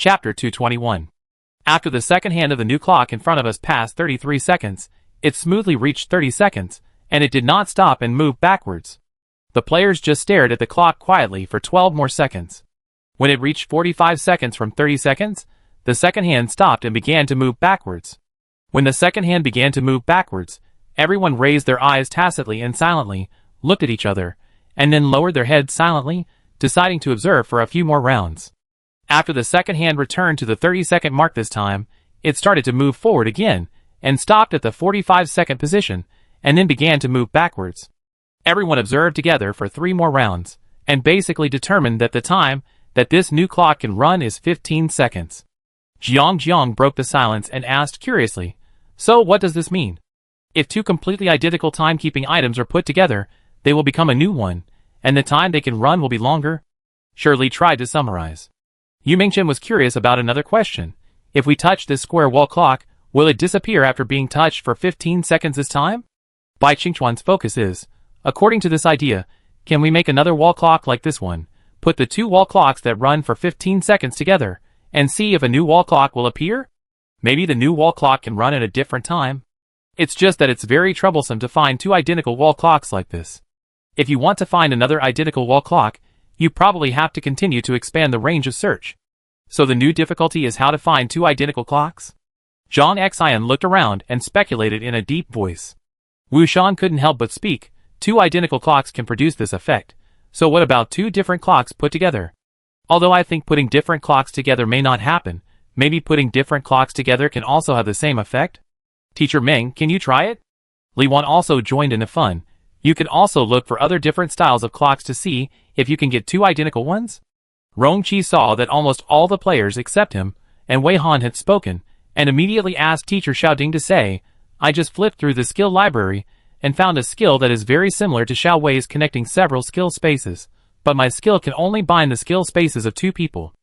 Chapter 221. After the second hand of the new clock in front of us passed 33 seconds, it smoothly reached 30 seconds, and it did not stop and move backwards. The players just stared at the clock quietly for 12 more seconds. When it reached 45 seconds from 30 seconds, the second hand stopped and began to move backwards. When the second hand began to move backwards, everyone raised their eyes tacitly and silently, looked at each other, and then lowered their heads silently, deciding to observe for a few more rounds. After the second hand returned to the 30-second mark this time, it started to move forward again, and stopped at the 45-second position, and then began to move backwards. Everyone observed together for 3 more rounds, and basically determined that the time that this new clock can run is 15 seconds. Jiang broke the silence and asked curiously, "So what does this mean? If 2 completely identical timekeeping items are put together, they will become a new one, and the time they can run will be longer?" Shirley tried to summarize. Yu Mingchen was curious about another question. If we touch this square wall clock, will it disappear after being touched for 15 seconds this time? Bai Qingchuan's focus is, according to this idea, can we make another wall clock like this one, put the 2 wall clocks that run for 15 seconds together, and see if a new wall clock will appear? Maybe the new wall clock can run at a different time. It's just that it's very troublesome to find 2 identical wall clocks like this. If you want to find another identical wall clock, you probably have to continue to expand the range of search. So the new difficulty is how to find 2 identical clocks? Zhang Xian looked around and speculated in a deep voice. Wu Shan couldn't help but speak. 2 identical clocks can produce this effect, so what about 2 different clocks put together? Although I think putting different clocks together may not happen, maybe putting different clocks together can also have the same effect? Teacher Meng, can you try it? Li Wan also joined in the fun. You can also look for other different styles of clocks to see if you can get 2 identical ones. Rongqi saw that almost all the players except him and Wei Han had spoken, and immediately asked Teacher Xiaoding to say, "I just flipped through the skill library and found a skill that is very similar to Xiao Wei's connecting several skill spaces, but my skill can only bind the skill spaces of 2 people."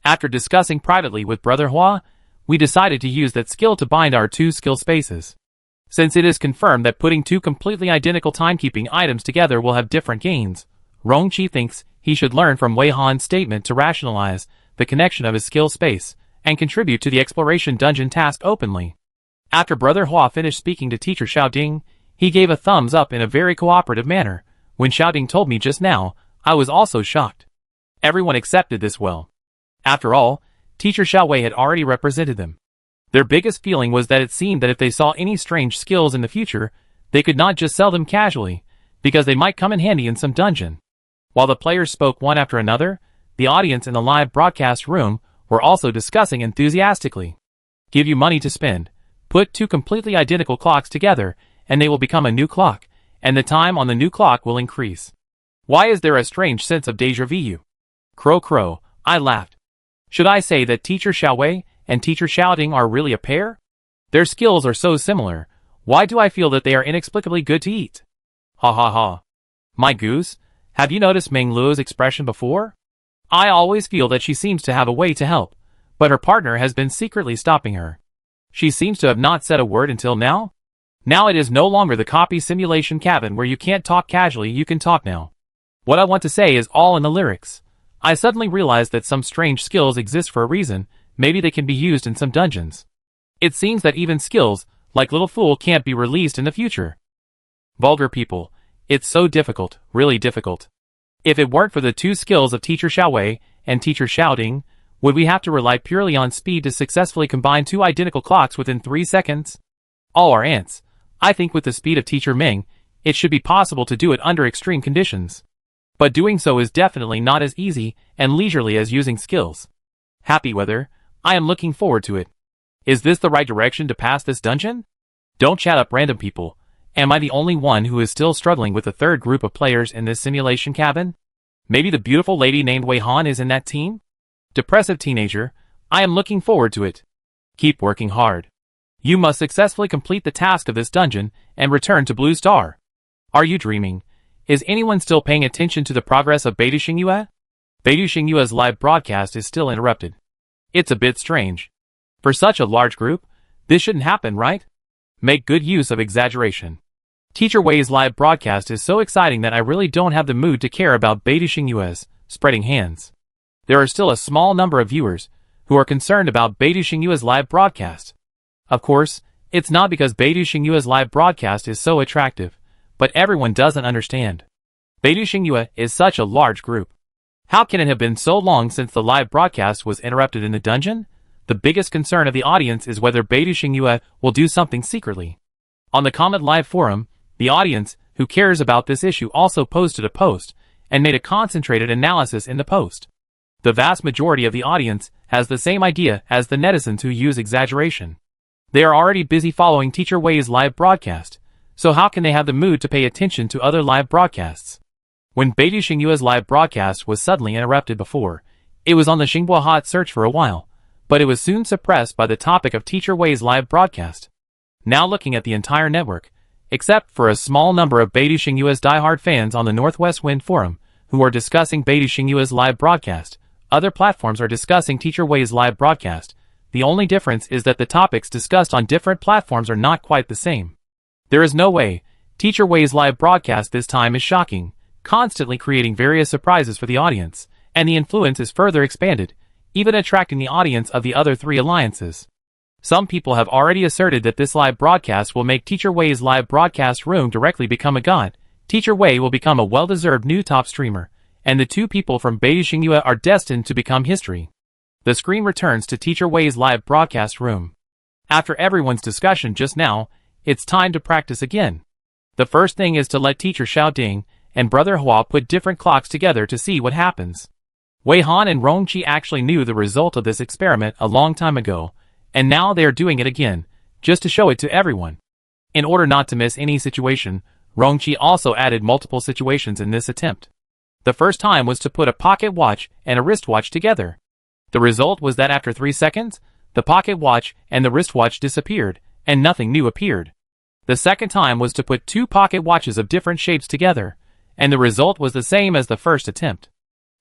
After discussing privately with Brother Hua, we decided to use that skill to bind our 2 skill spaces. Since it is confirmed that putting 2 completely identical timekeeping items together will have different gains, Rongqi thinks he should learn from Wei Han's statement to rationalize the connection of his skill space and contribute to the exploration dungeon task openly. After Brother Hua finished speaking to Teacher Xiaoding, he gave a thumbs up in a very cooperative manner. When Xiaoding told me just now, I was also shocked. Everyone accepted this well. After all, Teacher Xiao Wei had already represented them. Their biggest feeling was that it seemed that if they saw any strange skills in the future, they could not just sell them casually, because they might come in handy in some dungeon. While the players spoke one after another, the audience in the live broadcast room were also discussing enthusiastically. Give you money to spend. Put 2 completely identical clocks together, and they will become a new clock, and the time on the new clock will increase. Why is there a strange sense of déjà vu? Crow, I laughed. Should I say that Teacher Xiao Wei and Teacher Xiaoding are really a pair? Their skills are so similar. Why do I feel that they are inexplicably good to eat? Ha ha ha. My goose, have you noticed Meng Luo's expression before? I always feel that she seems to have a way to help, but her partner has been secretly stopping her. She seems to have not said a word until now. Now it is no longer the copy simulation cabin where you can't talk casually, you can talk now. What I want to say is all in the lyrics. I suddenly realized that some strange skills exist for a reason, maybe they can be used in some dungeons. It seems that even skills, like Little Fool, can't be released in the future. Vulgar people, it's so difficult, really difficult. If it weren't for the 2 skills of Teacher Xiao Wei and Teacher Xiaoding, would we have to rely purely on speed to successfully combine 2 identical clocks within 3 seconds? All are ants. I think with the speed of Teacher Ming, it should be possible to do it under extreme conditions. But doing so is definitely not as easy and leisurely as using skills. Happy weather, I am looking forward to it. Is this the right direction to pass this dungeon? Don't chat up random people. Am I the only one who is still struggling with the 3rd group of players in this simulation cabin? Maybe the beautiful lady named Wei Han is in that team? Depressive teenager, I am looking forward to it. Keep working hard. You must successfully complete the task of this dungeon and return to Blue Star. Are you dreaming? Is anyone still paying attention to the progress of Beidou Xingyue? Beidou Xingyue's live broadcast is still interrupted. It's a bit strange. For such a large group, this shouldn't happen, right? Make good use of exaggeration. Teacher Wei's live broadcast is so exciting that I really don't have the mood to care about Beidou Xingyue's spreading hands. There are still a small number of viewers. who are concerned about Beidou Xingyue's live broadcast. Of course, it's not because Beidou Xingyue's live broadcast is so attractive, but everyone doesn't understand. Beidou Xingyue is such a large group. How can it have been so long since the live broadcast was interrupted in the dungeon? The biggest concern of the audience is whether Beidou Xingyue will do something secretly. On the Comment Live forum, the audience, who cares about this issue, also posted a post, and made a concentrated analysis in the post. The vast majority of the audience has the same idea as the netizens who use exaggeration. They are already busy following Teacher Wei's live broadcast, so how can they have the mood to pay attention to other live broadcasts? When Beidou Xingyue's live broadcast was suddenly interrupted before, it was on the Xinghua hot search for a while, but it was soon suppressed by the topic of Teacher Wei's live broadcast. Now looking at the entire network, except for a small number of Beidou Xingyue's diehard fans on the Northwest Wind forum, who are discussing Beidou Xingyue's live broadcast, other platforms are discussing Teacher Wei's live broadcast. The only difference is that the topics discussed on different platforms are not quite the same. There is no way. Teacher Wei's live broadcast this time is shocking, constantly creating various surprises for the audience, and the influence is further expanded, even attracting the audience of the other three alliances. Some people have already asserted that this live broadcast will make Teacher Wei's live broadcast room directly become a god. Teacher Wei will become a well-deserved new top streamer, and the two people from Beidou Xingyue are destined to become history. The screen returns to Teacher Wei's live broadcast room. After everyone's discussion just now, it's time to practice again. The first thing is to let Teacher Xiao Ding and Brother Hua put different clocks together to see what happens. Wei Han and Rongqi actually knew the result of this experiment a long time ago, and now they are doing it again, just to show it to everyone. In order not to miss any situation, Rongqi also added multiple situations in this attempt. The first time was to put a pocket watch and a wristwatch together. The result was that after 3 seconds, the pocket watch and the wristwatch disappeared, and nothing new appeared. The second time was to put 2 pocket watches of different shapes together, and the result was the same as the first attempt.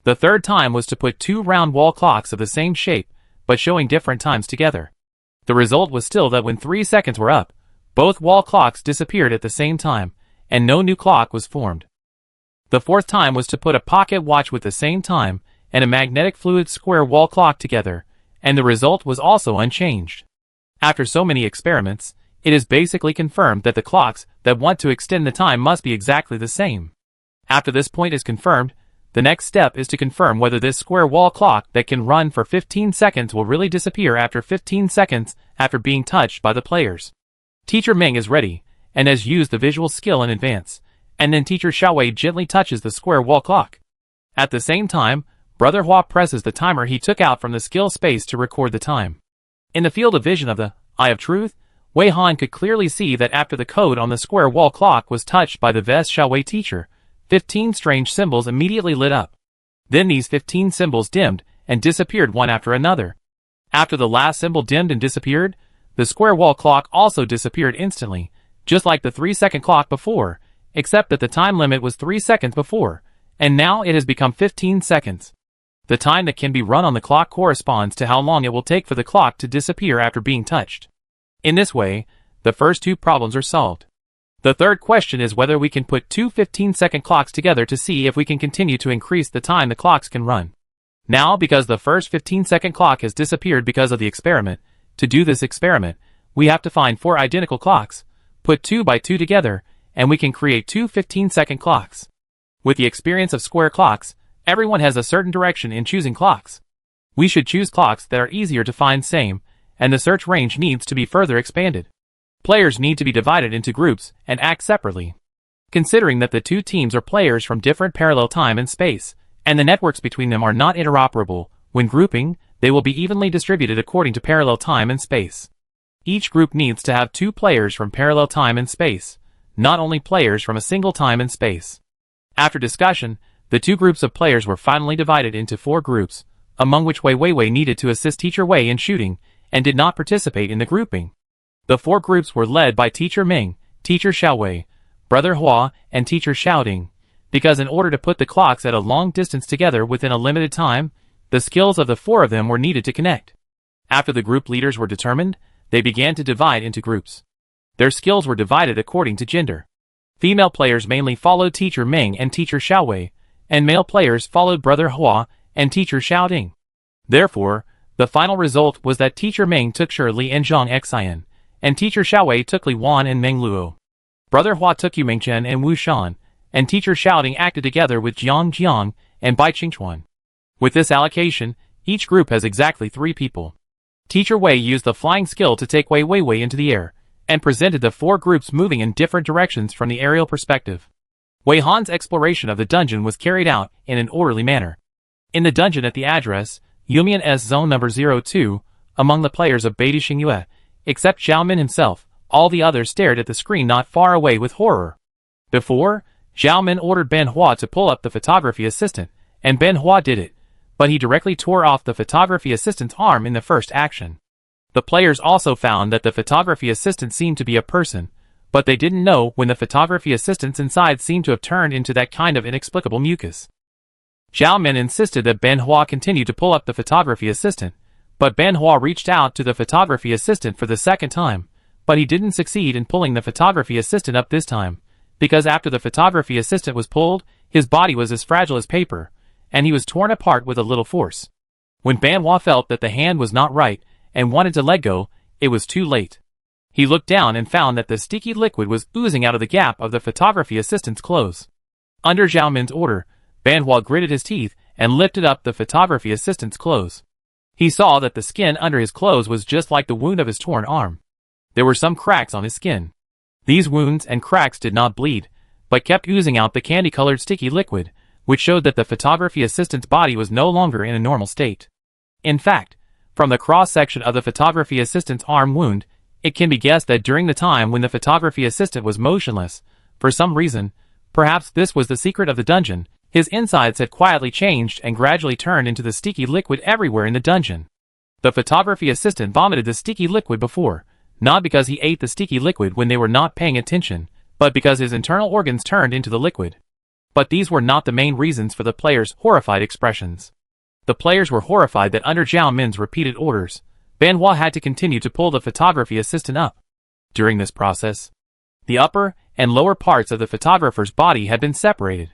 The third time was to put 2 round wall clocks of the same shape, but showing different times together. The result was still that when 3 seconds were up, both wall clocks disappeared at the same time, and no new clock was formed. The fourth time was to put a pocket watch with the same time and a magnetic fluid square wall clock together, and the result was also unchanged. After so many experiments, it is basically confirmed that the clocks that want to extend the time must be exactly the same. After this point is confirmed, the next step is to confirm whether this square wall clock that can run for 15 seconds will really disappear after 15 seconds after being touched by the players. Teacher Ming is ready, and has used the visual skill in advance, and then Teacher Xiaowei gently touches the square wall clock. At the same time, Brother Hua presses the timer he took out from the skill space to record the time. In the field of vision of the Eye of Truth, Wei Han could clearly see that after the code on the square wall clock was touched by the Vest Xiaowei teacher, 15 strange symbols immediately lit up. Then these 15 symbols dimmed and disappeared one after another. After the last symbol dimmed and disappeared, the square wall clock also disappeared instantly, just like the 3-second clock before, except that the time limit was 3 seconds before, and now it has become 15 seconds. The time that can be run on the clock corresponds to how long it will take for the clock to disappear after being touched. In this way, the first 2 problems are solved. The third question is whether we can put 2 15-second clocks together to see if we can continue to increase the time the clocks can run. Now, because the first 15-second clock has disappeared because of the experiment, to do this experiment, we have to find 4 identical clocks, put 2 by 2 together, and we can create 2 15-second clocks. With the experience of square clocks, everyone has a certain direction in choosing clocks. We should choose clocks that are easier to find same, and the search range needs to be further expanded. Players need to be divided into groups and act separately. Considering that the 2 teams are players from different parallel time and space, and the networks between them are not interoperable, when grouping, they will be evenly distributed according to parallel time and space. Each group needs to have 2 players from parallel time and space, not only players from a single time and space. After discussion, the 2 groups of players were finally divided into 4 groups, among which Wei Weiwei needed to assist Teacher Wei in shooting, and did not participate in the grouping. The 4 groups were led by Teacher Ming, Teacher Xiaowei, Brother Hua, and Teacher Xiaoding, because in order to put the clocks at a long distance together within a limited time, the skills of the 4 of them were needed to connect. After the group leaders were determined, they began to divide into groups. Their skills were divided according to gender. Female players mainly followed Teacher Ming and Teacher Xiaowei, and male players followed Brother Hua and Teacher Xiaoding. Therefore, The final result was that Teacher Meng took Shirley and Zhang Xian, and Teacher Xiaowei took Li Wan and Meng Luo. Brother Hua took Yu Mingchen and Wu Shan, and Teacher Shouting acted together with Jiang Jiang and Bai Qingchuan. With this allocation, each group has exactly 3 people. Teacher Wei used the flying skill to take Wei Wei into the air, and presented the 4 groups moving in different directions from the aerial perspective. Wei Han's exploration of the dungeon was carried out in an orderly manner. In the dungeon at the address, Yumian S Zone number 02, among the players of Beidi Xingyue, except Zhao Min himself, all the others stared at the screen not far away with horror. Before, Zhao Min ordered Ben Hua to pull up the photography assistant, and Ben Hua did it, but he directly tore off the photography assistant's arm in the first action. The players also found that the photography assistant seemed to be a person, but they didn't know when the photography assistants inside seemed to have turned into that kind of inexplicable mucus. Zhao Min insisted that Ben Hua continue to pull up the photography assistant, but Ben Hua reached out to the photography assistant for the second time, but he didn't succeed in pulling the photography assistant up this time, because after the photography assistant was pulled, his body was as fragile as paper, and he was torn apart with a little force. When Ben Hua felt that the hand was not right, and wanted to let go, it was too late. He looked down and found that the sticky liquid was oozing out of the gap of the photography assistant's clothes. Under Zhao Min's order, Ben Hua gritted his teeth and lifted up the photography assistant's clothes. He saw that the skin under his clothes was just like the wound of his torn arm. There were some cracks on his skin. These wounds and cracks did not bleed, but kept oozing out the candy-colored sticky liquid, which showed that the photography assistant's body was no longer in a normal state. In fact, from the cross-section of the photography assistant's arm wound, it can be guessed that during the time when the photography assistant was motionless, for some reason, perhaps this was the secret of the dungeon, his insides had quietly changed and gradually turned into the sticky liquid everywhere in the dungeon. The photography assistant vomited the sticky liquid before, not because he ate the sticky liquid when they were not paying attention, but because his internal organs turned into the liquid. But these were not the main reasons for the players' horrified expressions. The players were horrified that under Zhao Min's repeated orders, Ben Hua had to continue to pull the photography assistant up. During this process, the upper and lower parts of the photographer's body had been separated.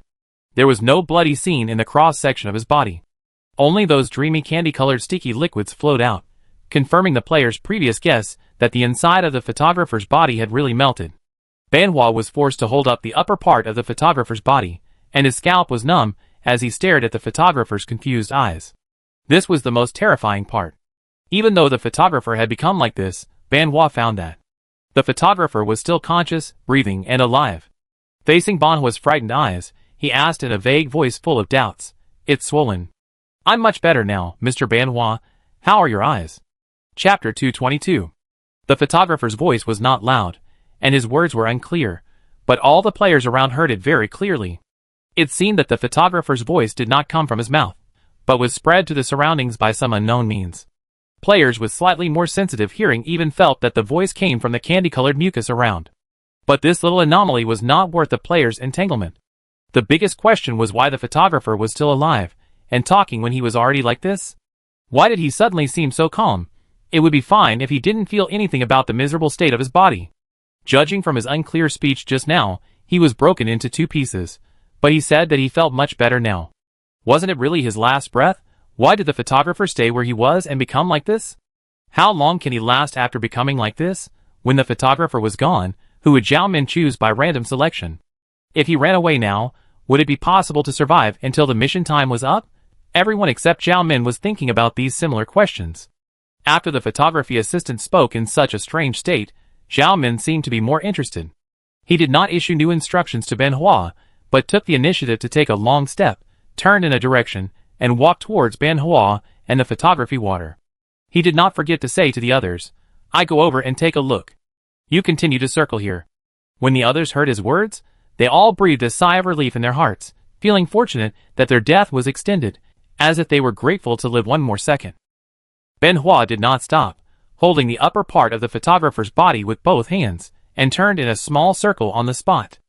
There was no bloody scene in the cross-section of his body. Only those dreamy candy-colored sticky liquids flowed out, confirming the player's previous guess that the inside of the photographer's body had really melted. Ben Hua was forced to hold up the upper part of the photographer's body, and his scalp was numb as he stared at the photographer's confused eyes. This was the most terrifying part. Even though the photographer had become like this, Ben Hua found that the photographer was still conscious, breathing, and alive. Facing Ben Hua's frightened eyes, he asked in a vague voice full of doubts, "It's swollen." "I'm much better now, Mr. Ben Hua. How are your eyes?" Chapter 222. The photographer's voice was not loud, and his words were unclear, but all the players around heard it very clearly. It seemed that the photographer's voice did not come from his mouth, but was spread to the surroundings by some unknown means. Players with slightly more sensitive hearing even felt that the voice came from the candy-colored mucus around. But this little anomaly was not worth the players' entanglement. The biggest question was why the photographer was still alive, and talking when he was already like this? Why did he suddenly seem so calm? It would be fine if he didn't feel anything about the miserable state of his body. Judging from his unclear speech just now, he was broken into 2 pieces, but he said that he felt much better now. Wasn't it really his last breath? Why did the photographer stay where he was and become like this? How long can he last after becoming like this? When the photographer was gone, who would Zhao Min choose by random selection? If he ran away now, would it be possible to survive until the mission time was up? Everyone except Zhao Min was thinking about these similar questions. After the photography assistant spoke in such a strange state, Zhao Min seemed to be more interested. He did not issue new instructions to Ben Hua, but took the initiative to take a long step, turned in a direction, and walked towards Ben Hua and the photography water. He did not forget to say to the others, "I go over and take a look. You continue to circle here." When the others heard his words, they all breathed a sigh of relief in their hearts, feeling fortunate that their death was extended, as if they were grateful to live one more second. Ben Hua did not stop, holding the upper part of the photographer's body with both hands, and turned in a small circle on the spot.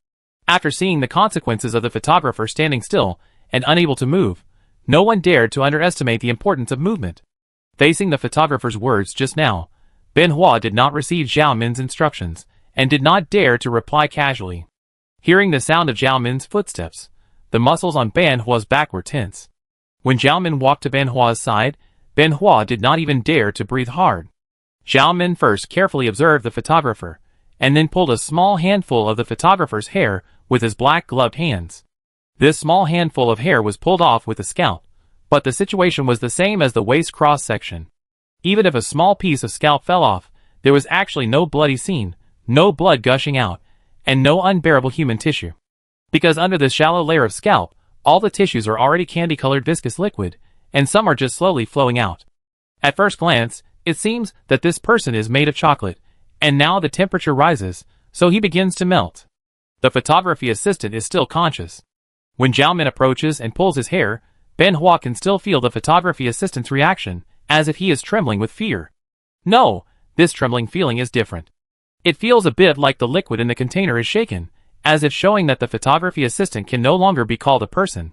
After seeing the consequences of the photographer standing still and unable to move, no one dared to underestimate the importance of movement. Facing the photographer's words just now, Ben Hua did not receive Zhao Min's instructions, and did not dare to reply casually. Hearing the sound of Zhao Min's footsteps, the muscles on Ben Hua's back were tense. When Zhao Min walked to Ben Hua's side, Ben Hua did not even dare to breathe hard. Zhao Min first carefully observed the photographer, and then pulled a small handful of the photographer's hair with his black gloved hands. This small handful of hair was pulled off with a scalp, but the situation was the same as the waist cross-section. Even if a small piece of scalp fell off, there was actually no bloody scene, no blood gushing out, and no unbearable human tissue. Because under this shallow layer of scalp, all the tissues are already candy-colored viscous liquid, and some are just slowly flowing out. At first glance, it seems that this person is made of chocolate, and now the temperature rises, so he begins to melt. The photography assistant is still conscious. When Zhao Min approaches and pulls his hair, Ben Hua can still feel the photography assistant's reaction, as if he is trembling with fear. No, this trembling feeling is different. It feels a bit like the liquid in the container is shaken, as if showing that the photography assistant can no longer be called a person.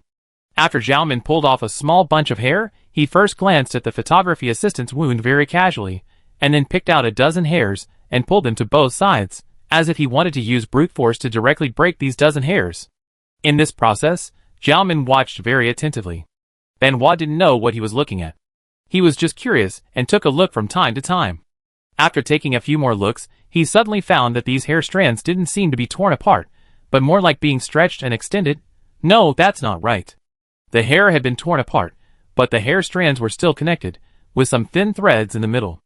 After Zhao Min pulled off a small bunch of hair, he first glanced at the photography assistant's wound very casually, and then picked out a dozen hairs and pulled them to both sides, as if he wanted to use brute force to directly break these dozen hairs. In this process, Zhao Min watched very attentively. Ben Hua didn't know what he was looking at. He was just curious and took a look from time to time. After taking a few more looks, he suddenly found that these hair strands didn't seem to be torn apart, but more like being stretched and extended. No, that's not right. The hair had been torn apart, but the hair strands were still connected, with some thin threads in the middle.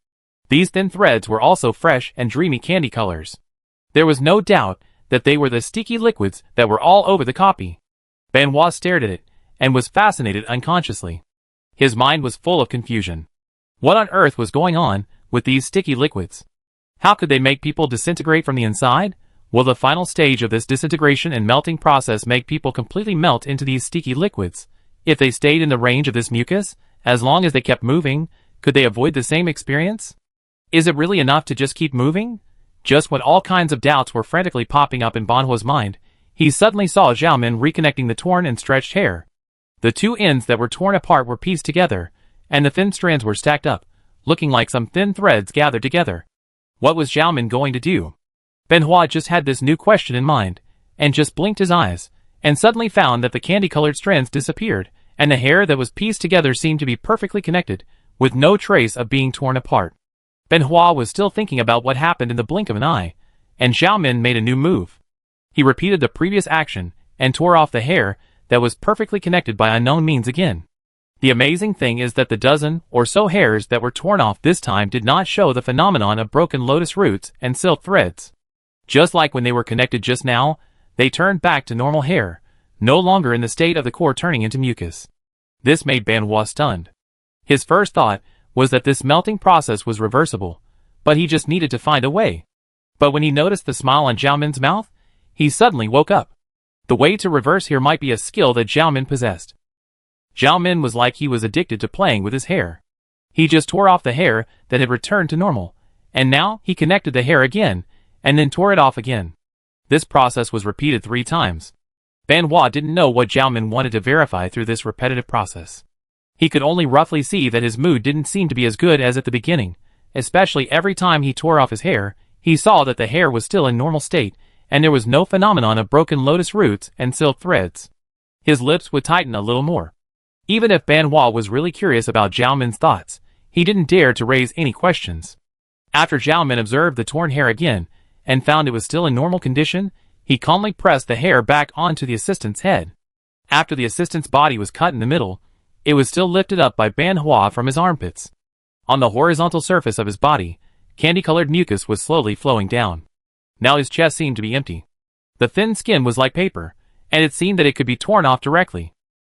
These thin threads were also fresh and dreamy candy colors. There was no doubt that they were the sticky liquids that were all over the copy. Ben Hua stared at it, and was fascinated unconsciously. His mind was full of confusion. What on earth was going on with these sticky liquids? How could they make people disintegrate from the inside? Will the final stage of this disintegration and melting process make people completely melt into these sticky liquids? If they stayed in the range of this mucus, as long as they kept moving, could they avoid the same experience? Is it really enough to just keep moving? Just when all kinds of doubts were frantically popping up in Ben Hua's mind, he suddenly saw Zhao Min reconnecting the torn and stretched hair. The two ends that were torn apart were pieced together, and the thin strands were stacked up, looking like some thin threads gathered together. What was Zhao Min going to do? Ben Hua just had this new question in mind, and just blinked his eyes, and suddenly found that the candy-colored strands disappeared, and the hair that was pieced together seemed to be perfectly connected, with no trace of being torn apart. Ben Hua was still thinking about what happened in the blink of an eye, and Zhao Min made a new move. He repeated the previous action, and tore off the hair that was perfectly connected by unknown means again. The amazing thing is that the dozen or so hairs that were torn off this time did not show the phenomenon of broken lotus roots and silk threads. Just like when they were connected just now, they turned back to normal hair, no longer in the state of the core turning into mucus. This made Ben Hua stunned. His first thought was that this melting process was reversible, but he just needed to find a way. But when he noticed the smile on Zhao Min's mouth, he suddenly woke up. The way to reverse here might be a skill that Zhao Min possessed. Zhao Min was like he was addicted to playing with his hair. He just tore off the hair that had returned to normal, and now he connected the hair again, and then tore it off again. This process was repeated 3 times. Ben Hua didn't know what Zhao Min wanted to verify through this repetitive process. He could only roughly see that his mood didn't seem to be as good as at the beginning, especially every time he tore off his hair, he saw that the hair was still in normal state, and there was no phenomenon of broken lotus roots and silk threads. His lips would tighten a little more. Even if Ben Hua was really curious about Zhao Min's thoughts, he didn't dare to raise any questions. After Zhao Min observed the torn hair again, and found it was still in normal condition, he calmly pressed the hair back onto the assistant's head. After the assistant's body was cut in the middle, it was still lifted up by Ben Hua from his armpits. On the horizontal surface of his body, candy-colored mucus was slowly flowing down. Now his chest seemed to be empty. The thin skin was like paper, and it seemed that it could be torn off directly.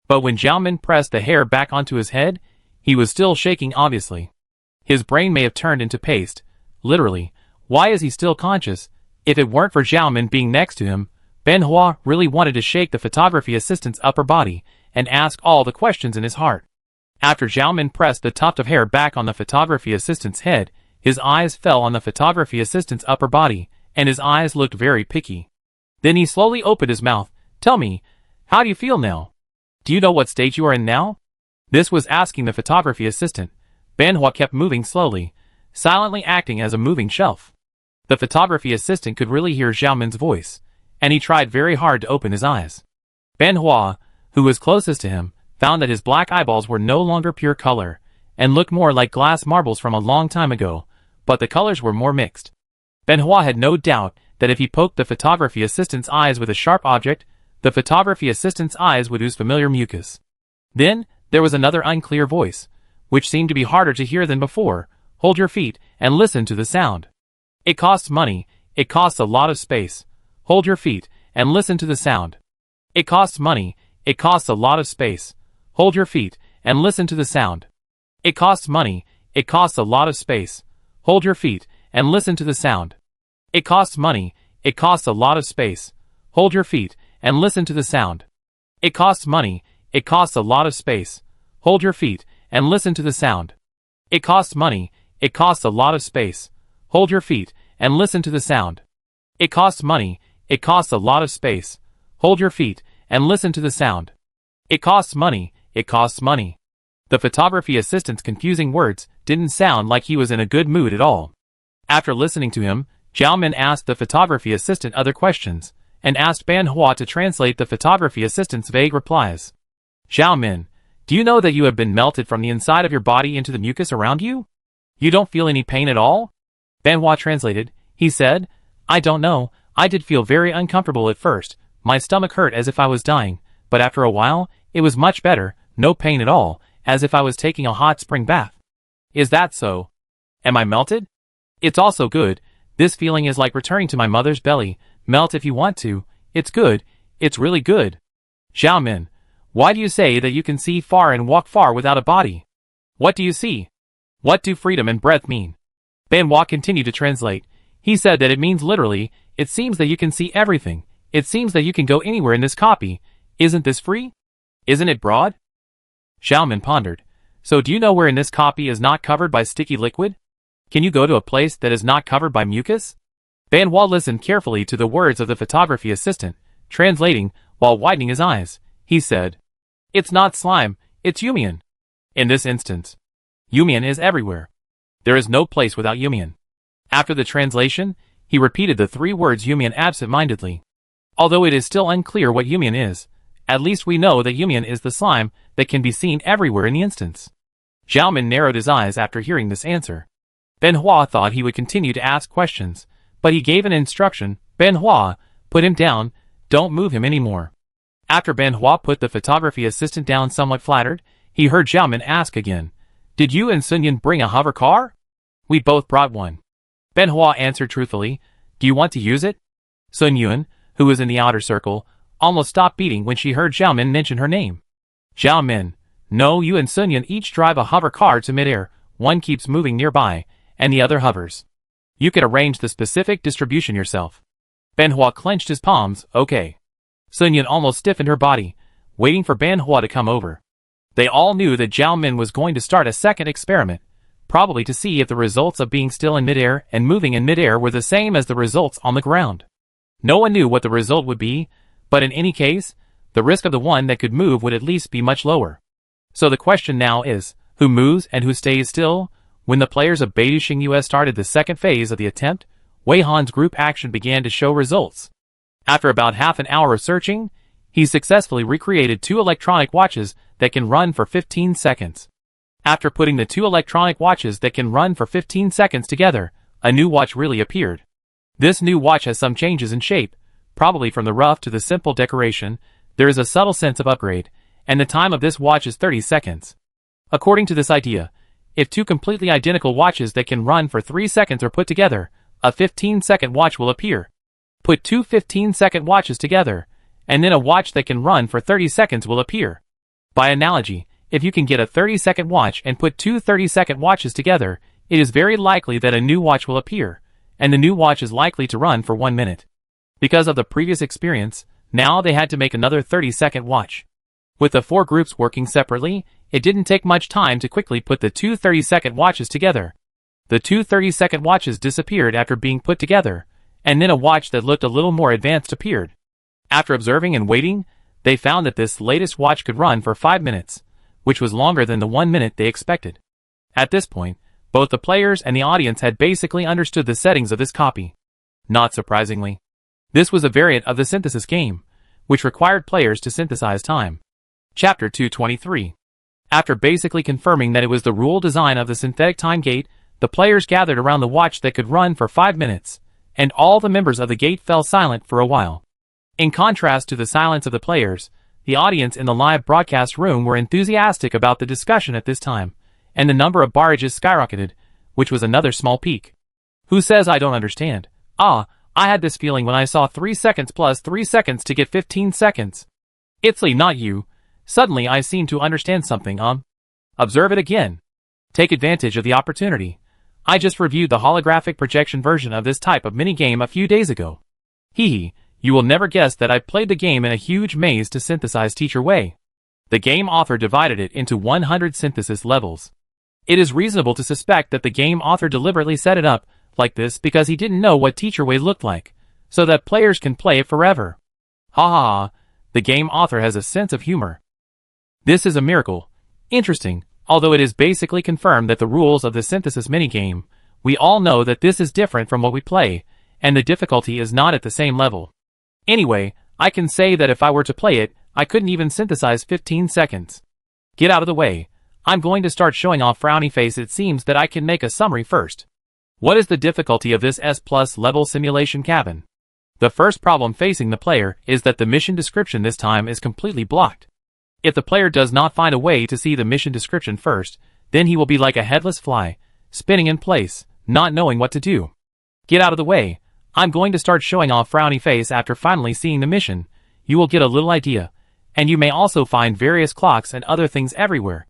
But when Zhao Min pressed the hair back onto his head, he was still shaking obviously. His brain may have turned into paste. Literally, why is he still conscious? If it weren't for Zhao Min being next to him, Ben Hua really wanted to shake the photography assistant's upper body and ask all the questions in his heart. After Zhao Min pressed the tuft of hair back on the photography assistant's head, his eyes fell on the photography assistant's upper body, and his eyes looked very picky. Then he slowly opened his mouth. Tell me, how do you feel now? Do you know what state you are in now? This was asking the photography assistant. Ben Hua kept moving slowly, silently acting as a moving shelf. The photography assistant could really hear Zhao Min's voice, and he tried very hard to open his eyes. Ben Hua, who was closest to him, found that his black eyeballs were no longer pure color, and looked more like glass marbles from a long time ago, but the colors were more mixed. Benoit had no doubt that if he poked the photography assistant's eyes with a sharp object, the photography assistant's eyes would ooze familiar mucus. Then, there was another unclear voice, which seemed to be harder to hear than before. Hold your feet, and listen to the sound. It costs money, it costs a lot of space. Hold your feet, and listen to the sound. It costs money, it costs a lot of space. Hold your feet, and listen to the sound. It costs money, it costs a lot of space. Hold your feet, and listen to the sound. It costs money, it costs a lot of space. Hold your feet, and listen to the sound. It costs money, it costs a lot of space. Hold your feet, and listen to the sound. It costs money, it costs a lot of space. Hold your feet, and listen to the sound. It costs money, it costs a lot of space. Hold your feet, and listen to the sound. It costs money, it costs money. The photography assistant's confusing words didn't sound like he was in a good mood at all. After listening to him, Zhao Min asked the photography assistant other questions, and asked Benoit to translate the photography assistant's vague replies. Zhao Min, do you know that you have been melted from the inside of your body into the mucus around you? You don't feel any pain at all? Benoit translated. He said, I don't know, I did feel very uncomfortable at first. My stomach hurt as if I was dying, but after a while, it was much better, no pain at all, as if I was taking a hot spring bath. Is that so? Am I melted? It's also good. This feeling is like returning to my mother's belly. Melt if you want to. It's good. It's really good. Zhao Min, why do you say that you can see far and walk far without a body? What do you see? What do freedom and breath mean? Benoit continued to translate. He said that it means literally, it seems that you can see everything. It seems that you can go anywhere in this copy. Isn't this free? Isn't it broad? Zhao Min pondered. So do you know where in this copy is not covered by sticky liquid? Can you go to a place that is not covered by mucus? Benoit listened carefully to the words of the photography assistant, translating, while widening his eyes. He said, it's not slime, it's Yumian. In this instance, Yumian is everywhere. There is no place without Yumian. After the translation, he repeated the three words Yumian absent-mindedly. Although it is still unclear what Yumian is, at least we know that Yumian is the slime that can be seen everywhere in the instance. Zhao Min narrowed his eyes after hearing this answer. Benoit thought he would continue to ask questions, but he gave an instruction. Benoit, put him down, don't move him anymore. After Benoit put the photography assistant down somewhat flattered, he heard Zhao Min ask again, did you and Sun Yun bring a hover car? We both brought one. Benoit answered truthfully, do you want to use it? Sun Yun, who was in the outer circle, almost stopped beating when she heard Zhao Min mention her name. Zhao Min, no, you and Sun Yun each drive a hover car to midair, one keeps moving nearby, and the other hovers. You could arrange the specific distribution yourself. Benoit clenched his palms, okay. Sun Yun almost stiffened her body, waiting for Benoit to come over. They all knew that Zhao Min was going to start a second experiment, probably to see if the results of being still in midair and moving in midair were the same as the results on the ground. No one knew what the result would be, but in any case, the risk of the one that could move would at least be much lower. So the question now is, who moves and who stays still? When the players of Beidouxing US started the second phase of the attempt, Wei Han's group action began to show results. After about half an hour of searching, he successfully recreated 2 electronic watches that can run for 15 seconds. After putting the 2 electronic watches that can run for 15 seconds together, a new watch really appeared. This new watch has some changes in shape, probably from the rough to the simple decoration. There is a subtle sense of upgrade, and the time of this watch is 30 seconds. According to this idea, if 2 completely identical watches that can run for 3 seconds are put together, a 15-second watch will appear. Put 2 15-second watches together, and then a watch that can run for 30 seconds will appear. By analogy, if you can get a 30-second watch and put 2 30-second watches together, it is very likely that a new watch will appear, and the new watch is likely to run for 1 minute. Because of the previous experience, now they had to make another 30-second watch. With the 4 groups working separately, it didn't take much time to quickly put the 2 30-second watches together. The 2 30-second watches disappeared after being put together, and then a watch that looked a little more advanced appeared. After observing and waiting, they found that this latest watch could run for 5 minutes, which was longer than the 1 minute they expected. At this point, both the players and the audience had basically understood the settings of this copy. Not surprisingly, this was a variant of the synthesis game, which required players to synthesize time. Chapter 223. After basically confirming that it was the rule design of the synthetic time gate, the players gathered around the watch that could run for 5 minutes, and all the members of the gate fell silent for a while. In contrast to the silence of the players, the audience in the live broadcast room were enthusiastic about the discussion at this time, and the number of barrages skyrocketed, which was another small peak. Who says I don't understand? I had this feeling when I saw 3 seconds plus 3 seconds to get 15 seconds. Itzly, not you. Suddenly I seem to understand something, Observe it again. Take advantage of the opportunity. I just reviewed the holographic projection version of this type of minigame a few days ago. Hee, you will never guess that I played the game in a huge maze to synthesize Teacher Wei. The game author divided it into 100 synthesis levels. It is reasonable to suspect that the game author deliberately set it up like this because he didn't know what Teacher Wei looked like, so that players can play it forever. Ha ha ha, the game author has a sense of humor. This is a miracle. Interesting, although it is basically confirmed that the rules of the synthesis minigame, we all know that this is different from what we play, and the difficulty is not at the same level. Anyway, I can say that if I were to play it, I couldn't even synthesize 15 seconds. Get out of the way. I'm going to start showing off frowny face. It seems that I can make a summary first. What is the difficulty of this S+ level simulation cabin? The first problem facing the player is that the mission description this time is completely blocked. If the player does not find a way to see the mission description first, then he will be like a headless fly, spinning in place, not knowing what to do. Get out of the way. I'm going to start showing off frowny face after finally seeing the mission. You will get a little idea, and you may also find various clocks and other things everywhere.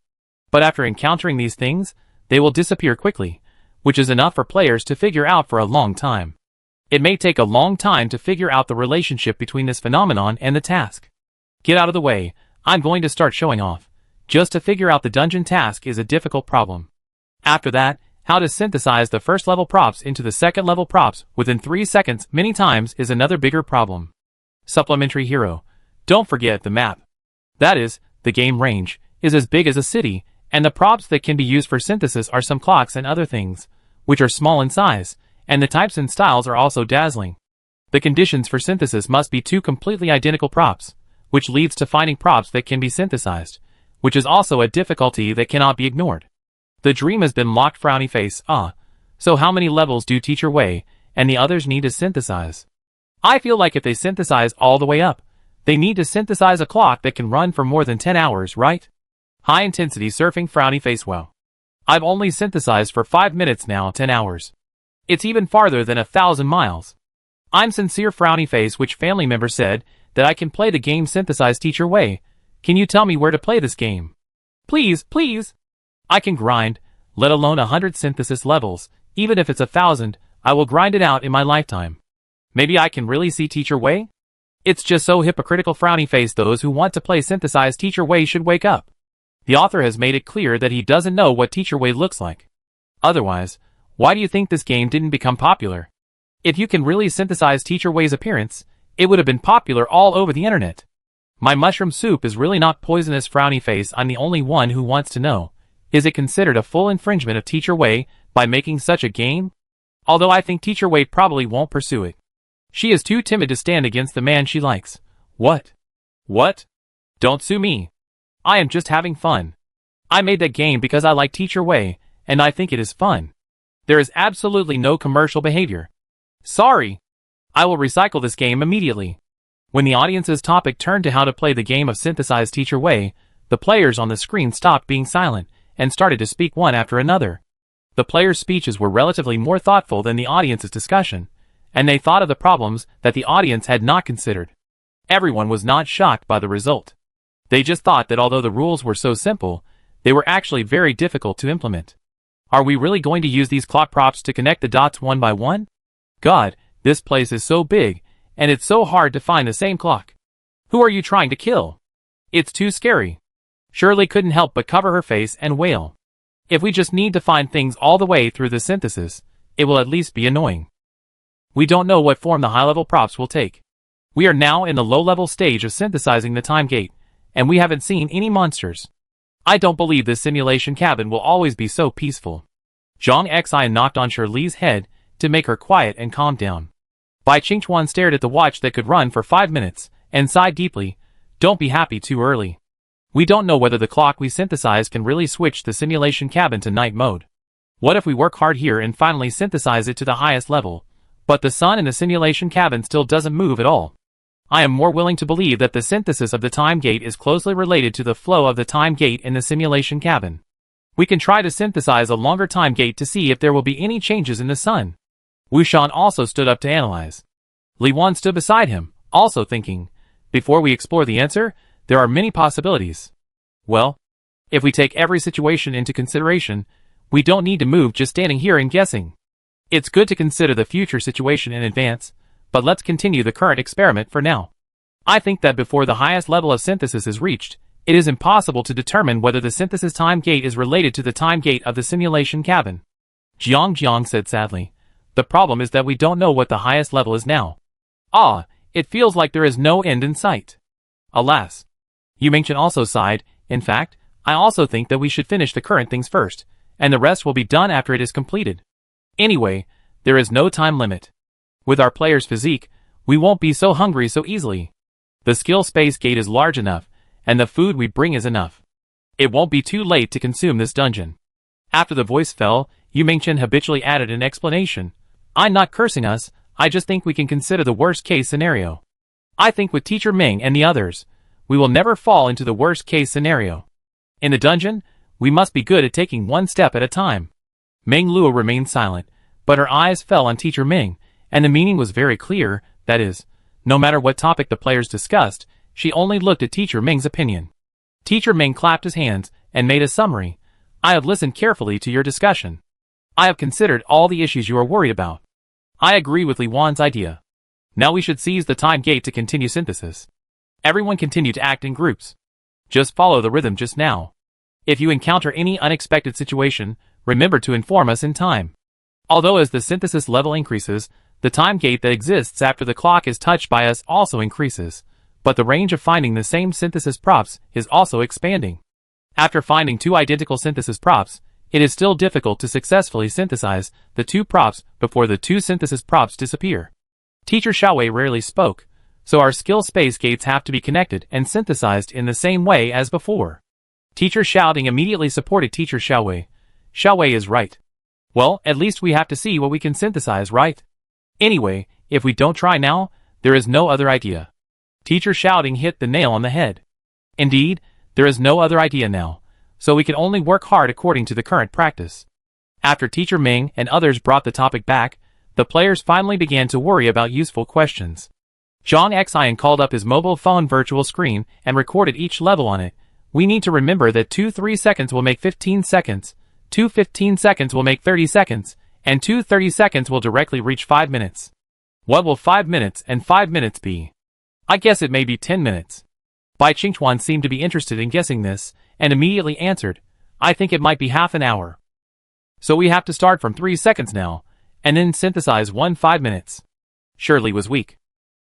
But after encountering these things, they will disappear quickly, which is enough for players to figure out for a long time. It may take a long time to figure out the relationship between this phenomenon and the task. Get out of the way. I'm going to start showing off. Just to figure out the dungeon task is a difficult problem. After that, how to synthesize the first level props into the second level props within 3 seconds many times is another bigger problem. Supplementary hero. Don't forget the map. That is, the game range is as big as a city, and the props that can be used for synthesis are some clocks and other things, which are small in size, and the types and styles are also dazzling. The conditions for synthesis must be 2 completely identical props, which leads to finding props that can be synthesized, which is also a difficulty that cannot be ignored. The dream has been locked frowny face, so how many levels do Teacher Wei and the others need to synthesize? I feel like if they synthesize all the way up, they need to synthesize a clock that can run for more than 10 hours, right? High intensity surfing frowny face. Well, I've only synthesized for 5 minutes now, 10 hours. It's even farther than 1,000 miles. I'm sincere frowny face. Which family member said that I can play the game synthesize Teacher Wei? Can you tell me where to play this game? Please, please. I can grind, let alone 100 synthesis levels. Even if it's 1,000, I will grind it out in my lifetime. Maybe I can really see Teacher Wei? It's just so hypocritical frowny face. Those who want to play synthesize Teacher Wei should wake up. The author has made it clear that he doesn't know what Teacher Wei looks like. Otherwise, why do you think this game didn't become popular? If you can really synthesize Teacher Wei's appearance, it would have been popular all over the internet. My mushroom soup is really not poisonous frowny face. I'm the only one who wants to know. Is it considered a full infringement of Teacher Wei by making such a game? Although I think Teacher Wei probably won't pursue it. She is too timid to stand against the man she likes. What? What? Don't sue me. I am just having fun. I made that game because I like Teacher Wei, and I think it is fun. There is absolutely no commercial behavior. Sorry. I will recycle this game immediately. When the audience's topic turned to how to play the game of synthesized Teacher Wei, the players on the screen stopped being silent and started to speak one after another. The players' speeches were relatively more thoughtful than the audience's discussion, and they thought of the problems that the audience had not considered. Everyone was not shocked by the result. They just thought that although the rules were so simple, they were actually very difficult to implement. Are we really going to use these clock props to connect the dots one by one? God, this place is so big, and it's so hard to find the same clock. Who are you trying to kill? It's too scary. Shirley couldn't help but cover her face and wail. If we just need to find things all the way through the synthesis, it will at least be annoying. We don't know what form the high-level props will take. We are now in the low-level stage of synthesizing the time gate, and we haven't seen any monsters. I don't believe this simulation cabin will always be so peaceful. Zhang Xi knocked on Shirley's head to make her quiet and calm down. Bai Qingchuan stared at the watch that could run for 5 minutes and sighed deeply. Don't be happy too early. We don't know whether the clock we synthesize can really switch the simulation cabin to night mode. What if we work hard here and finally synthesize it to the highest level, but the sun in the simulation cabin still doesn't move at all? I am more willing to believe that the synthesis of the time gate is closely related to the flow of the time gate in the simulation cabin. We can try to synthesize a longer time gate to see if there will be any changes in the sun. Wu Shan also stood up to analyze. Li Wan stood beside him, also thinking, before we explore the answer, there are many possibilities. Well, if we take every situation into consideration, we don't need to move just standing here and guessing. It's good to consider the future situation in advance, but let's continue the current experiment for now. I think that before the highest level of synthesis is reached, it is impossible to determine whether the synthesis time gate is related to the time gate of the simulation cabin. Jiang said sadly. The problem is that we don't know what the highest level is now. It feels like there is no end in sight. Alas. Yu Mingchen also sighed. In fact, I also think that we should finish the current things first, and the rest will be done after it is completed. Anyway, there is no time limit. With our player's physique, we won't be so hungry so easily. The skill space gate is large enough, and the food we bring is enough. It won't be too late to consume this dungeon. After the voice fell, Yu Mingchen habitually added an explanation. I'm not cursing us, I just think we can consider the worst case scenario. I think with Teacher Ming and the others, we will never fall into the worst case scenario. In the dungeon, we must be good at taking one step at a time. Meng Luo remained silent, but her eyes fell on Teacher Ming, and the meaning was very clear, that is, no matter what topic the players discussed, she only looked at Teacher Ming's opinion. Teacher Ming clapped his hands and made a summary. I have listened carefully to your discussion. I have considered all the issues you are worried about. I agree with Li Wan's idea. Now we should seize the time gate to continue synthesis. Everyone continue to act in groups. Just follow the rhythm just now. If you encounter any unexpected situation, remember to inform us in time. Although as the synthesis level increases, the time gate that exists after the clock is touched by us also increases, but the range of finding the same synthesis props is also expanding. After finding two identical synthesis props, it is still difficult to successfully synthesize the two props before the two synthesis props disappear. Teacher Xiaowei rarely spoke, so our skill space gates have to be connected and synthesized in the same way as before. Teacher Shouting immediately supported Teacher Xiaowei. Xiaowei is right. Well, at least we have to see what we can synthesize, right? Anyway, if we don't try now, there is no other idea. Teacher Shouting hit the nail on the head. Indeed, there is no other idea now, so we can only work hard according to the current practice. After Teacher Ming and others brought the topic back, the players finally began to worry about useful questions. Zhang Xian called up his mobile phone virtual screen and recorded each level on it. We need to remember that 2 3 seconds will make 15 seconds, 2 15 seconds will make 30 seconds, and 2 30 seconds will directly reach 5 minutes. What will 5 minutes and 5 minutes be? I guess it may be 10 minutes. Bai Qingchuan seemed to be interested in guessing this, and immediately answered, I think it might be half an hour. So we have to start from 3 seconds now, and then synthesize 5 minutes. Shirley was weak.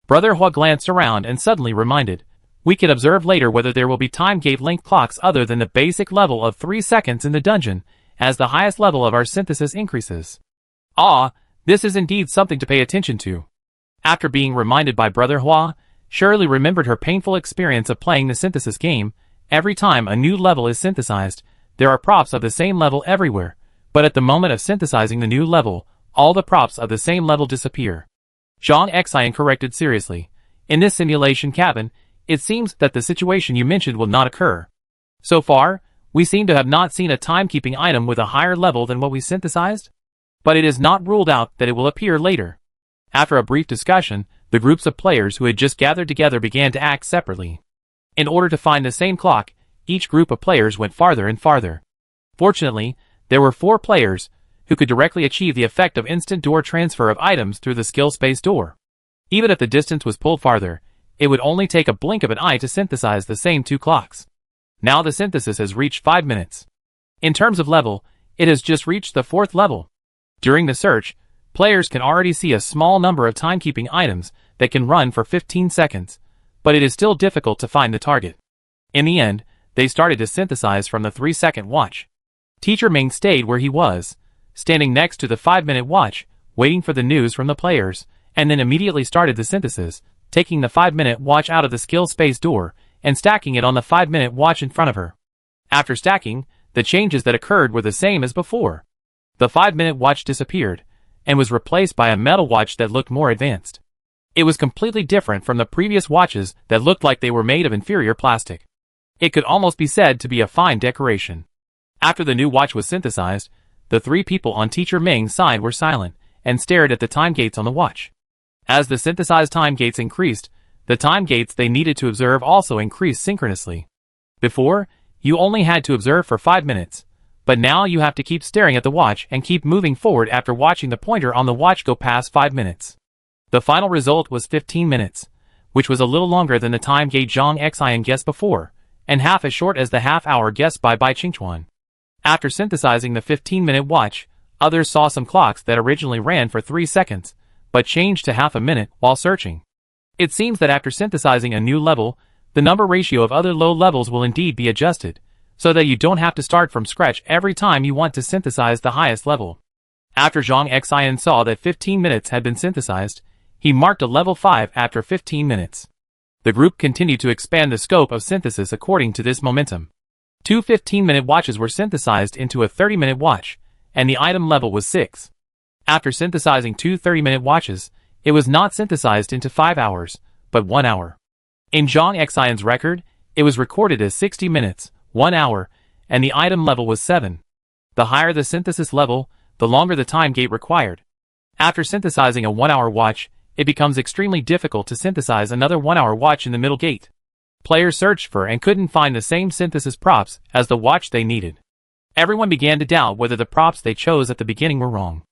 Brother Hua glanced around and suddenly reminded, we can observe later whether there will be time gate length clocks other than the basic level of 3 seconds in the dungeon, as the highest level of our synthesis increases. This is indeed something to pay attention to. After being reminded by Brother Hua, Shirley remembered her painful experience of playing the synthesis game. Every time a new level is synthesized, there are props of the same level everywhere, but at the moment of synthesizing the new level, all the props of the same level disappear. Zhang Xian corrected seriously. In this simulation cabin, it seems that the situation you mentioned will not occur. So far, we seem to have not seen a timekeeping item with a higher level than what we synthesized, but it is not ruled out that it will appear later. After a brief discussion, the groups of players who had just gathered together began to act separately. In order to find the same clock, each group of players went farther and farther. Fortunately, there were 4 players who could directly achieve the effect of instant door transfer of items through the skill space door. Even if the distance was pulled farther, it would only take a blink of an eye to synthesize the same 2 clocks. Now the synthesis has reached 5 minutes. In terms of level, it has just reached the 4th level. During the search, players can already see a small number of timekeeping items that can run for 15 seconds, but it is still difficult to find the target. In the end, they started to synthesize from the 3-second watch. Teacher Ming stayed where he was, standing next to the 5-minute watch, waiting for the news from the players, and then immediately started the synthesis, taking the 5-minute watch out of the skill space door and stacking it on the 5-minute watch in front of her. After stacking, the changes that occurred were the same as before. The 5-minute watch disappeared, and was replaced by a metal watch that looked more advanced. It was completely different from the previous watches that looked like they were made of inferior plastic. It could almost be said to be a fine decoration. After the new watch was synthesized, the 3 people on Teacher Ming's side were silent, and stared at the time gates on the watch. As the synthesized time gates increased, the time gates they needed to observe also increased synchronously. Before, you only had to observe for 5 minutes, but now you have to keep staring at the watch and keep moving forward after watching the pointer on the watch go past 5 minutes. The final result was 15 minutes, which was a little longer than the time gate Zhang Xian guessed before, and half as short as the half-hour guessed by Bai Qingchuan. After synthesizing the 15-minute watch, others saw some clocks that originally ran for 3 seconds, but changed to half a minute while searching. It seems that after synthesizing a new level, the number ratio of other low levels will indeed be adjusted, so that you don't have to start from scratch every time you want to synthesize the highest level. After Zhang Xian saw that 15 minutes had been synthesized, he marked a level 5 after 15 minutes. The group continued to expand the scope of synthesis according to this momentum. 2 15-minute watches were synthesized into a 30-minute watch, and the item level was 6. After synthesizing 2 30-minute watches, it was not synthesized into 5 hours, but 1 hour. In Zhang Xian's record, it was recorded as 60 minutes, 1 hour, and the item level was 7. The higher the synthesis level, the longer the time gate required. After synthesizing a 1-hour watch, it becomes extremely difficult to synthesize another 1-hour watch in the middle gate. Players searched for and couldn't find the same synthesis props as the watch they needed. Everyone began to doubt whether the props they chose at the beginning were wrong.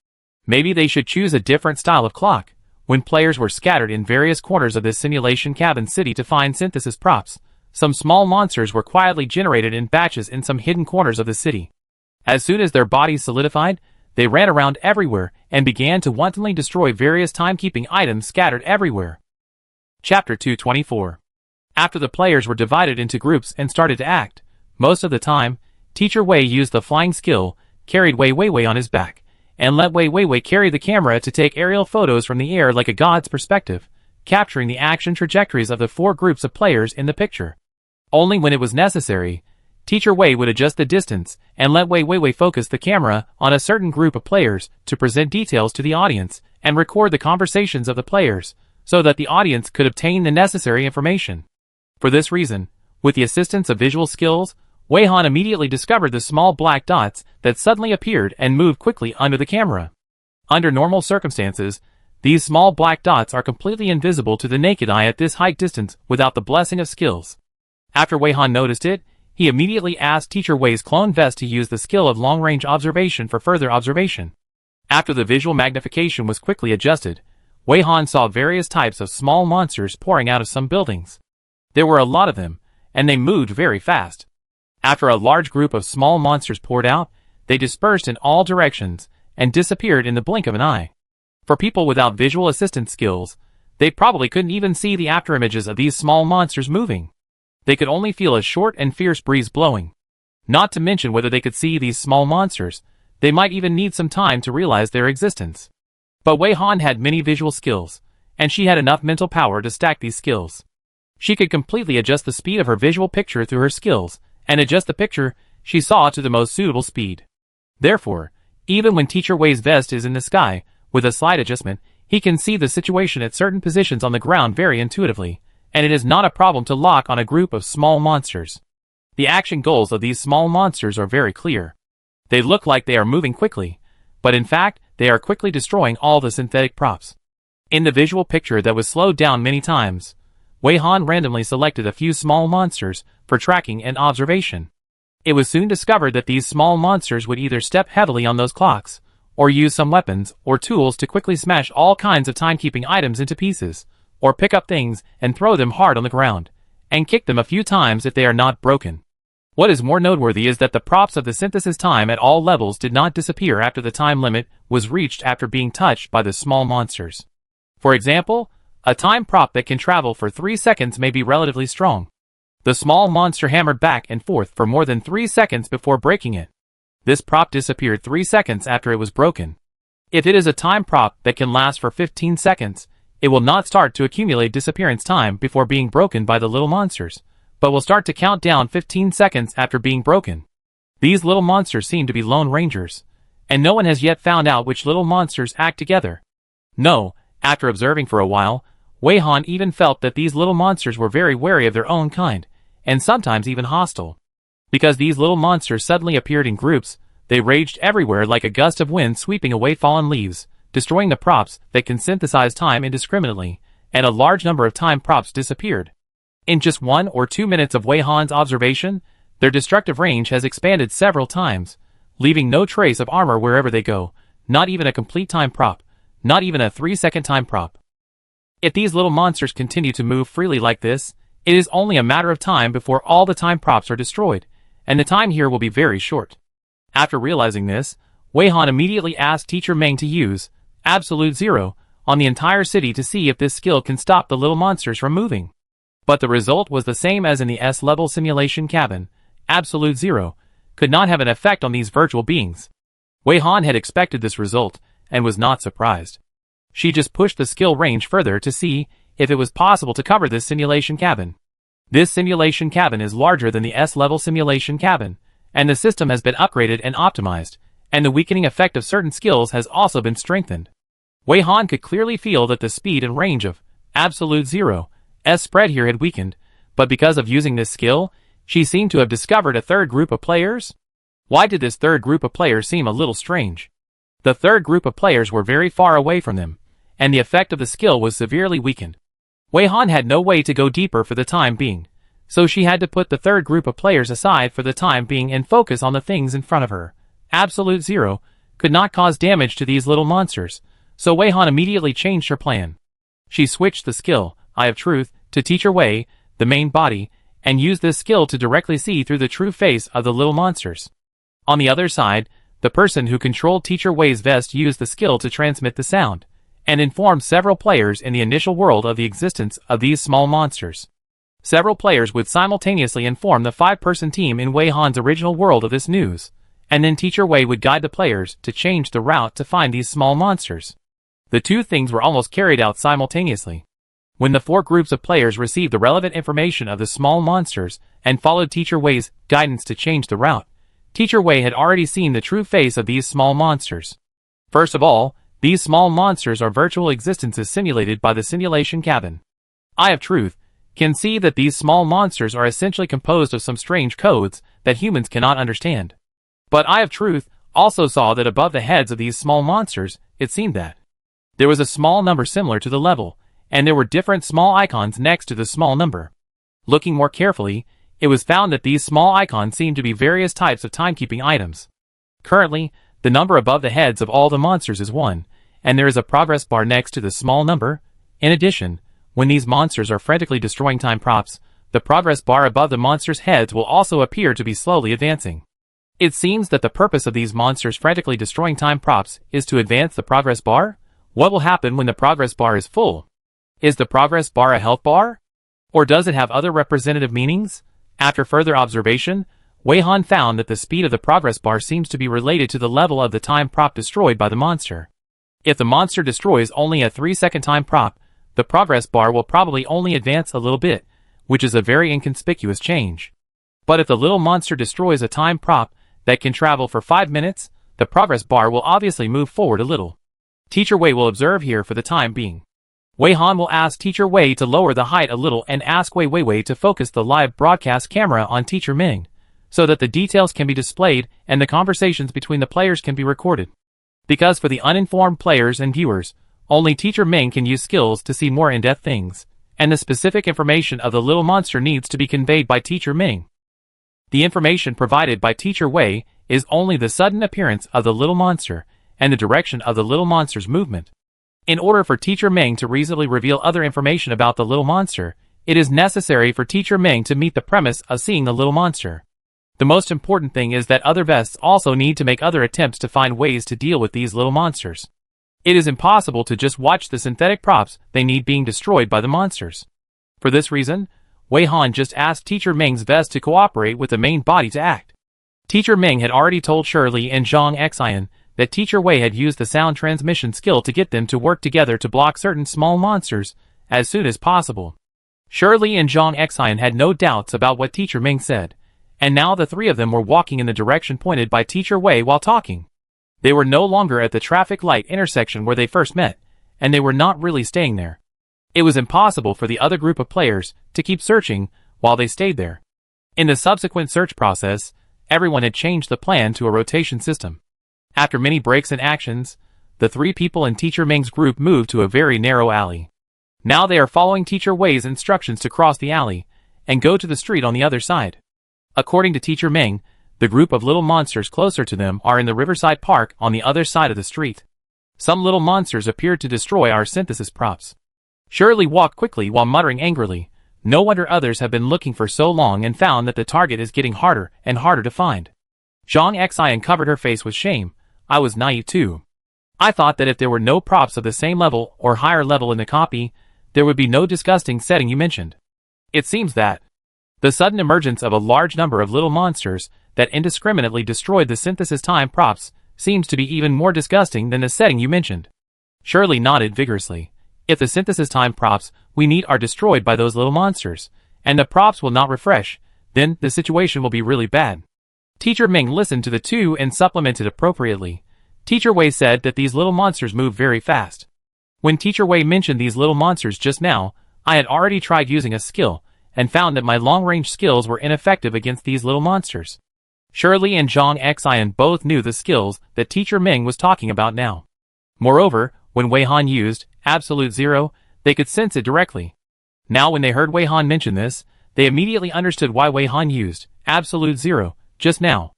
Maybe they should choose a different style of clock. When players were scattered in various corners of this simulation cabin city to find synthesis props, some small monsters were quietly generated in batches in some hidden corners of the city. As soon as their bodies solidified, they ran around everywhere and began to wantonly destroy various timekeeping items scattered everywhere. Chapter 224. After the players were divided into groups and started to act, most of the time, Teacher Wei used the flying skill, carried Wei Weiwei on his back, and let Wei Weiwei carry the camera to take aerial photos from the air like a god's perspective, capturing the action trajectories of the 4 groups of players in the picture. Only when it was necessary, Teacher Wei would adjust the distance and let Wei Weiwei focus the camera on a certain group of players to present details to the audience and record the conversations of the players, so that the audience could obtain the necessary information. For this reason, with the assistance of visual skills, Wei Han immediately discovered the small black dots that suddenly appeared and moved quickly under the camera. Under normal circumstances, these small black dots are completely invisible to the naked eye at this height distance without the blessing of skills. After Wei Han noticed it, he immediately asked Teacher Wei's clone Vest to use the skill of long-range observation for further observation. After the visual magnification was quickly adjusted, Wei Han saw various types of small monsters pouring out of some buildings. There were a lot of them, and they moved very fast. After a large group of small monsters poured out, they dispersed in all directions and disappeared in the blink of an eye. For people without visual assistance skills, they probably couldn't even see the afterimages of these small monsters moving. They could only feel a short and fierce breeze blowing. Not to mention whether they could see these small monsters, they might even need some time to realize their existence. But Wei Han had many visual skills, and she had enough mental power to stack these skills. She could completely adjust the speed of her visual picture through her skills, and adjust the picture she saw to the most suitable speed. Therefore, even when Teacher Wei's vest is in the sky, with a slight adjustment, he can see the situation at certain positions on the ground very intuitively, and it is not a problem to lock on a group of small monsters. The action goals of these small monsters are very clear. They look like they are moving quickly, but in fact, they are quickly destroying all the synthetic props. In the visual picture that was slowed down many times, Wei Han randomly selected a few small monsters for tracking and observation. It was soon discovered that these small monsters would either step heavily on those clocks, or use some weapons or tools to quickly smash all kinds of timekeeping items into pieces, or pick up things and throw them hard on the ground, and kick them a few times if they are not broken. What is more noteworthy is that the props of the synthesis time at all levels did not disappear after the time limit was reached after being touched by the small monsters. For example, a time prop that can travel for 3 seconds may be relatively strong. The small monster hammered back and forth for more than 3 seconds before breaking it. This prop disappeared 3 seconds after it was broken. If it is a time prop that can last for 15 seconds, it will not start to accumulate disappearance time before being broken by the little monsters, but will start to count down 15 seconds after being broken. These little monsters seem to be lone rangers, and no one has yet found out which little monsters act together. No, after observing for a while, Wei Han even felt that these little monsters were very wary of their own kind, and sometimes even hostile. Because these little monsters suddenly appeared in groups, they raged everywhere like a gust of wind sweeping away fallen leaves, destroying the props that can synthesize time indiscriminately, and a large number of time props disappeared. In just 1 or 2 minutes of Wei Han's observation, their destructive range has expanded several times, leaving no trace of armor wherever they go, not even a complete time prop, not even a 3-second time prop. If these little monsters continue to move freely like this, it is only a matter of time before all the time props are destroyed, and the time here will be very short. After realizing this, Wei Han immediately asked Teacher Meng to use Absolute Zero on the entire city to see if this skill can stop the little monsters from moving. But the result was the same as in the S-level simulation cabin. Absolute Zero could not have an effect on these virtual beings. Wei Han had expected this result, and was not surprised. She just pushed the skill range further to see if it was possible to cover this simulation cabin. This simulation cabin is larger than the S-level simulation cabin, and the system has been upgraded and optimized, and the weakening effect of certain skills has also been strengthened. Wei Han could clearly feel that the speed and range of Absolute Zero's spread here had weakened, but because of using this skill, she seemed to have discovered a third group of players. Why did this third group of players seem a little strange? The third group of players were very far away from them, and the effect of the skill was severely weakened. Wei Han had no way to go deeper for the time being, so she had to put the third group of players aside for the time being and focus on the things in front of her. Absolute Zero could not cause damage to these little monsters, so Wei Han immediately changed her plan. She switched the skill, Eye of Truth, to Teacher Wei, the main body, and used this skill to directly see through the true face of the little monsters. On the other side, the person who controlled Teacher Wei's vest used the skill to transmit the sound, and informed several players in the initial world of the existence of these small monsters. Several players would simultaneously inform the 5-person team in Wei Han's original world of this news, and then Teacher Wei would guide the players to change the route to find these small monsters. The two things were almost carried out simultaneously. When the 4 groups of players received the relevant information of the small monsters and followed Teacher Wei's guidance to change the route, Teacher Wei had already seen the true face of these small monsters. First of all, these small monsters are virtual existences simulated by the simulation cabin. Eye of Truth can see that these small monsters are essentially composed of some strange codes that humans cannot understand. But Eye of Truth also saw that above the heads of these small monsters, it seemed that there was a small number similar to the level, and there were different small icons next to the small number. Looking more carefully, it was found that these small icons seemed to be various types of timekeeping items. Currently, the number above the heads of all the monsters is 1, and there is a progress bar next to the small number. In addition, when these monsters are frantically destroying time props, the progress bar above the monsters' heads will also appear to be slowly advancing. It seems that the purpose of these monsters frantically destroying time props is to advance the progress bar. What will happen when the progress bar is full? Is the progress bar a health bar? Or does it have other representative meanings? After further observation, Wei Han found that the speed of the progress bar seems to be related to the level of the time prop destroyed by the monster. If the monster destroys only a 3-second time prop, the progress bar will probably only advance a little bit, which is a very inconspicuous change. But if the little monster destroys a time prop that can travel for 5 minutes, the progress bar will obviously move forward a little. Teacher Wei will observe here for the time being. Wei Han will ask Teacher Wei to lower the height a little and ask Wei to focus the live broadcast camera on Teacher Ming, so that the details can be displayed and the conversations between the players can be recorded. Because for the uninformed players and viewers, only Teacher Ming can use skills to see more in-depth things, and the specific information of the little monster needs to be conveyed by Teacher Ming. The information provided by Teacher Wei is only the sudden appearance of the little monster and the direction of the little monster's movement. In order for Teacher Ming to reasonably reveal other information about the little monster, it is necessary for Teacher Ming to meet the premise of seeing the little monster. The most important thing is that other vests also need to make other attempts to find ways to deal with these little monsters. It is impossible to just watch the synthetic props they need being destroyed by the monsters. For this reason, Wei Han just asked Teacher Ming's vest to cooperate with the main body to act. Teacher Ming had already told Shirley and Zhang Xian that Teacher Wei had used the sound transmission skill to get them to work together to block certain small monsters as soon as possible. Shirley and Zhang Xian had no doubts about what Teacher Ming said, and now the three of them were walking in the direction pointed by Teacher Wei while talking. They were no longer at the traffic light intersection where they first met, and they were not really staying there. It was impossible for the other group of players to keep searching while they stayed there. In the subsequent search process, everyone had changed the plan to a rotation system. After many breaks and actions, the three people in Teacher Ming's group moved to a very narrow alley. Now they are following Teacher Wei's instructions to cross the alley and go to the street on the other side. According to Teacher Ming, the group of little monsters closer to them are in the Riverside Park on the other side of the street. Some little monsters appeared to destroy our synthesis props. Shirley walked quickly while muttering angrily, "No wonder others have been looking for so long and found that the target is getting harder and harder to find." Zhang Xian covered her face with shame. I was naive too. I thought that if there were no props of the same level or higher level in the copy, there would be no disgusting setting you mentioned. It seems that the sudden emergence of a large number of little monsters that indiscriminately destroyed the synthesis time props seems to be even more disgusting than the setting you mentioned. Shirley nodded vigorously. If the synthesis time props we need are destroyed by those little monsters, and the props will not refresh, then the situation will be really bad. Teacher Ming listened to the two and supplemented appropriately. Teacher Wei said that these little monsters move very fast. When Teacher Wei mentioned these little monsters just now, I had already tried using a skill, and found that my long-range skills were ineffective against these little monsters. Shirley and Zhang Xian both knew the skills that Teacher Ming was talking about now. Moreover, when Wei Han used Absolute Zero, they could sense it directly. Now when they heard Wei Han mention this, they immediately understood why Wei Han used Absolute Zero just now.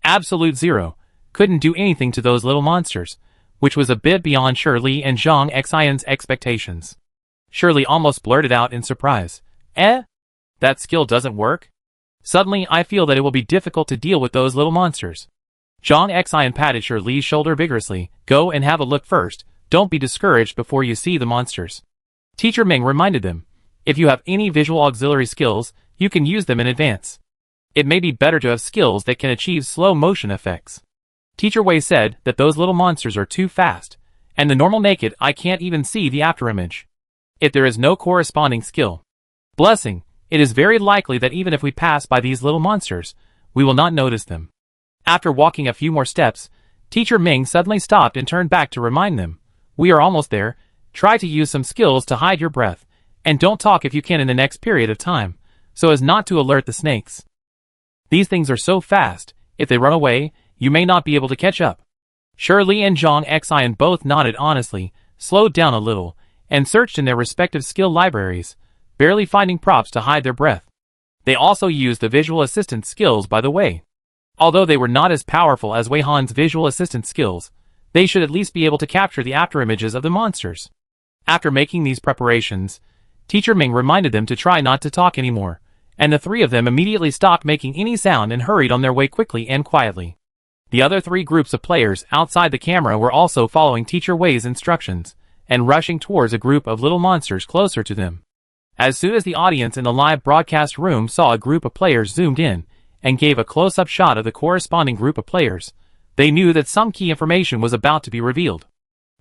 Absolute Zero couldn't do anything to those little monsters, which was a bit beyond Shirley and Zhang Xian's expectations. Shirley almost blurted out in surprise, "Eh? That skill doesn't work? Suddenly I feel that it will be difficult to deal with those little monsters." Zhang Xian patted Shirley's shoulder vigorously. "Go and have a look first. Don't be discouraged before you see the monsters." Teacher Ming reminded them, "If you have any visual auxiliary skills, you can use them in advance. It may be better to have skills that can achieve slow motion effects." Teacher Wei said that those little monsters are too fast, and the normal naked eye can't even see the afterimage. If there is no corresponding skill blessing, it is very likely that even if we pass by these little monsters, we will not notice them. After walking a few more steps, Teacher Ming suddenly stopped and turned back to remind them, "We are almost there. Try to use some skills to hide your breath, and don't talk if you can in the next period of time, so as not to alert the snakes. These things are so fast, if they run away, you may not be able to catch up." Shirley and Zhang Xian both nodded honestly, slowed down a little, and searched in their respective skill libraries, barely finding props to hide their breath. They also used the visual assistance skills by the way. Although they were not as powerful as Wei Han's visual assistance skills, they should at least be able to capture the afterimages of the monsters. After making these preparations, Teacher Ming reminded them to try not to talk anymore, and the three of them immediately stopped making any sound and hurried on their way quickly and quietly. The other three groups of players outside the camera were also following Teacher Wei's instructions, and rushing towards a group of little monsters closer to them. As soon as the audience in the live broadcast room saw a group of players zoomed in, and gave a close-up shot of the corresponding group of players, they knew that some key information was about to be revealed.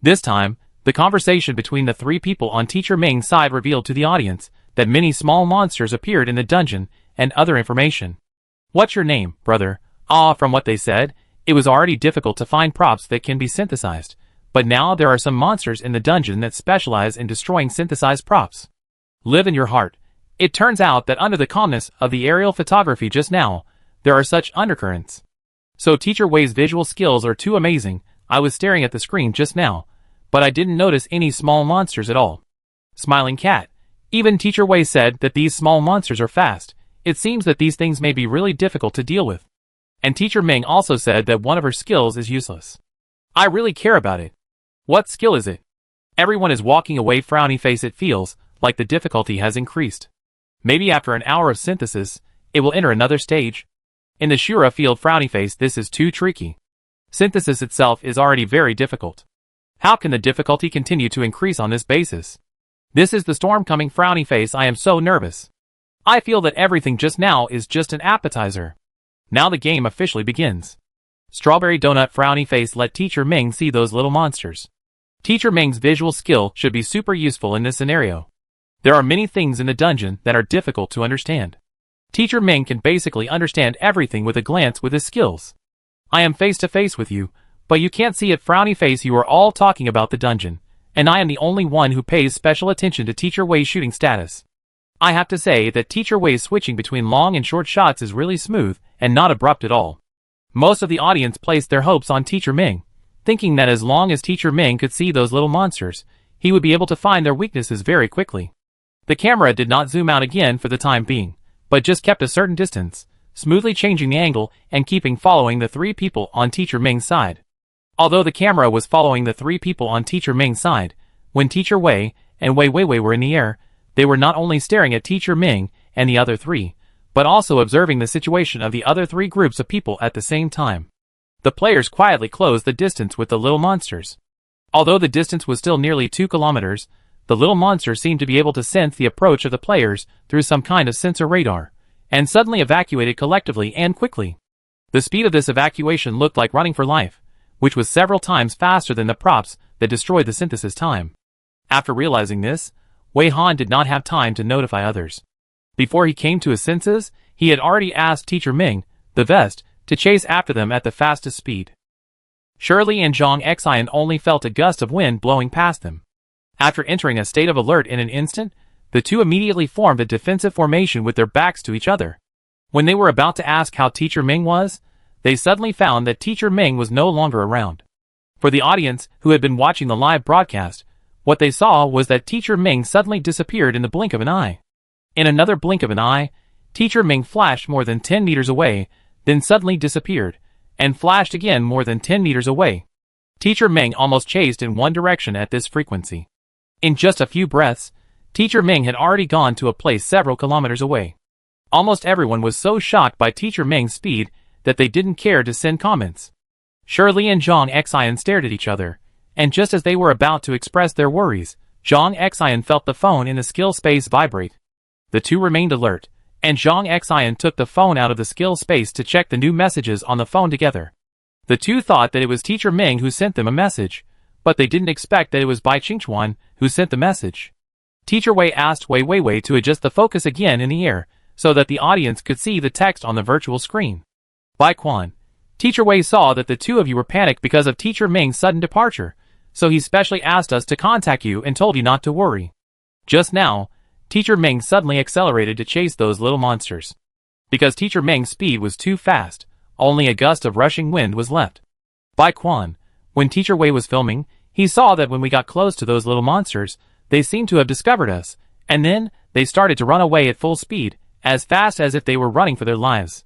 This time, the conversation between the three people on Teacher Ming's side revealed to the audience that many small monsters appeared in the dungeon and other information. "What's your name, brother?" From what they said, it was already difficult to find props that can be synthesized, but now there are some monsters in the dungeon that specialize in destroying synthesized props. "Live in your heart." It turns out that under the calmness of the aerial photography just now, there are such undercurrents. So Teacher Wei's visual skills are too amazing. I was staring at the screen just now, but I didn't notice any small monsters at all. Smiling cat. Even Teacher Wei said that these small monsters are fast. It seems that these things may be really difficult to deal with. And Teacher Ming also said that one of her skills is useless. I really care about it. What skill is it? Everyone is walking away frowny face. It feels like the difficulty has increased. Maybe after an hour of synthesis, it will enter another stage. In the Shura field frowny face, this is too tricky. Synthesis itself is already very difficult. How can the difficulty continue to increase on this basis? This is the storm coming frowny face. I am so nervous. I feel that everything just now is just an appetizer. Now the game officially begins. Strawberry donut frowny face. Let Teacher Ming see those little monsters. Teacher Ming's visual skill should be super useful in this scenario. There are many things in the dungeon that are difficult to understand. Teacher Ming can basically understand everything with a glance with his skills. I am face to face with you, but you can't see at frowny face you are all talking about the dungeon, and I am the only one who pays special attention to Teacher Wei's shooting status. I have to say that Teacher Wei's switching between long and short shots is really smooth and not abrupt at all. Most of the audience placed their hopes on Teacher Ming, thinking that as long as Teacher Ming could see those little monsters, he would be able to find their weaknesses very quickly. The camera did not zoom out again for the time being, but just kept a certain distance, smoothly changing the angle and keeping following the three people on Teacher Ming's side. Although the camera was following the three people on Teacher Ming's side, when Teacher Wei and Wei Weiwei were in the air, they were not only staring at Teacher Ming and the other three, but also observing the situation of the other three groups of people at the same time. The players quietly closed the distance with the little monsters. Although the distance was still nearly 2 kilometers, the little monsters seemed to be able to sense the approach of the players through some kind of sensor radar, and suddenly evacuated collectively and quickly. The speed of this evacuation looked like running for life, which was several times faster than the props that destroyed the synthesis time. After realizing this, Wei Han did not have time to notify others. Before he came to his senses, he had already asked Teacher Ming, the vest, to chase after them at the fastest speed. Shirley and Zhang Xian only felt a gust of wind blowing past them. After entering a state of alert in an instant, the two immediately formed a defensive formation with their backs to each other. When they were about to ask how Teacher Ming was, they suddenly found that Teacher Ming was no longer around. For the audience who had been watching the live broadcast, what they saw was that Teacher Ming suddenly disappeared in the blink of an eye. In another blink of an eye, Teacher Ming flashed more than 10 meters away, then suddenly disappeared, and flashed again more than 10 meters away. Teacher Ming almost chased in one direction at this frequency. In just a few breaths, Teacher Ming had already gone to a place several kilometers away. Almost everyone was so shocked by Teacher Ming's speed that they didn't care to send comments. Shirley and Zhang Xian stared at each other, and just as they were about to express their worries, Zhang Xian felt the phone in the skill space vibrate. The two remained alert, and Zhang Xian took the phone out of the skill space to check the new messages on the phone together. The two thought that it was Teacher Ming who sent them a message, but they didn't expect that it was Bai Qingchuan who sent the message. Teacher Wei asked Wei Weiwei to adjust the focus again in the air, so that the audience could see the text on the virtual screen. Bai Quan, Teacher Wei saw that the two of you were panicked because of Teacher Ming's sudden departure, so he specially asked us to contact you and told you not to worry. Just now, Teacher Ming suddenly accelerated to chase those little monsters. Because Teacher Ming's speed was too fast, only a gust of rushing wind was left. Bai Quan, when Teacher Wei was filming, he saw that when we got close to those little monsters, they seemed to have discovered us, and then they started to run away at full speed, as fast as if they were running for their lives.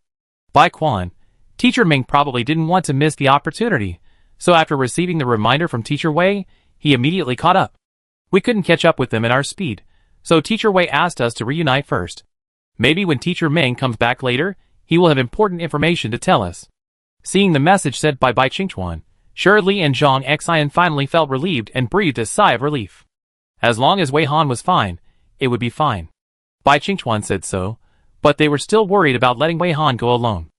Bai Quan, Teacher Ming probably didn't want to miss the opportunity, so after receiving the reminder from Teacher Wei, he immediately caught up. We couldn't catch up with them at our speed, so Teacher Wei asked us to reunite first. Maybe when Teacher Ming comes back later, he will have important information to tell us. Seeing the message sent by Bai Qingchuan, Shirley and Zhang Xian finally felt relieved and breathed a sigh of relief. As long as Wei Han was fine, it would be fine. Bai Qingchuan said so, but they were still worried about letting Wei Han go alone.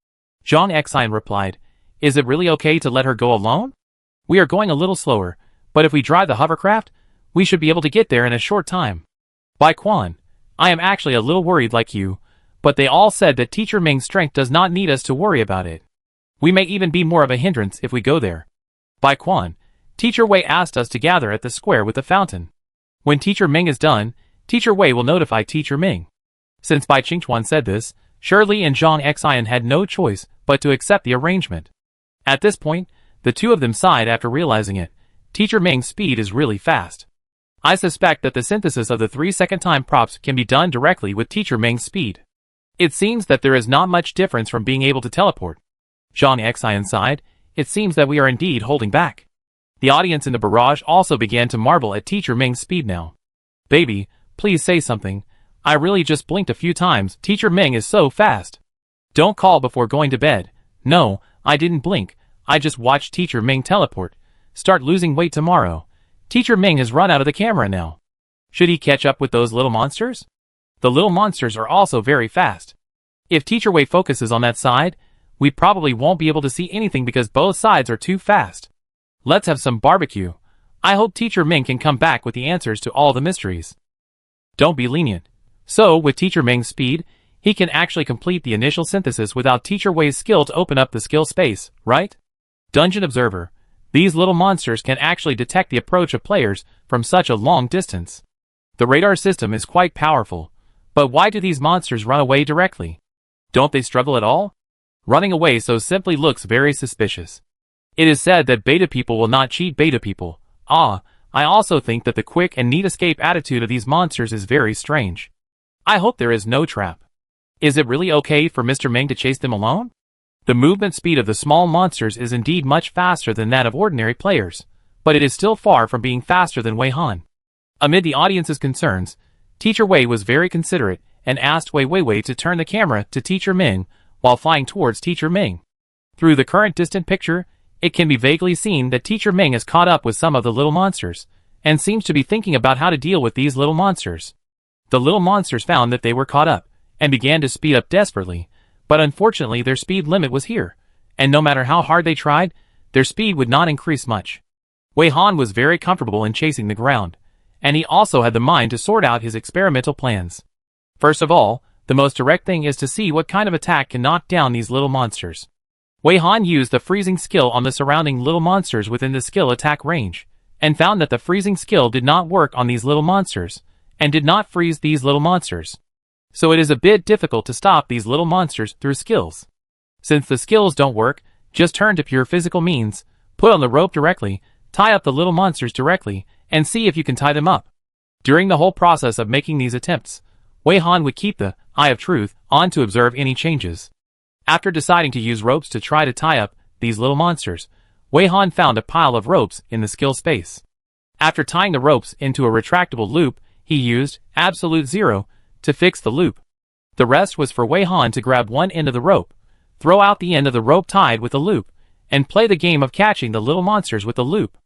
Zhang Xian replied, "Is it really okay to let her go alone? We are going a little slower, but if we drive the hovercraft, we should be able to get there in a short time." Bai Quan, I am actually a little worried like you, but they all said that Teacher Ming's strength does not need us to worry about it. We may even be more of a hindrance if we go there. Bai Quan, Teacher Wei asked us to gather at the square with the fountain. When Teacher Ming is done, Teacher Wei will notify Teacher Ming. Since Bai Qingchuan said this, Shirley and Zhang Xian had no choice but to accept the arrangement. At this point, the two of them sighed after realizing it. Teacher Ming's speed is really fast. I suspect that the synthesis of the 3-second time props can be done directly with Teacher Ming's speed. It seems that there is not much difference from being able to teleport. Zhang Xian sighed. It seems that we are indeed holding back. The audience in the barrage also began to marvel at Teacher Ming's speed now. Baby, please say something. I really just blinked a few times. Teacher Ming is so fast. Don't call before going to bed. No, I didn't blink. I just watched Teacher Ming teleport. Start losing weight tomorrow. Teacher Ming has run out of the camera now. Should he catch up with those little monsters? The little monsters are also very fast. If Teacher Wei focuses on that side, we probably won't be able to see anything because both sides are too fast. Let's have some barbecue. I hope Teacher Ming can come back with the answers to all the mysteries. Don't be lenient. So, with Teacher Ming's speed, he can actually complete the initial synthesis without Teacher Wei's skill to open up the skill space, right? Dungeon Observer. These little monsters can actually detect the approach of players from such a long distance. The radar system is quite powerful, but why do these monsters run away directly? Don't they struggle at all? Running away so simply looks very suspicious. It is said that beta people will not cheat beta people. I also think that the quick and neat escape attitude of these monsters is very strange. I hope there is no trap. Is it really okay for Mr. Ming to chase them alone? The movement speed of the small monsters is indeed much faster than that of ordinary players, but it is still far from being faster than Wei Han. Amid the audience's concerns, Teacher Wei was very considerate and asked Wei Weiwei to turn the camera to Teacher Ming while flying towards Teacher Ming. Through the current distant picture, it can be vaguely seen that Teacher Ming is caught up with some of the little monsters, and seems to be thinking about how to deal with these little monsters. The little monsters found that they were caught up, and began to speed up desperately, but unfortunately their speed limit was here, and no matter how hard they tried, their speed would not increase much. Wei Han was very comfortable in chasing the ground, and he also had the mind to sort out his experimental plans. First of all, the most direct thing is to see what kind of attack can knock down these little monsters. Wei Han used the freezing skill on the surrounding little monsters within the skill attack range, and found that the freezing skill did not work on these little monsters, and did not freeze these little monsters. So it is a bit difficult to stop these little monsters through skills. Since the skills don't work, just turn to pure physical means, put on the rope directly, tie up the little monsters directly, and see if you can tie them up. During the whole process of making these attempts, Wei Han would keep the eye of truth on to observe any changes. After deciding to use ropes to try to tie up these little monsters, Wei Han found a pile of ropes in the skill space. After tying the ropes into a retractable loop, he used absolute zero to fix the loop. The rest was for Wei Han to grab one end of the rope, throw out the end of the rope tied with the loop, and play the game of catching the little monsters with the loop.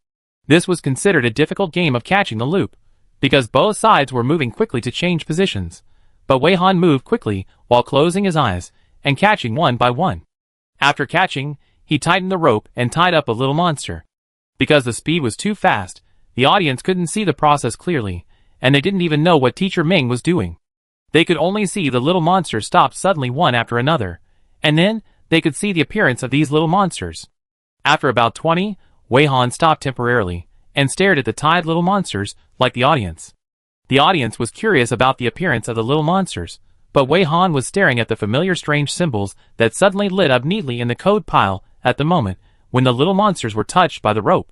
This was considered a difficult game of catching the loop, because both sides were moving quickly to change positions, but Wei Han moved quickly while closing his eyes and catching one by one. After catching, he tightened the rope and tied up a little monster. Because the speed was too fast, the audience couldn't see the process clearly, and they didn't even know what Teacher Ming was doing. They could only see the little monsters stop suddenly one after another, and then they could see the appearance of these little monsters. After about 20, Wei Han stopped temporarily and stared at the tied little monsters like the audience. The audience was curious about the appearance of the little monsters, but Wei Han was staring at the familiar strange symbols that suddenly lit up neatly in the code pile at the moment when the little monsters were touched by the rope.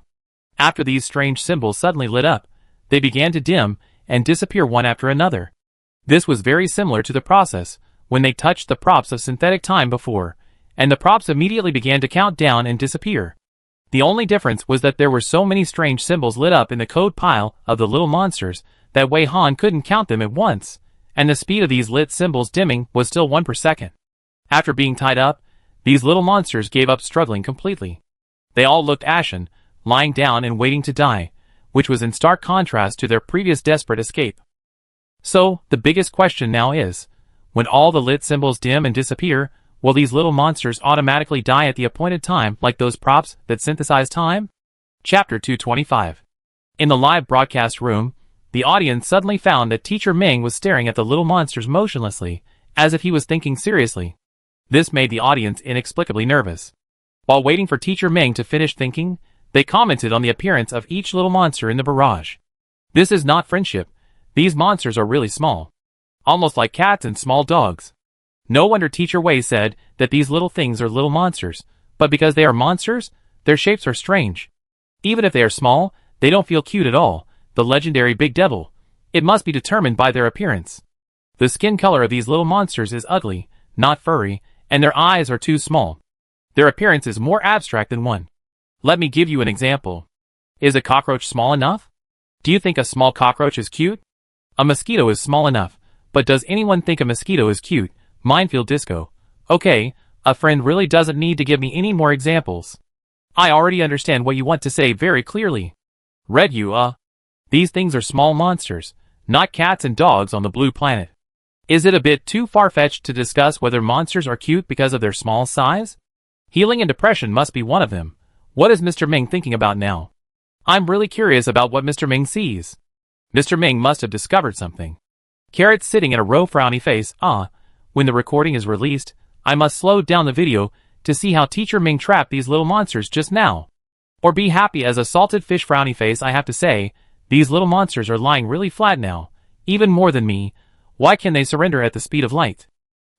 After these strange symbols suddenly lit up, they began to dim and disappear one after another. This was very similar to the process when they touched the props of synthetic time before, and the props immediately began to count down and disappear. The only difference was that there were so many strange symbols lit up in the code pile of the little monsters that Wei Han couldn't count them at once, and the speed of these lit symbols dimming was still 1 per second. After being tied up, these little monsters gave up struggling completely. They all looked ashen, lying down and waiting to die, which was in stark contrast to their previous desperate escape. So, the biggest question now is, when all the lit symbols dim and disappear, will these little monsters automatically die at the appointed time like those props that synthesize time? Chapter 225. In the live broadcast room, the audience suddenly found that Teacher Ming was staring at the little monsters motionlessly, as if he was thinking seriously. This made the audience inexplicably nervous. While waiting for Teacher Ming to finish thinking, they commented on the appearance of each little monster in the barrage. This is not friendship. These monsters are really small. Almost like cats and small dogs. No wonder Teacher Wei said that these little things are little monsters, but because they are monsters, their shapes are strange. Even if they are small, they don't feel cute at all. The legendary Big Devil. It must be determined by their appearance. The skin color of these little monsters is ugly, not furry, and their eyes are too small. Their appearance is more abstract than one. Let me give you an example. Is a cockroach small enough? Do you think a small cockroach is cute? A mosquito is small enough, but does anyone think a mosquito is cute? Minefield Disco. Okay, a friend really doesn't need to give me any more examples. I already understand what you want to say very clearly. Red you, These things are small monsters, not cats and dogs on the blue planet. Is it a bit too far-fetched to discuss whether monsters are cute because of their small size? Healing and depression must be one of them. What is Mr. Ming thinking about now? I'm really curious about what Mr. Ming sees. Mr. Ming must have discovered something. Carrots sitting in a row frowny face. When the recording is released, I must slow down the video to see how Teacher Ming trapped these little monsters just now. Or be happy as a salted fish frowny face. I have to say, these little monsters are lying really flat now, even more than me. Why can they surrender at the speed of light?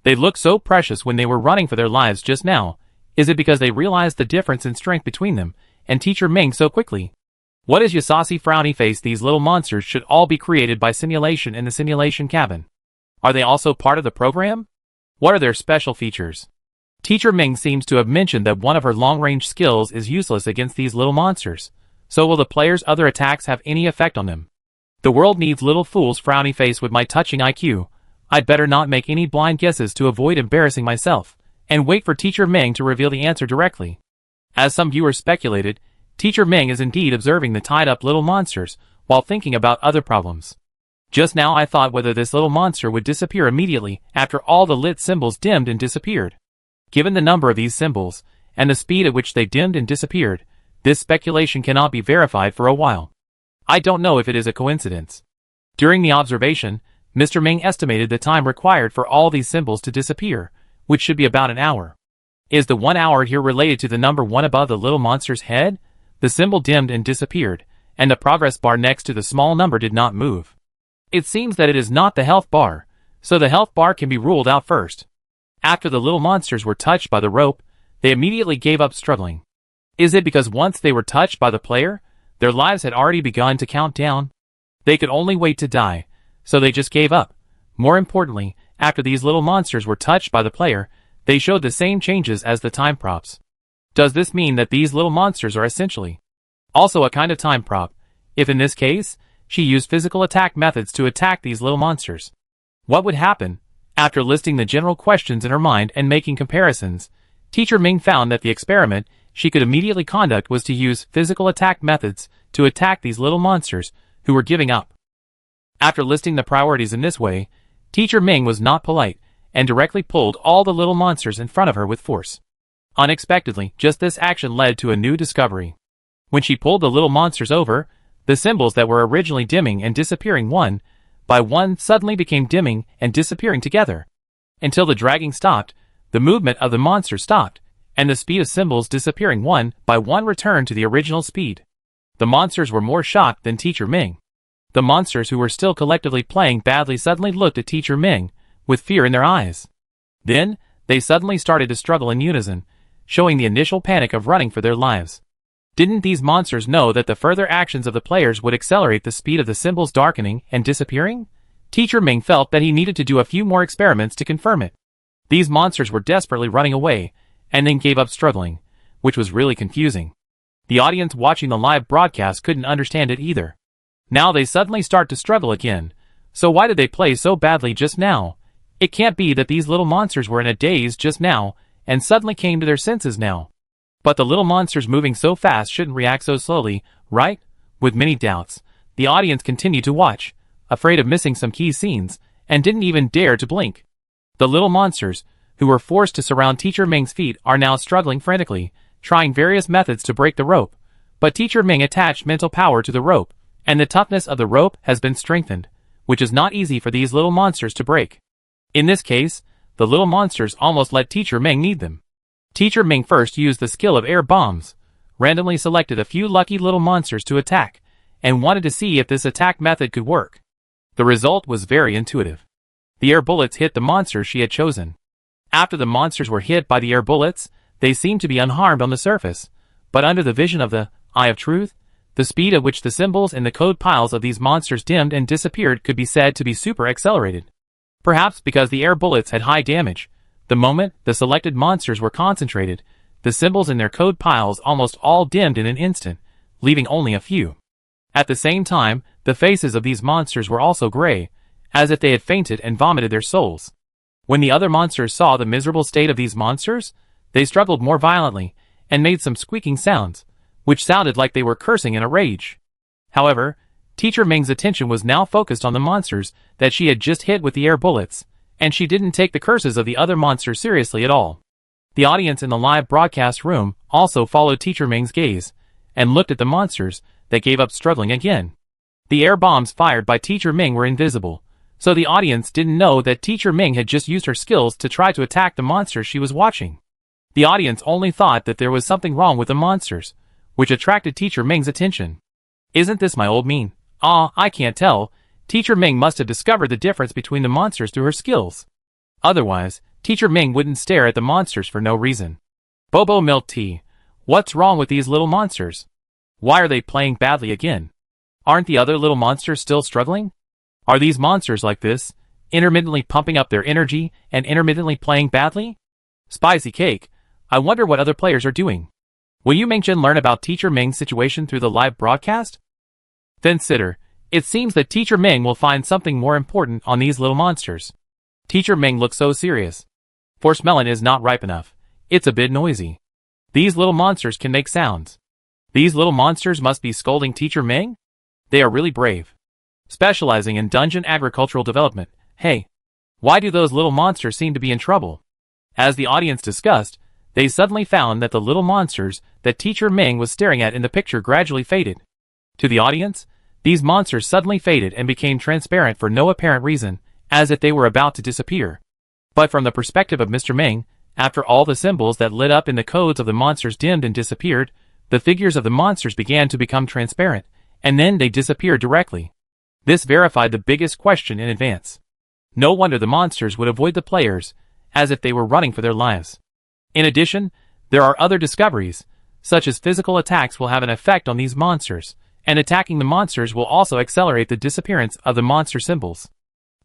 They looked so precious when they were running for their lives just now. Is it because they realized the difference in strength between them and Teacher Ming so quickly? What is your saucy frowny face? These little monsters should all be created by simulation in the simulation cabin. Are they also part of the program? What are their special features? Teacher Ming seems to have mentioned that one of her long-range skills is useless against these little monsters. So will the player's other attacks have any effect on them? The world needs little fools frowny face. With my touching IQ, I'd better not make any blind guesses to avoid embarrassing myself, and wait for Teacher Ming to reveal the answer directly. As some viewers speculated, Teacher Ming is indeed observing the tied-up little monsters while thinking about other problems. Just now I thought whether this little monster would disappear immediately after all the lit symbols dimmed and disappeared. Given the number of these symbols, and the speed at which they dimmed and disappeared, this speculation cannot be verified for a while. I don't know if it is a coincidence. During the observation, Mr. Ming estimated the time required for all these symbols to disappear, which should be about an hour. Is the 1 hour here related to the number 1 above the little monster's head? The symbol dimmed and disappeared, and the progress bar next to the small number did not move. It seems that it is not the health bar, so the health bar can be ruled out first. After the little monsters were touched by the rope, they immediately gave up struggling. Is it because once they were touched by the player, their lives had already begun to count down? They could only wait to die, so they just gave up. More importantly, after these little monsters were touched by the player, they showed the same changes as the time props. Does this mean that these little monsters are essentially also a kind of time prop? If in this case, she used physical attack methods to attack these little monsters, what would happen? After listing the general questions in her mind and making comparisons, Teacher Ming found that the experiment she could immediately conduct was to use physical attack methods to attack these little monsters who were giving up. After listing the priorities in this way, Teacher Ming was not polite and directly pulled all the little monsters in front of her with force. Unexpectedly, just this action led to a new discovery. When she pulled the little monsters over, the symbols that were originally dimming and disappearing one by one suddenly became dimming and disappearing together. Until the dragging stopped, the movement of the monsters stopped, and the speed of symbols disappearing one by one returned to the original speed. The monsters were more shocked than Teacher Ming. The monsters who were still collectively playing badly suddenly looked at Teacher Ming with fear in their eyes. Then, they suddenly started to struggle in unison, showing the initial panic of running for their lives. Didn't these monsters know that the further actions of the players would accelerate the speed of the symbols darkening and disappearing? Teacher Ming felt that he needed to do a few more experiments to confirm it. These monsters were desperately running away, and then gave up struggling, which was really confusing. The audience watching the live broadcast couldn't understand it either. Now they suddenly start to struggle again, so why did they play so badly just now? It can't be that these little monsters were in a daze just now, and suddenly came to their senses now. But the little monsters moving so fast shouldn't react so slowly, right? With many doubts, the audience continued to watch, afraid of missing some key scenes, and didn't even dare to blink. The little monsters, who were forced to surround Teacher Ming's feet, are now struggling frantically, trying various methods to break the rope. But Teacher Ming attached mental power to the rope, and the toughness of the rope has been strengthened, which is not easy for these little monsters to break. In this case, the little monsters almost let Teacher Ming need them. Teacher Ming first used the skill of air bombs, randomly selected a few lucky little monsters to attack, and wanted to see if this attack method could work. The result was very intuitive. The air bullets hit the monsters she had chosen. After the monsters were hit by the air bullets, they seemed to be unharmed on the surface, but under the vision of the Eye of Truth, the speed at which the symbols in the code piles of these monsters dimmed and disappeared could be said to be super accelerated. Perhaps because the air bullets had high damage, the moment the selected monsters were concentrated, the symbols in their code piles almost all dimmed in an instant, leaving only a few. At the same time, the faces of these monsters were also gray, as if they had fainted and vomited their souls. When the other monsters saw the miserable state of these monsters, they struggled more violently, and made some squeaking sounds, which sounded like they were cursing in a rage. However, Teacher Ming's attention was now focused on the monsters that she had just hit with the air bullets, and she didn't take the curses of the other monsters seriously at all. The audience in the live broadcast room also followed Teacher Ming's gaze, and looked at the monsters that gave up struggling again. The air bombs fired by Teacher Ming were invisible, So the audience didn't know that Teacher Ming had just used her skills to try to attack the monsters she was watching. The audience only thought that there was something wrong with the monsters, which attracted Teacher Ming's attention. Isn't this my old mean? I can't tell. Teacher Ming must have discovered the difference between the monsters through her skills. Otherwise, Teacher Ming wouldn't stare at the monsters for no reason. Bobo milk tea. What's wrong with these little monsters? Why are they playing badly again? Aren't the other little monsters still struggling? Are these monsters like this, intermittently pumping up their energy and intermittently playing badly? Spicy cake. I wonder what other players are doing. Will you Ming-Chen learn about Teacher Ming's situation through the live broadcast? Then Sitter. It seems that Teacher Ming will find something more important on these little monsters. Teacher Ming looks so serious. Force melon is not ripe enough. It's a bit noisy. These little monsters can make sounds. These little monsters must be scolding Teacher Ming? They are really brave. Specializing in dungeon agricultural development. Hey, why do those little monsters seem to be in trouble? As the audience discussed, they suddenly found that the little monsters that Teacher Ming was staring at in the picture gradually faded. To the audience, these monsters suddenly faded and became transparent for no apparent reason, as if they were about to disappear. But from the perspective of Mr. Ming, after all the symbols that lit up in the codes of the monsters dimmed and disappeared, the figures of the monsters began to become transparent, and then they disappeared directly. This verified the biggest question in advance. No wonder the monsters would avoid the players, as if they were running for their lives. In addition, there are other discoveries, such as physical attacks will have an effect on these monsters, and attacking the monsters will also accelerate the disappearance of the monster symbols.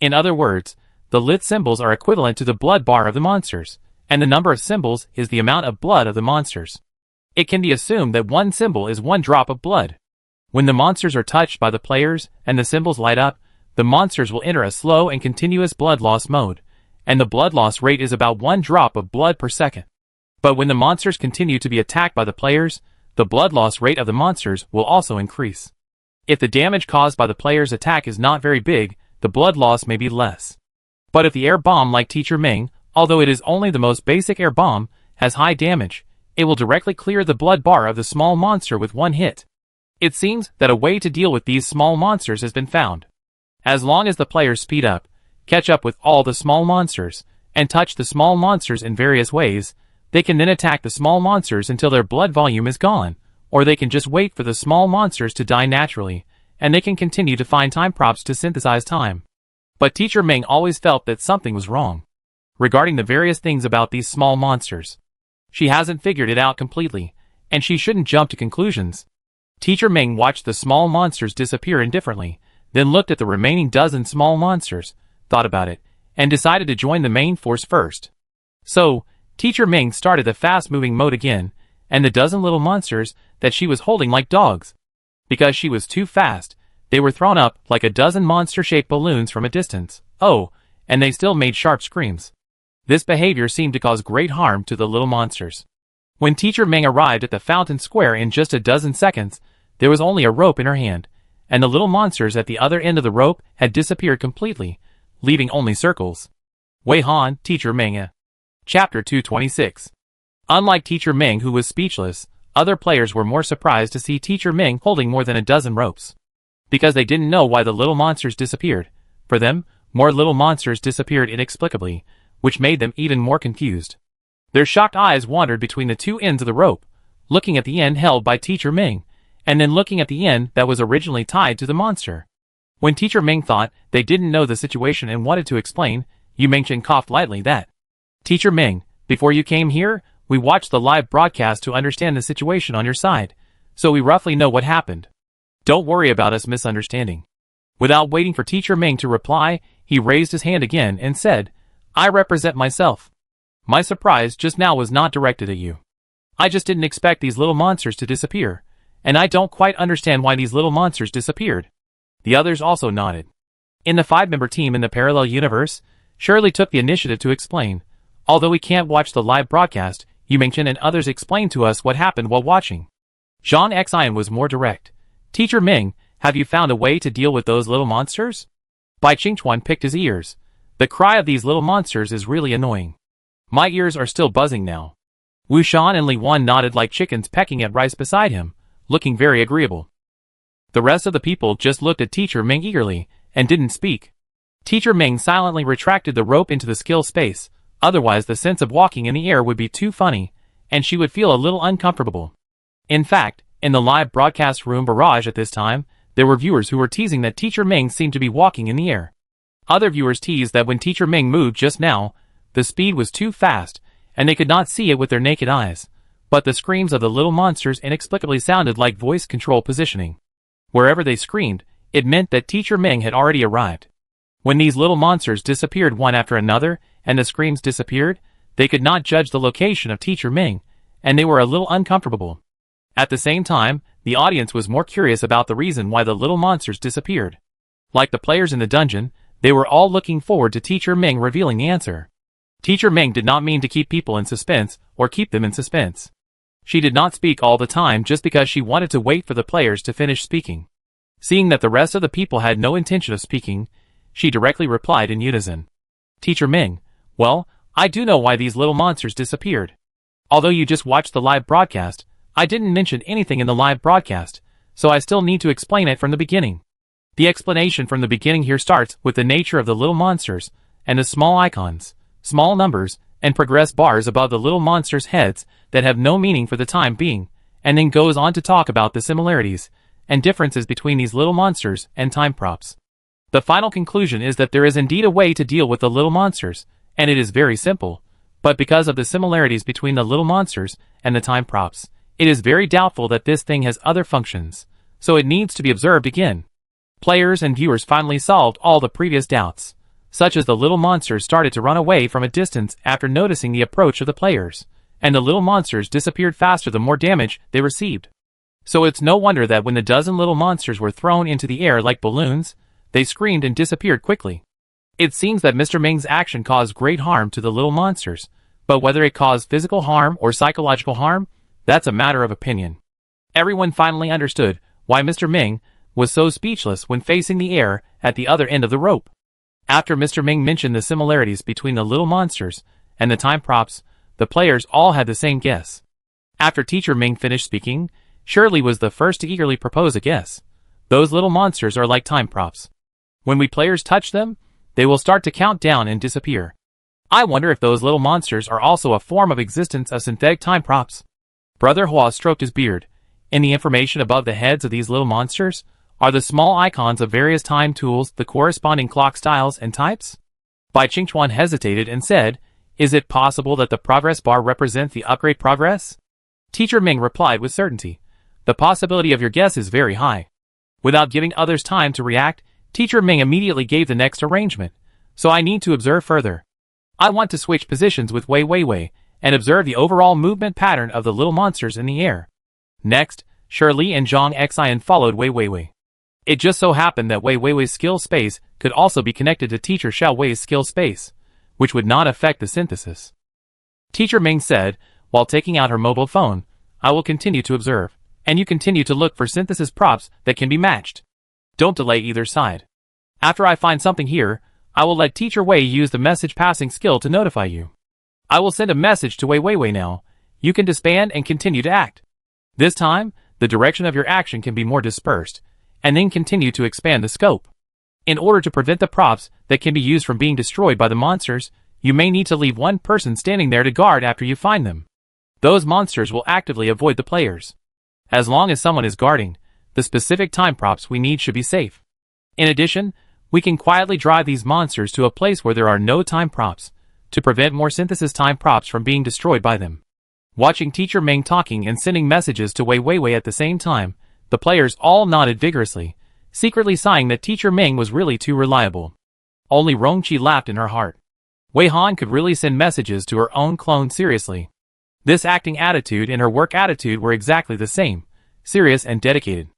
In other words, the lit symbols are equivalent to the blood bar of the monsters, and the number of symbols is the amount of blood of the monsters. It can be assumed that one symbol is one drop of blood. When the monsters are touched by the players and the symbols light up, the monsters will enter a slow and continuous blood loss mode, and the blood loss rate is about 1 drop of blood per second. But when the monsters continue to be attacked by the players, the blood loss rate of the monsters will also increase. If the damage caused by the player's attack is not very big, the blood loss may be less. But if the air bomb like Teacher Ming, although it is only the most basic air bomb, has high damage, it will directly clear the blood bar of the small monster with one hit. It seems that a way to deal with these small monsters has been found. As long as the players speed up, catch up with all the small monsters, and touch the small monsters in various ways, they can then attack the small monsters until their blood volume is gone, or they can just wait for the small monsters to die naturally, and they can continue to find time props to synthesize time. But Teacher Ming always felt that something was wrong regarding the various things about these small monsters. She hasn't figured it out completely, and she shouldn't jump to conclusions. Teacher Ming watched the small monsters disappear indifferently, then looked at the remaining dozen small monsters, thought about it, and decided to join the main force first. So, Teacher Ming started the fast-moving mode again, and the dozen little monsters that she was holding like dogs. Because she was too fast, they were thrown up like a dozen monster-shaped balloons from a distance. Oh, and they still made sharp screams. This behavior seemed to cause great harm to the little monsters. When Teacher Ming arrived at the fountain square in just a dozen seconds, there was only a rope in her hand, and the little monsters at the other end of the rope had disappeared completely, leaving only circles. Wei Han, Teacher Ming. Chapter 226. Unlike Teacher Ming, who was speechless, other players were more surprised to see Teacher Ming holding more than a dozen ropes. Because they didn't know why the little monsters disappeared. For them, more little monsters disappeared inexplicably, which made them even more confused. Their shocked eyes wandered between the two ends of the rope, looking at the end held by Teacher Ming, and then looking at the end that was originally tied to the monster. When Teacher Ming thought they didn't know the situation and wanted to explain, Yu Mingchen coughed lightly that, "Teacher Ming, before you came here, we watched the live broadcast to understand the situation on your side, so we roughly know what happened. Don't worry about us misunderstanding." Without waiting for Teacher Ming to reply, he raised his hand again and said, "I represent myself. My surprise just now was not directed at you. I just didn't expect these little monsters to disappear, and I don't quite understand why these little monsters disappeared." The others also nodded. In the 5-member team in the parallel universe, Shirley took the initiative to explain. Although we can't watch the live broadcast, Yu Mingchen and others explained to us what happened while watching. Zhang Xian was more direct. "Teacher Ming, have you found a way to deal with those little monsters?" Bai Qingchuan picked his ears. "The cry of these little monsters is really annoying. My ears are still buzzing now." Wu Shan and Li Wan nodded like chickens pecking at rice beside him, looking very agreeable. The rest of the people just looked at Teacher Ming eagerly, and didn't speak. Teacher Ming silently retracted the rope into the skill space, otherwise the sense of walking in the air would be too funny, and she would feel a little uncomfortable. In fact, in the live broadcast room barrage at this time, there were viewers who were teasing that Teacher Ming seemed to be walking in the air. Other viewers teased that when Teacher Ming moved just now, the speed was too fast, and they could not see it with their naked eyes, but the screams of the little monsters inexplicably sounded like voice control positioning. Wherever they screamed, it meant that Teacher Ming had already arrived. When these little monsters disappeared one after another, and the screams disappeared, they could not judge the location of Teacher Ming, and they were a little uncomfortable. At the same time, the audience was more curious about the reason why the little monsters disappeared. Like the players in the dungeon, they were all looking forward to Teacher Ming revealing the answer. Teacher Ming did not mean to keep people in suspense, or keep them in suspense. She did not speak all the time just because she wanted to wait for the players to finish speaking. Seeing that the rest of the people had no intention of speaking, she directly replied in unison. Teacher Ming, well, I do know why these little monsters disappeared. Although you just watched the live broadcast, I didn't mention anything in the live broadcast, so I still need to explain it from the beginning. The explanation from the beginning here starts with the nature of the little monsters, and the small icons, small numbers, and progress bars above the little monsters' heads that have no meaning for the time being, and then goes on to talk about the similarities and differences between these little monsters and time props. The final conclusion is that there is indeed a way to deal with the little monsters, and it is very simple, but because of the similarities between the little monsters and the time props, it is very doubtful that this thing has other functions, so it needs to be observed again. Players and viewers finally solved all the previous doubts, such as the little monsters started to run away from a distance after noticing the approach of the players, and the little monsters disappeared faster the more damage they received. So it's no wonder that when the dozen little monsters were thrown into the air like balloons, they screamed and disappeared quickly. It seems that Mr. Ming's action caused great harm to the little monsters, but whether it caused physical harm or psychological harm, that's a matter of opinion. Everyone finally understood why Mr. Ming was so speechless when facing the air at the other end of the rope. After Mr. Ming mentioned the similarities between the little monsters and the time props, the players all had the same guess. After Teacher Ming finished speaking, Shirley was the first to eagerly propose a guess. Those little monsters are like time props. When we players touch them, they will start to count down and disappear. I wonder if those little monsters are also a form of existence of synthetic time props. Brother Hua stroked his beard. In the information above the heads of these little monsters, are the small icons of various time tools the corresponding clock styles and types? Bai Qingchuan hesitated and said, is it possible that the progress bar represents the upgrade progress? Teacher Ming replied with certainty. The possibility of your guess is very high. Without giving others time to react, Teacher Ming immediately gave the next arrangement, so I need to observe further. I want to switch positions with Wei Weiwei and observe the overall movement pattern of the little monsters in the air. Next, Shirley and Zhang Xian followed Wei Weiwei. It just so happened that Wei Weiwei's skill space could also be connected to Teacher Xiao Wei's skill space, which would not affect the synthesis. Teacher Ming said, while taking out her mobile phone, I will continue to observe, and you continue to look for synthesis props that can be matched. Don't delay either side. After I find something here, I will let Teacher Wei use the message passing skill to notify you. I will send a message to Wei Weiwei now. You can disband and continue to act. This time, the direction of your action can be more dispersed, and then continue to expand the scope. In order to prevent the props that can be used from being destroyed by the monsters, you may need to leave one person standing there to guard after you find them. Those monsters will actively avoid the players. As long as someone is guarding, the specific time props we need should be safe. In addition, we can quietly drive these monsters to a place where there are no time props, to prevent more synthesis time props from being destroyed by them. Watching Teacher Ming talking and sending messages to Wei Weiwei at the same time, the players all nodded vigorously, secretly sighing that Teacher Ming was really too reliable. Only Rongqi laughed in her heart. Wei Han could really send messages to her own clone seriously. This acting attitude and her work attitude were exactly the same, serious and dedicated.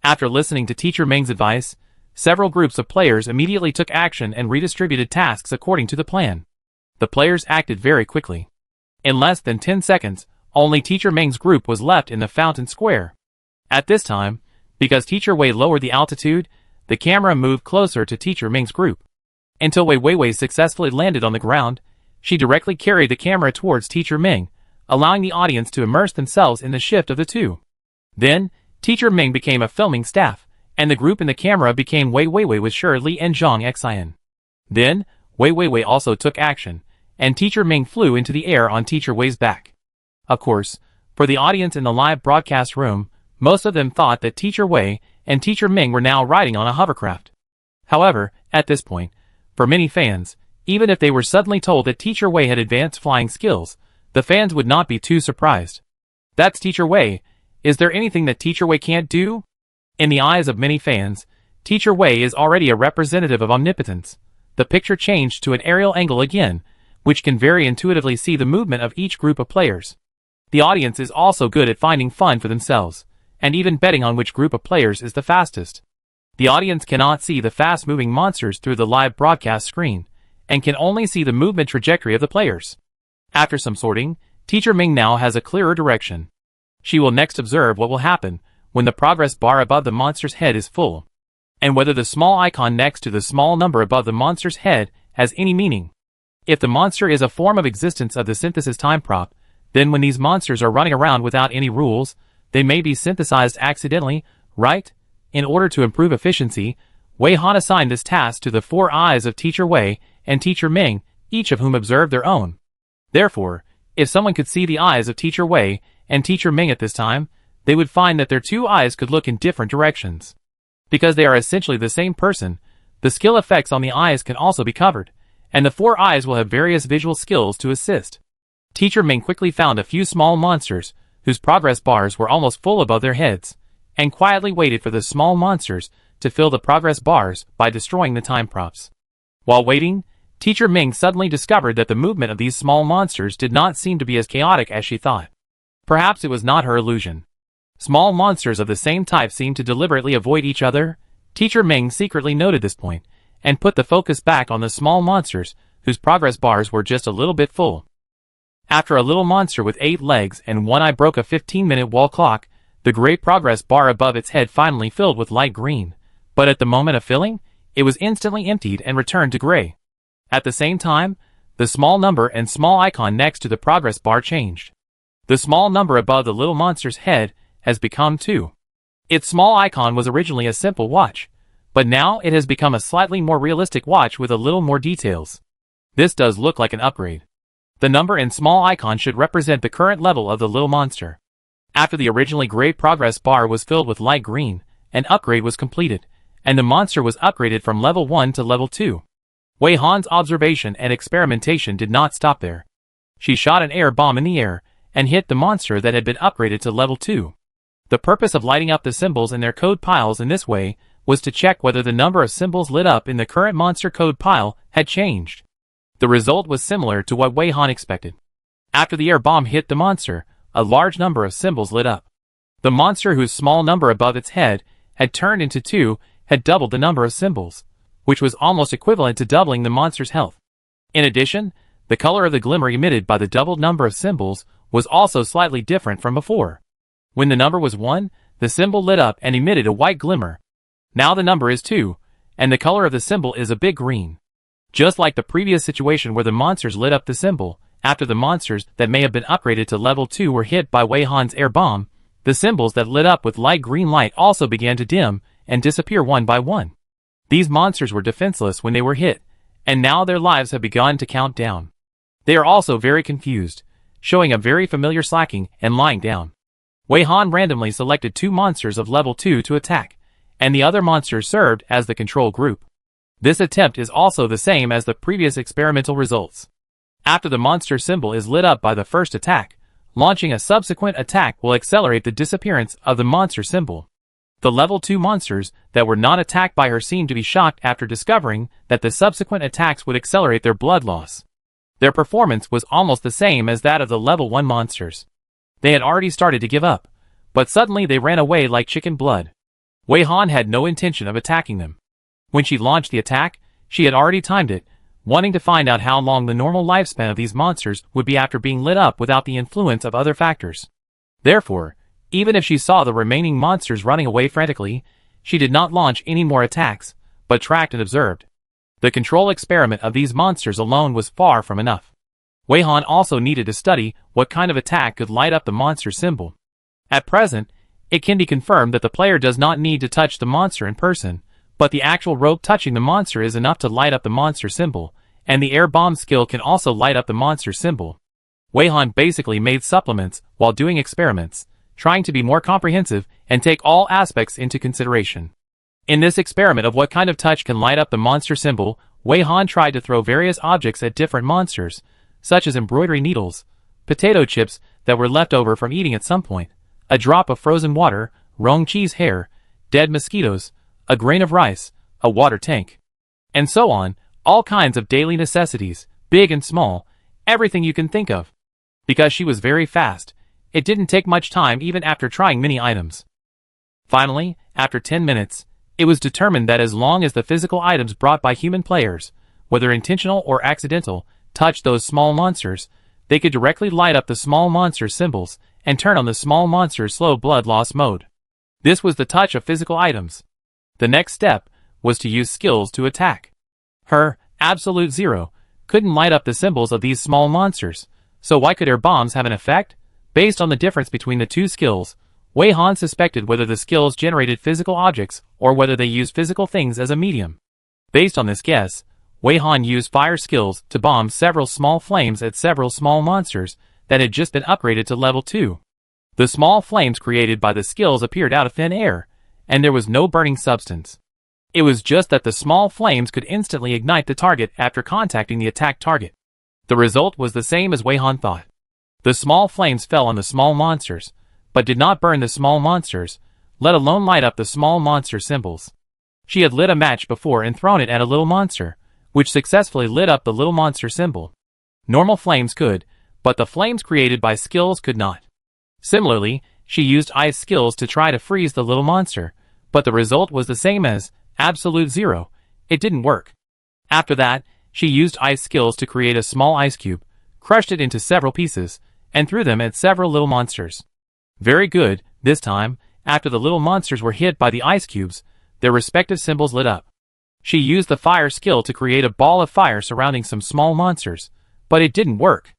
After listening to Teacher Ming's advice, several groups of players immediately took action and redistributed tasks according to the plan. The players acted very quickly. In less than 10 seconds, only Teacher Ming's group was left in the fountain square. At this time, because Teacher Wei lowered the altitude, the camera moved closer to Teacher Ming's group. Until Wei Weiwei successfully landed on the ground, she directly carried the camera towards Teacher Ming, allowing the audience to immerse themselves in the shift of the two. Then, Teacher Ming became a filming staff, and the group in the camera became Wei Weiwei with Shirley and Zhang Xian. Then, Wei Wei also took action, and Teacher Ming flew into the air on Teacher Wei's back. Of course, for the audience in the live broadcast room, most of them thought that Teacher Wei and Teacher Ming were now riding on a hovercraft. However, at this point, for many fans, even if they were suddenly told that Teacher Wei had advanced flying skills, the fans would not be too surprised. That's Teacher Wei. Is there anything that Teacher Wei can't do? In the eyes of many fans, Teacher Wei is already a representative of omnipotence. The picture changed to an aerial angle again, which can very intuitively see the movement of each group of players. The audience is also good at finding fun for themselves, and even betting on which group of players is the fastest. The audience cannot see the fast-moving monsters through the live broadcast screen, and can only see the movement trajectory of the players. After some sorting, Teacher Ming now has a clearer direction. She will next observe what will happen when the progress bar above the monster's head is full, and whether the small icon next to the small number above the monster's head has any meaning. If the monster is a form of existence of the synthesis time prop, then when these monsters are running around without any rules, they may be synthesized accidentally, right? In order to improve efficiency, Wei Han assigned this task to the 4 eyes of Teacher Wei and Teacher Ming, each of whom observed their own. Therefore, if someone could see the eyes of Teacher Wei and Teacher Ming at this time, they would find that their 2 eyes could look in different directions. Because they are essentially the same person, the skill effects on the eyes can also be covered, and the 4 eyes will have various visual skills to assist. Teacher Ming quickly found a few small monsters, whose progress bars were almost full above their heads, and quietly waited for the small monsters to fill the progress bars by destroying the time props. While waiting, Teacher Ming suddenly discovered that the movement of these small monsters did not seem to be as chaotic as she thought. Perhaps it was not her illusion. Small monsters of the same type seemed to deliberately avoid each other. Teacher Ming secretly noted this point, and put the focus back on the small monsters, whose progress bars were just a little bit full. After a little monster with 8 legs and 1 eye broke a 15-minute wall clock, the gray progress bar above its head finally filled with light green, but at the moment of filling, it was instantly emptied and returned to gray. At the same time, the small number and small icon next to the progress bar changed. The small number above the little monster's head has become 2. Its small icon was originally a simple watch, but now it has become a slightly more realistic watch with a little more details. This does look like an upgrade. The number and small icon should represent the current level of the little monster. After the originally gray progress bar was filled with light green, an upgrade was completed, and the monster was upgraded from level 1 to level 2. Wei Han's observation and experimentation did not stop there. She shot an air bomb in the air, and hit the monster that had been upgraded to level 2. The purpose of lighting up the symbols in their code piles in this way was to check whether the number of symbols lit up in the current monster code pile had changed. The result was similar to what Wei Han expected. After the air bomb hit the monster, a large number of symbols lit up. The monster whose small number above its head had turned into 2 had doubled the number of symbols, which was almost equivalent to doubling the monster's health. In addition, the color of the glimmer emitted by the doubled number of symbols was also slightly different from before. When the number was 1, the symbol lit up and emitted a white glimmer. Now the number is 2, and the color of the symbol is a big green. Just like the previous situation where the monsters lit up the symbol, after the monsters that may have been upgraded to level 2 were hit by Wei Han's air bomb, the symbols that lit up with light green light also began to dim and disappear one by one. These monsters were defenseless when they were hit, and now their lives have begun to count down. They are also very confused, showing a very familiar slacking and lying down. Wei Han randomly selected 2 monsters of level 2 to attack, and the other monsters served as the control group. This attempt is also the same as the previous experimental results. After the monster symbol is lit up by the first attack, launching a subsequent attack will accelerate the disappearance of the monster symbol. The level 2 monsters that were not attacked by her seemed to be shocked after discovering that the subsequent attacks would accelerate their blood loss. Their performance was almost the same as that of the level 1 monsters. They had already started to give up, but suddenly they ran away like chicken blood. Wei Han had no intention of attacking them. When she launched the attack, she had already timed it, wanting to find out how long the normal lifespan of these monsters would be after being lit up without the influence of other factors. Therefore, even if she saw the remaining monsters running away frantically, she did not launch any more attacks, but tracked and observed. The control experiment of these monsters alone was far from enough. Wei Han also needed to study what kind of attack could light up the monster symbol. At present, it can be confirmed that the player does not need to touch the monster in person, but the actual rope touching the monster is enough to light up the monster symbol, and the air bomb skill can also light up the monster symbol. Wei Han basically made supplements while doing experiments, trying to be more comprehensive and take all aspects into consideration. In this experiment of what kind of touch can light up the monster symbol, Wei Han tried to throw various objects at different monsters, such as embroidery needles, potato chips that were left over from eating at some point, a drop of frozen water, Rong Chi's hair, dead mosquitoes, a grain of rice, a water tank, and so on, all kinds of daily necessities, big and small, everything you can think of. Because she was very fast, it didn't take much time even after trying many items. Finally, after 10 minutes, it was determined that as long as the physical items brought by human players, whether intentional or accidental, touched those small monsters, they could directly light up the small monster symbols and turn on the small monster's slow blood loss mode. This was the touch of physical items. The next step was to use skills to attack. Her Absolute Zero couldn't light up the symbols of these small monsters, so why could air bombs have an effect? Based on the difference between the two skills, Wei Han suspected whether the skills generated physical objects or whether they used physical things as a medium. Based on this guess, Wei Han used fire skills to bomb several small flames at several small monsters that had just been upgraded to level 2. The small flames created by the skills appeared out of thin air, and there was no burning substance. It was just that the small flames could instantly ignite the target after contacting the attacked target. The result was the same as Wei Han thought. The small flames fell on the small monsters, but did not burn the small monsters, let alone light up the small monster symbols. She had lit a match before and thrown it at a little monster, which successfully lit up the little monster symbol. Normal flames could, but the flames created by skills could not. Similarly, she used ice skills to try to freeze the little monster, but the result was the same as Absolute Zero. It didn't work. After that, she used ice skills to create a small ice cube, crushed it into several pieces, and threw them at several little monsters. Very good, this time, after the little monsters were hit by the ice cubes, their respective symbols lit up. She used the fire skill to create a ball of fire surrounding some small monsters, but it didn't work.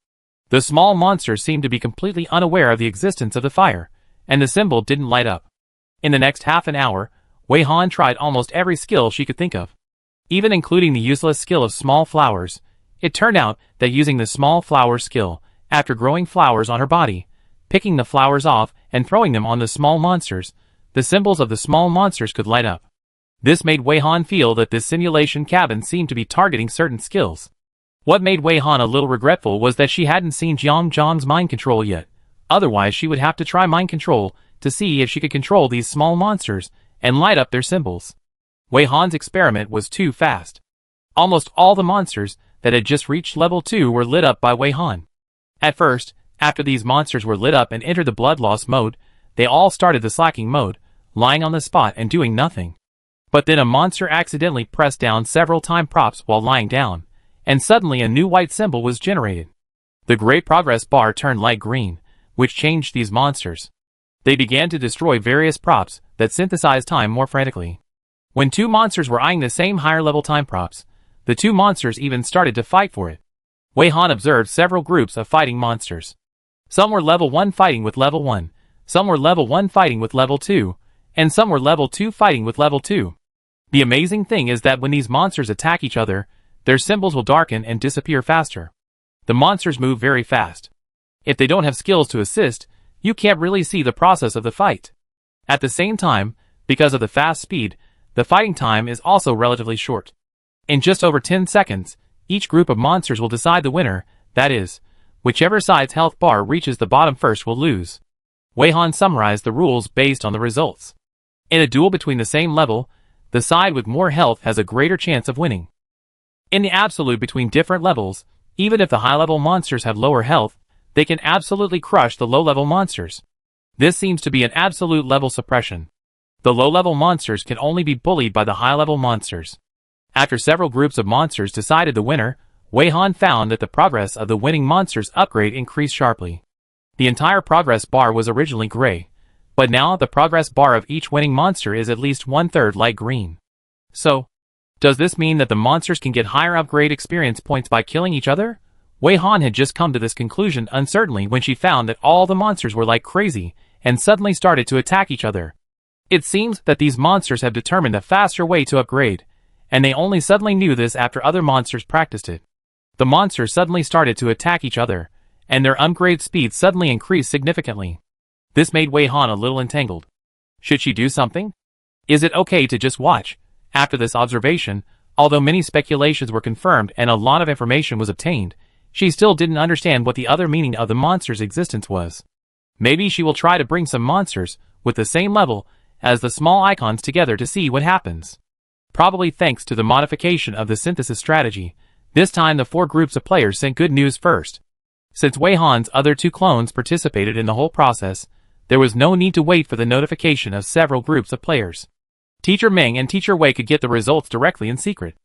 The small monsters seemed to be completely unaware of the existence of the fire, and the symbol didn't light up. In the next half an hour, Wei Han tried almost every skill she could think of, even including the useless skill of small flowers. It turned out that using the small flower skill, after growing flowers on her body, picking the flowers off and throwing them on the small monsters, the symbols of the small monsters could light up. This made Wei Han feel that this simulation cabin seemed to be targeting certain skills. What made Wei Han a little regretful was that she hadn't seen Jiang Zhang's mind control yet. Otherwise she would have to try mind control to see if she could control these small monsters and light up their symbols. Wei Han's experiment was too fast. Almost all the monsters that had just reached level 2 were lit up by Wei Han. At first, after these monsters were lit up and entered the blood loss mode, they all started the slacking mode, lying on the spot and doing nothing. But then a monster accidentally pressed down several time props while lying down, and suddenly a new white symbol was generated. The great progress bar turned light green, which changed these monsters. They began to destroy various props that synthesized time more frantically. When two monsters were eyeing the same higher level time props, the two monsters even started to fight for it. Wei Han observed several groups of fighting monsters. Some were level 1 fighting with level 1, some were level 1 fighting with level 2, and some were level 2 fighting with level 2. The amazing thing is that when these monsters attack each other, their symbols will darken and disappear faster. The monsters move very fast. If they don't have skills to assist, you can't really see the process of the fight. At the same time, because of the fast speed, the fighting time is also relatively short. In just over 10 seconds, each group of monsters will decide the winner, that is, whichever side's health bar reaches the bottom first will lose. Wei Han summarized the rules based on the results. In a duel between the same level, the side with more health has a greater chance of winning. In the absolute between different levels, even if the high-level monsters have lower health, they can absolutely crush the low-level monsters. This seems to be an absolute level suppression. The low-level monsters can only be bullied by the high-level monsters. After several groups of monsters decided the winner, Wei Han found that the progress of the winning monsters upgrade increased sharply. The entire progress bar was originally gray, but now the progress bar of each winning monster is at least 1/3 light green. So, does this mean that the monsters can get higher upgrade experience points by killing each other? Wei Han had just come to this conclusion uncertainly when she found that all the monsters were like crazy and suddenly started to attack each other. It seems that these monsters have determined a faster way to upgrade, and they only suddenly knew this after other monsters practiced it. The monsters suddenly started to attack each other, and their upgrade speed suddenly increased significantly. This made Wei Han a little entangled. Should she do something? Is it okay to just watch? After this observation, although many speculations were confirmed and a lot of information was obtained, she still didn't understand what the other meaning of the monster's existence was. Maybe she will try to bring some monsters with the same level as the small icons together to see what happens. Probably thanks to the modification of the synthesis strategy, this time the 4 groups of players sent good news first. Since Wei Han's other 2 clones participated in the whole process, there was no need to wait for the notification of several groups of players. Teacher Ming and Teacher Wei could get the results directly in secret.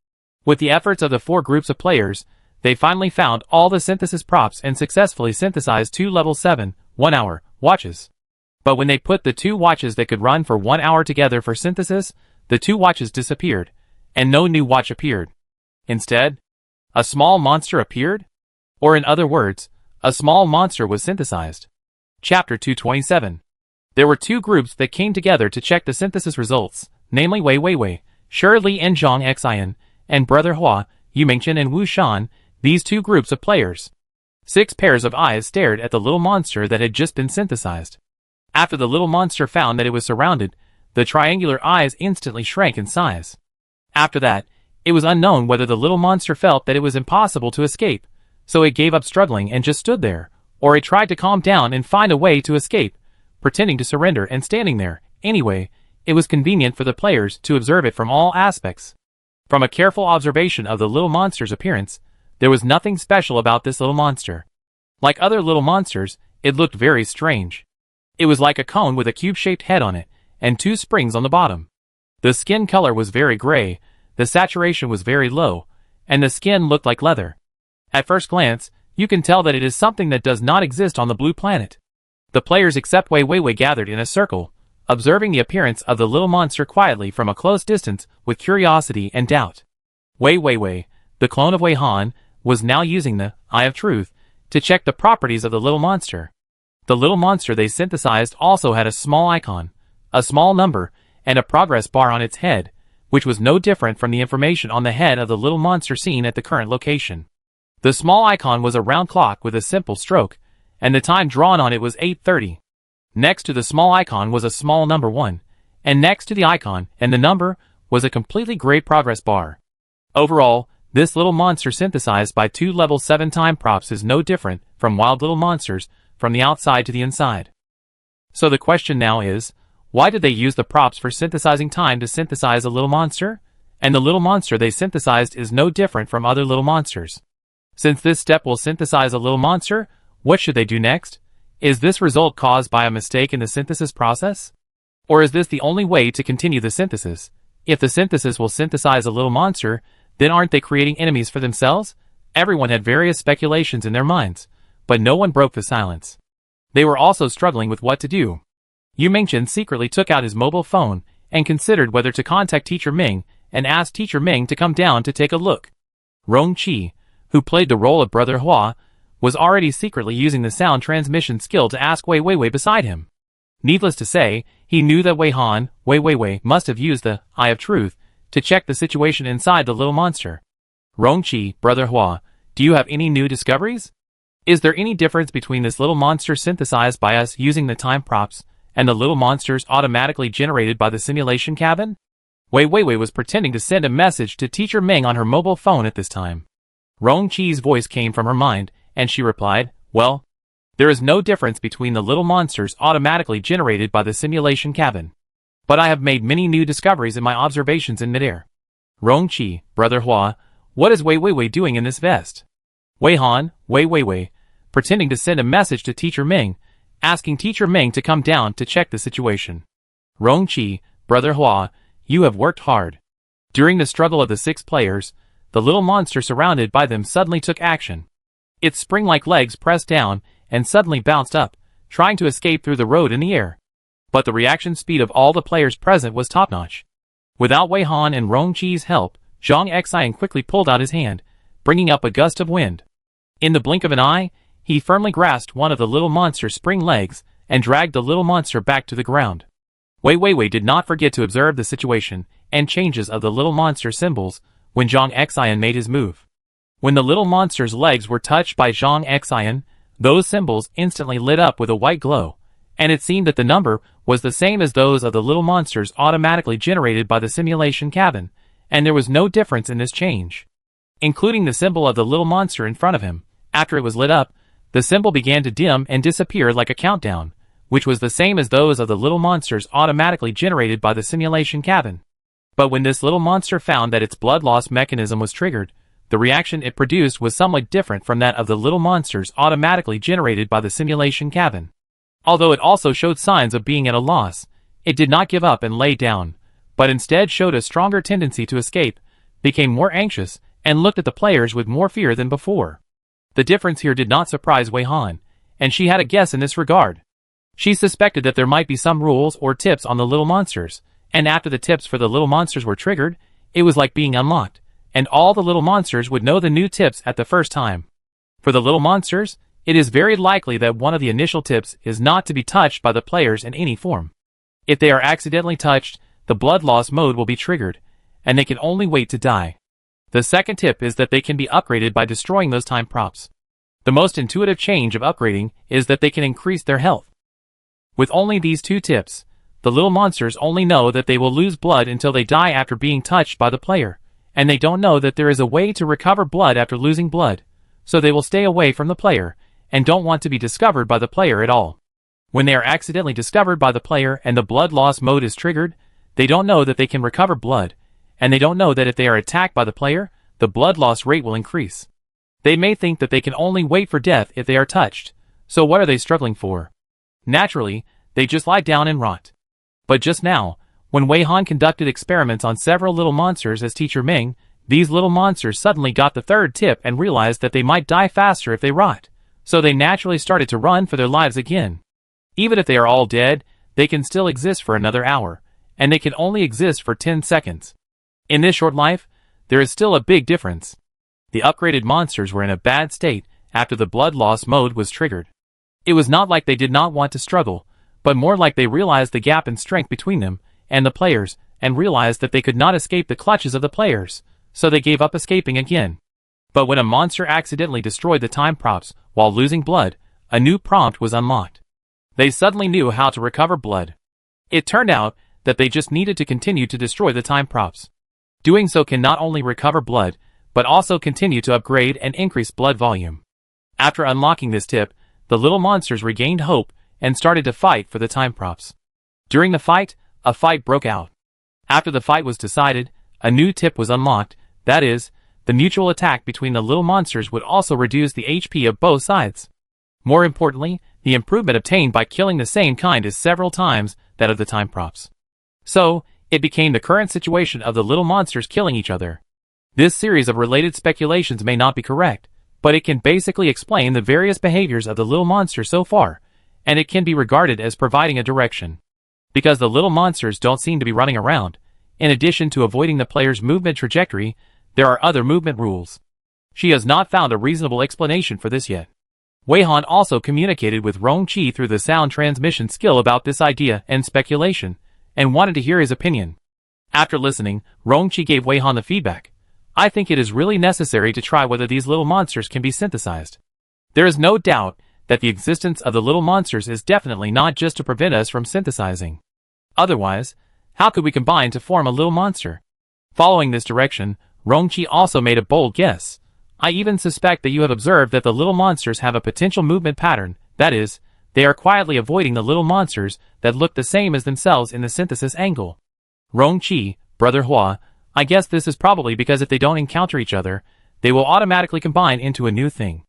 With the efforts of the 4 groups of players, they finally found all the synthesis props and successfully synthesized 2 level 7, 1-hour, watches. But when they put the 2 watches that could run for 1 hour together for synthesis, the 2 watches disappeared, and no new watch appeared. Instead, a small monster appeared? Or in other words, a small monster was synthesized. Chapter 227. There were 2 groups that came together to check the synthesis results, namely Wei Weiwei, Shi Li and Zhang Xian, and Brother Hua, Yu Mingchen and Wu Shan, these 2 groups of players. 6 pairs of eyes stared at the little monster that had just been synthesized. After the little monster found that it was surrounded, the triangular eyes instantly shrank in size. After that, it was unknown whether the little monster felt that it was impossible to escape, so it gave up struggling and just stood there, or it tried to calm down and find a way to escape, pretending to surrender and standing there. Anyway, it was convenient for the players to observe it from all aspects. From a careful observation of the little monster's appearance, there was nothing special about this little monster. Like other little monsters, it looked very strange. It was like a cone with a cube-shaped head on it, and 2 springs on the bottom. The skin color was very gray, the saturation was very low, and the skin looked like leather. At first glance, you can tell that it is something that does not exist on the blue planet. The players except Wei Weiwei gathered in a circle, observing the appearance of the little monster quietly from a close distance with curiosity and doubt. Wei Weiwei, the clone of Wei Han, was now using the Eye of Truth to check the properties of the little monster. The little monster they synthesized also had a small icon, a small number, and a progress bar on its head, which was no different from the information on the head of the little monster seen at the current location. The small icon was a round clock with a simple stroke, and the time drawn on it was 8:30. Next to the small icon was a small number 1, and next to the icon and the number was a completely gray progress bar. Overall, this little monster synthesized by 2 level 7 time props is no different from wild little monsters from the outside to the inside. So the question now is, why did they use the props for synthesizing time to synthesize a little monster? And the little monster they synthesized is no different from other little monsters. Since this step will synthesize a little monster, what should they do next? Is this result caused by a mistake in the synthesis process? Or is this the only way to continue the synthesis? If the synthesis will synthesize a little monster, then aren't they creating enemies for themselves? Everyone had various speculations in their minds, but no one broke the silence. They were also struggling with what to do. Yu Mingchen secretly took out his mobile phone and considered whether to contact Teacher Ming and ask Teacher Ming to come down to take a look. Rong Qi, who played the role of Brother Hua, was already secretly using the sound transmission skill to ask Wei Weiwei beside him. Needless to say, he knew that Wei Weiwei must have used the Eye of Truth to check the situation inside the little monster. Rong Qi, Brother Hua, do you have any new discoveries? Is there any difference between this little monster synthesized by us using the time props and the little monsters automatically generated by the simulation cabin? Wei Weiwei was pretending to send a message to Teacher Ming on her mobile phone at this time. Rong Qi's voice came from her mind, and she replied, well, there is no difference between the little monsters automatically generated by the simulation cabin. But I have made many new discoveries in my observations in midair. Rong Qi, Brother Hua, what is Wei Weiwei doing in this vest? Wei Weiwei, pretending to send a message to Teacher Ming, asking Teacher Ming to come down to check the situation. Rong Qi, Brother Hua, you have worked hard. During the struggle of the 6 players, the little monster surrounded by them suddenly took action. Its spring-like legs pressed down and suddenly bounced up, trying to escape through the road in the air. But the reaction speed of all the players present was top-notch. Without Wei Han and Rong Qi's help, Zhang Xian quickly pulled out his hand, bringing up a gust of wind. In the blink of an eye, he firmly grasped one of the little monster's spring legs and dragged the little monster back to the ground. Wei Weiwei did not forget to observe the situation and changes of the little monster symbols when Zhang Xian made his move. When the little monster's legs were touched by Zhang Xian, those symbols instantly lit up with a white glow, and it seemed that the number was the same as those of the little monsters automatically generated by the simulation cabin, and there was no difference in this change. Including the symbol of the little monster in front of him, after it was lit up, the symbol began to dim and disappear like a countdown, which was the same as those of the little monsters automatically generated by the simulation cabin. But when this little monster found that its blood loss mechanism was triggered, the reaction it produced was somewhat different from that of the little monsters automatically generated by the simulation cabin. Although it also showed signs of being at a loss, it did not give up and lay down, but instead showed a stronger tendency to escape, became more anxious, and looked at the players with more fear than before. The difference here did not surprise Wei Han, and she had a guess in this regard. She suspected that there might be some rules or tips on the little monsters, and after the tips for the little monsters were triggered, it was like being unlocked, and all the little monsters would know the new tips at the first time. For the little monsters, it is very likely that one of the initial tips is not to be touched by the players in any form. If they are accidentally touched, the blood loss mode will be triggered, and they can only wait to die. The second tip is that they can be upgraded by destroying those time props. The most intuitive change of upgrading is that they can increase their health. With only these two tips, the little monsters only know that they will lose blood until they die after being touched by the player, and they don't know that there is a way to recover blood after losing blood, so they will stay away from the player, and don't want to be discovered by the player at all. When they are accidentally discovered by the player and the blood loss mode is triggered, they don't know that they can recover blood, and they don't know that if they are attacked by the player, the blood loss rate will increase. They may think that they can only wait for death if they are touched, so what are they struggling for? Naturally, they just lie down and rot. But just now, when Wei Han conducted experiments on several little monsters as Teacher Ming, these little monsters suddenly got the third tip and realized that they might die faster if they rot, so they naturally started to run for their lives again. Even if they are all dead, they can still exist for another hour, and they can only exist for 10 seconds. In this short life, there is still a big difference. The upgraded monsters were in a bad state after the blood loss mode was triggered. It was not like they did not want to struggle, but more like they realized the gap in strength between them and the players, and realized that they could not escape the clutches of the players, so they gave up escaping again. But when a monster accidentally destroyed the time props while losing blood, a new prompt was unlocked. They suddenly knew how to recover blood. It turned out that they just needed to continue to destroy the time props. Doing so can not only recover blood, but also continue to upgrade and increase blood volume. After unlocking this tip, the little monsters regained hope and started to fight for the time props. During the fight, a fight broke out. After the fight was decided, a new tip was unlocked, that is, the mutual attack between the little monsters would also reduce the HP of both sides. More importantly, the improvement obtained by killing the same kind is several times that of the time props. So, it became the current situation of the little monsters killing each other. This series of related speculations may not be correct, but it can basically explain the various behaviors of the little monsters so far, and it can be regarded as providing a direction. Because the little monsters don't seem to be running around, in addition to avoiding the player's movement trajectory, there are other movement rules. She has not found a reasonable explanation for this yet. Wei Han also communicated with Rong Qi through the sound transmission skill about this idea and speculation, and wanted to hear his opinion. After listening, Rong Qi gave Wei Han the feedback. I think it is really necessary to try whether these little monsters can be synthesized. There is no doubt that the existence of the little monsters is definitely not just to prevent us from synthesizing. Otherwise, how could we combine to form a little monster? Following this direction, Rongqi also made a bold guess. I even suspect that you have observed that the little monsters have a potential movement pattern, that is, they are quietly avoiding the little monsters that look the same as themselves in the synthesis angle. Rongqi, Brother Hua, I guess this is probably because if they don't encounter each other, they will automatically combine into a new thing.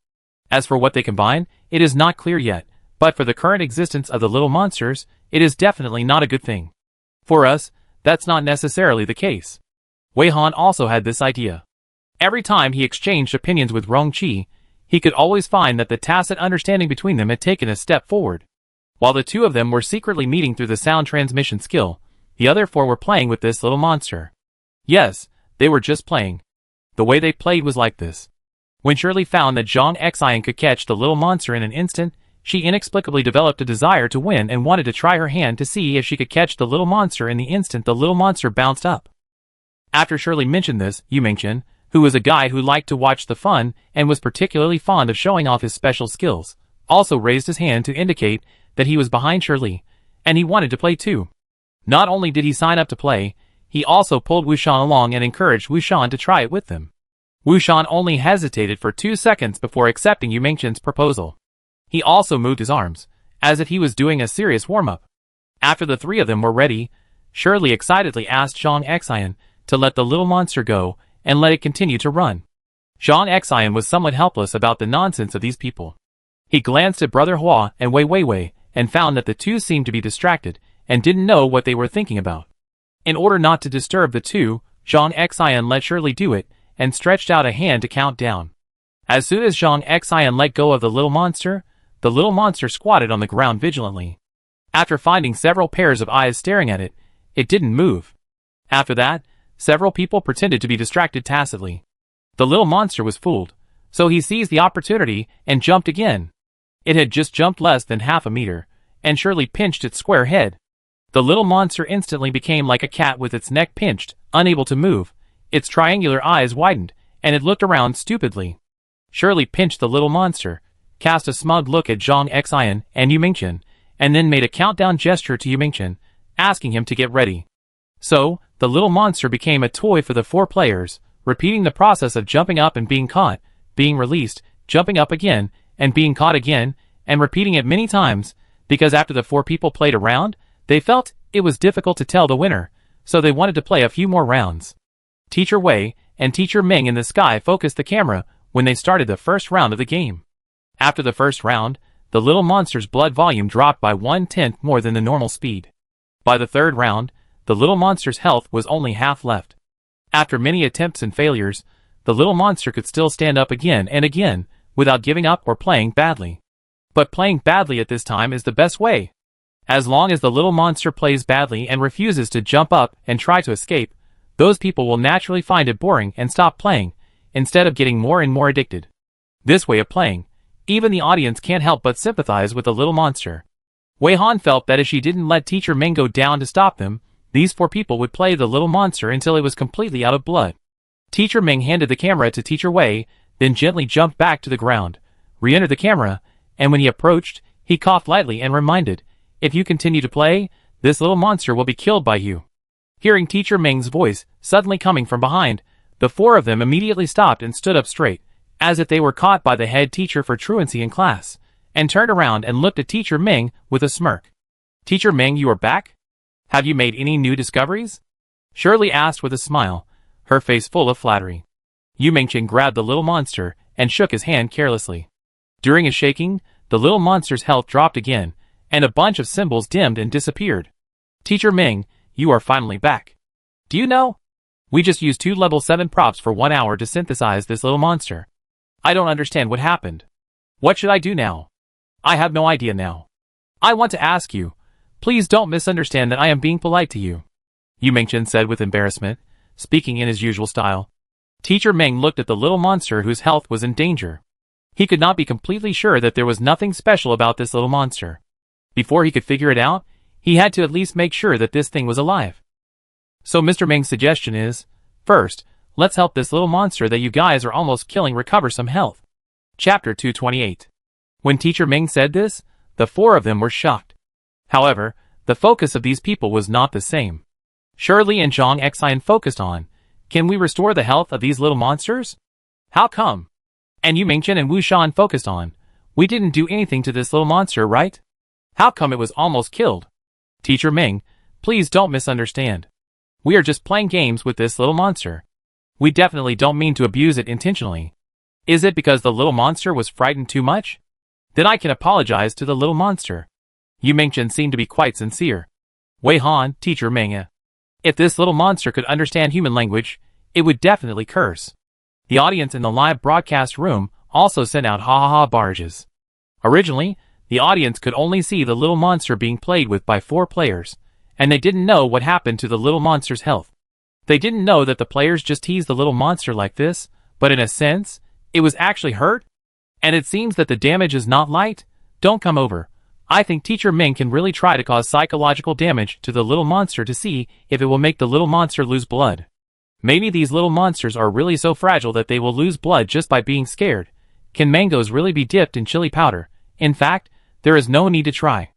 As for what they combine, it is not clear yet, but for the current existence of the little monsters, it is definitely not a good thing. For us, that's not necessarily the case. Wei Han also had this idea. Every time he exchanged opinions with Rongqi, he could always find that the tacit understanding between them had taken a step forward. While the two of them were secretly meeting through the sound transmission skill, the other four were playing with this little monster. Yes, they were just playing. The way they played was like this. When Shirley found that Zhang Xian could catch the little monster in an instant, she inexplicably developed a desire to win and wanted to try her hand to see if she could catch the little monster in the instant the little monster bounced up. After Shirley mentioned this, Yu Mingchen, who was a guy who liked to watch the fun and was particularly fond of showing off his special skills, also raised his hand to indicate that he was behind Shirley, and he wanted to play too. Not only did he sign up to play, he also pulled Wushan along and encouraged Wushan to try it with them. Wushan only hesitated for 2 seconds before accepting Yu Mingchen's proposal. He also moved his arms, as if he was doing a serious warm-up. After the three of them were ready, Shirley excitedly asked Zhang Xian to let the little monster go and let it continue to run. Zhang Xian was somewhat helpless about the nonsense of these people. He glanced at Brother Hua and Wei Weiwei and found that the two seemed to be distracted and didn't know what they were thinking about. In order not to disturb the two, Zhang Xian let Shirley do it and stretched out a hand to count down. As soon as Zhang Xian let go of the little monster squatted on the ground vigilantly. After finding several pairs of eyes staring at it, it didn't move. After that, several people pretended to be distracted tacitly. The little monster was fooled, so he seized the opportunity and jumped again. It had just jumped less than half a meter, and Shirley pinched its square head. The little monster instantly became like a cat with its neck pinched, unable to move. Its triangular eyes widened, and it looked around stupidly. Shirley pinched the little monster, cast a smug look at Zhang Xian and Yu Mingchen, and then made a countdown gesture to Yu Mingchen, asking him to get ready. So, the little monster became a toy for the 4 players, repeating the process of jumping up and being caught, being released, jumping up again, and being caught again, and repeating it many times, because after the 4 people played a round, they felt it was difficult to tell the winner, so they wanted to play a few more rounds. Teacher Wei and Teacher Ming in the sky focused the camera when they started the first round of the game. After the first round, the little monster's blood volume dropped by 1/10 more than the normal speed. By the third round, the little monster's health was only half left. After many attempts and failures, the little monster could still stand up again and again, without giving up or playing badly. But playing badly at this time is the best way. As long as the little monster plays badly and refuses to jump up and try to escape, those people will naturally find it boring and stop playing, instead of getting more and more addicted. This way of playing, even the audience can't help but sympathize with the little monster. Wei Han felt that if she didn't let Teacher Ming go down to stop them, these 4 people would play the little monster until it was completely out of blood. Teacher Ming handed the camera to Teacher Wei, then gently jumped back to the ground, re-entered the camera, and when he approached, he coughed lightly and reminded, "If you continue to play, this little monster will be killed by you." Hearing Teacher Ming's voice suddenly coming from behind, the 4 of them immediately stopped and stood up straight, as if they were caught by the head teacher for truancy in class, and turned around and looked at Teacher Ming with a smirk. "Teacher Ming, you are back? Have you made any new discoveries?" Shirley asked with a smile, her face full of flattery. Yu Mingchen grabbed the little monster and shook his hand carelessly. During his shaking, the little monster's health dropped again, and a bunch of symbols dimmed and disappeared. "Teacher Ming, you are finally back. Do you know? We just used 2 level 7 props for 1 hour to synthesize this little monster. I don't understand what happened. What should I do now? I have no idea now. I want to ask you, please don't misunderstand that I am being polite to you," Yu Mingchen said with embarrassment, speaking in his usual style. Teacher Ming looked at the little monster whose health was in danger. He could not be completely sure that there was nothing special about this little monster. Before he could figure it out, he had to at least make sure that this thing was alive. So Mr. Ming's suggestion is, first, let's help this little monster that you guys are almost killing recover some health. Chapter 228. When Teacher Ming said this, the 4 of them were shocked. However, the focus of these people was not the same. Shirley and Zhang Xian focused on, can we restore the health of these little monsters? How come? And Yu Mingchen and Wushan focused on, we didn't do anything to this little monster, right? How come it was almost killed? Teacher Ming, please don't misunderstand. We are just playing games with this little monster. We definitely don't mean to abuse it intentionally. Is it because the little monster was frightened too much? Then I can apologize to the little monster. Yu Mingchen seemed to be quite sincere. Wei Han, Teacher Ming. If this little monster could understand human language, it would definitely curse. The audience in the live broadcast room also sent out ha-ha-ha barrages. Originally, the audience could only see the little monster being played with by 4 players, and they didn't know what happened to the little monster's health. They didn't know that the players just teased the little monster like this, but in a sense, it was actually hurt. And it seems that the damage is not light. Don't come over. I think Teacher Ming can really try to cause psychological damage to the little monster to see if it will make the little monster lose blood. Maybe these little monsters are really so fragile that they will lose blood just by being scared. Can mangoes really be dipped in chili powder? In fact, there is no need to try.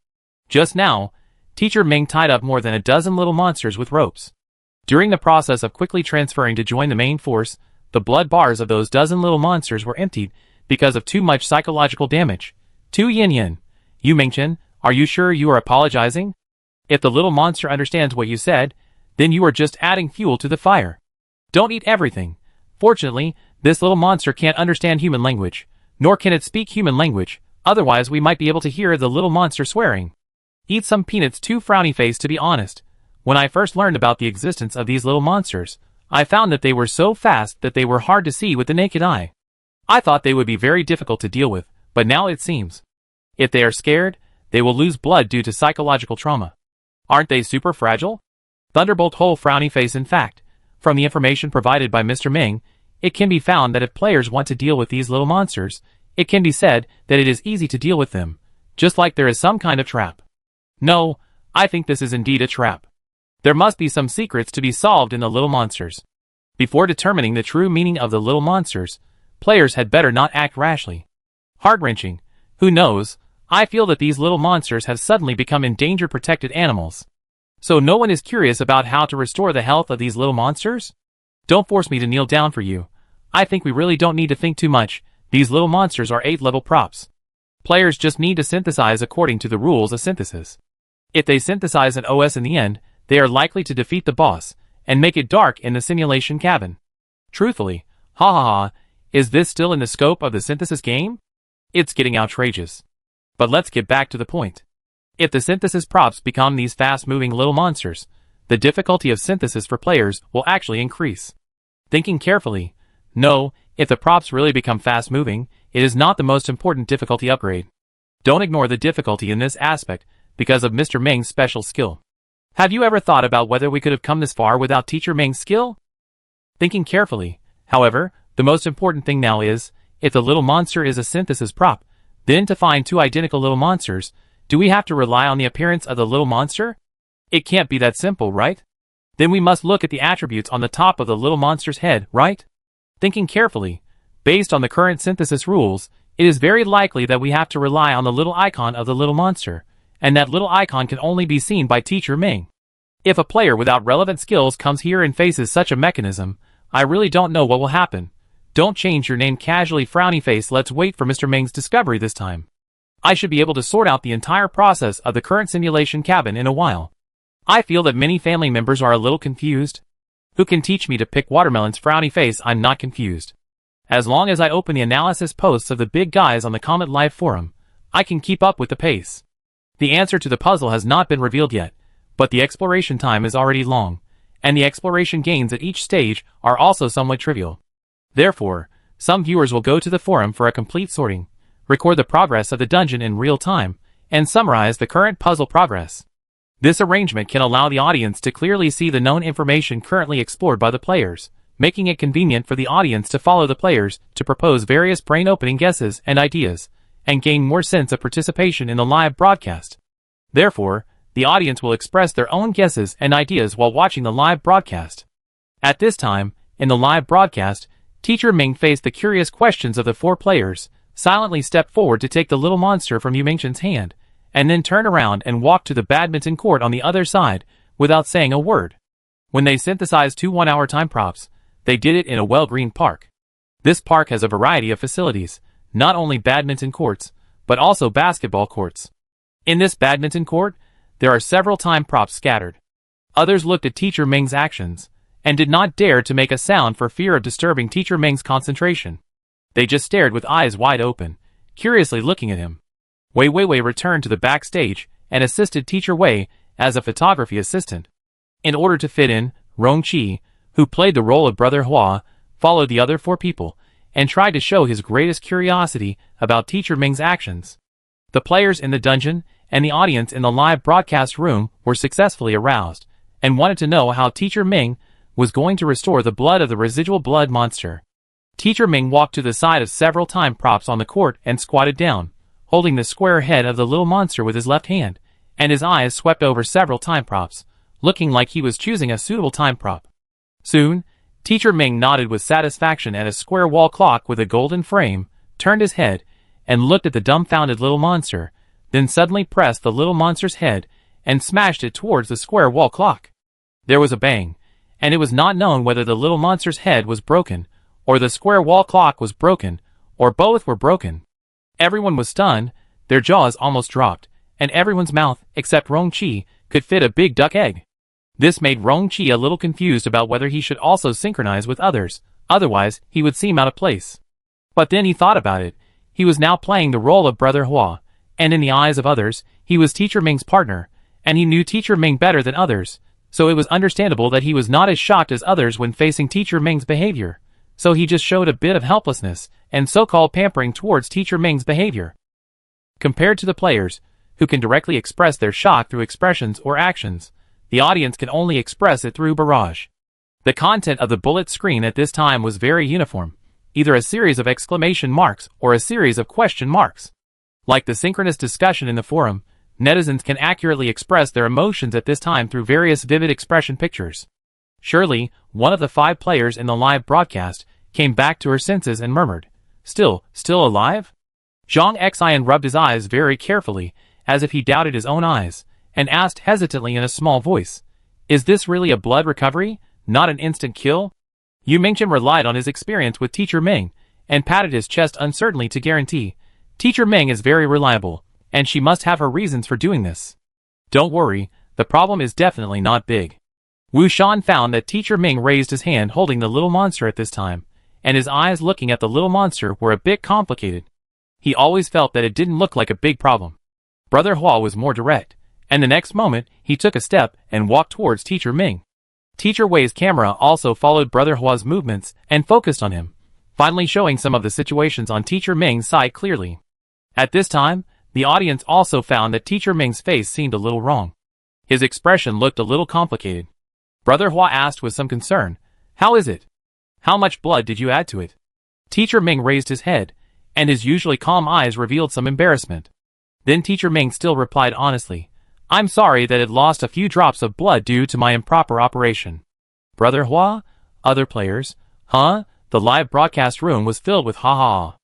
Just now, Teacher Ming tied up more than a dozen little monsters with ropes. During the process of quickly transferring to join the main force, the blood bars of those dozen little monsters were emptied because of too much psychological damage. Tu Yin, Yu Mingchen, are you sure you are apologizing? If the little monster understands what you said, then you are just adding fuel to the fire. Don't eat everything. Fortunately, this little monster can't understand human language, nor can it speak human language, otherwise we might be able to hear the little monster swearing. Eat some peanuts too, frowny face. To be honest, when I first learned about the existence of these little monsters, I found that they were so fast that they were hard to see with the naked eye. I thought they would be very difficult to deal with, but now it seems. If they are scared, they will lose blood due to psychological trauma. Aren't they super fragile? Thunderbolt whole frowny face. In fact, from the information provided by Mr. Ming, it can be found that if players want to deal with these little monsters, it can be said that it is easy to deal with them, just like there is some kind of trap. No, I think this is indeed a trap. There must be some secrets to be solved in the little monsters. Before determining the true meaning of the little monsters, players had better not act rashly. Heart-wrenching. Who knows? I feel that these little monsters have suddenly become endangered protected animals. So no one is curious about how to restore the health of these little monsters? Don't force me to kneel down for you. I think we really don't need to think too much. These little monsters are 8-level props. Players just need to synthesize according to the rules of synthesis. If they synthesize an OS in the end, they are likely to defeat the boss and make it dark in the simulation cabin. Truthfully, ha ha ha, is this still in the scope of the synthesis game? It's getting outrageous. But let's get back to the point. If the synthesis props become these fast-moving little monsters, the difficulty of synthesis for players will actually increase. Thinking carefully, no, if the props really become fast-moving, it is not the most important difficulty upgrade. Don't ignore the difficulty in this aspect because of Mr. Ming's special skill. Have you ever thought about whether we could have come this far without Teacher Ming's skill? Thinking carefully, however, the most important thing now is, if the little monster is a synthesis prop, then to find two identical little monsters, do we have to rely on the appearance of the little monster? It can't be that simple, right? Then we must look at the attributes on the top of the little monster's head, right? Thinking carefully, based on the current synthesis rules, it is very likely that we have to rely on the little icon of the little monster, and that little icon can only be seen by Teacher Ming. If a player without relevant skills comes here and faces such a mechanism, I really don't know what will happen. Don't change your name casually, frowny face. Let's wait for Mr. Ming's discovery this time. I should be able to sort out the entire process of the current simulation cabin in a while. I feel that many family members are a little confused. Who can teach me to pick watermelons, frowny face? I'm not confused. As long as I open the analysis posts of the big guys on the Comet Live forum, I can keep up with the pace. The answer to the puzzle has not been revealed yet, but the exploration time is already long, and the exploration gains at each stage are also somewhat trivial. Therefore, some viewers will go to the forum for a complete sorting, record the progress of the dungeon in real time, and summarize the current puzzle progress. This arrangement can allow the audience to clearly see the known information currently explored by the players, making it convenient for the audience to follow the players to propose various brain-opening guesses and ideas, and gain more sense of participation in the live broadcast. Therefore, the audience will express their own guesses and ideas while watching the live broadcast. At this time, in the live broadcast, Teacher Ming faced the curious questions of the four players, silently stepped forward to take the little monster from Yu Mingchen's hand, and then turn around and walk to the badminton court on the other side, without saying a word. When they synthesized two 1-hour time props, they did it in a well-greened park. This park has a variety of facilities, not only badminton courts, but also basketball courts. In this badminton court, there are several time props scattered. Others looked at Teacher Ming's actions, and did not dare to make a sound for fear of disturbing Teacher Ming's concentration. They just stared with eyes wide open, curiously looking at him. Wei Weiwei returned to the backstage and assisted Teacher Wei as a photography assistant. In order to fit in, Rong Qi, who played the role of Brother Hua, followed the other four people, and tried to show his greatest curiosity about Teacher Ming's actions. The players in the dungeon and the audience in the live broadcast room were successfully aroused, and wanted to know how Teacher Ming was going to restore the blood of the residual blood monster. Teacher Ming walked to the side of several time props on the court and squatted down, holding the square head of the little monster with his left hand, and his eyes swept over several time props, looking like he was choosing a suitable time prop. Soon, Teacher Ming nodded with satisfaction at a square wall clock with a golden frame, turned his head, and looked at the dumbfounded little monster, then suddenly pressed the little monster's head and smashed it towards the square wall clock. There was a bang, and it was not known whether the little monster's head was broken, or the square wall clock was broken, or both were broken. Everyone was stunned, their jaws almost dropped, and everyone's mouth, except Rong Chi, could fit a big duck egg. This made Rong Chi a little confused about whether he should also synchronize with others, otherwise he would seem out of place. But then he thought about it. He was now playing the role of Brother Hua, and in the eyes of others, he was Teacher Ming's partner, and he knew Teacher Ming better than others, so it was understandable that he was not as shocked as others when facing Teacher Ming's behavior. So he just showed a bit of helplessness and so-called pampering towards Teacher Ming's behavior. Compared to the players, who can directly express their shock through expressions or actions, the audience can only express it through barrage. The content of the bullet screen at this time was very uniform, either a series of exclamation marks or a series of question marks. Like the synchronous discussion in the forum, netizens can accurately express their emotions at this time through various vivid expression pictures. Surely, one of the 5 players in the live broadcast came back to her senses and murmured, Still alive? Zhang Xian rubbed his eyes very carefully, as if he doubted his own eyes, and asked hesitantly in a small voice, Is this really a blood recovery, not an instant kill? Yu Mingchen relied on his experience with Teacher Ming, and patted his chest uncertainly to guarantee, Teacher Ming is very reliable, and she must have her reasons for doing this. Don't worry, the problem is definitely not big. Wu Shan found that Teacher Ming raised his hand holding the little monster at this time, and his eyes looking at the little monster were a bit complicated. He always felt that it didn't look like a big problem. Brother Hua was more direct, and the next moment, he took a step and walked towards Teacher Ming. Teacher Wei's camera also followed Brother Hua's movements and focused on him, finally showing some of the situations on Teacher Ming's side clearly. At this time, the audience also found that Teacher Ming's face seemed a little wrong. His expression looked a little complicated. Brother Hua asked with some concern, How is it? How much blood did you add to it? Teacher Ming raised his head, and his usually calm eyes revealed some embarrassment. Then Teacher Ming still replied honestly, I'm sorry that it lost a few drops of blood due to my improper operation. Brother Hua? Other players? Huh? The live broadcast room was filled with ha ha ha.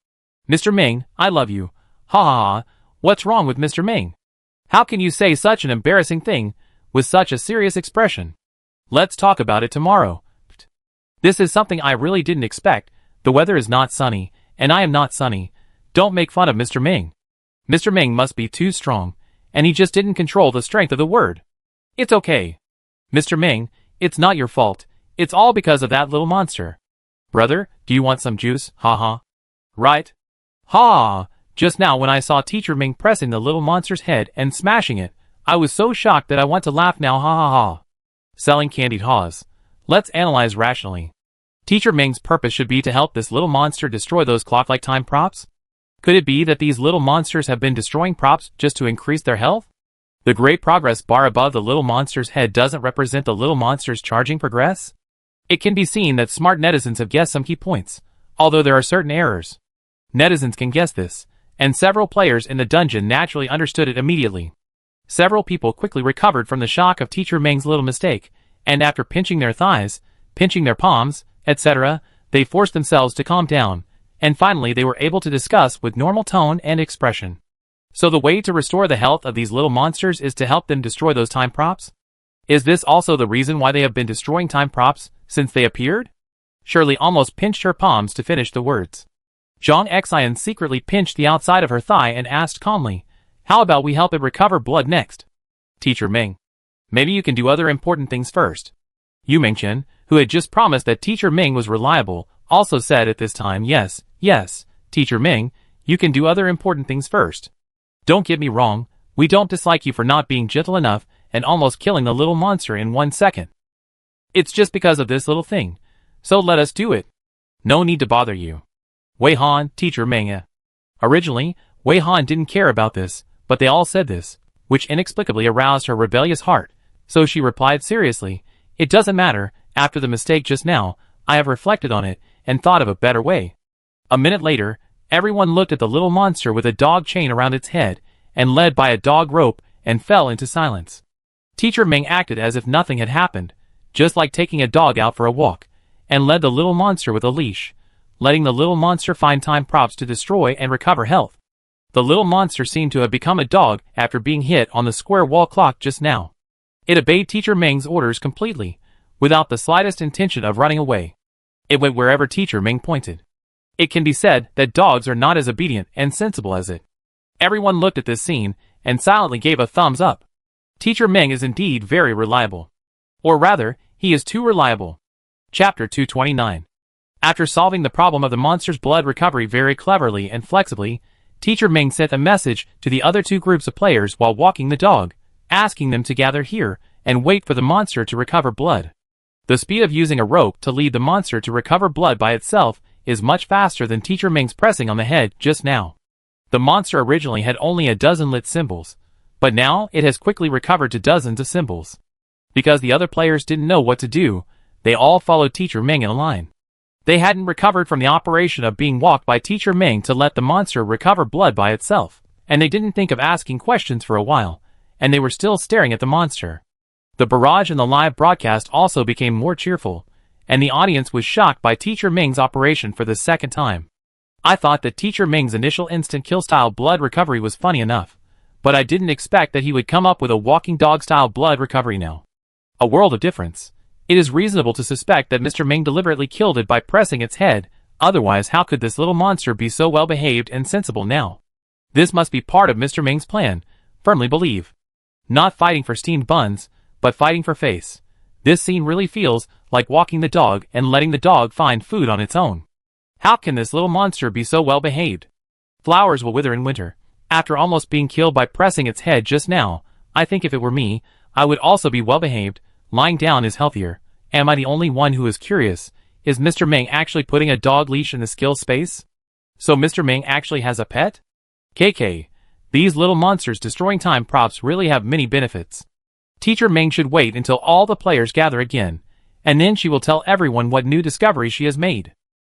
Mr. Ming, I love you. Ha ha ha. What's wrong with Mr. Ming? How can you say such an embarrassing thing, with such a serious expression? Let's talk about it tomorrow. This is something I really didn't expect. The weather is not sunny, and I am not sunny. Don't make fun of Mr. Ming. Mr. Ming must be too strong, and he just didn't control the strength of the word. It's okay. Mr. Ming, it's not your fault. It's all because of that little monster. Brother, do you want some juice? Ha ha. Right? Ha! Just now when I saw Teacher Ming pressing the little monster's head and smashing it, I was so shocked that I want to laugh now. Ha ha ha. Selling candied haws. Let's analyze rationally. Teacher Ming's purpose should be to help this little monster destroy those clock-like time props? Could it be that these little monsters have been destroying props just to increase their health? The great progress bar above the little monster's head doesn't represent the little monster's charging progress? It can be seen that smart netizens have guessed some key points, although there are certain errors. Netizens can guess this, and several players in the dungeon naturally understood it immediately. Several people quickly recovered from the shock of Teacher Ming's little mistake, and after pinching their thighs, pinching their palms, etc., they forced themselves to calm down, and finally they were able to discuss with normal tone and expression. So the way to restore the health of these little monsters is to help them destroy those time props? Is this also the reason why they have been destroying time props since they appeared? Shirley almost pinched her palms to finish the words. Zhang Xian secretly pinched the outside of her thigh and asked calmly, How about we help it recover blood next? Teacher Ming. Maybe you can do other important things first. Yu Mingchen, who had just promised that Teacher Ming was reliable, also said at this time, Yes, Teacher Ming, you can do other important things first. Don't get me wrong, we don't dislike you for not being gentle enough and almost killing the little monster in 1 second. It's just because of this little thing, so let us do it. No need to bother you. Wei Han, Teacher Ming. Originally, Wei Han didn't care about this, but they all said this, which inexplicably aroused her rebellious heart, so she replied seriously, It doesn't matter, after the mistake just now, I have reflected on it and thought of a better way. A minute later, Everyone looked at the little monster with a dog chain around its head, and led by a dog rope, and fell into silence. Teacher Ming acted as if nothing had happened, just like taking a dog out for a walk, and led the little monster with a leash, letting the little monster find time props to destroy and recover health. The little monster seemed to have become a dog after being hit on the square wall clock just now. It obeyed Teacher Ming's orders completely, without the slightest intention of running away. It went wherever Teacher Ming pointed. It can be said that dogs are not as obedient and sensible as it. Everyone looked at this scene, and silently gave a thumbs up. Teacher Ming is indeed very reliable. Or rather, he is too reliable. Chapter 229. After solving the problem of the monster's blood recovery very cleverly and flexibly, Teacher Ming sent a message to the other two groups of players while walking the dog, asking them to gather here and wait for the monster to recover blood. The speed of using a rope to lead the monster to recover blood by itself is much faster than Teacher Ming's pressing on the head just now. The monster originally had only a dozen lit symbols, but now it has quickly recovered to dozens of symbols. Because the other players didn't know what to do, they all followed Teacher Ming in a line. They hadn't recovered from the operation of being walked by Teacher Ming to let the monster recover blood by itself, and they didn't think of asking questions for a while, and they were still staring at the monster. The barrage in the live broadcast also became more cheerful, and the audience was shocked by Teacher Ming's operation for the second time. I thought that Teacher Ming's initial instant kill style blood recovery was funny enough, but I didn't expect that he would come up with a walking dog style blood recovery now. A world of difference. It is reasonable to suspect that Mr. Ming deliberately killed it by pressing its head, otherwise how could this little monster be so well behaved and sensible now? This must be part of Mr. Ming's plan, firmly believe. Not fighting for steamed buns, but fighting for face. This scene really feels like walking the dog and letting the dog find food on its own. How can this little monster be so well behaved? Flowers will wither in winter. After almost being killed by pressing its head just now, I think if it were me, I would also be well behaved. Lying down is healthier. Am I the only one who is curious? Is Mr. Ming actually putting a dog leash in the skill space? So Mr. Ming actually has a pet? KK. These little monsters destroying time props really have many benefits. Teacher Ming should wait until all the players gather again, and then she will tell everyone what new discoveries she has made.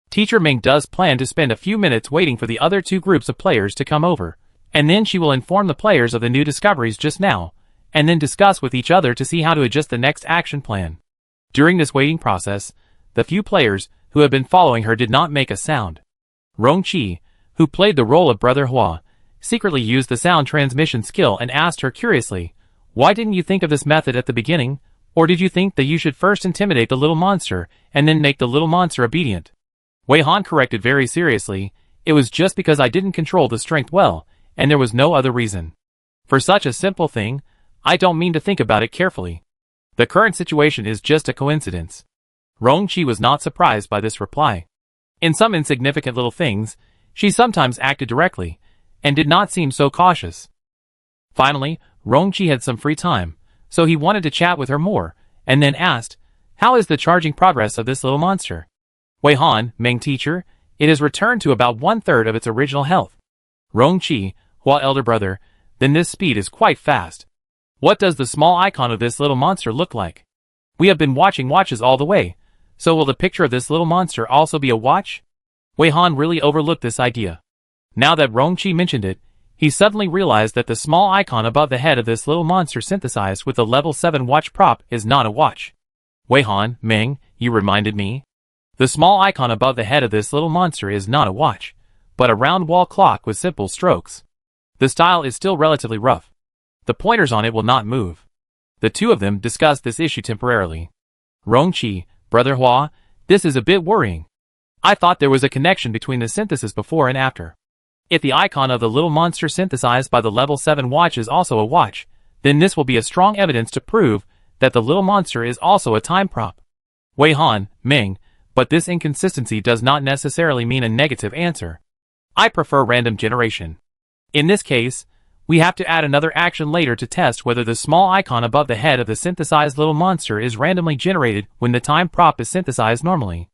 Teacher Ming does plan to spend a few minutes waiting for the other two groups of players to come over, and then she will inform the players of the new discoveries just now, and then discuss with each other to see how to adjust the next action plan. During this waiting process, the few players who have been following her did not make a sound. Rong Qi, who played the role of Brother Hua, secretly used the sound transmission skill and asked her curiously, "Why didn't you think of this method at the beginning? Or did you think that you should first intimidate the little monster and then make the little monster obedient?" Wei Han corrected very seriously, "It was just because I didn't control the strength well, and there was no other reason. For such a simple thing, I don't mean to think about it carefully. The current situation is just a coincidence." Rong Qi was not surprised by this reply. In some insignificant little things, she sometimes acted directly, and did not seem so cautious. Finally, Rong Qi had some free time, so he wanted to chat with her more, and then asked, "How is the charging progress of this little monster?" "Wei Han, Ming teacher, it has returned to about 1/3 of its original health." "Rong Qi, Hua elder brother, then this speed is quite fast. What does the small icon of this little monster look like? We have been watching watches all the way, so will the picture of this little monster also be a watch?" Wei Han really overlooked this idea. Now that Rong Qi mentioned it, he suddenly realized that the small icon above the head of this little monster synthesized with the level 7 watch prop is not a watch. "Wei Han, Ming, you reminded me. The small icon above the head of this little monster is not a watch, but a round wall clock with simple strokes. The style is still relatively rough. The pointers on it will not move." The two of them discussed this issue temporarily. "Rong Qi, Brother Hua, this is a bit worrying. I thought there was a connection between the synthesis before and after. If the icon of the little monster synthesized by the level 7 watch is also a watch, then this will be a strong evidence to prove that the little monster is also a time prop." Wei Han, Ming, but this inconsistency does not necessarily mean a negative answer. I prefer random generation. In this case, we have to add another action later to test whether the small icon above the head of the synthesized little monster is randomly generated when the time prop is synthesized normally.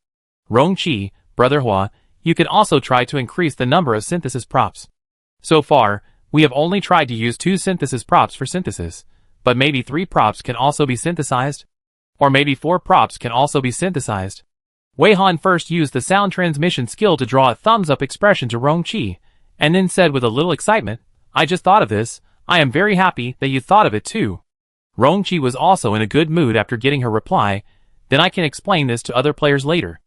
Rong Qi, Brother Hua, you can also try to increase the number of synthesis props. So far, we have only tried to use 2 synthesis props for synthesis, but maybe 3 props can also be synthesized? Or maybe 4 props can also be synthesized? Wei Han first used the sound transmission skill to draw a thumbs-up expression to Rongqi, and then said with a little excitement, "I just thought of this. I am very happy that you thought of it too." Rongqi was also in a good mood after getting her reply. "Then I can explain this to other players later."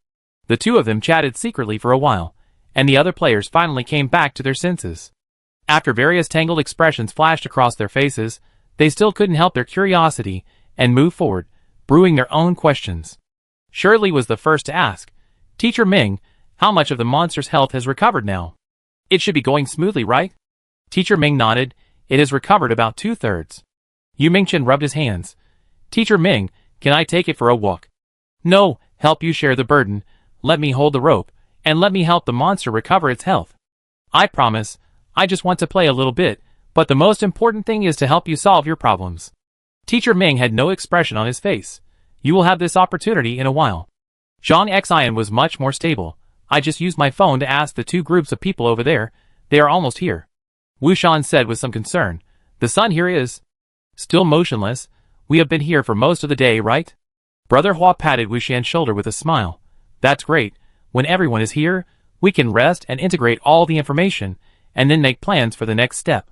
The two of them chatted secretly for a while, and the other players finally came back to their senses. After various tangled expressions flashed across their faces, they still couldn't help their curiosity and moved forward, brewing their own questions. Shirley was the first to ask, "Teacher Ming, how much of the monster's health has recovered now? It should be going smoothly, right?" Teacher Ming nodded. "It has recovered about 2/3. Yu Mingchen rubbed his hands. "Teacher Ming, can I take it for a walk?" "No, help you share the burden. Let me hold the rope, and let me help the monster recover its health. I promise, I just want to play a little bit, but the most important thing is to help you solve your problems." Teacher Ming had no expression on his face. "You will have this opportunity in a while." Zhang Xian was much more stable. "I just used my phone to ask the two groups of people over there. They are almost here." Wu Shan said with some concern. "The sun here is still motionless. We have been here for most of the day, right?" Brother Hua patted Wu Shan's shoulder with a smile. "That's great. When everyone is here, we can rest and integrate all the information, and then make plans for the next step."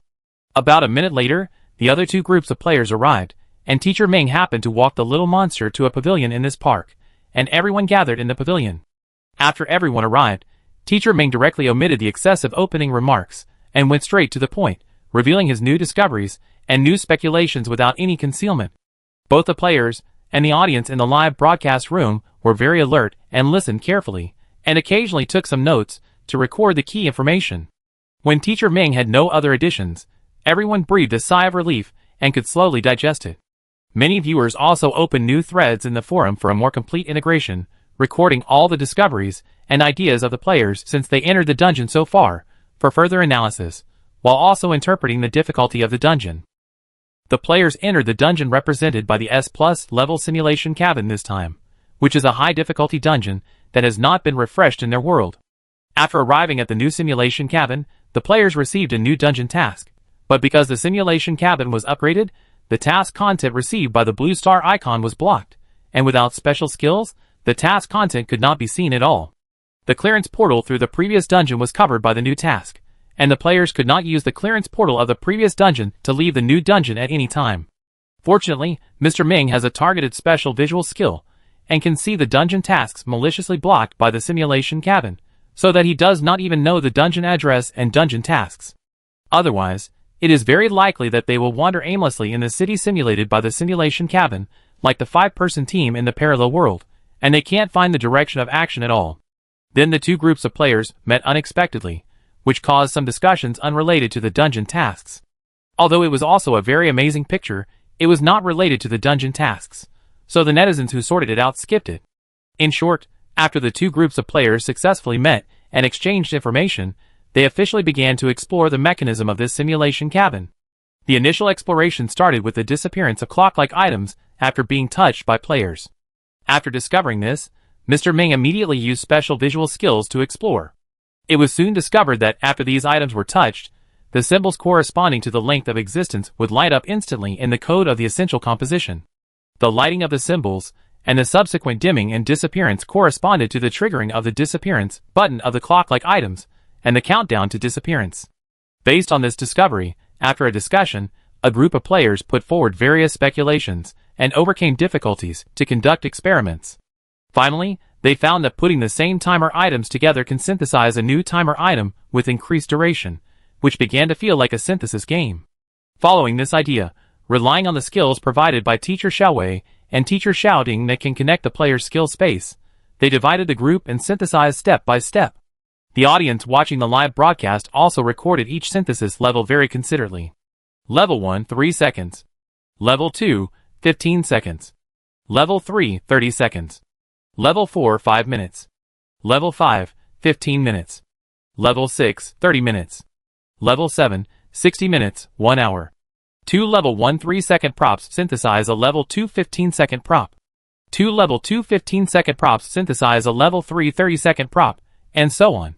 About a minute later, the other two groups of players arrived, and Teacher Ming happened to walk the little monster to a pavilion in this park, and everyone gathered in the pavilion. After everyone arrived, Teacher Ming directly omitted the excessive opening remarks, and went straight to the point, revealing his new discoveries and new speculations without any concealment. Both the players and the audience in the live broadcast room were very alert and listened carefully, and occasionally took some notes to record the key information. When Teacher Ming had no other additions, everyone breathed a sigh of relief and could slowly digest it. Many viewers also opened new threads in the forum for a more complete integration, recording all the discoveries and ideas of the players since they entered the dungeon so far, for further analysis, while also interpreting the difficulty of the dungeon. The players entered the dungeon represented by the S+ level simulation cabin this time, which is a high difficulty dungeon that has not been refreshed in their world. After arriving at the new simulation cabin, the players received a new dungeon task, but because the simulation cabin was upgraded, the task content received by the blue star icon was blocked, and without special skills, the task content could not be seen at all. The clearance portal through the previous dungeon was covered by the new task, and the players could not use the clearance portal of the previous dungeon to leave the new dungeon at any time. Fortunately, Mr. Ming has a targeted special visual skill, and can see the dungeon tasks maliciously blocked by the simulation cabin, so that he does not even know the dungeon address and dungeon tasks. Otherwise, it is very likely that they will wander aimlessly in the city simulated by the simulation cabin, like the 5-person team in the parallel world, and they can't find the direction of action at all. Then the two groups of players met unexpectedly, which caused some discussions unrelated to the dungeon tasks. Although it was also a very amazing picture, it was not related to the dungeon tasks, so the netizens who sorted it out skipped it. In short, after the two groups of players successfully met and exchanged information, they officially began to explore the mechanism of this simulation cabin. The initial exploration started with the disappearance of clock-like items after being touched by players. After discovering this, Mr. Ming immediately used special visual skills to explore. It was soon discovered that after these items were touched, the symbols corresponding to the length of existence would light up instantly in the code of the essential composition. The lighting of the symbols and the subsequent dimming and disappearance corresponded to the triggering of the disappearance button of the clock-like items and the countdown to disappearance. Based on this discovery, after a discussion, a group of players put forward various speculations and overcame difficulties to conduct experiments. Finally, they found that putting the same timer items together can synthesize a new timer item with increased duration, which began to feel like a synthesis game. Following this idea, relying on the skills provided by Teacher Xiaowei and Teacher Xiaoding that can connect the player's skill space, they divided the group and synthesized step by step. The audience watching the live broadcast also recorded each synthesis level very considerately. Level 1, 3 seconds. Level 2, 15 seconds. Level 3, 30 seconds. Level 4, 5 minutes. Level 5, 15 minutes. Level 6, 30 minutes. Level 7, 60 minutes, 1 hour. 2 Level 1 3-second props synthesize a Level 2 15-second prop. 2 Level 2 15-second props synthesize a Level 3 30-second prop, and so on.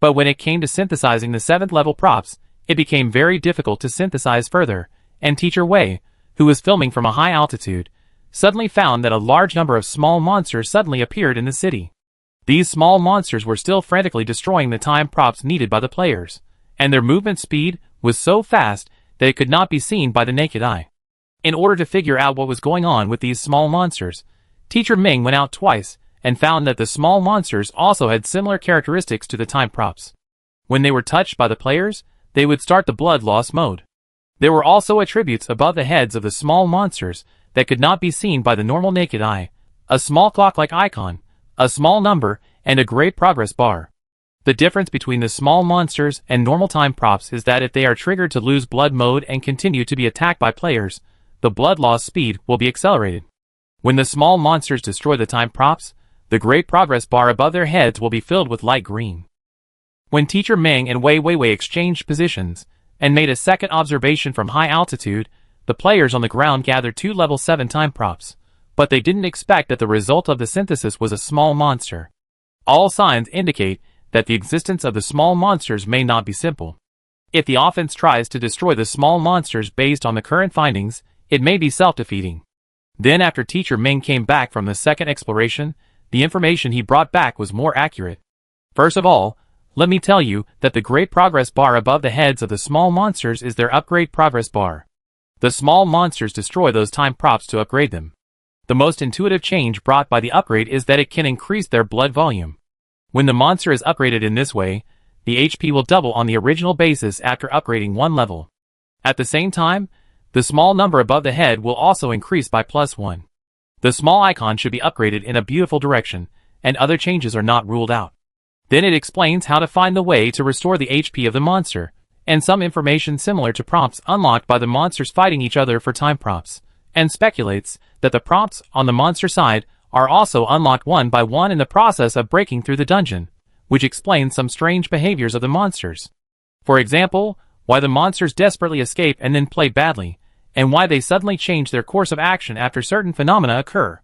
But when it came to synthesizing the 7th level props, it became very difficult to synthesize further, and Teacher Wei, who was filming from a high altitude, suddenly found that a large number of small monsters suddenly appeared in the city. These small monsters were still frantically destroying the time props needed by the players, and their movement speed was so fast that it could not be seen by the naked eye. In order to figure out what was going on with these small monsters, Teacher Ming went out twice and found that the small monsters also had similar characteristics to the time props. When they were touched by the players, they would start the blood loss mode. There were also attributes above the heads of the small monsters that could not be seen by the normal naked eye: a small clock-like icon, a small number, and a great progress bar. The difference between the small monsters and normal time props is that if they are triggered to lose blood mode and continue to be attacked by players, the blood loss speed will be accelerated. When the small monsters destroy the time props, the great progress bar above their heads will be filled with light green. When Teacher Ming and Wei Weiwei exchanged positions and made a second observation from high altitude, the players on the ground gathered 2 level 7 time props, but they didn't expect that the result of the synthesis was a small monster. All signs indicate that the existence of the small monsters may not be simple. If the offense tries to destroy the small monsters based on the current findings, it may be self-defeating. Then after Teacher Ming came back from the second exploration, the information he brought back was more accurate. First of all, let me tell you that the great progress bar above the heads of the small monsters is their upgrade progress bar. The small monsters destroy those time props to upgrade them. The most intuitive change brought by the upgrade is that it can increase their blood volume. When the monster is upgraded in this way, the HP will double on the original basis after upgrading 1 level. At the same time, the small number above the head will also increase by +1. The small icon should be upgraded in a beautiful direction, and other changes are not ruled out. Then it explains how to find the way to restore the HP of the monster, and some information similar to prompts unlocked by the monsters fighting each other for time props, and speculates that the prompts on the monster side are also unlocked one by one in the process of breaking through the dungeon, which explains some strange behaviors of the monsters. For example, why the monsters desperately escape and then play badly, and why they suddenly change their course of action after certain phenomena occur.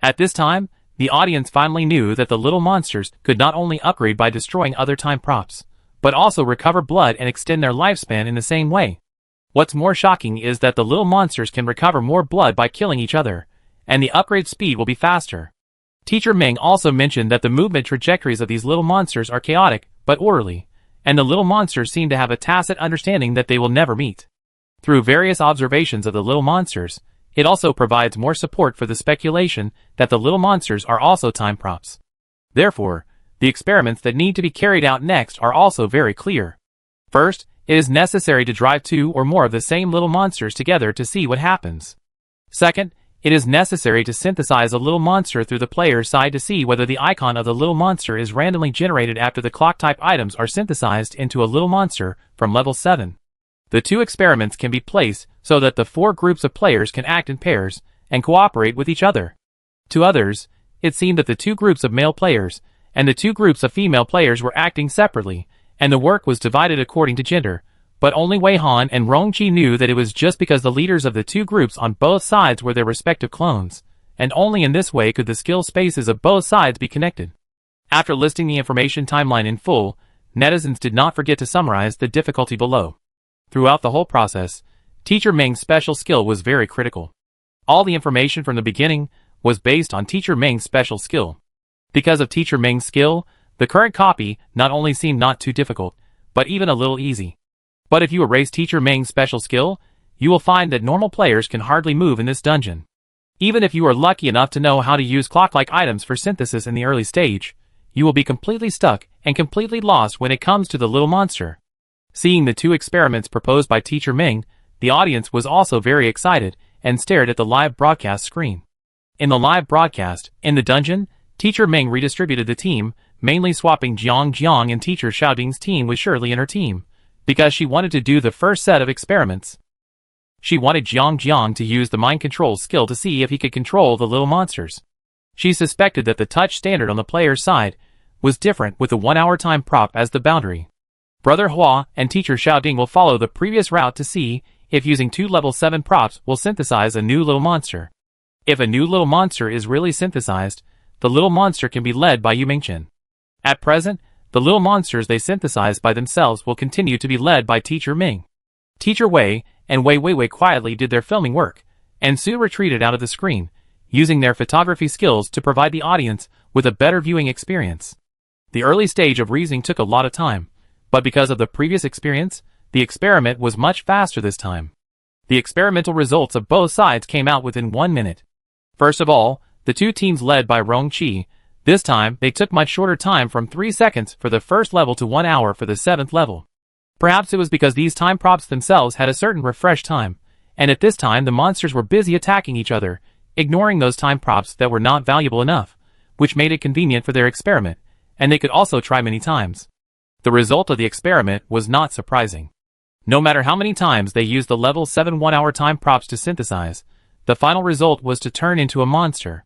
At this time, the audience finally knew that the little monsters could not only upgrade by destroying other time props, but also recover blood and extend their lifespan in the same way. What's more shocking is that the little monsters can recover more blood by killing each other, and the upgrade speed will be faster. Teacher Ming also mentioned that the movement trajectories of these little monsters are chaotic, but orderly, and the little monsters seem to have a tacit understanding that they will never meet. Through various observations of the little monsters, it also provides more support for the speculation that the little monsters are also time props. Therefore, the experiments that need to be carried out next are also very clear. First, it is necessary to drive 2 or more of the same little monsters together to see what happens. Second, it is necessary to synthesize a little monster through the player's side to see whether the icon of the little monster is randomly generated after the clock-type items are synthesized into a little monster from level 7. The 2 experiments can be placed so that the 4 groups of players can act in pairs and cooperate with each other. To others, it seemed that the 2 groups of male players and the 2 groups of female players were acting separately, and the work was divided according to gender, but only Wei Han and Rongqi knew that it was just because the leaders of the 2 groups on both sides were their respective clones, and only in this way could the skill spaces of both sides be connected. After listing the information timeline in full, netizens did not forget to summarize the difficulty below. Throughout the whole process, Teacher Ming's special skill was very critical. All the information from the beginning was based on Teacher Ming's special skill. Because of Teacher Ming's skill, the current copy not only seemed not too difficult, but even a little easy. But if you erase Teacher Ming's special skill, you will find that normal players can hardly move in this dungeon. Even if you are lucky enough to know how to use clock-like items for synthesis in the early stage, you will be completely stuck and completely lost when it comes to the little monster. Seeing the 2 experiments proposed by Teacher Ming, the audience was also very excited and stared at the live broadcast screen. In the live broadcast, in the dungeon, Teacher Ming redistributed the team, mainly swapping Jiang and Teacher Xiaoding's team with Shirley and her team, because she wanted to do the first set of experiments. She wanted Jiang to use the mind control skill to see if he could control the little monsters. She suspected that the touch standard on the player's side was different with the 1-hour time prop as the boundary. Brother Hua and Teacher Xiaoding will follow the previous route to see if using 2 level 7 props will synthesize a new little monster. If a new little monster is really synthesized, the little monster can be led by Yu Mingchen. At present, the little monsters they synthesize by themselves will continue to be led by Teacher Ming. Teacher Wei and Wei Weiwei quietly did their filming work, and soon retreated out of the screen, using their photography skills to provide the audience with a better viewing experience. The early stage of reasoning took a lot of time, but because of the previous experience, the experiment was much faster this time. The experimental results of both sides came out within 1 minute. First of all, the two teams led by Rongqi. This time, they took much shorter time from 3 seconds for the first level to 1 hour for the 7th level. Perhaps it was because these time props themselves had a certain refresh time, and at this time the monsters were busy attacking each other, ignoring those time props that were not valuable enough, which made it convenient for their experiment, and they could also try many times. The result of the experiment was not surprising. No matter how many times they used the level 7 1-hour time props to synthesize, the final result was to turn into a monster.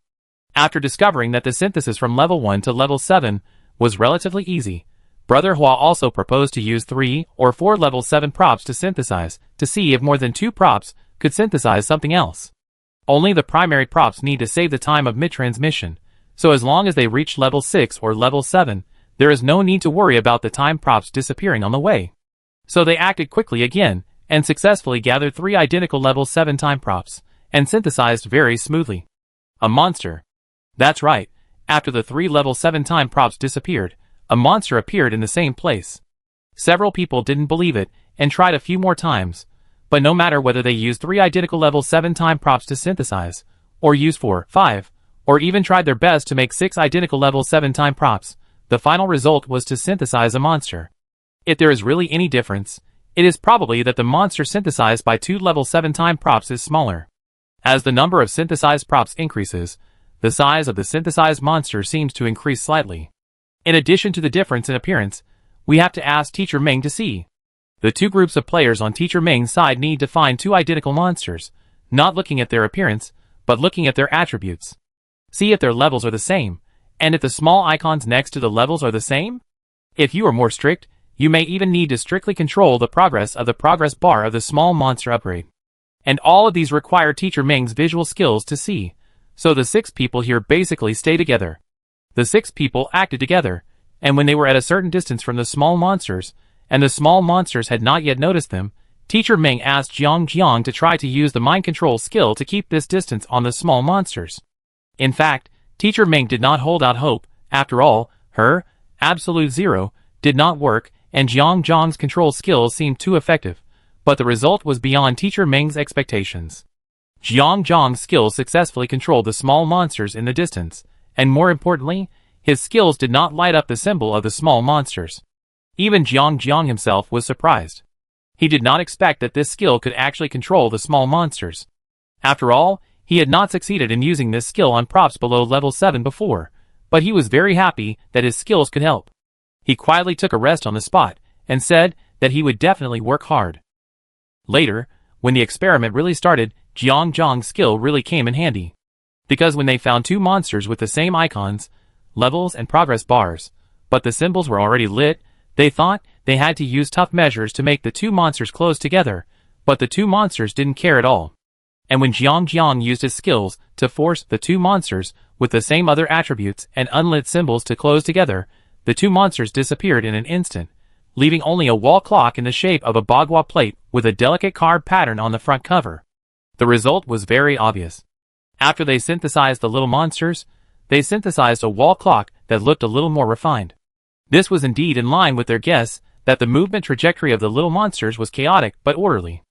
After discovering that the synthesis from level 1 to level 7 was relatively easy, Brother Hua also proposed to use 3 or 4 level 7 props to synthesize, to see if more than 2 props could synthesize something else. Only the primary props need to save the time of mid-transmission, so as long as they reach level 6 or level 7, there is no need to worry about the time props disappearing on the way. So they acted quickly again, and successfully gathered 3 identical level 7 time props, and synthesized very smoothly. A monster. That's right, after the 3 level 7 time props disappeared, a monster appeared in the same place. Several people didn't believe it, and tried a few more times, but no matter whether they used 3 identical level 7 time props to synthesize, or used 4, 5, or even tried their best to make 6 identical level 7 time props, the final result was to synthesize a monster. If there is really any difference, it is probably that the monster synthesized by 2 level 7 time props is smaller. As the number of synthesized props increases, the size of the synthesized monster seems to increase slightly. In addition to the difference in appearance, we have to ask Teacher Ming to see. The 2 groups of players on Teacher Ming's side need to find 2 identical monsters, not looking at their appearance, but looking at their attributes. See if their levels are the same, and if the small icons next to the levels are the same. If you are more strict, you may even need to strictly control the progress of the progress bar of the small monster upgrade. And all of these require Teacher Ming's visual skills to see, so the 6 people here basically stay together. The 6 people acted together, and when they were at a certain distance from the small monsters, and the small monsters had not yet noticed them, Teacher Ming asked Jiang to try to use the mind control skill to keep this distance on the small monsters. In fact, Teacher Ming did not hold out hope. After all, her absolute 0 did not work, and Jiang's control skills seemed too effective, but the result was beyond Teacher Ming's expectations. Jiang's skills successfully controlled the small monsters in the distance, and more importantly, his skills did not light up the symbol of the small monsters. Even Jiang himself was surprised. He did not expect that this skill could actually control the small monsters. After all, he had not succeeded in using this skill on props below level 7 before, but he was very happy that his skills could help. He quietly took a rest on the spot, and said that he would definitely work hard. Later, when the experiment really started, Jiang's skill really came in handy. Because when they found 2 monsters with the same icons, levels and progress bars, but the symbols were already lit, they thought they had to use tough measures to make the 2 monsters close together, but the 2 monsters didn't care at all. And when Jiang used his skills to force the 2 monsters with the same other attributes and unlit symbols to close together, the 2 monsters disappeared in an instant, leaving only a wall clock in the shape of a bagua plate with a delicate carved pattern on the front cover. The result was very obvious. After they synthesized the little monsters, they synthesized a wall clock that looked a little more refined. This was indeed in line with their guess that the movement trajectory of the little monsters was chaotic but orderly.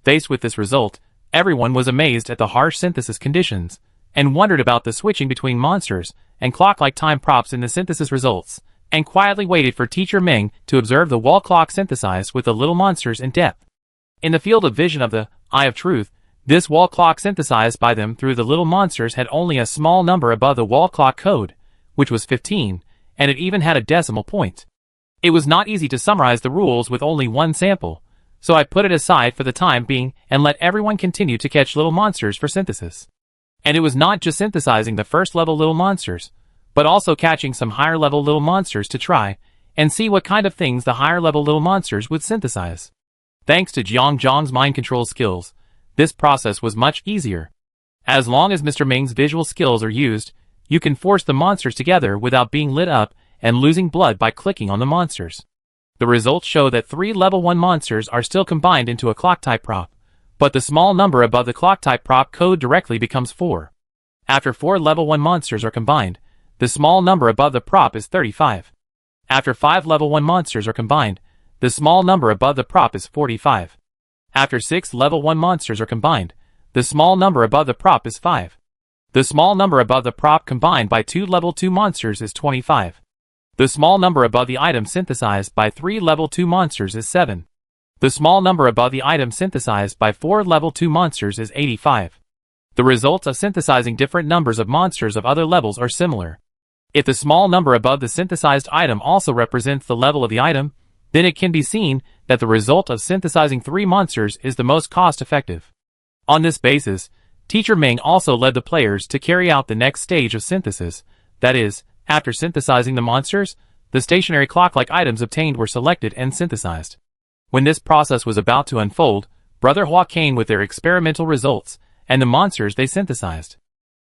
Faced with this result, everyone was amazed at the harsh synthesis conditions, and wondered about the switching between monsters and clock-like time props in the synthesis results, and quietly waited for Teacher Ming to observe the wall clock synthesized with the little monsters in depth. In the field of vision of the Eye of Truth, this wall clock synthesized by them through the little monsters had only a small number above the wall clock code, which was 15, and it even had a decimal point. It was not easy to summarize the rules with only one sample, so I put it aside for the time being and let everyone continue to catch little monsters for synthesis. And it was not just synthesizing the first level little monsters, but also catching some higher level little monsters to try and see what kind of things the higher level little monsters would synthesize. Thanks to Jiang's mind control skills, this process was much easier. As long as Mr. Ming's visual skills are used, you can force the monsters together without being lit up and losing blood by clicking on the monsters. The results show that 3 level 1 monsters are still combined into a clock-type prop, but the small number above the clock-type prop code directly becomes 4. After 4 level 1 monsters are combined, the small number above the prop is 35. After 5 level 1 monsters are combined, the small number above the prop is 45. After 6 level 1 monsters are combined, the small number above the prop is 5. The small number above the prop combined by 2 level 2 monsters is 25. The small number above the item synthesized by 3 level 2 monsters is 7. The small number above the item synthesized by 4 level 2 monsters is 85. The results of synthesizing different numbers of monsters of other levels are similar. If the small number above the synthesized item also represents the level of the item, then it can be seen that the result of synthesizing 3 monsters is the most cost-effective. On this basis, Teacher Ming also led the players to carry out the next stage of synthesis, that is, after synthesizing the monsters, the stationary clock-like items obtained were selected and synthesized. When this process was about to unfold, Brother Hua came with their experimental results, and the monsters they synthesized.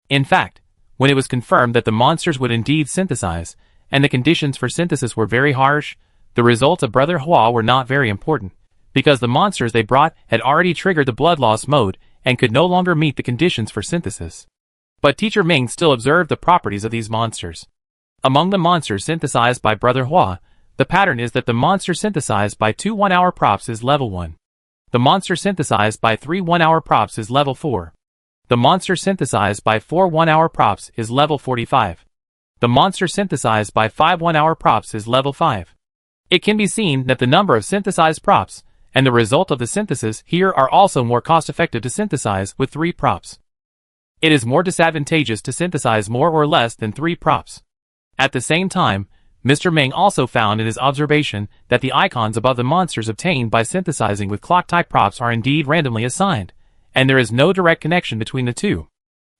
In fact, when it was confirmed that the monsters would indeed synthesize, and the conditions for synthesis were very harsh, the results of Brother Hua were not very important, because the monsters they brought had already triggered the blood loss mode and could no longer meet the conditions for synthesis. But Teacher Ming still observed the properties of these monsters. Among the monsters synthesized by Brother Hua, the pattern is that the monster synthesized by 2 1-hour props is level 1. The monster synthesized by 3 1-hour props is level 4. The monster synthesized by 4 1-hour props is level 45. The monster synthesized by 5 1-hour props is level 5. It can be seen that the number of synthesized props and the result of the synthesis here are also more cost-effective to synthesize with 3 props. It is more disadvantageous to synthesize more or less than 3 props. At the same time, Mr. Ming also found in his observation that the icons above the monsters obtained by synthesizing with clock-type props are indeed randomly assigned, and there is no direct connection between the two.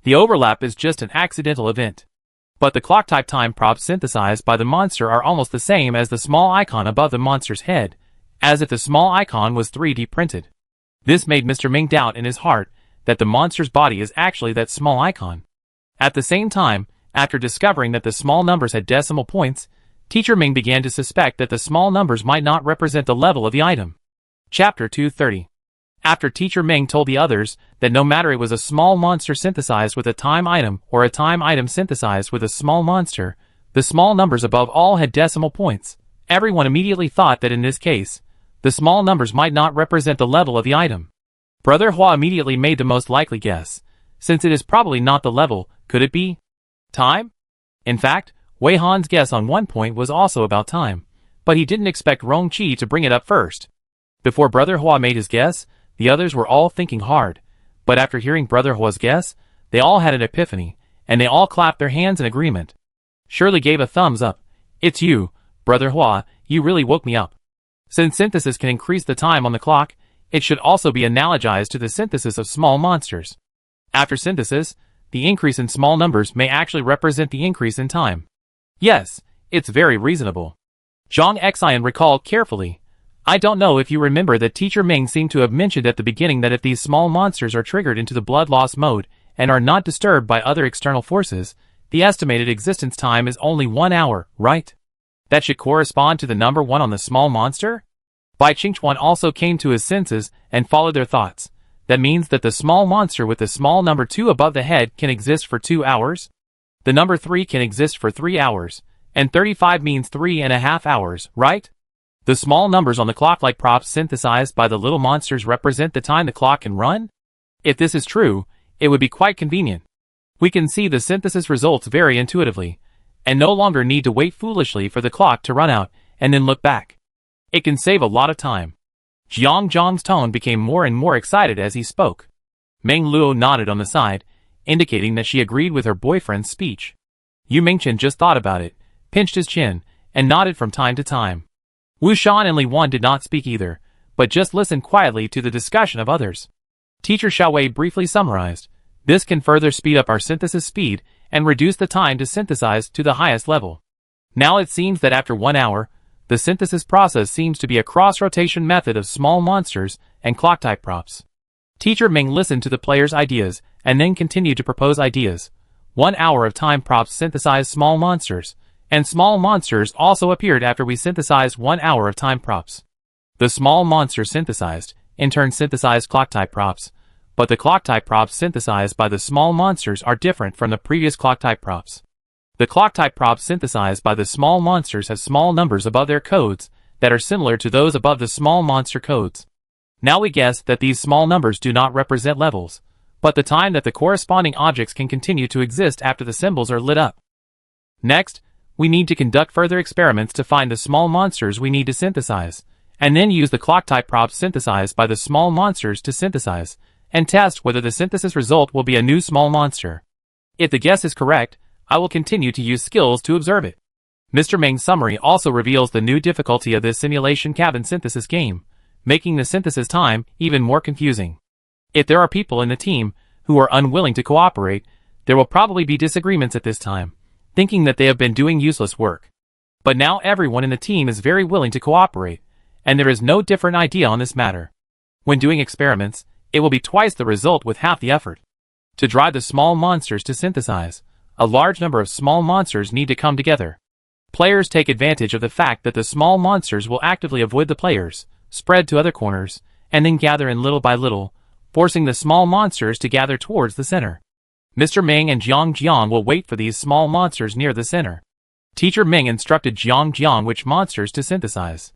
The overlap is just an accidental event. But the clock-type time props synthesized by the monster are almost the same as the small icon above the monster's head, as if the small icon was 3D printed. This made Mr. Ming doubt in his heart that the monster's body is actually that small icon. At the same time, after discovering that the small numbers had decimal points, Teacher Ming began to suspect that the small numbers might not represent the level of the item. Chapter 230. After Teacher Ming told the others that no matter it was a small monster synthesized with a time item or a time item synthesized with a small monster, the small numbers above all had decimal points, everyone immediately thought that in this case, the small numbers might not represent the level of the item. Brother Hua immediately made the most likely guess. Since it is probably not the level, could it be time? In fact, Wei Han's guess on one point was also about time, but he didn't expect Rong Qi to bring it up first. Before Brother Hua made his guess, the others were all thinking hard, but after hearing Brother Hua's guess, they all had an epiphany, and they all clapped their hands in agreement. Shirley gave a thumbs up. It's you, Brother Hua, you really woke me up. Since synthesis can increase the time on the clock, it should also be analogized to the synthesis of small monsters. After synthesis, the increase in small numbers may actually represent the increase in time. Yes, it's very reasonable. Zhang Xian recalled carefully. I don't know if you remember that Teacher Ming seemed to have mentioned at the beginning that if these small monsters are triggered into the blood loss mode and are not disturbed by other external forces, the estimated existence time is only 1 hour, right? That should correspond to the number 1 on the small monster? Bai Qingchuan also came to his senses and followed their thoughts. That means that the small monster with the small number 2 above the head can exist for 2 hours? The number 3 can exist for 3 hours, and 35 means 3.5 hours, right? The small numbers on the clock-like props synthesized by the little monsters represent the time the clock can run? If this is true, it would be quite convenient. We can see the synthesis results very intuitively, and no longer need to wait foolishly for the clock to run out and then look back. It can save a lot of time. Jiang Zhang's tone became more and more excited as he spoke. Meng Luo nodded on the side, indicating that she agreed with her boyfriend's speech. Yu Mingchen just thought about it, pinched his chin, and nodded from time to time. Wu Shan and Li Wan did not speak either, but just listened quietly to the discussion of others. Teacher Xiaowei briefly summarized. This can further speed up our synthesis speed and reduce the time to synthesize to the highest level. Now it seems that after 1 hour, the synthesis process seems to be a cross-rotation method of small monsters and clock-type props. Teacher Ming listened to the players' ideas and then continued to propose ideas. 1 hour of time props synthesize small monsters, and small monsters also appeared after we synthesized 1 hour of time props. The small monsters synthesized, in turn synthesized clock-type props, but the clock-type props synthesized by the small monsters are different from the previous clock-type props. The clock-type props synthesized by the small monsters have small numbers above their codes that are similar to those above the small monster codes. Now we guess that these small numbers do not represent levels, but the time that the corresponding objects can continue to exist after the symbols are lit up. Next, we need to conduct further experiments to find the small monsters we need to synthesize, and then use the clock-type props synthesized by the small monsters to synthesize, and test whether the synthesis result will be a new small monster. If the guess is correct, I will continue to use skills to observe it. Mr. Ming's summary also reveals the new difficulty of this simulation cabin synthesis game, making the synthesis time even more confusing. If there are people in the team who are unwilling to cooperate, there will probably be disagreements at this time, thinking that they have been doing useless work. But now everyone in the team is very willing to cooperate, and there is no different idea on this matter. When doing experiments, it will be twice the result with half the effort. To drive the small monsters to synthesize, a large number of small monsters need to come together. Players take advantage of the fact that the small monsters will actively avoid the players, spread to other corners, and then gather in little by little, forcing the small monsters to gather towards the center. Mr. Ming and Jiang Jiang will wait for these small monsters near the center. Teacher Ming instructed Jiang Jiang which monsters to synthesize.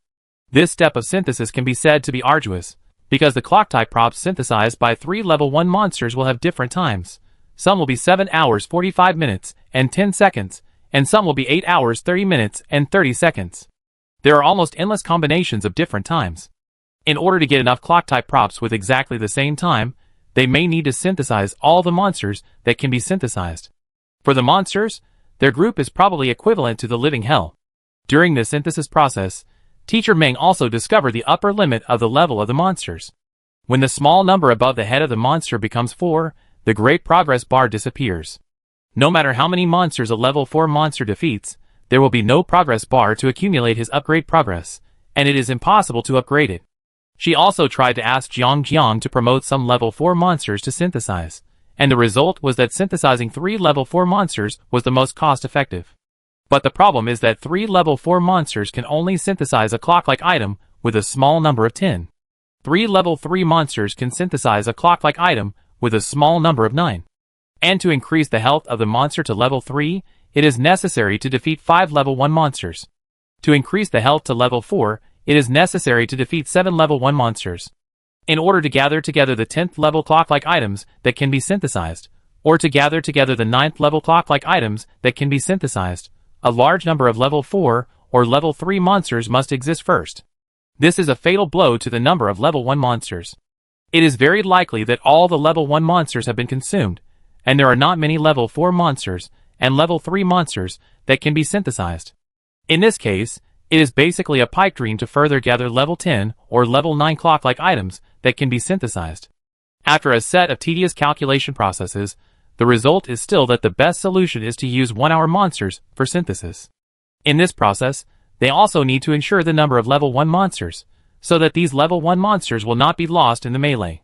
This step of synthesis can be said to be arduous, because the clock-type props synthesized by 3 level 1 monsters will have different times. Some will be 7 hours 45 minutes and 10 seconds, and some will be 8 hours 30 minutes and 30 seconds. There are almost endless combinations of different times. In order to get enough clock-type props with exactly the same time, they may need to synthesize all the monsters that can be synthesized. For the monsters, their group is probably equivalent to the living hell. During the synthesis process, Teacher Ming also discovered the upper limit of the level of the monsters. When the small number above the head of the monster becomes 4, the great progress bar disappears. No matter how many monsters a level 4 monster defeats, there will be no progress bar to accumulate his upgrade progress, and it is impossible to upgrade it. She also tried to ask Jiang Jiang to promote some level 4 monsters to synthesize, and the result was that synthesizing 3 level 4 monsters was the most cost-effective. But the problem is that 3 level 4 monsters can only synthesize a clock-like item with a small number of 10. 3 level 3 monsters can synthesize a clock-like item with a small number of 9. And to increase the health of the monster to level 3, it is necessary to defeat 5 level 1 monsters. To increase the health to level 4, it is necessary to defeat 7 level 1 monsters. In order to gather together the 10th level clock-like items that can be synthesized, or to gather together the 9th level clock-like items that can be synthesized, a large number of level 4 or level 3 monsters must exist first. This is a fatal blow to the number of level 1 monsters. It is very likely that all the level 1 monsters have been consumed, and there are not many level 4 monsters and level 3 monsters that can be synthesized. In this case, it is basically a pipe dream to further gather level 10 or level 9 clock-like items that can be synthesized. After a set of tedious calculation processes, the result is still that the best solution is to use 1-hour monsters for synthesis. In this process, they also need to ensure the number of level 1 monsters, so that these level 1 monsters will not be lost in the melee.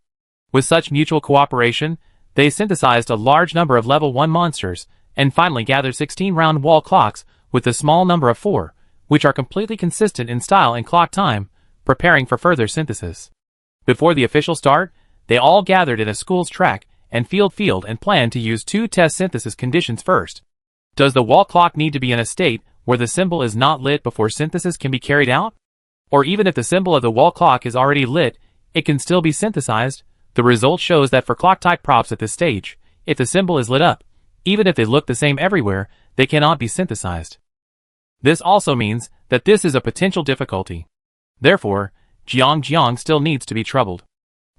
With such mutual cooperation, they synthesized a large number of level 1 monsters, and finally gathered 16 round wall clocks with a small number of 4, which are completely consistent in style and clock time, preparing for further synthesis. Before the official start, they all gathered in a school's track and field and planned to use 2 test synthesis conditions first. Does the wall clock need to be in a state where the symbol is not lit before synthesis can be carried out? Or even if the symbol of the wall clock is already lit, it can still be synthesized? The result shows that for clock-type props at this stage, if the symbol is lit up, even if they look the same everywhere, they cannot be synthesized. This also means that this is a potential difficulty. Therefore, Jiang Jiang still needs to be troubled.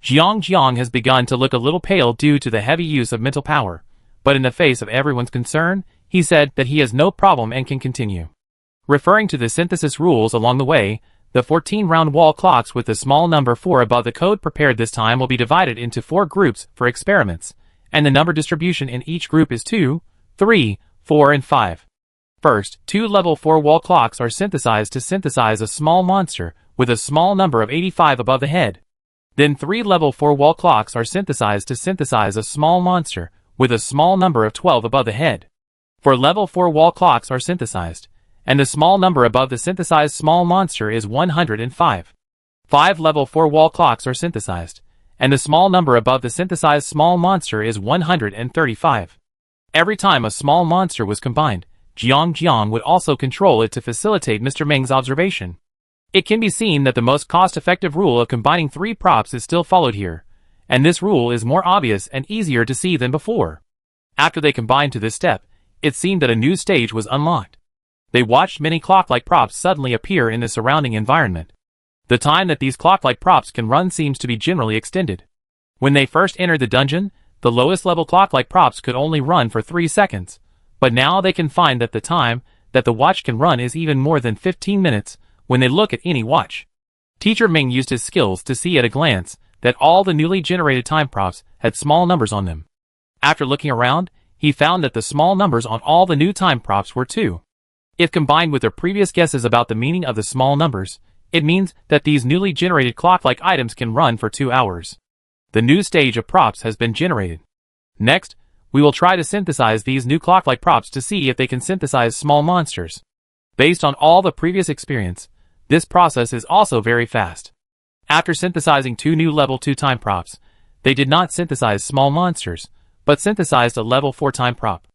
Jiang Jiang has begun to look a little pale due to the heavy use of mental power, but in the face of everyone's concern, he said that he has no problem and can continue. Referring to the synthesis rules along the way, the 14-round wall clocks with the small number 4 above the code prepared this time will be divided into 4 groups for experiments, and the number distribution in each group is 2, 3, 4, and 5. First, 2 level 4 wall clocks are synthesized to synthesize a small monster with a small number of 85 above the head. Then 3 level 4 wall clocks are synthesized to synthesize a small monster with a small number of 12 above the head. 4 level 4 wall clocks are synthesized, and the small number above the synthesized small monster is 105. 5 level 4 wall clocks are synthesized, and the small number above the synthesized small monster is 135. Every time a small monster was combined, Jiang would also control it to facilitate Mr. Ming's observation. It can be seen that the most cost-effective rule of combining 3 props is still followed here, and this rule is more obvious and easier to see than before. After they combined to this step, it seemed that a new stage was unlocked. They watched many clock-like props suddenly appear in the surrounding environment. The time that these clock-like props can run seems to be generally extended. When they first entered the dungeon, the lowest level clock-like props could only run for 3 seconds, but now they can find that the time that the watch can run is even more than 15 minutes when they look at any watch. Teacher Ming used his skills to see at a glance that all the newly generated time props had small numbers on them. After looking around, he found that the small numbers on all the new time props were 2. If combined with their previous guesses about the meaning of the small numbers, it means that these newly generated clock-like items can run for 2 hours. The new stage of props has been generated. Next, we will try to synthesize these new clock-like props to see if they can synthesize small monsters. Based on all the previous experience, this process is also very fast. After synthesizing 2 new level 2 time props, they did not synthesize small monsters, but synthesized a level 4 time prop.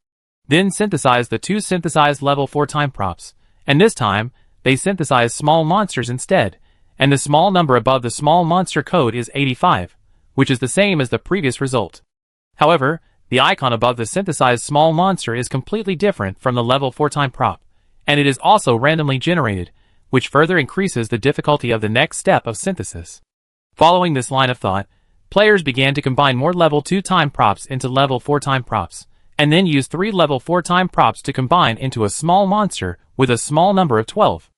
Then synthesized the 2 synthesized level 4 time props, and this time, they synthesized small monsters instead, and the small number above the small monster code is 85, which is the same as the previous result. However, the icon above the synthesized small monster is completely different from the level 4 time prop, and it is also randomly generated, which further increases the difficulty of the next step of synthesis. Following this line of thought, players began to combine more level 2 time props into level 4 time props, and then use 3 level 4 time props to combine into a small monster with a small number of 12.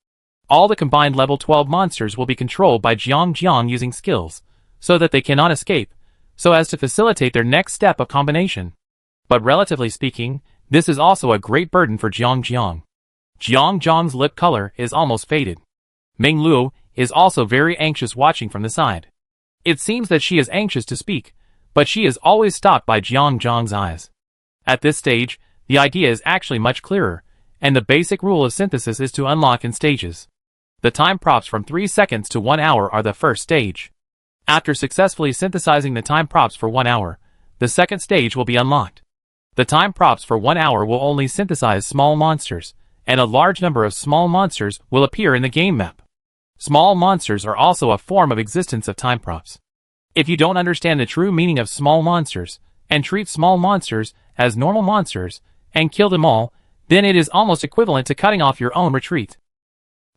All the combined level 12 monsters will be controlled by Jiang using skills, so that they cannot escape, so as to facilitate their next step of combination. But relatively speaking, this is also a great burden for Jiang. Jiang's lip color is almost faded. Ming Luo is also very anxious watching from the side. It seems that she is anxious to speak, but she is always stopped by Jiang's eyes. At this stage, the idea is actually much clearer, and the basic rule of synthesis is to unlock in stages. The time props from 3 seconds to 1 hour are the first stage. After successfully synthesizing the time props for 1 hour, the second stage will be unlocked. The time props for 1 hour will only synthesize small monsters, and a large number of small monsters will appear in the game map. Small monsters are also a form of existence of time props. If you don't understand the true meaning of small monsters, and treat small monsters as normal monsters, and kill them all, then it is almost equivalent to cutting off your own retreat.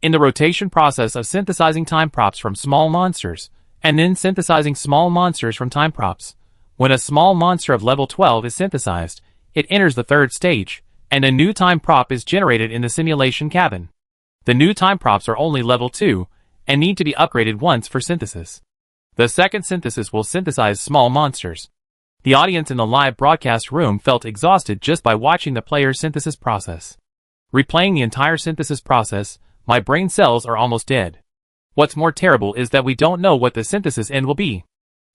In the rotation process of synthesizing time props from small monsters, and then synthesizing small monsters from time props, when a small monster of level 12 is synthesized, it enters the third stage, and a new time prop is generated in the simulation cabin. The new time props are only level 2, and need to be upgraded once for synthesis. The second synthesis will synthesize small monsters. The audience in the live broadcast room felt exhausted just by watching the player's synthesis process. Replaying the entire synthesis process, my brain cells are almost dead. What's more terrible is that we don't know what the synthesis end will be.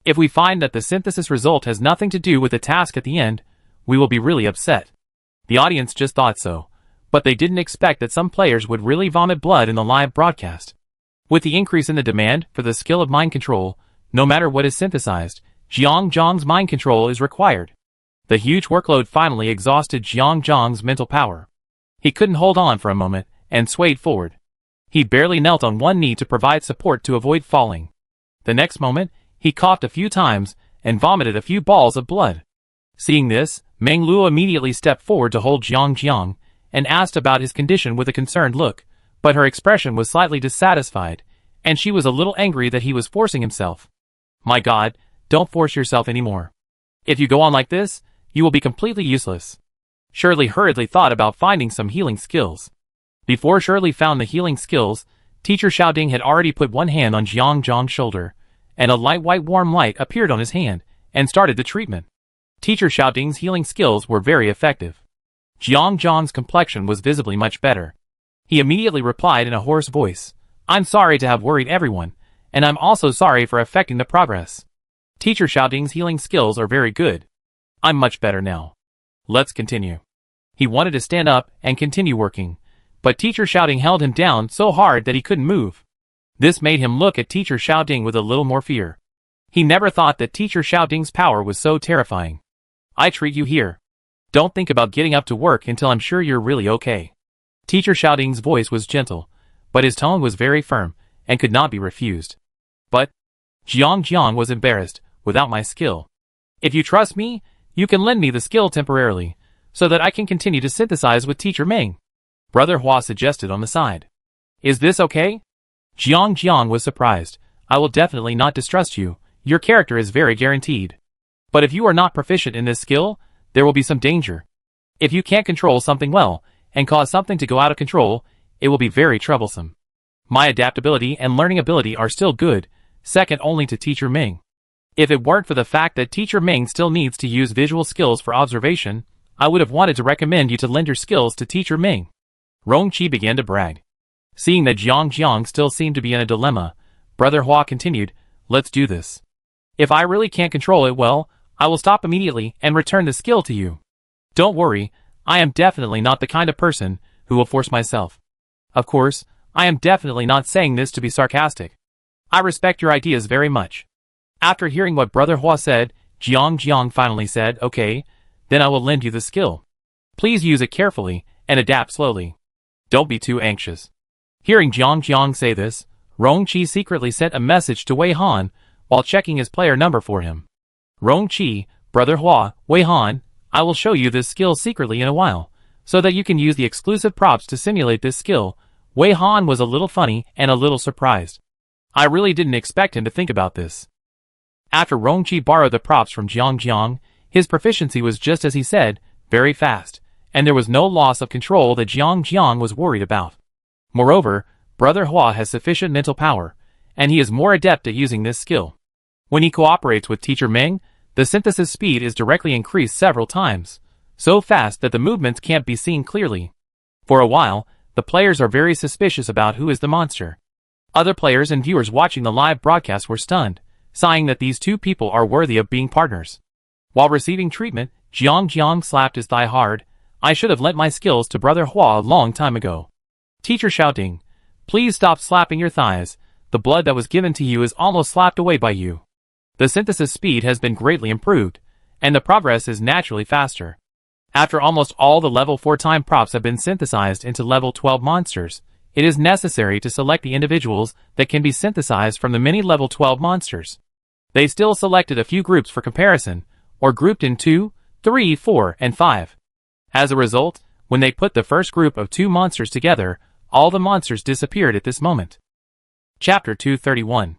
If we find that the synthesis result has nothing to do with the task at the end, we will be really upset. The audience just thought so, but they didn't expect that some players would really vomit blood in the live broadcast. With the increase in the demand for the skill of mind control, no matter what is synthesized, Jiang's mind control is required. The huge workload finally exhausted Jiang's mental power. He couldn't hold on for a moment, and swayed forward. He barely knelt on one knee to provide support to avoid falling. The next moment, he coughed a few times, and vomited a few balls of blood. Seeing this, Meng Luo immediately stepped forward to hold Jiang, and asked about his condition with a concerned look, but her expression was slightly dissatisfied, and she was a little angry that he was forcing himself. My God, don't force yourself anymore. If you go on like this, you will be completely useless. Shirley hurriedly thought about finding some healing skills. Before Shirley found the healing skills, Teacher Xiaoding had already put one hand on Jiang's shoulder, and a light white warm light appeared on his hand, and started the treatment. Teacher Xiaoding's healing skills were very effective. Jiang's complexion was visibly much better. He immediately replied in a hoarse voice, I'm sorry to have worried everyone, and I'm also sorry for affecting the progress. Teacher Xiaoding's healing skills are very good. I'm much better now. Let's continue. He wanted to stand up and continue working, but Teacher Xiaoding held him down so hard that he couldn't move. This made him look at Teacher Xiaoding with a little more fear. He never thought that Teacher Xiaoding's power was so terrifying. I treat you here. Don't think about getting up to work until I'm sure you're really okay. Teacher Xiaoding's voice was gentle, but his tone was very firm, and could not be refused. But Jiang was embarrassed. Without my skill. If you trust me, you can lend me the skill temporarily, so that I can continue to synthesize with Teacher Ming. Brother Hua suggested on the side. Is this okay? Jiang was surprised. I will definitely not distrust you. Your character is very guaranteed. But if you are not proficient in this skill, there will be some danger. If you can't control something well, and cause something to go out of control, it will be very troublesome. My adaptability and learning ability are still good, second only to Teacher Ming. If it weren't for the fact that Teacher Ming still needs to use visual skills for observation, I would have wanted to recommend you to lend your skills to Teacher Ming. Rongqi began to brag. Seeing that Jiang still seemed to be in a dilemma, Brother Hua continued, let's do this. If I really can't control it well, I will stop immediately and return the skill to you. Don't worry, I am definitely not the kind of person who will force myself. Of course, I am definitely not saying this to be sarcastic. I respect your ideas very much. After hearing what Brother Hua said, Jiang finally said, okay, then I will lend you the skill. Please use it carefully, and adapt slowly. Don't be too anxious. Hearing Jiang say this, Rongqi secretly sent a message to Wei Han, while checking his player number for him. Rongqi, Brother Hua, Wei Han, I will show you this skill secretly in a while, so that you can use the exclusive props to simulate this skill. Wei Han was a little funny and a little surprised. I really didn't expect him to think about this. After Rongqi borrowed the props from Jiang, his proficiency was just as he said, very fast, and there was no loss of control that Jiang was worried about. Moreover, Brother Hua has sufficient mental power, and he is more adept at using this skill. When he cooperates with Teacher Ming, the synthesis speed is directly increased several times, so fast that the movements can't be seen clearly. For a while, the players are very suspicious about who is the monster. Other players and viewers watching the live broadcast were stunned, sighing that these two people are worthy of being partners. While receiving treatment, Jiang slapped his thigh hard. I should have lent my skills to Brother Hua a long time ago. Teacher Xiaoding, please stop slapping your thighs. The blood that was given to you is almost slapped away by you. The synthesis speed has been greatly improved, and the progress is naturally faster. After almost all the level 4 time props have been synthesized into level 12 monsters, it is necessary to select the individuals that can be synthesized from the many level 12 monsters. They still selected a few groups for comparison, or grouped in 2, 3, 4, and 5. As a result, when they put the first group of 2 monsters together, all the monsters disappeared at this moment. Chapter 231.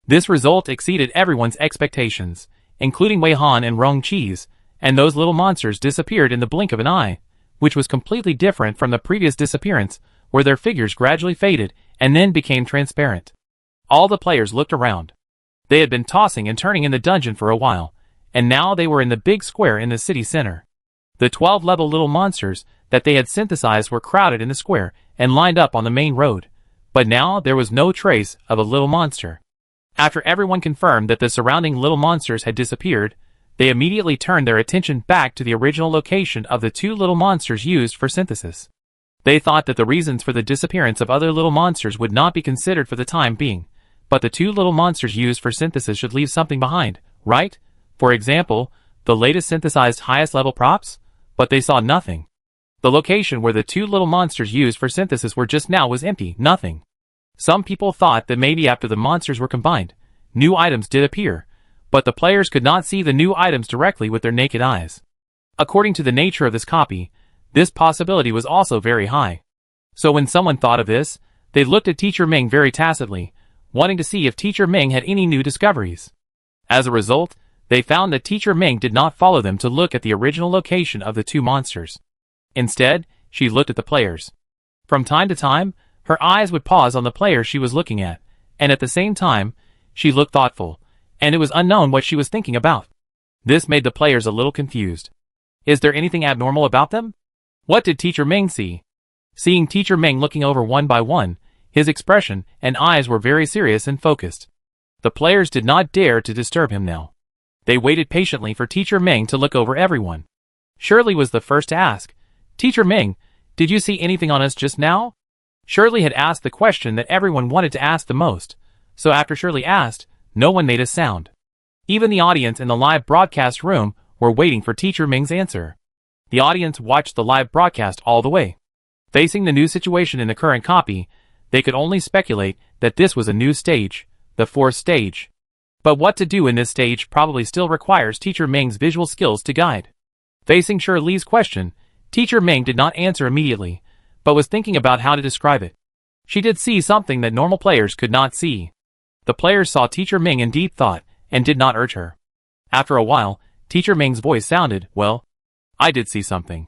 This result exceeded everyone's expectations, including Wei Han and Rongqi's, and those little monsters disappeared in the blink of an eye, which was completely different from the previous disappearance, where their figures gradually faded and then became transparent. All the players looked around. They had been tossing and turning in the dungeon for a while, and now they were in the big square in the city center. The 12-level little monsters that they had synthesized were crowded in the square and lined up on the main road, but now there was no trace of a little monster. After everyone confirmed that the surrounding little monsters had disappeared, they immediately turned their attention back to the original location of the 2 little monsters used for synthesis. They thought that the reasons for the disappearance of other little monsters would not be considered for the time being, but the 2 little monsters used for synthesis should leave something behind, right? For example, the latest synthesized highest level props? But they saw nothing. The location where the 2 little monsters used for synthesis were just now was empty, nothing. Some people thought that maybe after the monsters were combined, new items did appear, but the players could not see the new items directly with their naked eyes. According to the nature of this copy, this possibility was also very high. So when someone thought of this, they looked at Teacher Ming very tacitly, wanting to see if Teacher Ming had any new discoveries. As a result, they found that Teacher Ming did not follow them to look at the original location of the 2 monsters. Instead, she looked at the players. From time to time, her eyes would pause on the player she was looking at, and at the same time, she looked thoughtful, and it was unknown what she was thinking about. This made the players a little confused. Is there anything abnormal about them? What did Teacher Ming see? Seeing Teacher Ming looking over one by one, his expression and eyes were very serious and focused. The players did not dare to disturb him now. They waited patiently for Teacher Ming to look over everyone. Shirley was the first to ask, Teacher Ming, did you see anything on us just now? Shirley had asked the question that everyone wanted to ask the most, so after Shirley asked, no one made a sound. Even the audience in the live broadcast room were waiting for Teacher Ming's answer. The audience watched the live broadcast all the way. Facing the new situation in the current copy, they could only speculate that this was a new stage, the fourth stage. But what to do in this stage probably still requires Teacher Ming's visual skills to guide. Facing Shirley's question, Teacher Ming did not answer immediately, but was thinking about how to describe it. She did see something that normal players could not see. The players saw Teacher Ming in deep thought and did not urge her. After a while, Teacher Ming's voice sounded, well, I did see something.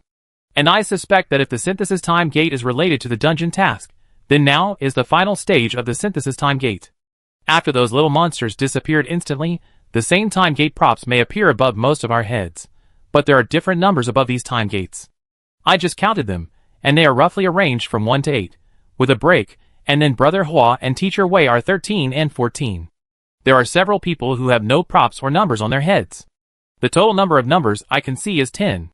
And I suspect that if the synthesis time gate is related to the dungeon task, then now is the final stage of the synthesis time gate. After those little monsters disappeared instantly, the same time gate props may appear above most of our heads, but there are different numbers above these time gates. I just counted them, and they are roughly arranged from 1 to 8, with a break, and then Brother Hua and Teacher Wei are 13 and 14. There are several people who have no props or numbers on their heads. The total number of numbers I can see is 10.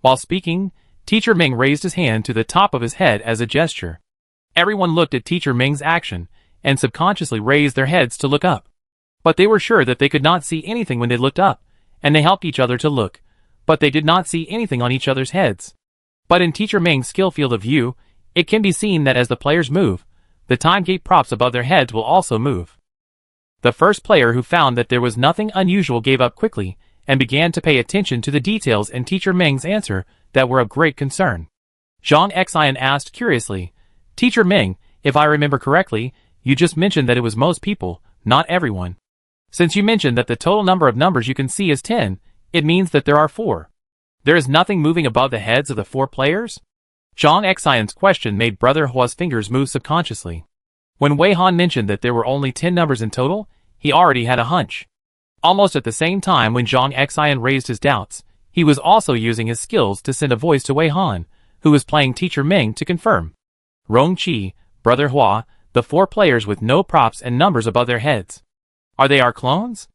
While speaking, Teacher Ming raised his hand to the top of his head as a gesture. Everyone looked at Teacher Ming's action, and subconsciously raised their heads to look up. But they were sure that they could not see anything when they looked up, and they helped each other to look, but they did not see anything on each other's heads. But in Teacher Ming's skill field of view, it can be seen that as the players move, the time gate props above their heads will also move. The first player who found that there was nothing unusual gave up quickly, and began to pay attention to the details in Teacher Ming's answer that were of great concern. Zhang Xian asked curiously, Teacher Ming, if I remember correctly, you just mentioned that it was most people, not everyone. Since you mentioned that the total number of numbers you can see is 10, it means that there are 4. There is nothing moving above the heads of the 4 players? Zhang Xian's question made Brother Hua's fingers move subconsciously. When Wei Han mentioned that there were only 10 numbers in total, he already had a hunch. Almost at the same time when Zhang Xian raised his doubts, he was also using his skills to send a voice to Wei Han, who was playing Teacher Ming, to confirm. Rong Qi, Brother Hua, the 4 players with no props and numbers above their heads. Are they our clones?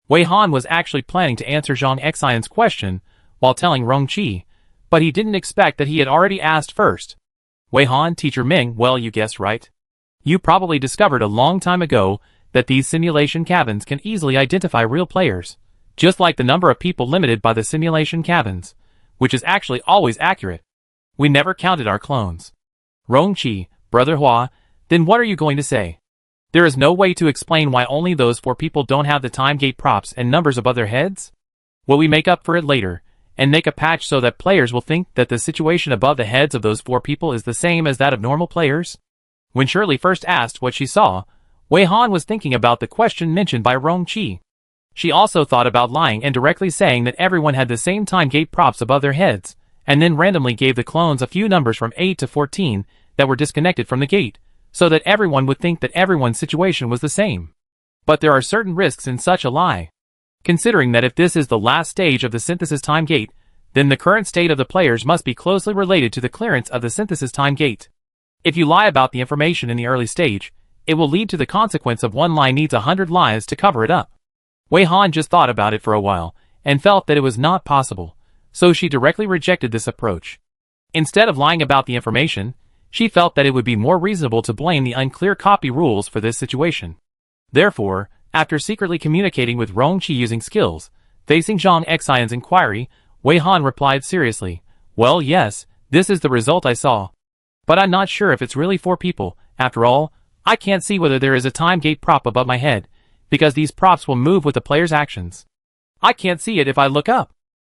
Wei Han was actually planning to answer Zhang Xian's question while telling Rong Qi, but he didn't expect that he had already asked first. Wei Han, Teacher Ming, well, you guessed right. You probably discovered a long time ago that these simulation cabins can easily identify real players, just like the number of people limited by the simulation cabins, which is actually always accurate. We never counted our clones. Rong Qi, Brother Hua, then what are you going to say? There is no way to explain why only those 4 people don't have the time gate props and numbers above their heads? Will we make up for it later, and make a patch so that players will think that the situation above the heads of those 4 people is the same as that of normal players? When Shirley first asked what she saw, Wei Han was thinking about the question mentioned by Rong Qi. She also thought about lying and directly saying that everyone had the same time gate props above their heads, and then randomly gave the clones a few numbers from 8 to 14 that were disconnected from the gate, so that everyone would think that everyone's situation was the same. But there are certain risks in such a lie. Considering that if this is the last stage of the synthesis time gate, then the current state of the players must be closely related to the clearance of the synthesis time gate. If you lie about the information in the early stage, it will lead to the consequence of one lie needs 100 lies to cover it up. Wei Han just thought about it for a while, and felt that it was not possible, so she directly rejected this approach. Instead of lying about the information, she felt that it would be more reasonable to blame the unclear copy rules for this situation. Therefore, after secretly communicating with Rong Qi using skills, facing Zhang Xian's inquiry, Wei Han replied seriously, well, yes, this is the result I saw. But I'm not sure if it's really 4 people. After all, I can't see whether there is a time gate prop above my head, because these props will move with the player's actions. I can't see it if I look up.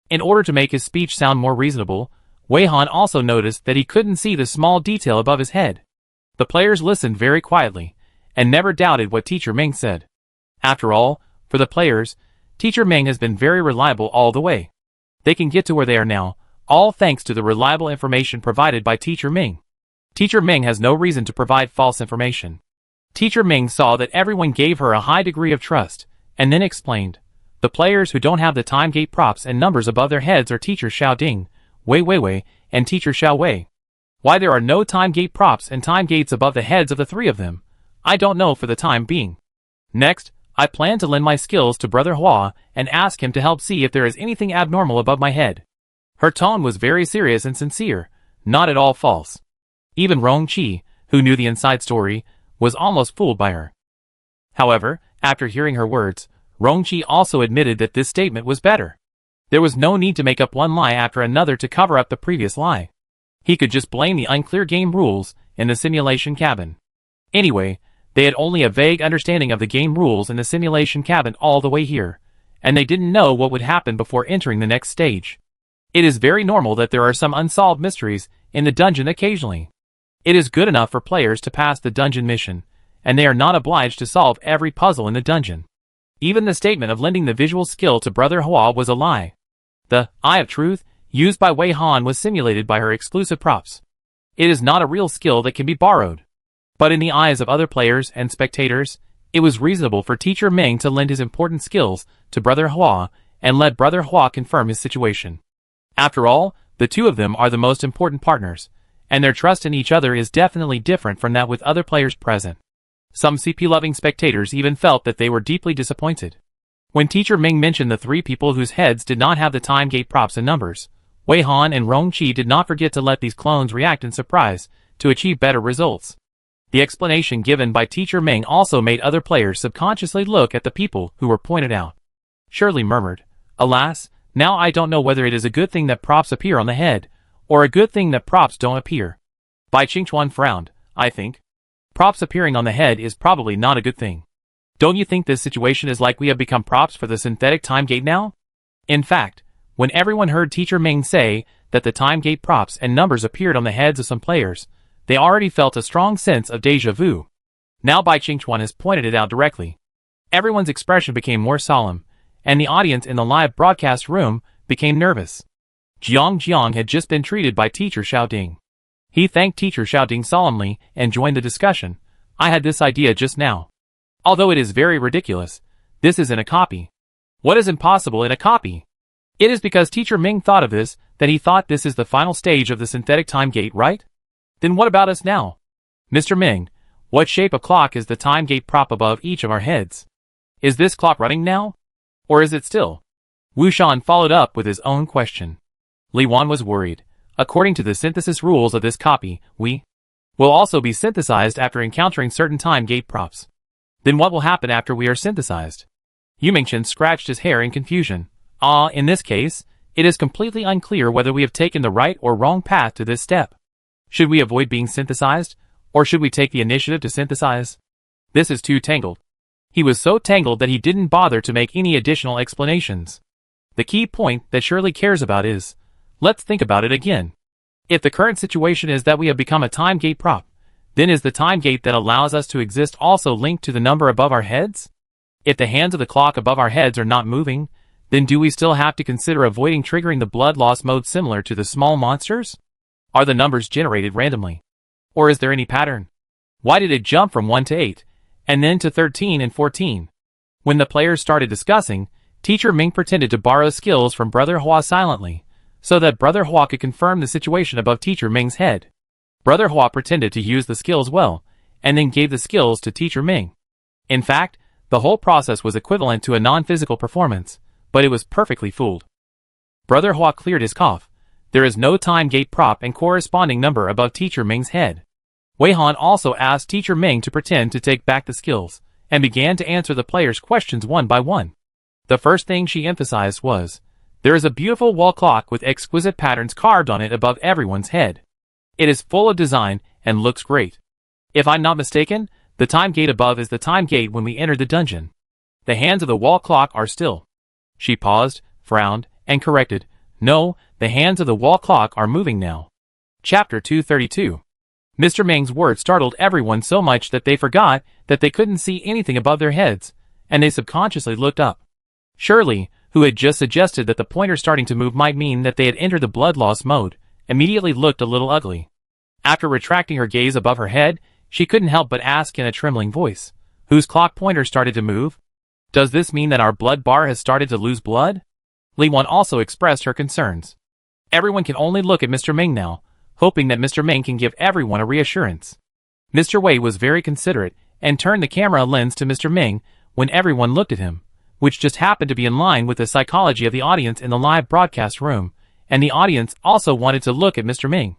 In order to make his speech sound more reasonable, Wei Han also noticed that he couldn't see the small detail above his head. The players listened very quietly, and never doubted what Teacher Ming said. After all, for the players, Teacher Ming has been very reliable all the way. They can get to where they are now, all thanks to the reliable information provided by Teacher Ming. Teacher Ming has no reason to provide false information. Teacher Ming saw that everyone gave her a high degree of trust, and then explained, the players who don't have the time gate props and numbers above their heads are Teacher Xiao Ding, Wei Weiwei, and Teacher Xiao Wei. Why there are no time gate props and time gates above the heads of the 3 of them, I don't know for the time being. Next, I plan to lend my skills to Brother Hua and ask him to help see if there is anything abnormal above my head. Her tone was very serious and sincere, not at all false. Even Rong Qi, who knew the inside story, was almost fooled by her. However, after hearing her words, Rong Qi also admitted that this statement was better. There was no need to make up one lie after another to cover up the previous lie. He could just blame the unclear game rules in the simulation cabin. Anyway, they had only a vague understanding of the game rules in the simulation cabin all the way here, and they didn't know what would happen before entering the next stage. It is very normal that there are some unsolved mysteries in the dungeon occasionally. It is good enough for players to pass the dungeon mission, and they are not obliged to solve every puzzle in the dungeon. Even the statement of lending the visual skill to Brother Hua was a lie. The Eye of Truth used by Wei Han was simulated by her exclusive props. It is not a real skill that can be borrowed. But in the eyes of other players and spectators, it was reasonable for Teacher Ming to lend his important skills to Brother Hua and let Brother Hua confirm his situation. After all, the two of them are the most important partners, and their trust in each other is definitely different from that with other players present. Some CP-loving spectators even felt that they were deeply disappointed. When Teacher Ming mentioned the three people whose heads did not have the time gate props and numbers, Wei Han and Rong Qi did not forget to let these clones react in surprise to achieve better results. The explanation given by Teacher Ming also made other players subconsciously look at the people who were pointed out. Shirley murmured, "Alas, now I don't know whether it is a good thing that props appear on the head, or a good thing that props don't appear." Bai Qingchuan frowned, "I think props appearing on the head is probably not a good thing. Don't you think this situation is like we have become props for the synthetic time gate now?" In fact, when everyone heard Teacher Ming say that the time gate props and numbers appeared on the heads of some players, they already felt a strong sense of déjà vu. Now Bai Qingchuan has pointed it out directly. Everyone's expression became more solemn, and the audience in the live broadcast room became nervous. Jiang had just been treated by Teacher Xiaoding. He thanked Teacher Xiaoding solemnly and joined the discussion. "I had this idea just now. Although it is very ridiculous, this is in a copy." "What is impossible in a copy?" "It is because Teacher Ming thought of this that he thought this is the final stage of the synthetic time gate, right?" "Then what about us now?" "Mr. Ming, what shape of clock is the time gate prop above each of our heads? Is this clock running now? Or is it still?" Wu Shan followed up with his own question. Li Wan was worried. "According to the synthesis rules of this copy, we will also be synthesized after encountering certain time gate props. Then what will happen after we are synthesized?" Yu Mingchen scratched his hair in confusion. In this case, it is completely unclear whether we have taken the right or wrong path to this step. Should we avoid being synthesized, or should we take the initiative to synthesize? This is too tangled." He was so tangled that he didn't bother to make any additional explanations. The key point that Shirley cares about is, let's think about it again. If the current situation is that we have become a time gate prop, then is the time gate that allows us to exist also linked to the number above our heads? If the hands of the clock above our heads are not moving, then do we still have to consider avoiding triggering the blood loss mode similar to the small monsters? Are the numbers generated randomly? Or is there any pattern? Why did it jump from 1 to 8, and then to 13 and 14? When the players started discussing, Teacher Ming pretended to borrow skills from Brother Hua silently, so that Brother Hua could confirm the situation above Teacher Ming's head. Brother Hua pretended to use the skills well, and then gave the skills to Teacher Ming. In fact, the whole process was equivalent to a non-physical performance, but it was perfectly fooled. Brother Hua cleared his cough. There is no time gate prop and corresponding number above Teacher Ming's head. Wei Han also asked Teacher Ming to pretend to take back the skills, and began to answer the players' questions one by one. The first thing she emphasized was, there is a beautiful wall clock with exquisite patterns carved on it above everyone's head. It is full of design and looks great. If I'm not mistaken, the time gate above is the time gate when we entered the dungeon. The hands of the wall clock are still. She paused, frowned, and corrected, "No, the hands of the wall clock are moving now." Chapter 232. Mr. Ming's words startled everyone so much that they forgot that they couldn't see anything above their heads, and they subconsciously looked up. Shirley, who had just suggested that the pointer starting to move might mean that they had entered the blood loss mode, immediately looked a little ugly. After retracting her gaze above her head, she couldn't help but ask in a trembling voice, "Whose clock pointer started to move? Does this mean that our blood bar has started to lose blood?" Li Wan also expressed her concerns. Everyone can only look at Mr. Ming now, hoping that Mr. Ming can give everyone a reassurance. Mr. Wei was very considerate and turned the camera lens to Mr. Ming when everyone looked at him, which just happened to be in line with the psychology of the audience in the live broadcast room, and the audience also wanted to look at Mr. Ming.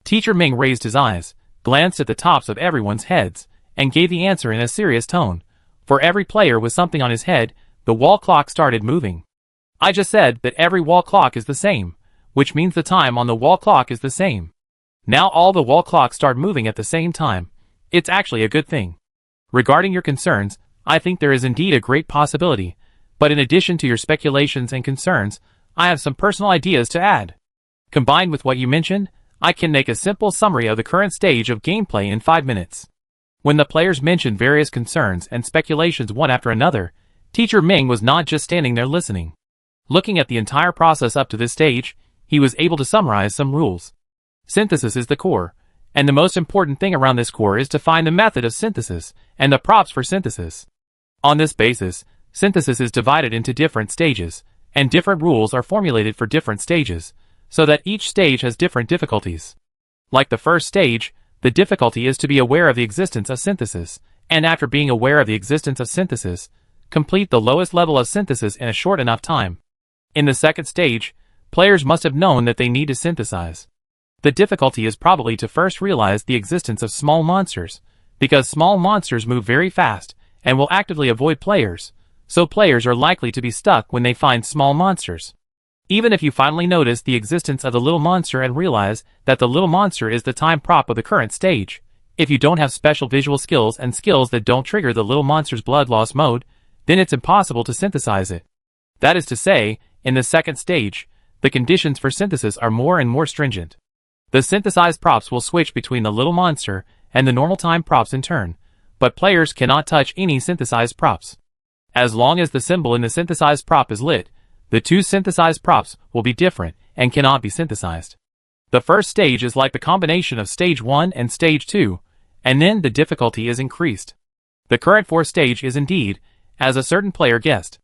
Teacher Ming raised his eyes, glanced at the tops of everyone's heads, and gave the answer in a serious tone. For every player with something on his head, the wall clock started moving. I just said that every wall clock is the same, which means the time on the wall clock is the same. Now all the wall clocks start moving at the same time. It's actually a good thing. Regarding your concerns, I think there is indeed a great possibility, but in addition to your speculations and concerns, I have some personal ideas to add. Combined with what you mentioned, I can make a simple summary of the current stage of gameplay in 5 minutes. When the players mentioned various concerns and speculations one after another, Teacher Ming was not just standing there listening. Looking at the entire process up to this stage, he was able to summarize some rules. Synthesis is the core, and the most important thing around this core is to find the method of synthesis and the props for synthesis. On this basis, synthesis is divided into different stages, and different rules are formulated for different stages, so that each stage has different difficulties. Like the first stage, the difficulty is to be aware of the existence of synthesis, and after being aware of the existence of synthesis, complete the lowest level of synthesis in a short enough time. In the second stage, players must have known that they need to synthesize. The difficulty is probably to first realize the existence of small monsters, because small monsters move very fast and will actively avoid players, so players are likely to be stuck when they find small monsters. Even if you finally notice the existence of the little monster and realize that the little monster is the time prop of the current stage, if you don't have special visual skills and skills that don't trigger the little monster's blood loss mode, then it's impossible to synthesize it. That is to say, in the second stage, the conditions for synthesis are more and more stringent. The synthesized props will switch between the little monster and the normal time props in turn, but players cannot touch any synthesized props. As long as the symbol in the synthesized prop is lit, the two synthesized props will be different and cannot be synthesized. The first stage is like the combination of stage 1 and stage 2, and then the difficulty is increased. The current fourth stage is indeed, as a certain player guessed.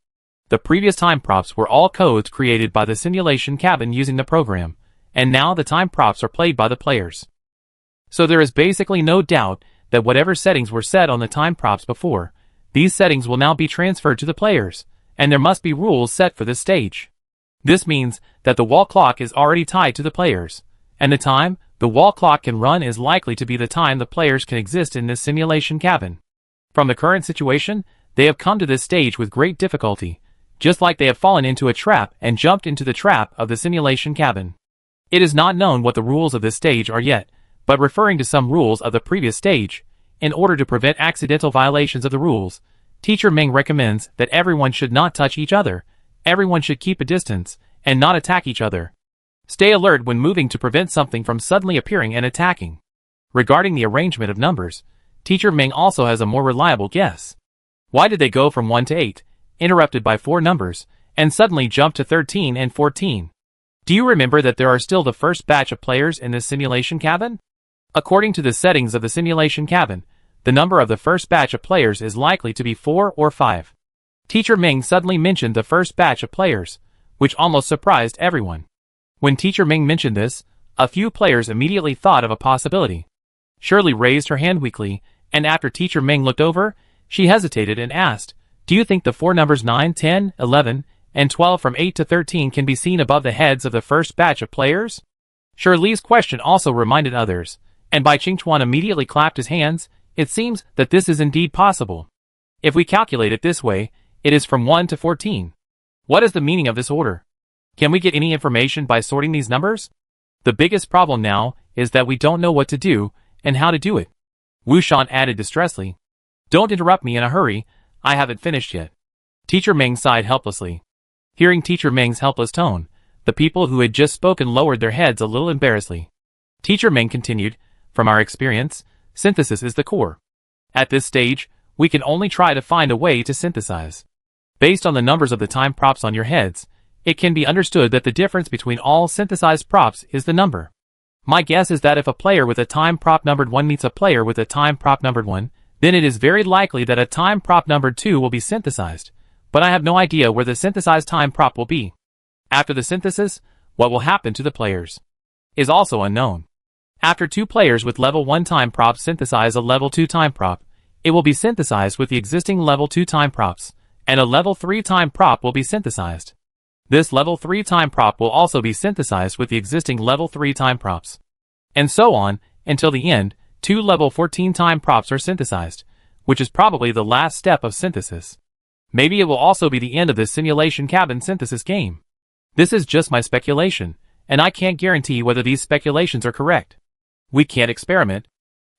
The previous time props were all codes created by the simulation cabin using the program, and now the time props are played by the players. So there is basically no doubt that whatever settings were set on the time props before, these settings will now be transferred to the players, and there must be rules set for this stage. This means that the wall clock is already tied to the players, and the time the wall clock can run is likely to be the time the players can exist in this simulation cabin. From the current situation, they have come to this stage with great difficulty, just like they have fallen into a trap and jumped into the trap of the simulation cabin. It is not known what the rules of this stage are yet, but referring to some rules of the previous stage, in order to prevent accidental violations of the rules, Teacher Ming recommends that everyone should not touch each other, everyone should keep a distance, and not attack each other. Stay alert when moving to prevent something from suddenly appearing and attacking. Regarding the arrangement of numbers, Teacher Ming also has a more reliable guess. Why did they go from 1 to 8, interrupted by 4 numbers, and suddenly jump to 13 and 14? Do you remember that there are still the first batch of players in this simulation cabin? According to the settings of the simulation cabin, the number of the first batch of players is likely to be 4 or 5. Teacher Ming suddenly mentioned the first batch of players, which almost surprised everyone. When Teacher Ming mentioned this, a few players immediately thought of a possibility. Shirley raised her hand weakly, and after Teacher Ming looked over, she hesitated and asked, "Do you think the 4 numbers 9, 10, 11, and 12 from 8 to 13 can be seen above the heads of the first batch of players?" Shirley's question also reminded others, and Bai Qingchuan immediately clapped his hands. It seems that this is indeed possible. If we calculate it this way, it is from 1 to 14. What is the meaning of this order? Can we get any information by sorting these numbers? The biggest problem now is that we don't know what to do and how to do it. Wu Shan added distressfully. Don't interrupt me in a hurry, I haven't finished yet. Teacher Ming sighed helplessly. Hearing Teacher Ming's helpless tone, the people who had just spoken lowered their heads a little embarrassedly. Teacher Ming continued, from our experience, synthesis is the core. At this stage, we can only try to find a way to synthesize. Based on the numbers of the time props on your heads, it can be understood that the difference between all synthesized props is the number. My guess is that if a player with a time prop numbered 1 meets a player with a time prop numbered 1, then it is very likely that a time prop numbered 2 will be synthesized, but I have no idea where the synthesized time prop will be. After the synthesis, what will happen to the players is also unknown. After 2 players with level 1 time props synthesize a level 2 time prop, it will be synthesized with the existing level 2 time props, and a level 3 time prop will be synthesized. This level 3 time prop will also be synthesized with the existing level 3 time props. And so on, until the end, 2 level 14 time props are synthesized, which is probably the last step of synthesis. Maybe it will also be the end of this simulation cabin synthesis game. This is just my speculation, and I can't guarantee whether these speculations are correct. We can't experiment.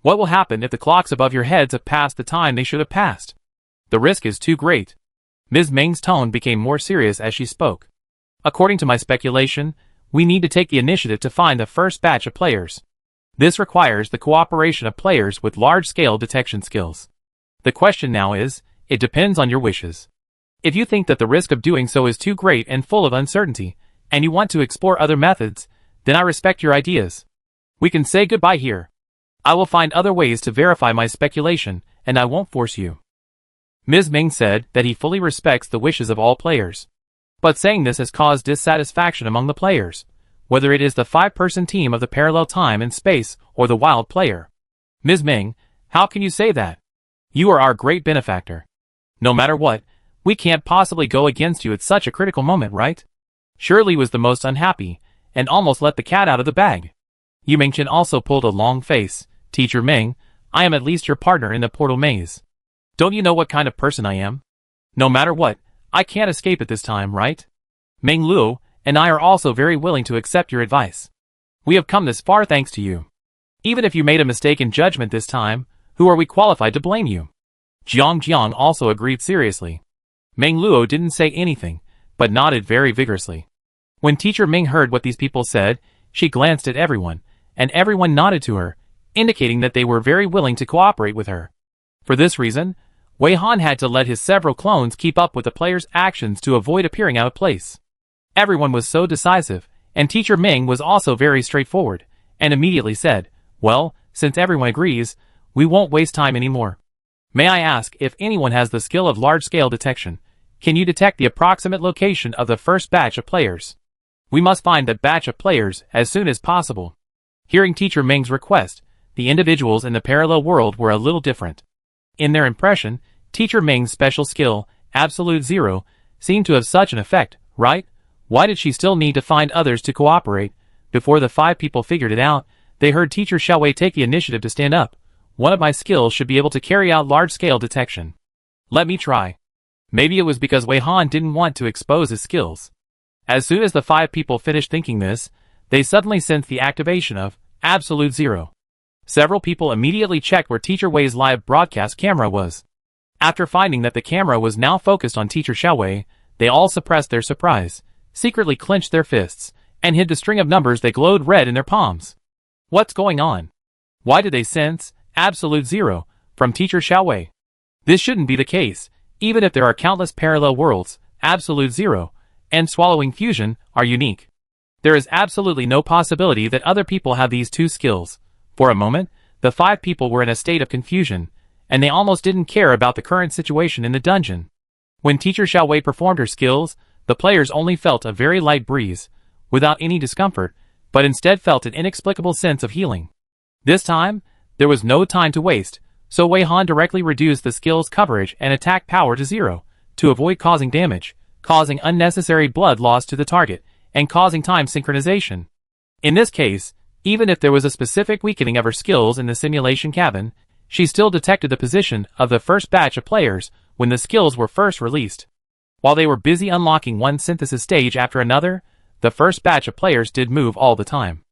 What will happen if the clocks above your heads have passed the time they should have passed? The risk is too great. Ms. Ming's tone became more serious as she spoke. According to my speculation, we need to take the initiative to find the first batch of players. This requires the cooperation of players with large-scale detection skills. The question now is, it depends on your wishes. If you think that the risk of doing so is too great and full of uncertainty, and you want to explore other methods, then I respect your ideas. We can say goodbye here. I will find other ways to verify my speculation, and I won't force you. Ms. Ming said that he fully respects the wishes of all players. But saying this has caused dissatisfaction among the players, whether it is the 5-person team of the parallel time and space or the wild player. Ms. Ming, how can you say that? You are our great benefactor. No matter what, we can't possibly go against you at such a critical moment, right? Shirley was the most unhappy, and almost let the cat out of the bag. Yu Mingchen also pulled a long face. Teacher Ming, I am at least your partner in the portal maze. Don't you know what kind of person I am? No matter what, I can't escape at this time, right? Ming Luo and I are also very willing to accept your advice. We have come this far thanks to you. Even if you made a mistake in judgment this time, who are we qualified to blame you? Jiang also agreed seriously. Ming Luo didn't say anything, but nodded very vigorously. When Teacher Ming heard what these people said, she glanced at everyone, and everyone nodded to her, indicating that they were very willing to cooperate with her. For this reason, Wei Han had to let his several clones keep up with the players' actions to avoid appearing out of place. Everyone was so decisive, and Teacher Ming was also very straightforward, and immediately said, well, since everyone agrees, we won't waste time anymore. May I ask if anyone has the skill of large-scale detection? Can you detect the approximate location of the first batch of players? We must find that batch of players as soon as possible. Hearing Teacher Ming's request, the individuals in the parallel world were a little different. In their impression, Teacher Ming's special skill, Absolute Zero, seemed to have such an effect, right? Why did she still need to find others to cooperate? Before the 5 people figured it out, they heard Teacher Xiaowei take the initiative to stand up. One of my skills should be able to carry out large-scale detection. Let me try. Maybe it was because Wei Han didn't want to expose his skills. As soon as the 5 people finished thinking this, they suddenly sensed the activation of Absolute Zero. Several people immediately checked where Teacher Wei's live broadcast camera was. After finding that the camera was now focused on Teacher Xiaowei, they all suppressed their surprise, secretly clenched their fists, and hid the string of numbers that glowed red in their palms. What's going on? Why did they sense Absolute Zero from Teacher Xiaowei? This shouldn't be the case, even if there are countless parallel worlds. Absolute Zero and Swallowing Fusion are unique. There is absolutely no possibility that other people have these 2 skills. For a moment, the 5 people were in a state of confusion, and they almost didn't care about the current situation in the dungeon. When Teacher Xiaowei performed her skills, the players only felt a very light breeze, without any discomfort, but instead felt an inexplicable sense of healing. This time, there was no time to waste, so Wei Han directly reduced the skill's coverage and attack power to 0, to avoid causing damage, causing unnecessary blood loss to the target, and causing time synchronization. In this case, even if there was a specific weakening of her skills in the simulation cabin, she still detected the position of the first batch of players when the skills were first released. While they were busy unlocking one synthesis stage after another, the first batch of players did move all the time.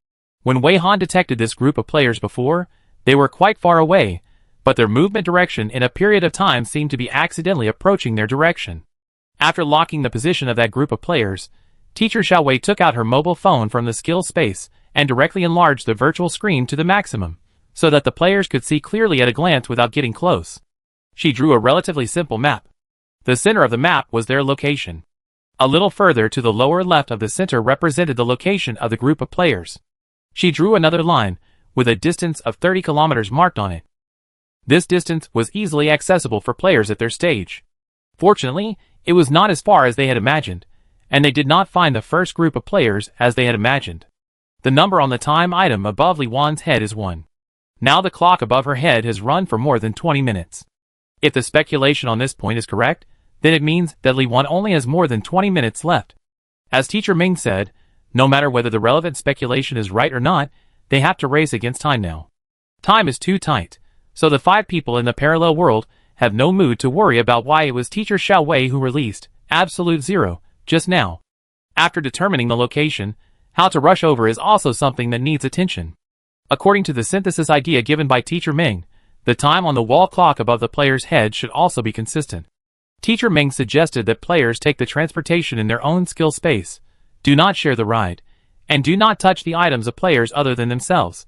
When Wei Han detected this group of players before, they were quite far away, but their movement direction in a period of time seemed to be accidentally approaching their direction. After locking the position of that group of players, Teacher Xiaowei took out her mobile phone from the skill space and directly enlarged the virtual screen to the maximum, so that the players could see clearly at a glance without getting close. She drew a relatively simple map. The center of the map was their location. A little further to the lower left of the center represented the location of the group of players. She drew another line, with a distance of 30 kilometers marked on it. This distance was easily accessible for players at their stage. Fortunately, it was not as far as they had imagined, and they did not find the first group of players as they had imagined. The number on the time item above Li Wan's head is 1. Now the clock above her head has run for more than 20 minutes. If the speculation on this point is correct, then it means that Li Wan only has more than 20 minutes left. As Teacher Ming said, no matter whether the relevant speculation is right or not, they have to race against time now. Time is too tight, so the 5 people in the parallel world have no mood to worry about why it was teacher Xiao Wei who released absolute zero just now. After determining the location, how to rush over is also something that needs attention. According to the synthesis idea given by Teacher Ming, the time on the wall clock above the player's head should also be consistent. Teacher Ming suggested that players take the transportation in their own skill space, do not share the ride, and do not touch the items of players other than themselves.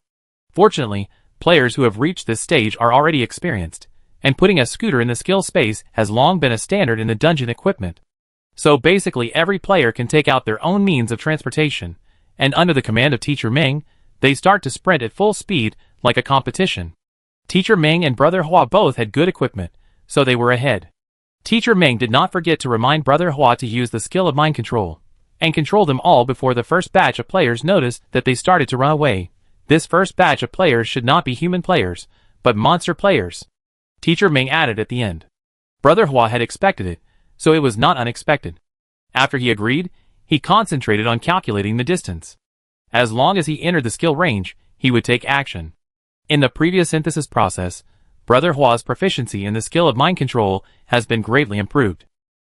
Fortunately, players who have reached this stage are already experienced, and putting a scooter in the skill space has long been a standard in the dungeon equipment. So basically every player can take out their own means of transportation, and under the command of Teacher Ming, they start to sprint at full speed like a competition. Teacher Ming and Brother Hua both had good equipment, so they were ahead. Teacher Ming did not forget to remind Brother Hua to use the skill of mind control, and control them all before the first batch of players noticed that they started to run away. This first batch of players should not be human players, but monster players. Teacher Ming added at the end. Brother Hua had expected it, so it was not unexpected. After he agreed, he concentrated on calculating the distance. As long as he entered the skill range, he would take action. In the previous synthesis process, Brother Hua's proficiency in the skill of mind control has been greatly improved.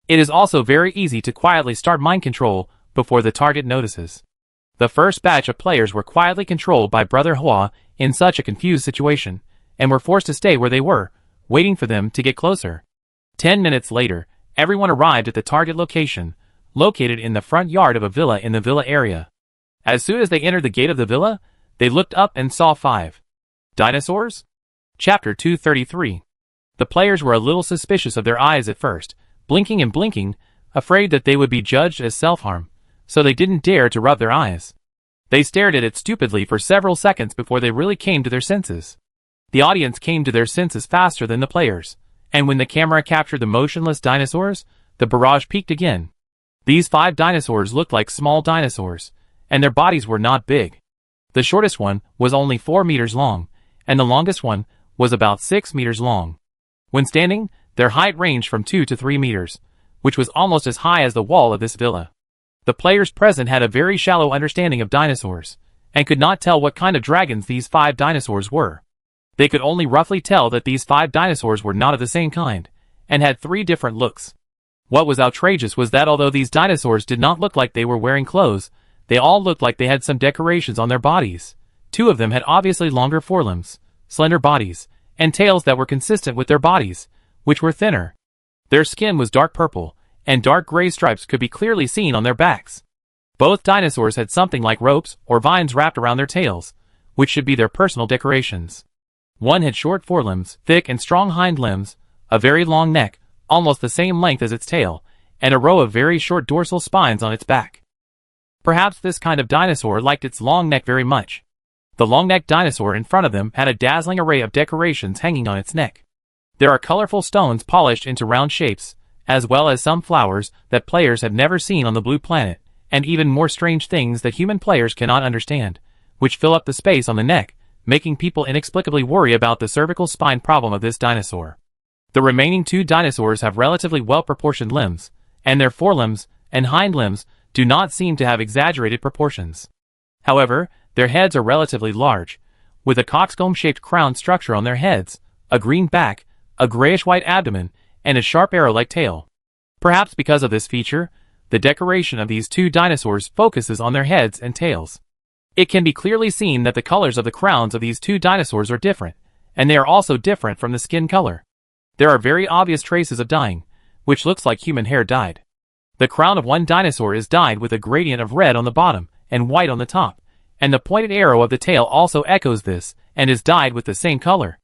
It is also very easy to quietly start mind control before the target notices. The first batch of players were quietly controlled by Brother Hua in such a confused situation, and were forced to stay where they were, waiting for them to get closer. 10 minutes later, everyone arrived at the target location, located in the front yard of a villa in the villa area. As soon as they entered the gate of the villa, they looked up and saw 5 dinosaurs? Chapter 233. The players were a little suspicious of their eyes at first, blinking and blinking, afraid that they would be judged as self-harm, so they didn't dare to rub their eyes. They stared at it stupidly for several seconds before they really came to their senses. The audience came to their senses faster than the players, and when the camera captured the motionless dinosaurs, the barrage peaked again. These 5 dinosaurs looked like small dinosaurs, and their bodies were not big. The shortest one was only 4 meters long, and the longest one was about 6 meters long. When standing, their height ranged from 2 to 3 meters, which was almost as high as the wall of this villa. The players present had a very shallow understanding of dinosaurs, and could not tell what kind of dragons these 5 dinosaurs were. They could only roughly tell that these 5 dinosaurs were not of the same kind, and had 3 different looks. What was outrageous was that although these dinosaurs did not look like they were wearing clothes, they all looked like they had some decorations on their bodies. 2 of them had obviously longer forelimbs, slender bodies, and tails that were consistent with their bodies, which were thinner. Their skin was dark purple, and dark gray stripes could be clearly seen on their backs. Both dinosaurs had something like ropes or vines wrapped around their tails, which should be their personal decorations. One had short forelimbs, thick and strong hind limbs, a very long neck, almost the same length as its tail, and a row of very short dorsal spines on its back. Perhaps this kind of dinosaur liked its long neck very much. The long-necked dinosaur in front of them had a dazzling array of decorations hanging on its neck. There are colorful stones polished into round shapes, as well as some flowers that players have never seen on the blue planet, and even more strange things that human players cannot understand, which fill up the space on the neck, making people inexplicably worry about the cervical spine problem of this dinosaur. The remaining 2 dinosaurs have relatively well-proportioned limbs, and their forelimbs and hind limbs do not seem to have exaggerated proportions. However, their heads are relatively large, with a coxcomb-shaped crown structure on their heads, a green back, a grayish-white abdomen, and a sharp arrow-like tail. Perhaps because of this feature, the decoration of these 2 dinosaurs focuses on their heads and tails. It can be clearly seen that the colors of the crowns of these 2 dinosaurs are different, and they are also different from the skin color. There are very obvious traces of dyeing, which looks like human hair dyed. The crown of one dinosaur is dyed with a gradient of red on the bottom and white on the top, and the pointed arrow of the tail also echoes this, and is dyed with the same color.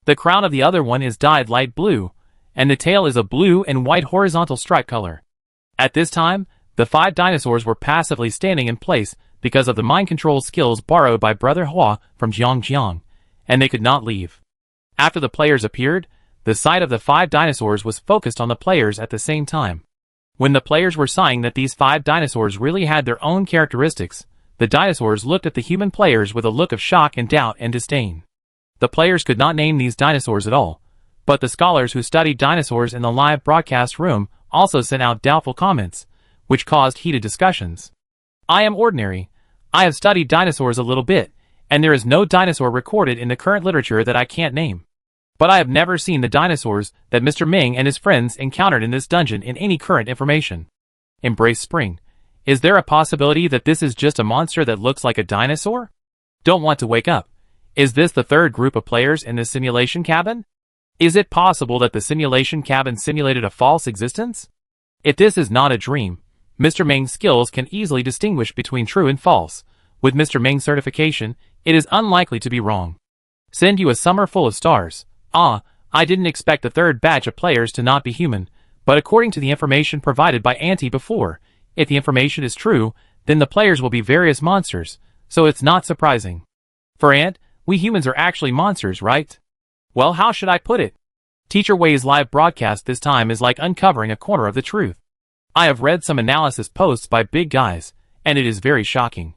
The crown of the other one is dyed light blue, and the tail is a blue and white horizontal stripe color. At this time, the 5 dinosaurs were passively standing in place because of the mind control skills borrowed by Brother Hua from Jiang, and they could not leave. After the players appeared, the sight of the 5 dinosaurs was focused on the players at the same time. When the players were seeing that these 5 dinosaurs really had their own characteristics, the dinosaurs looked at the human players with a look of shock and doubt and disdain. The players could not name these dinosaurs at all, but the scholars who studied dinosaurs in the live broadcast room also sent out doubtful comments, which caused heated discussions. I am ordinary. I have studied dinosaurs a little bit, and there is no dinosaur recorded in the current literature that I can't name. But I have never seen the dinosaurs that Mr. Ming and his friends encountered in this dungeon in any current information. Embrace spring. Is there a possibility that this is just a monster that looks like a dinosaur? Don't want to wake up. Is this the third group of players in this simulation cabin? Is it possible that the simulation cabin simulated a false existence? If this is not a dream, Mr. Ming's skills can easily distinguish between true and false. With Mr. Ming's certification, it is unlikely to be wrong. Send you a summer full of stars. I didn't expect the third batch of players to not be human, but according to the information provided by Auntie before, if the information is true, then the players will be various monsters, so it's not surprising. For Aunt, we humans are actually monsters, right? Well, how should I put it? Teacher Wei's live broadcast this time is like uncovering a corner of the truth. I have read some analysis posts by big guys, and it is very shocking.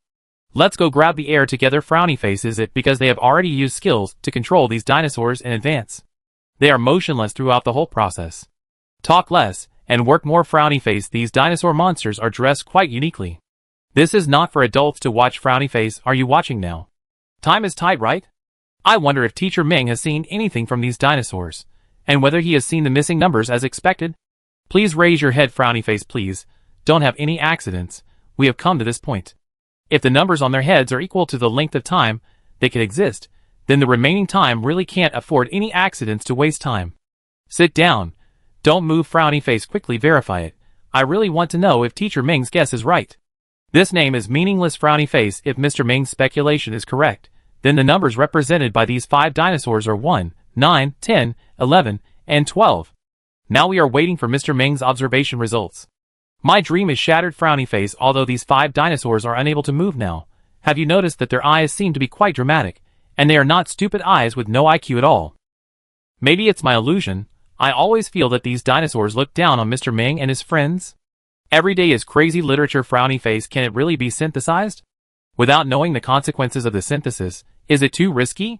Let's go grab the air together. Frowny Face is it because they have already used skills to control these dinosaurs in advance. They are motionless throughout the whole process. Talk less and work more. Frowny Face. These dinosaur monsters are dressed quite uniquely. This is not for adults to watch. Frowny Face, are you watching now? Time is tight, right? I wonder if Teacher Ming has seen anything from these dinosaurs, and whether he has seen the missing numbers as expected. Please raise your head. Frowny Face, please. Don't have any accidents. We have come to this point. If the numbers on their heads are equal to the length of time they can exist, then the remaining time really can't afford any accidents to waste time. Sit down. Don't move. Frowny Face, quickly verify it. I really want to know if Teacher Ming's guess is right. This name is meaningless. Frowny Face. If Mr. Ming's speculation is correct, then the numbers represented by these 5 dinosaurs are 1, 9, 10, 11, and 12. Now we are waiting for Mr. Ming's observation results. My dream is shattered. Frowny Face. Although these 5 dinosaurs are unable to move now, have you noticed that their eyes seem to be quite dramatic, and they are not stupid eyes with no IQ at all? Maybe it's my illusion. I always feel that these dinosaurs look down on Mr. Ming and his friends. Every day is crazy literature. Frowny Face. Can it really be synthesized? Without knowing the consequences of the synthesis, is it too risky?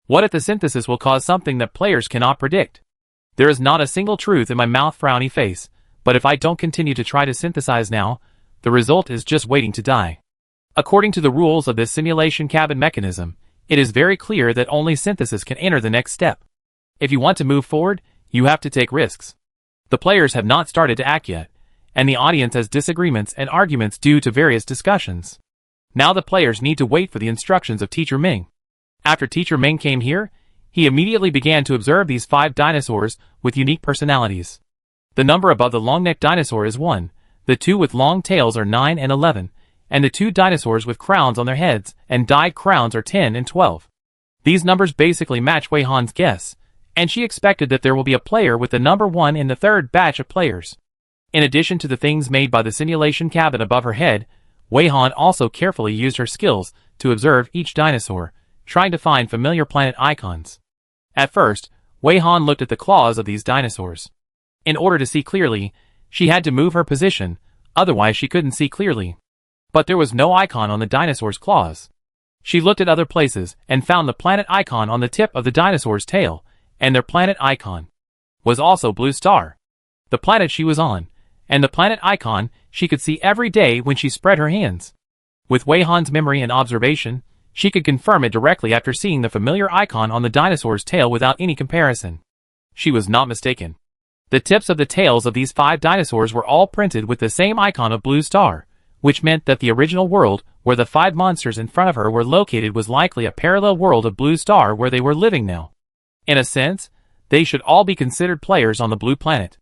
What if the synthesis will cause something that players cannot predict? There is not a single truth in my mouth. Frowny Face. But if I don't continue to try to synthesize now, the result is just waiting to die. According to the rules of this simulation cabin mechanism, it is very clear that only synthesis can enter the next step. If you want to move forward, you have to take risks. The players have not started to act yet, and the audience has disagreements and arguments due to various discussions. Now the players need to wait for the instructions of Teacher Ming. After Teacher Ming came here, he immediately began to observe these 5 dinosaurs with unique personalities. The number above the long-necked dinosaur is 1, the 2 with long tails are 9 and 11, and the 2 dinosaurs with crowns on their heads and dyed crowns are 10 and 12. These numbers basically match Wei Han's guess, and she expected that there will be a player with the number 1 in the third batch of players. In addition to the things made by the simulation cabin above her head, Wei Han also carefully used her skills to observe each dinosaur, trying to find familiar planet icons. At first, Wei Han looked at the claws of these dinosaurs. In order to see clearly, she had to move her position, otherwise she couldn't see clearly. But there was no icon on the dinosaur's claws. She looked at other places and found the planet icon on the tip of the dinosaur's tail, and their planet icon was also Blue Star, the planet she was on, and the planet icon she could see every day when she spread her hands. With Wei Han's memory and observation, she could confirm it directly after seeing the familiar icon on the dinosaur's tail without any comparison. She was not mistaken. The tips of the tails of these 5 dinosaurs were all printed with the same icon of Blue Star, which meant that the original world where the 5 monsters in front of her were located was likely a parallel world of Blue Star where they were living now. In a sense, they should all be considered players on the blue planet.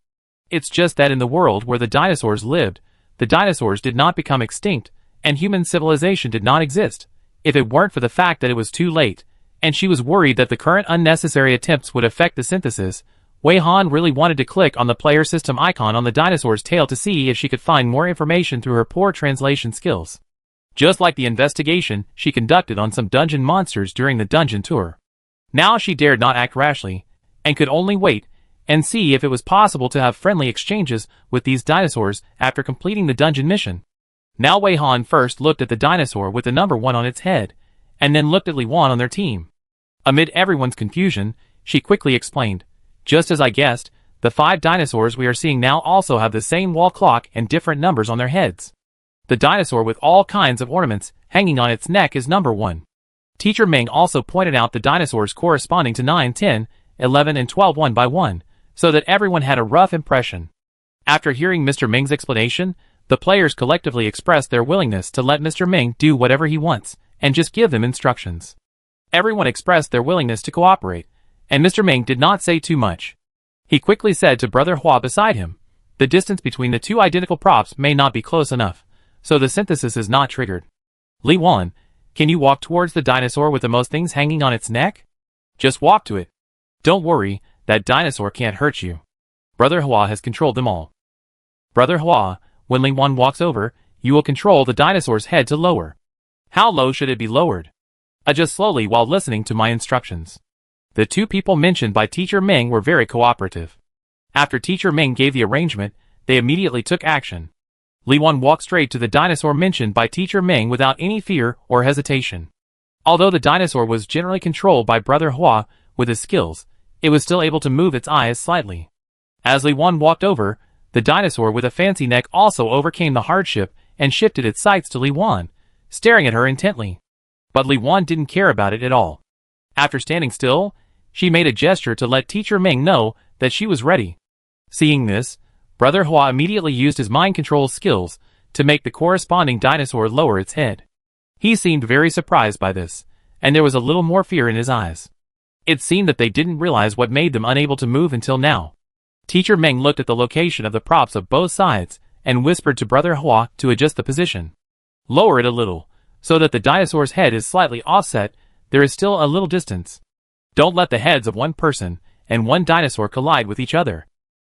It's just that in the world where the dinosaurs lived, the dinosaurs did not become extinct, and human civilization did not exist, if it weren't for the fact that it was too late, and she was worried that the current unnecessary attempts would affect the synthesis. Wei Han really wanted to click on the player system icon on the dinosaur's tail to see if she could find more information through her poor translation skills. Just like the investigation she conducted on some dungeon monsters during the dungeon tour. Now she dared not act rashly, and could only wait and see if it was possible to have friendly exchanges with these dinosaurs after completing the dungeon mission. Now Wei Han first looked at the dinosaur with the number 1 on its head, and then looked at Li Wan on their team. Amid everyone's confusion, she quickly explained, "Just as I guessed, the 5 dinosaurs we are seeing now also have the same wall clock and different numbers on their heads. The dinosaur with all kinds of ornaments hanging on its neck is number 1. Teacher Ming also pointed out the dinosaurs corresponding to 9, 10, 11 and 12 one by one, so that everyone had a rough impression. After hearing Mr. Ming's explanation, the players collectively expressed their willingness to let Mr. Ming do whatever he wants, and just give them instructions. Everyone expressed their willingness to cooperate, and Mr. Ming did not say too much. He quickly said to Brother Hua beside him, "The distance between the two identical props may not be close enough, so the synthesis is not triggered. Li Wan, can you walk towards the dinosaur with the most things hanging on its neck? Just walk to it. Don't worry, that dinosaur can't hurt you. Brother Hua has controlled them all. Brother Hua, when Li Wan walks over, you will control the dinosaur's head to lower. How low should it be lowered? Adjust slowly while listening to my instructions." The two people mentioned by Teacher Ming were very cooperative. After Teacher Ming gave the arrangement, they immediately took action. Li Wan walked straight to the dinosaur mentioned by Teacher Ming without any fear or hesitation. Although the dinosaur was generally controlled by Brother Hua with his skills, it was still able to move its eyes slightly. As Li Wan walked over, the dinosaur with a fancy neck also overcame the hardship and shifted its sights to Li Wan, staring at her intently. But Li Wan didn't care about it at all. After standing still, she made a gesture to let Teacher Ming know that she was ready. Seeing this, Brother Hua immediately used his mind control skills to make the corresponding dinosaur lower its head. He seemed very surprised by this, and there was a little more fear in his eyes. It seemed that they didn't realize what made them unable to move until now. Teacher Ming looked at the location of the props of both sides and whispered to Brother Hua to adjust the position. Lower it a little, so that the dinosaur's head is slightly offset. There is still a little distance. Don't let the heads of one person and one dinosaur collide with each other.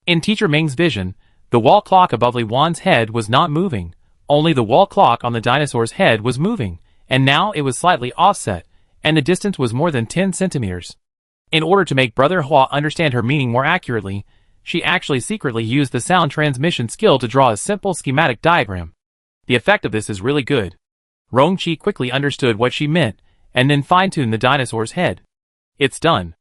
In Teacher Ming's vision, the wall clock above Li Wan's head was not moving, only the wall clock on the dinosaur's head was moving, and now it was slightly offset, and the distance was more than 10 centimeters. In order to make Brother Hua understand her meaning more accurately, she actually secretly used the sound transmission skill to draw a simple schematic diagram. The effect of this is really good. Rongqi quickly understood what she meant, and then fine-tuned the dinosaur's head. It's done.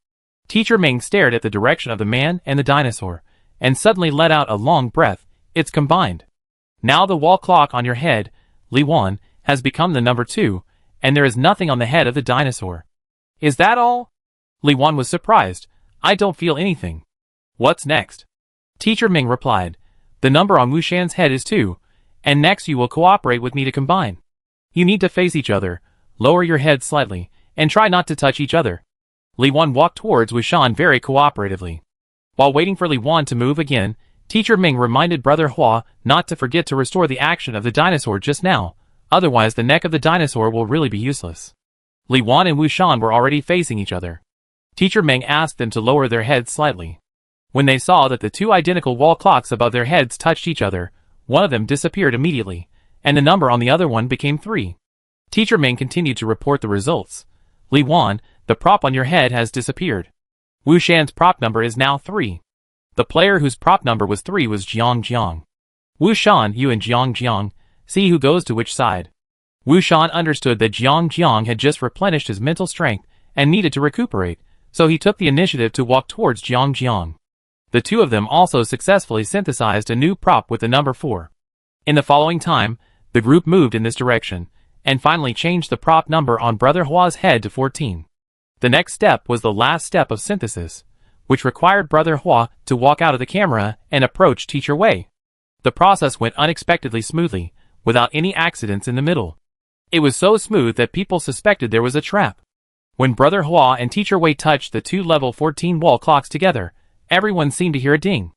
Teacher Ming stared at the direction of the man and the dinosaur, and suddenly let out a long breath. It's combined. Now the wall clock on your head, Li Wan, has become the number 2, and there is nothing on the head of the dinosaur. Is that all? Li Wan was surprised. I don't feel anything. What's next? Teacher Ming replied, the number on Wu Shan's head is 2, and next you will cooperate with me to combine. You need to face each other, lower your head slightly, and try not to touch each other. Li Wan walked towards Wu Shan very cooperatively. While waiting for Li Wan to move again, Teacher Ming reminded Brother Hua not to forget to restore the action of the dinosaur just now, otherwise the neck of the dinosaur will really be useless. Li Wan and Wu Shan were already facing each other. Teacher Ming asked them to lower their heads slightly. When they saw that the two identical wall clocks above their heads touched each other, one of them disappeared immediately, and the number on the other one became 3. Teacher Ming continued to report the results. Li Wan, the prop on your head has disappeared. Wu Shan's prop number is now 3. The player whose prop number was 3 was Jiang Jiang. Wu Shan, you and Jiang Jiang, see who goes to which side. Wu Shan understood that Jiang Jiang had just replenished his mental strength and needed to recuperate, so he took the initiative to walk towards Jiang Jiang. The two of them also successfully synthesized a new prop with the number 4. In the following time, the group moved in this direction, and finally changed the prop number on Brother Hua's head to 14. The next step was the last step of synthesis, which required Brother Hua to walk out of the camera and approach Teacher Wei. The process went unexpectedly smoothly, without any accidents in the middle. It was so smooth that people suspected there was a trap. When Brother Hua and Teacher Wei touched the two level 14 wall clocks together, everyone seemed to hear a ding.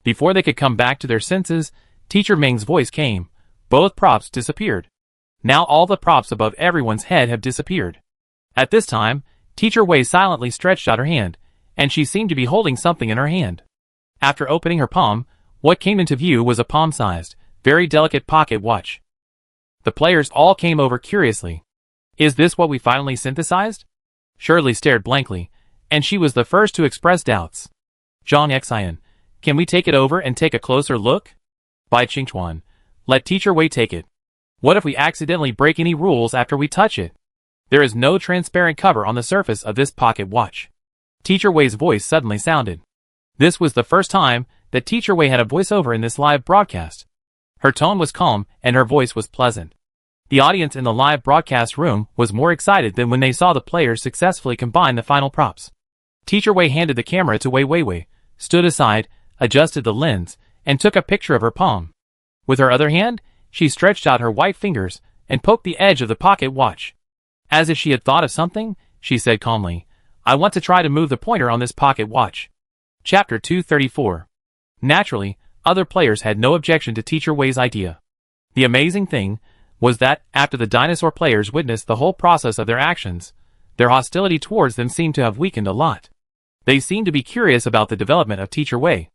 Before they could come back to their senses, Teacher Ming's voice came. Both props disappeared. Now all the props above everyone's head have disappeared. At this time, Teacher Wei silently stretched out her hand, and she seemed to be holding something in her hand. After opening her palm, what came into view was a palm-sized, very delicate pocket watch. The players all came over curiously. Is this what we finally synthesized? Shirley stared blankly, and she was the first to express doubts. Zhang Xian, can we take it over and take a closer look? Bai Qingchuan, let Teacher Wei take it. What if we accidentally break any rules after we touch it? There is no transparent cover on the surface of this pocket watch. Teacher Wei's voice suddenly sounded. This was the first time that Teacher Wei had a voiceover in this live broadcast. Her tone was calm and her voice was pleasant. The audience in the live broadcast room was more excited than when they saw the players successfully combine the final props. Teacher Wei handed the camera to Wei Weiwei, stood aside, adjusted the lens, and took a picture of her palm. With her other hand, she stretched out her white fingers and poked the edge of the pocket watch. As if she had thought of something, she said calmly, "I want to try to move the pointer on this pocket watch." Chapter 234. Naturally, other players had no objection to Teacher Wei's idea. The amazing thing was that, after the dinosaur players witnessed the whole process of their actions, their hostility towards them seemed to have weakened a lot. They seemed to be curious about the development of Teacher Wei.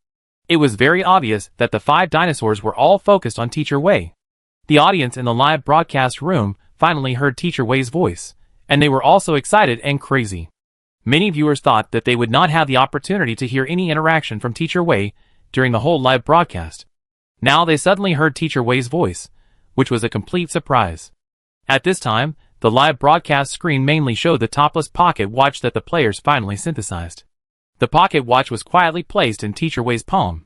It was very obvious that the 5 dinosaurs were all focused on Teacher Wei. The audience in the live broadcast room finally heard Teacher Wei's voice, and they were also excited and crazy. Many viewers thought that they would not have the opportunity to hear any interaction from Teacher Wei during the whole live broadcast. Now they suddenly heard Teacher Wei's voice, which was a complete surprise. At this time, the live broadcast screen mainly showed the topless pocket watch that the players finally synthesized. The pocket watch was quietly placed in Teacher Wei's palm.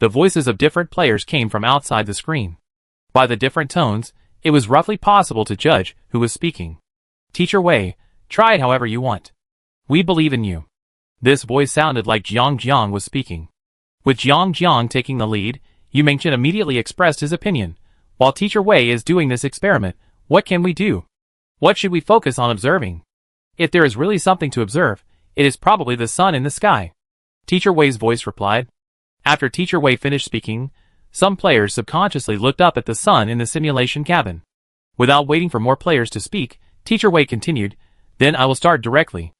The voices of different players came from outside the screen. By the different tones, it was roughly possible to judge who was speaking. "Teacher Wei, try it however you want. We believe in you." This voice sounded like Jiang Jiang was speaking. With Jiang Jiang taking the lead, Yu Mingchen immediately expressed his opinion. "While Teacher Wei is doing this experiment, what can we do? What should we focus on observing? If there is really something to observe, it is probably the sun in the sky." Teacher Wei's voice replied. After Teacher Wei finished speaking, some players subconsciously looked up at the sun in the simulation cabin. Without waiting for more players to speak, Teacher Wei continued, "Then I will start directly.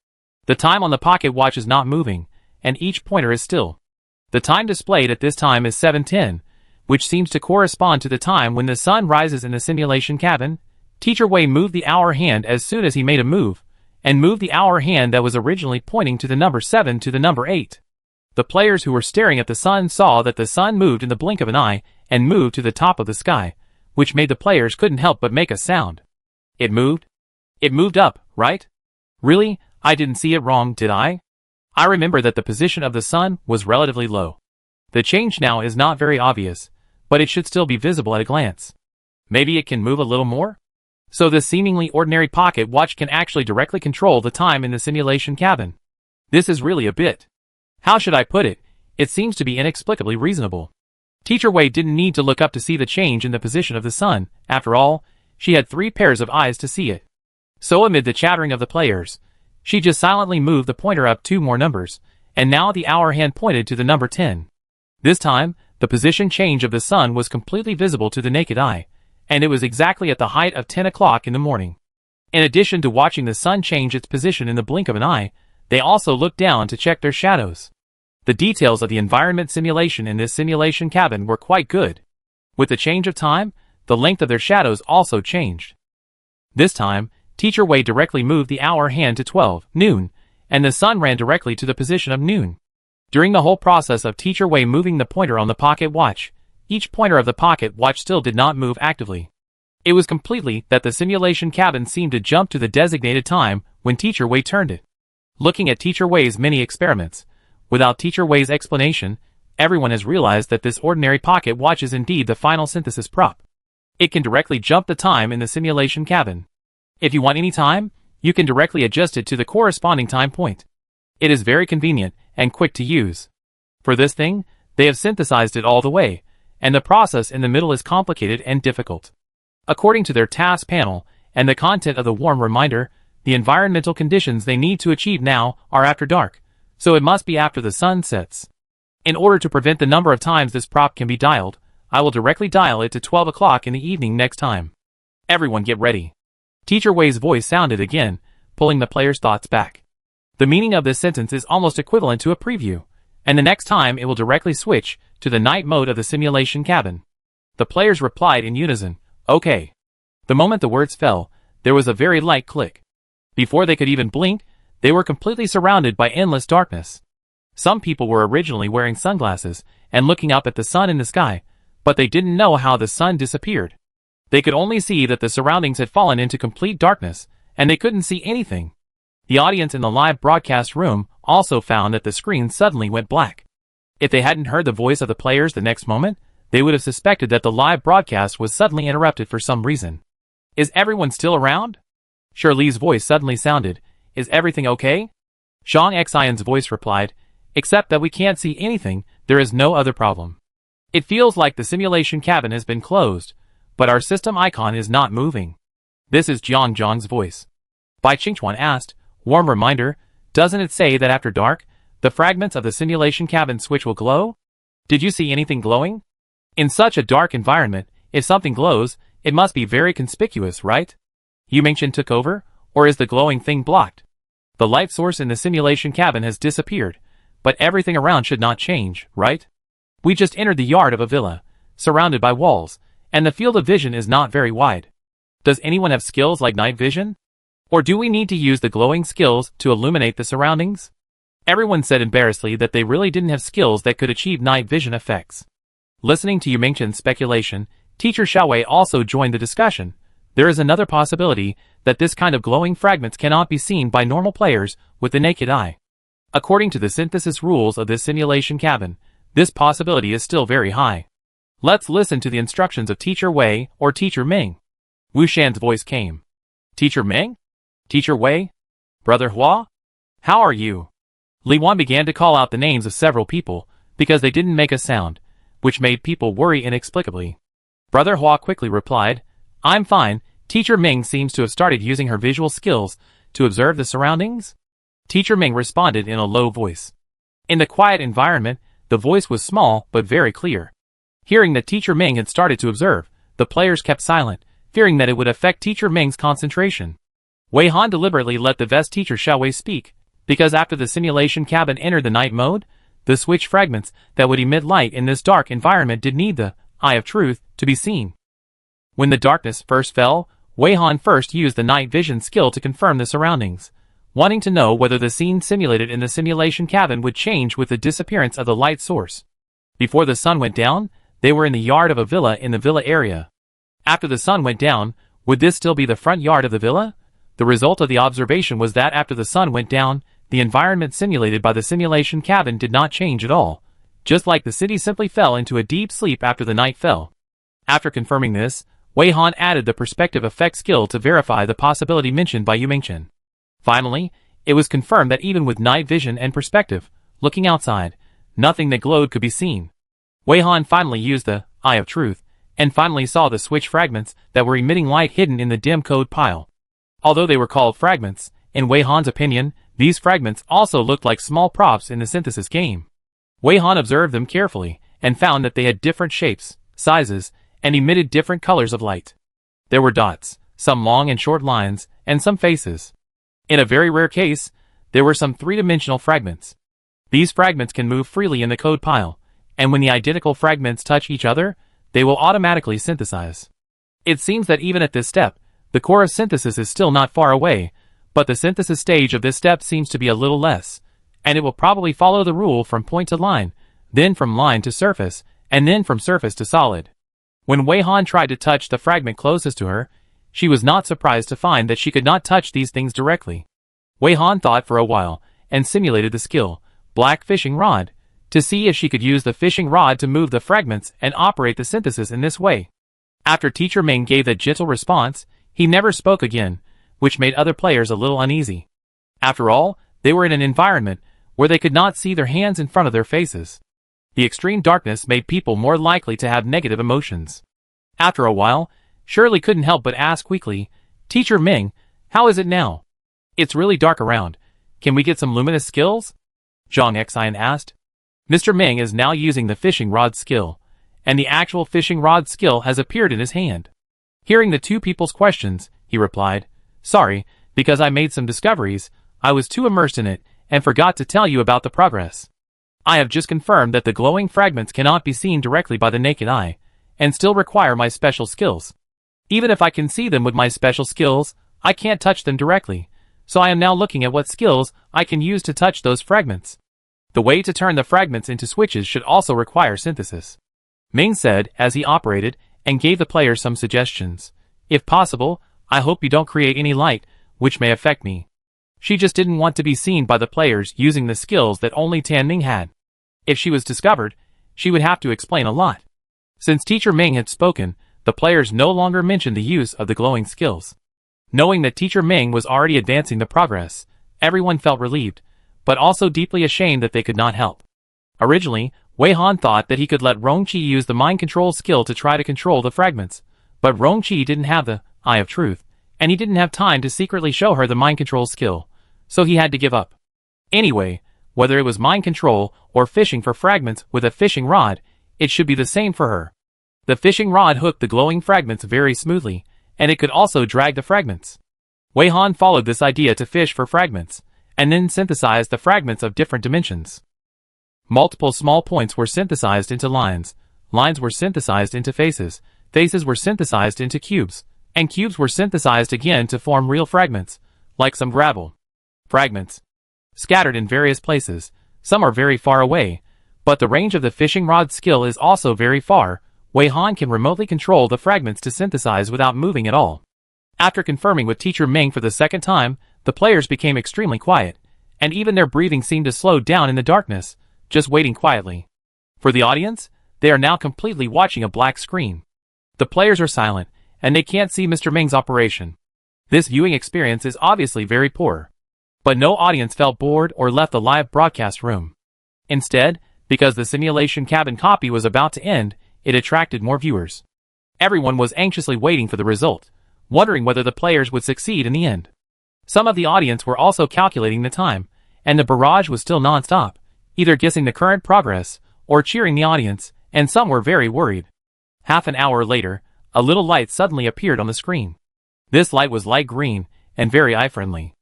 The time on the pocket watch is not moving, and each pointer is still. The time displayed at this time is 7:10, which seems to correspond to the time when the sun rises in the simulation cabin." Teacher Wei moved the hour hand as soon as he made a move, and moved the hour hand that was originally pointing to the number 7 to the number 8. The players who were staring at the sun saw that the sun moved in the blink of an eye and moved to the top of the sky, which made the players couldn't help but make a sound. It moved? It moved up, right? Really? I didn't see it wrong, did I? I remember that the position of the sun was relatively low. The change now is not very obvious, but it should still be visible at a glance. Maybe it can move a little more? So this seemingly ordinary pocket watch can actually directly control the time in the simulation cabin. This is really a bit. How should I put it? It seems to be inexplicably reasonable. Teacher Wei didn't need to look up to see the change in the position of the sun. After all, she had 3 pairs of eyes to see it. So amid the chattering of the players, she just silently moved the pointer up 2 more numbers, and now the hour hand pointed to the number 10. This time, the position change of the sun was completely visible to the naked eye, and it was exactly at the height of 10 o'clock in the morning. In addition to watching the sun change its position in the blink of an eye, they also looked down to check their shadows. The details of the environment simulation in this simulation cabin were quite good. With the change of time, the length of their shadows also changed. This time, Teacher Wei directly moved the hour hand to 12 noon, and the sun ran directly to the position of noon. During the whole process of Teacher Wei moving the pointer on the pocket watch, each pointer of the pocket watch still did not move actively. It was completely that the simulation cabin seemed to jump to the designated time when Teacher Wei turned it. Looking at Teacher Wei's many experiments, without Teacher Wei's explanation, everyone has realized that this ordinary pocket watch is indeed the final synthesis prop. It can directly jump the time in the simulation cabin. If you want any time, you can directly adjust it to the corresponding time point. It is very convenient and quick to use. For this thing, they have synthesized it all the way, and the process in the middle is complicated and difficult. According to their task panel and the content of the warm reminder, the environmental conditions they need to achieve now are after dark, so it must be after the sun sets. In order to prevent the number of times this prop can be dialed, I will directly dial it to 12 o'clock in the evening next time. Everyone get ready. Teacher Wei's voice sounded again, pulling the players' thoughts back. The meaning of this sentence is almost equivalent to a preview, and the next time it will directly switch to the night mode of the simulation cabin. The players replied in unison, "Okay." The moment the words fell, there was a very light click. Before they could even blink, they were completely surrounded by endless darkness. Some people were originally wearing sunglasses and looking up at the sun in the sky, but they didn't know how the sun disappeared. They could only see that the surroundings had fallen into complete darkness, and they couldn't see anything. The audience in the live broadcast room also found that the screen suddenly went black. If they hadn't heard the voice of the players the next moment, they would have suspected that the live broadcast was suddenly interrupted for some reason. "Is everyone still around?" Shirley's voice suddenly sounded. "Is everything okay?" Zhang Xian's voice replied, except that we can't see anything, there is no other problem. It feels like the simulation cabin has been closed, but our system icon is not moving. This is Zhang's voice. Bai Qingchuan asked, warm reminder, doesn't it say that after dark, the fragments of the simulation cabin switch will glow? Did you see anything glowing? In such a dark environment, if something glows, it must be very conspicuous, right? Yu Mingchen took over, or is the glowing thing blocked? The light source in the simulation cabin has disappeared, but everything around should not change, right? We just entered the yard of a villa, surrounded by walls, and the field of vision is not very wide. Does anyone have skills like night vision? Or do we need to use the glowing skills to illuminate the surroundings? Everyone said embarrassedly that they really didn't have skills that could achieve night vision effects. Listening to Yu Mingchen's speculation, Teacher Xiaowei also joined the discussion. There is another possibility that this kind of glowing fragments cannot be seen by normal players with the naked eye. According to the synthesis rules of this simulation cabin, this possibility is still very high. Let's listen to the instructions of Teacher Wei or Teacher Ming. Wu Shan's voice came. Teacher Ming? Teacher Wei? Brother Hua? How are you? Li Wan began to call out the names of several people, because they didn't make a sound, which made people worry inexplicably. Brother Hua quickly replied, I'm fine. Teacher Ming seems to have started using her visual skills to observe the surroundings. Teacher Ming responded in a low voice. In the quiet environment, the voice was small but very clear. Hearing that Teacher Ming had started to observe, the players kept silent, fearing that it would affect Teacher Ming's concentration. Wei Han deliberately let the vest Teacher Xiaowei speak, because after the simulation cabin entered the night mode, the switch fragments that would emit light in this dark environment did need the eye of truth to be seen. When the darkness first fell, Wei Han first used the night vision skill to confirm the surroundings, wanting to know whether the scene simulated in the simulation cabin would change with the disappearance of the light source. Before the sun went down, they were in the yard of a villa in the villa area. After the sun went down, would this still be the front yard of the villa? The result of the observation was that after the sun went down, the environment simulated by the simulation cabin did not change at all, just like the city simply fell into a deep sleep after the night fell. After confirming this, Wei Han added the perspective effect skill to verify the possibility mentioned by Yu Mingchen. Finally, it was confirmed that even with night vision and perspective, looking outside, nothing that glowed could be seen. Wei Han finally used the eye of truth, and finally saw the switch fragments that were emitting light hidden in the dim code pile. Although they were called fragments, in Wei Han's opinion, these fragments also looked like small props in the synthesis game. Wei Han observed them carefully, and found that they had different shapes, sizes, and emitted different colors of light. There were dots, some long and short lines, and some faces. In a very rare case, there were some three-dimensional fragments. These fragments can move freely in the code pile, and when the identical fragments touch each other, they will automatically synthesize. It seems that even at this step, the core of synthesis is still not far away, but the synthesis stage of this step seems to be a little less, and it will probably follow the rule from point to line, then from line to surface, and then from surface to solid. When Wei Han tried to touch the fragment closest to her, she was not surprised to find that she could not touch these things directly. Wei Han thought for a while, and simulated the skill, black fishing rod, to see if she could use the fishing rod to move the fragments and operate the synthesis in this way. After Teacher Ming gave that gentle response, he never spoke again, which made other players a little uneasy. After all, they were in an environment where they could not see their hands in front of their faces. The extreme darkness made people more likely to have negative emotions. After a while, Shirley couldn't help but ask weakly, Teacher Ming, how is it now? It's really dark around. Can we get some luminous skills? Zhang Xian asked. Mr. Ming is now using the fishing rod skill, and the actual fishing rod skill has appeared in his hand. Hearing the two people's questions, he replied, Sorry, because I made some discoveries, I was too immersed in it, and forgot to tell you about the progress. I have just confirmed that the glowing fragments cannot be seen directly by the naked eye, and still require my special skills. Even if I can see them with my special skills, I can't touch them directly, so I am now looking at what skills I can use to touch those fragments. The way to turn the fragments into switches should also require synthesis. Ming said as he operated and gave the players some suggestions. If possible, I hope you don't create any light, which may affect me. She just didn't want to be seen by the players using the skills that only Tan Ming had. If she was discovered, she would have to explain a lot. Since Teacher Ming had spoken, the players no longer mentioned the use of the glowing skills. Knowing that Teacher Ming was already advancing the progress, everyone felt relieved, but also deeply ashamed that they could not help. Originally, Wei Han thought that he could let Rongqi use the mind control skill to try to control the fragments, but Rongqi didn't have the Eye of Truth, and he didn't have time to secretly show her the mind control skill, so he had to give up. Anyway, whether it was mind control or fishing for fragments with a fishing rod, it should be the same for her. The fishing rod hooked the glowing fragments very smoothly, and it could also drag the fragments. Wei Han followed this idea to fish for fragments, and then synthesized the fragments of different dimensions. Multiple small points were synthesized into lines, lines were synthesized into faces, faces were synthesized into cubes, and cubes were synthesized again to form real fragments, like some gravel. Fragments. Scattered in various places, some are very far away, but the range of the fishing rod skill is also very far. Wei Han can remotely control the fragments to synthesize without moving at all. After confirming with Teacher Ming for the second time, the players became extremely quiet, and even their breathing seemed to slow down in the darkness, just waiting quietly. For the audience, they are now completely watching a black screen. The players are silent, and they can't see Mr. Ming's operation. This viewing experience is obviously very poor. But no audience felt bored or left the live broadcast room. Instead, because the simulation cabin copy was about to end, it attracted more viewers. Everyone was anxiously waiting for the result, wondering whether the players would succeed in the end. Some of the audience were also calculating the time, and the barrage was still non-stop, either guessing the current progress or cheering the audience, and some were very worried. Half an hour later, a little light suddenly appeared on the screen. This light was light green and very eye-friendly.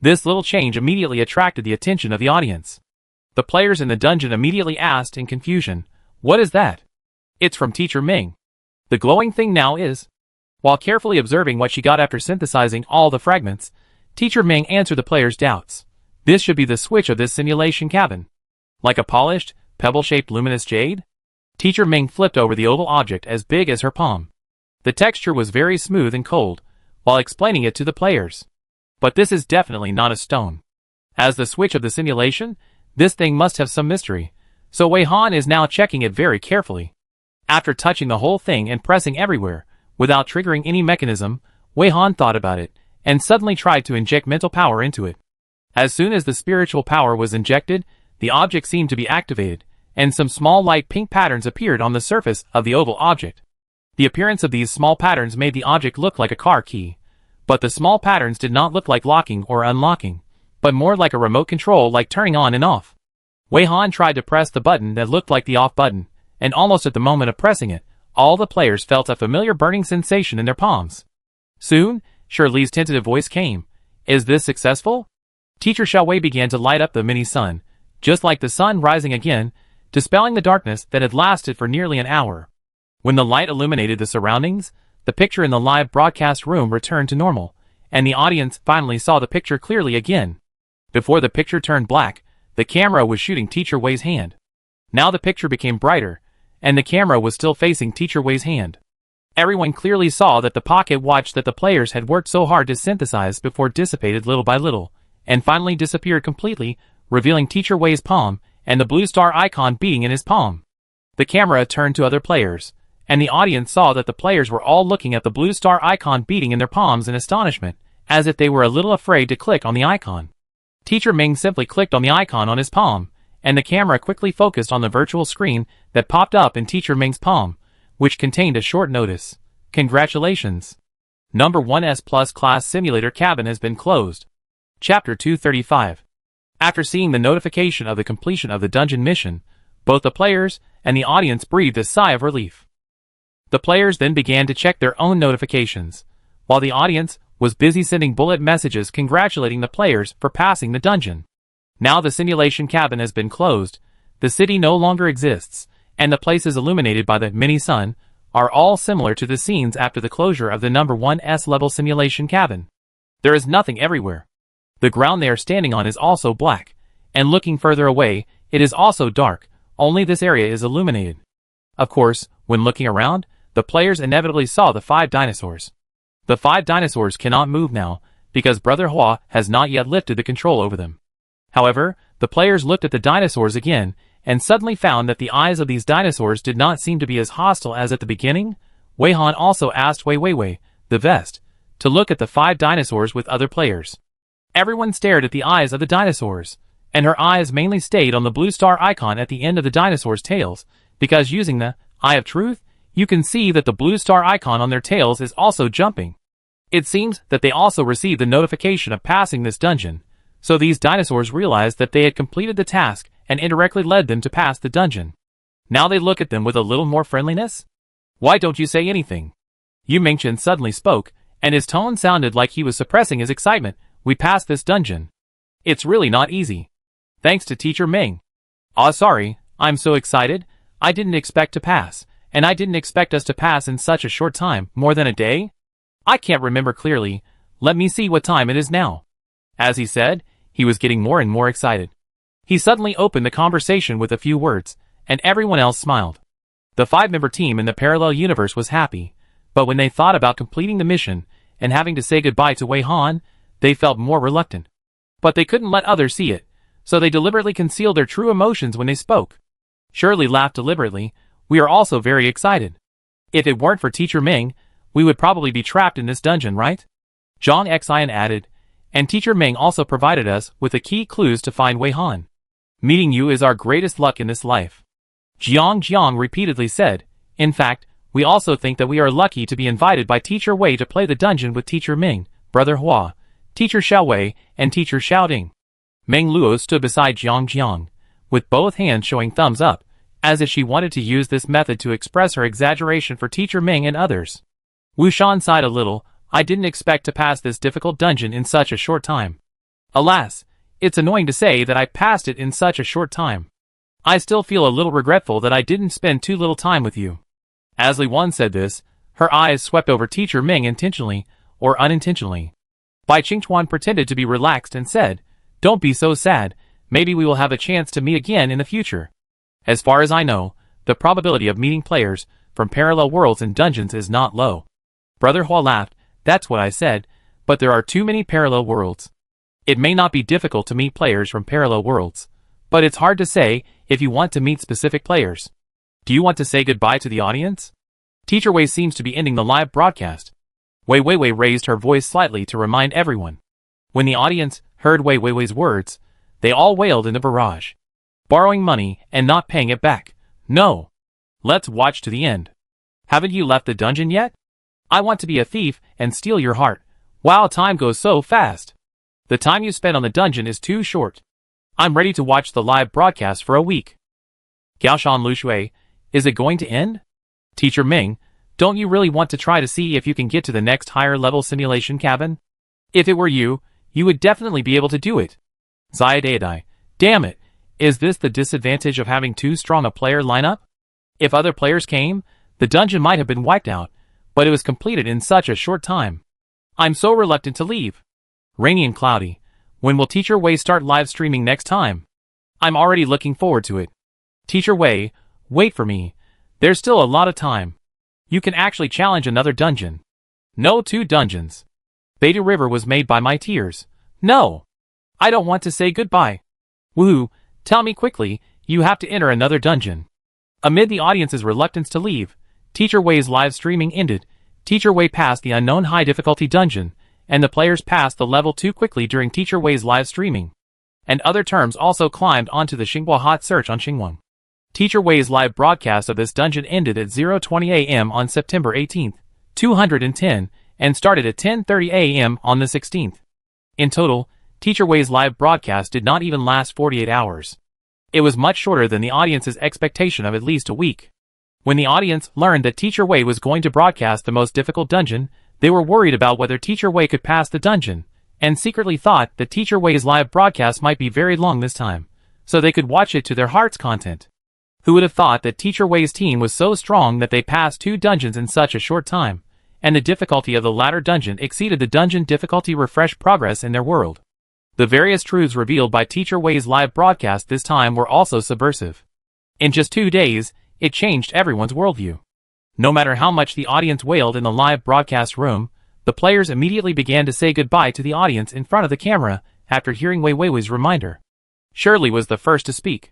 This little change immediately attracted the attention of the audience. The players in the dungeon immediately asked in confusion, "What is that?" "It's from Teacher Ming. The glowing thing now is..." While carefully observing what she got after synthesizing all the fragments, Teacher Ming answered the players' doubts. "This should be the switch of this simulation cabin. Like a polished, pebble-shaped luminous jade?" Teacher Ming flipped over the oval object as big as her palm. The texture was very smooth and cold, while explaining it to the players. "But this is definitely not a stone. As the switch of the simulation, this thing must have some mystery, so Wei Han is now checking it very carefully." After touching the whole thing and pressing everywhere, without triggering any mechanism, Wei Han thought about it, and suddenly tried to inject mental power into it. As soon as the spiritual power was injected, the object seemed to be activated, and some small light pink patterns appeared on the surface of the oval object. The appearance of these small patterns made the object look like a car key, but the small patterns did not look like locking or unlocking, but more like a remote control, like turning on and off. Wei Han tried to press the button that looked like the off button, and almost at the moment of pressing it, all the players felt a familiar burning sensation in their palms. Soon, Shirley's tentative voice came. "Is this successful?" Teacher Xiaowei began to light up the mini sun, just like the sun rising again, dispelling the darkness that had lasted for nearly an hour. When the light illuminated the surroundings, the picture in the live broadcast room returned to normal, and the audience finally saw the picture clearly again. Before the picture turned black, the camera was shooting Teacher Wei's hand. Now the picture became brighter, and the camera was still facing Teacher Wei's hand. Everyone clearly saw that the pocket watch that the players had worked so hard to synthesize before dissipated little by little, and finally disappeared completely, revealing Teacher Wei's palm and the blue star icon beating in his palm. The camera turned to other players, and the audience saw that the players were all looking at the blue star icon beating in their palms in astonishment, as if they were a little afraid to click on the icon. Teacher Ming simply clicked on the icon on his palm, and the camera quickly focused on the virtual screen that popped up in Teacher Ming's palm, which contained a short notice. "Congratulations! Number 1S Plus Class Simulator Cabin has been closed." Chapter 235. After seeing the notification of the completion of the dungeon mission, both the players and the audience breathed a sigh of relief. The players then began to check their own notifications, while the audience was busy sending bullet messages congratulating the players for passing the dungeon. Now the simulation cabin has been closed, the city no longer exists, and the places illuminated by the mini-sun are all similar to the scenes after the closure of the number 1S level simulation cabin. There is nothing everywhere. The ground they are standing on is also black, and looking further away, it is also dark, only this area is illuminated. Of course, when looking around, the players inevitably saw the 5 dinosaurs. The 5 dinosaurs cannot move now, because Brother Hua has not yet lifted the control over them. However, the players looked at the dinosaurs again, and suddenly found that the eyes of these dinosaurs did not seem to be as hostile as at the beginning. Wei Han also asked Wei Weiwei, the vest, to look at the 5 dinosaurs with other players. Everyone stared at the eyes of the dinosaurs, and her eyes mainly stayed on the blue star icon at the end of the dinosaurs' tails, because using the Eye of Truth, you can see that the blue star icon on their tails is also jumping. It seems that they also received the notification of passing this dungeon, so these dinosaurs realized that they had completed the task and indirectly led them to pass the dungeon. Now they look at them with a little more friendliness? Why don't you say anything? Yu Mingchen suddenly spoke, and his tone sounded like he was suppressing his excitement. We passed this dungeon. It's really not easy. Thanks to Teacher Ming. Sorry, I'm so excited. I didn't expect to pass, and I didn't expect us to pass in such a short time, more than a day? I can't remember clearly. Let me see what time it is now. As he said, he was getting more and more excited. He suddenly opened the conversation with a few words, and everyone else smiled. The 5-member team in the parallel universe was happy, but when they thought about completing the mission and having to say goodbye to Wei Han, they felt more reluctant. But they couldn't let others see it, so they deliberately concealed their true emotions when they spoke. Shirley laughed deliberately. We are also very excited. If it weren't for Teacher Ming, we would probably be trapped in this dungeon, right? Zhang Xian added, and Teacher Ming also provided us with the key clues to find Wei Han. Meeting you is our greatest luck in this life. Jiang repeatedly said. In fact, we also think that we are lucky to be invited by Teacher Wei to play the dungeon with Teacher Ming, Brother Hua, Teacher Xiao Wei, and Teacher Xiao Ding. Meng Luo stood beside Jiang, with both hands showing thumbs up, as if she wanted to use this method to express her exaggeration for Teacher Ming and others. Wu Shan sighed a little. I didn't expect to pass this difficult dungeon in such a short time. Alas, it's annoying to say that I passed it in such a short time. I still feel a little regretful that I didn't spend too little time with you. As Li Wan said this, her eyes swept over Teacher Ming intentionally, or unintentionally. Bai Qingchuan pretended to be relaxed and said, Don't be so sad, maybe we will have a chance to meet again in the future. As far as I know, the probability of meeting players from parallel worlds and dungeons is not low. Brother Hua laughed. That's what I said, but there are too many parallel worlds. It may not be difficult to meet players from parallel worlds, but it's hard to say if you want to meet specific players. Do you want to say goodbye to the audience? Teacher Wei seems to be ending the live broadcast. Wei Weiwei raised her voice slightly to remind everyone. When the audience heard Wei Weiwei's words, they all wailed in a barrage. Borrowing money and not paying it back. No. Let's watch to the end. Haven't you left the dungeon yet? I want to be a thief and steal your heart. Wow, time goes so fast. The time you spent on the dungeon is too short. I'm ready to watch the live broadcast for a week. Gaoshan Lushui, is it going to end? Teacher Ming, don't you really want to try to see if you can get to the next higher level simulation cabin? If it were you, you would definitely be able to do it. Zayadai, damn it, is this the disadvantage of having too strong a player lineup? If other players came, the dungeon might have been wiped out, but it was completed in such a short time. I'm so reluctant to leave. Rainy and cloudy. When will Teacher Wei start live streaming next time? I'm already looking forward to it. Teacher Wei, wait for me. There's still a lot of time. You can actually challenge another dungeon. No 2 dungeons. Beta River was made by my tears. No. I don't want to say goodbye. Woohoo, tell me quickly, you have to enter another dungeon. Amid the audience's reluctance to leave, Teacher Wei's live streaming ended. Teacher Wei passed the unknown high difficulty dungeon, and the players passed the level too quickly during Teacher Wei's live streaming. And other terms also climbed onto the Xinhua hot search on Xinhua. Teacher Wei's live broadcast of this dungeon ended at 0:20 a.m. on September 18, 210, and started at 10:30 a.m. on the 16th. In total, Teacher Wei's live broadcast did not even last 48 hours. It was much shorter than the audience's expectation of at least a week. When the audience learned that Teacher Wei was going to broadcast the most difficult dungeon, they were worried about whether Teacher Wei could pass the dungeon, and secretly thought that Teacher Wei's live broadcast might be very long this time, so they could watch it to their heart's content. Who would have thought that Teacher Wei's team was so strong that they passed 2 dungeons in such a short time, and the difficulty of the latter dungeon exceeded the dungeon difficulty refresh progress in their world. The various truths revealed by Teacher Wei's live broadcast this time were also subversive. In just 2 days, it changed everyone's worldview. No matter how much the audience wailed in the live broadcast room, the players immediately began to say goodbye to the audience in front of the camera after hearing Wei Weiwei's reminder. Shirley was the first to speak.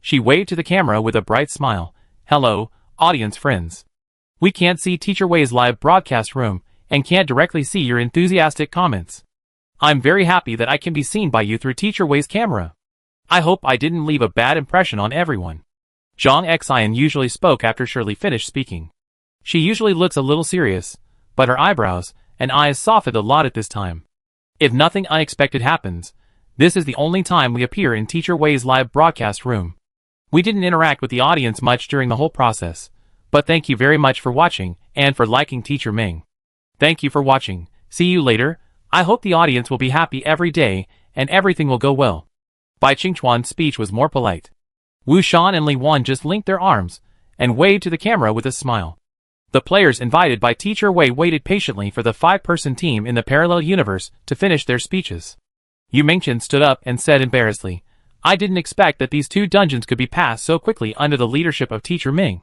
She waved to the camera with a bright smile. Hello, audience friends. We can't see Teacher Wei's live broadcast room and can't directly see your enthusiastic comments. I'm very happy that I can be seen by you through Teacher Wei's camera. I hope I didn't leave a bad impression on everyone. Zhang Xian usually spoke after Shirley finished speaking. She usually looks a little serious, but her eyebrows and eyes softened a lot at this time. If nothing unexpected happens, this is the only time we appear in Teacher Wei's live broadcast room. We didn't interact with the audience much during the whole process, but thank you very much for watching and for liking Teacher Ming. Thank you for watching. See you later. I hope the audience will be happy every day and everything will go well. Bai Qingchuan's speech was more polite. Wu Shan and Li Wan just linked their arms and waved to the camera with a smile. The players invited by Teacher Wei waited patiently for the 5-person team in the parallel universe to finish their speeches. Yu Mingchen stood up and said embarrassedly, I didn't expect that these 2 dungeons could be passed so quickly under the leadership of Teacher Ming.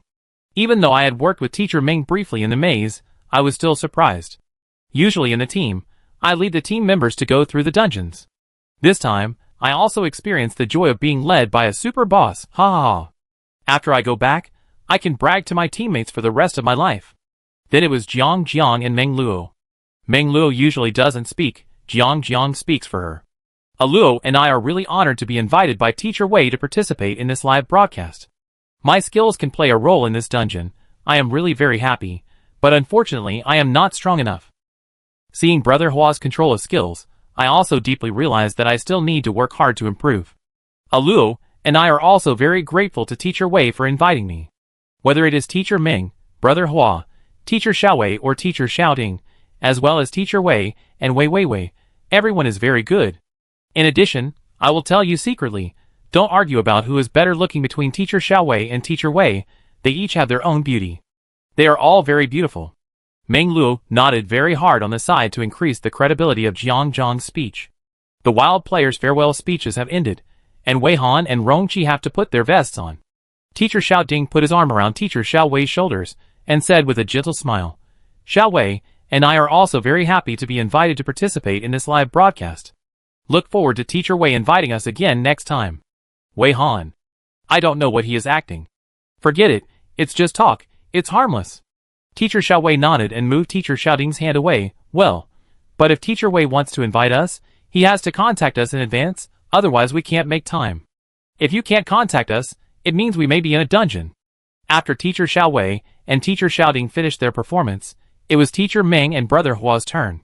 Even though I had worked with Teacher Ming briefly in the maze, I was still surprised. Usually in the team, I lead the team members to go through the dungeons. This time, I also experienced the joy of being led by a super boss, ha ha ha. After I go back, I can brag to my teammates for the rest of my life. Then it was Jiang and Meng Luo. Meng Luo usually doesn't speak, Jiang speaks for her. Luo and I are really honored to be invited by Teacher Wei to participate in this live broadcast. My skills can play a role in this dungeon, I am really very happy, but unfortunately I am not strong enough. Seeing Brother Hua's control of skills, I also deeply realized that I still need to work hard to improve. Luo and I are also very grateful to Teacher Wei for inviting me. Whether it is Teacher Ming, Brother Hua, Teacher Xiaowei or Teacher Xiaoding, as well as Teacher Wei and Wei, everyone is very good. In addition, I will tell you secretly, don't argue about who is better looking between Teacher Xiaowei and Teacher Wei, they each have their own beauty. They are all very beautiful. Meng Luo nodded very hard on the side to increase the credibility of Jiang's speech. The wild players' farewell speeches have ended, and Wei Han and Rongqi have to put their vests on. Teacher Xiaoding put his arm around Teacher Xiaowei's shoulders, and said with a gentle smile, Xiaowei and I are also very happy to be invited to participate in this live broadcast. Look forward to Teacher Wei inviting us again next time. Wei Han. I don't know what he is acting. Forget it, it's just talk, it's harmless. Teacher Xiaowei nodded and moved Teacher Xiaoding's hand away. Well, but if Teacher Wei wants to invite us, he has to contact us in advance, otherwise we can't make time. If you can't contact us, it means we may be in a dungeon. After Teacher Xiaowei and Teacher Xiaoding finished their performance, it was Teacher Ming and Brother Hua's turn.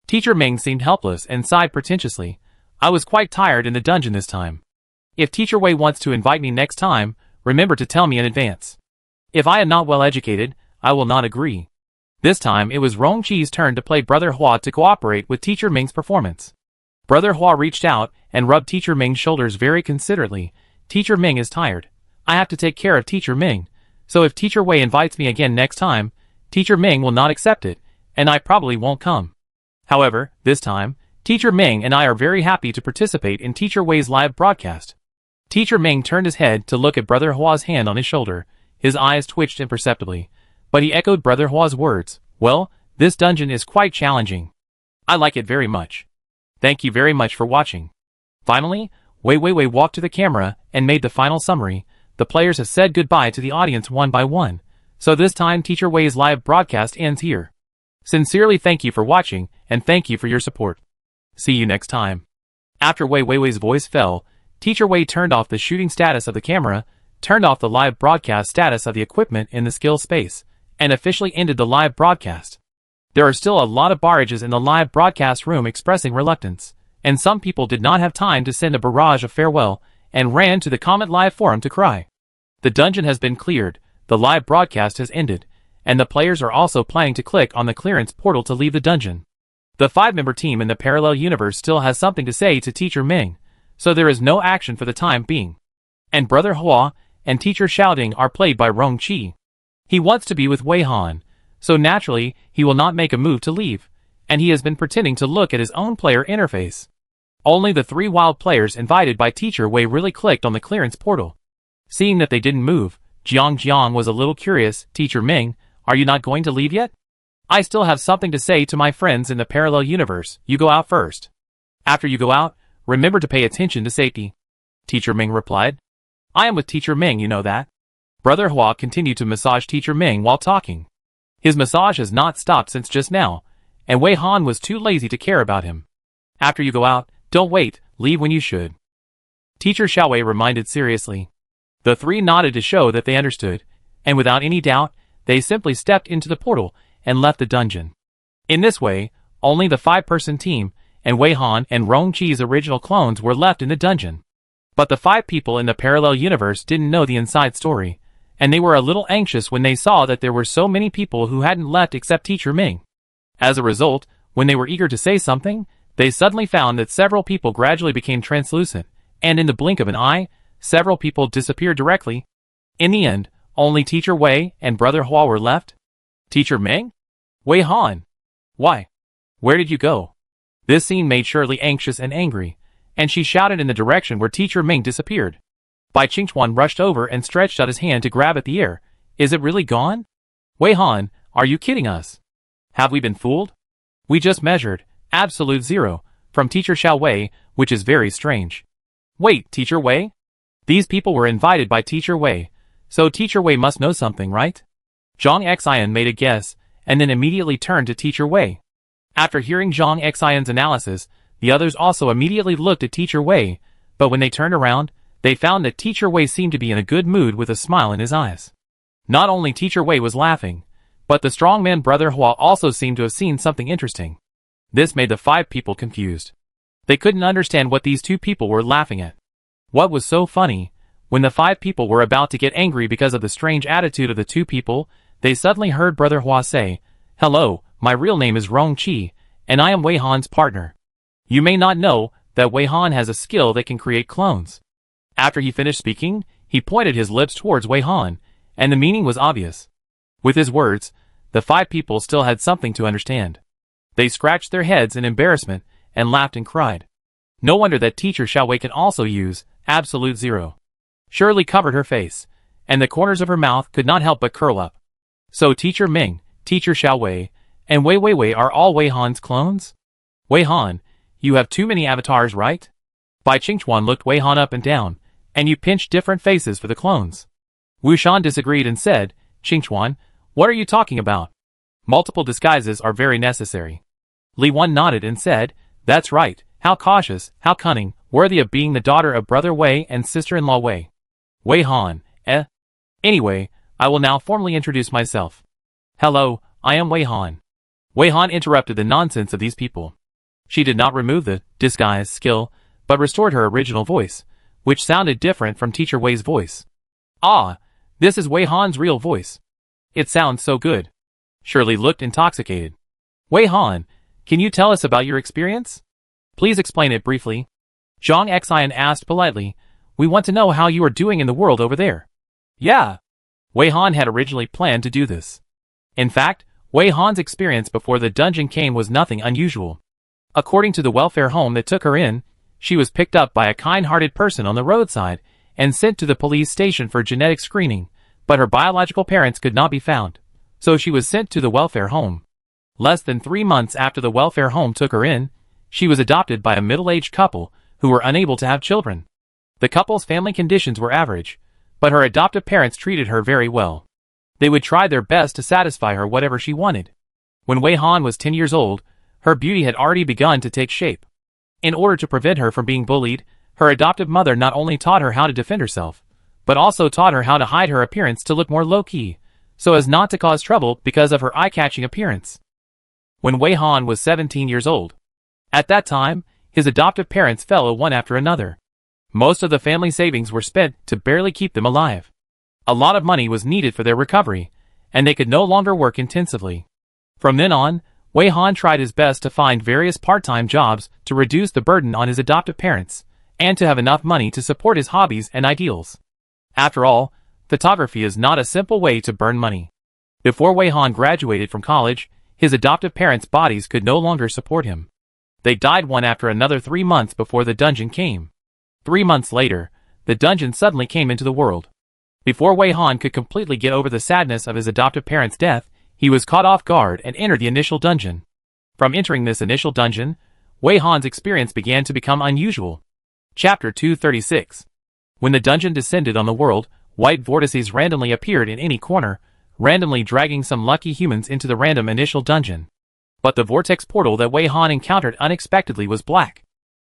Teacher Ming seemed helpless and sighed pretentiously. I was quite tired in the dungeon this time. If Teacher Wei wants to invite me next time, remember to tell me in advance. If I am not well educated, I will not agree. This time it was Rongqi's turn to play Brother Hua to cooperate with Teacher Ming's performance. Brother Hua reached out and rubbed Teacher Ming's shoulders very considerately. Teacher Ming is tired. I have to take care of Teacher Ming, so if Teacher Wei invites me again next time, Teacher Ming will not accept it, and I probably won't come. However, this time, Teacher Ming and I are very happy to participate in Teacher Wei's live broadcast. Teacher Ming turned his head to look at Brother Hua's hand on his shoulder. His eyes twitched imperceptibly, but he echoed Brother Hua's words. Well, this dungeon is quite challenging. I like it very much. Thank you very much for watching. Finally, Wei walked to the camera and made the final summary. The players have said goodbye to the audience one by one, so this time Teacher Wei's live broadcast ends here. Sincerely thank you for watching, and thank you for your support. See you next time. After Wei's voice fell, Teacher Wei turned off the shooting status of the camera, turned off the live broadcast status of the equipment in the skill space, and officially ended the live broadcast. There are still a lot of barrages in the live broadcast room expressing reluctance, and some people did not have time to send a barrage of farewell, and ran to the comment live forum to cry. The dungeon has been cleared, the live broadcast has ended, and the players are also planning to click on the clearance portal to leave the dungeon. The 5-member team in the parallel universe still has something to say to Teacher Ming, so there is no action for the time being. And Brother Hua and Teacher Xiaoding are played by Rongqi. He wants to be with Wei Han, so naturally he will not make a move to leave, and he has been pretending to look at his own player interface. Only the 3 wild players invited by Teacher Wei really clicked on the clearance portal. Seeing that they didn't move, Jiang was a little curious. Teacher Ming, are you not going to leave yet? I still have something to say to my friends in the parallel universe. You go out first. After you go out, remember to pay attention to safety. Teacher Ming replied. I am with Teacher Ming, you know that. Brother Hua continued to massage Teacher Ming while talking. His massage has not stopped since just now, and Wei Han was too lazy to care about him. After you go out, don't wait, leave when you should. Teacher Xiaowei reminded seriously. The three nodded to show that they understood, and without any doubt, they simply stepped into the portal and left the dungeon. In this way, only the 5-person team and Wei Han and Rong Qi's original clones were left in the dungeon. But the 5 people in the parallel universe didn't know the inside story, and they were a little anxious when they saw that there were so many people who hadn't left except Teacher Ming. As a result, when they were eager to say something, they suddenly found that several people gradually became translucent, and in the blink of an eye, several people disappeared directly. In the end, only Teacher Wei and Brother Hua were left. Teacher Ming? Wei Han? Why? Where did you go? This scene made Shirley anxious and angry, and she shouted in the direction where Teacher Ming disappeared. Bai Qingchuan rushed over and stretched out his hand to grab at the air. Is it really gone? Wei Han, are you kidding us? Have we been fooled? We just measured absolute zero from Teacher Xiaowei, which is very strange. Wait, Teacher Wei? These people were invited by Teacher Wei, so Teacher Wei must know something, right? Zhang Xian made a guess, and then immediately turned to Teacher Wei. After hearing Zhang Xian's analysis, the others also immediately looked at Teacher Wei, but when they turned around, they found that Teacher Wei seemed to be in a good mood with a smile in his eyes. Not only Teacher Wei was laughing, but the strongman Brother Hua also seemed to have seen something interesting. This made the 5 people confused. They couldn't understand what these 2 people were laughing at. What was so funny? When the 5 people were about to get angry because of the strange attitude of the 2 people, they suddenly heard Brother Hua say, "Hello, my real name is Rong Qi, and I am Wei Han's partner. You may not know that Wei Han has a skill that can create clones." After he finished speaking, he pointed his lips towards Wei Han, and the meaning was obvious. With his words, the 5 people still had something to understand. They scratched their heads in embarrassment and laughed and cried. No wonder that Teacher Xiaowei can also use absolute zero. Shirley covered her face, and the corners of her mouth could not help but curl up. So Teacher Ming, Teacher Xiaowei, and Wei Wei are all Wei Han's clones? Wei Han, you have too many avatars, right? Bai Qingchuan looked Wei Han up and down, and you pinched different faces for the clones. Wu Shan disagreed and said, "Qingchuan, what are you talking about? Multiple disguises are very necessary." Li Wan nodded and said, "That's right, how cautious, how cunning, worthy of being the daughter of Brother Wei and sister-in-law Wei." Wei Han, eh? Anyway, I will now formally introduce myself. Hello, I am Wei Han. Wei Han interrupted the nonsense of these people. She did not remove the disguise skill, but restored her original voice, which sounded different from Teacher Wei's voice. Ah, this is Wei Han's real voice. It sounds so good. Shirley looked intoxicated. Wei Han, can you tell us about your experience? Please explain it briefly. Zhang Xian asked politely. We want to know how you are doing in the world over there. Yeah. Wei Han had originally planned to do this. In fact, Wei Han's experience before the dungeon came was nothing unusual. According to the welfare home that took her in, she was picked up by a kind-hearted person on the roadside and sent to the police station for genetic screening, but her biological parents could not be found, so she was sent to the welfare home. Less than 3 months after the welfare home took her in, she was adopted by a middle-aged couple who were unable to have children. The couple's family conditions were average, but her adoptive parents treated her very well. They would try their best to satisfy her whatever she wanted. When Wei Han was 10 years old, her beauty had already begun to take shape. In order to prevent her from being bullied, her adoptive mother not only taught her how to defend herself, but also taught her how to hide her appearance to look more low-key, so as not to cause trouble because of her eye-catching appearance. When Wei Han was 17 years old. At that time, his adoptive parents fell ill one after another. Most of the family savings were spent to barely keep them alive. A lot of money was needed for their recovery, and they could no longer work intensively. From then on, Wei Han tried his best to find various part-time jobs to reduce the burden on his adoptive parents, and to have enough money to support his hobbies and ideals. After all, photography is not a simple way to burn money. Before Wei Han graduated from college, his adoptive parents' bodies could no longer support him. They died one after another 3 months before the dungeon came. 3 months later, the dungeon suddenly came into the world. Before Wei Han could completely get over the sadness of his adoptive parents' death, he was caught off guard and entered the initial dungeon. From entering this initial dungeon, Wei Han's experience began to become unusual. Chapter 236. When the dungeon descended on the world, white vortices randomly appeared in any corner, randomly dragging some lucky humans into the random initial dungeon. But the vortex portal that Wei Han encountered unexpectedly was black.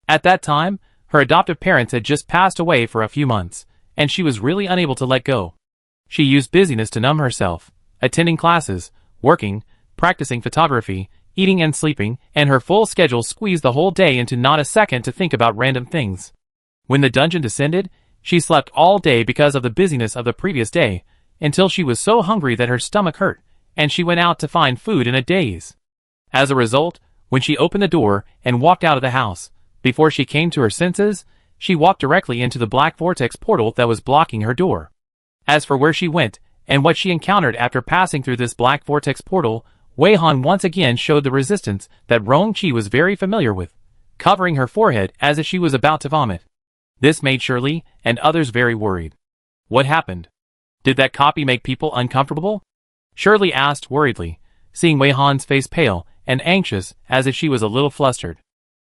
At that time, Her adoptive parents had just passed away for a few months, and she was really unable to let go. She used busyness to numb herself, attending classes, working, practicing photography, eating and sleeping, and her full schedule squeezed the whole day into not a second to think about random things. When the dungeon descended, she slept all day because of the busyness of the previous day, until she was so hungry that her stomach hurt, and she went out to find food in a daze. As a result, when she opened the door and walked out of the house, before she came to her senses, she walked directly into the black vortex portal that was blocking her door. As for where she went, and what she encountered after passing through this black vortex portal, Wei Han once again showed the resistance that Rong-Chi was very familiar with, covering her forehead as if she was about to vomit. This made Shirley and others very worried. What happened? Did that copy make people uncomfortable? Shirley asked worriedly, seeing Wei Han's face pale and anxious as if she was a little flustered.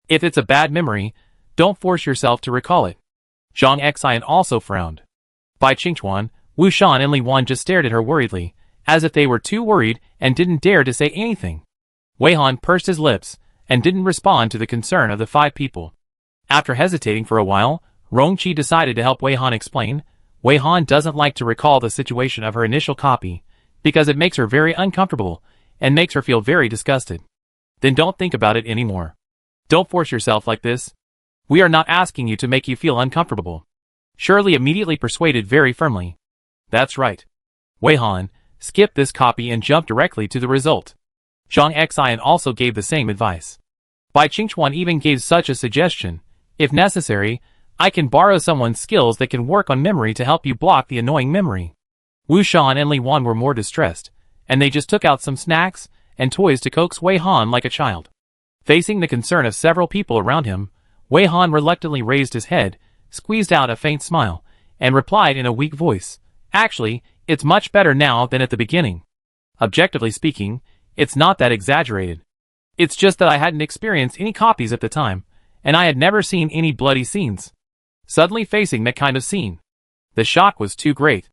If it's a bad memory, don't force yourself to recall it. Zhang Xian also frowned. Bai Qingchuan, Wu Shan and Li Wan just stared at her worriedly, as if they were too worried and didn't dare to say anything. Wei Han pursed his lips and didn't respond to the concern of the 5 people. After hesitating for a while, Rong-Chi decided to help Wei Han explain. Wei Han doesn't like to recall the situation of her initial copy, because it makes her very uncomfortable and makes her feel very disgusted. Then don't think about it anymore. Don't force yourself like this. We are not asking you to make you feel uncomfortable. Shirley immediately persuaded very firmly. That's right. Wei Han, skip this copy and jump directly to the result. Zhang Xian also gave the same advice. Bai Qingchuan even gave such a suggestion. If necessary, I can borrow someone's skills that can work on memory to help you block the annoying memory. Wu Shan and Li Wan were more distressed, and they just took out some snacks and toys to coax Wei Han like a child. Facing the concern of several people around him, Wei Han reluctantly raised his head, squeezed out a faint smile, and replied in a weak voice, Actually, it's much better now than at the beginning. Objectively speaking, it's not that exaggerated. It's just that I hadn't experienced any copies at the time, and I had never seen any bloody scenes. Suddenly facing that kind of scene, the shock was too great.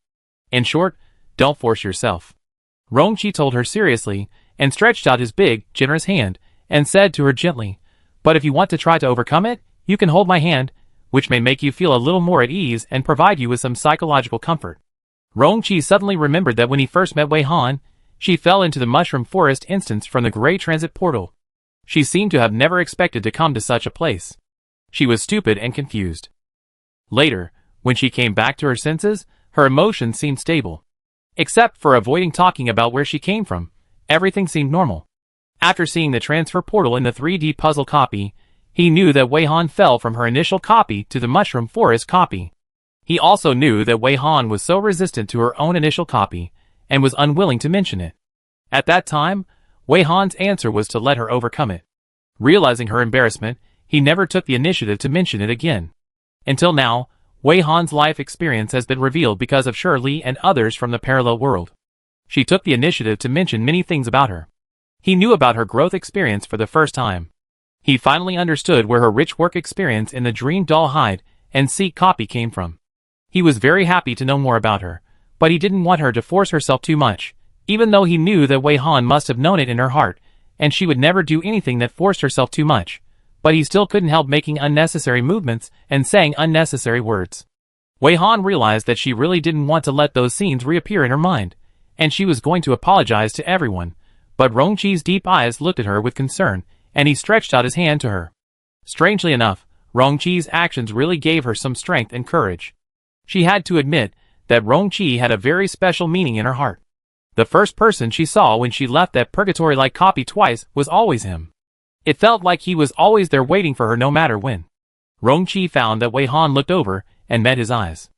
In short, don't force yourself. Rong-Chi told her seriously, and stretched out his big, generous hand, and said to her gently, But if you want to try to overcome it, you can hold my hand, which may make you feel a little more at ease and provide you with some psychological comfort. Rong-Chi suddenly remembered that when he first met Wei Han, she fell into the mushroom forest instance from the gray transit portal. She seemed to have never expected to come to such a place. She was stupid and confused. Later, when she came back to her senses, her emotions seemed stable. Except for avoiding talking about where she came from, everything seemed normal. After seeing the transfer portal in the 3D puzzle copy, he knew that Wei Han fell from her initial copy to the mushroom forest copy. He also knew that Wei Han was so resistant to her own initial copy, and was unwilling to mention it. At that time, Wei Han's answer was to let her overcome it. Realizing her embarrassment, he never took the initiative to mention it again. Until now, Wei Han's life experience has been revealed because of Shirley and others from the parallel world. She took the initiative to mention many things about her. He knew about her growth experience for the first time. He finally understood where her rich work experience in the Dream Doll hide and seek copy came from. He was very happy to know more about her, but he didn't want her to force herself too much, even though he knew that Wei Han must have known it in her heart, and she would never do anything that forced herself too much, but he still couldn't help making unnecessary movements and saying unnecessary words. Wei Han realized that she really didn't want to let those scenes reappear in her mind, and she was going to apologize to everyone, but Rong-Chi's deep eyes looked at her with concern, and he stretched out his hand to her. Strangely enough, Rong-Chi's actions really gave her some strength and courage. She had to admit that Rong-Chi had a very special meaning in her heart. The first person she saw when she left that purgatory-like copy twice was always him. It felt like he was always there waiting for her no matter when. Rong-Chi found that Wei Han looked over and met his eyes.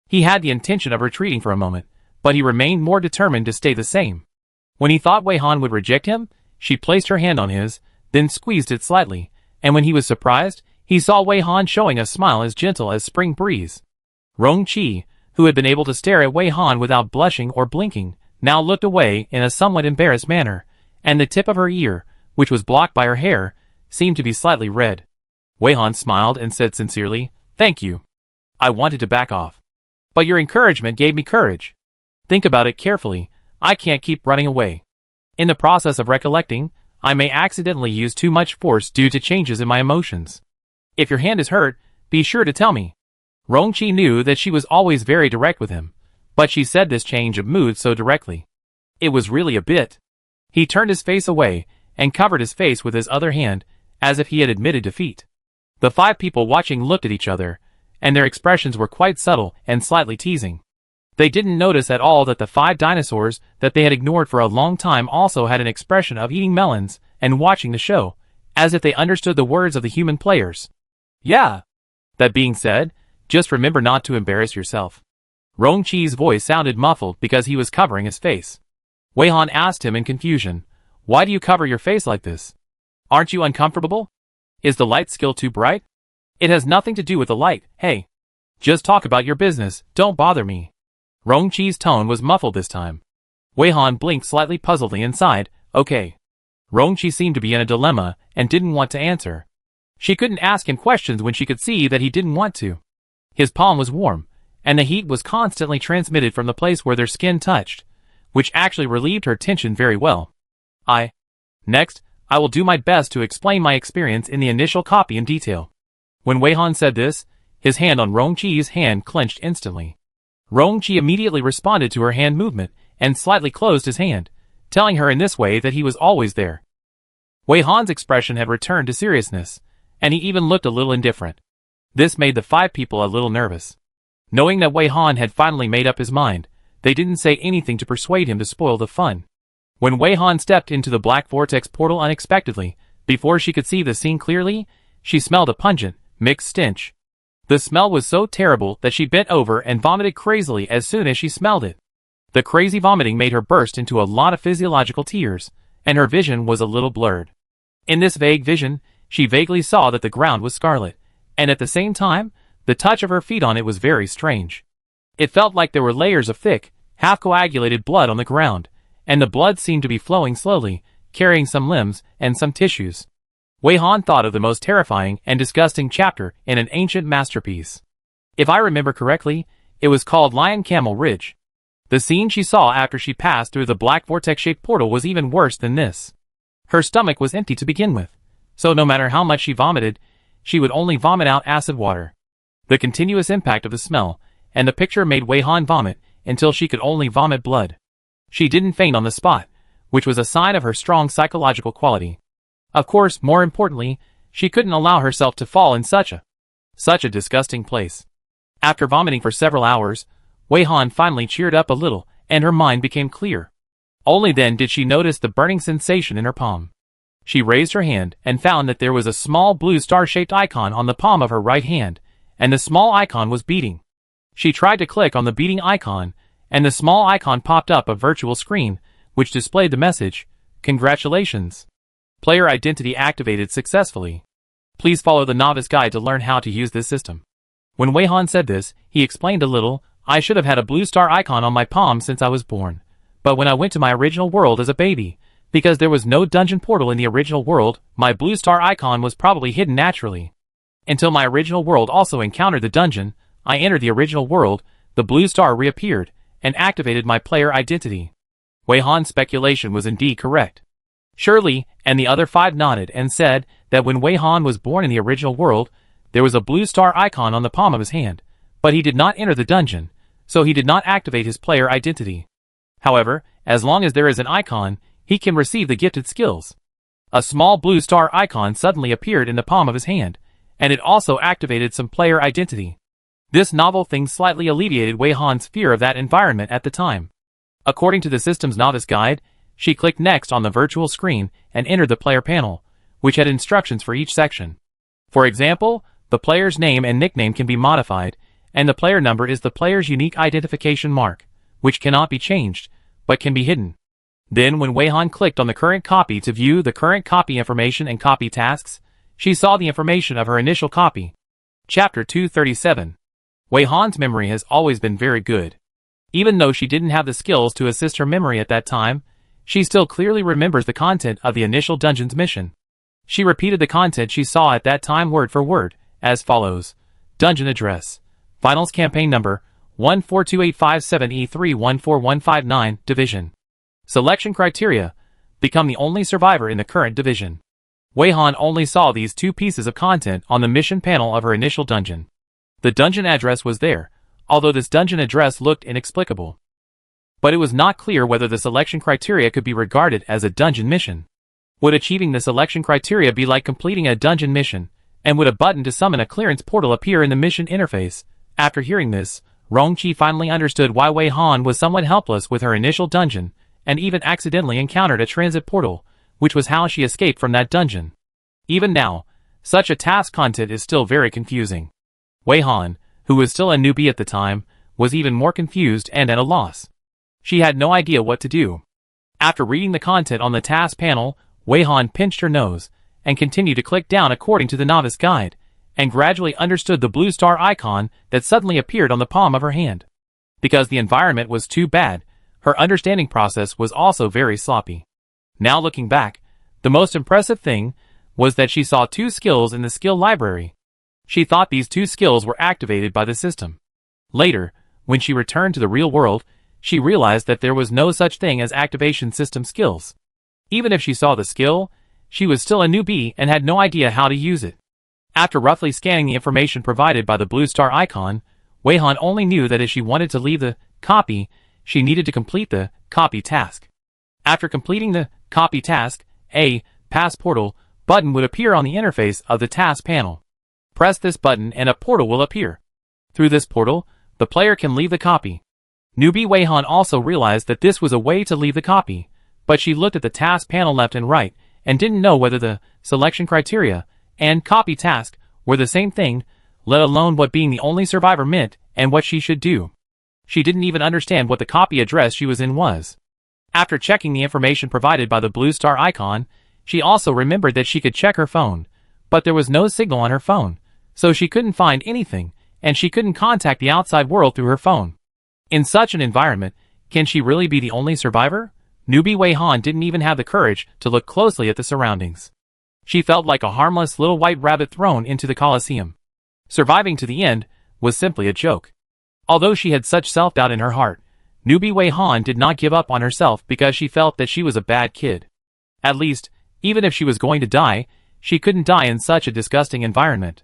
He had the intention of retreating for a moment, but he remained more determined to stay the same. When he thought Wei Han would reject him, she placed her hand on his, then squeezed it slightly, and when he was surprised, he saw Wei Han showing a smile as gentle as spring breeze. Rong-Chi, who had been able to stare at Wei Han without blushing or blinking, now looked away in a somewhat embarrassed manner, and the tip of her ear, which was blocked by her hair, seemed to be slightly red. Wei Han smiled and said sincerely, "Thank you. I wanted to back off. But your encouragement gave me courage. Think about it carefully, I can't keep running away. In the process of recollecting, I may accidentally use too much force due to changes in my emotions. If your hand is hurt, be sure to tell me. Rongqi knew that she was always very direct with him, but she said this change of mood so directly. It was really a bit. He turned his face away and covered his face with his other hand, as if he had admitted defeat. The 5 people watching looked at each other, and their expressions were quite subtle and slightly teasing. They didn't notice at all that the 5 dinosaurs that they had ignored for a long time also had an expression of eating melons and watching the show, as if they understood the words of the human players. Yeah. That being said, just remember not to embarrass yourself. Rongqi's voice sounded muffled because he was covering his face. Wei Han asked him in confusion, "Why do you cover your face like this? Aren't you uncomfortable? Is the light still too bright?" "It has nothing to do with the light, hey. Just talk about your business, don't bother me." Rongqi's tone was muffled this time. Wei Han blinked slightly puzzledly and sighed, "Okay." Rongqi seemed to be in a dilemma and didn't want to answer. She couldn't ask him questions when she could see that he didn't want to. His palm was warm, and the heat was constantly transmitted from the place where their skin touched, which actually relieved her tension very well. Next, I will do my best to explain my experience in the initial copy in detail." When Wei Han said this, his hand on Rongqi's hand clenched instantly. Rongqi immediately responded to her hand movement and slightly closed his hand, telling her in this way that he was always there. Wei Han's expression had returned to seriousness, and he even looked a little indifferent. This made the 5 people a little nervous. Knowing that Wei Han had finally made up his mind, they didn't say anything to persuade him to spoil the fun. When Wei Han stepped into the black vortex portal unexpectedly, before she could see the scene clearly, she smelled a pungent, mixed stench. The smell was so terrible that she bent over and vomited crazily as soon as she smelled it. The crazy vomiting made her burst into a lot of physiological tears, and her vision was a little blurred. In this vague vision, she vaguely saw that the ground was scarlet, and at the same time, the touch of her feet on it was very strange. It felt like there were layers of thick, half-coagulated blood on the ground, and the blood seemed to be flowing slowly, carrying some limbs and some tissues. Wei Han thought of the most terrifying and disgusting chapter in an ancient masterpiece. If I remember correctly, it was called Lion Camel Ridge. The scene she saw after she passed through the black vortex-shaped portal was even worse than this. Her stomach was empty to begin with, so no matter how much she vomited, she would only vomit out acid water. The continuous impact of the smell and the picture made Wei Han vomit until she could only vomit blood. She didn't faint on the spot, which was a sign of her strong psychological quality. Of course, more importantly, she couldn't allow herself to fall in such a disgusting place. After vomiting for several hours, Wei Han finally cheered up a little, and her mind became clear. Only then did she notice the burning sensation in her palm. She raised her hand and found that there was a small blue star-shaped icon on the palm of her right hand, and the small icon was beating. She tried to click on the beating icon, and the small icon popped up a virtual screen, which displayed the message, "Congratulations. Player identity activated successfully. Please follow the novice guide to learn how to use this system." When Wei Han said this, he explained a little, "I should have had a blue star icon on my palm since I was born. But when I went to my original world as a baby, because there was no dungeon portal in the original world, my blue star icon was probably hidden naturally. Until my original world also encountered the dungeon, I entered the original world, the blue star reappeared, and activated my player identity." Wei Han's speculation was indeed correct. Shirley and the other 5 nodded and said that when Wei Han was born in the original world, there was a blue star icon on the palm of his hand, but he did not enter the dungeon, so he did not activate his player identity. However, as long as there is an icon, he can receive the gifted skills. A small blue star icon suddenly appeared in the palm of his hand, and it also activated some player identity. This novel thing slightly alleviated Wei Han's fear of that environment at the time. According to the system's novice guide, she clicked next on the virtual screen and entered the player panel, which had instructions for each section. For example, the player's name and nickname can be modified, and the player number is the player's unique identification mark, which cannot be changed, but can be hidden. Then when Wei Han clicked on the current copy to view the current copy information and copy tasks, she saw the information of her initial copy. Chapter 237. Wei Han's memory has always been very good. Even though she didn't have the skills to assist her memory at that time, she still clearly remembers the content of the initial dungeon's mission. She repeated the content she saw at that time word for word, as follows. Dungeon address. Finals campaign number, 142857E314159, division. Selection criteria. Become the only survivor in the current division. Wei Han only saw these two pieces of content on the mission panel of her initial dungeon. The dungeon address was there, although this dungeon address looked inexplicable. But it was not clear whether the selection criteria could be regarded as a dungeon mission. Would achieving the selection criteria be like completing a dungeon mission, and would a button to summon a clearance portal appear in the mission interface? After hearing this, Rongqi finally understood why Wei Han was somewhat helpless with her initial dungeon, and even accidentally encountered a transit portal, which was how she escaped from that dungeon. Even now, such a task content is still very confusing. Wei Han, who was still a newbie at the time, was even more confused and at a loss. She had no idea what to do. After reading the content on the task panel, Wei Han pinched her nose, and continued to click down according to the novice guide, and gradually understood the blue star icon that suddenly appeared on the palm of her hand. Because the environment was too bad, her understanding process was also very sloppy. Now looking back, the most impressive thing was that she saw two skills in the skill library. She thought these two skills were activated by the system. Later, when she returned to the real world, she realized that there was no such thing as activation system skills. Even if she saw the skill, she was still a newbie and had no idea how to use it. After roughly scanning the information provided by the blue star icon, Wei Han only knew that if she wanted to leave the copy, she needed to complete the copy task. After completing the copy task, a pass portal button would appear on the interface of the task panel. Press this button and a portal will appear. Through this portal, the player can leave the copy. Newbie Wei Han also realized that this was a way to leave the copy, but she looked at the task panel left and right, and didn't know whether the selection criteria and copy task were the same thing, let alone what being the only survivor meant and what she should do. She didn't even understand what the copy address she was in was. After checking the information provided by the blue star icon, she also remembered that she could check her phone, but there was no signal on her phone, so she couldn't find anything, and she couldn't contact the outside world through her phone. In such an environment, can she really be the only survivor? Newbie Wei Han didn't even have the courage to look closely at the surroundings. She felt like a harmless little white rabbit thrown into the Colosseum. Surviving to the end was simply a joke. Although she had such self-doubt in her heart, Newbie Wei Han did not give up on herself because she felt that she was a bad kid. At least, even if she was going to die, she couldn't die in such a disgusting environment.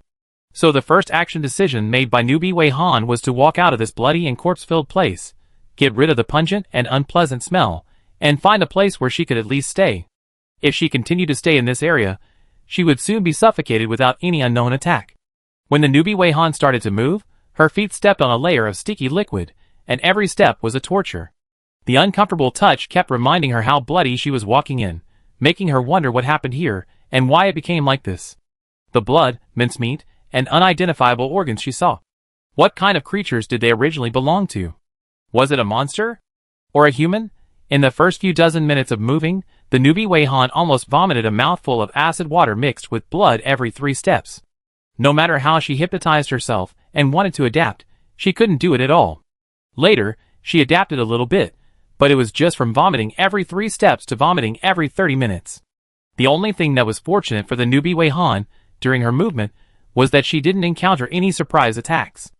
So the first action decision made by Newbie Wei Han was to walk out of this bloody and corpse-filled place, get rid of the pungent and unpleasant smell, and find a place where she could at least stay. If she continued to stay in this area, she would soon be suffocated without any unknown attack. When the Newbie Wei Han started to move, her feet stepped on a layer of sticky liquid, and every step was a torture. The uncomfortable touch kept reminding her how bloody she was walking in, making her wonder what happened here, and why it became like this. The blood, mincemeat, and unidentifiable organs she saw. What kind of creatures did they originally belong to? Was it a monster? Or a human? In the first few dozen minutes of moving, the Newbie Wei Han almost vomited a mouthful of acid water mixed with blood every 3 steps. No matter how she hypnotized herself and wanted to adapt, she couldn't do it at all. Later, she adapted a little bit, but it was just from vomiting every 3 steps to vomiting every 30 minutes. The only thing that was fortunate for the Newbie Wei Han during her movement was that she didn't encounter any surprise attacks.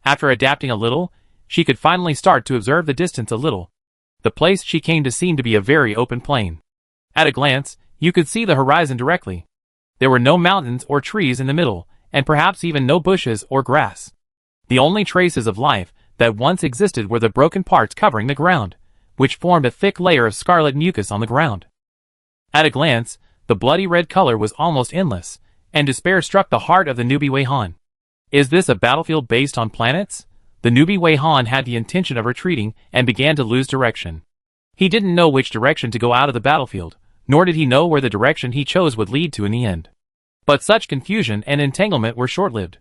After adapting a little, she could finally start to observe the distance a little. The place she came to seemed to be a very open plain. At a glance, you could see the horizon directly. There were no mountains or trees in the middle, and perhaps even no bushes or grass. The only traces of life that once existed were the broken parts covering the ground, which formed a thick layer of scarlet mucus on the ground. At a glance, the bloody red color was almost endless, and despair struck the heart of the Newbie Wei Han. Is this a battlefield based on planets? The Newbie Wei Han had the intention of retreating and began to lose direction. He didn't know which direction to go out of the battlefield, nor did he know where the direction he chose would lead to in the end. But such confusion and entanglement were short-lived.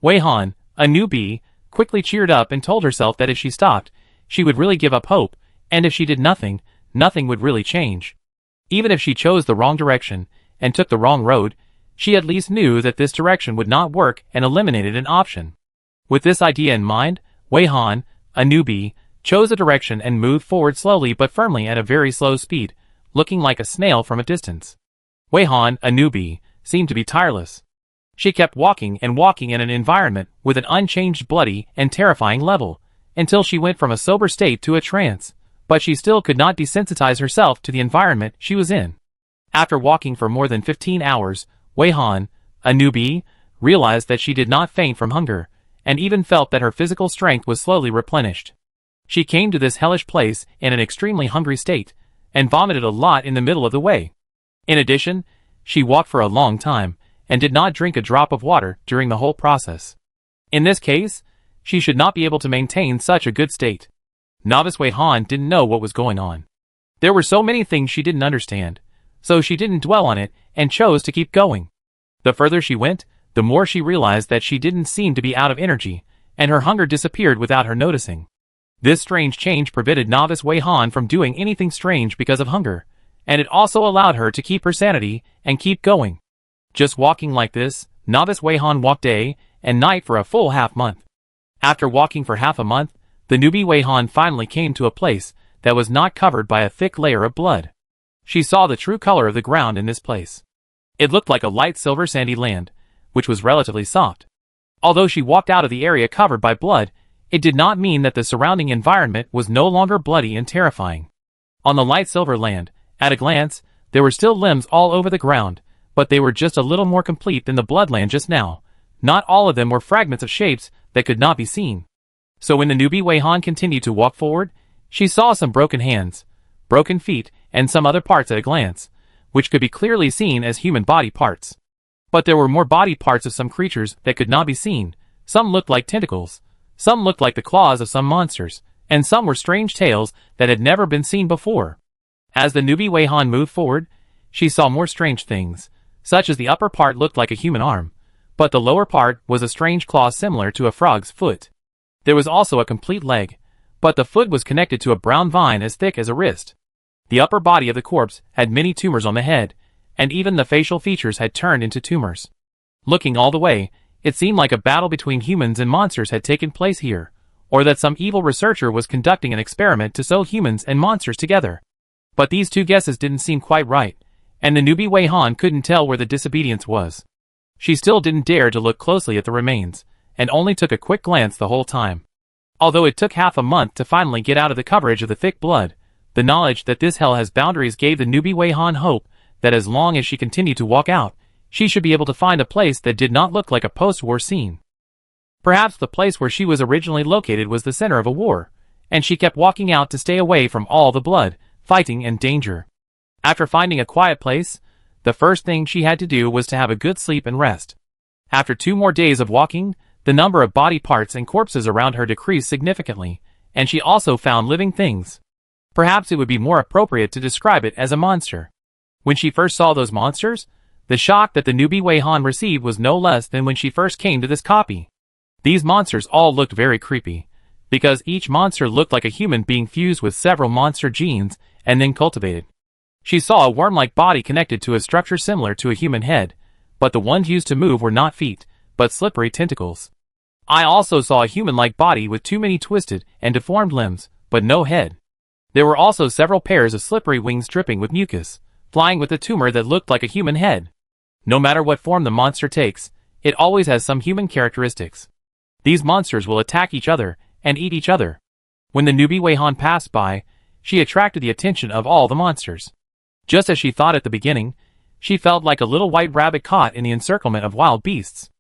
Wei Han, a newbie, quickly cheered up and told herself that if she stopped, she would really give up hope, and if she did nothing, nothing would really change. Even if she chose the wrong direction and took the wrong road, she at least knew that this direction would not work and eliminated an option. With this idea in mind, Wei Han, a newbie, chose a direction and moved forward slowly but firmly at a very slow speed, looking like a snail from a distance. Wei Han, a newbie, seemed to be tireless. She kept walking and walking in an environment with an unchanged bloody and terrifying level, until she went from a sober state to a trance, but she still could not desensitize herself to the environment she was in. After walking for more than 15 hours, Wei Han, a newbie, realized that she did not faint from hunger, and even felt that her physical strength was slowly replenished. She came to this hellish place in an extremely hungry state, and vomited a lot in the middle of the way. In addition, she walked for a long time, and did not drink a drop of water during the whole process. In this case, she should not be able to maintain such a good state. Novice Wei Han didn't know what was going on. There were so many things she didn't understand, so she didn't dwell on it and chose to keep going. The further she went, the more she realized that she didn't seem to be out of energy, and her hunger disappeared without her noticing. This strange change prevented Novice Wei Han from doing anything strange because of hunger, and it also allowed her to keep her sanity and keep going. Just walking like this, Novice Wei Han walked day and night for a full half-month. After walking for half a month, the newbie Wei Han finally came to a place that was not covered by a thick layer of blood. She saw the true color of the ground in this place. It looked like a light silver sandy land, which was relatively soft. Although she walked out of the area covered by blood, it did not mean that the surrounding environment was no longer bloody and terrifying. On the light silver land, at a glance, there were still limbs all over the ground, but they were just a little more complete than the bloodland just now. Not all of them were fragments of shapes that could not be seen. So when the newbie Wei Han continued to walk forward, she saw some broken hands, broken feet, and some other parts at a glance, which could be clearly seen as human body parts. But there were more body parts of some creatures that could not be seen. Some looked like tentacles, some looked like the claws of some monsters, and some were strange tails that had never been seen before. As the newbie Wei Han moved forward, she saw more strange things, such as the upper part looked like a human arm, but the lower part was a strange claw similar to a frog's foot. There was also a complete leg, but the foot was connected to a brown vine as thick as a wrist. The upper body of the corpse had many tumors on the head, and even the facial features had turned into tumors. Looking all the way, it seemed like a battle between humans and monsters had taken place here, or that some evil researcher was conducting an experiment to sew humans and monsters together. But these two guesses didn't seem quite right, and the newbie Wei Han couldn't tell where the disobedience was. She still didn't dare to look closely at the remains, and only took a quick glance the whole time. Although it took half a month to finally get out of the coverage of the thick blood, the knowledge that this hell has boundaries gave the newbie Wei Han hope that as long as she continued to walk out, she should be able to find a place that did not look like a post-war scene. Perhaps the place where she was originally located was the center of a war, and she kept walking out to stay away from all the blood, fighting, and danger. After finding a quiet place, the first thing she had to do was to have a good sleep and rest. After 2 more days of walking, the number of body parts and corpses around her decreased significantly, and she also found living things. Perhaps it would be more appropriate to describe it as a monster. When she first saw those monsters, the shock that the newbie Wei Han received was no less than when she first came to this copy. These monsters all looked very creepy, because each monster looked like a human being fused with several monster genes and then cultivated. She saw a worm-like body connected to a structure similar to a human head, but the ones used to move were not feet, but slippery tentacles. I also saw a human-like body with too many twisted and deformed limbs, but no head. There were also several pairs of slippery wings dripping with mucus, flying with a tumor that looked like a human head. No matter what form the monster takes, it always has some human characteristics. These monsters will attack each other and eat each other. When the newbie Wei Han passed by, she attracted the attention of all the monsters. Just as she thought at the beginning, she felt like a little white rabbit caught in the encirclement of wild beasts.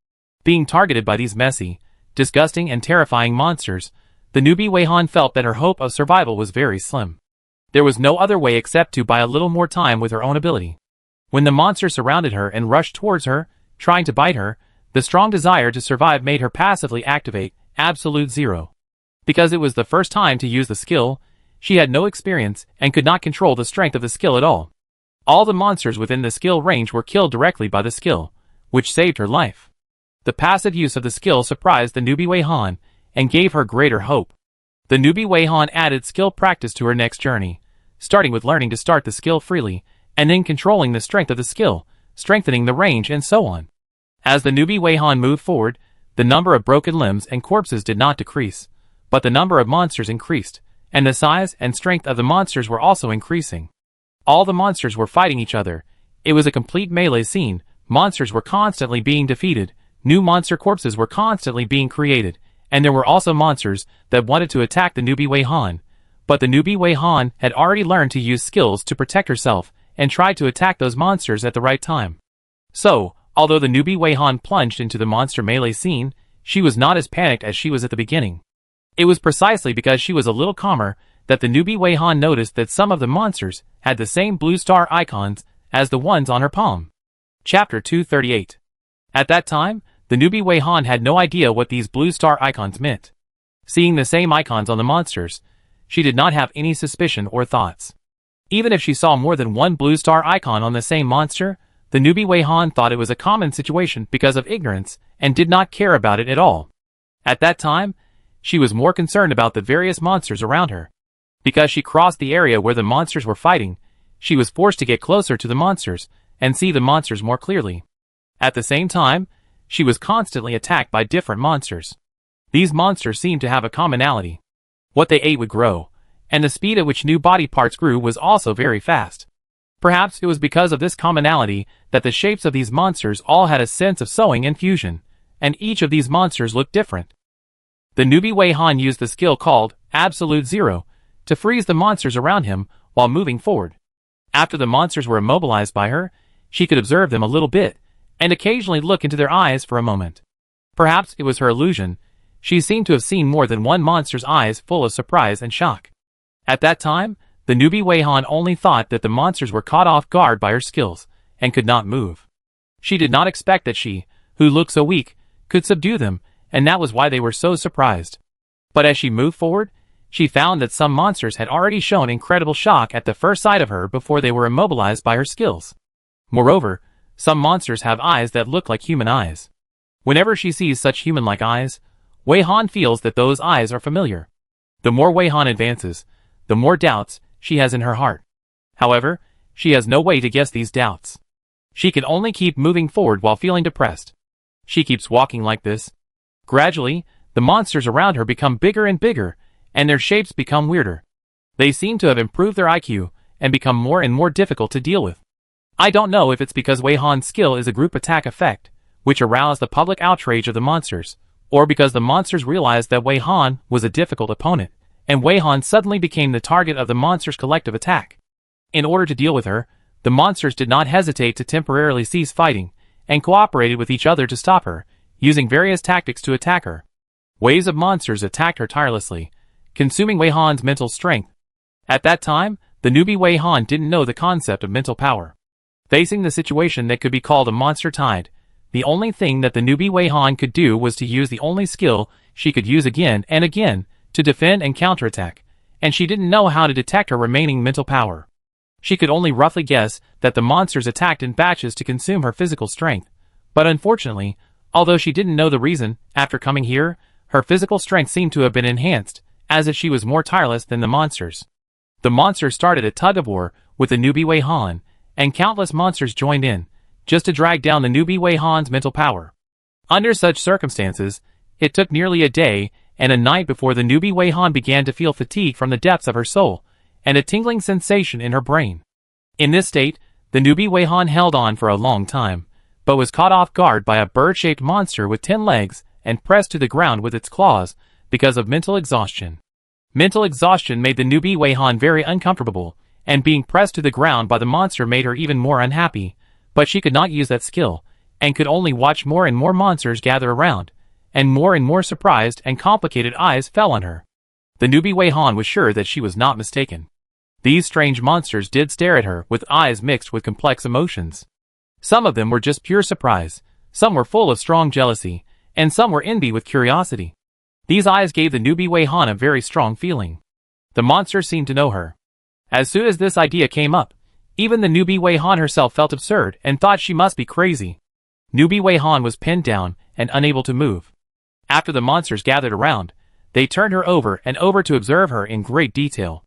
Being targeted by these messy, disgusting and terrifying monsters, the newbie Wei Han felt that her hope of survival was very slim. There was no other way except to buy a little more time with her own ability. When the monster surrounded her and rushed towards her, trying to bite her, the strong desire to survive made her passively activate Absolute Zero. Because it was the first time to use the skill, she had no experience and could not control the strength of the skill at all. All the monsters within the skill range were killed directly by the skill, which saved her life. The passive use of the skill surprised the newbie Wei Han and gave her greater hope. The newbie Wei Han added skill practice to her next journey, starting with learning to start the skill freely, and then controlling the strength of the skill, strengthening the range, and so on. As the newbie Wei Han moved forward, the number of broken limbs and corpses did not decrease, but the number of monsters increased, and the size and strength of the monsters were also increasing. All the monsters were fighting each other. It was a complete melee scene. Monsters were constantly being defeated, new monster corpses were constantly being created, and there were also monsters that wanted to attack the newbie Wei Han. But the newbie Wei Han had already learned to use skills to protect herself, and tried to attack those monsters at the right time. So, although the newbie Wei Han plunged into the monster melee scene, she was not as panicked as she was at the beginning. It was precisely because she was a little calmer that the newbie Wei Han noticed that some of the monsters had the same blue star icons as the ones on her palm. Chapter 238. At that time, the newbie Wei Han had no idea what these blue star icons meant. Seeing the same icons on the monsters, she did not have any suspicion or thoughts. Even if she saw more than one blue star icon on the same monster, the newbie Wei Han thought it was a common situation because of ignorance and did not care about it at all. At that time, she was more concerned about the various monsters around her. Because she crossed the area where the monsters were fighting, she was forced to get closer to the monsters and see the monsters more clearly. At the same time, she was constantly attacked by different monsters. These monsters seemed to have a commonality. What they ate would grow, and the speed at which new body parts grew was also very fast. Perhaps it was because of this commonality that the shapes of these monsters all had a sense of sewing and fusion, and each of these monsters looked different. The newbie Wei Han used the skill called Absolute Zero to freeze the monsters around him while moving forward. After the monsters were immobilized by her, she could observe them a little bit, and occasionally look into their eyes for a moment. Perhaps it was her illusion. She seemed to have seen more than one monster's eyes full of surprise and shock. At that time, the newbie Wei Han only thought that the monsters were caught off guard by her skills, and could not move. She did not expect that she, who looked so weak, could subdue them, and that was why they were so surprised. But as she moved forward, she found that some monsters had already shown incredible shock at the first sight of her before they were immobilized by her skills. Moreover, some monsters have eyes that look like human eyes. Whenever she sees such human-like eyes, Wei Han feels that those eyes are familiar. The more Wei Han advances, the more doubts she has in her heart. However, she has no way to guess these doubts. She can only keep moving forward while feeling depressed. She keeps walking like this. Gradually, the monsters around her become bigger and bigger, and their shapes become weirder. They seem to have improved their IQ, and become more and more difficult to deal with. I don't know if it's because Wei Han's skill is a group attack effect, which aroused the public outrage of the monsters, or because the monsters realized that Wei Han was a difficult opponent, and Wei Han suddenly became the target of the monsters' collective attack. In order to deal with her, the monsters did not hesitate to temporarily cease fighting, and cooperated with each other to stop her, using various tactics to attack her. Waves of monsters attacked her tirelessly, consuming Wei Han's mental strength. At that time, the newbie Wei Han didn't know the concept of mental power. Facing the situation that could be called a monster tide, the only thing that the newbie Wei Han could do was to use the only skill she could use again and again to defend and counterattack, and she didn't know how to detect her remaining mental power. She could only roughly guess that the monsters attacked in batches to consume her physical strength, but unfortunately, although she didn't know the reason, after coming here, her physical strength seemed to have been enhanced, as if she was more tireless than the monsters. The monsters started a tug-of-war with the newbie Wei Han, and countless monsters joined in, just to drag down the newbie Wei Han's mental power. Under such circumstances, it took nearly a day and a night before the newbie Wei Han began to feel fatigue from the depths of her soul, and a tingling sensation in her brain. In this state, the newbie Wei Han held on for a long time, but was caught off guard by a bird-shaped monster with 10 legs and pressed to the ground with its claws because of mental exhaustion. Mental exhaustion made the newbie Wei Han very uncomfortable, and being pressed to the ground by the monster made her even more unhappy, but she could not use that skill, and could only watch more and more monsters gather around, and more surprised and complicated eyes fell on her. The newbie Wei Han was sure that she was not mistaken. These strange monsters did stare at her with eyes mixed with complex emotions. Some of them were just pure surprise, some were full of strong jealousy, and some were envy with curiosity. These eyes gave the newbie Wei Han a very strong feeling. The monsters seemed to know her. As soon as this idea came up, even the newbie Wei Han herself felt absurd and thought she must be crazy. Newbie Wei Han was pinned down and unable to move. After the monsters gathered around, they turned her over and over to observe her in great detail.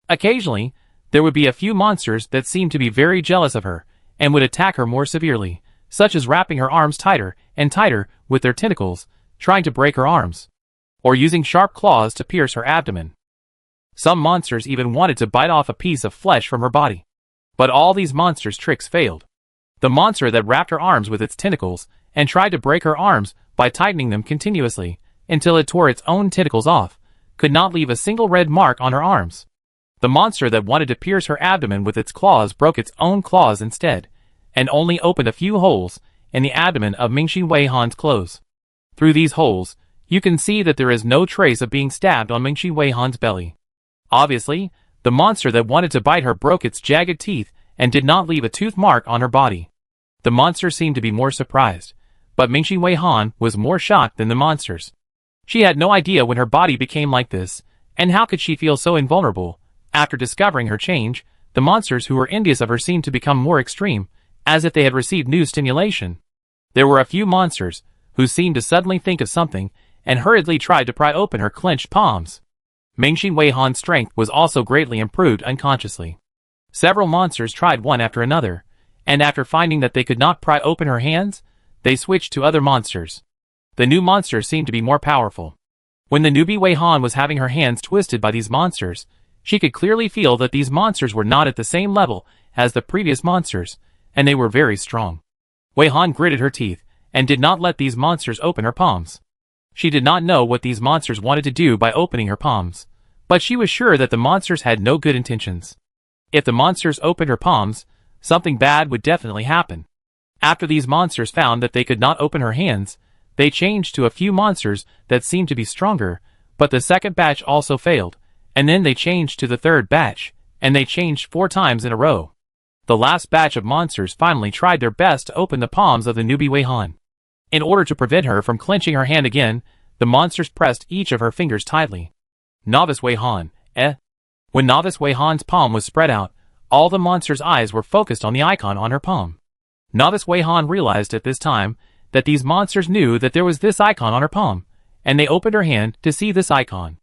Occasionally, there would be a few monsters that seemed to be very jealous of her, and would attack her more severely, such as wrapping her arms tighter and tighter with their tentacles, trying to break her arms, or using sharp claws to pierce her abdomen. Some monsters even wanted to bite off a piece of flesh from her body. But all these monsters' tricks failed. The monster that wrapped her arms with its tentacles and tried to break her arms by tightening them continuously until it tore its own tentacles off, could not leave a single red mark on her arms. The monster that wanted to pierce her abdomen with its claws broke its own claws instead, and only opened a few holes in the abdomen of Mingxi Weihan's clothes. Through these holes, you can see that there is no trace of being stabbed on Mingxi Weihan's belly. Obviously, the monster that wanted to bite her broke its jagged teeth and did not leave a tooth mark on her body. The monster seemed to be more surprised, but Mingxi Weihan was more shocked than the monsters. She had no idea when her body became like this, and how could she feel so invulnerable? After discovering her change, the monsters who were envious of her seemed to become more extreme, as if they had received new stimulation. There were a few monsters who seemed to suddenly think of something and hurriedly tried to pry open her clenched palms. Mingxi Weihan's strength was also greatly improved unconsciously. Several monsters tried one after another, and after finding that they could not pry open her hands, they switched to other monsters. The new monster seemed to be more powerful. When the newbie Weihan was having her hands twisted by these monsters, she could clearly feel that these monsters were not at the same level as the previous monsters, and they were very strong. Weihan gritted her teeth, and did not let these monsters open her palms. She did not know what these monsters wanted to do by opening her palms, but she was sure that the monsters had no good intentions. If the monsters opened her palms, something bad would definitely happen. After these monsters found that they could not open her hands, they changed to a few monsters that seemed to be stronger, but the second batch also failed, and then they changed to the third batch, and they changed 4 times in a row. The last batch of monsters finally tried their best to open the palms of the newbie Weihan. In order to prevent her from clenching her hand again, the monsters pressed each of her fingers tightly. Novice Weihan, When Novice Weihan's palm was spread out, all the monsters' eyes were focused on the icon on her palm. Novice Weihan realized at this time that these monsters knew that there was this icon on her palm, and they opened her hand to see this icon.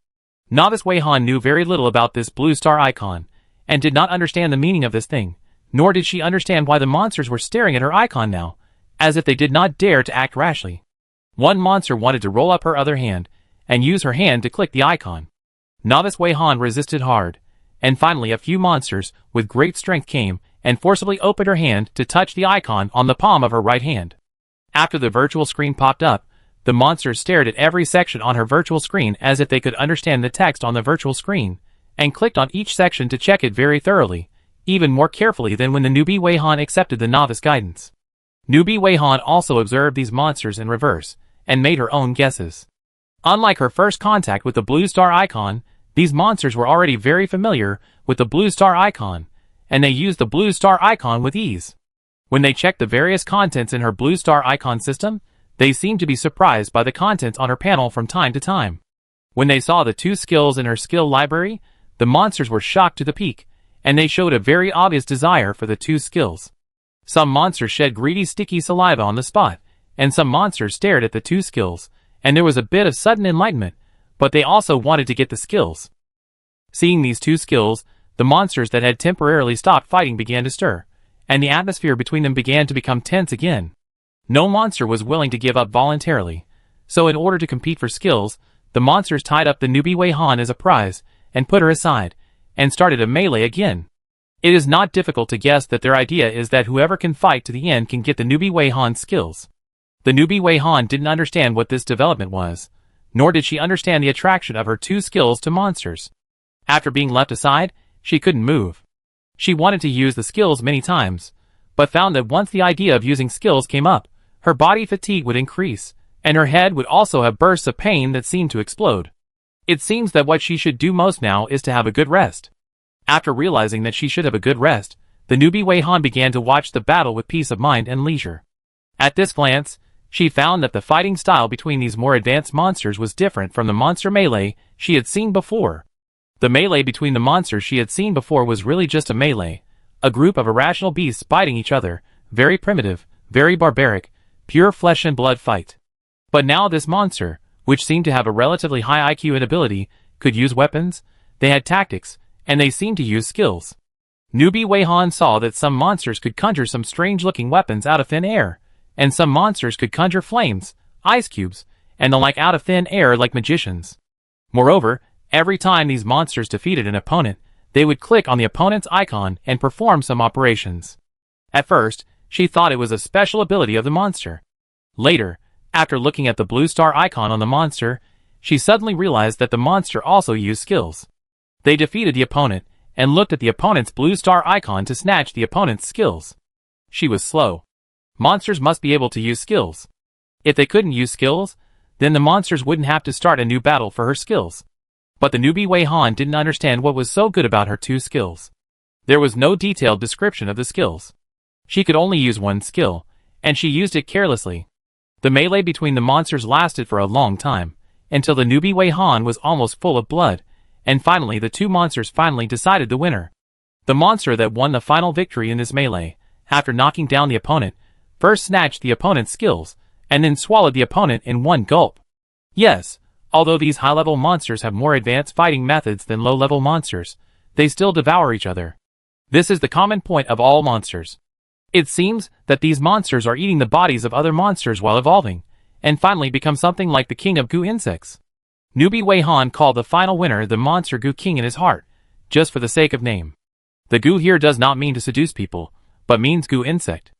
Novice Weihan knew very little about this blue star icon, and did not understand the meaning of this thing, nor did she understand why the monsters were staring at her icon now, as if they did not dare to act rashly. One monster wanted to roll up her other hand, and use her hand to click the icon. Novice Weihan resisted hard, and finally a few monsters with great strength came and forcibly opened her hand to touch the icon on the palm of her right hand. After the virtual screen popped up, the monsters stared at every section on her virtual screen as if they could understand the text on the virtual screen, and clicked on each section to check it very thoroughly, even more carefully than when the newbie Weihan accepted the novice guidance. Newbie Weihan also observed these monsters in reverse, and made her own guesses. Unlike her first contact with the blue star icon, these monsters were already very familiar with the blue star icon, and they used the blue star icon with ease. When they checked the various contents in her blue star icon system, they seemed to be surprised by the contents on her panel from time to time. When they saw the 2 skills in her skill library, the monsters were shocked to the peak, and they showed a very obvious desire for the 2 skills. Some monsters shed greedy sticky saliva on the spot, and some monsters stared at the 2 skills, and there was a bit of sudden enlightenment, but they also wanted to get the skills. Seeing these 2 skills, the monsters that had temporarily stopped fighting began to stir, and the atmosphere between them began to become tense again. No monster was willing to give up voluntarily, so in order to compete for skills, the monsters tied up the newbie Weihan as a prize, and put her aside, and started a melee again. It is not difficult to guess that their idea is that whoever can fight to the end can get the newbie Weihan's skills. The newbie Weihan didn't understand what this development was, nor did she understand the attraction of her 2 skills to monsters. After being left aside, she couldn't move. She wanted to use the skills many times, but found that once the idea of using skills came up, her body fatigue would increase, and her head would also have bursts of pain that seemed to explode. It seems that what she should do most now is to have a good rest. After realizing that she should have a good rest, the newbie Weihan began to watch the battle with peace of mind and leisure. At this glance, she found that the fighting style between these more advanced monsters was different from the monster melee she had seen before. The melee between the monsters she had seen before was really just a melee, a group of irrational beasts biting each other, very primitive, very barbaric, pure flesh and blood fight. But now this monster, which seemed to have a relatively high IQ and ability, could use weapons, they had tactics, and they seemed to use skills. Newbie Weihan saw that some monsters could conjure some strange-looking weapons out of thin air, and some monsters could conjure flames, ice cubes, and the like out of thin air like magicians. Moreover, every time these monsters defeated an opponent, they would click on the opponent's icon and perform some operations. At first, she thought it was a special ability of the monster. Later, after looking at the blue star icon on the monster, she suddenly realized that the monster also used skills. They defeated the opponent, and looked at the opponent's blue star icon to snatch the opponent's skills. She was slow. Monsters must be able to use skills. If they couldn't use skills, then the monsters wouldn't have to start a new battle for her skills. But the newbie Wei Han didn't understand what was so good about her two skills. There was no detailed description of the skills. She could only use one skill, and she used it carelessly. The melee between the monsters lasted for a long time, until the newbie Wei Han was almost full of blood, and finally the two monsters finally decided the winner. The monster that won the final victory in this melee, after knocking down the opponent, first snatched the opponent's skills, and then swallowed the opponent in one gulp. Yes, although these high-level monsters have more advanced fighting methods than low-level monsters, they still devour each other. This is the common point of all monsters. It seems that these monsters are eating the bodies of other monsters while evolving, and finally become something like the king of goo insects. Newbie Wei Han called the final winner the monster goo king in his heart, just for the sake of name. The goo here does not mean to seduce people, but means goo insect.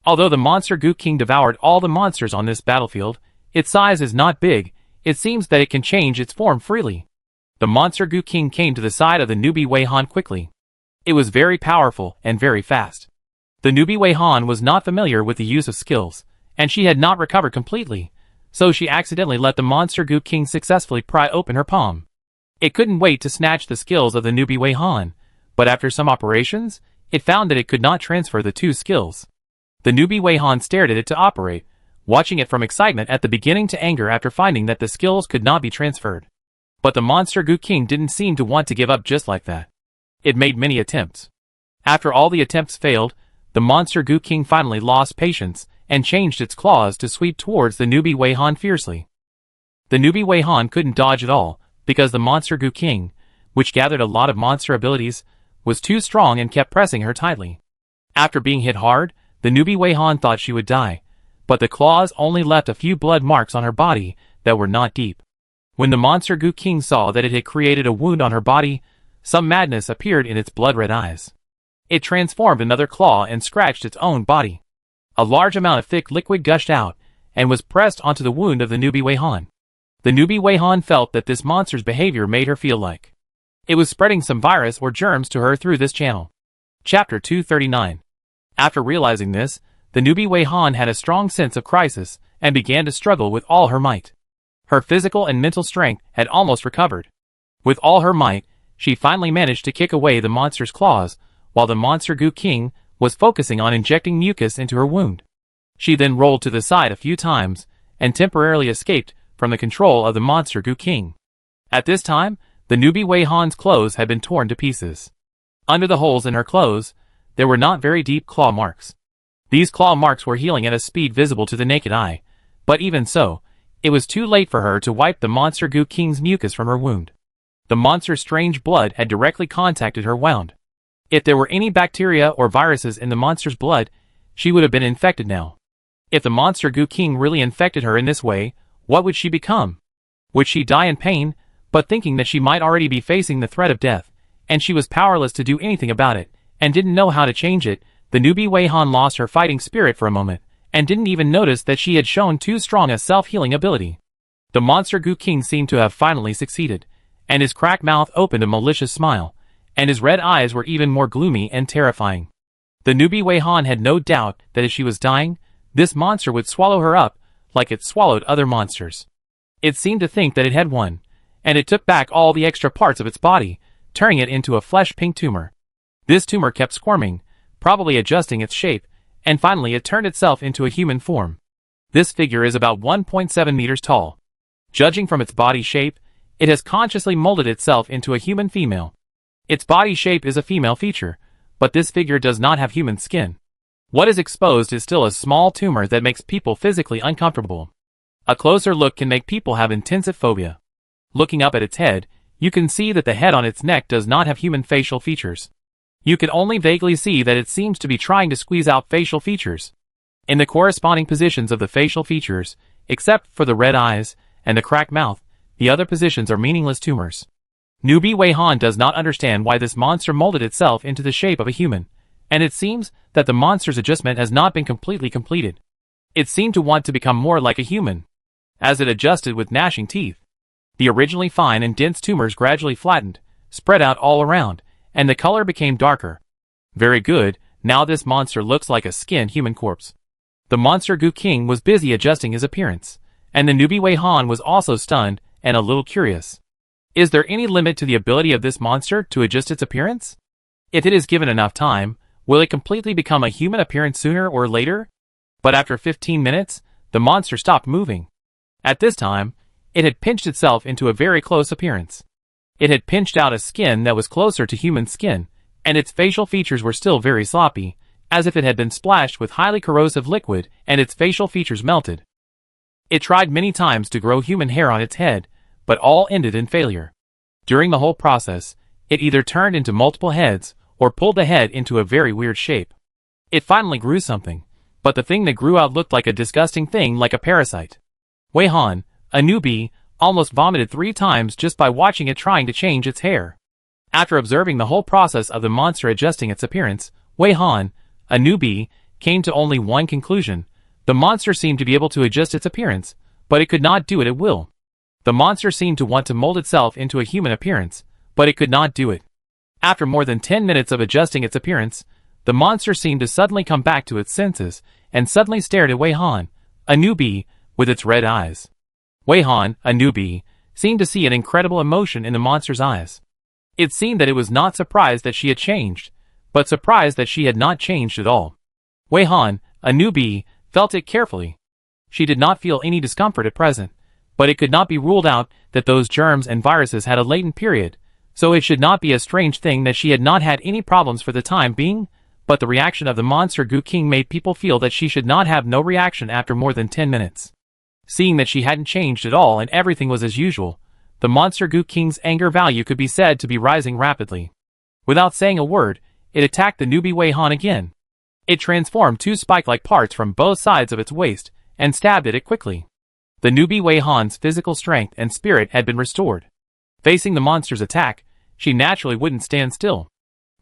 Although the monster goo king devoured all the monsters on this battlefield, its size is not big. It seems that it can change its form freely. The monster goo king came to the side of the newbie Wei Han quickly. It was very powerful and very fast. The newbie Wei Han was not familiar with the use of skills, and she had not recovered completely, so she accidentally let the monster goo king successfully pry open her palm. It couldn't wait to snatch the skills of the newbie Wei Han, but after some operations, it found that it could not transfer the two skills. The newbie Wei Han stared at it to operate, watching it from excitement at the beginning to anger after finding that the skills could not be transferred. But the monster goo king didn't seem to want to give up just like that. It made many attempts. After all the attempts failed, the monster goo king finally lost patience and changed its claws to sweep towards the newbie Wei Han fiercely. The newbie Wei Han couldn't dodge at all, because the monster goo king, which gathered a lot of monster abilities, was too strong and kept pressing her tightly. After being hit hard, the newbie Wei Han thought she would die, but the claws only left a few blood marks on her body that were not deep. When the monster goo king saw that it had created a wound on her body, some madness appeared in its blood-red eyes. It transformed another claw and scratched its own body. A large amount of thick liquid gushed out, and was pressed onto the wound of the newbie Wei Han. The newbie Wei Han felt that this monster's behavior made her feel like it was spreading some virus or germs to her through this channel. Chapter 239. After realizing this, the newbie Wei Han had a strong sense of crisis, and began to struggle with all her might. Her physical and mental strength had almost recovered. With all her might, she finally managed to kick away the monster's claws, while the monster goo king was focusing on injecting mucus into her wound. She then rolled to the side a few times, and temporarily escaped from the control of the monster goo king. At this time, the newbie Wei Han's clothes had been torn to pieces. Under the holes in her clothes, there were not very deep claw marks. These claw marks were healing at a speed visible to the naked eye, but even so, it was too late for her to wipe the monster goo king's mucus from her wound. The monster's strange blood had directly contacted her wound. If there were any bacteria or viruses in the monster's blood, she would have been infected now. If the monster goo king really infected her in this way, what would she become? Would she die in pain, but thinking that she might already be facing the threat of death, and she was powerless to do anything about it, and didn't know how to change it, the newbie Wei Han lost her fighting spirit for a moment, and didn't even notice that she had shown too strong a self-healing ability. The monster goo king seemed to have finally succeeded, and his cracked mouth opened a malicious smile, and his red eyes were even more gloomy and terrifying. The newbie Wei Han had no doubt that if she was dying, this monster would swallow her up, like it swallowed other monsters. It seemed to think that it had won, and it took back all the extra parts of its body, turning it into a flesh-pink tumor. This tumor kept squirming, probably adjusting its shape, and finally it turned itself into a human form. This figure is about 1.7 meters tall. Judging from its body shape, it has consciously molded itself into a human female. Its body shape is a female feature, but this figure does not have human skin. What is exposed is still a small tumor that makes people physically uncomfortable. A closer look can make people have intensive phobia. Looking up at its head, you can see that the head on its neck does not have human facial features. You can only vaguely see that it seems to be trying to squeeze out facial features. In the corresponding positions of the facial features, except for the red eyes and the cracked mouth, the other positions are meaningless tumors. Newbie Wei Han does not understand why this monster molded itself into the shape of a human, and it seems that the monster's adjustment has not been completely completed. It seemed to want to become more like a human. As it adjusted with gnashing teeth, the originally fine and dense tumors gradually flattened, spread out all around, and the color became darker. Very good, now this monster looks like a skinned human corpse. The Monster Goo King was busy adjusting his appearance, and the newbie Wei Han was also stunned and a little curious. Is there any limit to the ability of this monster to adjust its appearance? If it is given enough time, will it completely become a human appearance sooner or later? But after 15 minutes, the monster stopped moving. At this time, it had pinched itself into a very close appearance. It had pinched out a skin that was closer to human skin, and its facial features were still very sloppy, as if it had been splashed with highly corrosive liquid and its facial features melted. It tried many times to grow human hair on its head, but all ended in failure. During the whole process, it either turned into multiple heads or pulled the head into a very weird shape. It finally grew something, but the thing that grew out looked like a disgusting thing like a parasite. Wei Han, a newbie, almost vomited 3 times just by watching it trying to change its hair. After observing the whole process of the monster adjusting its appearance, Wei Han, a newbie, came to only one conclusion. The monster seemed to be able to adjust its appearance, but it could not do it at will. The monster seemed to want to mold itself into a human appearance, but it could not do it. After more than 10 minutes of adjusting its appearance, the monster seemed to suddenly come back to its senses, and suddenly stared at Wei Han, a newbie, with its red eyes. Wei Han, a newbie, seemed to see an incredible emotion in the monster's eyes. It seemed that it was not surprised that she had changed, but surprised that she had not changed at all. Wei Han, a newbie, felt it carefully. She did not feel any discomfort at present, but it could not be ruled out that those germs and viruses had a latent period, so it should not be a strange thing that she had not had any problems for the time being, but the reaction of the Monster Goo King made people feel that she should not have no reaction after more than 10 minutes. Seeing that she hadn't changed at all and everything was as usual, the Monster Goo King's anger value could be said to be rising rapidly. Without saying a word, it attacked the newbie Wei Han again. It transformed 2 spike-like parts from both sides of its waist and stabbed at it quickly. The newbie Wei Han's physical strength and spirit had been restored. Facing the monster's attack, she naturally wouldn't stand still.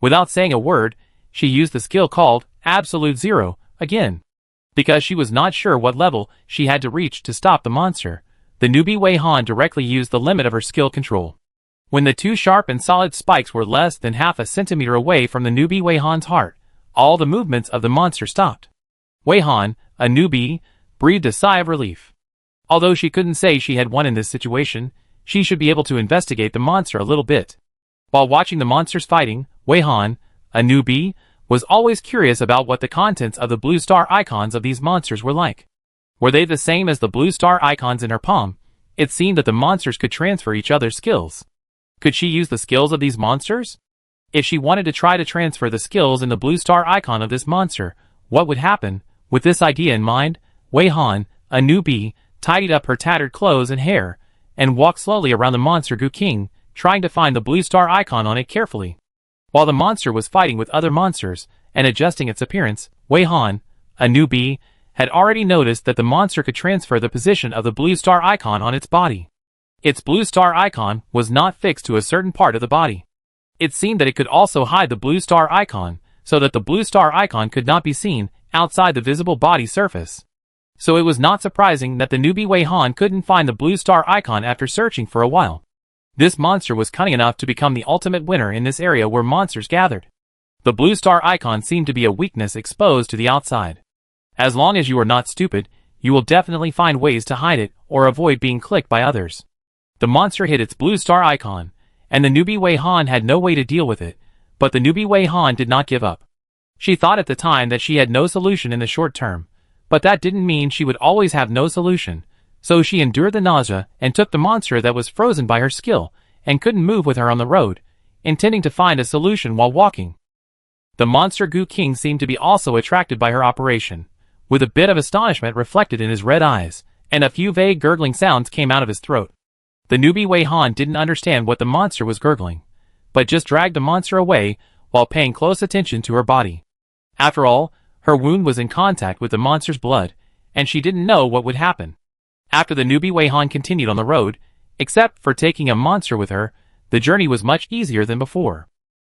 Without saying a word, she used the skill called Absolute Zero again. Because she was not sure what level she had to reach to stop the monster, the newbie Wei Han directly used the limit of her skill control. When the 2 sharp and solid spikes were less than half a centimeter away from the newbie Wei Han's heart, all the movements of the monster stopped. Wei Han, a newbie, breathed a sigh of relief. Although she couldn't say she had won in this situation, she should be able to investigate the monster a little bit. While watching the monsters fighting, Wei Han, a newbie, was always curious about what the contents of the blue star icons of these monsters were like. Were they the same as the blue star icons in her palm? It seemed that the monsters could transfer each other's skills. Could she use the skills of these monsters? If she wanted to try to transfer the skills in the blue star icon of this monster, what would happen? With this idea in mind, Wei Han, a newbie, tidied up her tattered clothes and hair, and walked slowly around the Monster Goo King, trying to find the blue star icon on it carefully. While the monster was fighting with other monsters and adjusting its appearance, Wei Han, a newbie, had already noticed that the monster could transfer the position of the blue star icon on its body. Its blue star icon was not fixed to a certain part of the body. It seemed that it could also hide the blue star icon, so that the blue star icon could not be seen outside the visible body surface. So it was not surprising that the newbie Wei Han couldn't find the blue star icon after searching for a while. This monster was cunning enough to become the ultimate winner in this area where monsters gathered. The blue star icon seemed to be a weakness exposed to the outside. As long as you are not stupid, you will definitely find ways to hide it or avoid being clicked by others. The monster hid its blue star icon, and the newbie Wei Han had no way to deal with it, but the newbie Wei Han did not give up. She thought at the time that she had no solution in the short term, but that didn't mean she would always have no solution, so she endured the nausea and took the monster that was frozen by her skill and couldn't move with her on the road, intending to find a solution while walking. The Monster Goo King seemed to be also attracted by her operation, with a bit of astonishment reflected in his red eyes, and a few vague gurgling sounds came out of his throat. The newbie Wei Han didn't understand what the monster was gurgling, but just dragged the monster away while paying close attention to her body. After all, her wound was in contact with the monster's blood, and she didn't know what would happen. After the newbie Wei Han continued on the road, except for taking a monster with her, the journey was much easier than before.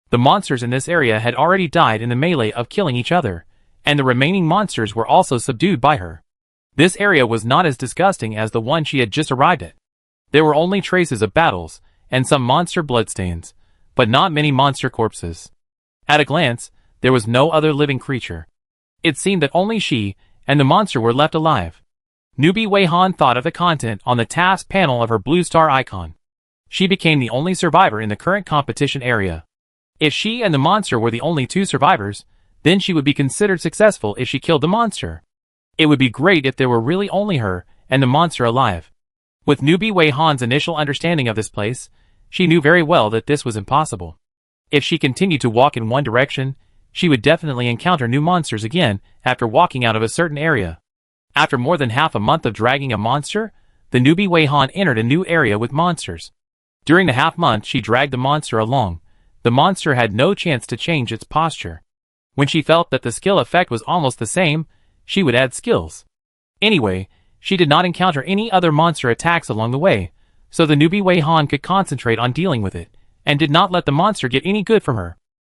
The monsters in this area had already died in the melee of killing each other, and the remaining monsters were also subdued by her. This area was not as disgusting as the one she had just arrived at. There were only traces of battles, and some monster bloodstains, but not many monster corpses. At a glance, there was no other living creature. It seemed that only she and the monster were left alive. Newbie Wei Han thought of the content on the task panel of her blue star icon. She became the only survivor in the current competition area. If she and the monster were the only two survivors, then she would be considered successful if she killed the monster. It would be great if there were really only her and the monster alive. With Newbie Wei Han's initial understanding of this place, she knew very well that this was impossible. If she continued to walk in one direction, she would definitely encounter new monsters again after walking out of a certain area. After more than half a month of dragging a monster, the Newbie Wei Han entered a new area with monsters. During the half month she dragged the monster along, the monster had no chance to change its posture. When she felt that the skill effect was almost the same, she would add skills. Anyway, she did not encounter any other monster attacks along the way, so the Newbie Wei Han could concentrate on dealing with it, and did not let the monster get any good from her.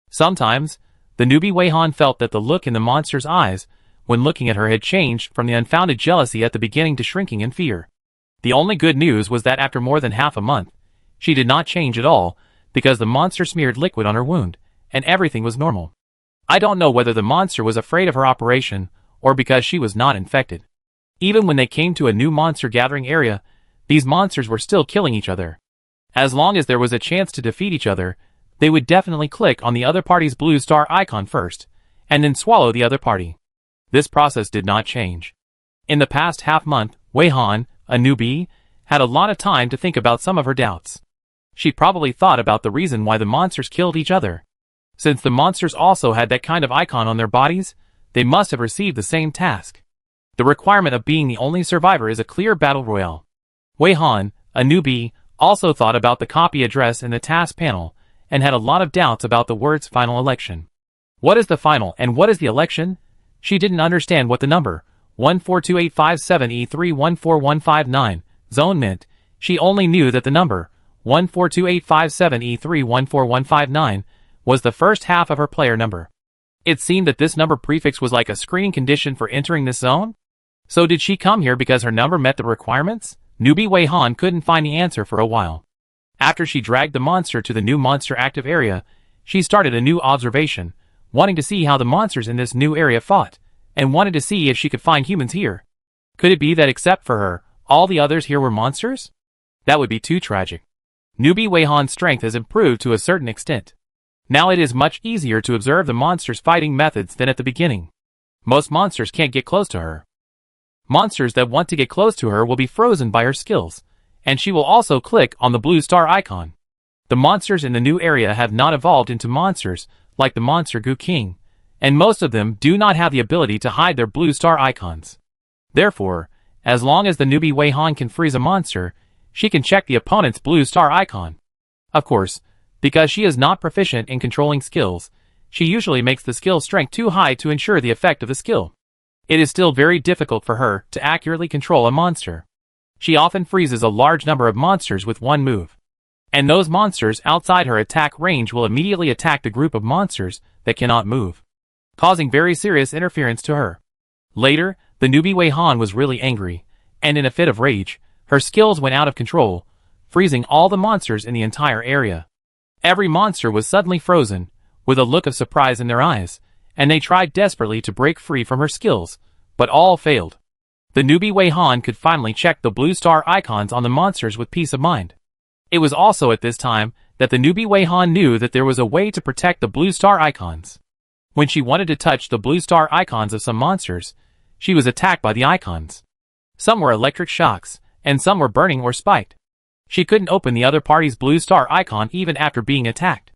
Sometimes, the Newbie Wei Han felt that the look in the monster's eyes, when looking at her, had changed from the unfounded jealousy at the beginning to shrinking in fear. The only good news was that after more than half a month, she did not change at all, because the monster smeared liquid on her wound, and everything was normal. I don't know whether the monster was afraid of her operation, or because she was not infected. Even when they came to a new monster gathering area, these monsters were still killing each other. As long as there was a chance to defeat each other, they would definitely click on the other party's blue star icon first, and then swallow the other party. This process did not change. In the past half month, Wei Han, a newbie, had a lot of time to think about some of her doubts. She probably thought about the reason why the monsters killed each other. Since the monsters also had that kind of icon on their bodies, they must have received the same task. The requirement of being the only survivor is a clear battle royale. Wei Han, a newbie, also thought about the copy address in the task panel, and had a lot of doubts about the words final election. What is the final and what is the election? She didn't understand what the number 1428573141159 zone meant. She only knew that the number 1428573141159 was the first half of her player number. It seemed that this number prefix was like a screening condition for entering this zone? So did she come here because her number met the requirements? Newbie Wei Han couldn't find the answer for a while. After she dragged the monster to the new monster active area, she started a new observation, wanting to see how the monsters in this new area fought, and wanted to see if she could find humans here. Could it be that except for her, all the others here were monsters? That would be too tragic. Newbie Wei Han's strength has improved to a certain extent. Now it is much easier to observe the monsters' fighting methods than at the beginning. Most monsters can't get close to her. Monsters that want to get close to her will be frozen by her skills, and she will also click on the blue star icon. The monsters in the new area have not evolved into monsters like the monster Gu King, and most of them do not have the ability to hide their blue star icons. Therefore, as long as the Newbie Wei Han can freeze a monster, she can check the opponent's blue star icon. Of course, because she is not proficient in controlling skills, she usually makes the skill strength too high to ensure the effect of the skill. It is still very difficult for her to accurately control a monster. She often freezes a large number of monsters with one move. And those monsters outside her attack range will immediately attack the group of monsters that cannot move, causing very serious interference to her. Later, the Newbie Wei Han was really angry, and in a fit of rage, her skills went out of control, freezing all the monsters in the entire area. Every monster was suddenly frozen, with a look of surprise in their eyes, and they tried desperately to break free from her skills, but all failed. The Newbie Wei Han could finally check the blue star icons on the monsters with peace of mind. It was also at this time that the Newbie Wei Han knew that there was a way to protect the blue star icons. When she wanted to touch the blue star icons of some monsters, she was attacked by the icons. Some were electric shocks, and some were burning or spiked. She couldn't open the other party's blue star icon even after being attacked.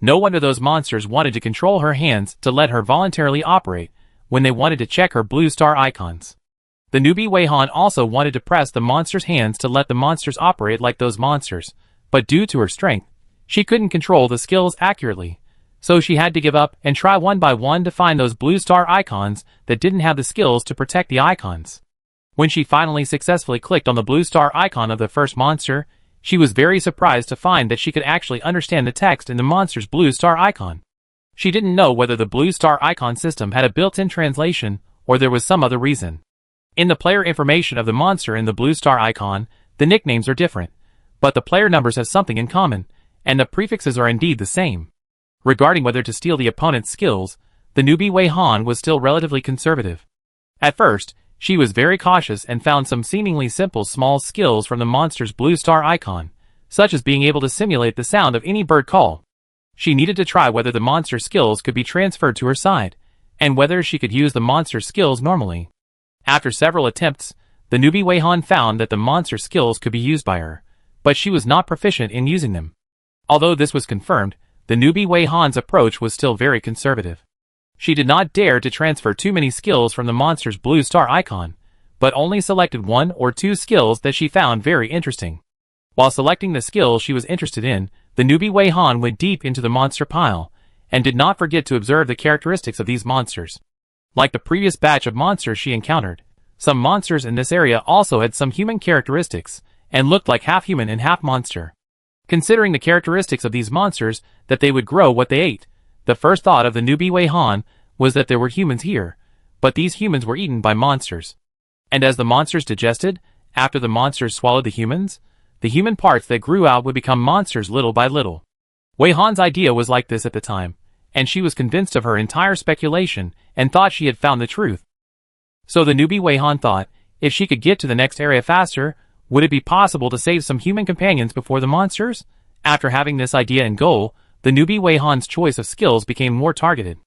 No wonder those monsters wanted to control her hands to let her voluntarily operate when they wanted to check her blue star icons. The Newbie Wei Han also wanted to press the monster's hands to let the monsters operate like those monsters, but due to her strength, she couldn't control the skills accurately, so she had to give up and try one by one to find those blue star icons that didn't have the skills to protect the icons. When she finally successfully clicked on the blue star icon of the first monster, she was very surprised to find that she could actually understand the text in the monster's blue star icon. She didn't know whether the blue star icon system had a built-in translation or there was some other reason. In the player information of the monster in the blue star icon, the nicknames are different, but the player numbers have something in common, and the prefixes are indeed the same. Regarding whether to steal the opponent's skills, the newbie Wei Han was still relatively conservative. At first, she was very cautious and found some seemingly simple small skills from the monster's blue star icon, such as being able to simulate the sound of any bird call. She needed to try whether the monster's skills could be transferred to her side, and whether she could use the monster's skills normally. After several attempts, the newbie Wei Han found that the monster's skills could be used by her, but she was not proficient in using them. Although this was confirmed, the newbie Wei Han's approach was still very conservative. She did not dare to transfer too many skills from the monster's blue star icon, but only selected 1 or 2 skills that she found very interesting. While selecting the skills she was interested in, the newbie Wei Han went deep into the monster pile, and did not forget to observe the characteristics of these monsters. Like the previous batch of monsters she encountered, some monsters in this area also had some human characteristics, and looked like half human and half monster. Considering the characteristics of these monsters, that they would grow what they ate, the first thought of the newbie Wei Han was that there were humans here, but these humans were eaten by monsters. And as the monsters digested, after the monsters swallowed the human parts that grew out would become monsters little by little. Wei Han's idea was like this at the time, and she was convinced of her entire speculation and thought she had found the truth. So the newbie Wei Han thought, if she could get to the next area faster, would it be possible to save some human companions before the monsters? After having this idea and goal, the newbie Wei Han's choice of skills became more targeted.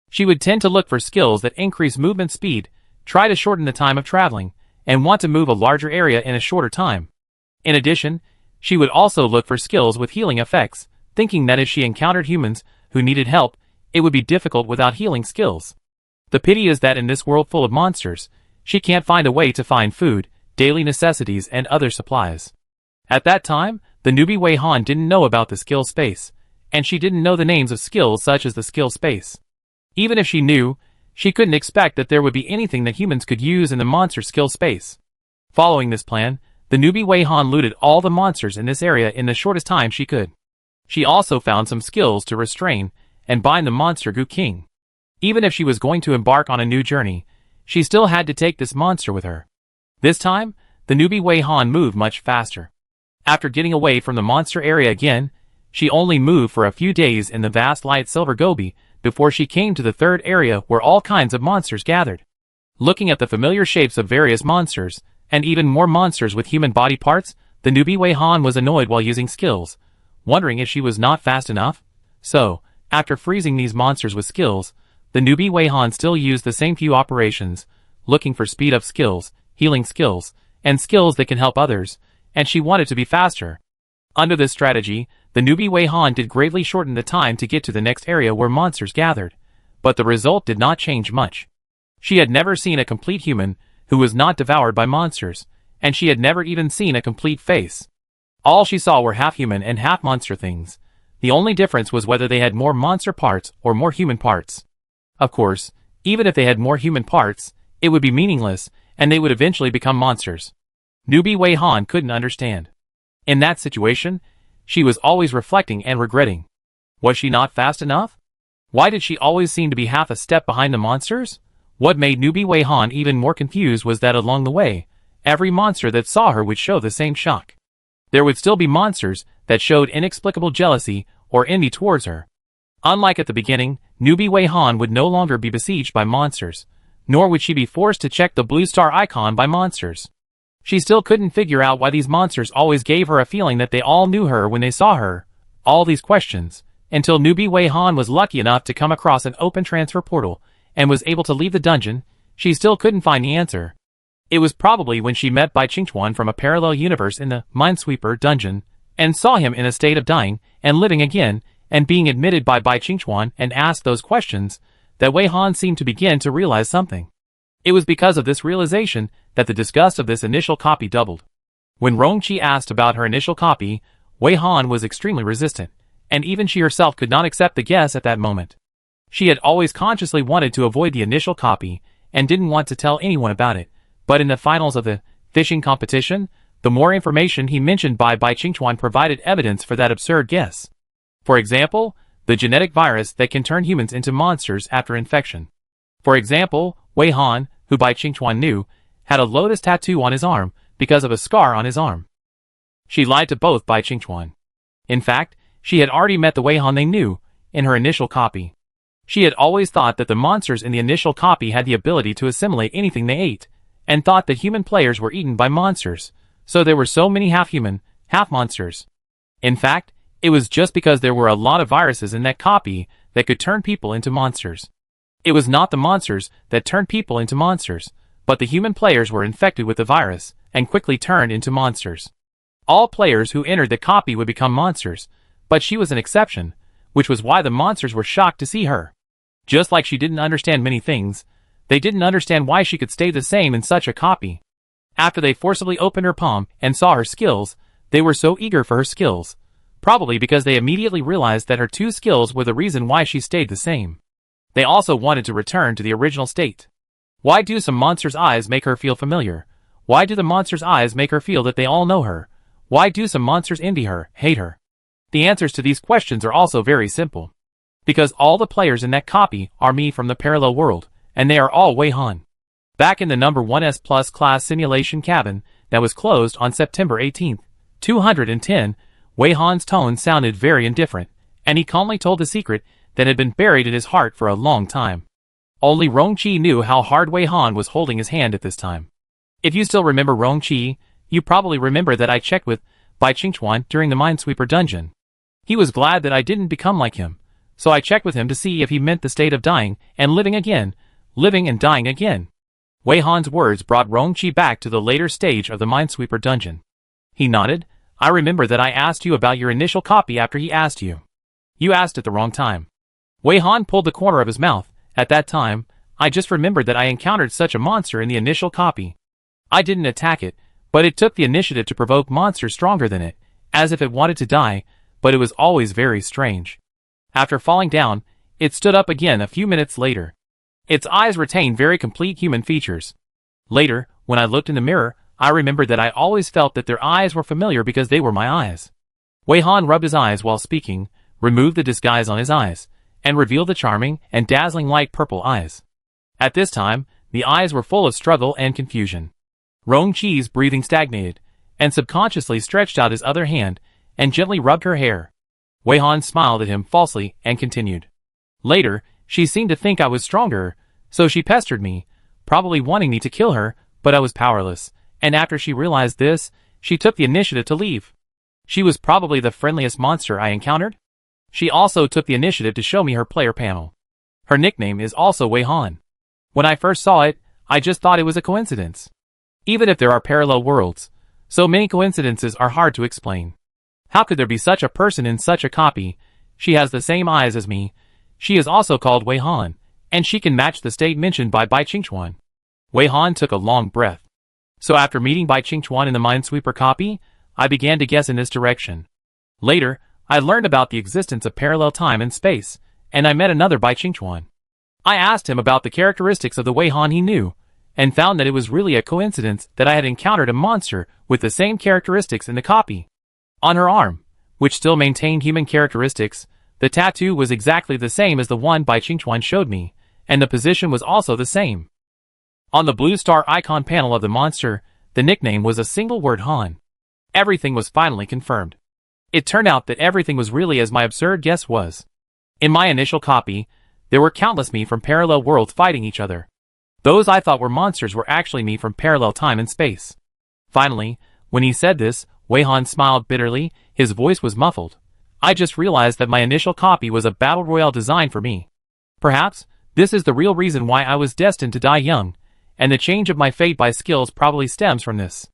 She would tend to look for skills that increase movement speed, try to shorten the time of traveling, and want to move a larger area in a shorter time. In addition, she would also look for skills with healing effects, thinking that if she encountered humans who needed help, it would be difficult without healing skills. The pity is that in this world full of monsters, she can't find a way to find food, daily necessities, and other supplies. At that time, the newbie Wei Han didn't know about the skill space, and she didn't know the names of skills such as the skill space. Even if she knew, she couldn't expect that there would be anything that humans could use in the monster skill space. Following this plan, the newbie Wei Han looted all the monsters in this area in the shortest time she could. She also found some skills to restrain and bind the monster Gu King. Even if she was going to embark on a new journey, she still had to take this monster with her. This time, the newbie Wei Han moved much faster. After getting away from the monster area again, she only moved for a few days in the vast light silver Gobi before she came to the third area where all kinds of monsters gathered. Looking at the familiar shapes of various monsters, and even more monsters with human body parts, the newbie Wei Han was annoyed while using skills, wondering if she was not fast enough. So, after freezing these monsters with skills, the newbie Wei Han still used the same few operations, looking for speed-up skills, healing skills, and skills that can help others, and she wanted to be faster. Under this strategy, the newbie Wei Han did greatly shorten the time to get to the next area where monsters gathered, but the result did not change much. She had never seen a complete human who was not devoured by monsters, and she had never even seen a complete face. All she saw were half human and half monster things. The only difference was whether they had more monster parts or more human parts. Of course, even if they had more human parts, it would be meaningless, and they would eventually become monsters. Newbie Wei Han couldn't understand. In that situation, she was always reflecting and regretting. Was she not fast enough? Why did she always seem to be half a step behind the monsters? What made newbie Wei Han even more confused was that along the way, every monster that saw her would show the same shock. There would still be monsters that showed inexplicable jealousy or envy towards her. Unlike at the beginning, newbie Wei Han would no longer be besieged by monsters, nor would she be forced to check the blue star icon by monsters. She still couldn't figure out why these monsters always gave her a feeling that they all knew her when they saw her. All these questions, until newbie Wei Han was lucky enough to come across an open transfer portal and was able to leave the dungeon, she still couldn't find the answer. It was probably when she met Bai Qingchuan from a parallel universe in the Minesweeper dungeon, and saw him in a state of dying and living again, and being admitted by Bai Qingchuan and asked those questions, that Wei Han seemed to begin to realize something. It was because of this realization that the disgust of this initial copy doubled. When Rongqi asked about her initial copy, Wei Han was extremely resistant, and even she herself could not accept the guess at that moment. She had always consciously wanted to avoid the initial copy, and didn't want to tell anyone about it, but in the finals of the fishing competition, the more information he mentioned by Bai Qingchuan provided evidence for that absurd guess. For example, the genetic virus that can turn humans into monsters after infection. For example, Wei Han, who Bai Qingchuan knew, had a lotus tattoo on his arm because of a scar on his arm. She lied to both Bai Qingchuan. In fact, She had already met the Wei Han they knew in her initial copy. She had always thought that the monsters in the initial copy had the ability to assimilate anything they ate, and thought that human players were eaten by monsters, so there were so many half-human, half-monsters. In fact, it was just because there were a lot of viruses in that copy that could turn people into monsters. It was not the monsters that turned people into monsters, but the human players were infected with the virus and quickly turned into monsters. All players who entered the copy would become monsters, but she was an exception, which was why the monsters were shocked to see her. Just like she didn't understand many things, they didn't understand why she could stay the same in such a copy. After they forcibly opened her palm and saw her skills, they were so eager for her skills, probably because they immediately realized that her two skills were the reason why she stayed the same. They also wanted to return to the original state. Why do some monsters' eyes make her feel familiar? Why do the monsters' eyes make her feel that they all know her? Why do some monsters envy her, hate her? The answers to these questions are also very simple. Because all the players in that copy are me from the parallel world, and they are all Wei Han. Back in the number 1S Plus class simulation cabin that was closed on September 18, 210, Wei Han's tone sounded very indifferent, and he calmly told the secret that had been buried in his heart for a long time. Only Rongqi knew how hard Wei Han was holding his hand at this time. If you still remember Rongqi, you probably remember that I checked with EP221 during the Minesweeper dungeon. He was glad that I didn't become like him, so I checked with him to see if he meant the state of dying and living again, living and dying again. Wei Han's words brought Rongqi back to the later stage of the Minesweeper dungeon. He nodded. I remember that I asked you about your initial copy after he asked you. You asked at the wrong time. Wei Han pulled the corner of his mouth. At that time, I just remembered that I encountered such a monster in the initial copy. I didn't attack it, but it took the initiative to provoke monsters stronger than it, as if it wanted to die, but it was always very strange. After falling down, it stood up again a few minutes later. Its eyes retained very complete human features. Later, when I looked in the mirror, I remembered that I always felt that their eyes were familiar because they were my eyes. Wei Han rubbed his eyes while speaking, removed the disguise on his eyes, and revealed the charming and dazzling light purple eyes. At this time, the eyes were full of struggle and confusion. Rongqi's breathing stagnated, and subconsciously stretched out his other hand and gently rubbed her hair. Wei Han smiled at him falsely and continued. Later, she seemed to think I was stronger, so she pestered me, probably wanting me to kill her, but I was powerless, and after she realized this, she took the initiative to leave. She was probably the friendliest monster I encountered. She also took the initiative to show me her player panel. Her nickname is also Wei Han. When I first saw it, I just thought it was a coincidence. Even if there are parallel worlds, so many coincidences are hard to explain. How could there be such a person in such a copy? She has the same eyes as me. She is also called Wei Han, and she can match the state mentioned by EP221. Wei Han took a long breath. So after meeting EP221 in the Minesweeper copy, I began to guess in this direction. Later, I learned about the existence of parallel time and space, and I met another EP221. I asked him about the characteristics of the Wei Han he knew, and found that it was really a coincidence that I had encountered a monster with the same characteristics in the copy. On her arm, which still maintained human characteristics, the tattoo was exactly the same as the one EP221 showed me, and the position was also the same. On the blue star icon panel of the monster, the nickname was a single word Han. Everything was finally confirmed. It turned out that everything was really as my absurd guess was. In my initial copy, there were countless me from parallel worlds fighting each other. Those I thought were monsters were actually me from parallel time and space. Finally, when he said this, Wei Han smiled bitterly, his voice was muffled. I just realized that my initial copy was a battle royale designed for me. Perhaps, this is the real reason why I was destined to die young, and the change of my fate by skills probably stems from this.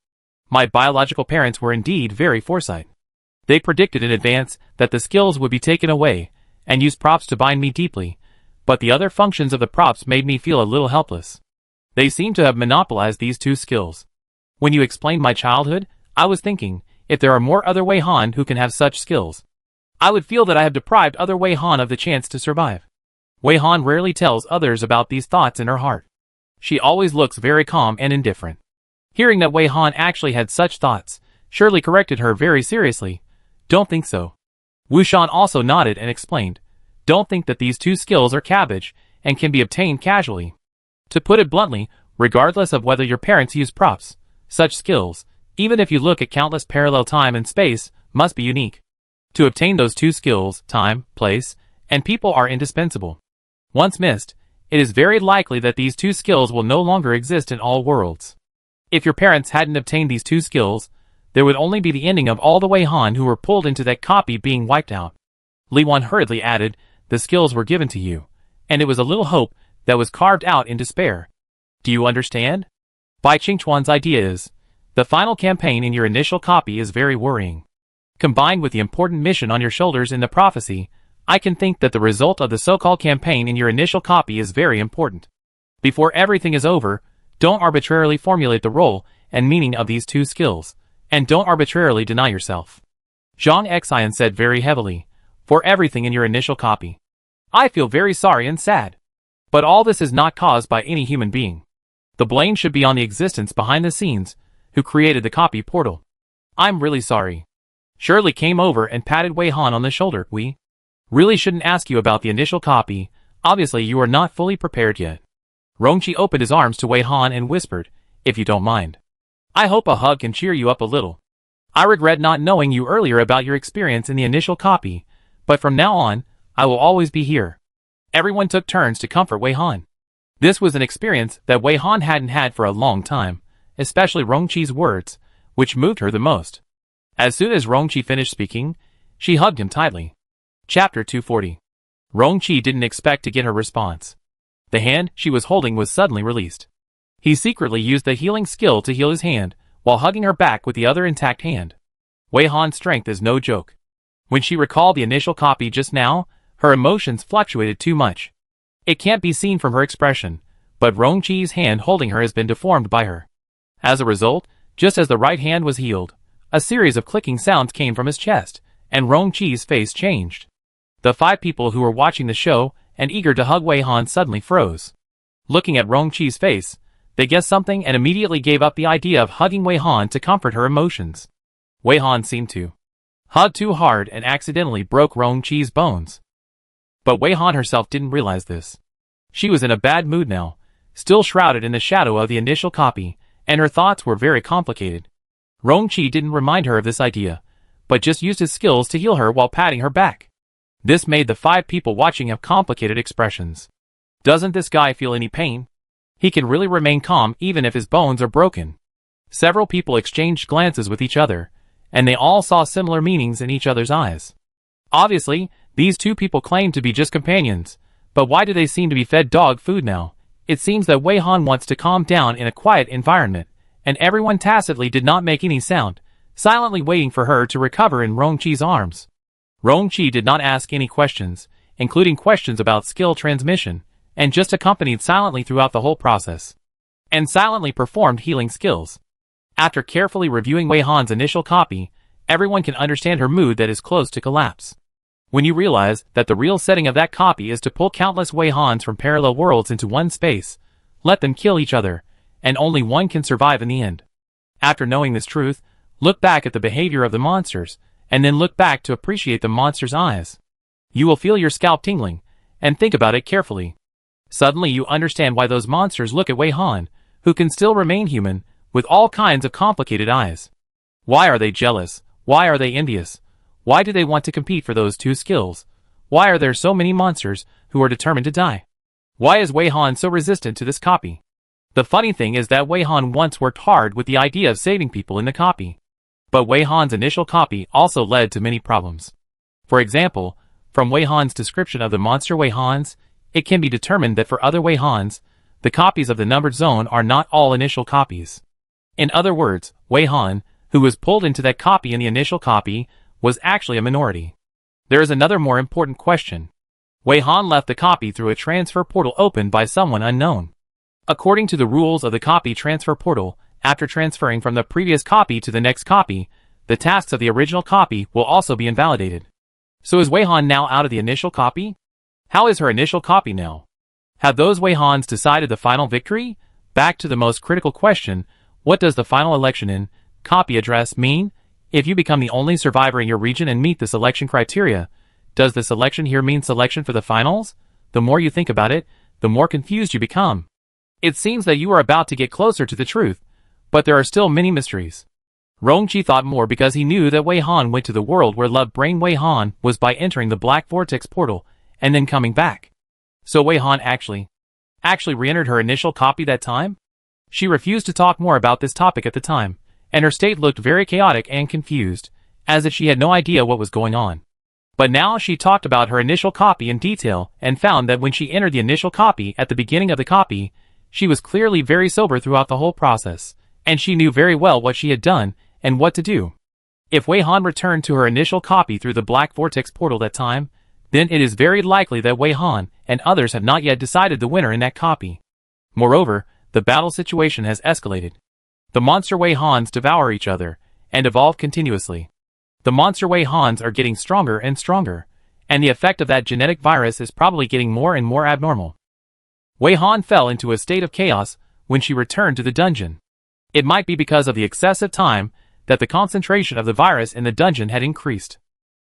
My biological parents were indeed very foresight. They predicted in advance that the skills would be taken away, and used props to bind me deeply, but the other functions of the props made me feel a little helpless. They seem to have monopolized these two skills. When you explained my childhood, I was thinking, if there are more other Wei Han who can have such skills, I would feel that I have deprived other Wei Han of the chance to survive. Wei Han rarely tells others about these thoughts in her heart. She always looks very calm and indifferent. Hearing that Wei Han actually had such thoughts, Shirley corrected her very seriously. Don't think so. Wu Shan also nodded and explained. Don't think that these two skills are cabbage, and can be obtained casually. To put it bluntly, regardless of whether your parents use props, such skills, even if you look at countless parallel time and space, must be unique. To obtain those two skills, time, place, and people are indispensable. Once missed, it is very likely that these two skills will no longer exist in all worlds. If your parents hadn't obtained these two skills, there would only be the ending of all the Wei Han who were pulled into that copy being wiped out. Li Wan hurriedly added, the skills were given to you, and it was a little hope that was carved out in despair. Do you understand? Bai Qingchuan's idea is, the final campaign in your initial copy is very worrying. Combined with the important mission on your shoulders in the prophecy, I can think that the result of the so-called campaign in your initial copy is very important. Before everything is over, don't arbitrarily formulate the role and meaning of these two skills, and don't arbitrarily deny yourself. Zhang Xian said very heavily, for everything in your initial copy. I feel very sorry and sad. But all this is not caused by any human being. The blame should be on the existence behind the scenes, who created the copy portal. I'm really sorry. Shirley came over and patted Wei Han on the shoulder. We really shouldn't ask you about the initial copy, obviously you are not fully prepared yet. Rongqi opened his arms to Wei Han and whispered, if you don't mind. I hope a hug can cheer you up a little. I regret not knowing you earlier about your experience in the initial copy, but from now on, I will always be here. Everyone took turns to comfort Wei Han. This was an experience that Wei Han hadn't had for a long time, especially Rongqi's words, which moved her the most. As soon as Rongqi finished speaking, she hugged him tightly. Chapter 240. Rongqi didn't expect to get her response. The hand she was holding was suddenly released. He secretly used the healing skill to heal his hand, while hugging her back with the other intact hand. Wei Han's strength is no joke. When she recalled the initial copy just now, her emotions fluctuated too much. It can't be seen from her expression, but Rongqi's hand holding her has been deformed by her. As a result, just as the right hand was healed, a series of clicking sounds came from his chest, and Rongqi's face changed. The 5 people who were watching the show and eager to hug Wei Han suddenly froze. Looking at Rongqi's face, they guessed something and immediately gave up the idea of hugging Wei Han to comfort her emotions. Wei Han seemed to hug too hard and accidentally broke Rongqi's bones. But Wei Han herself didn't realize this. She was in a bad mood now, still shrouded in the shadow of the initial copy, and her thoughts were very complicated. Rongqi didn't remind her of this idea, but just used his skills to heal her while patting her back. This made the 5 people watching have complicated expressions. Doesn't this guy feel any pain? He can really remain calm even if his bones are broken. Several people exchanged glances with each other, and they all saw similar meanings in each other's eyes. Obviously, these 2 people claimed to be just companions, but why do they seem to be fed dog food now? It seems that Wei Han wants to calm down in a quiet environment, and everyone tacitly did not make any sound, silently waiting for her to recover in Rongqi's arms. Rongqi did not ask any questions, including questions about skill transmission, and just accompanied silently throughout the whole process. And silently performed healing skills. After carefully reviewing Wei Han's initial copy, everyone can understand her mood that is close to collapse. When you realize that the real setting of that copy is to pull countless Wei Hans from parallel worlds into one space, let them kill each other, and only one can survive in the end. After knowing this truth, look back at the behavior of the monsters, and then look back to appreciate the monster's eyes. You will feel your scalp tingling, and think about it carefully. Suddenly you understand why those monsters look at Wei Han, who can still remain human, with all kinds of complicated eyes. Why are they jealous? Why are they envious? Why do they want to compete for those 2 skills? Why are there so many monsters who are determined to die? Why is Wei Han so resistant to this copy? The funny thing is that Wei Han once worked hard with the idea of saving people in the copy. But Wei Han's initial copy also led to many problems. For example, from Wei Han's description of the monster Wei Hans, it can be determined that for other Wei Hans, the copies of the numbered zone are not all initial copies. In other words, Wei Han, who was pulled into that copy in the initial copy, was actually a minority. There is another more important question. Wei Han left the copy through a transfer portal opened by someone unknown. According to the rules of the copy transfer portal, after transferring from the previous copy to the next copy, the tasks of the original copy will also be invalidated. So is Wei Han now out of the initial copy? How is her initial copy now? Have those Wei Hans decided the final victory? Back to the most critical question, what does the final election in copy address mean? If you become the only survivor in your region and meet the selection criteria, does the selection here mean selection for the finals? The more you think about it, the more confused you become. It seems that you are about to get closer to the truth, but there are still many mysteries. Rongqi thought more because he knew that Wei Han went to the world where Love Brain Wei Han was by entering the Black Vortex portal and then coming back. So Wei Han actually re-entered her initial copy that time? She refused to talk more about this topic at the time, and her state looked very chaotic and confused, as if she had no idea what was going on. But now she talked about her initial copy in detail and found that when she entered the initial copy at the beginning of the copy, she was clearly very sober throughout the whole process, and she knew very well what she had done and what to do. If Wei Han returned to her initial copy through the Black Vortex portal that time, then it is very likely that Wei Han and others have not yet decided the winner in that copy. Moreover, the battle situation has escalated. The monster Wei Hans devour each other and evolve continuously. The monster Wei Hans are getting stronger and stronger, and the effect of that genetic virus is probably getting more and more abnormal. Wei Han fell into a state of chaos when she returned to the dungeon. It might be because of the excessive time that the concentration of the virus in the dungeon had increased.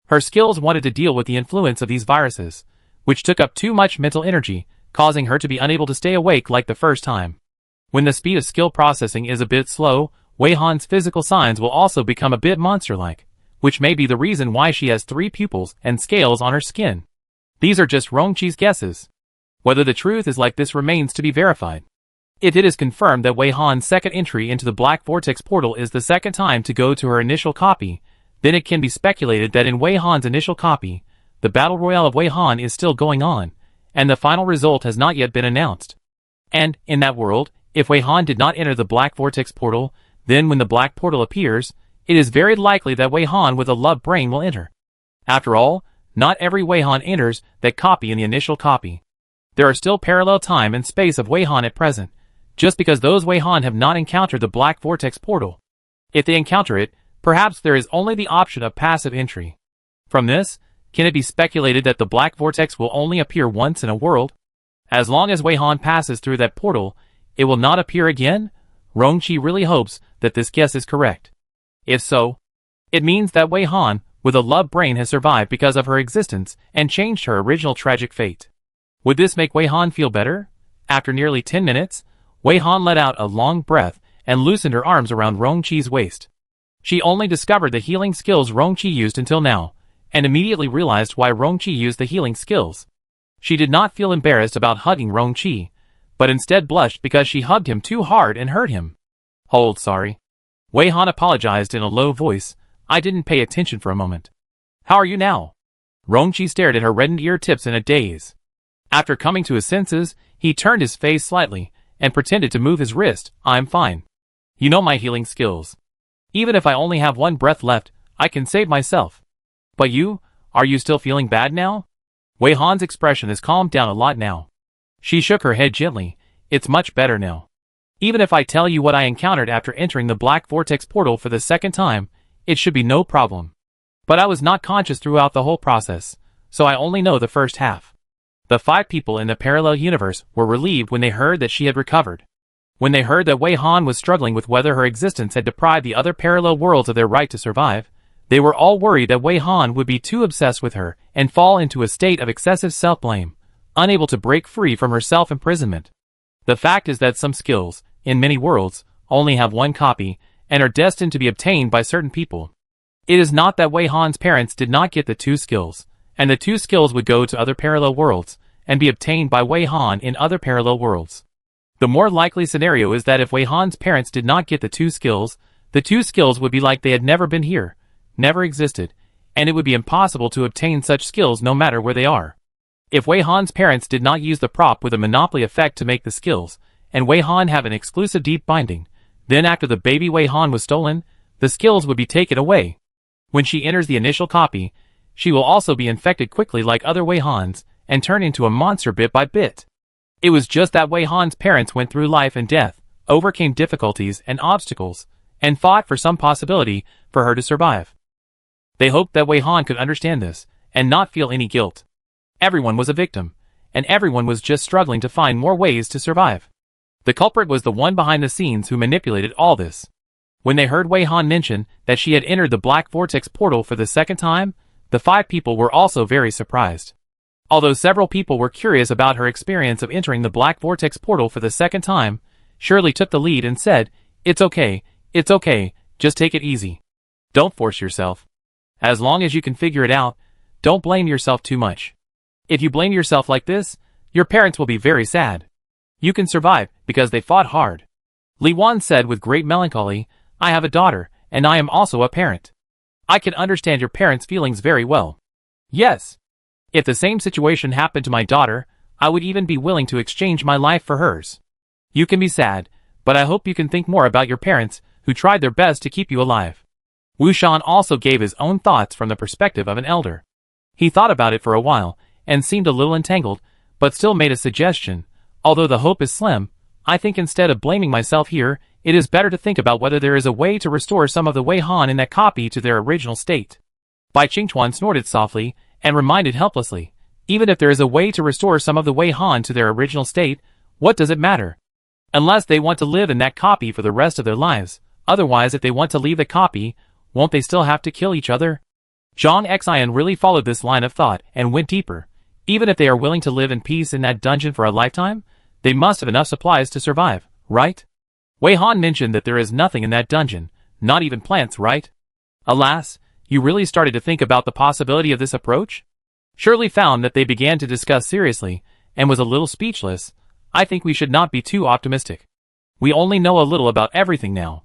Her skills wanted to deal with the influence of these viruses, which took up too much mental energy, causing her to be unable to stay awake like the first time. When the speed of skill processing is a bit slow, Wei Han's physical signs will also become a bit monster-like, which may be the reason why she has 3 pupils and scales on her skin. These are just Rongqi's guesses. Whether the truth is like this remains to be verified. If it is confirmed that Wei Han's second entry into the Black Vortex portal is the second time to go to her initial copy, then it can be speculated that in Wei Han's initial copy, the Battle Royale of Wei Han is still going on, and the final result has not yet been announced. And, in that world, if Wei Han did not enter the Black Vortex portal, then when the Black Portal appears, it is very likely that Wei Han with a Love Brain will enter. After all, not every Wei Han enters that copy in the initial copy. There are still parallel time and space of Wei Han at present, just because those Wei Han have not encountered the Black Vortex portal. If they encounter it, perhaps there is only the option of passive entry. From this, can it be speculated that the Black Vortex will only appear once in a world? As long as Wei Han passes through that portal, it will not appear again? Rongqi really hopes that this guess is correct. If so, it means that Wei Han, with a Love Brain, has survived because of her existence and changed her original tragic fate. Would this make Wei Han feel better? After nearly 10 minutes, Wei Han let out a long breath and loosened her arms around Rongqi's waist. She only discovered the healing skills Rongqi used until now, and immediately realized why Rongqi used the healing skills. She did not feel embarrassed about hugging Rongqi, but instead blushed because she hugged him too hard and hurt him. Hold, sorry. Wei Han apologized in a low voice. I didn't pay attention for a moment. How are you now? Rongqi stared at her reddened ear tips in a daze. After coming to his senses, he turned his face slightly and pretended to move his wrist. I'm fine. You know my healing skills. Even if I only have 1 breath left, I can save myself. But you, are you still feeling bad now? Wei Han's expression has calmed down a lot now. She shook her head gently. It's much better now. Even if I tell you what I encountered after entering the Black Vortex portal for the second time, it should be no problem. But I was not conscious throughout the whole process, so I only know the first half. The 5 people in the parallel universe were relieved when they heard that she had recovered. When they heard that Wei Han was struggling with whether her existence had deprived the other parallel worlds of their right to survive, they were all worried that Wei Han would be too obsessed with her and fall into a state of excessive self-blame, unable to break free from her self-imprisonment. The fact is that some skills, in many worlds, only have 1 copy and are destined to be obtained by certain people. It is not that Wei Han's parents did not get the 2 skills, and the 2 skills would go to other parallel worlds and be obtained by Wei Han in other parallel worlds. The more likely scenario is that if Wei Han's parents did not get the 2 skills, the 2 skills would be like they had never been here, never existed, and it would be impossible to obtain such skills no matter where they are. If Wei Han's parents did not use the prop with a monopoly effect to make the skills, and Wei Han have an exclusive deep binding, then after the baby Wei Han was stolen, the skills would be taken away. When she enters the initial copy, she will also be infected quickly like other Wei Hans, and turn into a monster bit by bit. It was just that Wei Han's parents went through life and death, overcame difficulties and obstacles, and fought for some possibility for her to survive. They hoped that Wei Han could understand this, and not feel any guilt. Everyone was a victim, and everyone was just struggling to find more ways to survive. The culprit was the one behind the scenes who manipulated all this. When they heard Wei Han mention that she had entered the Black Vortex portal for the second time, the 5 people were also very surprised. Although several people were curious about her experience of entering the Black Vortex portal for the second time, Shirley took the lead and said, it's okay, Just take it easy. Don't force yourself. As long as you can figure it out, don't blame yourself too much. If you blame yourself like this, your parents will be very sad. You can survive because they fought hard. Li Wan said with great melancholy, I have a daughter, and I am also a parent. I can understand your parents' feelings very well. Yes. If the same situation happened to my daughter, I would even be willing to exchange my life for hers. You can be sad, but I hope you can think more about your parents, who tried their best to keep you alive. Wu Shan also gave his own thoughts from the perspective of an elder. He thought about it for a while, and seemed a little entangled, but still made a suggestion. Although the hope is slim, I think instead of blaming myself here, it is better to think about whether there is a way to restore some of the Wei Han in that copy to their original state. Bai Qingchuan snorted softly, and reminded helplessly, even if there is a way to restore some of the Wei Han to their original state, what does it matter? Unless they want to live in that copy for the rest of their lives, otherwise if they want to leave the copy, won't they still have to kill each other? Zhang Xian really followed this line of thought, and went deeper. Even if they are willing to live in peace in that dungeon for a lifetime, they must have enough supplies to survive, right? Wei Han mentioned that there is nothing in that dungeon, not even plants, right? Alas, you really started to think about the possibility of this approach? Shirley found that they began to discuss seriously, and was a little speechless. I think we should not be too optimistic. We only know a little about everything now.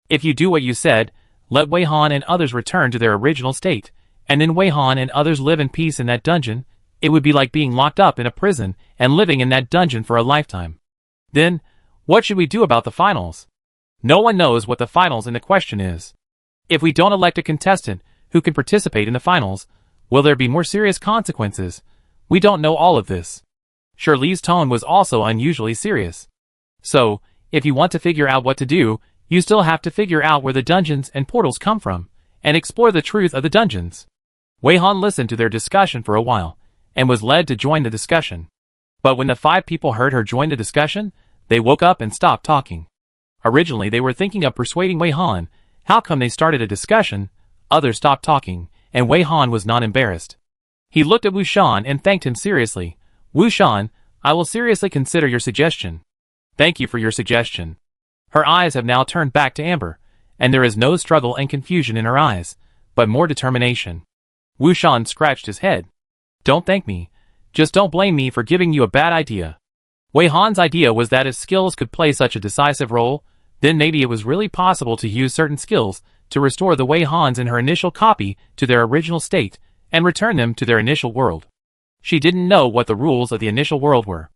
If you do what you said, let Wei Han and others return to their original state, and then Wei Han and others live in peace in that dungeon, it would be like being locked up in a prison and living in that dungeon for a lifetime. Then, what should we do about the finals? No one knows what the finals in the question is. If we don't elect a contestant who can participate in the finals, will there be more serious consequences? We don't know all of this. Shirley's tone was also unusually serious. So, if you want to figure out what to do, you still have to figure out where the dungeons and portals come from, and explore the truth of the dungeons. Wei Han listened to their discussion for a while, and was led to join the discussion. But when the 5 people heard her join the discussion, they woke up and stopped talking. Originally they were thinking of persuading Wei Han. How come they started a discussion? Others stopped talking, and Wei Han was not embarrassed. He looked at Wu Shan and thanked him seriously. Wu Shan, I will seriously consider your suggestion. Thank you for your suggestion. Her eyes have now turned back to amber, and there is no struggle and confusion in her eyes, but more determination. Wu Shan scratched his head. Don't thank me. Just don't blame me for giving you a bad idea. Wei Han's idea was that if skills could play such a decisive role, then maybe it was really possible to use certain skills to restore the Wei Hans in her initial copy to their original state, and return them to their initial world. She didn't know what the rules of the initial world were.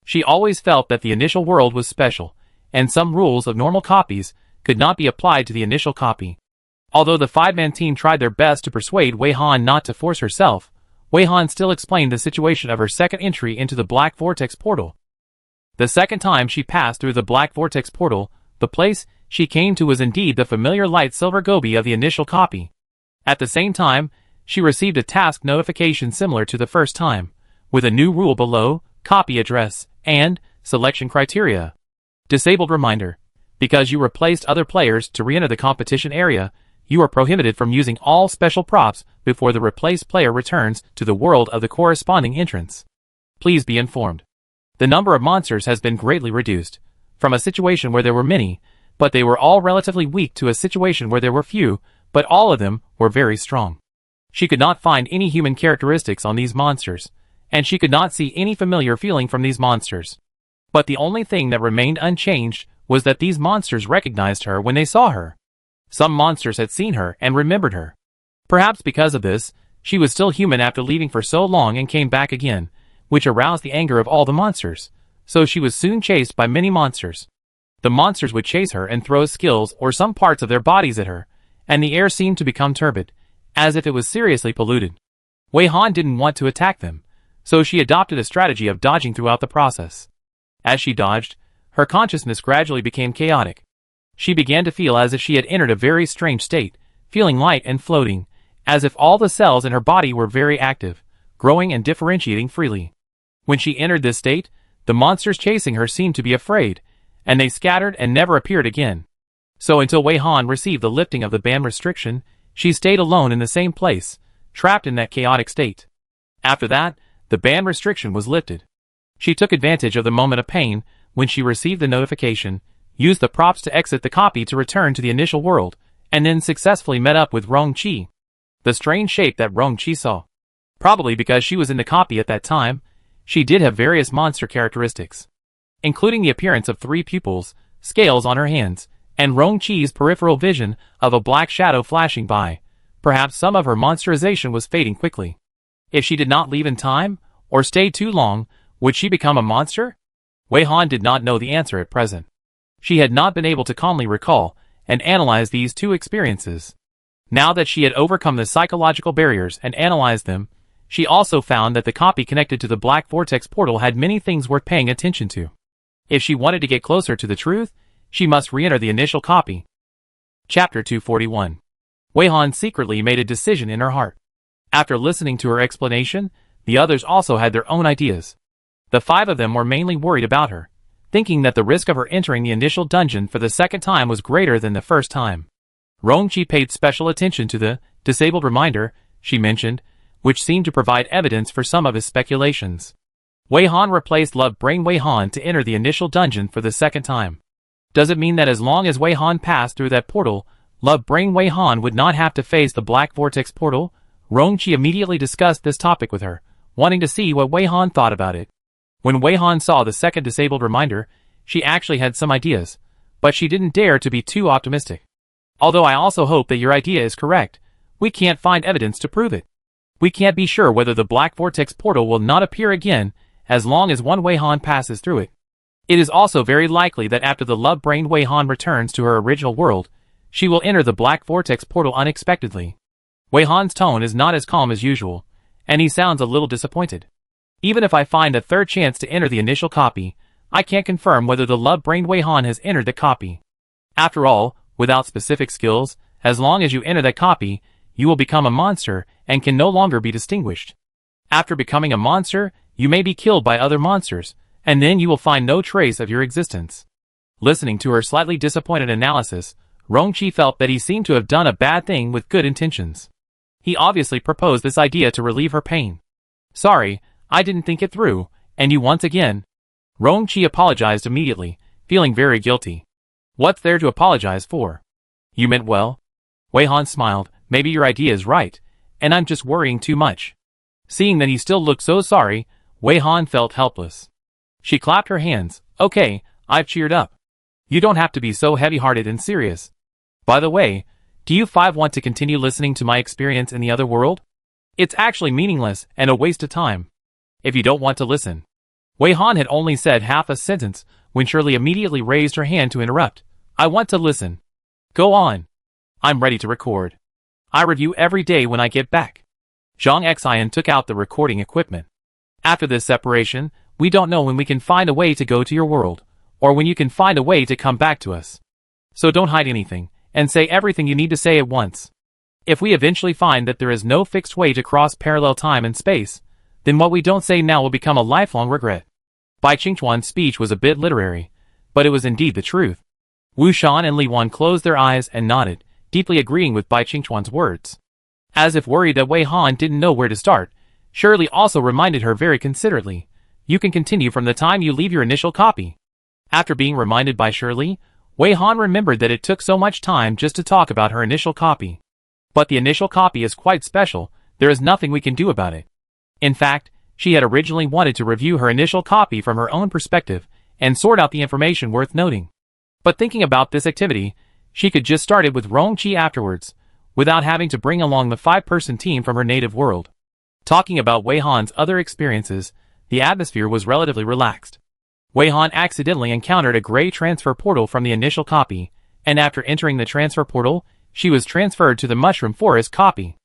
She always felt that the initial world was special, and some rules of normal copies could not be applied to the initial copy. Although the 5-man team tried their best to persuade Wei Han not to force herself, Wei Han still explained the situation of her second entry into the Black Vortex portal. The second time she passed through the Black Vortex portal, the place she came to was indeed the familiar light silver gobi of the initial copy. At the same time, she received a task notification similar to the first time, with a new rule below, copy address, and selection criteria. Disabled reminder. Because you replaced other players to re-enter the competition area, you are prohibited from using all special props before the replaced player returns to the world of the corresponding entrance. Please be informed. The number of monsters has been greatly reduced, from a situation where there were many, but they were all relatively weak, to a situation where there were few, but all of them were very strong. She could not find any human characteristics on these monsters, and she could not see any familiar feeling from these monsters. But the only thing that remained unchanged was that these monsters recognized her when they saw her. Some monsters had seen her and remembered her. Perhaps because of this, she was still human after leaving for so long and came back again, which aroused the anger of all the monsters, so she was soon chased by many monsters. The monsters would chase her and throw skills or some parts of their bodies at her, and the air seemed to become turbid, as if it was seriously polluted. Wei Han didn't want to attack them, so she adopted a strategy of dodging throughout the process. As she dodged, her consciousness gradually became chaotic. She began to feel as if she had entered a very strange state, feeling light and floating, as if all the cells in her body were very active, growing and differentiating freely. When she entered this state, the monsters chasing her seemed to be afraid, and they scattered and never appeared again. So until Wei Han received the lifting of the ban restriction, she stayed alone in the same place, trapped in that chaotic state. After that, the ban restriction was lifted. She took advantage of the moment of pain when she received the notification, used the props to exit the copy to return to the initial world, and then successfully met up with Rong Chi. The strange shape that Rong Chi saw. Probably because she was in the copy at that time, she did have various monster characteristics, including the appearance of 3 pupils, scales on her hands, and Rong Chi's peripheral vision of a black shadow flashing by. Perhaps some of her monsterization was fading quickly. If she did not leave in time, or stayed too long, would she become a monster? Wei Han did not know the answer at present. She had not been able to calmly recall and analyze these 2 experiences. Now that she had overcome the psychological barriers and analyzed them, she also found that the copy connected to the Black Vortex portal had many things worth paying attention to. If she wanted to get closer to the truth, she must re-enter the initial copy. Chapter 241. Wei Han secretly made a decision in her heart. After listening to her explanation, the others also had their own ideas. The 5 of them were mainly worried about her, thinking that the risk of her entering the initial dungeon for the second time was greater than the first time. Rong Chi paid special attention to the disabled reminder she mentioned, which seemed to provide evidence for some of his speculations. Wei Han replaced Love Brain Wei Han to enter the initial dungeon for the second time. Does it mean that as long as Wei Han passed through that portal, Love Brain Wei Han would not have to face the Black Vortex portal? Rong Chi immediately discussed this topic with her, wanting to see what Wei Han thought about it. When Wei Han saw the second disabled reminder, she actually had some ideas, but she didn't dare to be too optimistic. Although I also hope that your idea is correct, we can't find evidence to prove it. We can't be sure whether the Black Vortex portal will not appear again as long as one Wei Han passes through it. It is also very likely that after the love-brained Wei Han returns to her original world, she will enter the Black Vortex portal unexpectedly. Wei Han's tone is not as calm as usual, and he sounds a little disappointed. Even if I find a third chance to enter the initial copy, I can't confirm whether the love-brained Wei Han has entered the copy. After all, without specific skills, as long as you enter that copy, you will become a monster and can no longer be distinguished. After becoming a monster, you may be killed by other monsters, and then you will find no trace of your existence. Listening to her slightly disappointed analysis, Rong Chi felt that he seemed to have done a bad thing with good intentions. He obviously proposed this idea to relieve her pain. Sorry, I didn't think it through, and you once again. Rong Chi apologized immediately, feeling very guilty. What's there to apologize for? You meant well. Wei Han smiled. Maybe your idea is right, and I'm just worrying too much. Seeing that he still looked so sorry, Wei Han felt helpless. She clapped her hands. Okay, I've cheered up. You don't have to be so heavy-hearted and serious. By the way, do you 5 want to continue listening to my experience in the other world? It's actually meaningless and a waste of time. If you don't want to listen. Wei Han had only said half a sentence when Shirley immediately raised her hand to interrupt. I want to listen. Go on. I'm ready to record. I review every day when I get back. Zhang Xian took out the recording equipment. After this separation, we don't know when we can find a way to go to your world, or when you can find a way to come back to us. So don't hide anything, and say everything you need to say at once. If we eventually find that there is no fixed way to cross parallel time and space, then what we don't say now will become a lifelong regret. Bai Qingchuan's speech was a bit literary, but it was indeed the truth. Wu Shan and Li Wan closed their eyes and nodded, deeply agreeing with Bai Qingchuan's words. As if worried that Wei Han didn't know where to start, Shirley also reminded her very considerately, you can continue from the time you leave your initial copy. After being reminded by Shirley, Wei Han remembered that it took so much time just to talk about her initial copy. But the initial copy is quite special, there is nothing we can do about it. In fact, she had originally wanted to review her initial copy from her own perspective and sort out the information worth noting. But thinking about this activity, she could just start it with Rong Chi afterwards, without having to bring along the 5-person team from her native world. Talking about Wei Han's other experiences, the atmosphere was relatively relaxed. Wei Han accidentally encountered a gray transfer portal from the initial copy, and after entering the transfer portal, she was transferred to the Mushroom Forest copy.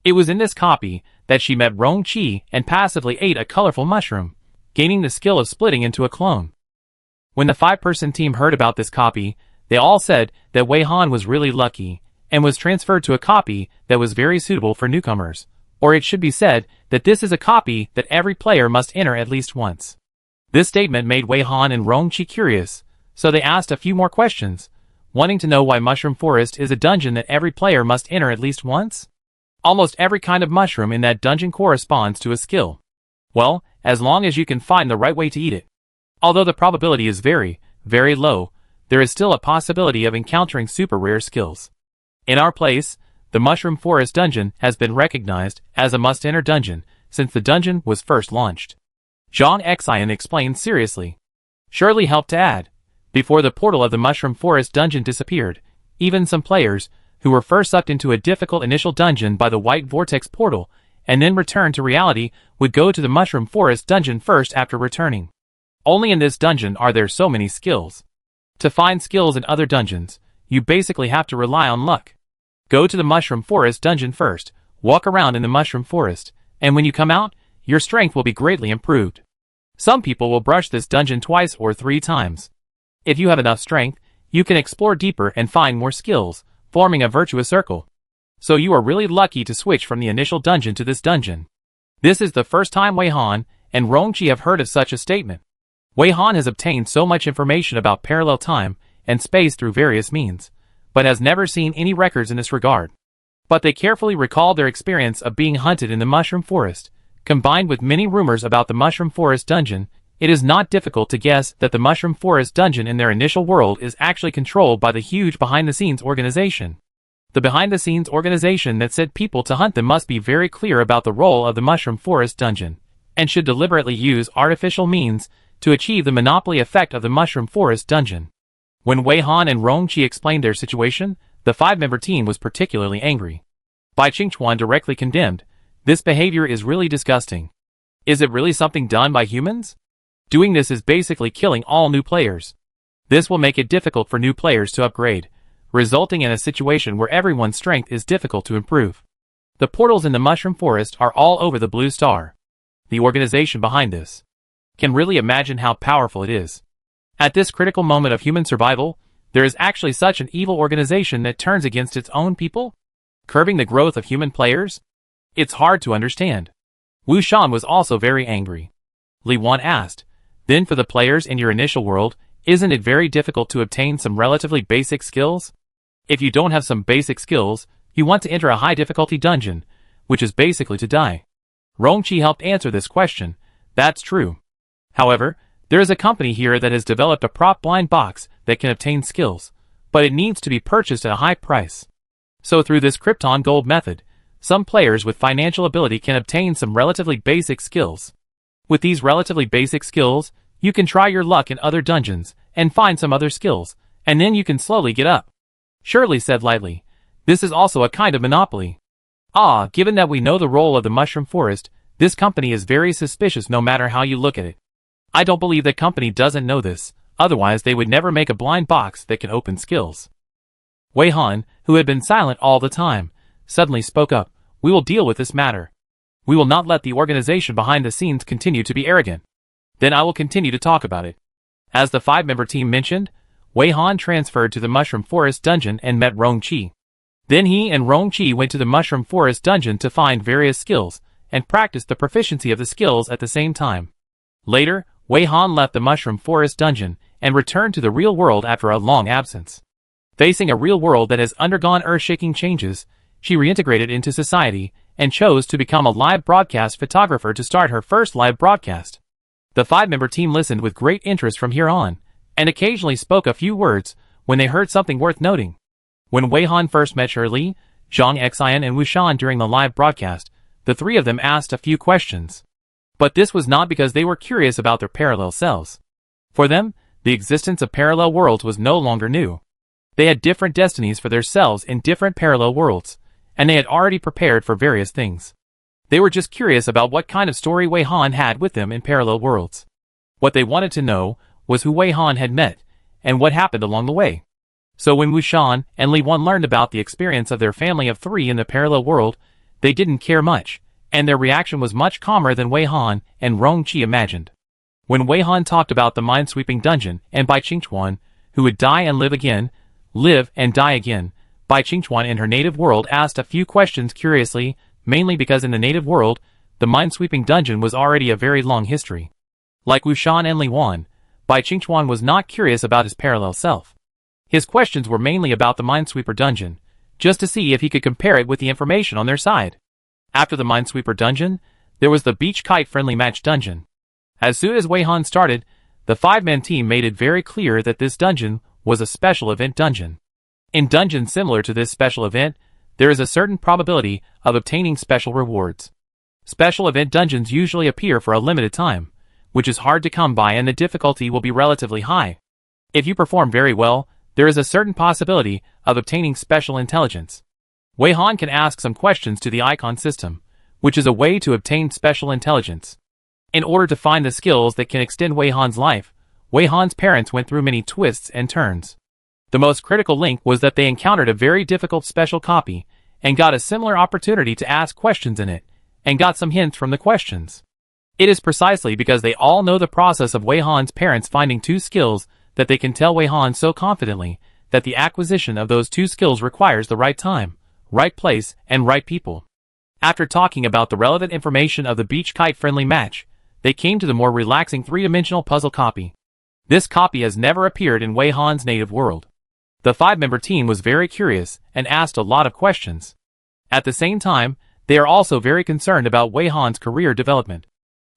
It was in this copy that she met Rong Chi and passively ate a colorful mushroom, gaining the skill of splitting into a clone. When the 5-person team heard about this copy, they all said that Wei Han was really lucky, and was transferred to a copy that was very suitable for newcomers, or it should be said that this is a copy that every player must enter at least once. This statement made Wei Han and Rong Chi curious, so they asked a few more questions, wanting to know why Mushroom Forest is a dungeon that every player must enter at least once? Almost every kind of mushroom in that dungeon corresponds to a skill. Well, as long as you can find the right way to eat it. Although the probability is very, very low, there is still a possibility of encountering super rare skills. In our place, the Mushroom Forest dungeon has been recognized as a must-enter dungeon since the dungeon was first launched. Zhang Xian explained seriously. Shirley helped to add, before the portal of the Mushroom Forest dungeon disappeared, even some players, who were first sucked into a difficult initial dungeon by the White Vortex portal, and then returned to reality, would go to the Mushroom Forest dungeon first after returning. Only in this dungeon are there so many skills. To find skills in other dungeons, you basically have to rely on luck. Go to the Mushroom Forest dungeon first, walk around in the Mushroom Forest, and when you come out, your strength will be greatly improved. Some people will brush this dungeon twice or 3 times. If you have enough strength, you can explore deeper and find more skills, forming a virtuous circle. So you are really lucky to switch from the initial dungeon to this dungeon. This is the first time Wei Han and Rongqi have heard of such a statement. Wei Han has obtained so much information about parallel time and space through various means, but has never seen any records in this regard. But they carefully recall their experience of being hunted in the Mushroom Forest. Combined with many rumors about the Mushroom Forest dungeon, it is not difficult to guess that the Mushroom Forest dungeon in their initial world is actually controlled by the huge behind-the-scenes organization. The behind-the-scenes organization that said people to hunt them must be very clear about the role of the Mushroom Forest dungeon, and should deliberately use artificial means to achieve the monopoly effect of the Mushroom Forest dungeon. When Wei Han and Rongqi explained their situation, the 5-member team was particularly angry. Bai Qingchuan directly condemned, "This behavior is really disgusting. Is it really something done by humans? Doing this is basically killing all new players. This will make it difficult for new players to upgrade, resulting in a situation where everyone's strength is difficult to improve. The portals in the Mushroom Forest are all over the Blue Star. The organization behind this can really imagine how powerful it is. At this critical moment of human survival, there is actually such an evil organization that turns against its own people, curbing the growth of human players? It's hard to understand." Wu Shan was also very angry. Li Wan asked, "Then for the players in your initial world, isn't it very difficult to obtain some relatively basic skills? If you don't have some basic skills, you want to enter a high difficulty dungeon, which is basically to die." Rongqi helped answer this question. "That's true. However, there is a company here that has developed a prop blind box that can obtain skills, but it needs to be purchased at a high price. So through this Krypton Gold method, some players with financial ability can obtain some relatively basic skills. With these relatively basic skills, you can try your luck in other dungeons and find some other skills, and then you can slowly get up." Shirley said lightly, "This is also a kind of monopoly. Given that we know the role of the Mushroom Forest, this company is very suspicious no matter how you look at it. I don't believe that company doesn't know this, otherwise they would never make a blind box that can open skills." Wei Han, who had been silent all the time, suddenly spoke up, "We will deal with this matter. We will not let the organization behind the scenes continue to be arrogant. Then I will continue to talk about it." As the 5-member team mentioned, Wei Han transferred to the Mushroom Forest dungeon and met Rongqi. Then he and Rongqi went to the Mushroom Forest dungeon to find various skills, and practiced the proficiency of the skills at the same time. Later, Wei Han left the Mushroom Forest dungeon, and returned to the real world after a long absence. Facing a real world that has undergone earth-shaking changes, she reintegrated into society, and chose to become a live broadcast photographer to start her first live broadcast. The 5-member team listened with great interest from here on, and occasionally spoke a few words when they heard something worth noting. When Wei Han first met Shirley, Zhang Xian and Wu Shan during the live broadcast, the 3 of them asked a few questions. But this was not because they were curious about their parallel selves. For them, the existence of parallel worlds was no longer new. They had different destinies for their selves in different parallel worlds, and they had already prepared for various things. They were just curious about what kind of story Wei Han had with them in parallel worlds. What they wanted to know was who Wei Han had met, and what happened along the way. So when Wu Shan and Li Wan learned about the experience of their family of 3 in the parallel world, they didn't care much, and their reaction was much calmer than Wei Han and Rongqi imagined. When Wei Han talked about the mind-sweeping dungeon and Bai Qingchuan, who would die and live again, live and die again, Bai Qingchuan in her native world asked a few questions curiously, mainly because in the native world, the mind-sweeping dungeon was already a very long history. Like Wu Shan and Li Wan, Bai Qingchuan was not curious about his parallel self. His questions were mainly about the Minesweeper dungeon, just to see if he could compare it with the information on their side. After the Minesweeper dungeon, there was the Beach Kite Friendly Match dungeon. As soon as Wei Han started, the 5-man team made it very clear that this dungeon was a special event dungeon. In dungeons similar to this special event, there is a certain probability of obtaining special rewards. Special event dungeons usually appear for a limited time, which is hard to come by, and the difficulty will be relatively high. If you perform very well, there is a certain possibility of obtaining special intelligence. Wei Han can ask some questions to the icon system, which is a way to obtain special intelligence. In order to find the skills that can extend Wei Han's life, Wei Han's parents went through many twists and turns. The most critical link was that they encountered a very difficult special copy, and got a similar opportunity to ask questions in it, and got some hints from the questions. It is precisely because they all know the process of Wei Han's parents finding two skills that they can tell Wei Han so confidently that the acquisition of those two skills requires the right time, right place, and right people. After talking about the relevant information of the beach kite-friendly match, they came to the more relaxing three-dimensional puzzle copy. This copy has never appeared in Wei Han's native world. The five-member team was very curious and asked a lot of questions. At the same time, they are also very concerned about Wei Han's career development.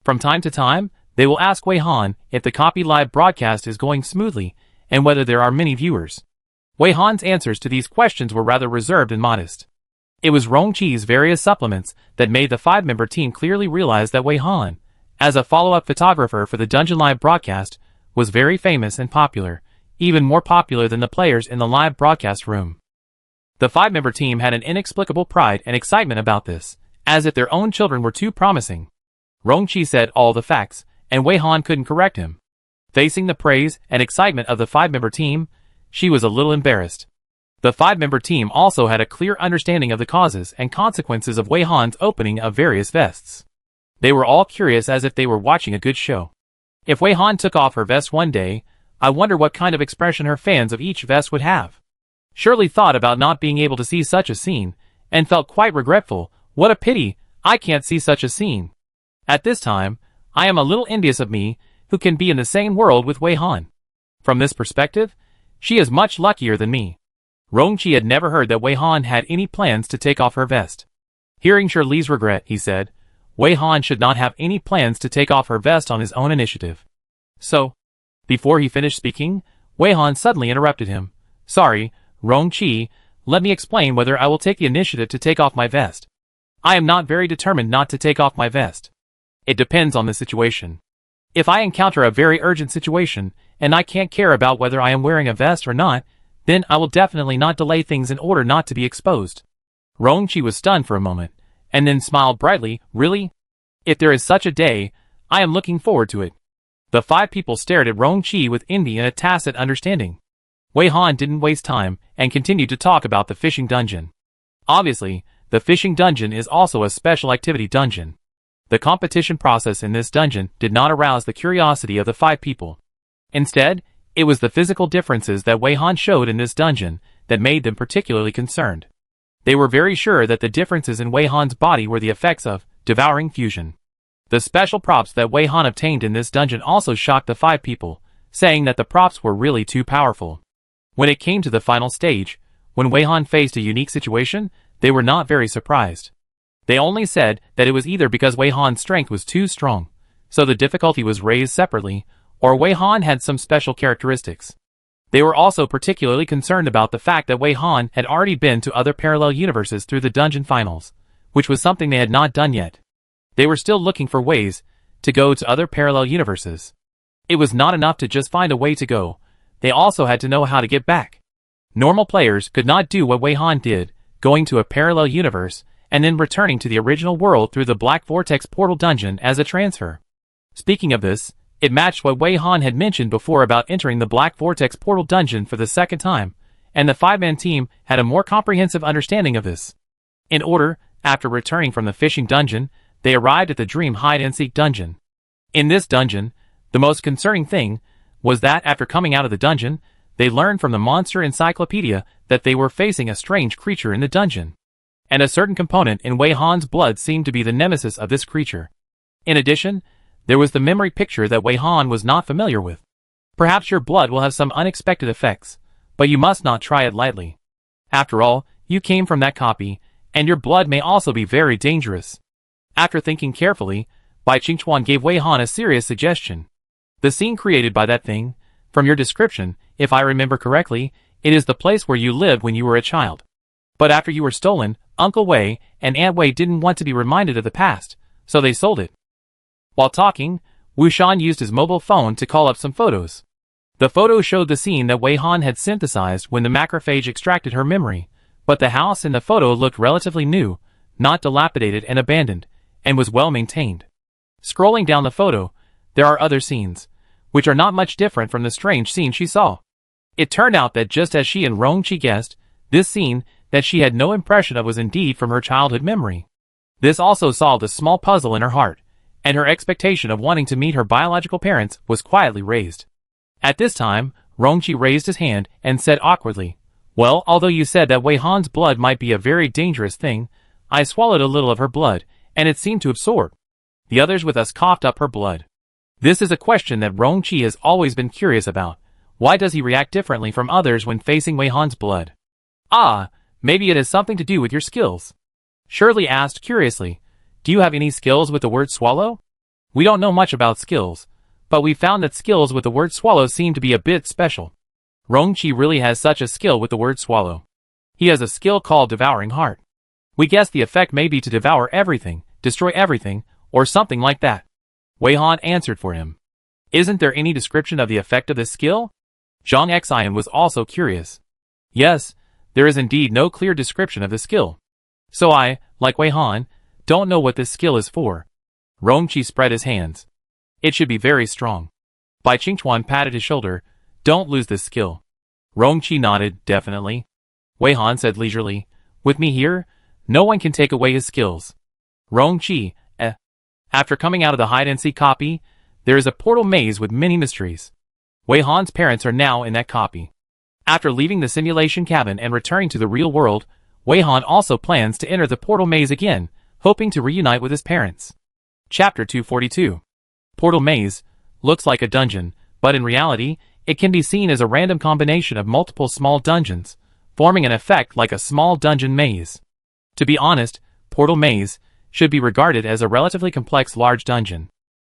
From time to time, they will ask Wei Han if the copy live broadcast is going smoothly and whether there are many viewers. Wei Han's answers to these questions were rather reserved and modest. It was Rongqi's various supplements that made the five-member team clearly realize that Wei Han, as a follow-up photographer for the Dungeon live broadcast, was very famous and popular, even more popular than the players in the live broadcast room. The five-member team had an inexplicable pride and excitement about this, as if their own children were too promising. Rongqi said all the facts, and Wei Han couldn't correct him. Facing the praise and excitement of the five-member team, she was a little embarrassed. The five-member team also had a clear understanding of the causes and consequences of Wei Han's opening of various vests. They were all curious, as if they were watching a good show. If Wei Han took off her vest one day, I wonder what kind of expression her fans of each vest would have. Shirley thought about not being able to see such a scene, and felt quite regretful. What a pity, I can't see such a scene. At this time, I am a little envious of me, who can be in the same world with Wei Han. From this perspective, she is much luckier than me. Rongqi had never heard that Wei Han had any plans to take off her vest. Hearing Shirley's regret, he said, Wei Han should not have any plans to take off her vest on his own initiative. So, before he finished speaking, Wei Han suddenly interrupted him. Sorry, Rongqi, let me explain whether I will take the initiative to take off my vest. I am not very determined not to take off my vest. It depends on the situation. If I encounter a very urgent situation, and I can't care about whether I am wearing a vest or not, then I will definitely not delay things in order not to be exposed. Rongqi was stunned for a moment, and then smiled brightly. Really? If there is such a day, I am looking forward to it. The five people stared at Rongqi with envy and a tacit understanding. Wei Han didn't waste time, and continued to talk about the fishing dungeon. Obviously, the fishing dungeon is also a special activity dungeon. The competition process in this dungeon did not arouse the curiosity of the five people. Instead, it was the physical differences that Wei Han showed in this dungeon that made them particularly concerned. They were very sure that the differences in Wei Han's body were the effects of devouring fusion. The special props that Wei Han obtained in this dungeon also shocked the five people, saying that the props were really too powerful. When it came to the final stage, when Wei Han faced a unique situation, they were not very surprised. They only said that it was either because Wei Han's strength was too strong, so the difficulty was raised separately, or Wei Han had some special characteristics. They were also particularly concerned about the fact that Wei Han had already been to other parallel universes through the dungeon finals, which was something they had not done yet. They were still looking for ways to go to other parallel universes. It was not enough to just find a way to go, they also had to know how to get back. Normal players could not do what Wei Han did, going to a parallel universe, and then returning to the original world through the Black Vortex portal dungeon as a transfer. Speaking of this, it matched what Wei Han had mentioned before about entering the Black Vortex portal dungeon for the second time, and the five-man team had a more comprehensive understanding of this. In order, after returning from the fishing dungeon, they arrived at the Dream Hide-and-Seek dungeon. In this dungeon, the most concerning thing was that after coming out of the dungeon, they learned from the monster encyclopedia that they were facing a strange creature in the dungeon. And a certain component in Wei Han's blood seemed to be the nemesis of this creature. In addition, there was the memory picture that Wei Han was not familiar with. Perhaps your blood will have some unexpected effects, but you must not try it lightly. After all, you came from that copy, and your blood may also be very dangerous. After thinking carefully, Bai Qingchuan gave Wei Han a serious suggestion. The scene created by that thing, from your description, if I remember correctly, It is the place where you lived when you were a child. But after you were stolen, Uncle Wei and Aunt Wei didn't want to be reminded of the past, so they sold it. While talking, Wu Shan used his mobile phone to call up some photos. The photos showed the scene that Wei Han had synthesized when the macrophage extracted her memory, but the house in the photo looked relatively new, not dilapidated and abandoned, and was well maintained. Scrolling down the photo, there are other scenes, which are not much different from the strange scene she saw. It turned out that just as she and Rong-chi guessed, this scene that she had no impression of was indeed from her childhood memory. This also solved a small puzzle in her heart, and her expectation of wanting to meet her biological parents was quietly raised. At this time, Rong-chi raised his hand and said awkwardly, "Well, although you said that Wei Han's blood might be a very dangerous thing, I swallowed a little of her blood, and it seemed to absorb. The others with us coughed up her blood." This is a question that Rong-chi has always been curious about. Why does he react differently from others when facing Wei Han's blood? "Ah, maybe it has something to do with your skills." Shirley asked curiously, "Do you have any skills with the word swallow?" "We don't know much about skills, but we found that skills with the word swallow seem to be a bit special." Rong-chi really has such a skill with the word swallow. He has a skill called devouring heart. We guess the effect may be to devour everything, destroy everything, or something like that. Wei Han answered for him. "Isn't there any description of the effect of this skill?" Zhang Xian was also curious. "Yes, there is indeed no clear description of the skill. So I, like Wei Han, don't know what this skill is for." Rong-chi spread his hands. "It should be very strong." Bai Qingchuan patted his shoulder. "Don't lose this skill." Rong-chi nodded, "Definitely." Wei Han said leisurely, "With me here, no one can take away his skills." Rong-chi, After coming out of the hide-and-seek copy, there is a portal maze with many mysteries. Wei Han's parents are now in that copy. After leaving the simulation cabin and returning to the real world, Wei Han also plans to enter the portal maze again, hoping to reunite with his parents. Chapter 242. Portal Maze looks like a dungeon, but in reality, it can be seen as a random combination of multiple small dungeons, forming an effect like a small dungeon maze. To be honest, Portal Maze should be regarded as a relatively complex large dungeon.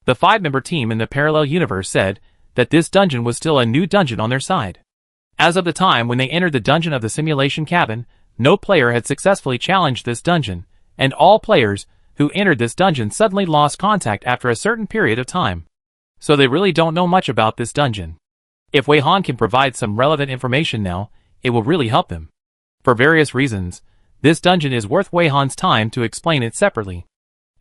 The 5-member team in the parallel universe said that this dungeon was still a new dungeon on their side. As of the time when they entered the dungeon of the simulation cabin, no player had successfully challenged this dungeon, and all players who entered this dungeon suddenly lost contact after a certain period of time. So they really don't know much about this dungeon. If Wei Han can provide some relevant information now, it will really help them. For various reasons, this dungeon is worth Wei Han's time to explain it separately.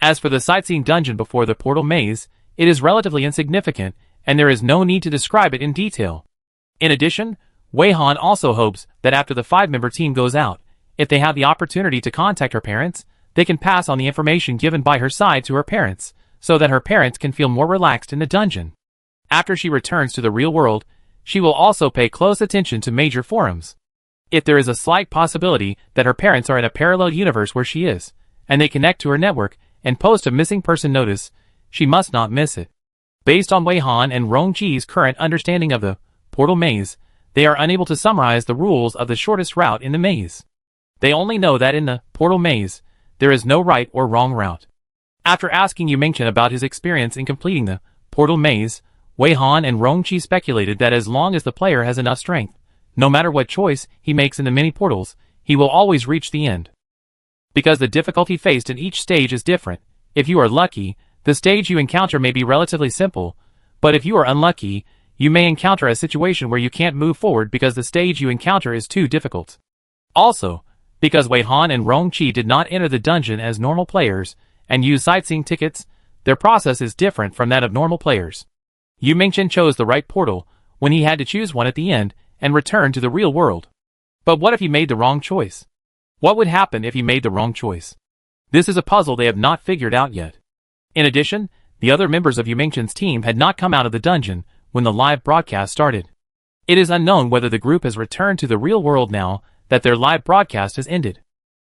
As for the sightseeing dungeon before the portal maze, it is relatively insignificant, and there is no need to describe it in detail. In addition, Wei Han also hopes that after the 5-member team goes out, if they have the opportunity to contact her parents, they can pass on the information given by her side to her parents, so that her parents can feel more relaxed in the dungeon. After she returns to the real world, she will also pay close attention to major forums. If there is a slight possibility that her parents are in a parallel universe where she is, and they connect to her network and post a missing person notice, she must not miss it. Based on Wei Han and Rong-chi's current understanding of the portal maze, they are unable to summarize the rules of the shortest route in the maze. They only know that in the portal maze, there is no right or wrong route. After asking Yu Mingchen about his experience in completing the portal maze, Wei Han and Rong-chi speculated that as long as the player has enough strength, no matter what choice he makes in the many portals, he will always reach the end. Because the difficulty faced in each stage is different, if you are lucky, the stage you encounter may be relatively simple, but if you are unlucky, you may encounter a situation where you can't move forward because the stage you encounter is too difficult. Also, because Wei Han and Rong-chi did not enter the dungeon as normal players and use sightseeing tickets, their process is different from that of normal players. Yu Mingchen chose the right portal when he had to choose one at the end and return to the real world. But what if he made the wrong choice? What would happen if he made the wrong choice? This is a puzzle they have not figured out yet. In addition, the other members of Yu Mingchen's team had not come out of the dungeon when the live broadcast started. It is unknown whether the group has returned to the real world now that their live broadcast has ended.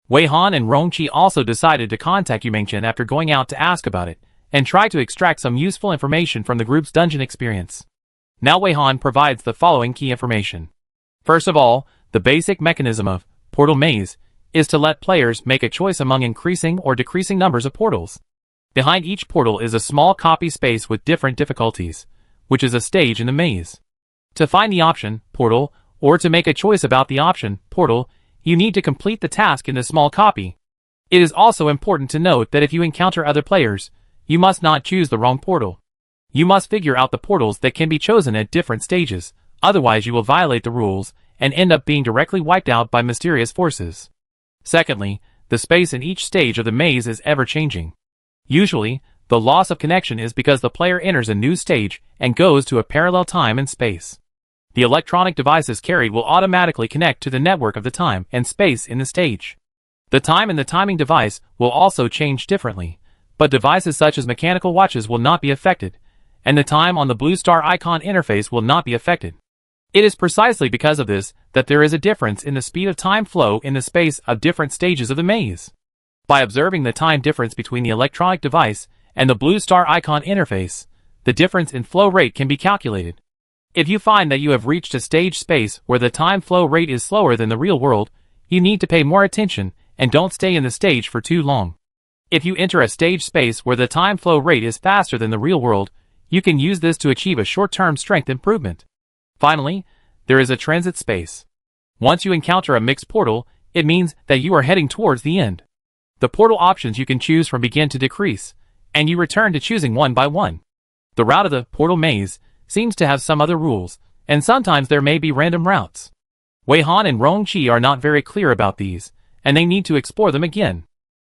Wei Han and Rong-chi also decided to contact Yu Mingchen after going out to ask about it, and try to extract some useful information from the group's dungeon experience. Now Wei Han provides the following key information. First of all, the basic mechanism of portal maze is to let players make a choice among increasing or decreasing numbers of portals. Behind each portal is a small copy space with different difficulties, which is a stage in the maze. To find the option, portal, or to make a choice about the option, portal, you need to complete the task in the small copy. It is also important to note that if you encounter other players, you must not choose the wrong portal. You must figure out the portals that can be chosen at different stages, otherwise you will violate the rules and end up being directly wiped out by mysterious forces. Secondly, the space in each stage of the maze is ever-changing. Usually, the loss of connection is because the player enters a new stage and goes to a parallel time and space. The electronic devices carried will automatically connect to the network of the time and space in the stage. The time in the timing device will also change differently, but devices such as mechanical watches will not be affected, and the time on the blue star icon interface will not be affected. It is precisely because of this that there is a difference in the speed of time flow in the space of different stages of the maze. By observing the time difference between the electronic device and the blue star icon interface, the difference in flow rate can be calculated. If you find that you have reached a stage space where the time flow rate is slower than the real world, you need to pay more attention and don't stay in the stage for too long. If you enter a stage space where the time flow rate is faster than the real world, you can use this to achieve a short-term strength improvement. Finally, there is a transit space. Once you encounter a mixed portal, it means that you are heading towards the end. The portal options you can choose from begin to decrease, and you return to choosing one by one. The route of the portal maze seems to have some other rules, and sometimes there may be random routes. Wei Han and Rong Qi are not very clear about these, and they need to explore them again.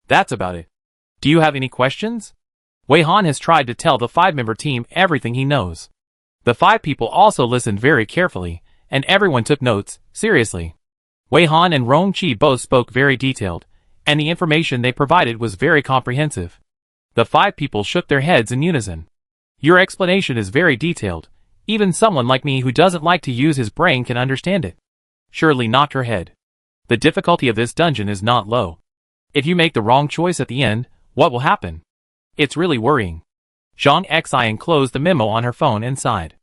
That's about it. Do you have any questions? Wei Han has tried to tell the 5-member team everything he knows. The 5 people also listened very carefully, and everyone took notes, seriously. Wei Han and Rong Qi both spoke very detailed, and the information they provided was very comprehensive. The 5 people shook their heads in unison. Your explanation is very detailed. Even someone like me who doesn't like to use his brain can understand it. Shirley nodded her head. The difficulty of this dungeon is not low. If you make the wrong choice at the end, what will happen? It's really worrying. Zhang Xian closed the memo on her phone and sighed.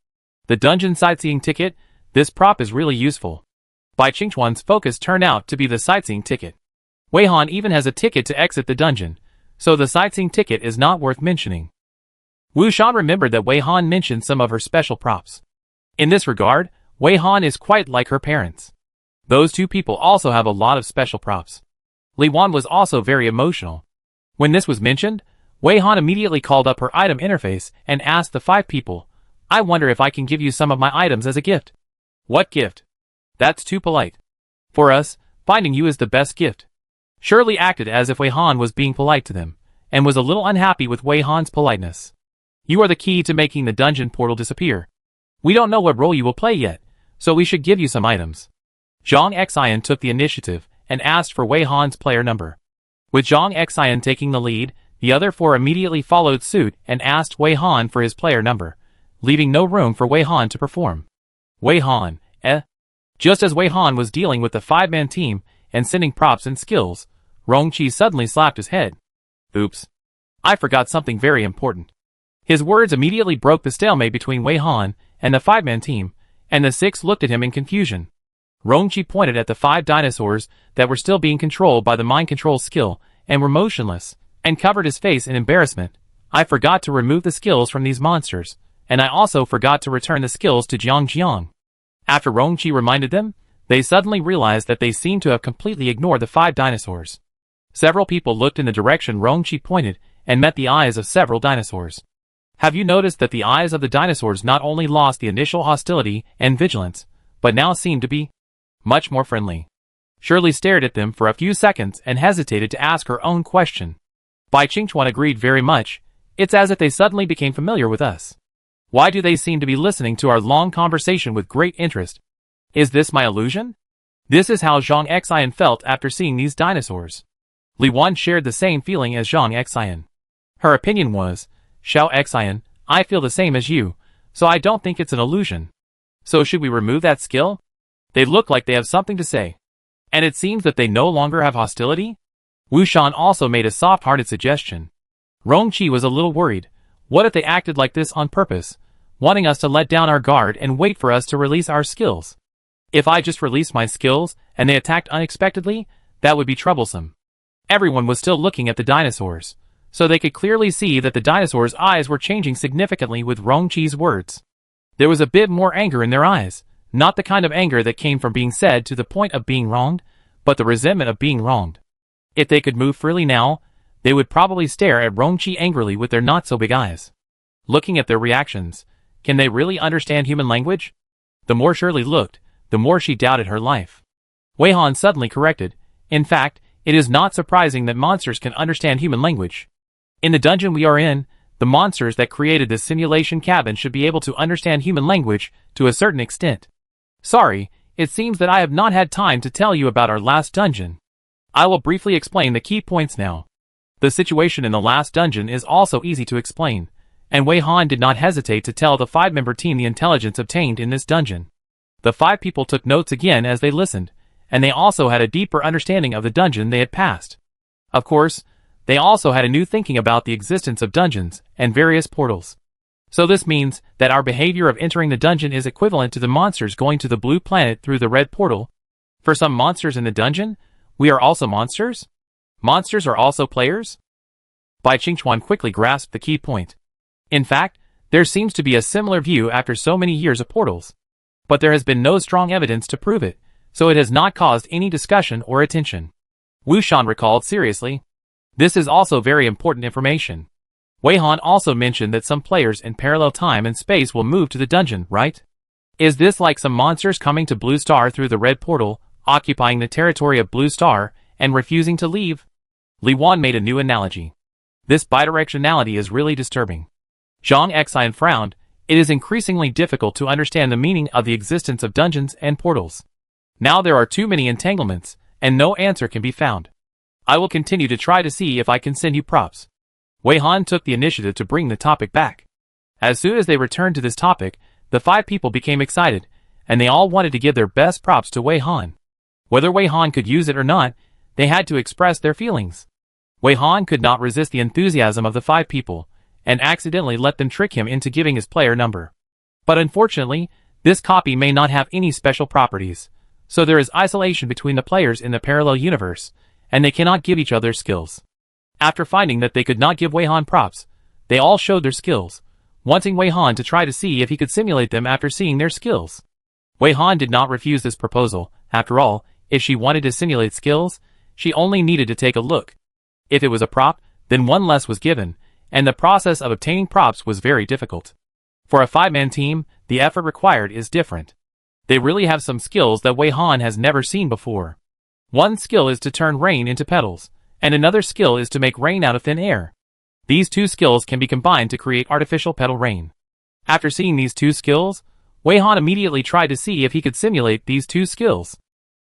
The dungeon sightseeing ticket, this prop is really useful. Bai Qingchuan's focus turned out to be the sightseeing ticket. Wei Han even has a ticket to exit the dungeon, so the sightseeing ticket is not worth mentioning. Wu Shan remembered that Wei Han mentioned some of her special props. In this regard, Wei Han is quite like her parents. Those 2 people also have a lot of special props. Li Wan was also very emotional. When this was mentioned, Wei Han immediately called up her item interface and asked the 5 people, I wonder if I can give you some of my items as a gift. What gift? That's too polite. For us, finding you is the best gift. Shirley acted as if Wei Han was being polite to them, and was a little unhappy with Wei Han's politeness. You are the key to making the dungeon portal disappear. We don't know what role you will play yet, so we should give you some items. Zhang Xian took the initiative and asked for Wei Han's player number. With Zhang Xian taking the lead, the other 4 immediately followed suit and asked Wei Han for his player number, leaving no room for Wei Han to perform. Wei Han, Just as Wei Han was dealing with the 5-man team and sending props and skills, Rong Qi suddenly slapped his head. Oops. I forgot something very important. His words immediately broke the stalemate between Wei Han and the 5-man team, and the 6 looked at him in confusion. Rong Qi pointed at the 5 dinosaurs that were still being controlled by the mind control skill and were motionless, and covered his face in embarrassment. I forgot to remove the skills from these monsters, and I also forgot to return the skills to Jiang. After Rong Qi reminded them, they suddenly realized that they seemed to have completely ignored the 5 dinosaurs. Several people looked in the direction Rong Qi pointed and met the eyes of several dinosaurs. Have you noticed that the eyes of the dinosaurs not only lost the initial hostility and vigilance, but now seem to be much more friendly? Shirley stared at them for a few seconds and hesitated to ask her own question. Bai Qingchuan agreed very much. It's as if they suddenly became familiar with us. Why do they seem to be listening to our long conversation with great interest? Is this my illusion? This is how Zhang Xian felt after seeing these dinosaurs. Li Wan shared the same feeling as Zhang Xian. Her opinion was, Xiao Xian, I feel the same as you, so I don't think it's an illusion. So should we remove that skill? They look like they have something to say. And it seems that they no longer have hostility? Wu Shan also made a soft-hearted suggestion. Rong Qi was a little worried. What if they acted like this on purpose, wanting us to let down our guard and wait for us to release our skills? If I just released my skills and they attacked unexpectedly, that would be troublesome. Everyone was still looking at the dinosaurs, so they could clearly see that the dinosaurs' eyes were changing significantly with Rong Qi's words. There was a bit more anger in their eyes. Not the kind of anger that came from being said to the point of being wronged, but the resentment of being wronged. If they could move freely now, they would probably stare at Rongqi angrily with their not-so-big eyes. Looking at their reactions, can they really understand human language? The more Shirley looked, the more she doubted her life. Wei Han suddenly corrected, in fact, it is not surprising that monsters can understand human language. In the dungeon we are in, the monsters that created this simulation cabin should be able to understand human language to a certain extent. Sorry, it seems that I have not had time to tell you about our last dungeon. I will briefly explain the key points now. The situation in the last dungeon is also easy to explain, and Wei Han did not hesitate to tell the 5-member team the intelligence obtained in this dungeon. The 5 people took notes again as they listened, and they also had a deeper understanding of the dungeon they had passed. Of course, they also had a new thinking about the existence of dungeons and various portals. So this means that our behavior of entering the dungeon is equivalent to the monsters going to the blue planet through the red portal. For some monsters in the dungeon, we are also monsters? Monsters are also players? Bai Qingchuan quickly grasped the key point. In fact, there seems to be a similar view after so many years of portals. But there has been no strong evidence to prove it, so it has not caused any discussion or attention. Wu Shan recalled seriously. This is also very important information. Wei Han also mentioned that some players in parallel time and space will move to the dungeon, right? Is this like some monsters coming to Blue Star through the red portal, occupying the territory of Blue Star, and refusing to leave? Li Wan made a new analogy. This bidirectionality is really disturbing. Zhang Xian frowned. It is increasingly difficult to understand the meaning of the existence of dungeons and portals. Now there are too many entanglements, and no answer can be found. I will continue to try to see if I can send you props. Wei Han took the initiative to bring the topic back. As soon as they returned to this topic, the 5 people became excited, and they all wanted to give their best props to Wei Han. Whether Wei Han could use it or not, they had to express their feelings. Wei Han could not resist the enthusiasm of the 5 people, and accidentally let them trick him into giving his player number. But unfortunately, this copy may not have any special properties, so there is isolation between the players in the parallel universe, and they cannot give each other skills. After finding that they could not give Wei Han props, they all showed their skills, wanting Wei Han to try to see if he could simulate them after seeing their skills. Wei Han did not refuse this proposal. After all, if she wanted to simulate skills, she only needed to take a look. If it was a prop, then one less was given, and the process of obtaining props was very difficult. For a 5-man team, the effort required is different. They really have some skills that Wei Han has never seen before. One skill is to turn rain into petals, and another skill is to make rain out of thin air. These 2 skills can be combined to create artificial petal rain. After seeing these 2 skills, Wei Han immediately tried to see if he could simulate these 2 skills.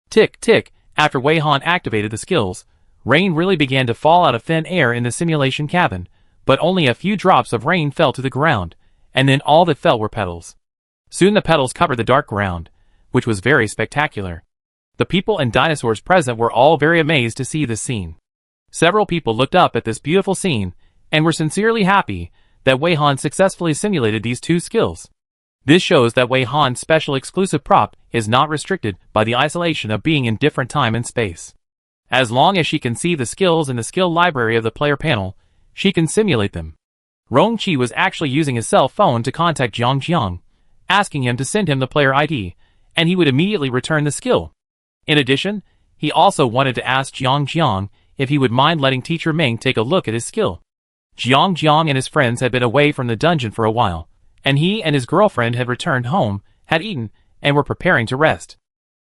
Tick, tick, after Wei Han activated the skills, rain really began to fall out of thin air in the simulation cabin, but only a few drops of rain fell to the ground, and then all that fell were petals. Soon the petals covered the dark ground, which was very spectacular. The people and dinosaurs present were all very amazed to see this scene. Several people looked up at this beautiful scene, and were sincerely happy that Wei Han successfully simulated these 2 skills. This shows that Wei Han's special exclusive prop is not restricted by the isolation of being in different time and space. As long as she can see the skills in the skill library of the player panel, she can simulate them. Rongqi was actually using his cell phone to contact Jiang Jiang, asking him to send him the player ID, and he would immediately return the skill. In addition, he also wanted to ask Jiang Jiang if he would mind letting Teacher Ming take a look at his skill. Jiang Jiang and his friends had been away from the dungeon for a while, and he and his girlfriend had returned home, had eaten, and were preparing to rest.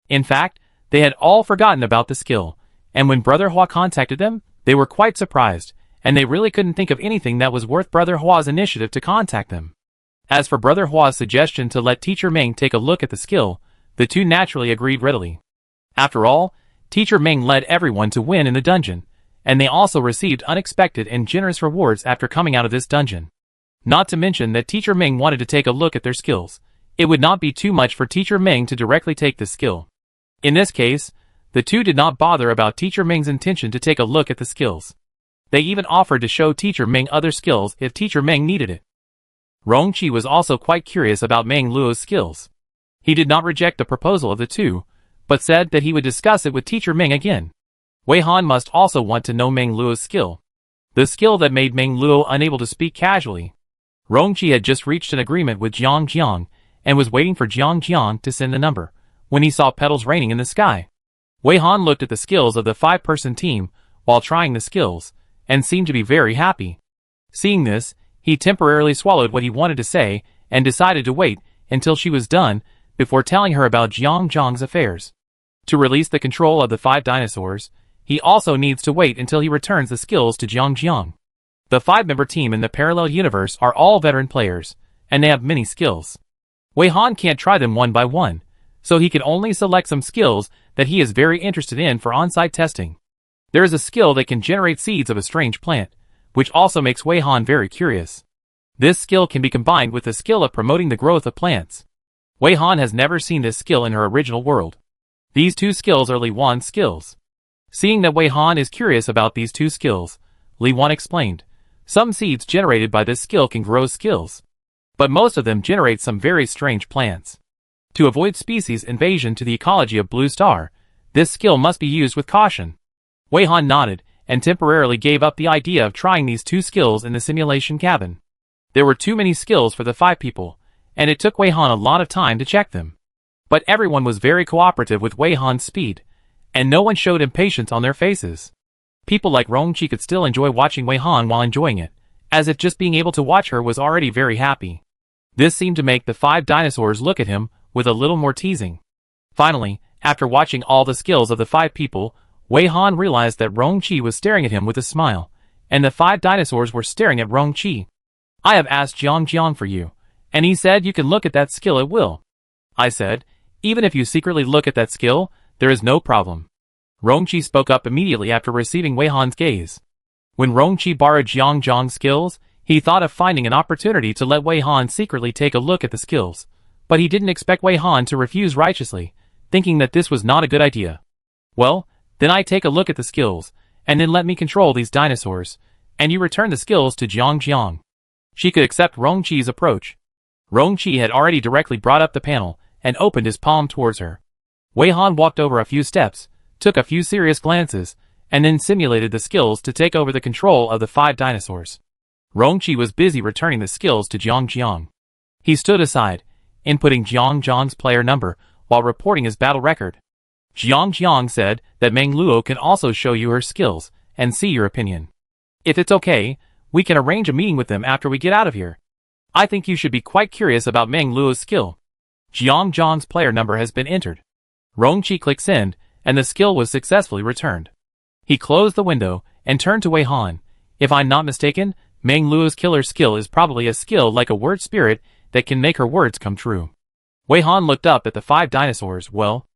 In fact, they had all forgotten about the skill, and when Brother Hua contacted them, they were quite surprised, and they really couldn't think of anything that was worth Brother Hua's initiative to contact them. As for Brother Hua's suggestion to let Teacher Ming take a look at the skill, the 2 naturally agreed readily. After all, Teacher Ming led everyone to win in the dungeon, and they also received unexpected and generous rewards after coming out of this dungeon. Not to mention that Teacher Ming wanted to take a look at their skills. It would not be too much for Teacher Ming to directly take the skill. In this case, the 2 did not bother about Teacher Ming's intention to take a look at the skills. They even offered to show Teacher Ming other skills if Teacher Ming needed it. Rongqi was also quite curious about Meng Luo's skills. He did not reject the proposal of the 2, but said that he would discuss it with Teacher Ming again. Wei Han must also want to know Meng Luo's skill. The skill that made Meng Luo unable to speak casually. Rongqi had just reached an agreement with Jiang Jiang, and was waiting for Jiang Jiang to send the number, when he saw petals raining in the sky. Wei Han looked at the skills of the 5-person team while trying the skills, and seemed to be very happy. Seeing this, he temporarily swallowed what he wanted to say and decided to wait until she was done before telling her about Jiang Jiang's affairs. To release the control of the 5 dinosaurs, he also needs to wait until he returns the skills to Jiang Jiang. The 5-member team in the parallel universe are all veteran players, and they have many skills. Wei Han can't try them one by one, so he can only select some skills that he is very interested in for on-site testing. There is a skill that can generate seeds of a strange plant, which also makes Wei Han very curious. This skill can be combined with the skill of promoting the growth of plants. Wei Han has never seen this skill in her original world. These 2 skills are Li Wan's skills. Seeing that Wei Han is curious about these 2 skills, Li Wan explained, some seeds generated by this skill can grow skills, but most of them generate some very strange plants. To avoid species invasion to the ecology of Blue Star, this skill must be used with caution. Wei Han nodded and temporarily gave up the idea of trying these 2 skills in the simulation cabin. There were too many skills for the 5 people, and it took Wei Han a lot of time to check them. But everyone was very cooperative with Wei Han's speed, and no one showed impatience on their faces. People like Rongqi could still enjoy watching Wei Han while enjoying it, as if just being able to watch her was already very happy. This seemed to make the 5 dinosaurs look at him with a little more teasing. Finally, after watching all the skills of the 5 people, Wei Han realized that Rongqi was staring at him with a smile, and the 5 dinosaurs were staring at Rongqi. I have asked Jiang Jiang for you, and he said you can look at that skill at will. I said, even if you secretly look at that skill, there is no problem. Rongqi spoke up immediately after receiving Wei Han's gaze. When Rongqi borrowed Jiang Jiang's skills, he thought of finding an opportunity to let Wei Han secretly take a look at the skills, but he didn't expect Wei Han to refuse righteously, thinking that this was not a good idea. Well, then I take a look at the skills, and then let me control these dinosaurs, and you return the skills to Jiang Jiang. She could accept Rongqi's approach. Rongqi had already directly brought up the panel and opened his palm towards her. Wei Han walked over a few steps, took a few serious glances, and then simulated the skills to take over the control of the 5 dinosaurs. Rongqi was busy returning the skills to Jiang Jiang. He stood aside, inputting Jiang Jiang's player number while reporting his battle record. Jiang Jiang said that Meng Luo can also show you her skills and see your opinion. If it's okay, we can arrange a meeting with them after we get out of here. I think you should be quite curious about Meng Luo's skill. Jiang Jiang's player number has been entered. Rongqi clicked send, and the skill was successfully returned. He closed the window and turned to Wei Han. If I'm not mistaken, Meng Luo's killer skill is probably a skill like a word spirit that can make her words come true. Wei Han looked up at the 5 dinosaurs. Well,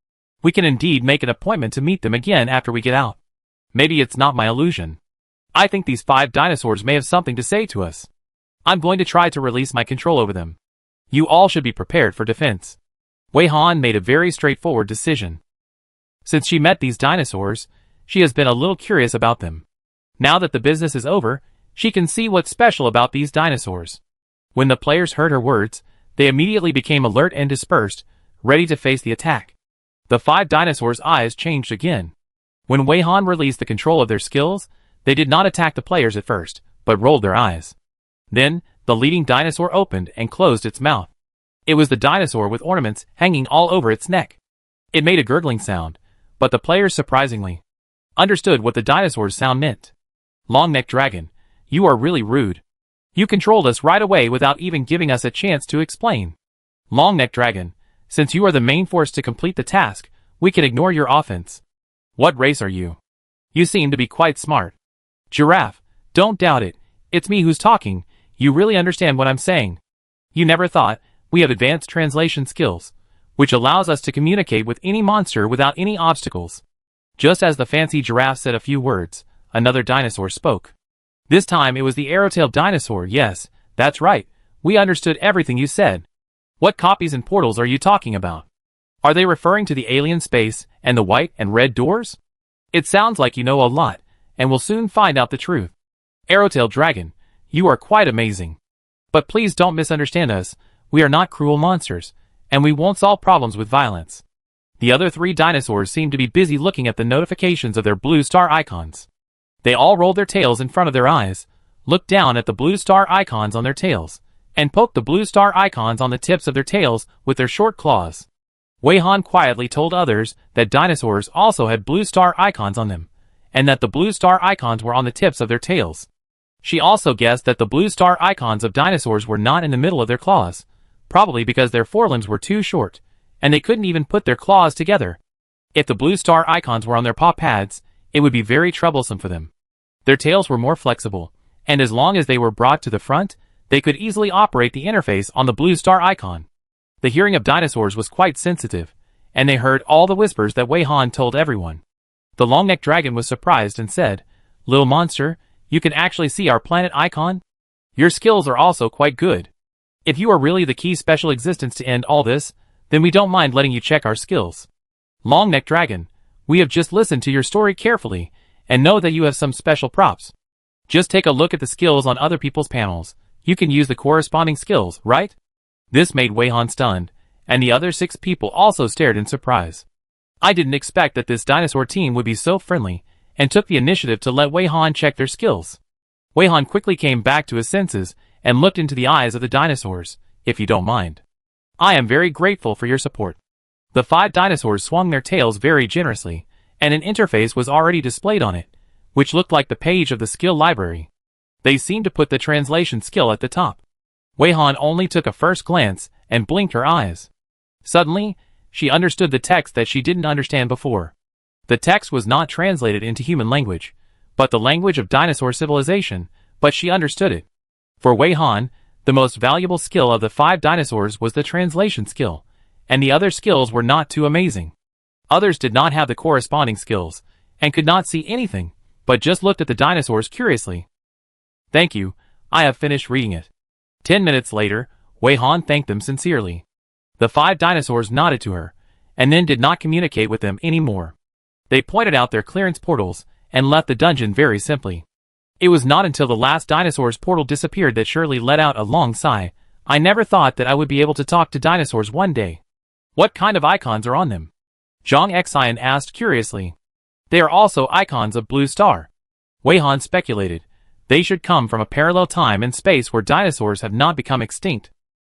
we can indeed make an appointment to meet them again after we get out. Maybe it's not my illusion. I think these 5 dinosaurs may have something to say to us. I'm going to try to release my control over them. You all should be prepared for defense. Wei Han made a very straightforward decision. Since she met these dinosaurs, she has been a little curious about them. Now that the business is over, she can see what's special about these dinosaurs. When the players heard her words, they immediately became alert and dispersed, ready to face the attack. The 5 dinosaurs' eyes changed again. When Wei Han released the control of their skills, they did not attack the players at first, but rolled their eyes. Then, the leading dinosaur opened and closed its mouth. It was the dinosaur with ornaments hanging all over its neck. It made a gurgling sound, but the players surprisingly understood what the dinosaur's sound meant. Long-necked dragon, you are really rude. You controlled us right away without even giving us a chance to explain. Long-necked dragon, since you are the main force to complete the task, we can ignore your offense. What race are you? You seem to be quite smart. Giraffe, don't doubt it, it's me who's talking, you really understand what I'm saying. You never thought, we have advanced translation skills, which allows us to communicate with any monster without any obstacles. Just as the fancy giraffe said a few words, another dinosaur spoke. This time it was the arrow-tailed dinosaur. Yes, that's right, we understood everything you said. What copies and portals are you talking about? Are they referring to the alien space and the white and red doors? It sounds like you know a lot, and we'll soon find out the truth. Arrow-tailed dragon, you are quite amazing. But please don't misunderstand us, we are not cruel monsters, and we won't solve problems with violence. The other 3 dinosaurs seemed to be busy looking at the notifications of their blue star icons. They all rolled their tails in front of their eyes, looked down at the blue star icons on their tails, and poked the blue star icons on the tips of their tails with their short claws. Wei Han quietly told others that dinosaurs also had blue star icons on them, and that the blue star icons were on the tips of their tails. She also guessed that the blue star icons of dinosaurs were not in the middle of their claws, probably because their forelimbs were too short, and they couldn't even put their claws together. If the blue star icons were on their paw pads, it would be very troublesome for them. Their tails were more flexible, and as long as they were brought to the front, they could easily operate the interface on the blue star icon. The hearing of dinosaurs was quite sensitive, and they heard all the whispers that Wei Han told everyone. The long-necked dragon was surprised and said, "Little monster, you can actually see our planet icon? Your skills are also quite good. If you are really the key special existence to end all this, then we don't mind letting you check our skills. Long-necked dragon, we have just listened to your story carefully, and know that you have some special props. Just take a look at the skills on other people's panels. You can use the corresponding skills, right?" This made Wei Han stunned, and the other 6 people also stared in surprise. I didn't expect that this dinosaur team would be so friendly, and took the initiative to let Wei Han check their skills. Wei Han quickly came back to his senses, and looked into the eyes of the dinosaurs. "If you don't mind. I am very grateful for your support." The 5 dinosaurs swung their tails very generously, and an interface was already displayed on it, which looked like the page of the skill library. They seemed to put the translation skill at the top. Wei Han only took a first glance, and blinked her eyes. Suddenly, she understood the text that she didn't understand before. The text was not translated into human language, but the language of dinosaur civilization, but she understood it. For Wei Han, the most valuable skill of the 5 dinosaurs was the translation skill, and the other skills were not too amazing. Others did not have the corresponding skills, and could not see anything, but just looked at the dinosaurs curiously. "Thank you, I have finished reading it." 10 minutes later, Wei Han thanked them sincerely. The 5 dinosaurs nodded to her, and then did not communicate with them anymore. They pointed out their clearance portals, and left the dungeon very simply. It was not until the last dinosaur's portal disappeared that Shirley let out a long sigh. "I never thought that I would be able to talk to dinosaurs one day." "What kind of icons are on them?" Zhang Xian asked curiously. "They are also icons of Blue Star." Wei Han speculated. They should come from a parallel time and space where dinosaurs have not become extinct.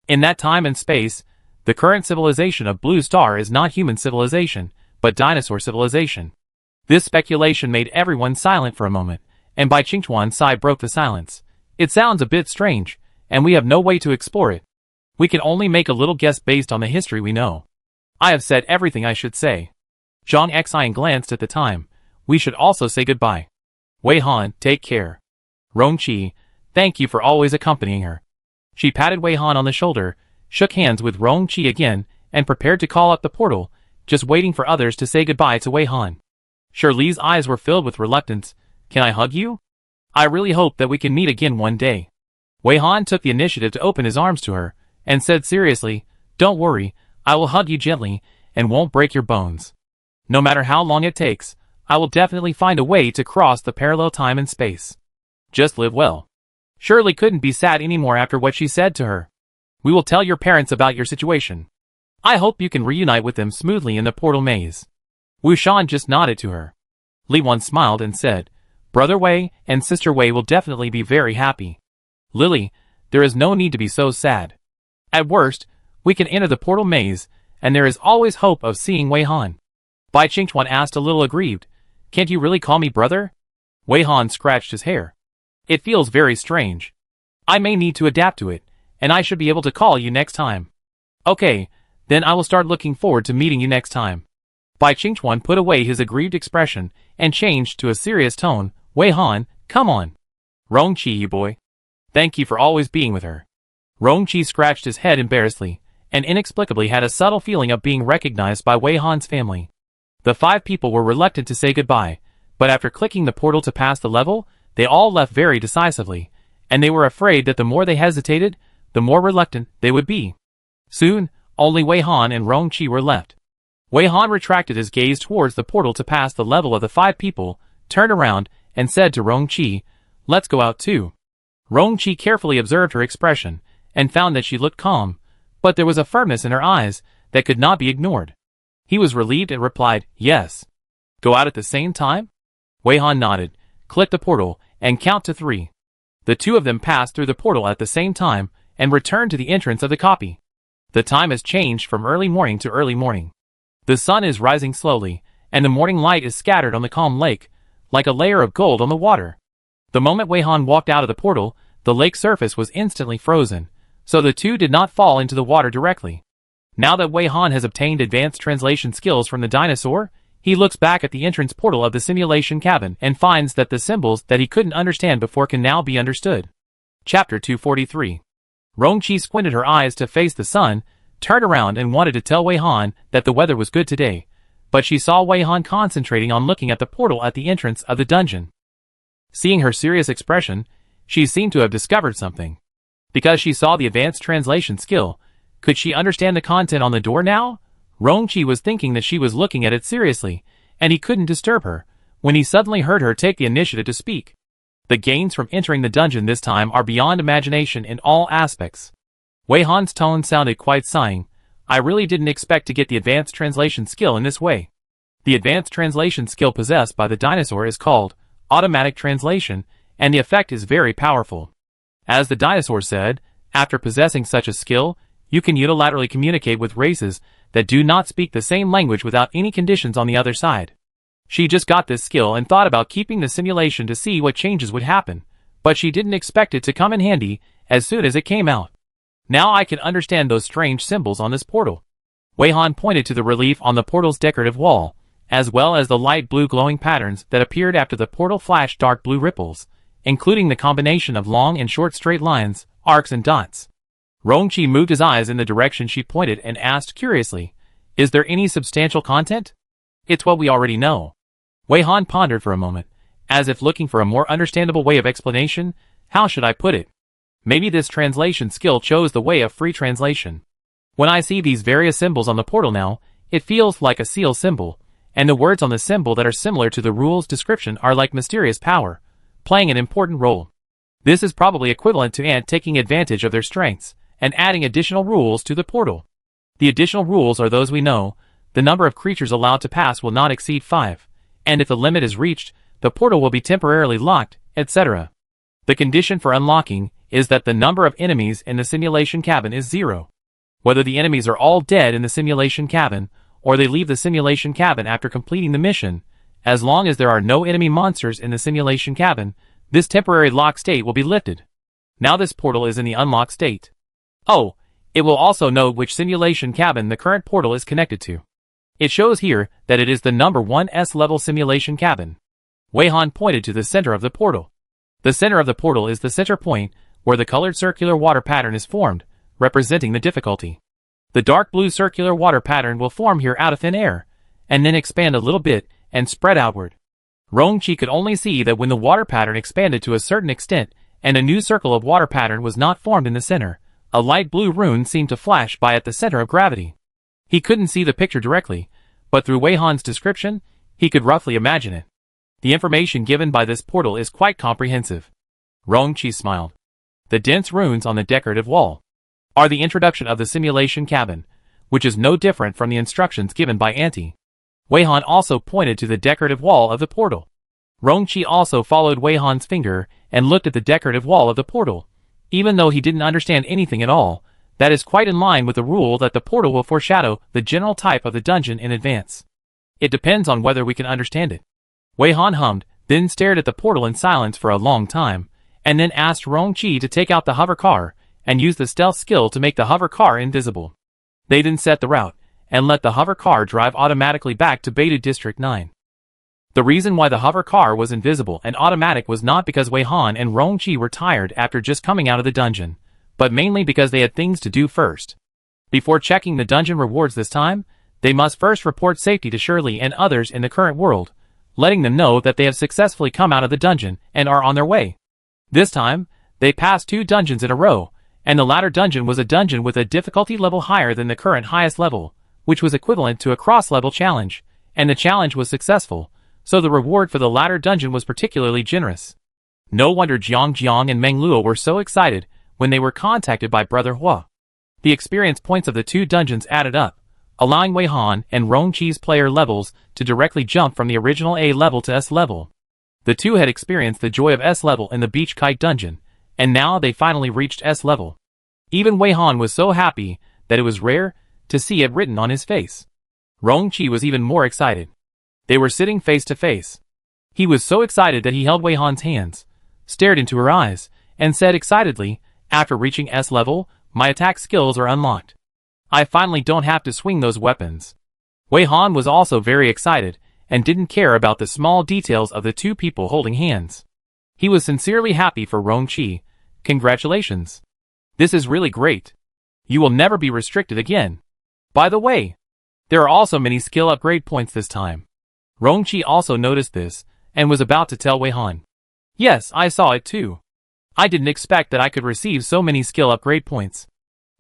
In that time and space, the current civilization of Blue Star is not human civilization, but dinosaur civilization. This speculation made everyone silent for a moment, and Bai Qingchuan's sigh broke the silence. "It sounds a bit strange, and we have no way to explore it. We can only make a little guess based on the history we know. I have said everything I should say." Zhang Xian glanced at the time. "We should also say goodbye. Wei Han, take care. Rongqi, thank you for always accompanying her." She patted Wei Han on the shoulder, shook hands with Rongqi again, and prepared to call up the portal, just waiting for others to say goodbye to Wei Han. Shirley's eyes were filled with reluctance. "Can I hug you? I really hope that we can meet again one day." Wei Han took the initiative to open his arms to her, and said seriously, "Don't worry, I will hug you gently, and won't break your bones. No matter how long it takes, I will definitely find a way to cross the parallel time and space. Just live well." Shirley couldn't be sad anymore after what she said to her. "We will tell your parents about your situation. I hope you can reunite with them smoothly in the portal maze." Wu Shan just nodded to her. Li Wan smiled and said, "Brother Wei and Sister Wei will definitely be very happy. Lily, there is no need to be so sad. At worst, we can enter the portal maze, and there is always hope of seeing Wei Han." Bai Qingchuan asked a little aggrieved, "Can't you really call me brother?" Wei Han scratched his hair. "It feels very strange. I may need to adapt to it, and I should be able to call you next time." "Okay, then I will start looking forward to meeting you next time." Bai Qingchuan put away his aggrieved expression, and changed to a serious tone. "Wei Han, come on. Rongqi, you boy. Thank you for always being with her." Rongqi scratched his head embarrassedly, and inexplicably had a subtle feeling of being recognized by Wei Han's family. The 5 people were reluctant to say goodbye, but after clicking the portal to pass the level, they all left very decisively, and they were afraid that the more they hesitated, the more reluctant they would be. Soon, only Wei Han and Rongqi were left. Wei Han retracted his gaze towards the portal to pass the level of the 5 people, turned around, and said to Rongqi, "Let's go out too." Rongqi carefully observed her expression, and found that she looked calm, but there was a firmness in her eyes that could not be ignored. He was relieved and replied, "Yes." "Go out at the same time?" Wei Han nodded, clicked the portal, and count to 3. The 2 of them passed through the portal at the same time, and returned to the entrance of the copy. The time has changed from early morning to early morning. The sun is rising slowly, and the morning light is scattered on the calm lake, like a layer of gold on the water. The moment Wei Han walked out of the portal, the lake surface was instantly frozen, so the two did not fall into the water directly. Now that Wei Han has obtained advanced translation skills from the dinosaur, he looks back at the entrance portal of the simulation cabin and finds that the symbols that he couldn't understand before can now be understood. Chapter 243. Rongqi squinted her eyes to face the sun, turned around and wanted to tell Wei Han that the weather was good today, but she saw Wei Han concentrating on looking at the portal at the entrance of the dungeon. Seeing her serious expression, she seemed to have discovered something. Because she saw the advanced translation skill, could she understand the content on the door now? Rongqi was thinking that she was looking at it seriously, and he couldn't disturb her, when he suddenly heard her take the initiative to speak. The gains from entering the dungeon this time are beyond imagination in all aspects. Wei Han's tone sounded quite sighing. I really didn't expect to get the advanced translation skill in this way. The advanced translation skill possessed by the dinosaur is called automatic translation, and the effect is very powerful. As the dinosaur said, after possessing such a skill, you can unilaterally communicate with races that do not speak the same language without any conditions on the other side. She just got this skill and thought about keeping the simulation to see what changes would happen, but she didn't expect it to come in handy as soon as it came out. Now I can understand those strange symbols on this portal. Wei Han pointed to the relief on the portal's decorative wall, as well as the light blue glowing patterns that appeared after the portal flashed dark blue ripples, including the combination of long and short straight lines, arcs and dots. Rongqi moved his eyes in the direction she pointed and asked curiously, "Is there any substantial content?" "It's what we already know." Wei Han pondered for a moment, as if looking for a more understandable way of explanation. How should I put it? Maybe this translation skill chose the way of free translation. When I see these various symbols on the portal now, it feels like a seal symbol, and the words on the symbol that are similar to the rule's description are like mysterious power, playing an important role. This is probably equivalent to Ant taking advantage of their strengths, and adding additional rules to the portal. The additional rules are those we know. The number of creatures allowed to pass will not exceed 5, and if the limit is reached, the portal will be temporarily locked, etc. The condition for unlocking is that the number of enemies in the simulation cabin is 0. Whether the enemies are all dead in the simulation cabin, or they leave the simulation cabin after completing the mission, as long as there are no enemy monsters in the simulation cabin, this temporary lock state will be lifted. Now this portal is in the unlocked state. Oh, it will also know which simulation cabin the current portal is connected to. It shows here that it is the number 1 S-level simulation cabin. Wei Han pointed to the center of the portal. The center of the portal is the center point, where the colored circular water pattern is formed, representing the difficulty. The dark blue circular water pattern will form here out of thin air, and then expand a little bit and spread outward. Rongqi could only see that when the water pattern expanded to a certain extent and a new circle of water pattern was not formed in the center, a light blue rune seemed to flash by at the center of gravity. He couldn't see the picture directly, but through Wei Han's description, he could roughly imagine it. The information given by this portal is quite comprehensive. Rongqi smiled. The dense runes on the decorative wall are the introduction of the simulation cabin, which is no different from the instructions given by Auntie. Wei Han also pointed to the decorative wall of the portal. Rongqi also followed Wei Han's finger and looked at the decorative wall of the portal. Even though he didn't understand anything at all, that is quite in line with the rule that the portal will foreshadow the general type of the dungeon in advance. It depends on whether we can understand it. Wei Han hummed, then stared at the portal in silence for a long time, and then asked Rongqi to take out the hover car and use the stealth skill to make the hover car invisible. They then set the route and let the hover car drive automatically back to Beta District 9. The reason why the hover car was invisible and automatic was not because Wei Han and Rongqi were tired after just coming out of the dungeon, but mainly because they had things to do first. Before checking the dungeon rewards this time, they must first report safety to Shirley and others in the current world, letting them know that they have successfully come out of the dungeon and are on their way. This time, they passed 2 dungeons in a row, and the latter dungeon was a dungeon with a difficulty level higher than the current highest level, which was equivalent to a cross-level challenge, and the challenge was successful, so the reward for the latter dungeon was particularly generous. No wonder Jiang and Meng Luo were so excited when they were contacted by Brother Hua. The experience points of the 2 dungeons added up, allowing Wei Han and Rongqi's player levels to directly jump from the original A level to S level. The two had experienced the joy of S level in the Beach Kite dungeon, and now they finally reached S level. Even Wei Han was so happy that it was rare to see it written on his face. Rong-chi was even more excited. They were sitting face to face. He was so excited that he held Wei Han's hands, stared into her eyes, and said excitedly, "After reaching S level, my attack skills are unlocked. I finally don't have to swing those weapons." Wei Han was also very excited, and didn't care about the small details of the two people holding hands. He was sincerely happy for Rong-chi. "Congratulations. This is really great. You will never be restricted again. By the way, there are also many skill upgrade points this time." Rong-chi also noticed this, and was about to tell Wei Han. "Yes, I saw it too. I didn't expect that I could receive so many skill upgrade points.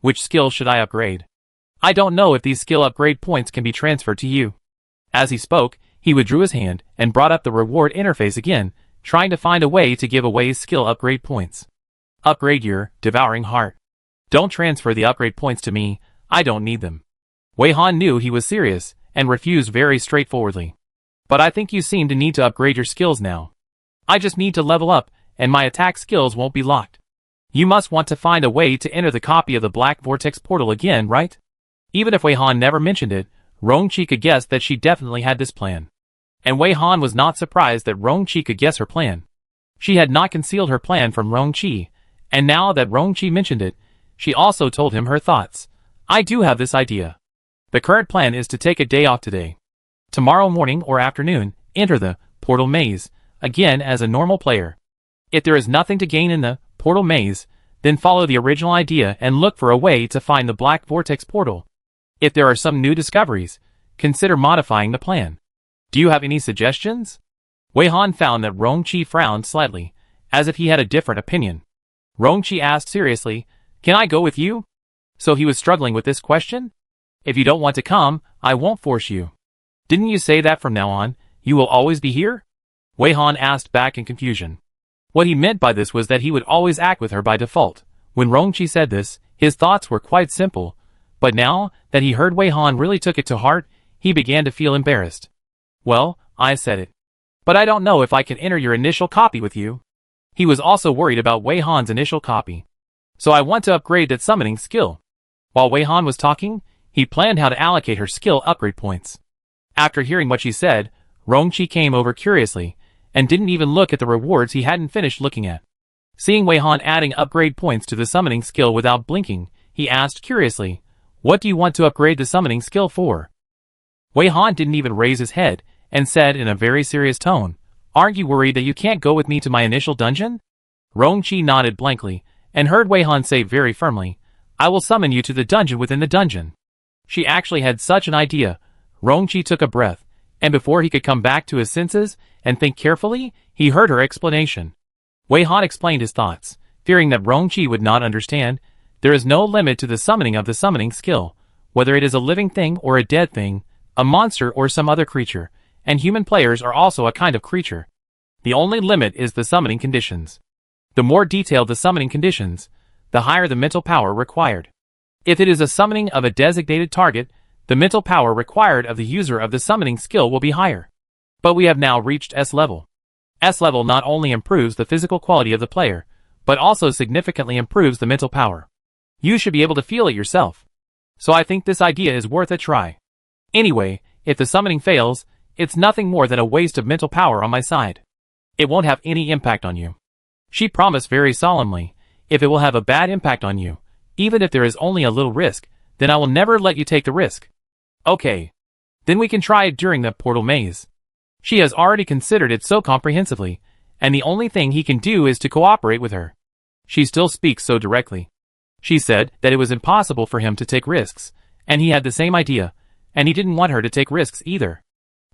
Which skill should I upgrade? I don't know if these skill upgrade points can be transferred to you." As he spoke, he withdrew his hand and brought up the reward interface again, trying to find a way to give away skill upgrade points. "Upgrade your devouring heart. Don't transfer the upgrade points to me, I don't need them." Wei Han knew he was serious, and refused very straightforwardly. "But I think you seem to need to upgrade your skills now. I just need to level up, and my attack skills won't be locked. You must want to find a way to enter the copy of the Black Vortex portal again, right?" Even if Wei Han never mentioned it, Rong-chi could guess that she definitely had this plan. And Wei Han was not surprised that Rong-chi could guess her plan. She had not concealed her plan from Rong-chi, and now that Rong-chi mentioned it, she also told him her thoughts. "I do have this idea. The current plan is to take a day off today. Tomorrow morning or afternoon, enter the portal maze, again as a normal player. If there is nothing to gain in the portal maze, then follow the original idea and look for a way to find the Black Vortex portal. If there are some new discoveries, consider modifying the plan. Do you have any suggestions?" Wei Han found that Rong-chi frowned slightly, as if he had a different opinion. Rong-chi asked seriously, "Can I go with you?" So he was struggling with this question? "If you don't want to come, I won't force you. Didn't you say that from now on, you will always be here?" Wei Han asked back in confusion. What he meant by this was that he would always act with her by default. When Rong-chi said this, his thoughts were quite simple, but now that he heard Wei Han really took it to heart, he began to feel embarrassed. "Well, I said it. But I don't know if I can enter your initial copy with you." He was also worried about Wei Han's initial copy. "So I want to upgrade that summoning skill." While Wei Han was talking, he planned how to allocate her skill upgrade points. After hearing what she said, Rong-chi came over curiously, and didn't even look at the rewards he hadn't finished looking at. Seeing Wei Han adding upgrade points to the summoning skill without blinking, he asked curiously, "What do you want to upgrade the summoning skill for?" Wei Han didn't even raise his head, and said in a very serious tone, "Aren't you worried that you can't go with me to my initial dungeon?" Rong-chi nodded blankly, and heard Wei Han say very firmly, "I will summon you to the dungeon within the dungeon." She actually had such an idea. Rong-chi took a breath, and before he could come back to his senses and think carefully, he heard her explanation. Wei Han explained his thoughts, fearing that Rong-chi would not understand. There is no limit to the summoning of the summoning skill, whether it is a living thing or a dead thing, a monster or some other creature, and human players are also a kind of creature. The only limit is the summoning conditions. The more detailed the summoning conditions, the higher the mental power required. If it is a summoning of a designated target, the mental power required of the user of the summoning skill will be higher. But we have now reached S level. S level not only improves the physical quality of the player, but also significantly improves the mental power. You should be able to feel it yourself. So I think this idea is worth a try. Anyway, if the summoning fails, it's nothing more than a waste of mental power on my side. It won't have any impact on you." She promised very solemnly, "If it will have a bad impact on you, even if there is only a little risk, then I will never let you take the risk." "Okay. Then we can try it during the portal maze." She has already considered it so comprehensively, and the only thing he can do is to cooperate with her. She still speaks so directly. She said that it was impossible for him to take risks, and he had the same idea, and he didn't want her to take risks either.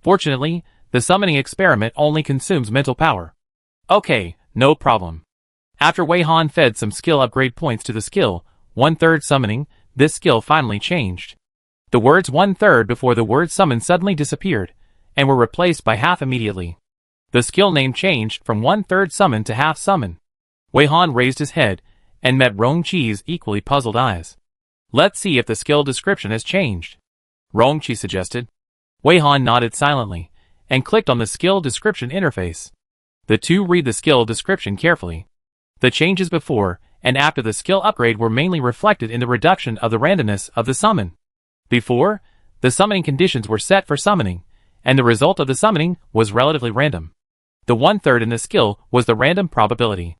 Fortunately, the summoning experiment only consumes mental power. Okay, no problem. After Wei Han fed some skill upgrade points to the skill, 1/3 summoning, this skill finally changed. The words 1/3 before the word summon suddenly disappeared, and were replaced by half immediately. The skill name changed from 1/3 summon to half summon. Wei Han raised his head, and met Rong-chi's equally puzzled eyes. "Let's see if the skill description has changed," Rong-chi suggested. Wei Han nodded silently, and clicked on the skill description interface. The two read the skill description carefully. The changes before and after the skill upgrade were mainly reflected in the reduction of the randomness of the summon. Before, the summoning conditions were set for summoning, and the result of the summoning was relatively random. The 1/3 in the skill was the random probability.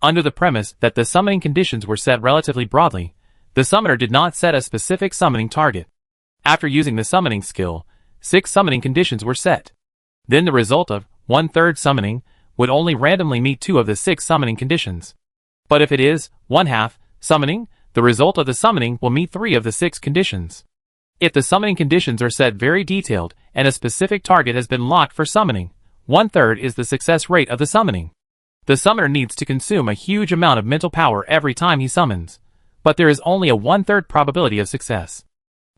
Under the premise that the summoning conditions were set relatively broadly, the summoner did not set a specific summoning target. After using the summoning skill, 6 summoning conditions were set. Then the result of 1/3 summoning would only randomly meet 2 of the 6 summoning conditions. But if it is 1/2 summoning, the result of the summoning will meet 3 of the 6 conditions. If the summoning conditions are set very detailed and a specific target has been locked for summoning, 1/3 is the success rate of the summoning. The summoner needs to consume a huge amount of mental power every time he summons, but there is only a 1/3 probability of success.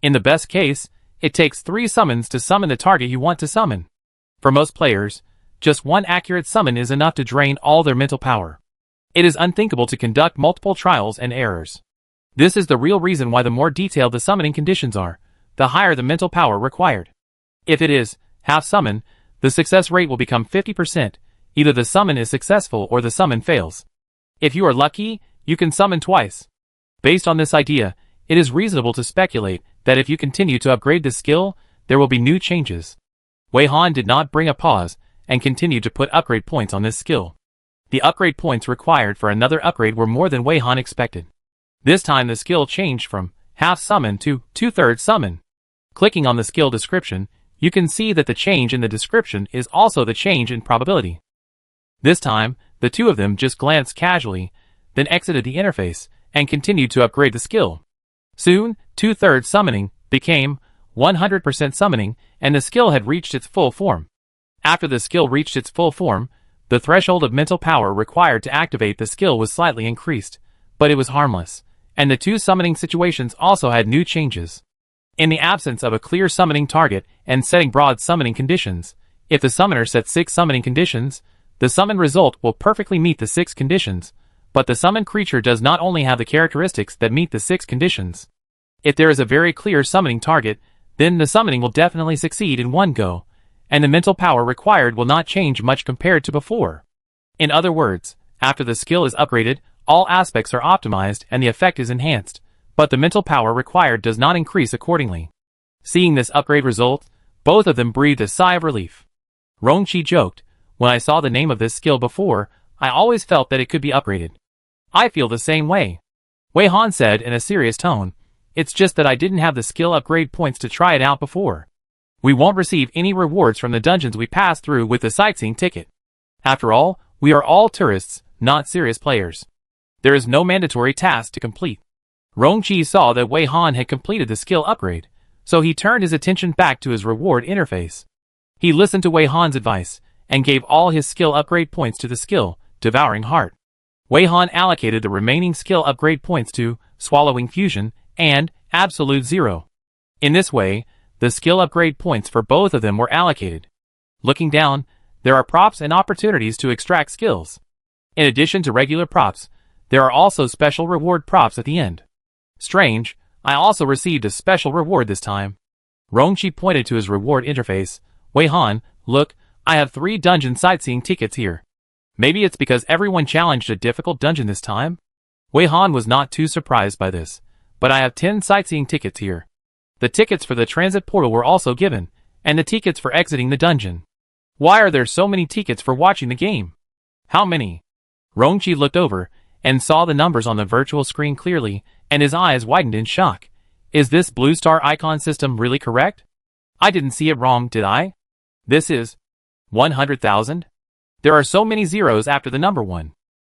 In the best case, it takes 3 summons to summon the target you want to summon. For most players, just 1 accurate summon is enough to drain all their mental power. It is unthinkable to conduct multiple trials and errors. This is the real reason why the more detailed the summoning conditions are, the higher the mental power required. If it is half summon, the success rate will become 50%. Either the summon is successful or the summon fails. If you are lucky, you can summon twice. Based on this idea, it is reasonable to speculate that if you continue to upgrade the skill, there will be new changes. Wei Han did not bring a pause and continued to put upgrade points on this skill. The upgrade points required for another upgrade were more than Wei Han expected. This time the skill changed from half summon to 2/3 summon. Clicking on the skill description, you can see that the change in the description is also the change in probability. This time, the two of them just glanced casually, then exited the interface, and continued to upgrade the skill. Soon, 2/3 summoning became 100% summoning, and the skill had reached its full form. After the skill reached its full form, the threshold of mental power required to activate the skill was slightly increased, but it was harmless, and the 2 summoning situations also had new changes. In the absence of a clear summoning target and setting broad summoning conditions, if the summoner sets 6 summoning conditions, the summon result will perfectly meet the 6 conditions, but the summoned creature does not only have the characteristics that meet the 6 conditions. If there is a very clear summoning target, then the summoning will definitely succeed in one go, and the mental power required will not change much compared to before. In other words, after the skill is upgraded, all aspects are optimized and the effect is enhanced, but the mental power required does not increase accordingly. Seeing this upgrade result, both of them breathed a sigh of relief. Rongqi joked, "When I saw the name of this skill before, I always felt that it could be upgraded." "I feel the same way," Wei Han said in a serious tone. "It's just that I didn't have the skill upgrade points to try it out before. We won't receive any rewards from the dungeons we pass through with the sightseeing ticket. After all, we are all tourists, not serious players. There is no mandatory task to complete." Rongqi saw that Wei Han had completed the skill upgrade, so he turned his attention back to his reward interface. He listened to Wei Han's advice, and gave all his skill upgrade points to the skill, Devouring Heart. Wei Han allocated the remaining skill upgrade points to Swallowing Fusion and Absolute Zero. In this way, the skill upgrade points for both of them were allocated. Looking down, there are props and opportunities to extract skills. In addition to regular props, there are also special reward props at the end. Strange, I also received a special reward this time. Rongqi pointed to his reward interface. "Wei Han, look, I have 3 dungeon sightseeing tickets here. Maybe it's because everyone challenged a difficult dungeon this time?" Wei Han was not too surprised by this, "but I have 10 sightseeing tickets here. The tickets for the transit portal were also given, and the tickets for exiting the dungeon. Why are there so many tickets for watching the game?" "How many?" Rongqi looked over, and saw the numbers on the virtual screen clearly, and his eyes widened in shock. "Is this blue star icon system really correct? I didn't see it wrong, did I? This is 100,000? There are so many zeros after the number 1.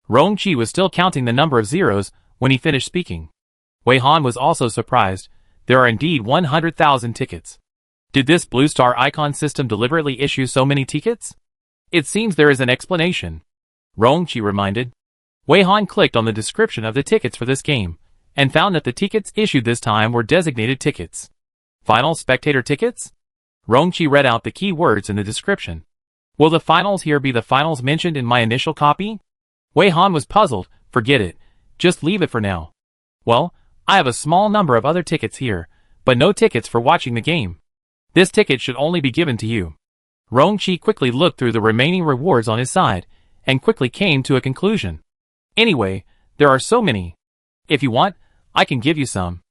Rongqi was still counting the number of zeros when he finished speaking. Wei Han was also surprised. There are indeed 100,000 tickets. Did this blue star icon system deliberately issue so many tickets? It seems there is an explanation, Rongqi reminded. Wei Han clicked on the description of the tickets for this game, and found that the tickets issued this time were designated tickets. Final spectator tickets? Rongqi read out the key words in the description. Will the finals here be the finals mentioned in my initial copy? Wei Han was puzzled. Forget it. Just leave it for now. Well, I have a small number of other tickets here, but no tickets for watching the game. This ticket should only be given to you. Rongqi quickly looked through the remaining rewards on his side, and quickly came to a conclusion. Anyway, There are so many. If you want, I can give you some.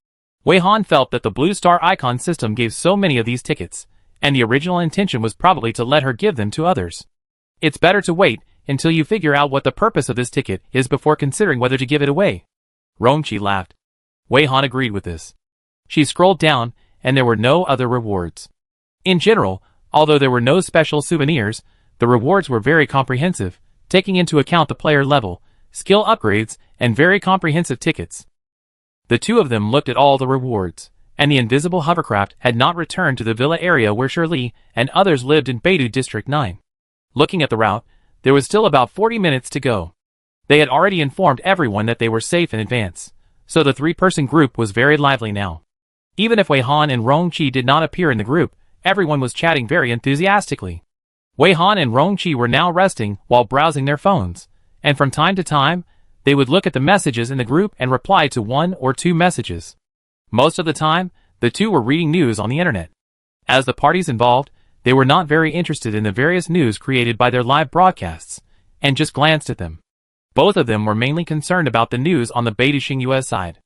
Wei Han felt that the blue star icon system gave so many of these tickets, and the original intention was probably to let her give them to others. It's better to wait until you figure out what the purpose of this ticket is before considering whether to give it away. Rongqi laughed. Wei Han agreed with this. She scrolled down, and there were no other rewards. In general, although there were no special souvenirs, the rewards were very comprehensive, taking into account the player level, skill upgrades, and very comprehensive tickets. The two of them looked at all the rewards, and the invisible hovercraft had not returned to the villa area where Shirley and others lived in Beidou District 9. Looking at the route, there was still about 40 minutes to go. They had already informed everyone that they were safe in advance, so the three-person group was very lively now. Even if Wei Han and Rongqi did not appear in the group, everyone was chatting very enthusiastically. Wei Han and Rongqi were now resting while browsing their phones, and from time to time, they would look at the messages in the group and reply to one or two messages. Most of the time, the two were reading news on the internet. As the parties involved, they were not very interested in the various news created by their live broadcasts, and just glanced at them. Both of them were mainly concerned about the news on the Beidou Xingyue side.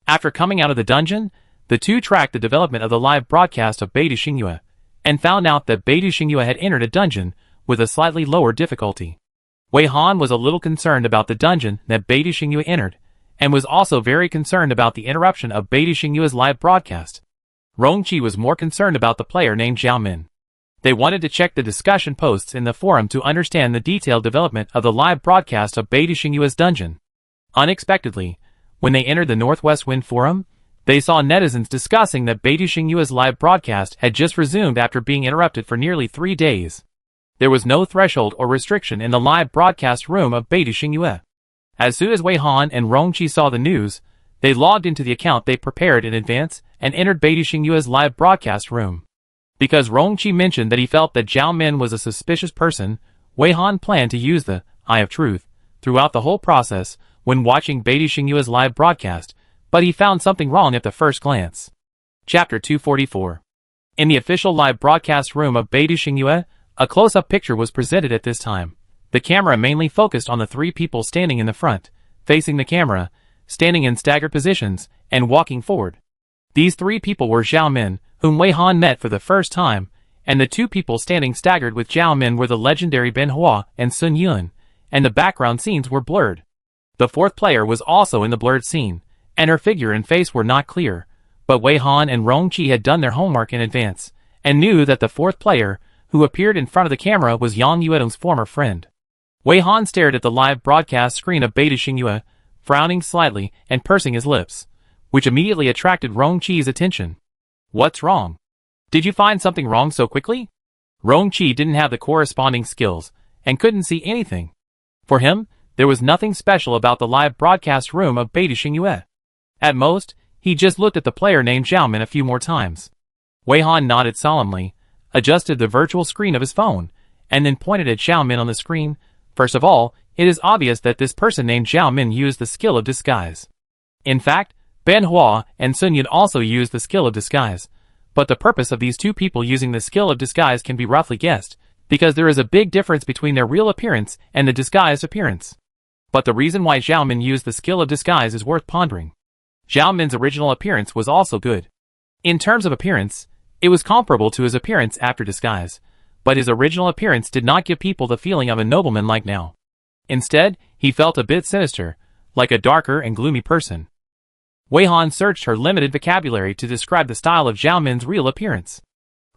After coming out of the dungeon, the two tracked the development of the live broadcast of Beidou Xingyue, and found out that Beidou Xingyue had entered a dungeon with a slightly lower difficulty. Wei Han was a little concerned about the dungeon that Beidou Xingyue entered, and was also very concerned about the interruption of Beidou Xingyue's live broadcast. Rongqi was more concerned about the player named Zhao Min. They wanted to check the discussion posts in the forum to understand the detailed development of the live broadcast of Beidou Xingyue's dungeon. Unexpectedly, when they entered the Northwest Wind forum, they saw netizens discussing that Beidou Xingyue's live broadcast had just resumed after being interrupted for nearly 3 days. There was no threshold or restriction in the live broadcast room of Beidou Xingyue. As soon as Wei Han and Rongqi saw the news, they logged into the account they prepared in advance and entered Beidou Xingyue's live broadcast room. Because Rongqi mentioned that he felt that Zhao Min was a suspicious person, Wei Han planned to use the Eye of Truth throughout the whole process when watching Beidou Xingyue's live broadcast, but he found something wrong at the first glance. Chapter 244. In the official live broadcast room of Beidou Xingyue, a close-up picture was presented at this time. The camera mainly focused on the three people standing in the front, facing the camera, standing in staggered positions, and walking forward. These three people were Zhao Min, whom Wei Han met for the first time, and the two people standing staggered with Zhao Min were the legendary Ben Hua and Sun Yun, and the background scenes were blurred. The fourth player was also in the blurred scene, and her figure and face were not clear, but Wei Han and Rongqi had done their homework in advance, and knew that the fourth player, who appeared in front of the camera, was Yang Yuedong's former friend. Wei Han stared at the live broadcast screen of Beidou Xingyue, frowning slightly and pursing his lips, which immediately attracted Rongqi's attention. What's wrong? Did you find something wrong so quickly? Rongqi didn't have the corresponding skills, and couldn't see anything. For him, there was nothing special about the live broadcast room of Beidou Xingyue. At most, he just looked at the player named Zhao Min a few more times. Wei Han nodded solemnly, adjusted the virtual screen of his phone, and then pointed at Zhao Min on the screen. First of all, it is obvious that this person named Zhao Min used the skill of disguise. In fact, Ben Hua and Sun Yun also used the skill of disguise, but the purpose of these two people using the skill of disguise can be roughly guessed, because there is a big difference between their real appearance and the disguised appearance. But the reason why Zhao Min used the skill of disguise is worth pondering. Zhao Min's original appearance was also good. In terms of appearance, it was comparable to his appearance after disguise, but his original appearance did not give people the feeling of a nobleman like now. Instead, he felt a bit sinister, like a darker and gloomy person. Wei Han searched her limited vocabulary to describe the style of Zhao Min's real appearance.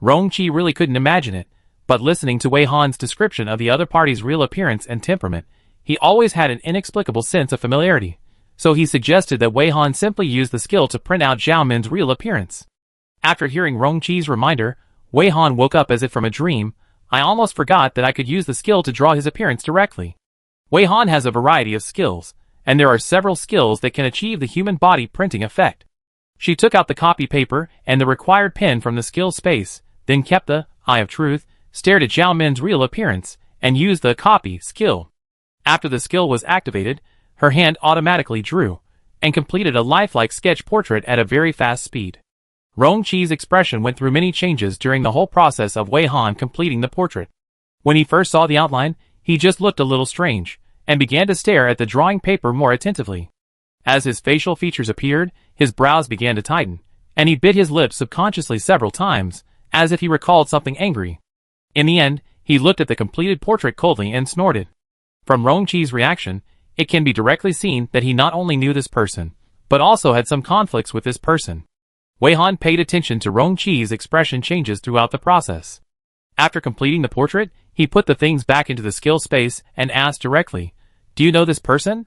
Rongqi really couldn't imagine it, but listening to Wei Han's description of the other party's real appearance and temperament, he always had an inexplicable sense of familiarity, so he suggested that Wei Han simply use the skill to print out Zhao Min's real appearance. After hearing Rongqi's reminder, Wei Han woke up as if from a dream. I almost forgot that I could use the skill to draw his appearance directly. Wei Han has a variety of skills, and there are several skills that can achieve the human body printing effect. She took out the copy paper and the required pen from the skill space, then kept the Eye of Truth, stared at Zhao Min's real appearance, and used the copy skill. After the skill was activated, her hand automatically drew, and completed a lifelike sketch portrait at a very fast speed. Rongqi's expression went through many changes during the whole process of Wei Han completing the portrait. When he first saw the outline, he just looked a little strange, and began to stare at the drawing paper more attentively. As his facial features appeared, his brows began to tighten, and he bit his lips subconsciously several times, as if he recalled something angry. In the end, he looked at the completed portrait coldly and snorted. From Rong-Chi's reaction, it can be directly seen that he not only knew this person, but also had some conflicts with this person. Wei Han paid attention to Rong-Chi's expression changes throughout the process. After completing the portrait, he put the things back into the skill space and asked directly, "Do you know this person?"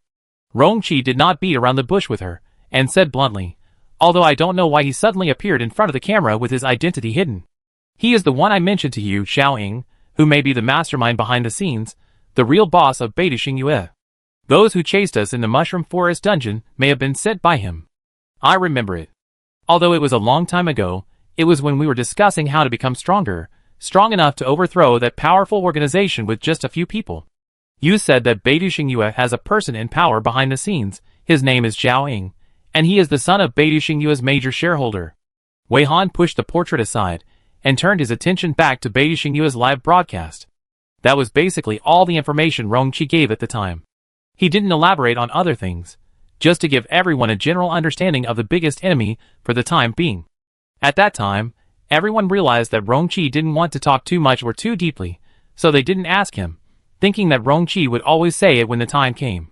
Rong-Chi did not beat around the bush with her, and said bluntly, "Although I don't know why he suddenly appeared in front of the camera with his identity hidden. He is the one I mentioned to you, Xiao Ying, who may be the mastermind behind the scenes, the real boss of Beidixing Yue. Those who chased us in the Mushroom Forest dungeon may have been sent by him. I remember it. Although it was a long time ago, it was when we were discussing how to become stronger, strong enough to overthrow that powerful organization with just a few people. You said that Beidixing Yue has a person in power behind the scenes. His name is Xiao Ying, and he is the son of Beidixing Yue's major shareholder." Wei Han pushed the portrait aside, and turned his attention back to Beidixing Yue's live broadcast. That was basically all the information Rong-Chi gave at the time. He didn't elaborate on other things, just to give everyone a general understanding of the biggest enemy for the time being. At that time, everyone realized that Rong-Chi didn't want to talk too much or too deeply, so they didn't ask him, thinking that Rong-Chi would always say it when the time came.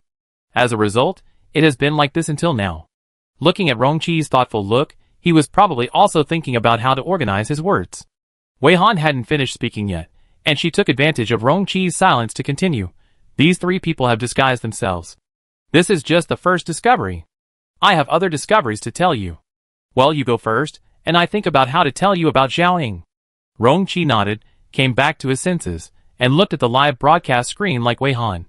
As a result, it has been like this until now. Looking at Rong-Chi's thoughtful look, he was probably also thinking about how to organize his words. Wei Han hadn't finished speaking yet, and she took advantage of Rong-Chi's silence to continue. "These three people have disguised themselves. This is just the first discovery. I have other discoveries to tell you." "Well, you go first, and I think about how to tell you about Xiao Ying." Rong-Chi nodded, came back to his senses, and looked at the live broadcast screen like Wei Han.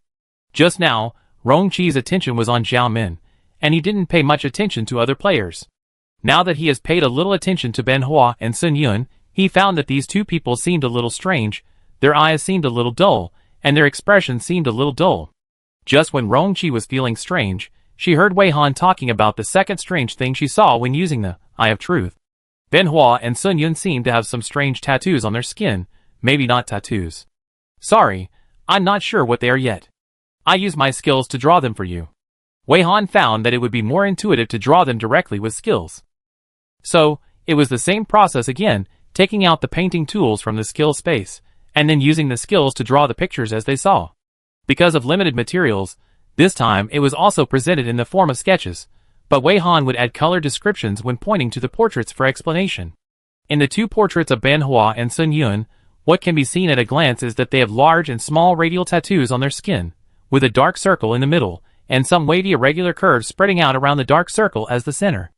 Just now, Rong-Chi's attention was on Zhao Min, and he didn't pay much attention to other players. Now that he has paid a little attention to Ben Hua and Sun Yun, he found that these two people seemed a little strange, their eyes seemed a little dull, and their expression seemed a little dull. Just when Rong-Chi was feeling strange, she heard Wei Han talking about the second strange thing she saw when using the Eye of Truth. Ben Hua and Sun Yun seemed to have some strange tattoos on their skin, maybe not tattoos. "Sorry, I'm not sure what they are yet. I use my skills to draw them for you." Wei Han found that it would be more intuitive to draw them directly with skills. So, it was the same process again, taking out the painting tools from the skill space, and then using the skills to draw the pictures as they saw. Because of limited materials, this time it was also presented in the form of sketches, but Wei Han would add color descriptions when pointing to the portraits for explanation. In the two portraits of Ben Hua and Sun Yun, what can be seen at a glance is that they have large and small radial tattoos on their skin, with a dark circle in the middle, and some wavy irregular curves spreading out around the dark circle as the center.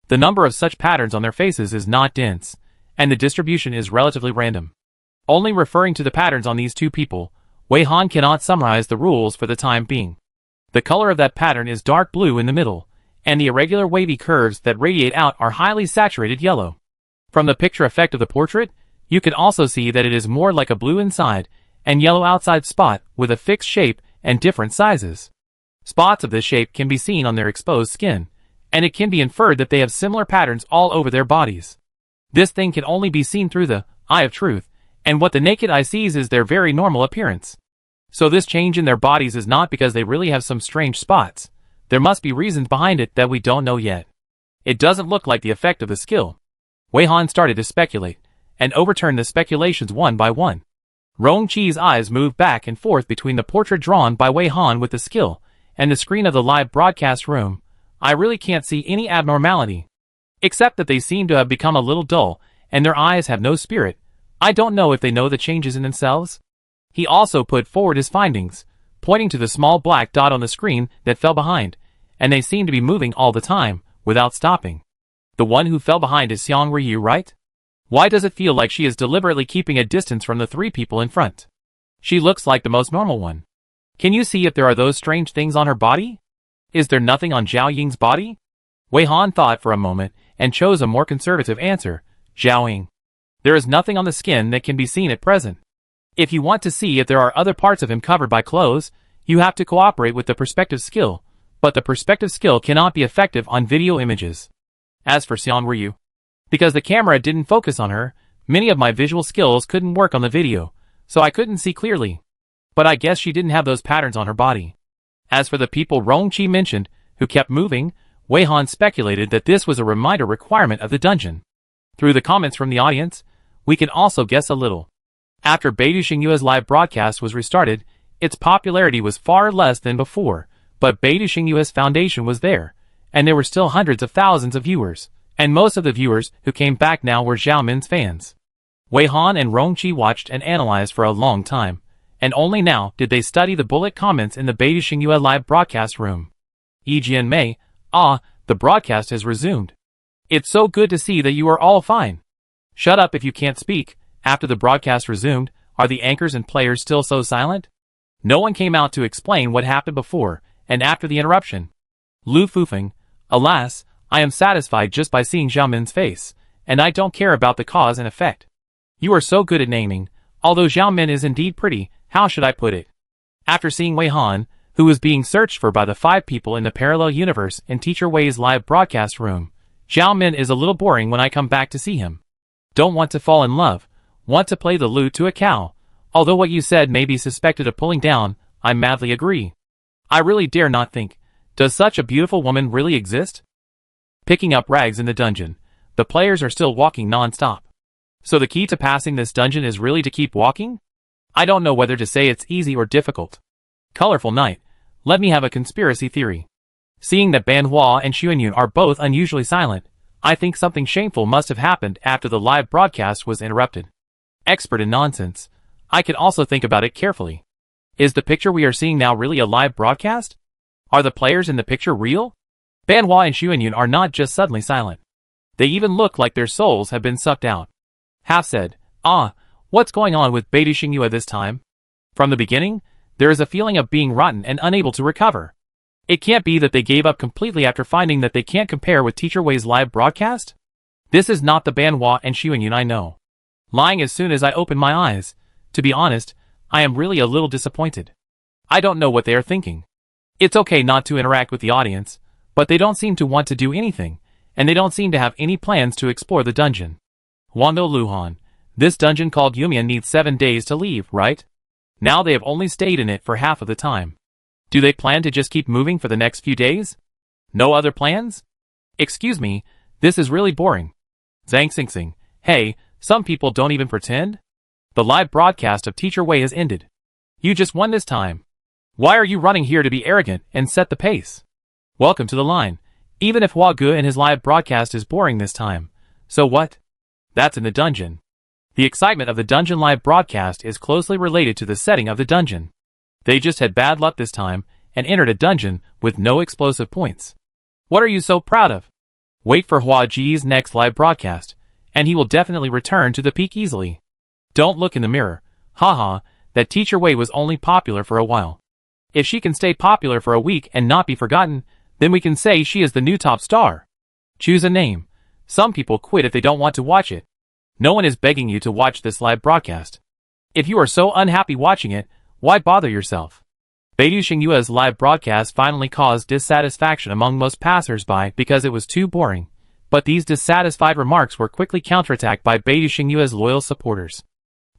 The number of such patterns on their faces is not dense, and the distribution is relatively random. Only referring to the patterns on these two people, Wei Han cannot summarize the rules for the time being. The color of that pattern is dark blue in the middle, and the irregular wavy curves that radiate out are highly saturated yellow. From the picture effect of the portrait, you can also see that it is more like a blue inside and yellow outside spot with a fixed shape and different sizes. Spots of this shape can be seen on their exposed skin, and it can be inferred that they have similar patterns all over their bodies. This thing can only be seen through the Eye of Truth, and what the naked eye sees is their very normal appearance. So this change in their bodies is not because they really have some strange spots. There must be reasons behind it that we don't know yet. It doesn't look like the effect of the skill. Wei Han started to speculate, and overturned the speculations one by one. Rong-Chi's eyes moved back and forth between the portrait drawn by Wei Han with the skill, and the screen of the live broadcast room. "I really can't see any abnormality. Except that they seem to have become a little dull, and their eyes have no spirit. I don't know if they know the changes in themselves." He also put forward his findings, pointing to the small black dot on the screen that fell behind, and they seem to be moving all the time, without stopping. "The one who fell behind is Xiang Ryu, right? Why does it feel like she is deliberately keeping a distance from the three people in front? She looks like the most normal one. Can you see if there are those strange things on her body? Is there nothing on Xiao Ying's body?" Wei Han thought for a moment, and chose a more conservative answer. "Xiao Ying. There is nothing on the skin that can be seen at present. If you want to see if there are other parts of him covered by clothes, you have to cooperate with the perspective skill, but the perspective skill cannot be effective on video images. As for Xiang Ryu, because the camera didn't focus on her, many of my visual skills couldn't work on the video, so I couldn't see clearly. But I guess she didn't have those patterns on her body. As for the people Rong-Chi mentioned, who kept moving, Wei Han speculated that this was a reminder requirement of the dungeon. Through the comments from the audience, we can also guess a little. After Beidou Xingyue's live broadcast was restarted, its popularity was far less than before, but Beidou Xingyue's foundation was there, and there were still hundreds of thousands of viewers, and most of the viewers who came back now were Zhao Min's fans. Wei Han and Rongqi watched and analyzed for a long time, and only now did they study the bullet comments in the Beidou Xingyue live broadcast room. Yijian Mei, the broadcast has resumed. It's so good to see that you are all fine. Shut up if you can't speak. After the broadcast resumed, are the anchors and players still so silent? No one came out to explain what happened before and after the interruption. Lu Fufeng, alas, I am satisfied just by seeing Zhao Min's face, and I don't care about the cause and effect. You are so good at naming. Although Zhao Min is indeed pretty, how should I put it? After seeing Wei Han, who was being searched for by the 5 people in the parallel universe in Teacher Wei's live broadcast room, Zhao Min is a little boring when I come back to see him. Don't want to fall in love, want to play the lute to a cow. Although what you said may be suspected of pulling down, I madly agree. I really dare not think. Does such a beautiful woman really exist? Picking up rags in the dungeon, the players are still walking non-stop. So the key to passing this dungeon is really to keep walking? I don't know whether to say it's easy or difficult. Colorful night. Let me have a conspiracy theory. Seeing that Ban Hua and Xuanyun are both unusually silent, I think something shameful must have happened after the live broadcast was interrupted. Expert in nonsense. I can also think about it carefully. Is the picture we are seeing now really a live broadcast? Are the players in the picture real? Ban Hua and Xuanyun are not just suddenly silent. They even look like their souls have been sucked out. Half said, what's going on with Beidou Xingyue this time? From the beginning, there is a feeling of being rotten and unable to recover. It can't be that they gave up completely after finding that they can't compare with Teacher Wei's live broadcast? This is not the Ban Hua and Xuanyun I know. Lying as soon as I open my eyes. To be honest, I am really a little disappointed. I don't know what they are thinking. It's okay not to interact with the audience, but they don't seem to want to do anything, and they don't seem to have any plans to explore the dungeon. Wando Luhan, this dungeon called Yumian needs 7 days to leave, right? Now they have only stayed in it for half of the time. Do they plan to just keep moving for the next few days? No other plans? Excuse me, this is really boring. Zhang Xingxing, hey, some people don't even pretend? The live broadcast of Teacher Wei has ended. You just won this time. Why are you running here to be arrogant and set the pace? Welcome to the line. Even if Hua Ge and his live broadcast is boring this time. So what? That's in the dungeon. The excitement of the dungeon live broadcast is closely related to the setting of the dungeon. They just had bad luck this time and entered a dungeon with no explosive points. What are you so proud of? Wait for Hua Ge's next live broadcast, and he will definitely return to the peak easily. Don't look in the mirror. Haha, that Teacher Wei was only popular for a while. If she can stay popular for a week and not be forgotten, then we can say she is the new top star. Choose a name. Some people quit if they don't want to watch it. No one is begging you to watch this live broadcast. If you are so unhappy watching it, why bother yourself? Beidou Xingyue's live broadcast finally caused dissatisfaction among most passers-by because it was too boring, but these dissatisfied remarks were quickly counterattacked by Beidou Xingyue's loyal supporters.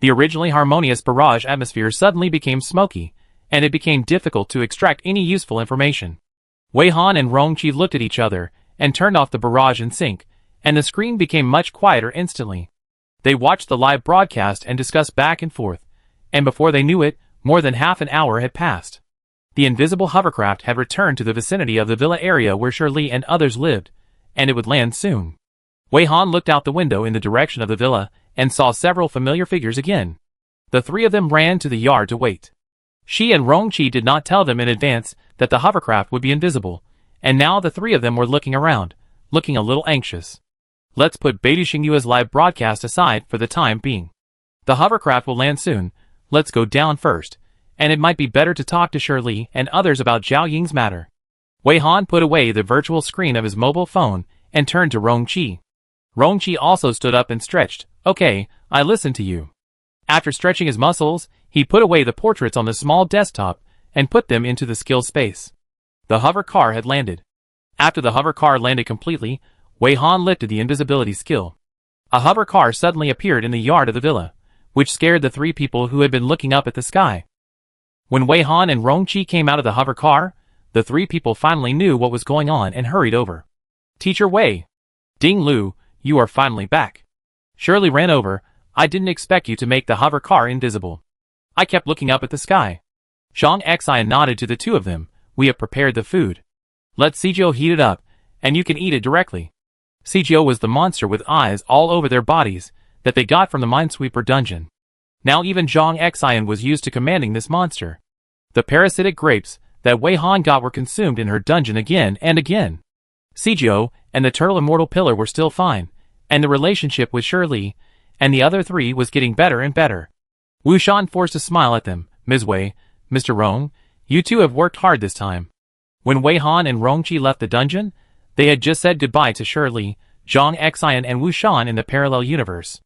The originally harmonious barrage atmosphere suddenly became smoky, and it became difficult to extract any useful information. Wei Han and Rongqi looked at each other and turned off the barrage in sync, and the screen became much quieter instantly. They watched the live broadcast and discussed back and forth, and before they knew it, more than half an hour had passed. The invisible hovercraft had returned to the vicinity of the villa area where Shirley and others lived, and it would land soon. Wei Han looked out the window in the direction of the villa and saw several familiar figures again. The 3 of them ran to the yard to wait. She and Rongqi did not tell them in advance that the hovercraft would be invisible, and now the 3 of them were looking around, looking a little anxious. Let's put Beidou Xingyue's live broadcast aside for the time being. The hovercraft will land soon. Let's go down first, and it might be better to talk to Shirley and others about Zhao Ying's matter. Wei Han put away the virtual screen of his mobile phone and turned to Rongqi. Rongqi also stood up and stretched. Okay, I listen to you. After stretching his muscles, he put away the portraits on the small desktop and put them into the skill space. The hover car had landed. After the hover car landed completely, Wei Han lifted the invisibility skill. A hover car suddenly appeared in the yard of the villa, which scared the 3 people who had been looking up at the sky. When Wei Han and Rongqi came out of the hover car, the three people finally knew what was going on and hurried over. Teacher Wei. Ding Lu, you are finally back. Shirley ran over. I didn't expect you to make the hover car invisible. I kept looking up at the sky. Zhang Xian nodded to the two of them. We have prepared the food. Let Sijio heat it up, and you can eat it directly. Sijio was the monster with eyes all over their bodies that they got from the Minesweeper dungeon. Now even Zhang Xian was used to commanding this monster. The parasitic grapes that Wei Han got were consumed in her dungeon again and again. Sijio and the Turtle Immortal Pillar were still fine, and the relationship with Shirley and the other three was getting better and better. Wu Shan forced a smile at them. Ms. Wei, Mr. Rong, you two have worked hard this time. When Wei Han and Rongqi left the dungeon, they had just said goodbye to Shirley, Zhang Xian and Wu Shan in the parallel universe.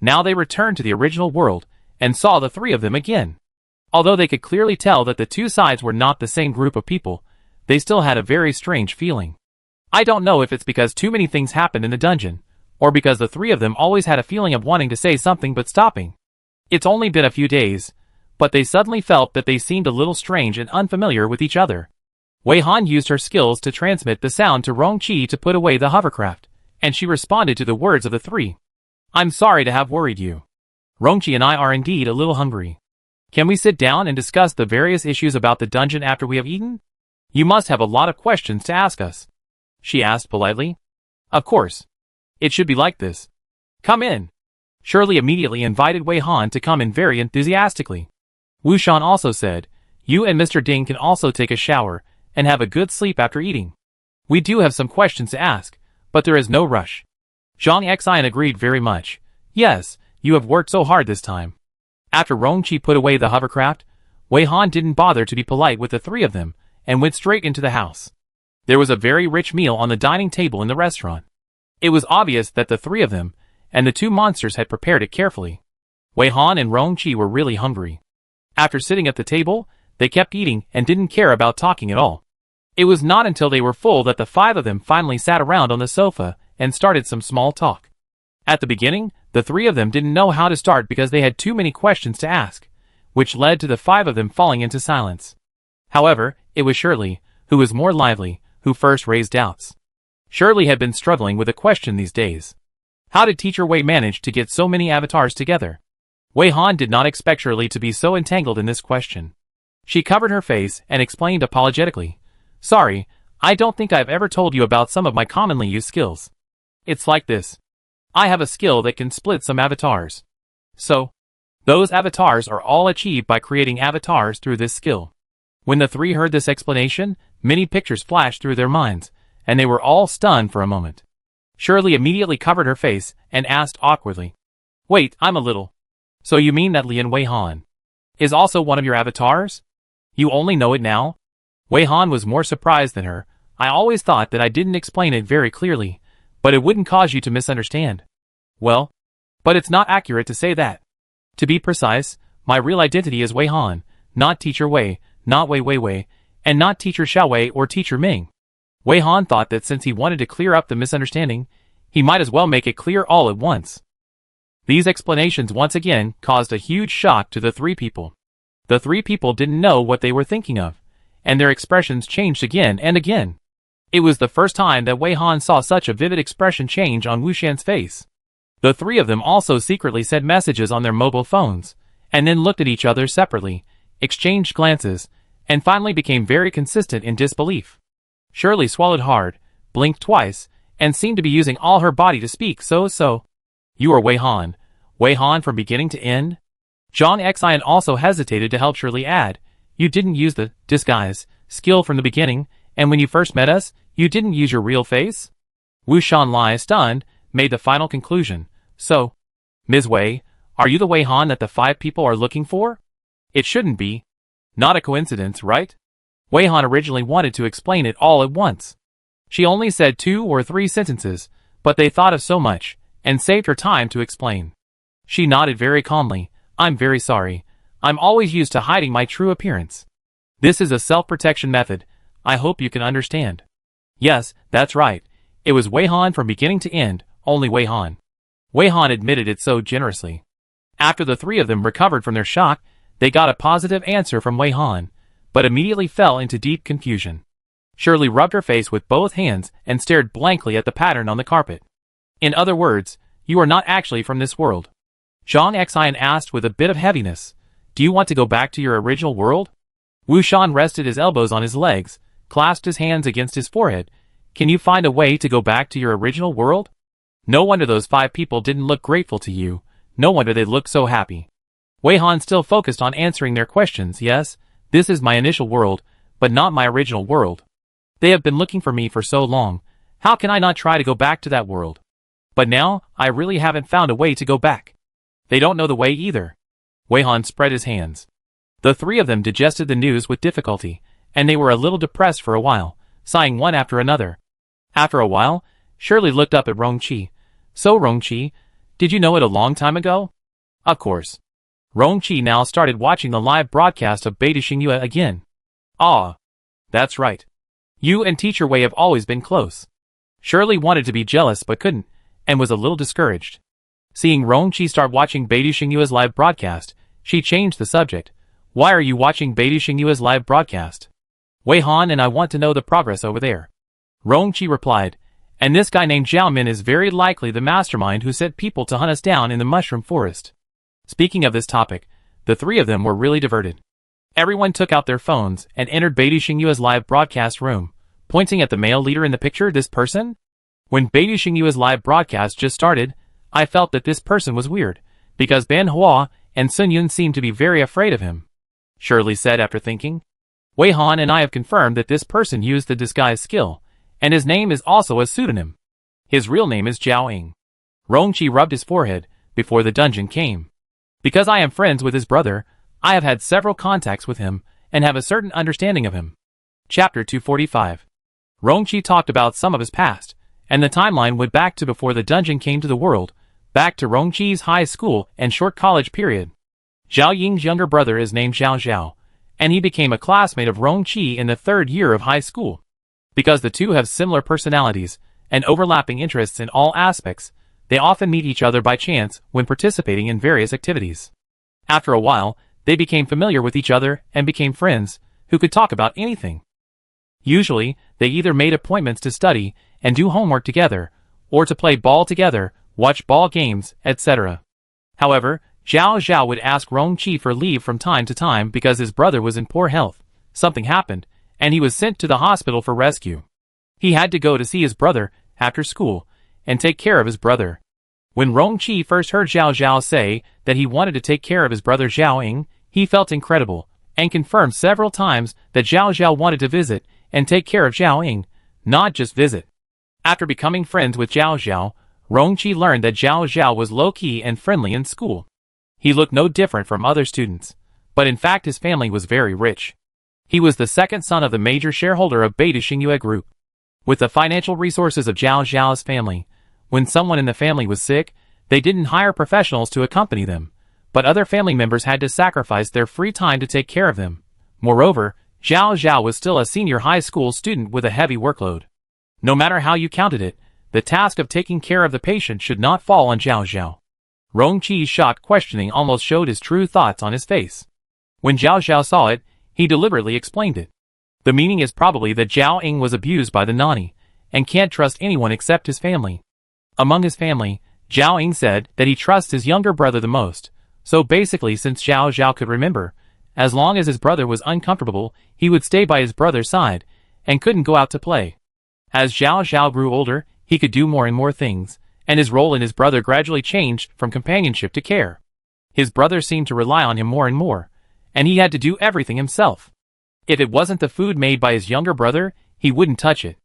Now they returned to the original world and saw the three of them again. Although they could clearly tell that the two sides were not the same group of people, they still had a very strange feeling. I don't know if it's because too many things happened in the dungeon, or because the three of them always had a feeling of wanting to say something but stopping. It's only been a few days, but they suddenly felt that they seemed a little strange and unfamiliar with each other. Wei Han used her skills to transmit the sound to Rongqi to put away the hovercraft, and she responded to the words of the three. I'm sorry to have worried you. Rongqi and I are indeed a little hungry. Can we sit down and discuss the various issues about the dungeon after we have eaten? You must have a lot of questions to ask us. She asked politely. Of course. It should be like this. Come in. Shirley immediately invited Wei Han to come in very enthusiastically. Wu Shan also said, you and Mr. Ding can also take a shower and have a good sleep after eating. We do have some questions to ask, but there is no rush. Zhang Xian agreed very much. Yes, you have worked so hard this time. After Rongqi put away the hovercraft, Wei Han didn't bother to be polite with the three of them and went straight into the house. There was a very rich meal on the dining table in the restaurant. It was obvious that the three of them and the two monsters had prepared it carefully. Wei Han and Rongqi were really hungry. After sitting at the table, they kept eating and didn't care about talking at all. It was not until they were full that the five of them finally sat around on the sofa and started some small talk. At the beginning, the three of them didn't know how to start because they had too many questions to ask, which led to the five of them falling into silence. However, it was Shirley, who was more lively, who first raised doubts. Shirley had been struggling with a question these days. How did Teacher Wei manage to get so many avatars together? Wei Han did not expect Shirley to be so entangled in this question. She covered her face and explained apologetically. Sorry, I don't think I've ever told you about some of my commonly used skills. It's like this. I have a skill that can split some avatars. So, those avatars are all achieved by creating avatars through this skill. When the three heard this explanation, many pictures flashed through their minds, and they were all stunned for a moment. Shirley immediately covered her face and asked awkwardly. Wait, I'm a little. So you mean that Lian Wei Han is also one of your avatars? You only know it now? Wei Han was more surprised than her. I always thought that I didn't explain it very clearly, but it wouldn't cause you to misunderstand. Well, but it's not accurate to say that. To be precise, my real identity is Wei Han, not Teacher Wei, not Wei Wei, and not Teacher Xiao Wei or Teacher Ming. Wei Han thought that since he wanted to clear up the misunderstanding, he might as well make it clear all at once. These explanations once again caused a huge shock to the three people. The three people didn't know what they were thinking of, and their expressions changed again and again. It was the first time that Wei Han saw such a vivid expression change on Wu Shan's face. The three of them also secretly sent messages on their mobile phones, and then looked at each other separately, exchanged glances, and finally became very consistent in disbelief. Shirley swallowed hard, blinked twice, and seemed to be using all her body to speak so. You are Wei Han. Wei Han from beginning to end? Zhang Xian also hesitated to help Shirley add, you didn't use the disguise skill from the beginning, and when you first met us, you didn't use your real face? Wu Shan Lai, stunned, made the final conclusion. So, Ms. Wei, are you the Wei Han that the five people are looking for? It shouldn't be. Not a coincidence, right? Wei Han originally wanted to explain it all at once. She only said 2 or 3 sentences, but they thought of so much, and saved her time to explain. She nodded very calmly. I'm very sorry. I'm always used to hiding my true appearance. This is a self-protection method. I hope you can understand. Yes, that's right. It was Wei Han from beginning to end, only Wei Han. Wei Han admitted it so generously. After the three of them recovered from their shock, they got a positive answer from Wei Han, but immediately fell into deep confusion. Shirley rubbed her face with both hands and stared blankly at the pattern on the carpet. In other words, you are not actually from this world. Zhang Xian asked with a bit of heaviness. Do you want to go back to your original world? Wu Shan rested his elbows on his legs, clasped his hands against his forehead. Can you find a way to go back to your original world? No wonder those 5 people didn't look grateful to you. No wonder they looked so happy. Wei Han still focused on answering their questions. Yes, this is my initial world, but not my original world. They have been looking for me for so long. How can I not try to go back to that world? But now, I really haven't found a way to go back. They don't know the way either. Wei Han spread his hands. The 3 of them digested the news with difficulty, and they were a little depressed for a while, sighing one after another. After a while, Shirley looked up at Rongqi. So Rongqi, did you know it a long time ago? Of course. Rongqi now started watching the live broadcast of Beta Xingyue again. Ah, that's right. You and Teacher Wei have always been close. Shirley wanted to be jealous but couldn't, and was a little discouraged. Seeing Rongqi start watching Beta Xingyue's live broadcast, she changed the subject. Why are you watching Beta Xingyue's live broadcast? Wei Han and I want to know the progress over there. Rongqi replied, and this guy named Zhao Min is very likely the mastermind who sent people to hunt us down in the mushroom forest. Speaking of this topic, the 3 of them were really diverted. Everyone took out their phones and entered Beta Xingyue's live broadcast room, pointing at the male leader in the picture. This person? When Beta Xingyue's live broadcast just started, I felt that this person was weird, because Ban Hua and Sun Yun seemed to be very afraid of him. Shirley said after thinking. Wei Han and I have confirmed that this person used the disguise skill, and his name is also a pseudonym. His real name is Zhao Ying. Rongqi rubbed his forehead before the dungeon came. Because I am friends with his brother, I have had several contacts with him and have a certain understanding of him. Chapter 245. Rongqi talked about some of his past, and the timeline went back to before the dungeon came to the world, back to Rongqi's high school and short college period. Zhao Ying's younger brother is named Zhao Zhao, and he became a classmate of Rongqi in the 3rd year of high school. Because the two have similar personalities and overlapping interests in all aspects, they often meet each other by chance when participating in various activities. After a while, they became familiar with each other and became friends who could talk about anything. Usually, they either made appointments to study and do homework together, or to play ball together, watch ball games, etc. However, Zhao Zhao would ask Rongqi for leave from time to time because his brother was in poor health. Something happened, and he was sent to the hospital for rescue. He had to go to see his brother after school and take care of his brother. When Rongqi first heard Zhao Zhao say that he wanted to take care of his brother Zhao Ying, he felt incredible and confirmed several times that Zhao Zhao wanted to visit and take care of Zhao Ying, not just visit. After becoming friends with Zhao Zhao, Rongqi learned that Zhao Zhao was low-key and friendly in school. He looked no different from other students, but in fact his family was very rich. He was the 2nd son of the major shareholder of Beta Xingyue Group. With the financial resources of Zhao Zhao's family, when someone in the family was sick, they didn't hire professionals to accompany them, but other family members had to sacrifice their free time to take care of them. Moreover, Zhao Zhao was still a senior high school student with a heavy workload. No matter how you counted it, the task of taking care of the patient should not fall on Zhao Zhao. Rongqi's shocked questioning almost showed his true thoughts on his face. When Zhao Zhao saw it, he deliberately explained it. The meaning is probably that Zhao Ying was abused by the nanny, and can't trust anyone except his family. Among his family, Zhao Ying said that he trusts his younger brother the most, so basically since Zhao Zhao could remember, as long as his brother was uncomfortable, he would stay by his brother's side, and couldn't go out to play. As Zhao Zhao grew older, he could do more and more things, and his role in his brother gradually changed from companionship to care. His brother seemed to rely on him more and more, and he had to do everything himself. If it wasn't the food made by his younger brother, he wouldn't touch it.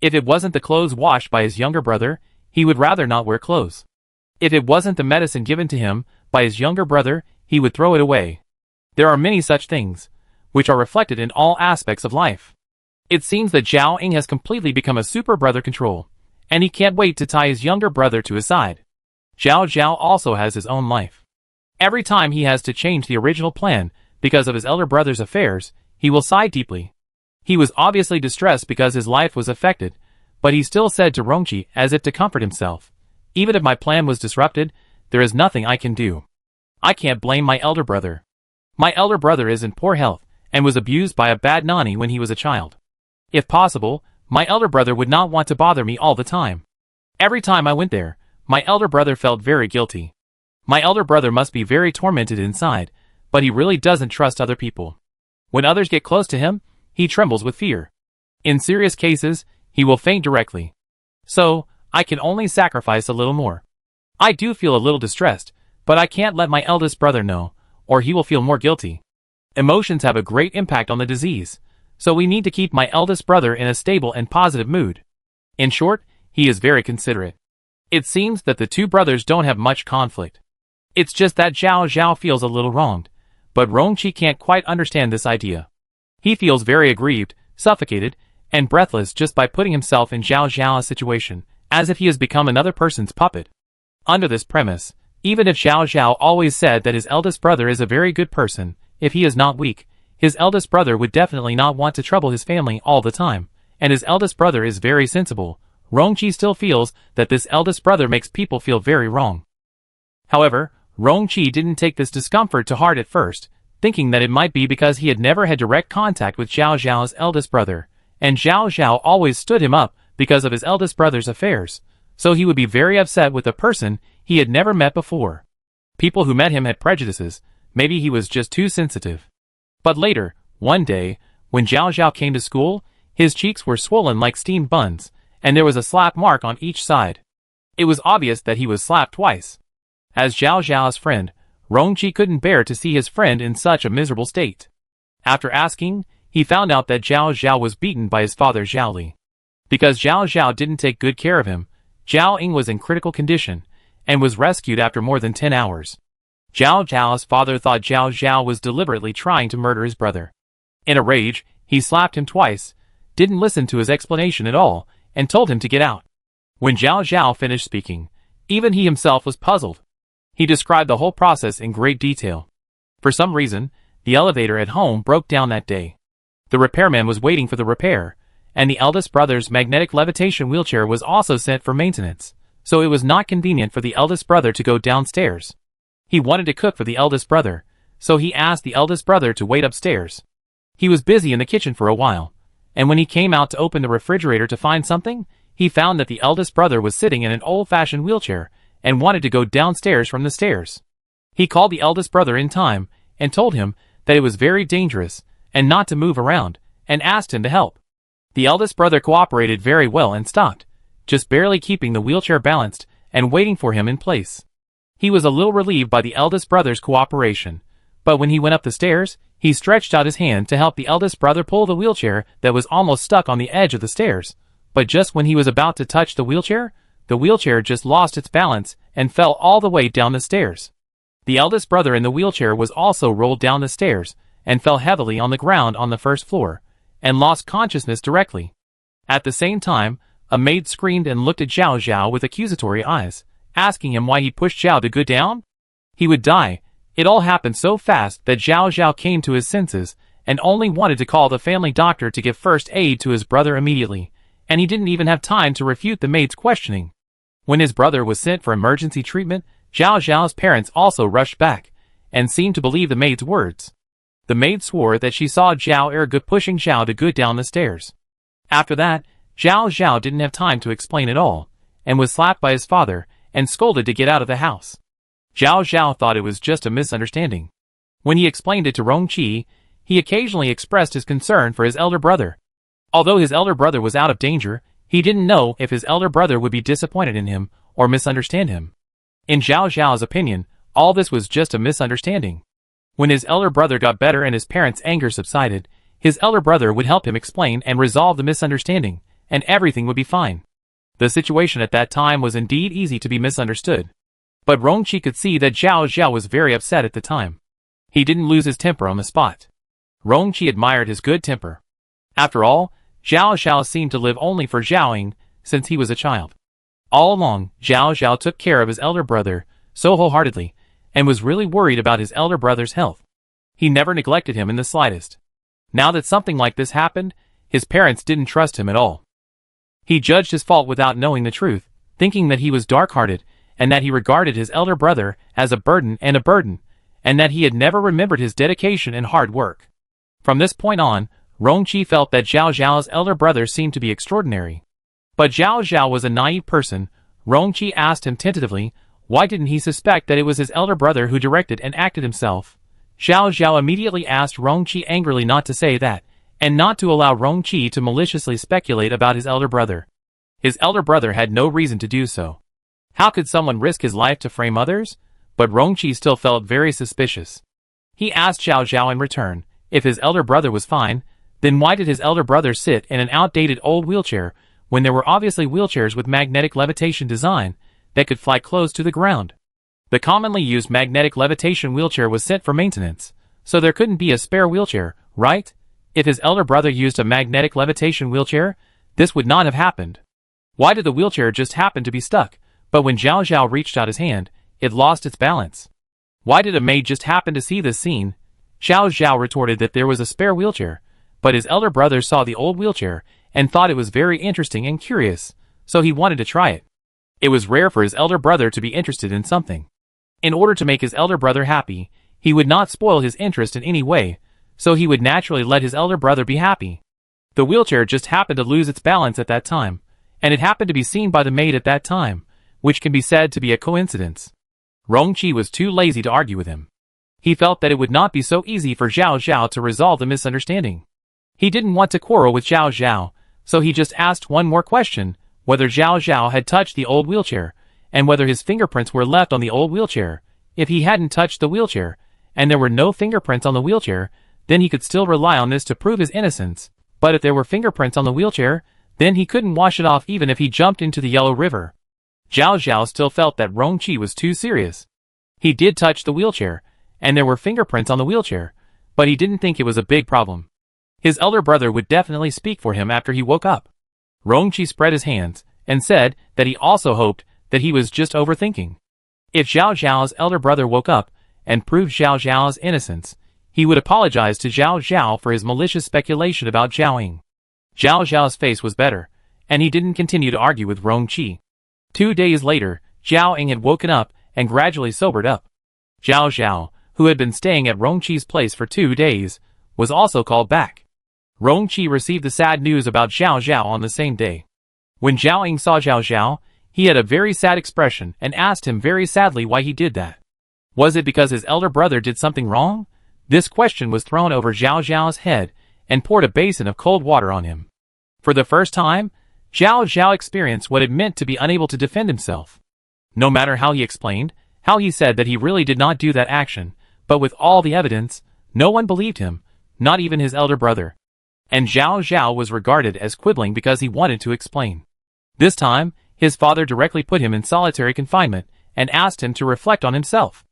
If it wasn't the clothes washed by his younger brother, he would rather not wear clothes. If it wasn't the medicine given to him by his younger brother, he would throw it away. There are many such things, which are reflected in all aspects of life. It seems that Zhao Ying has completely become a super brother control, and he can't wait to tie his younger brother to his side. Zhao Zhao also has his own life. Every time he has to change the original plan because of his elder brother's affairs, he will sigh deeply. He was obviously distressed because his life was affected, but he still said to Rongqi as if to comfort himself, "Even if my plan was disrupted, there is nothing I can do. I can't blame my elder brother. My elder brother is in poor health, and was abused by a bad nanny when he was a child. If possible, my elder brother would not want to bother me all the time. Every time I went there, my elder brother felt very guilty. My elder brother must be very tormented inside, but he really doesn't trust other people. When others get close to him, he trembles with fear. In serious cases, he will faint directly. So, I can only sacrifice a little more. I do feel a little distressed, but I can't let my eldest brother know, or he will feel more guilty. Emotions have a great impact on the disease, so we need to keep my eldest brother in a stable and positive mood. In short, he is very considerate. It seems that the two brothers don't have much conflict. It's just that Zhao Zhao feels a little wronged, but Rongqi can't quite understand this idea. He feels very aggrieved, suffocated, and breathless just by putting himself in Zhao Zhao's situation, as if he has become another person's puppet. Under this premise, even if Zhao Zhao always said that his eldest brother is a very good person, if he is not weak, his eldest brother would definitely not want to trouble his family all the time, and his eldest brother is very sensible. Rongqi still feels that this eldest brother makes people feel very wrong. However, Rongqi didn't take this discomfort to heart at first, thinking that it might be because he had never had direct contact with Zhao Zhao's eldest brother, and Zhao Zhao always stood him up because of his eldest brother's affairs, so he would be very upset with a person he had never met before. People who met him had prejudices, maybe he was just too sensitive. But later, one day, when Zhao Zhao came to school, his cheeks were swollen like steamed buns, and there was a slap mark on each side. It was obvious that he was slapped twice. As Zhao Zhao's friend, Rongqi couldn't bear to see his friend in such a miserable state. After asking, he found out that Zhao Zhao was beaten by his father Zhao Li. Because Zhao Zhao didn't take good care of him, Zhao Ying was in critical condition, and was rescued after more than 10 hours. Zhao Zhao's father thought Zhao Zhao was deliberately trying to murder his brother. In a rage, he slapped him twice, didn't listen to his explanation at all, and told him to get out. When Zhao Zhao finished speaking, even he himself was puzzled. He described the whole process in great detail. For some reason, the elevator at home broke down that day. The repairman was waiting for the repair, and the eldest brother's magnetic levitation wheelchair was also sent for maintenance, so it was not convenient for the eldest brother to go downstairs. He wanted to cook for the eldest brother, so he asked the eldest brother to wait upstairs. He was busy in the kitchen for a while, and when he came out to open the refrigerator to find something, he found that the eldest brother was sitting in an old-fashioned wheelchair and wanted to go downstairs from the stairs. He called the eldest brother in time and told him that it was very dangerous and not to move around, and asked him to help. The eldest brother cooperated very well and stopped, just barely keeping the wheelchair balanced and waiting for him in place. He was a little relieved by the eldest brother's cooperation, but when he went up the stairs, he stretched out his hand to help the eldest brother pull the wheelchair that was almost stuck on the edge of the stairs. But just when he was about to touch the wheelchair just lost its balance and fell all the way down the stairs. The eldest brother in the wheelchair was also rolled down the stairs and fell heavily on the ground on the first floor, and lost consciousness directly. At the same time, a maid screamed and looked at Zhao Zhao with accusatory eyes, asking him why he pushed Zhao to go down. He would die. It all happened so fast that Zhao Zhao came to his senses and only wanted to call the family doctor to give first aid to his brother immediately, and he didn't even have time to refute the maid's questioning. When his brother was sent for emergency treatment, Zhao Zhao's parents also rushed back, and seemed to believe the maid's words. The maid swore that she saw Zhao Ergu pushing Zhao to go down the stairs. After that, Zhao Zhao didn't have time to explain it all, and was slapped by his father, and scolded to get out of the house. Zhao Zhao thought it was just a misunderstanding. When he explained it to Rongqi, he occasionally expressed his concern for his elder brother. Although his elder brother was out of danger, he didn't know if his elder brother would be disappointed in him, or misunderstand him. In Zhao Zhao's opinion, all this was just a misunderstanding. When his elder brother got better and his parents' anger subsided, his elder brother would help him explain and resolve the misunderstanding, and everything would be fine. The situation at that time was indeed easy to be misunderstood. But Rongqi could see that Zhao Zhao was very upset at the time. He didn't lose his temper on the spot. Rongqi admired his good temper. After all, Zhao Zhao seemed to live only for Zhao Ying since he was a child. All along, Zhao Zhao took care of his elder brother so wholeheartedly, and was really worried about his elder brother's health. He never neglected him in the slightest. Now that something like this happened, his parents didn't trust him at all. He judged his fault without knowing the truth, thinking that he was dark-hearted, and that he regarded his elder brother as a burden, and that he had never remembered his dedication and hard work. From this point on, Rongqi felt that Zhao Zhao's elder brother seemed to be extraordinary. But Zhao Zhao was a naive person. Rongqi asked him tentatively, why didn't he suspect that it was his elder brother who directed and acted himself? Zhao Zhao immediately asked Rongqi angrily not to say that, and not to allow Rongqi to maliciously speculate about his elder brother. His elder brother had no reason to do so. How could someone risk his life to frame others? But Rongqi still felt very suspicious. He asked Zhao Zhao in return, if his elder brother was fine, then why did his elder brother sit in an outdated old wheelchair when there were obviously wheelchairs with magnetic levitation design that could fly close to the ground? The commonly used magnetic levitation wheelchair was sent for maintenance, so there couldn't be a spare wheelchair, right? If his elder brother used a magnetic levitation wheelchair, this would not have happened. Why did the wheelchair just happen to be stuck, but when Zhao Zhao reached out his hand, it lost its balance? Why did a maid just happen to see this scene? Zhao Zhao retorted that there was a spare wheelchair, but his elder brother saw the old wheelchair and thought it was very interesting and curious, so he wanted to try it. It was rare for his elder brother to be interested in something. In order to make his elder brother happy, he would not spoil his interest in any way, so he would naturally let his elder brother be happy. The wheelchair just happened to lose its balance at that time, and it happened to be seen by the maid at that time, which can be said to be a coincidence. Rongqi was too lazy to argue with him. He felt that it would not be so easy for Zhao Zhao to resolve the misunderstanding. He didn't want to quarrel with Zhao Zhao, so he just asked one more question, whether Zhao Zhao had touched the old wheelchair, and whether his fingerprints were left on the old wheelchair. If he hadn't touched the wheelchair, and there were no fingerprints on the wheelchair, then he could still rely on this to prove his innocence, but if there were fingerprints on the wheelchair, then he couldn't wash it off even if he jumped into the Yellow River. Zhao Zhao still felt that Rongqi was too serious. He did touch the wheelchair, and there were fingerprints on the wheelchair, but he didn't think it was a big problem. His elder brother would definitely speak for him after he woke up. Rongqi spread his hands, and said that he also hoped that he was just overthinking. If Zhao Zhao's elder brother woke up, and proved Zhao Zhao's innocence, he would apologize to Zhao Zhao for his malicious speculation about Zhao Ying. Zhao Zhao's face was better, and he didn't continue to argue with Rongqi. 2 days later, Zhao Ying had woken up, and gradually sobered up. Zhao Zhao, who had been staying at Rongqi's place for 2 days, was also called back. Rongqi received the sad news about Zhao Zhao on the same day. When Zhao Ying saw Zhao Zhao, he had a very sad expression and asked him very sadly why he did that. Was it because his elder brother did something wrong? This question was thrown over Zhao Zhao's head and poured a basin of cold water on him. For the first time, Zhao Zhao experienced what it meant to be unable to defend himself. No matter how he explained, how he said that he really did not do that action, but with all the evidence, no one believed him, not even his elder brother. And Zhao Zhao was regarded as quibbling because he wanted to explain. This time, his father directly put him in solitary confinement and asked him to reflect on himself.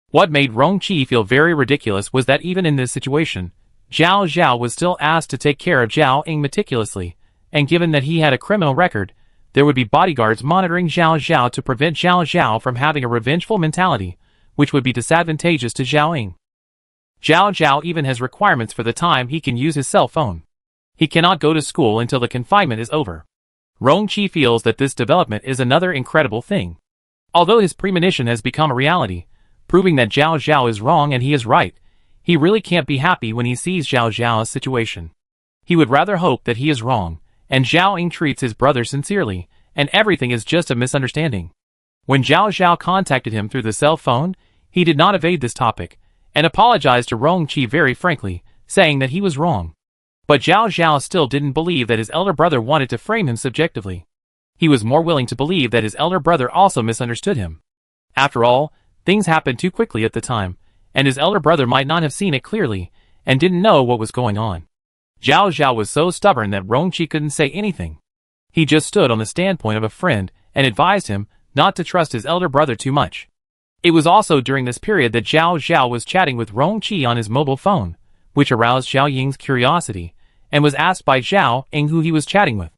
What made Rongqi feel very ridiculous was that even in this situation, Zhao Zhao was still asked to take care of Zhao Ying meticulously, and given that he had a criminal record, there would be bodyguards monitoring Zhao Zhao to prevent Zhao Zhao from having a revengeful mentality, which would be disadvantageous to Zhao Ying. Zhao Zhao even has requirements for the time he can use his cell phone. He cannot go to school until the confinement is over. Rongqi feels that this development is another incredible thing. Although his premonition has become a reality, proving that Zhao Zhao is wrong and he is right, he really can't be happy when he sees Zhao Zhao's situation. He would rather hope that he is wrong, and Zhao Ying treats his brother sincerely, and everything is just a misunderstanding. When Zhao Zhao contacted him through the cell phone, he did not evade this topic, and apologized to Rongqi very frankly, saying that he was wrong. But Zhao Zhao still didn't believe that his elder brother wanted to frame him subjectively. He was more willing to believe that his elder brother also misunderstood him. After all, things happened too quickly at the time, and his elder brother might not have seen it clearly, and didn't know what was going on. Zhao Zhao was so stubborn that Rongqi couldn't say anything. He just stood on the standpoint of a friend, and advised him not to trust his elder brother too much. It was also during this period that Zhao Zhao was chatting with Rongqi on his mobile phone, which aroused Zhao Ying's curiosity, and was asked by Zhao Ying who he was chatting with.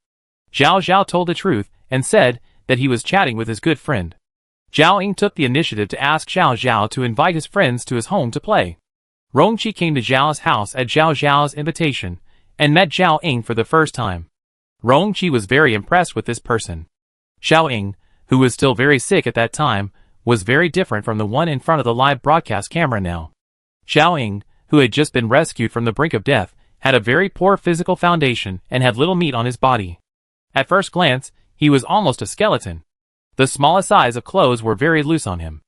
Zhao Zhao told the truth, and said that he was chatting with his good friend. Zhao Ying took the initiative to ask Zhao Zhao to invite his friends to his home to play. Rongqi came to Zhao's house at Zhao Zhao's invitation, and met Zhao Ying for the first time. Rongqi was very impressed with this person. Zhao Ying, who was still very sick at that time, was very different from the one in front of the live broadcast camera now. Zhao Ying, who had just been rescued from the brink of death, had a very poor physical foundation and had little meat on his body. At first glance, he was almost a skeleton. The smallest size of clothes were very loose on him.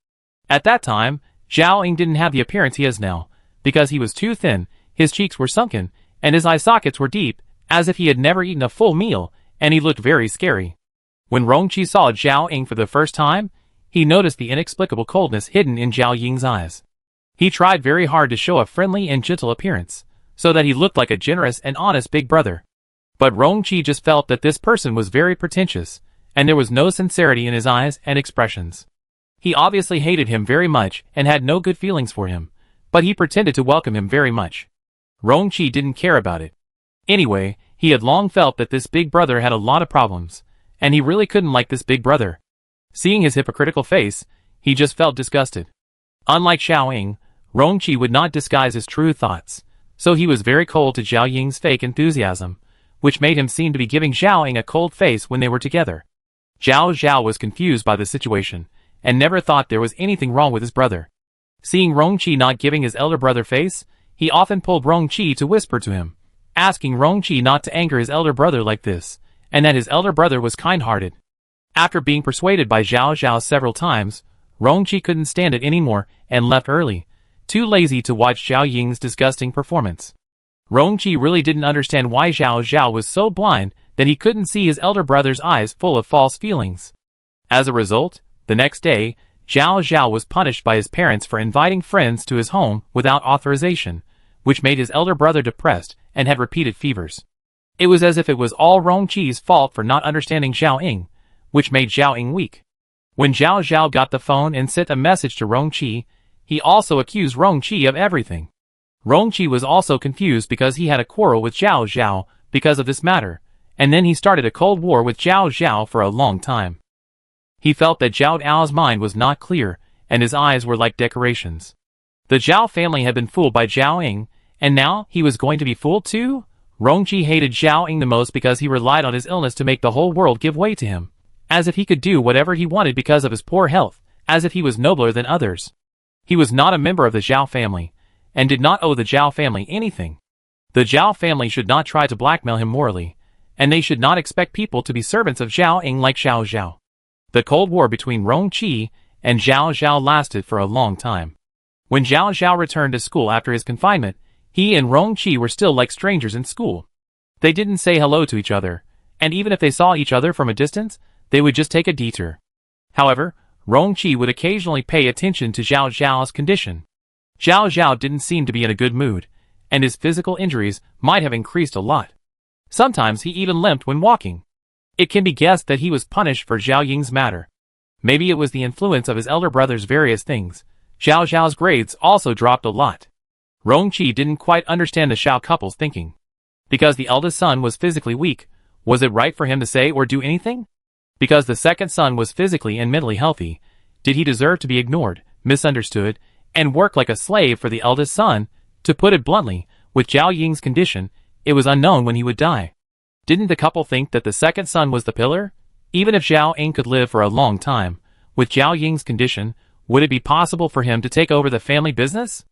At that time, Zhao Ying didn't have the appearance he has now, because he was too thin, his cheeks were sunken, and his eye sockets were deep, as if he had never eaten a full meal, and he looked very scary. When Rongqi saw Zhao Ying for the first time, he noticed the inexplicable coldness hidden in Zhao Ying's eyes. He tried very hard to show a friendly and gentle appearance, so that he looked like a generous and honest big brother. But Rongqi just felt that this person was very pretentious, and there was no sincerity in his eyes and expressions. He obviously hated him very much and had no good feelings for him, but he pretended to welcome him very much. Rongqi didn't care about it. Anyway, he had long felt that this big brother had a lot of problems, and he really couldn't like this big brother. Seeing his hypocritical face, he just felt disgusted. Unlike Zhao Ying, Rongqi would not disguise his true thoughts, so he was very cold to Zhao Ying's fake enthusiasm, which made him seem to be giving Zhao Ying a cold face when they were together. Zhao was confused by the situation, and never thought there was anything wrong with his brother. Seeing Rongqi not giving his elder brother face, he often pulled Rongqi to whisper to him, asking Rongqi not to anger his elder brother like this, and that his elder brother was kind-hearted. After being persuaded by Zhao several times, Rongqi couldn't stand it anymore and left early, too lazy to watch Zhao Ying's disgusting performance. Rongqi really didn't understand why Zhao was so blind that he couldn't see his elder brother's eyes full of false feelings. As a result, the next day, Zhao was punished by his parents for inviting friends to his home without authorization, which made his elder brother depressed and had repeated fevers. It was as if it was all Rongqi's fault for not understanding Zhao Ying, which made Zhao Ying weak. When Zhao got the phone and sent a message to Rongqi, he also accused Rongqi of everything. Rongqi was also confused because he had a quarrel with Zhao because of this matter, and then he started a cold war with Zhao for a long time. He felt that Zhao's mind was not clear, and his eyes were like decorations. The Zhao family had been fooled by Zhao Ying, and now he was going to be fooled too? Rongqi hated Zhao Ying the most because he relied on his illness to make the whole world give way to him, as if he could do whatever he wanted because of his poor health, as if he was nobler than others. He was not a member of the Zhao family, and did not owe the Zhao family anything. The Zhao family should not try to blackmail him morally, and they should not expect people to be servants of Zhao Ying like Zhao. The Cold War between Rongqi and Zhao lasted for a long time. When Zhao returned to school after his confinement, he and Rongqi were still like strangers in school. They didn't say hello to each other, and even if they saw each other from a distance, they would just take a detour. However, Rongqi would occasionally pay attention to Zhao's condition. Zhao didn't seem to be in a good mood, and his physical injuries might have increased a lot. Sometimes he even limped when walking. It can be guessed that he was punished for Zhao Ying's matter. Maybe it was the influence of his elder brother's various things. Zhao's grades also dropped a lot. Rongqi didn't quite understand the Zhao couple's thinking. Because the eldest son was physically weak, was it right for him to say or do anything? Because the second son was physically and mentally healthy, did he deserve to be ignored, misunderstood, and work like a slave for the eldest son? To put it bluntly, with Zhao Ying's condition, it was unknown when he would die. Didn't the couple think that the second son was the pillar? Even if Zhao Ying could live for a long time, with Zhao Ying's condition, would it be possible for him to take over the family business?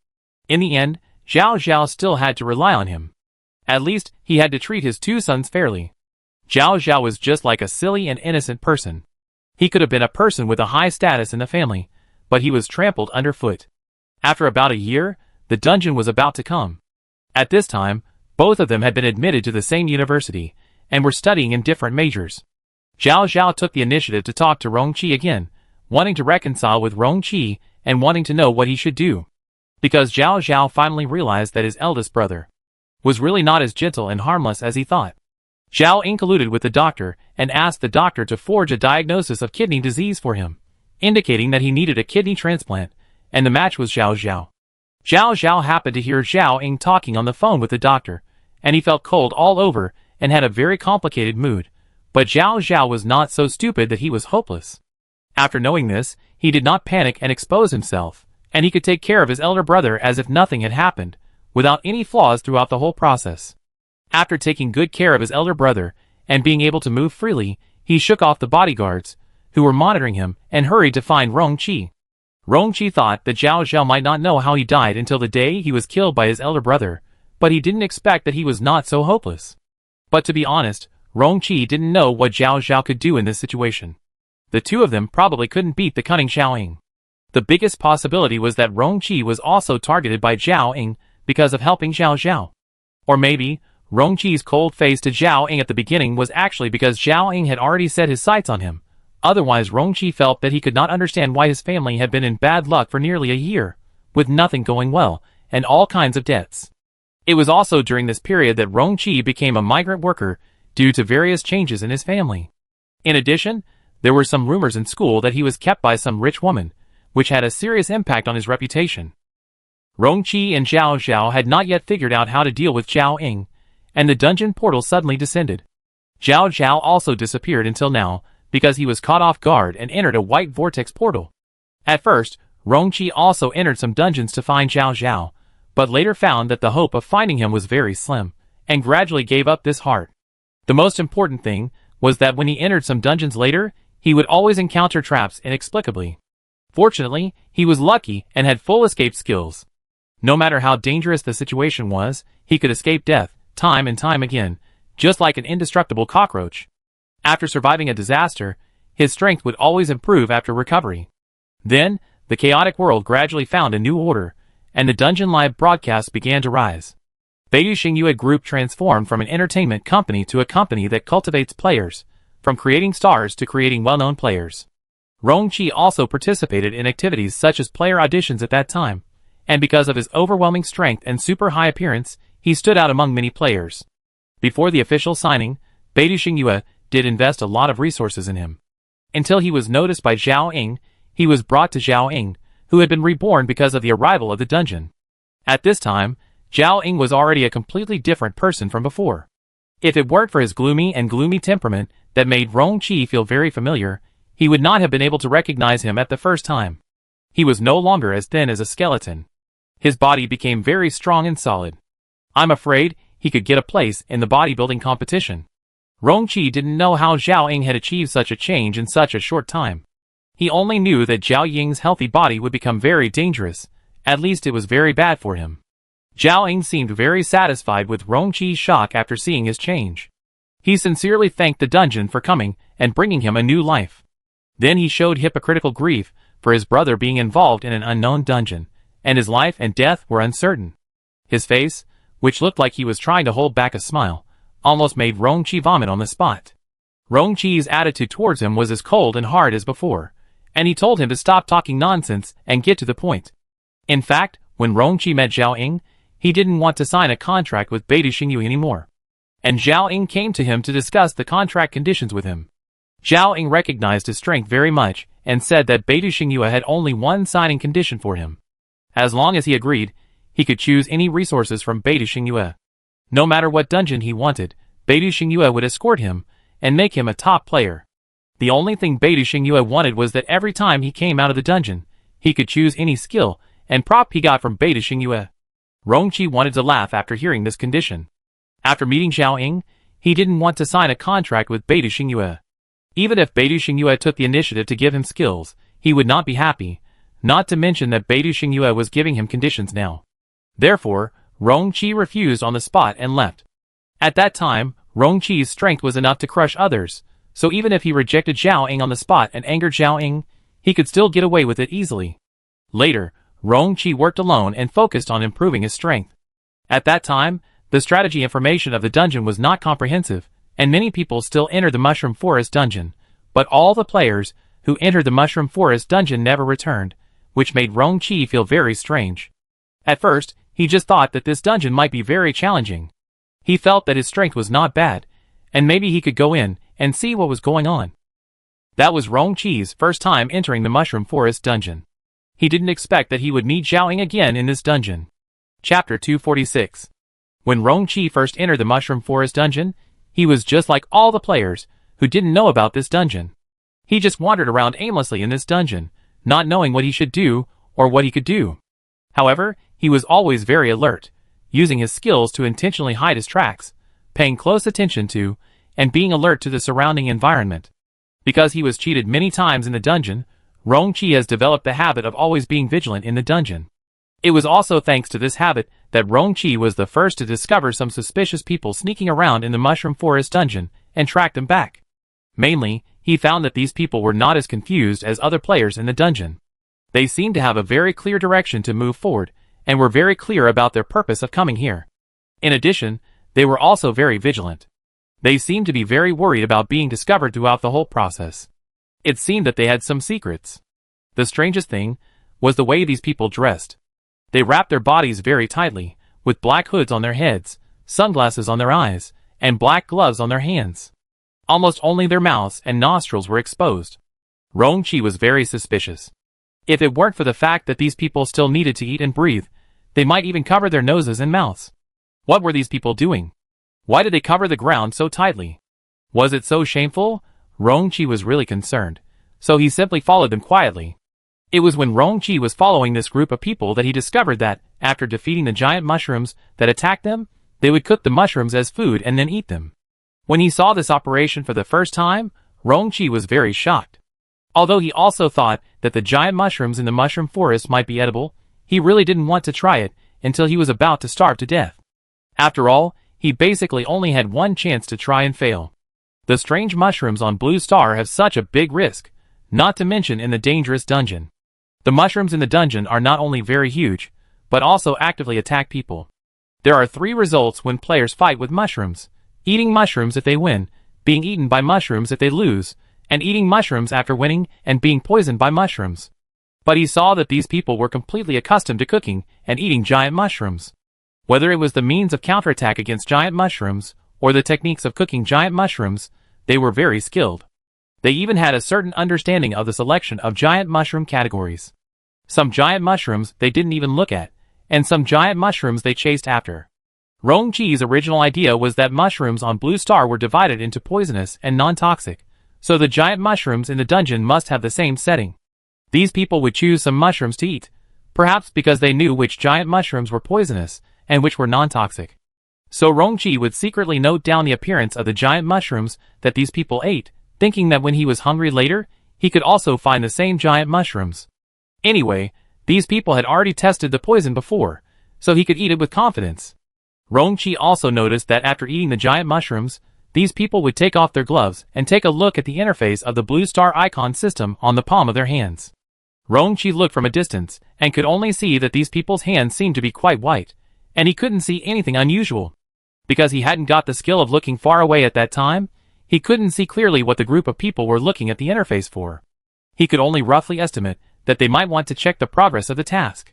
In the end, Zhao still had to rely on him. At least, he had to treat his two sons fairly. Zhao was just like a silly and innocent person. He could have been a person with a high status in the family, but he was trampled underfoot. After about a year, the dungeon was about to come. At this time, both of them had been admitted to the same university, and were studying in different majors. Zhao took the initiative to talk to Rongqi again, wanting to reconcile with Rongqi and wanting to know what he should do. Because Zhao finally realized that his eldest brother was really not as gentle and harmless as he thought. Zhao Ying colluded with the doctor and asked the doctor to forge a diagnosis of kidney disease for him, indicating that he needed a kidney transplant, and the match was Zhao. Zhao happened to hear Zhao Ying talking on the phone with the doctor, and he felt cold all over and had a very complicated mood, but Zhao was not so stupid that he was hopeless. After knowing this, he did not panic and expose himself, and he could take care of his elder brother as if nothing had happened, without any flaws throughout the whole process. After taking good care of his elder brother, and being able to move freely, he shook off the bodyguards, who were monitoring him, and hurried to find Rongqi. Rongqi thought that Zhao Zhao might not know how he died until the day he was killed by his elder brother, but he didn't expect that he was not so hopeless. But to be honest, Rongqi didn't know what Zhao Zhao could do in this situation. The two of them probably couldn't beat the cunning Xiao Ying. The biggest possibility was that Rongqi was also targeted by Xiao Ying because of helping Zhao Zhao. Or maybe, Rongqi's cold face to Xiao Ying at the beginning was actually because Xiao Ying had already set his sights on him. Otherwise, Rongqi felt that he could not understand why his family had been in bad luck for nearly a year, with nothing going well, and all kinds of debts. It was also during this period that Rongqi became a migrant worker due to various changes in his family. In addition, there were some rumors in school that he was kept by some rich woman, which had a serious impact on his reputation. Rongqi and Zhao Zhao had not yet figured out how to deal with Xiao Ying, and the dungeon portal suddenly descended. Zhao Zhao also disappeared until now, because he was caught off guard and entered a white vortex portal. At first, Rongqi also entered some dungeons to find Zhao Zhao, but later found that the hope of finding him was very slim, and gradually gave up this heart. The most important thing was that when he entered some dungeons later, he would always encounter traps inexplicably. Fortunately, he was lucky and had full escape skills. No matter how dangerous the situation was, he could escape death, time and time again, just like an indestructible cockroach. After surviving a disaster, his strength would always improve after recovery. Then, the chaotic world gradually found a new order, and the Dungeon Live broadcasts began to rise. Beidou Xingyue Group transformed from an entertainment company to a company that cultivates players, from creating stars to creating well-known players. Rongqi also participated in activities such as player auditions at that time, and because of his overwhelming strength and super high appearance, he stood out among many players. Before the official signing, Beidou Xingyue did invest a lot of resources in him. Until he was noticed by Xiao Ying, he was brought to Xiao Ying, who had been reborn because of the arrival of the dungeon. At this time, Xiao Ying was already a completely different person from before. If it weren't for his gloomy temperament that made Rongqi feel very familiar, he would not have been able to recognize him at the first time. He was no longer as thin as a skeleton. His body became very strong and solid. I'm afraid he could get a place in the bodybuilding competition. Rongqi didn't know how Xiao Ying had achieved such a change in such a short time. He only knew that Zhao Ying's healthy body would become very dangerous, at least it was very bad for him. Zhao Ying seemed very satisfied with Rongqi's shock after seeing his change. He sincerely thanked the dungeon for coming and bringing him a new life. Then he showed hypocritical grief for his brother being involved in an unknown dungeon, and his life and death were uncertain. His face, which looked like he was trying to hold back a smile, almost made Rongqi vomit on the spot. Rongqi's attitude towards him was as cold and hard as before, and he told him to stop talking nonsense and get to the point. In fact, when Rongqi met Xiao Ying, he didn't want to sign a contract with Beidou Xingyue anymore. And Xiao Ying came to him to discuss the contract conditions with him. Xiao Ying recognized his strength very much and said that Beidou Xingyue had only one signing condition for him. As long as he agreed, he could choose any resources from Beidou Xingyue. No matter what dungeon he wanted, Beidou Xingyue would escort him and make him a top player. The only thing Beidou Xingyue wanted was that every time he came out of the dungeon, he could choose any skill and prop he got from Beidou Xingyue. Rongqi wanted to laugh after hearing this condition. After meeting Xiao Ying, he didn't want to sign a contract with Beidou Xingyue. Even if Beidou Xingyue took the initiative to give him skills, he would not be happy, not to mention that Beidou Xingyue was giving him conditions now. Therefore, Rongqi refused on the spot and left. At that time, Rongqi's strength was enough to crush others, so even if he rejected Xiao Ying on the spot and angered Xiao Ying, he could still get away with it easily. Later, Rongqi worked alone and focused on improving his strength. At that time, the strategy information of the dungeon was not comprehensive, and many people still entered the Mushroom Forest dungeon, but all the players who entered the Mushroom Forest dungeon never returned, which made Rongqi feel very strange. At first, he just thought that this dungeon might be very challenging. He felt that his strength was not bad, and maybe he could go in and see what was going on. That was Rongqi's first time entering the Mushroom Forest dungeon. He didn't expect that he would meet Xiao Ying again in this dungeon. Chapter 246. When Rongqi first entered the Mushroom Forest dungeon, he was just like all the players who didn't know about this dungeon. He just wandered around aimlessly in this dungeon, not knowing what he should do or what he could do. However, he was always very alert, using his skills to intentionally hide his tracks, paying close attention to, and being alert to the surrounding environment. Because he was cheated many times in the dungeon, Rong-chi has developed the habit of always being vigilant in the dungeon. It was also thanks to this habit that Rong-chi was the first to discover some suspicious people sneaking around in the Mushroom Forest dungeon and track them back. Mainly, he found that these people were not as confused as other players in the dungeon. They seemed to have a very clear direction to move forward, and were very clear about their purpose of coming here. In addition, they were also very vigilant. They seemed to be very worried about being discovered throughout the whole process. It seemed that they had some secrets. The strangest thing was the way these people dressed. They wrapped their bodies very tightly, with black hoods on their heads, sunglasses on their eyes, and black gloves on their hands. Almost only their mouths and nostrils were exposed. Rong-chi was very suspicious. If it weren't for the fact that these people still needed to eat and breathe, they might even cover their noses and mouths. What were these people doing? Why did they cover the ground so tightly? Was it so shameful? Rong-chi was really concerned, so he simply followed them quietly. It was when Rong-chi was following this group of people that he discovered that, after defeating the giant mushrooms that attacked them, they would cook the mushrooms as food and then eat them. When he saw this operation for the first time, Rong-chi was very shocked. Although he also thought that the giant mushrooms in the mushroom forest might be edible, he really didn't want to try it until he was about to starve to death. After all, he basically only had one chance to try and fail. The strange mushrooms on Blue Star have such a big risk, not to mention in the dangerous dungeon. The mushrooms in the dungeon are not only very huge, but also actively attack people. There are 3 results when players fight with mushrooms: eating mushrooms if they win, being eaten by mushrooms if they lose, and eating mushrooms after winning and being poisoned by mushrooms. But he saw that these people were completely accustomed to cooking and eating giant mushrooms. Whether it was the means of counterattack against giant mushrooms, or the techniques of cooking giant mushrooms, they were very skilled. They even had a certain understanding of the selection of giant mushroom categories. Some giant mushrooms they didn't even look at, and some giant mushrooms they chased after. Rong-chi's original idea was that mushrooms on Blue Star were divided into poisonous and non-toxic, so the giant mushrooms in the dungeon must have the same setting. These people would choose some mushrooms to eat, perhaps because they knew which giant mushrooms were poisonous and which were non-toxic. So Rong-chi would secretly note down the appearance of the giant mushrooms that these people ate, thinking that when he was hungry later, he could also find the same giant mushrooms. Anyway, these people had already tested the poison before, so he could eat it with confidence. Rong-chi also noticed that after eating the giant mushrooms, these people would take off their gloves and take a look at the interface of the Blue Star icon system on the palm of their hands. Rong-chi looked from a distance and could only see that these people's hands seemed to be quite white, and he couldn't see anything unusual. Because he hadn't got the skill of looking far away at that time, he couldn't see clearly what the group of people were looking at the interface for. He could only roughly estimate that they might want to check the progress of the task.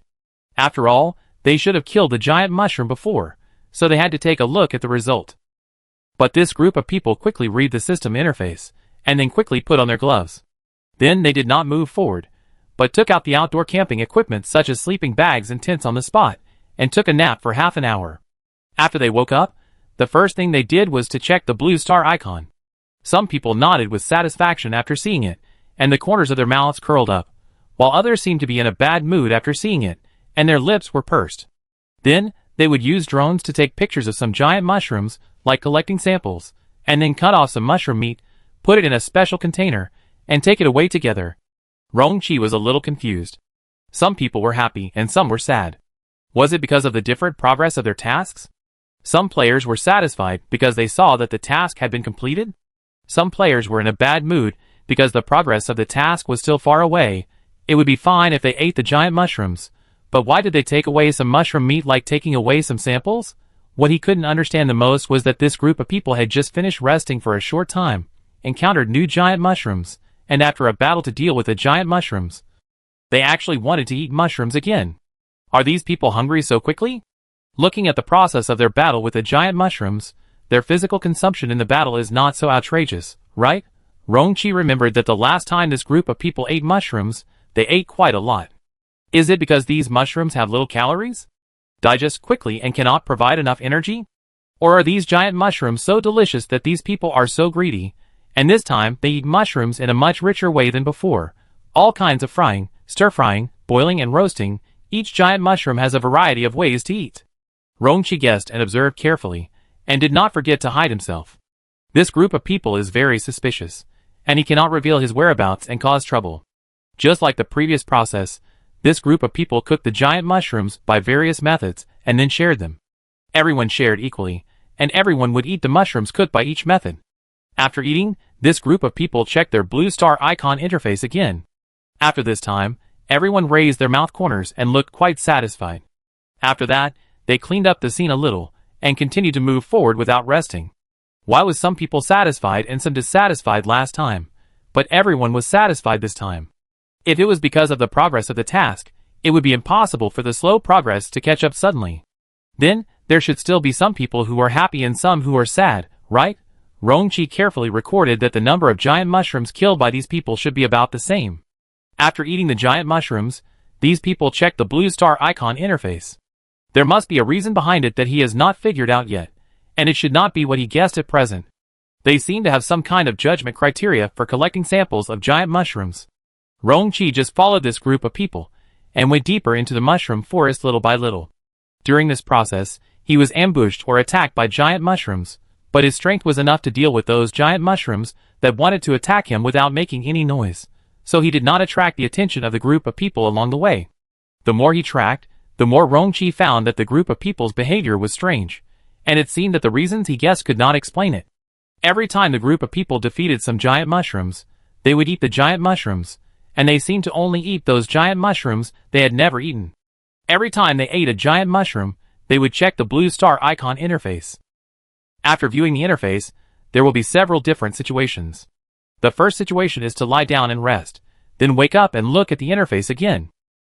After all, they should have killed the giant mushroom before, so they had to take a look at the result. But this group of people quickly read the system interface, and then quickly put on their gloves. Then they did not move forward, but took out the outdoor camping equipment such as sleeping bags and tents on the spot, and took a nap for half an hour. After they woke up, the first thing they did was to check the Blue Star icon. Some people nodded with satisfaction after seeing it, and the corners of their mouths curled up, while others seemed to be in a bad mood after seeing it, and their lips were pursed. Then, they would use drones to take pictures of some giant mushrooms, like collecting samples, and then cut off some mushroom meat, put it in a special container, and take it away together. Rong-chi was a little confused. Some people were happy and some were sad. Was it because of the different progress of their tasks? Some players were satisfied because they saw that the task had been completed. Some players were in a bad mood because the progress of the task was still far away. It would be fine if they ate the giant mushrooms, but why did they take away some mushroom meat like taking away some samples? What he couldn't understand the most was that this group of people had just finished resting for a short time, encountered new giant mushrooms, and after a battle to deal with the giant mushrooms, they actually wanted to eat mushrooms again. Are these people hungry so quickly? Looking at the process of their battle with the giant mushrooms, their physical consumption in the battle is not so outrageous, right? Rong-chi remembered that the last time this group of people ate mushrooms, they ate quite a lot. Is it because these mushrooms have little calories, digest quickly and cannot provide enough energy? Or are these giant mushrooms so delicious that these people are so greedy, and this time they eat mushrooms in a much richer way than before? All kinds of frying, stir-frying, boiling and roasting, each giant mushroom has a variety of ways to eat. Rong-chi guessed and observed carefully, and did not forget to hide himself. This group of people is very suspicious, and he cannot reveal his whereabouts and cause trouble. Just like the previous process, this group of people cooked the giant mushrooms by various methods and then shared them. Everyone shared equally, and everyone would eat the mushrooms cooked by each method. After eating, this group of people checked their blue star icon interface again. After this time, everyone raised their mouth corners and looked quite satisfied. After that, they cleaned up the scene a little and continued to move forward without resting. Why was some people satisfied and some dissatisfied last time, but everyone was satisfied this time? If it was because of the progress of the task, it would be impossible for the slow progress to catch up suddenly. Then, there should still be some people who are happy and some who are sad, right? Rongqi carefully recorded that the number of giant mushrooms killed by these people should be about the same. After eating the giant mushrooms, these people checked the blue star icon interface. There must be a reason behind it that he has not figured out yet, and it should not be what he guessed at present. They seem to have some kind of judgment criteria for collecting samples of giant mushrooms. Rongqi just followed this group of people, and went deeper into the mushroom forest little by little. During this process, he was ambushed or attacked by giant mushrooms, but his strength was enough to deal with those giant mushrooms that wanted to attack him without making any noise, so he did not attract the attention of the group of people along the way. The more he tracked, the more Rongqi found that the group of people's behavior was strange, and it seemed that the reasons he guessed could not explain it. Every time the group of people defeated some giant mushrooms, they would eat the giant mushrooms, and they seemed to only eat those giant mushrooms they had never eaten. Every time they ate a giant mushroom, they would check the blue star icon interface. After viewing the interface, there will be several different situations. The first situation is to lie down and rest, then wake up and look at the interface again.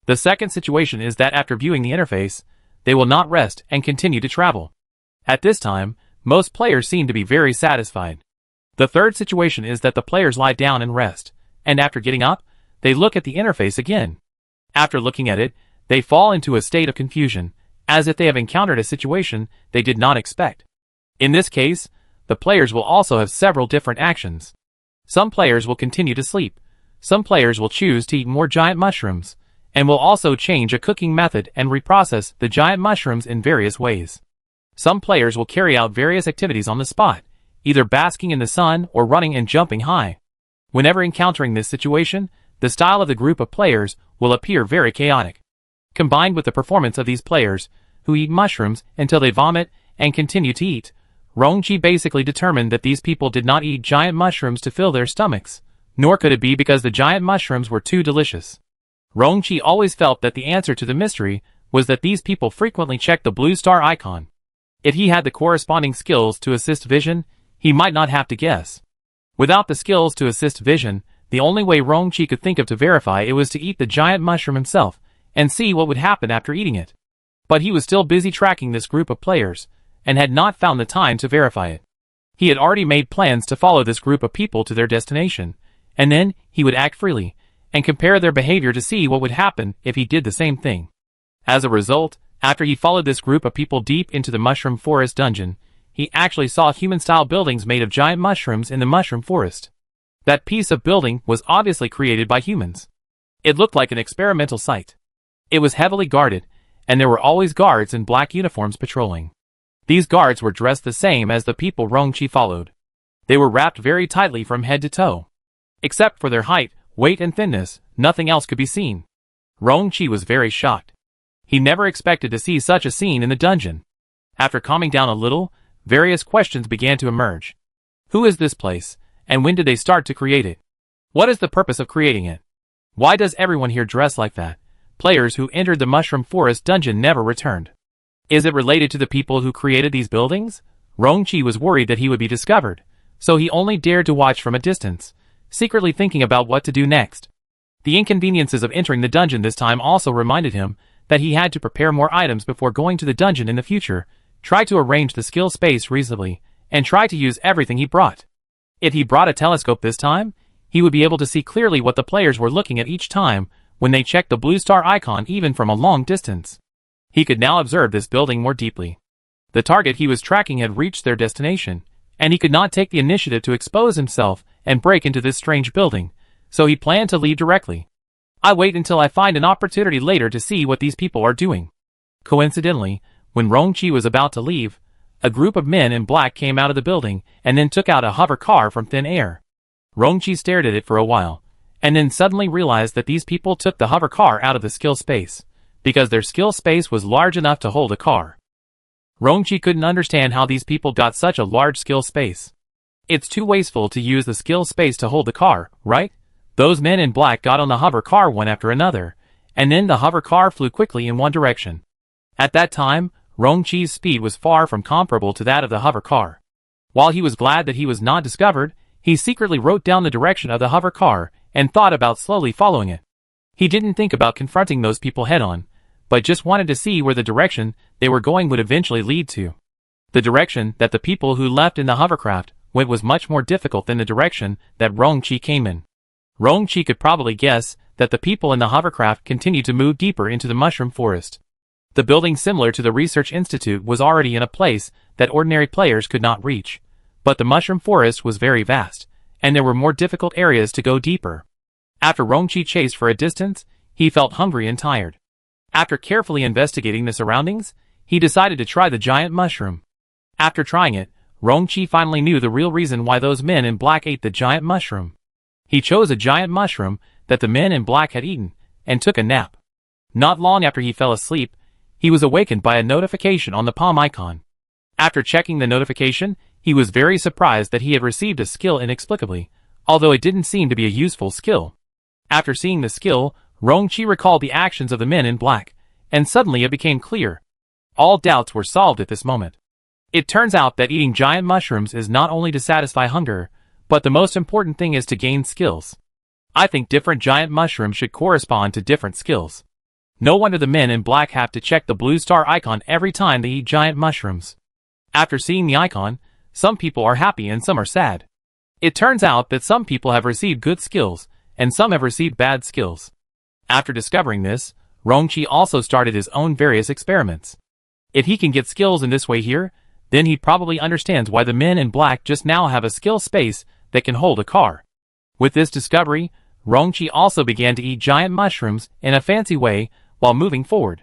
The second situation is that after viewing the interface, they will not rest and continue to travel. At this time, most players seem to be very satisfied. The third situation is that the players lie down and rest, and after getting up, they look at the interface again. After looking at it, they fall into a state of confusion, as if they have encountered a situation they did not expect. In this case, the players will also have several different actions. Some players will continue to sleep, some players will choose to eat more giant mushrooms, and will also change a cooking method and reprocess the giant mushrooms in various ways. Some players will carry out various activities on the spot, either basking in the sun or running and jumping high. Whenever encountering this situation, the style of the group of players will appear very chaotic. Combined with the performance of these players, who eat mushrooms until they vomit and continue to eat, Rongqi basically determined that these people did not eat giant mushrooms to fill their stomachs, nor could it be because the giant mushrooms were too delicious. Rongqi always felt that the answer to the mystery was that these people frequently checked the blue star icon. If he had the corresponding skills to assist vision, he might not have to guess. Without the skills to assist vision, the only way Rongqi could think of to verify it was to eat the giant mushroom himself, and see what would happen after eating it. But he was still busy tracking this group of players, and had not found the time to verify it. He had already made plans to follow this group of people to their destination, and then he would act freely, and compare their behavior to see what would happen if he did the same thing. As a result, after he followed this group of people deep into the mushroom forest dungeon, he actually saw human-style buildings made of giant mushrooms in the mushroom forest. That piece of building was obviously created by humans. It looked like an experimental site. It was heavily guarded, and there were always guards in black uniforms patrolling. These guards were dressed the same as the people Rongqi followed. They were wrapped very tightly from head to toe. Except for their height, weight and thinness, nothing else could be seen. Rongqi was very shocked. He never expected to see such a scene in the dungeon. After calming down a little, various questions began to emerge. Who is this place, and when did they start to create it? What is the purpose of creating it? Why does everyone here dress like that? Players who entered the mushroom forest dungeon never returned. Is it related to the people who created these buildings? Rongqi was worried that he would be discovered, so he only dared to watch from a distance, secretly thinking about what to do next. The inconveniences of entering the dungeon this time also reminded him that he had to prepare more items before going to the dungeon in the future, try to arrange the skill space reasonably, and try to use everything he brought. If he brought a telescope this time, he would be able to see clearly what the players were looking at each time when they checked the blue star icon even from a long distance. He could now observe this building more deeply. The target he was tracking had reached their destination, and he could not take the initiative to expose himself and break into this strange building, so he planned to leave directly. I wait until I find an opportunity later to see what these people are doing. Coincidentally, when Rongqi was about to leave, a group of men in black came out of the building and then took out a hover car from thin air. Rongqi stared at it for a while, and then suddenly realized that these people took the hover car out of the skill space, because their skill space was large enough to hold a car. Rongqi couldn't understand how these people got such a large skill space. It's too wasteful to use the skill space to hold the car, right? Those men in black got on the hover car one after another, and then the hover car flew quickly in one direction. At that time, Rongqi's speed was far from comparable to that of the hover car. While he was glad that he was not discovered, he secretly wrote down the direction of the hover car and thought about slowly following it. He didn't think about confronting those people head-on, but just wanted to see where the direction they were going would eventually lead to. The direction that the people who left in the hovercraft went was much more difficult than the direction that Rongqi came in. Rongqi could probably guess that the people in the hovercraft continued to move deeper into the mushroom forest. The building similar to the research institute was already in a place that ordinary players could not reach, but the mushroom forest was very vast, and there were more difficult areas to go deeper. After Rongqi chased for a distance, he felt hungry and tired. After carefully investigating the surroundings, he decided to try the giant mushroom. After trying it, Rongqi finally knew the real reason why those men in black ate the giant mushroom. He chose a giant mushroom that the men in black had eaten, and took a nap. Not long after he fell asleep, he was awakened by a notification on the palm icon. After checking the notification, he was very surprised that he had received a skill inexplicably, although it didn't seem to be a useful skill. After seeing the skill, Rongqi recalled the actions of the men in black, and suddenly it became clear. All doubts were solved at this moment. It turns out that eating giant mushrooms is not only to satisfy hunger, but the most important thing is to gain skills. I think different giant mushrooms should correspond to different skills. No wonder the men in black have to check the blue star icon every time they eat giant mushrooms. After seeing the icon, some people are happy and some are sad. It turns out that some people have received good skills, and some have received bad skills. After discovering this, Rongqi also started his own various experiments. If he can get skills in this way here, then he probably understands why the men in black just now have a skill space that can hold a car. With this discovery, Rongqi also began to eat giant mushrooms in a fancy way while moving forward.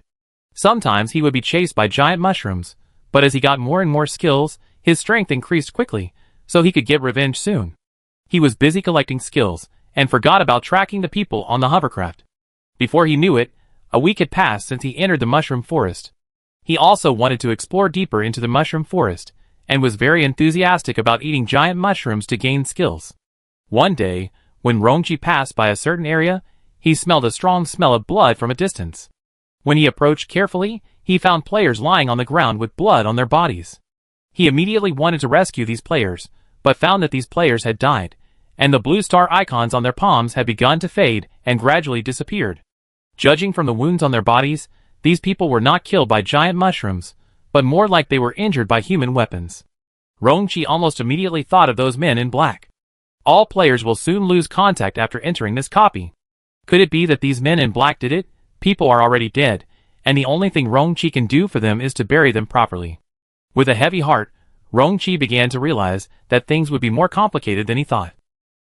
Sometimes he would be chased by giant mushrooms, but as he got more and more skills, his strength increased quickly, so he could get revenge soon. He was busy collecting skills, and forgot about tracking the people on the hovercraft. Before he knew it, a week had passed since he entered the mushroom forest. He also wanted to explore deeper into the mushroom forest, and was very enthusiastic about eating giant mushrooms to gain skills. One day, when Rongqi passed by a certain area, he smelled a strong smell of blood from a distance. When he approached carefully, he found players lying on the ground with blood on their bodies. He immediately wanted to rescue these players, but found that these players had died, and the blue star icons on their palms had begun to fade and gradually disappeared. Judging from the wounds on their bodies, these people were not killed by giant mushrooms, but more like they were injured by human weapons. Rongqi almost immediately thought of those men in black. All players will soon lose contact after entering this copy. Could it be that these men in black did it? People are already dead, and the only thing Rongqi can do for them is to bury them properly. With a heavy heart, Rongqi began to realize that things would be more complicated than he thought.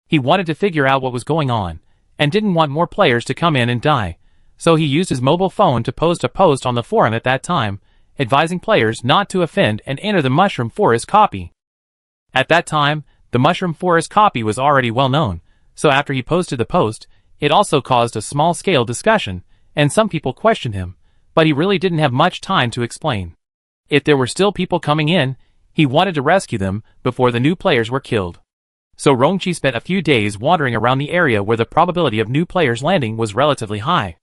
He wanted to figure out what was going on, and didn't want more players to come in and die, so he used his mobile phone to post a post on the forum at that time, advising players not to offend and enter the Mushroom Forest copy. At that time, the Mushroom Forest copy was already well known, so after he posted the post, it also caused a small-scale discussion, and some people questioned him, but he really didn't have much time to explain. If there were still people coming in, he wanted to rescue them before the new players were killed. So Rongqi spent a few days wandering around the area where the probability of new players landing was relatively high.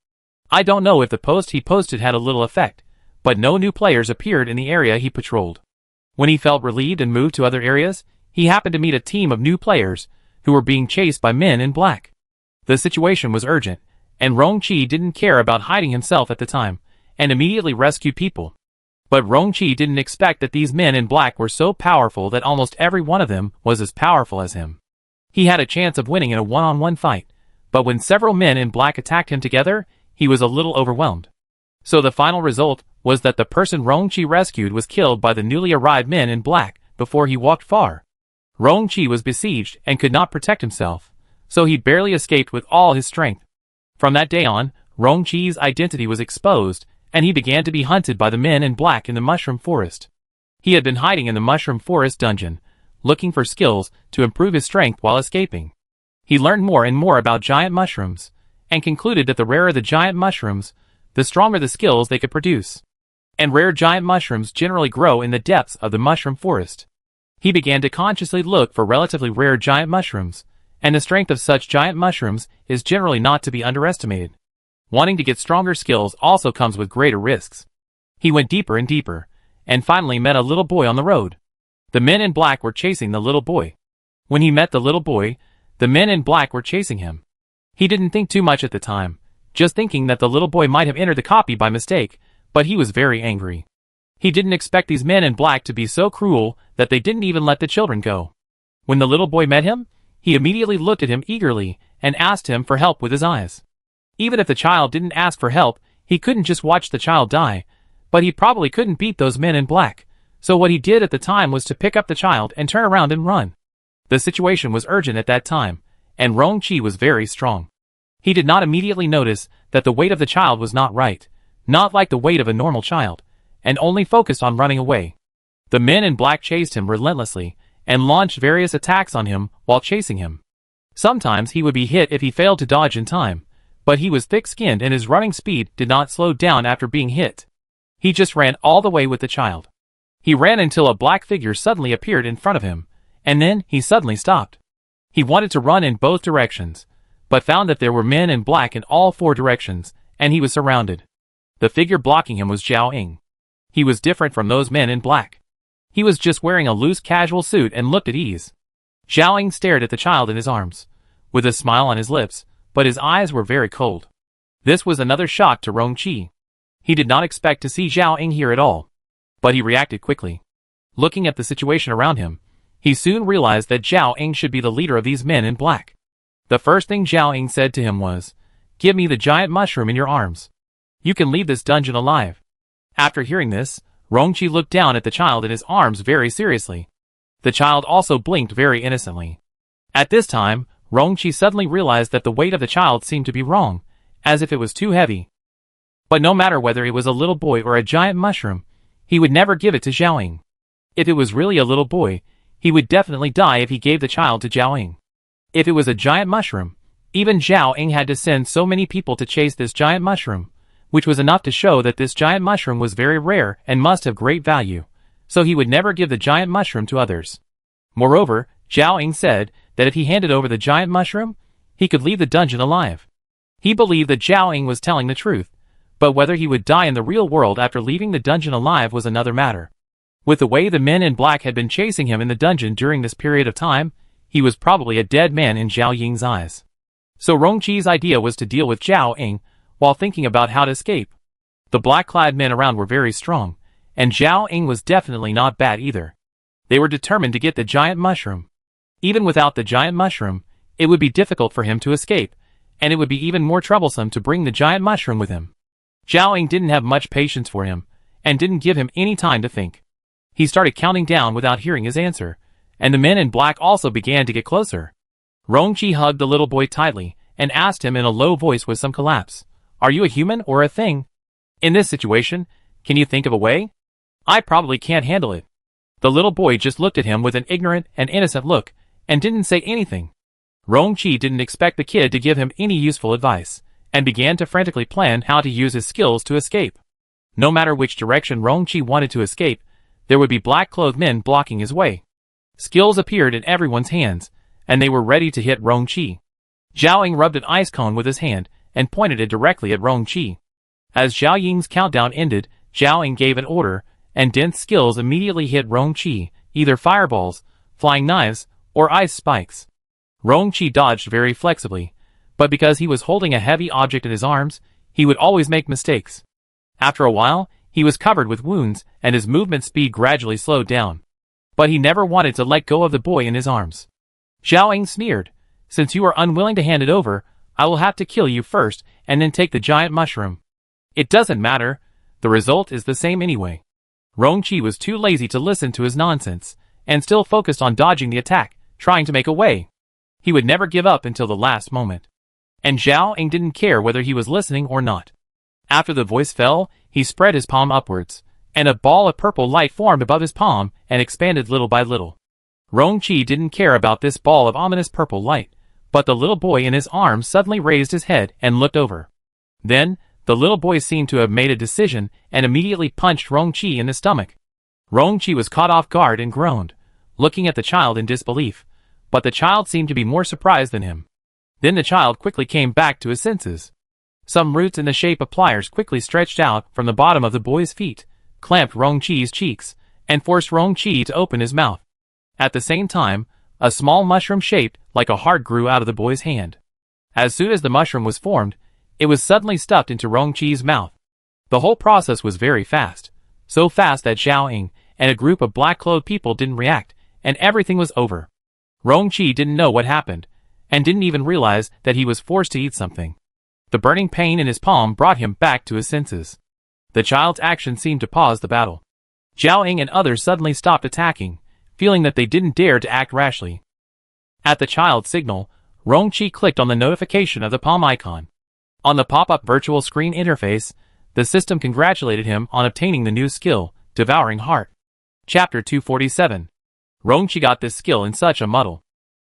I don't know if the post he posted had a little effect, but no new players appeared in the area he patrolled. When he felt relieved and moved to other areas, he happened to meet a team of new players who were being chased by men in black. The situation was urgent, and Rongqi didn't care about hiding himself at the time, and immediately rescued people. But Rongqi didn't expect that these men in black were so powerful that almost every one of them was as powerful as him. He had a chance of winning in a one-on-one fight, but when several men in black attacked him together, he was a little overwhelmed. So the final result was that the person Rongqi rescued was killed by the newly arrived men in black before he walked far. Rongqi was besieged and could not protect himself, so he barely escaped with all his strength. From that day on, Rongqi's identity was exposed, and he began to be hunted by the men in black in the Mushroom Forest. He had been hiding in the Mushroom Forest dungeon, looking for skills to improve his strength while escaping. He learned more and more about giant mushrooms, and concluded that the rarer the giant mushrooms, the stronger the skills they could produce. And rare giant mushrooms generally grow in the depths of the mushroom forest. He began to consciously look for relatively rare giant mushrooms, and the strength of such giant mushrooms is generally not to be underestimated. Wanting to get stronger skills also comes with greater risks. He went deeper and deeper, and finally met a little boy on the road. The men in black were chasing the little boy. When he met the little boy, the men in black were chasing him. He didn't think too much at the time, just thinking that the little boy might have entered the copy by mistake, but he was very angry. He didn't expect these men in black to be so cruel that they didn't even let the children go. When the little boy met him, he immediately looked at him eagerly and asked him for help with his eyes. Even if the child didn't ask for help, he couldn't just watch the child die, but he probably couldn't beat those men in black, so what he did at the time was to pick up the child and turn around and run. The situation was urgent at that time, and Rong Chi was very strong. He did not immediately notice that the weight of the child was not right, not like the weight of a normal child, and only focused on running away. The men in black chased him relentlessly, and launched various attacks on him while chasing him. Sometimes he would be hit if he failed to dodge in time, but he was thick-skinned and his running speed did not slow down after being hit. He just ran all the way with the child. He ran until a black figure suddenly appeared in front of him, and then he suddenly stopped. He wanted to run in both directions, but found that there were men in black in all four directions, and he was surrounded. The figure blocking him was Zhao Ying. He was different from those men in black. He was just wearing a loose casual suit and looked at ease. Zhao Ying stared at the child in his arms, with a smile on his lips, but his eyes were very cold. This was another shock to Rong Chi. He did not expect to see Zhao Ying here at all, but he reacted quickly. Looking at the situation around him, he soon realized that Zhao Ying should be the leader of these men in black. The first thing Zhao Ying said to him was, "Give me the giant mushroom in your arms. You can leave this dungeon alive." After hearing this, Rong Chi looked down at the child in his arms very seriously. The child also blinked very innocently. At this time, Rong Chi suddenly realized that the weight of the child seemed to be wrong, as if it was too heavy. But no matter whether it was a little boy or a giant mushroom, he would never give it to Zhao Ying. If it was really a little boy, he would definitely die if he gave the child to Zhao Ying. If it was a giant mushroom, even Zhao Ying had to send so many people to chase this giant mushroom, which was enough to show that this giant mushroom was very rare and must have great value, so he would never give the giant mushroom to others. Moreover, Zhao Ying said that if he handed over the giant mushroom, he could leave the dungeon alive. He believed that Zhao Ying was telling the truth, but whether he would die in the real world after leaving the dungeon alive was another matter. With the way the men in black had been chasing him in the dungeon during this period of time, he was probably a dead man in Zhao Ying's eyes. So Rong Chi's idea was to deal with Zhao Ying while thinking about how to escape. The black-clad men around were very strong, and Zhao Ying was definitely not bad either. They were determined to get the giant mushroom. Even without the giant mushroom, it would be difficult for him to escape, and it would be even more troublesome to bring the giant mushroom with him. Zhao Ying didn't have much patience for him, and didn't give him any time to think. He started counting down without hearing his answer, and the men in black also began to get closer. Rong Chi hugged the little boy tightly, and asked him in a low voice with some collapse, "Are you a human or a thing? In this situation, can you think of a way? I probably can't handle it." The little boy just looked at him with an ignorant and innocent look, and didn't say anything. Rong Chi didn't expect the kid to give him any useful advice, and began to frantically plan how to use his skills to escape. No matter which direction Rong Chi wanted to escape, there would be black-clothed men blocking his way. Skills appeared in everyone's hands, and they were ready to hit Rong Chi. Zhao Ying rubbed an ice cone with his hand, and pointed it directly at Rong Chi. As Zhao Ying's countdown ended, Zhao Ying gave an order, and dense skills immediately hit Rong Chi, either fireballs, flying knives, or ice spikes. Rong Chi dodged very flexibly, but because he was holding a heavy object in his arms, he would always make mistakes. After a while, he was covered with wounds, and his movement speed gradually slowed down. But he never wanted to let go of the boy in his arms. Zhao Ying sneered, "Since you are unwilling to hand it over, I will have to kill you first, and then take the giant mushroom. It doesn't matter, the result is the same anyway." Rong Chi was too lazy to listen to his nonsense, and still focused on dodging the attack, trying to make a way. He would never give up until the last moment. And Zhao Ying didn't care whether he was listening or not. After the voice fell, he spread his palm upwards, and a ball of purple light formed above his palm and expanded little by little. Rong Chi didn't care about this ball of ominous purple light, But the little boy in his arms suddenly raised his head and looked over. Then, the little boy seemed to have made a decision and immediately punched Rongqi in the stomach. Rongqi was caught off guard and groaned, looking at the child in disbelief, but the child seemed to be more surprised than him. Then the child quickly came back to his senses. Some roots in the shape of pliers quickly stretched out from the bottom of the boy's feet, clamped Rongqi's cheeks, and forced Rongqi to open his mouth. At the same time, a small mushroom shaped like a heart grew out of the boy's hand. As soon as the mushroom was formed, it was suddenly stuffed into Rongqi's mouth. The whole process was very fast, so fast that Zhao Ying and a group of black-clothed people didn't react, and everything was over. Rongqi didn't know what happened, and didn't even realize that he was forced to eat something. The burning pain in his palm brought him back to his senses. The child's action seemed to pause the battle. Zhao Ying and others suddenly stopped attacking, feeling that they didn't dare to act rashly. At the child's signal, Rongqi clicked on the notification of the palm icon. On the pop-up virtual screen interface, the system congratulated him on obtaining the new skill, Devouring Heart. Chapter 247. Rongqi got this skill in such a muddle.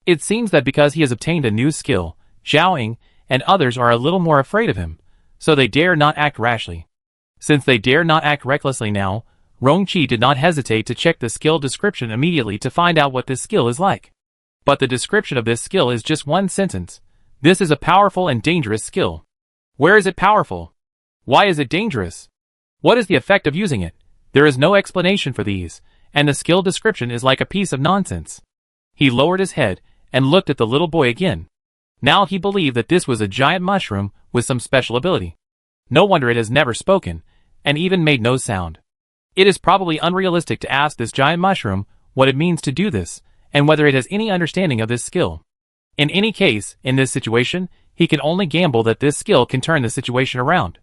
It seems that because he has obtained a new skill, Zhao Ying and others are a little more afraid of him, so they dare not act rashly. Since they dare not act recklessly now, Rongqi did not hesitate to check the skill description immediately to find out what this skill is like. But the description of this skill is just one sentence. This is a powerful and dangerous skill. Where is it powerful? Why is it dangerous? What is the effect of using it? There is no explanation for these, and the skill description is like a piece of nonsense. He lowered his head and looked at the little boy again. Now he believed that this was a giant mushroom with some special ability. No wonder it has never spoken, and even made no sound. It is probably unrealistic to ask this giant mushroom what it means to do this, and whether it has any understanding of this skill. In any case, in this situation, he can only gamble that this skill can turn the situation around.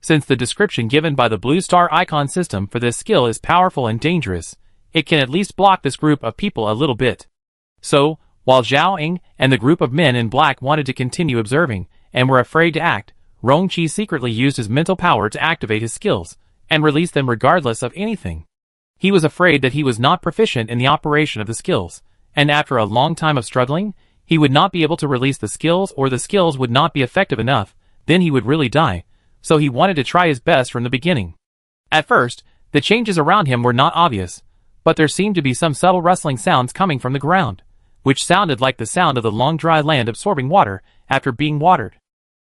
Since the description given by the blue star icon system for this skill is powerful and dangerous, it can at least block this group of people a little bit. So, while Zhao Ying and the group of men in black wanted to continue observing, and were afraid to act, Rongqi secretly used his mental power to activate his skills, and release them regardless of anything. He was afraid that he was not proficient in the operation of the skills, and after a long time of struggling, he would not be able to release the skills or the skills would not be effective enough, then he would really die, so he wanted to try his best from the beginning. At first, the changes around him were not obvious, but there seemed to be some subtle rustling sounds coming from the ground, which sounded like the sound of the long dry land absorbing water after being watered.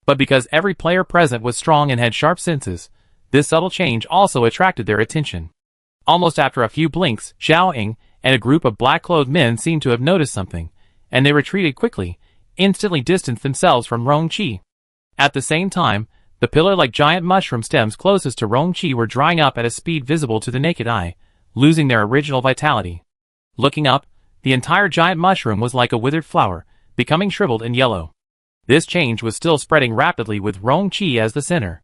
But because every player present was strong and had sharp senses, this subtle change also attracted their attention. Almost after a few blinks, Zhao Ying and a group of black-clothed men seemed to have noticed something, and they retreated quickly, instantly distanced themselves from Rongqi. At the same time, the pillar-like giant mushroom stems closest to Rongqi were drying up at a speed visible to the naked eye, losing their original vitality. Looking up, the entire giant mushroom was like a withered flower, becoming shriveled and yellow. This change was still spreading rapidly with Rongqi as the center.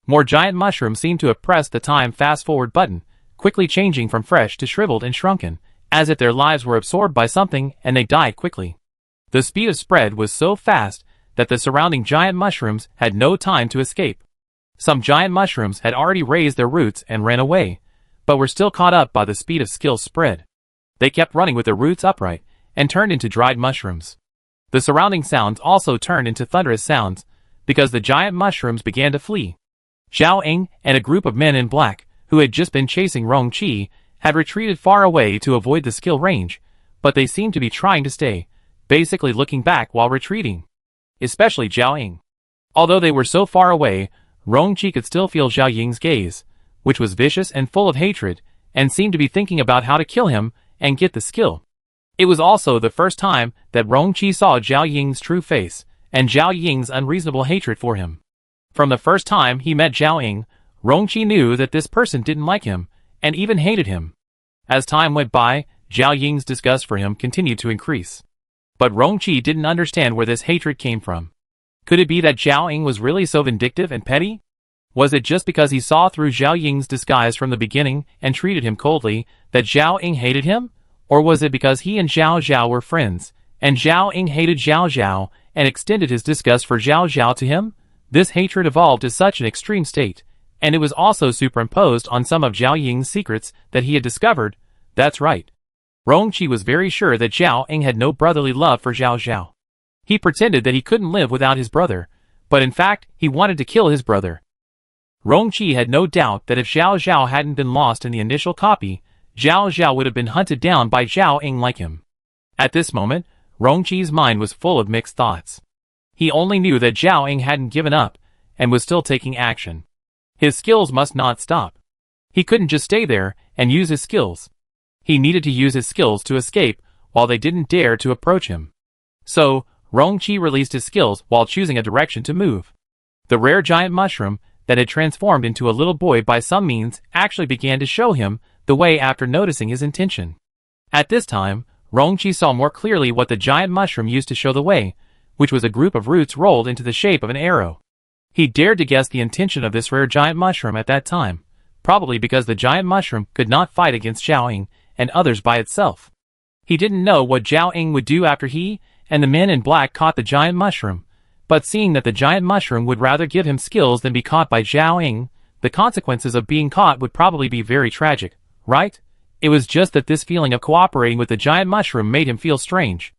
More giant mushrooms seemed to have pressed the time fast-forward button, quickly changing from fresh to shriveled and shrunken, as if their lives were absorbed by something and they died quickly. The speed of spread was so fast that the surrounding giant mushrooms had no time to escape. Some giant mushrooms had already raised their roots and ran away, but were still caught up by the speed of skill spread. They kept running with their roots upright and turned into dried mushrooms. The surrounding sounds also turned into thunderous sounds because the giant mushrooms began to flee. Zhao Ying and a group of men in black, who had just been chasing Rongqi, had retreated far away to avoid the skill range, but they seemed to be trying to stay, basically looking back while retreating. Especially Zhao Ying. Although they were so far away, Rongqi could still feel Zhao Ying's gaze, which was vicious and full of hatred, and seemed to be thinking about how to kill him and get the skill. It was also the first time that Rongqi saw Zhao Ying's true face, and Zhao Ying's unreasonable hatred for him. From the first time he met Zhao Ying, Rongqi knew that this person didn't like him, and even hated him. As time went by, Zhao Ying's disgust for him continued to increase. But Rongqi didn't understand where this hatred came from. Could it be that Zhao Ying was really so vindictive and petty? Was it just because he saw through Zhao Ying's disguise from the beginning and treated him coldly that Zhao Ying hated him? Or was it because he and Zhao Zhao were friends, and Zhao Ying hated Zhao Zhao and extended his disgust for Zhao Zhao to him? This hatred evolved to such an extreme state, and it was also superimposed on some of Zhao Ying's secrets that he had discovered. That's right. Rongqi was very sure that Zhao Ying had no brotherly love for Zhao Zhao. He pretended that he couldn't live without his brother, but in fact, he wanted to kill his brother. Rongqi had no doubt that if Zhao Zhao hadn't been lost in the initial copy, Zhao Zhao would have been hunted down by Zhao Ying like him. At this moment, Rongqi's mind was full of mixed thoughts. He only knew that Zhao Ying hadn't given up, and was still taking action. His skills must not stop. He couldn't just stay there and use his skills. He needed to use his skills to escape while they didn't dare to approach him. So, Rongqi released his skills while choosing a direction to move. The rare giant mushroom that had transformed into a little boy by some means actually began to show him the way after noticing his intention. At this time, Rongqi saw more clearly what the giant mushroom used to show the way, which was a group of roots rolled into the shape of an arrow. He dared to guess the intention of this rare giant mushroom at that time, probably because the giant mushroom could not fight against Zhao Ying and others by itself. He didn't know what Zhao Ying would do after he and the men in black caught the giant mushroom, but seeing that the giant mushroom would rather give him skills than be caught by Zhao Ying, the consequences of being caught would probably be very tragic, right? It was just that this feeling of cooperating with the giant mushroom made him feel strange.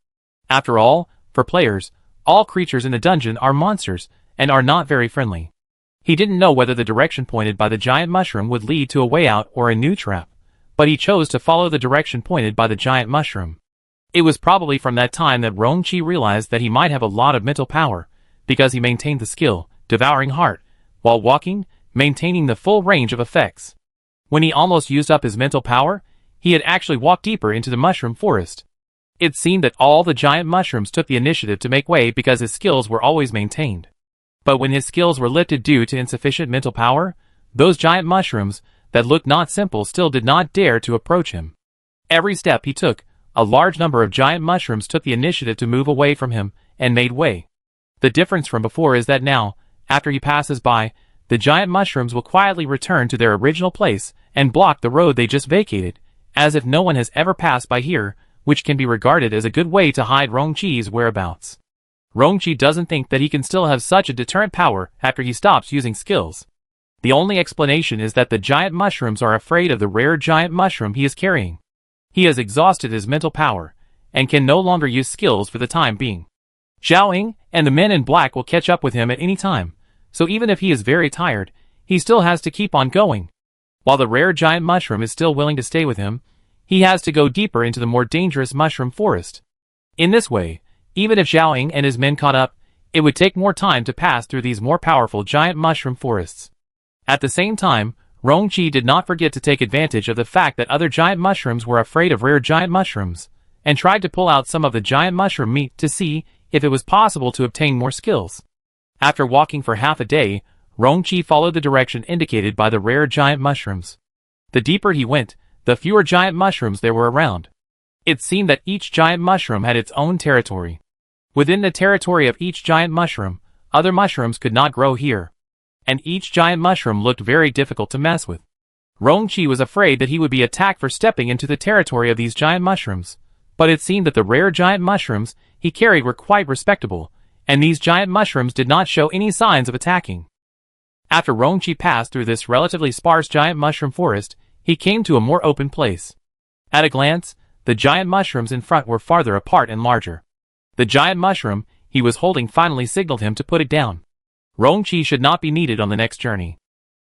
After all, for players, all creatures in the dungeon are monsters and are not very friendly. He didn't know whether the direction pointed by the giant mushroom would lead to a way out or a new trap, but he chose to follow the direction pointed by the giant mushroom. It was probably from that time that Rongqi realized that he might have a lot of mental power, because he maintained the skill, Devouring Heart, while walking, maintaining the full range of effects. When he almost used up his mental power, he had actually walked deeper into the mushroom forest. It seemed that all the giant mushrooms took the initiative to make way because his skills were always maintained. But when his skills were lifted due to insufficient mental power, those giant mushrooms, that looked not simple, still did not dare to approach him. Every step he took, a large number of giant mushrooms took the initiative to move away from him and made way. The difference from before is that now, after he passes by, the giant mushrooms will quietly return to their original place and block the road they just vacated, as if no one has ever passed by here, which can be regarded as a good way to hide Rongqi's whereabouts. Rongqi doesn't think that he can still have such a deterrent power after he stops using skills. The only explanation is that the giant mushrooms are afraid of the rare giant mushroom he is carrying. He has exhausted his mental power, and can no longer use skills for the time being. Zhao Ying and the men in black will catch up with him at any time, so even if he is very tired, he still has to keep on going. While the rare giant mushroom is still willing to stay with him, he has to go deeper into the more dangerous mushroom forest. In this way, even if Zhao Ying and his men caught up, it would take more time to pass through these more powerful giant mushroom forests. At the same time, Rongqi did not forget to take advantage of the fact that other giant mushrooms were afraid of rare giant mushrooms, and tried to pull out some of the giant mushroom meat to see if it was possible to obtain more skills. After walking for half a day, Rongqi followed the direction indicated by the rare giant mushrooms. The deeper he went, the fewer giant mushrooms there were around. It seemed that each giant mushroom had its own territory. Within the territory of each giant mushroom, other mushrooms could not grow here. And each giant mushroom looked very difficult to mess with. Rongqi was afraid that he would be attacked for stepping into the territory of these giant mushrooms, but it seemed that the rare giant mushrooms he carried were quite respectable, and these giant mushrooms did not show any signs of attacking. After Rongqi passed through this relatively sparse giant mushroom forest, he came to a more open place. At a glance, the giant mushrooms in front were farther apart and larger. The giant mushroom he was holding finally signaled him to put it down. Rongqi should not be needed on the next journey.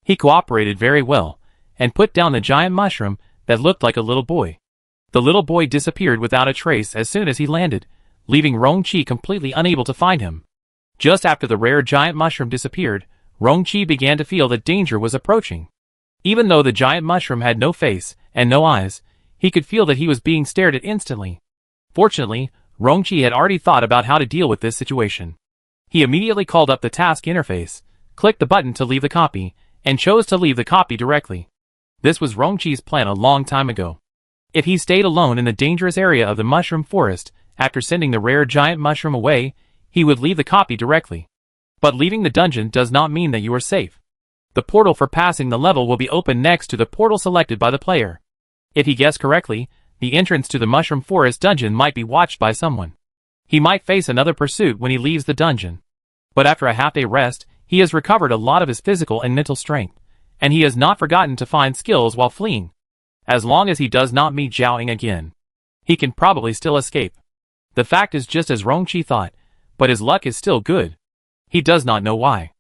He cooperated very well, and put down the giant mushroom that looked like a little boy. The little boy disappeared without a trace as soon as he landed, leaving Rongqi completely unable to find him. Just after the rare giant mushroom disappeared, Rongqi began to feel that danger was approaching. Even though the giant mushroom had no face and no eyes, he could feel that he was being stared at instantly. Fortunately, Rongqi had already thought about how to deal with this situation. He immediately called up the task interface, clicked the button to leave the copy, and chose to leave the copy directly. This was Rongqi's plan a long time ago. If he stayed alone in the dangerous area of the mushroom forest, after sending the rare giant mushroom away, he would leave the copy directly. But leaving the dungeon does not mean that you are safe. The portal for passing the level will be open next to the portal selected by the player. If he guessed correctly, the entrance to the mushroom forest dungeon might be watched by someone. He might face another pursuit when he leaves the dungeon. But after a half-day rest, he has recovered a lot of his physical and mental strength, and he has not forgotten to find skills while fleeing. As long as he does not meet Zhao Ying again, he can probably still escape. The fact is just as Rongqi thought, but his luck is still good. He does not know why.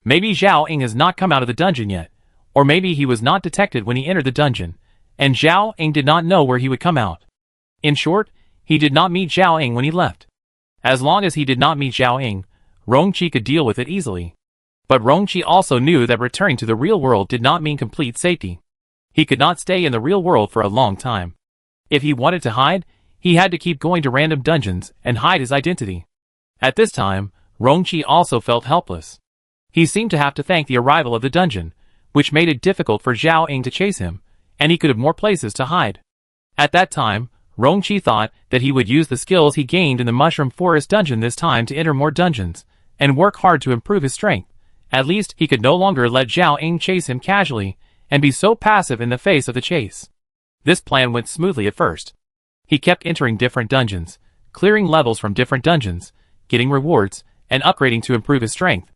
Maybe Zhao Ying has not come out of the dungeon yet, or maybe he was not detected when he entered the dungeon, and Zhao Ying did not know where he would come out. In short, he did not meet Zhao Ying when he left. As long as he did not meet Zhao Ying, Rongqi could deal with it easily. But Rongqi also knew that returning to the real world did not mean complete safety. He could not stay in the real world for a long time. If he wanted to hide, he had to keep going to random dungeons and hide his identity. At this time, Rongqi also felt helpless. He seemed to have to thank the arrival of the dungeon, which made it difficult for Zhao Ying to chase him, and he could have more places to hide. At that time, Rongqi thought that he would use the skills he gained in the Mushroom Forest dungeon this time to enter more dungeons, and work hard to improve his strength. At least he could no longer let Zhao Ying chase him casually, and be so passive in the face of the chase. This plan went smoothly at first. He kept entering different dungeons, clearing levels from different dungeons, getting rewards, and upgrading to improve his strength.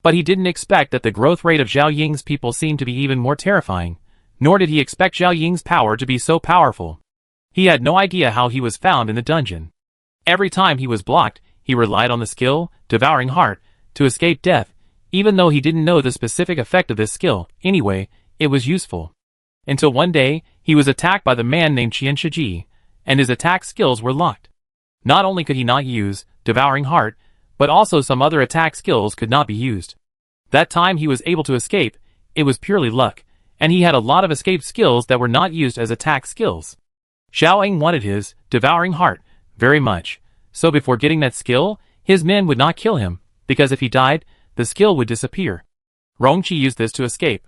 But he didn't expect that the growth rate of Zhao Ying's people seemed to be even more terrifying, nor did he expect Zhao Ying's power to be so powerful. He had no idea how he was found in the dungeon. Every time he was blocked, he relied on the skill, Devouring Heart, to escape death, even though he didn't know the specific effect of this skill. Anyway, it was useful. Until one day, he was attacked by the man named Qian Shiji, and his attack skills were locked. Not only could he not use Devouring Heart, but also some other attack skills could not be used. That time he was able to escape, it was purely luck, and he had a lot of escape skills that were not used as attack skills. Zhao Ying wanted his Devouring Heart very much, so before getting that skill, his men would not kill him, because if he died, the skill would disappear. Rongqi used this to escape.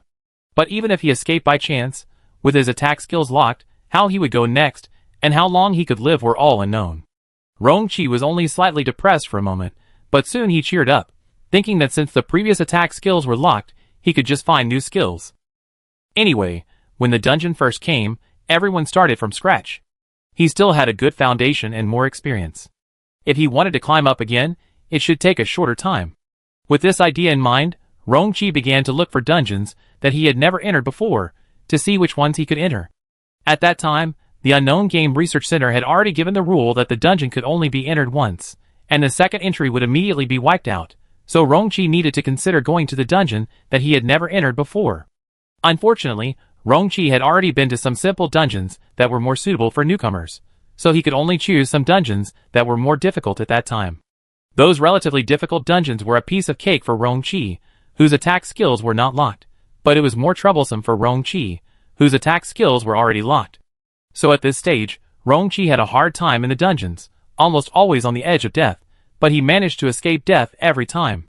But even if he escaped by chance, with his attack skills locked, how he would go next, and how long he could live were all unknown. Rongqi was only slightly depressed for a moment, but soon he cheered up, thinking that since the previous attack skills were locked, he could just find new skills. Anyway, when the dungeon first came, everyone started from scratch. He still had a good foundation and more experience. If he wanted to climb up again, it should take a shorter time. With this idea in mind, Rongqi began to look for dungeons that he had never entered before, to see which ones he could enter. At that time, the Unknown Game Research Center had already given the rule that the dungeon could only be entered once, and the second entry would immediately be wiped out, so Rongqi needed to consider going to the dungeon that he had never entered before. Unfortunately, Rongqi had already been to some simple dungeons that were more suitable for newcomers, so he could only choose some dungeons that were more difficult at that time. Those relatively difficult dungeons were a piece of cake for Rongqi, whose attack skills were not locked, but it was more troublesome for Rongqi, whose attack skills were already locked. So at this stage, Rongqi had a hard time in the dungeons, almost always on the edge of death, but he managed to escape death every time.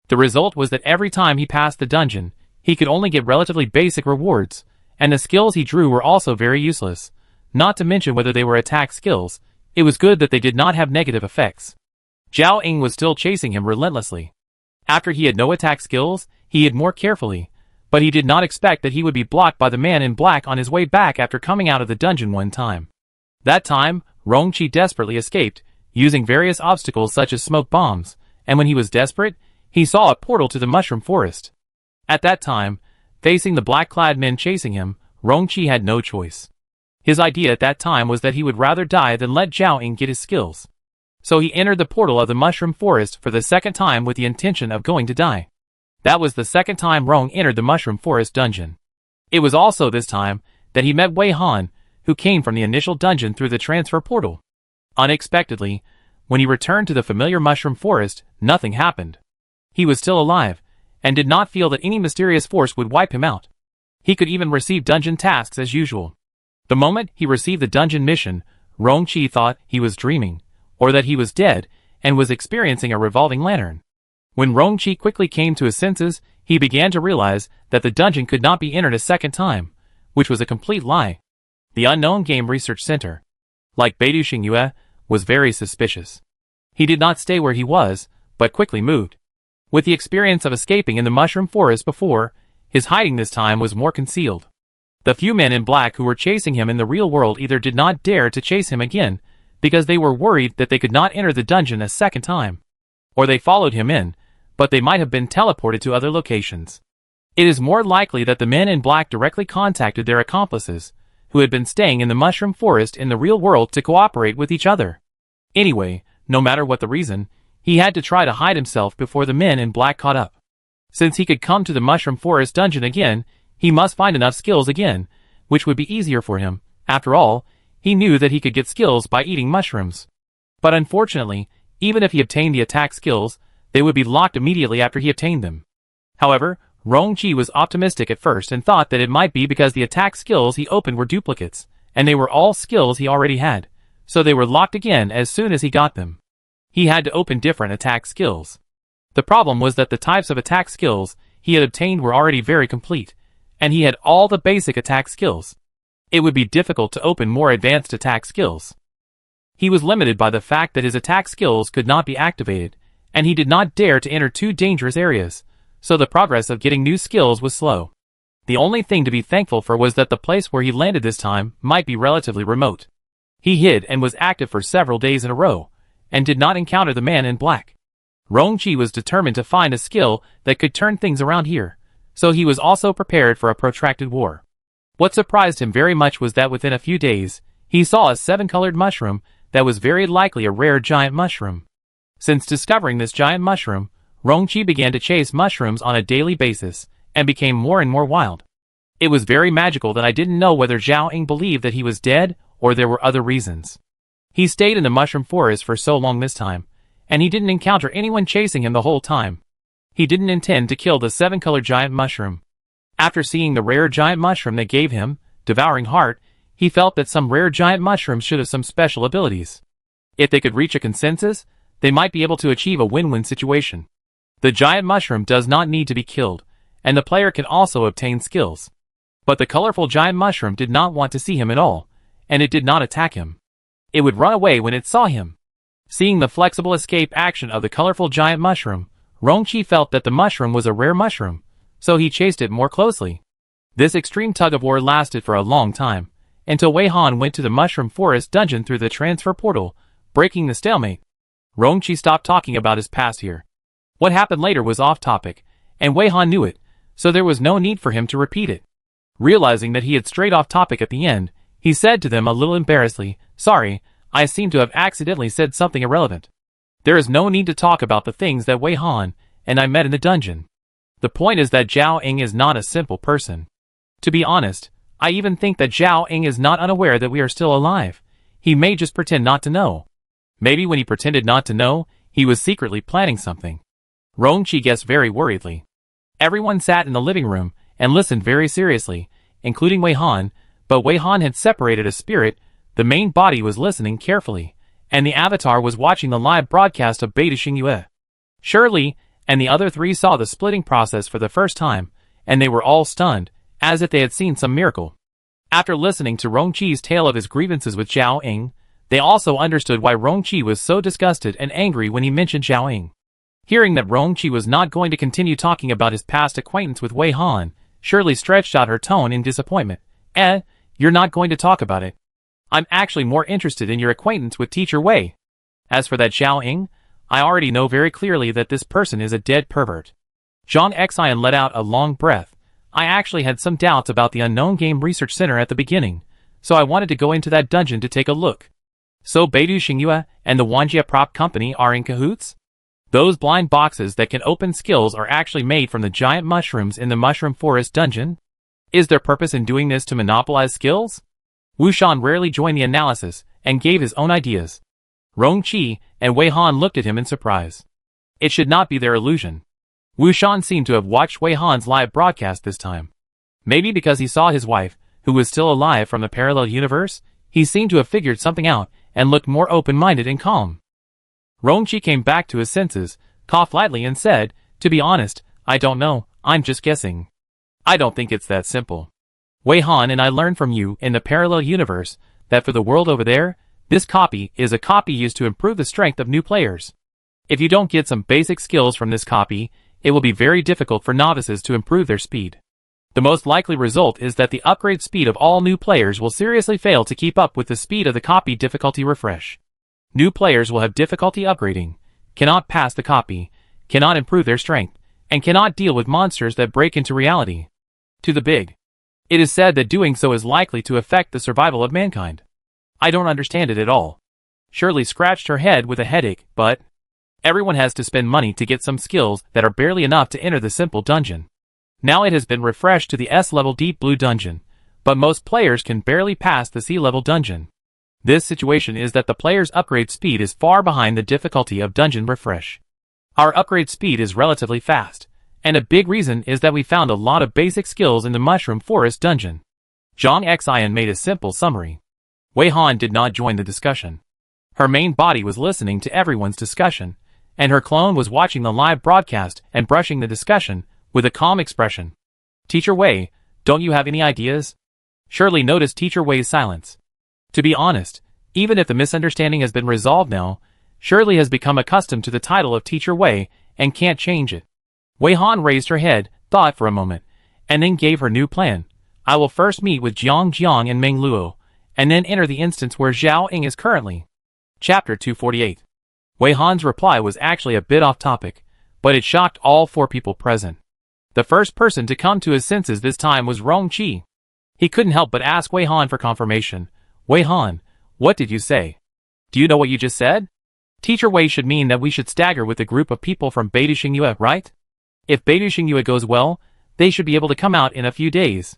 The result was that every time he passed the dungeon, he could only get relatively basic rewards, and the skills he drew were also very useless. Not to mention whether they were attack skills, it was good that they did not have negative effects. Zhao Ying was still chasing him relentlessly. After he had no attack skills, he hid more carefully, but he did not expect that he would be blocked by the man in black on his way back after coming out of the dungeon one time. That time, Rongqi desperately escaped, using various obstacles such as smoke bombs, and when he was desperate, he saw a portal to the Mushroom Forest. At that time, facing the black-clad men chasing him, Rongqi had no choice. His idea at that time was that he would rather die than let Zhao Ying get his skills. So he entered the portal of the Mushroom Forest for the second time with the intention of going to die. That was the second time Rong entered the Mushroom Forest dungeon. It was also this time that he met Wei Han, who came from the initial dungeon through the transfer portal. Unexpectedly, when he returned to the familiar Mushroom Forest, nothing happened. He was still alive, and did not feel that any mysterious force would wipe him out. He could even receive dungeon tasks as usual. The moment he received the dungeon mission, Rongqi thought he was dreaming, or that he was dead, and was experiencing a revolving lantern. When Rongqi quickly came to his senses, he began to realize that the dungeon could not be entered a second time, which was a complete lie. The Unknown Game Research Center, like Beidou Xingyue, was very suspicious. He did not stay where he was, but quickly moved. With the experience of escaping in the Mushroom Forest before, his hiding this time was more concealed. The few men in black who were chasing him in the real world either did not dare to chase him again, because they were worried that they could not enter the dungeon a second time, or they followed him in, but they might have been teleported to other locations. It is more likely that the men in black directly contacted their accomplices, who had been staying in the Mushroom Forest in the real world to cooperate with each other. Anyway, no matter what the reason, He had to try to hide himself before the men in black caught up. Since he could come to the Mushroom Forest dungeon again, he must find enough skills again, which would be easier for him. After all, he knew that he could get skills by eating mushrooms. But unfortunately, even if he obtained the attack skills, they would be locked immediately after he obtained them. However, Rong-Chi was optimistic at first and thought that it might be because the attack skills he opened were duplicates, and they were all skills he already had, so they were locked again as soon as he got them. He had to open different attack skills. The problem was that the types of attack skills he had obtained were already very complete, and he had all the basic attack skills. It would be difficult to open more advanced attack skills. He was limited by the fact that his attack skills could not be activated, and he did not dare to enter too dangerous areas, so the progress of getting new skills was slow. The only thing to be thankful for was that the place where he landed this time might be relatively remote. He hid and was active for several days in a row, and did not encounter the man in black. Rong-Chi was determined to find a skill that could turn things around here, so he was also prepared for a protracted war. What surprised him very much was that within a few days, he saw a 7-colored mushroom that was very likely a rare giant mushroom. Since discovering this giant mushroom, Rong-Chi began to chase mushrooms on a daily basis, and became more and more wild. It was very magical that I didn't know whether Zhao Ying believed that he was dead, or there were other reasons. He stayed in the mushroom forest for so long this time, and he didn't encounter anyone chasing him the whole time. He didn't intend to kill the 7-colored giant mushroom. After seeing the rare giant mushroom they gave him, Devouring Heart, he felt that some rare giant mushrooms should have some special abilities. If they could reach a consensus, they might be able to achieve a win-win situation. The giant mushroom does not need to be killed, and the player can also obtain skills. But the colorful giant mushroom did not want to see him at all, and it did not attack him. It would run away when it saw him. Seeing the flexible escape action of the colorful giant mushroom, Rong-Chi felt that the mushroom was a rare mushroom, so he chased it more closely. This extreme tug-of-war lasted for a long time, until Wei Han went to the Mushroom Forest dungeon through the transfer portal, breaking the stalemate. Rong-Chi stopped talking about his past here. What happened later was off-topic, and Wei Han knew it, so there was no need for him to repeat it. Realizing that he had strayed off topic at the end, he said to them a little embarrassedly, "Sorry, I seem to have accidentally said something irrelevant. There is no need to talk about the things that Wei Han and I met in the dungeon. The point is that Zhao Ying is not a simple person. To be honest, I even think that Zhao Ying is not unaware that we are still alive. He may just pretend not to know. Maybe when he pretended not to know, he was secretly planning something." Rong-Chi guessed very worriedly. Everyone sat in the living room and listened very seriously, including Wei Han, but Wei Han had separated a spirit. The main body was listening carefully, and the avatar was watching the live broadcast of Beta Xingyue. Shirley and the other three saw the splitting process for the first time, and they were all stunned, as if they had seen some miracle. After listening to Rong-Chi's tale of his grievances with Zhao Ying, they also understood why Rong-Chi was so disgusted and angry when he mentioned Zhao Ying. Hearing that Rong-Chi was not going to continue talking about his past acquaintance with Wei Han, Shirley stretched out her tone in disappointment. You're not going to talk about it. I'm actually more interested in your acquaintance with Teacher Wei. As for that Zhao Ying, I already know very clearly that this person is a dead pervert." Zhang Xian let out a long breath. "I actually had some doubts about the Unknown Game Research Center at the beginning, so I wanted to go into that dungeon to take a look. So Beidou Xingyue and the Wanjie Prop Company are in cahoots? Those blind boxes that can open skills are actually made from the giant mushrooms in the Mushroom Forest dungeon? Is their purpose in doing this to monopolize skills?" Wu Shan rarely joined the analysis and gave his own ideas. Rong-Chi and Wei Han looked at him in surprise. It should not be their illusion. Wu Shan seemed to have watched Wei Han's live broadcast this time. Maybe because he saw his wife, who was still alive from the parallel universe, he seemed to have figured something out and looked more open-minded and calm. Rong-Chi came back to his senses, coughed lightly and said, "To be honest, I don't know, I'm just guessing. I don't think it's that simple. Wei Han and I learned from you in the parallel universe that for the world over there, this copy is a copy used to improve the strength of new players. If you don't get some basic skills from this copy, it will be very difficult for novices to improve their speed. The most likely result is that the upgrade speed of all new players will seriously fail to keep up with the speed of the copy difficulty refresh. New players will have difficulty upgrading, cannot pass the copy, cannot improve their strength, and cannot deal with monsters that break into reality. To the big. It is said that doing so is likely to affect the survival of mankind. I don't understand it at all." Shirley scratched her head with a headache, but Everyone has to spend money to get some skills that are barely enough to enter the simple dungeon. Now it has been refreshed to the S-level Deep Blue dungeon, but most players can barely pass the C-level dungeon. This situation is that the player's upgrade speed is far behind the difficulty of dungeon refresh. Our upgrade speed is relatively fast, and a big reason is that we found a lot of basic skills in the Mushroom Forest dungeon. Zhang Xian made a simple summary. Wei Han did not join the discussion. Her main body was listening to everyone's discussion, and her clone was watching the live broadcast and brushing the discussion with a calm expression. Teacher Wei, don't you have any ideas? Shirley noticed Teacher Wei's silence. To be honest, even if the misunderstanding has been resolved now, Shirley has become accustomed to the title of Teacher Wei and can't change it. Wei Han raised her head, thought for a moment, and then gave her new plan. I will first meet with Jiang Jiang and Meng Luo, and then enter the instance where Zhao Ying is currently. Chapter 248. Wei Han's reply was actually a bit off topic, but it shocked all 4 people present. The first person to come to his senses this time was Rong Qi. He couldn't help but ask Wei Han for confirmation. Wei Han, what did you say? Do you know what you just said? Teacher Wei should mean that we should stagger with a group of people from Beidou Xingyue, right? If Beidou Xingyue goes well, they should be able to come out in a few days.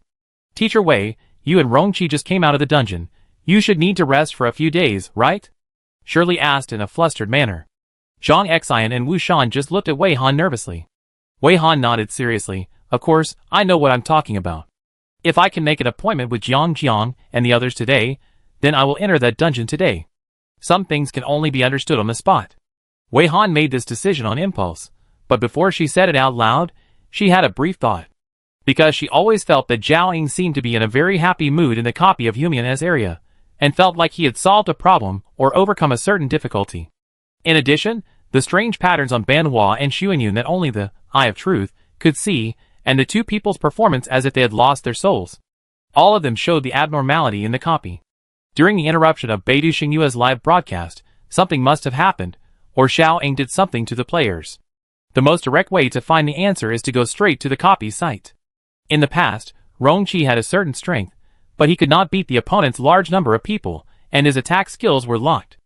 Teacher Wei, you and Rong Qi just came out of the dungeon. You should need to rest for a few days, right? Shirley asked in a flustered manner. Zhang Xian and Wu Shan just looked at Wei Han nervously. Wei Han nodded seriously. Of course, I know what I'm talking about. If I can make an appointment with Jiang Jiang and the others today, then I will enter that dungeon today. Some things can only be understood on the spot. Wei Han made this decision on impulse, but before she said it out loud, she had a brief thought. Because she always felt that Zhao Ying seemed to be in a very happy mood in the copy of Humian's area, and felt like he had solved a problem or overcome a certain difficulty. In addition, the strange patterns on Banhua and Xuanyun that only the Eye of Truth could see, and the 2 people's performance as if they had lost their souls. All of them showed the abnormality in the copy. During the interruption of Beidou Xingyue's live broadcast, something must have happened, or Zhao Ying did something to the players. The most direct way to find the answer is to go straight to the copy site. In the past, Rong Qi had a certain strength, but he could not beat the opponent's large number of people, and his attack skills were locked.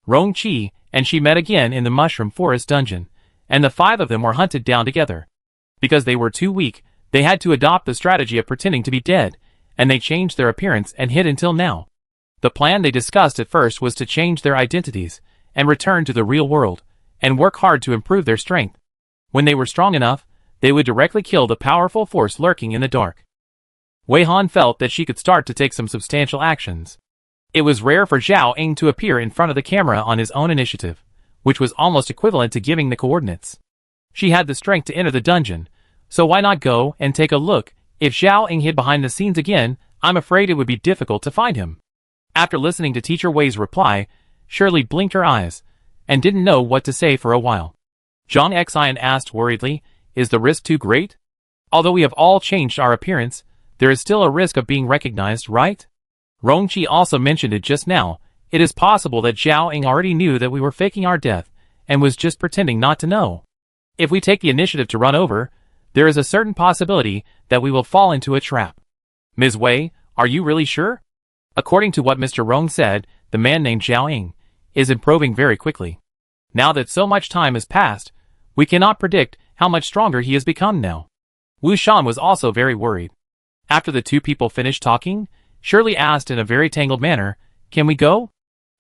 Rong Qi and she met again in the Mushroom Forest dungeon, and the 5 of them were hunted down together. Because they were too weak, they had to adopt the strategy of pretending to be dead, and they changed their appearance and hid until now. The plan they discussed at first was to change their identities, and return to the real world, and work hard to improve their strength. When they were strong enough, they would directly kill the powerful force lurking in the dark. Wei Han felt that she could start to take some substantial actions. It was rare for Zhao Ying to appear in front of the camera on his own initiative, which was almost equivalent to giving the coordinates. She had the strength to enter the dungeon, so why not go and take a look? If Zhao Ying hid behind the scenes again, I'm afraid it would be difficult to find him. After listening to Teacher Wei's reply, Shirley blinked her eyes, and didn't know what to say for a while. Zhang Xian asked worriedly, is the risk too great? Although we have all changed our appearance, there is still a risk of being recognized, right? Rong Qi also mentioned it just now. It is possible that Zhao Ying already knew that we were faking our death, and was just pretending not to know. If we take the initiative to run over, there is a certain possibility that we will fall into a trap. Ms. Wei, are you really sure? According to what Mr. Rong said, the man named Zhao Ying is improving very quickly. Now that so much time has passed, we cannot predict how much stronger he has become now. Wu Shan was also very worried. After the 2 people finished talking, Shirley asked in a very tangled manner, can we go?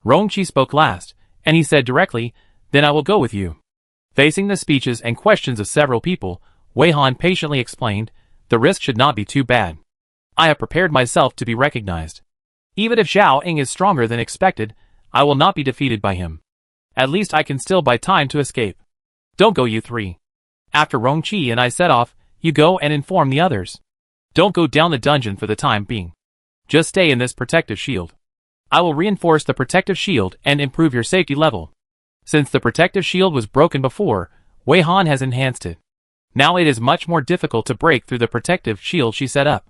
Rong Qi spoke last, and he said directly, then I will go with you. Facing the speeches and questions of several people, Wei Han patiently explained, the risk should not be too bad. I have prepared myself to be recognized. Even if Zhao Ying is stronger than expected, I will not be defeated by him. At least I can still buy time to escape. Don't go, you 3. After Rong Qi and I set off, you go and inform the others. Don't go down the dungeon for the time being. Just stay in this protective shield. I will reinforce the protective shield and improve your safety level. Since the protective shield was broken before, Wei Han has enhanced it. Now it is much more difficult to break through the protective shield she set up.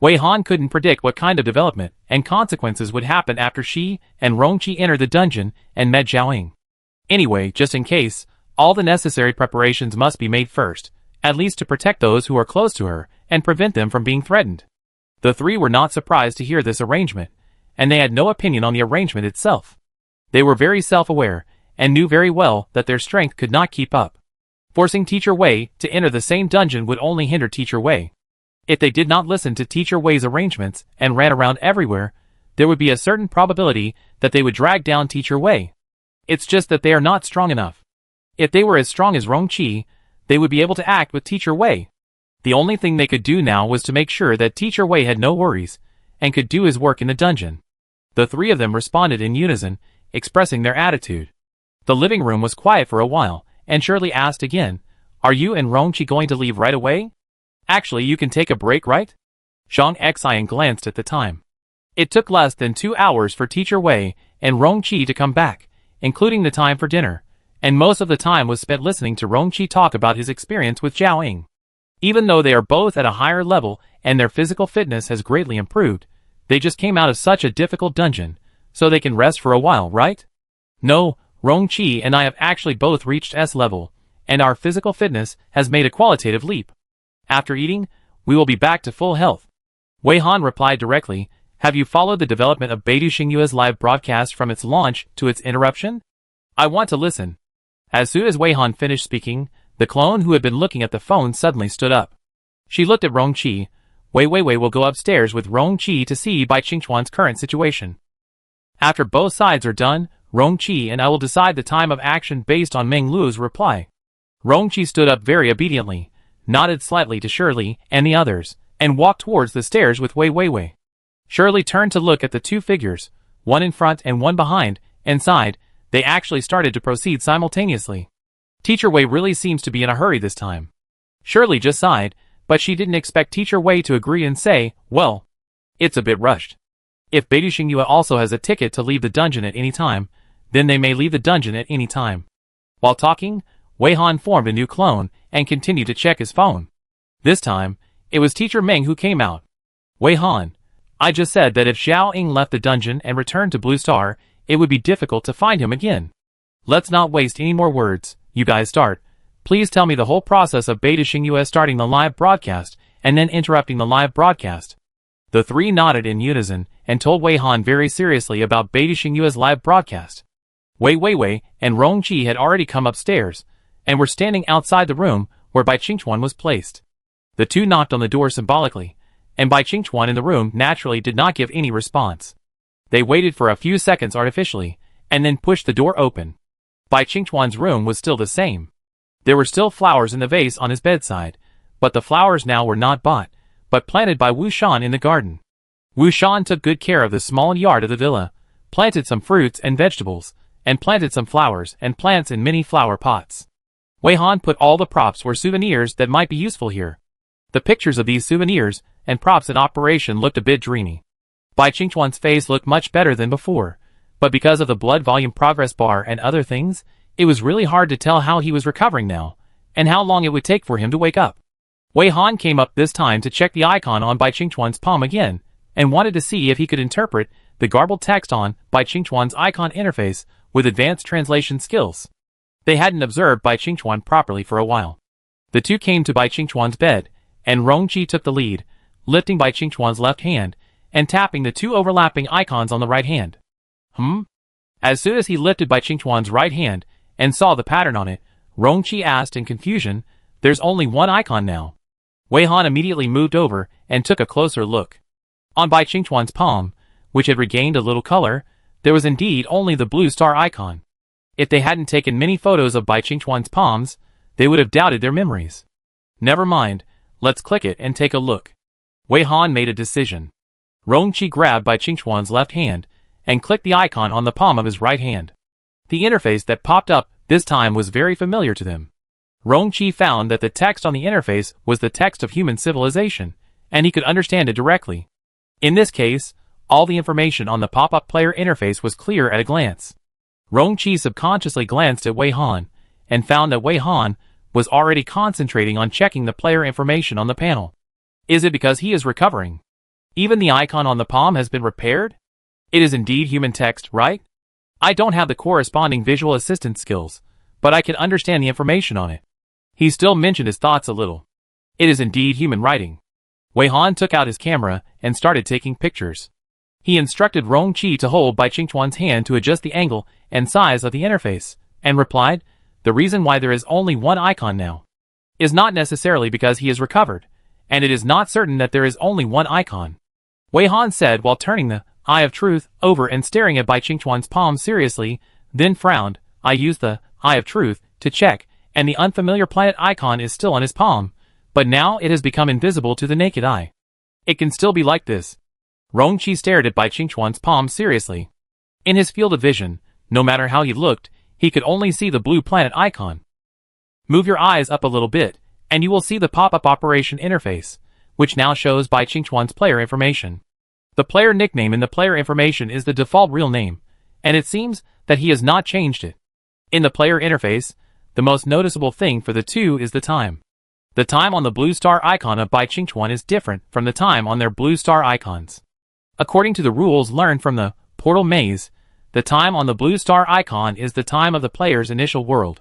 Wei Han couldn't predict what kind of development and consequences would happen after she and Rong Qi entered the dungeon and met Zhao Ying. Anyway, just in case, all the necessary preparations must be made first, at least to protect those who are close to her and prevent them from being threatened. The 3 were not surprised to hear this arrangement, and they had no opinion on the arrangement itself. They were very self-aware, and knew very well that their strength could not keep up. Forcing Teacher Wei to enter the same dungeon would only hinder Teacher Wei. If they did not listen to Teacher Wei's arrangements and ran around everywhere, there would be a certain probability that they would drag down Teacher Wei. It's just that they are not strong enough. If they were as strong as Rongqi, they would be able to act with Teacher Wei. The only thing they could do now was to make sure that Teacher Wei had no worries, and could do his work in the dungeon. The three of them responded in unison, expressing their attitude. The living room was quiet for a while, and Shirley asked again, "Are you and Rongqi going to leave right away? Actually, you can take a break, right?" Zhang Xian glanced at the time. It took less than 2 hours for Teacher Wei and Rongqi to come back, including the time for dinner, and most of the time was spent listening to Rongqi talk about his experience with Zhao Ying. Even though they are both at a higher level and their physical fitness has greatly improved, they just came out of such a difficult dungeon, so they can rest for a while, right? No, Rongqi and I have actually both reached S level, and our physical fitness has made a qualitative leap. After eating, we will be back to full health. Wei Han replied directly, "Have you followed the development of Beidou Xingyue's live broadcast from its launch to its interruption? I want to listen." As soon as Wei Han finished speaking, the clone who had been looking at the phone suddenly stood up. She looked at Rongqi. Wei will go upstairs with Rongqi to see Bai Qingchuan's current situation. After both sides are done, Rongqi and I will decide the time of action based on Meng Lu's reply. Rongqi stood up very obediently, nodded slightly to Shirley and the others, and walked towards the stairs with Wei. Shirley turned to look at the two figures, one in front and one behind, and sighed. They actually started to proceed simultaneously. Teacher Wei really seems to be in a hurry this time. Shirley just sighed, but she didn't expect Teacher Wei to agree and say, "Well, it's a bit rushed. If Beidou Xingyue also has a ticket to leave the dungeon at any time, then they may leave the dungeon at any time." While talking, Wei Han formed a new clone and continued to check his phone. This time, it was Teacher Meng who came out. "Wei Han, I just said that if Zhao Ying left the dungeon and returned to Blue Star, it would be difficult to find him again. Let's not waste any more words, you guys start. Please tell me the whole process of Beidou Xingyue starting the live broadcast and then interrupting the live broadcast." The three nodded in unison and told Wei Han very seriously about Beidou Xingyue's live broadcast. Wei and Rongqi had already come upstairs and were standing outside the room where Bai Qingchuan was placed. The two knocked on the door symbolically, and Bai Qingchuan in the room naturally did not give any response. They waited for a few seconds artificially, and then pushed the door open. Bai Qingchuan's room was still the same. There were still flowers in the vase on his bedside, but the flowers now were not bought, but planted by Wu Shan in the garden. Wu Shan took good care of the small yard of the villa, planted some fruits and vegetables, and planted some flowers and plants in many flower pots. Wei Han put all the props were souvenirs that might be useful here. The pictures of these souvenirs and props in operation looked a bit dreamy. Bai Qingchuan's face looked much better than before, but because of the blood volume progress bar and other things, it was really hard to tell how he was recovering now, and how long it would take for him to wake up. Wei Han came up this time to check the icon on Bai Qingchuan's palm again, and wanted to see if he could interpret the garbled text on Bai Qingchuan's icon interface with advanced translation skills. They hadn't observed Bai Qingchuan properly for a while. The two came to Bai Qingchuan's bed, and Rongqi took the lead, lifting Bai Qingchuan's left hand, and tapping the two overlapping icons on the right hand. As soon as he lifted Bai Qingchuan's right hand, and saw the pattern on it, Rongqi asked in confusion, "There's only one icon now." Wei Han immediately moved over, and took a closer look. On Bai Qingchuan's palm, which had regained a little color, there was indeed only the blue star icon. If they hadn't taken many photos of Bai Qingchuan's palms, they would have doubted their memories. Never mind, let's click it and take a look. Wei Han made a decision. Rongqi grabbed Bai Qingchuan's left hand, and clicked the icon on the palm of his right hand. The interface that popped up this time was very familiar to them. Rongqi found that the text on the interface was the text of human civilization, and he could understand it directly. In this case, all the information on the pop-up player interface was clear at a glance. Rongqi subconsciously glanced at Wei Han, and found that Wei Han was already concentrating on checking the player information on the panel. Is it because he is recovering? Even the icon on the palm has been repaired? It is indeed human text, right? I don't have the corresponding visual assistance skills, but I can understand the information on it. He still mentioned his thoughts a little. It is indeed human writing. Wei Han took out his camera and started taking pictures. He instructed Rong Qi to hold Bai Qingchuan's hand to adjust the angle and size of the interface, and replied, "The reason why there is only one icon now is not necessarily because he is recovered, and it is not certain that there is only one icon." Wei Han said while turning the Eye of Truth over and staring at Bai Qingchuan's palm seriously, then frowned. "I used the Eye of Truth to check, and the unfamiliar planet icon is still on his palm, but now it has become invisible to the naked eye. It can still be like this." Rong Qi stared at Bai Qingchuan's palm seriously. In his field of vision, no matter how he looked, he could only see the blue planet icon. Move your eyes up a little bit, and you will see the pop-up operation interface, which now shows Bai Qingchuan's player information. The player nickname in the player information is the default real name, and it seems that he has not changed it. In the player interface, the most noticeable thing for the two is the time. The time on the blue star icon of Bai Qingchuan is different from the time on their blue star icons. According to the rules learned from the portal maze, the time on the blue star icon is the time of the player's initial world.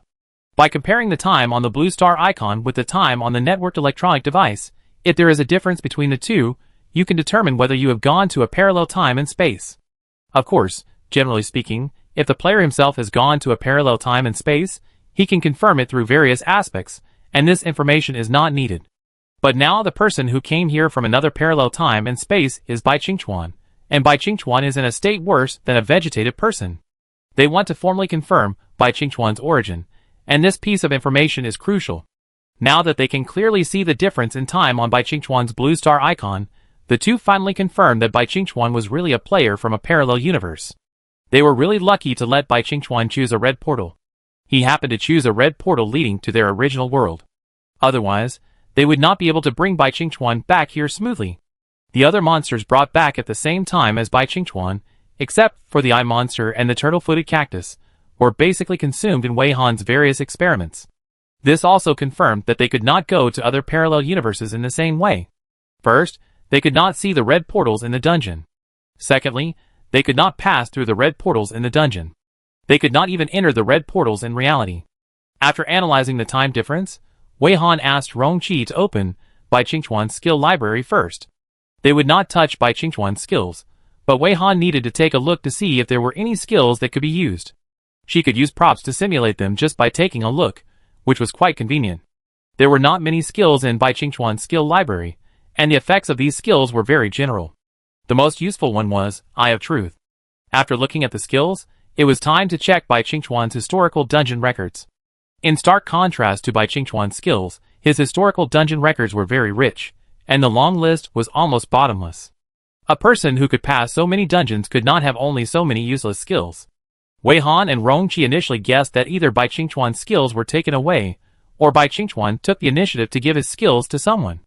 By comparing the time on the blue star icon with the time on the networked electronic device, if there is a difference between the two, you can determine whether you have gone to a parallel time and space. Of course, generally speaking, if the player himself has gone to a parallel time and space, he can confirm it through various aspects, and this information is not needed. But now the person who came here from another parallel time and space is Bai Qingchuan, and Bai Qingchuan is in a state worse than a vegetative person. They want to formally confirm Bai Qingchuan's origin, and this piece of information is crucial. Now that they can clearly see the difference in time on Bai Qingchuan's blue star icon, the two finally confirmed that Bai Qingchuan was really a player from a parallel universe. They were really lucky to let Bai Qingchuan choose a red portal. He happened to choose a red portal leading to their original world. Otherwise, they would not be able to bring Bai Qingchuan back here smoothly. The other monsters brought back at the same time as Bai Qingchuan, except for the eye monster and the turtle-footed cactus, were basically consumed in Wei Han's various experiments. This also confirmed that they could not go to other parallel universes in the same way. First, they could not see the red portals in the dungeon. Secondly, they could not pass through the red portals in the dungeon. They could not even enter the red portals in reality. After analyzing the time difference, Wei Han asked Rong Qi to open Bai Qingchuan's skill library first. They would not touch Bai Qingchuan's skills, but Wei Han needed to take a look to see if there were any skills that could be used. She could use props to simulate them just by taking a look, which was quite convenient. There were not many skills in Bai Qingchuan's skill library, and the effects of these skills were very general. The most useful one was Eye of Truth. After looking at the skills, it was time to check Bai Qingchuan's historical dungeon records. In stark contrast to Bai Qingchuan's skills, his historical dungeon records were very rich, and the long list was almost bottomless. A person who could pass so many dungeons could not have only so many useless skills. Wei Han and Rong Qi initially guessed that either Bai Qingchuan's skills were taken away, or Bai Qingchuan took the initiative to give his skills to someone.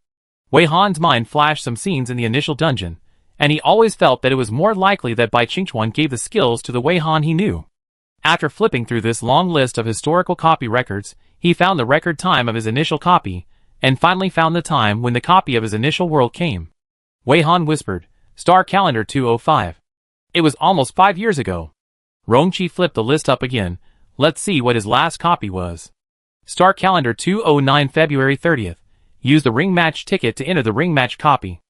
Wei Han's mind flashed some scenes in the initial dungeon, and he always felt that it was more likely that Bai Qingchuan gave the skills to the Wei Han he knew. After flipping through this long list of historical copy records, he found the record time of his initial copy, and finally found the time when the copy of his initial world came. Wei Han whispered, "Star Calendar 205. It was almost 5 years ago." Rong Qi flipped the list up again. Let's see what his last copy was. Star Calendar 209 February 30th. Use the ring match ticket to enter the ring match copy.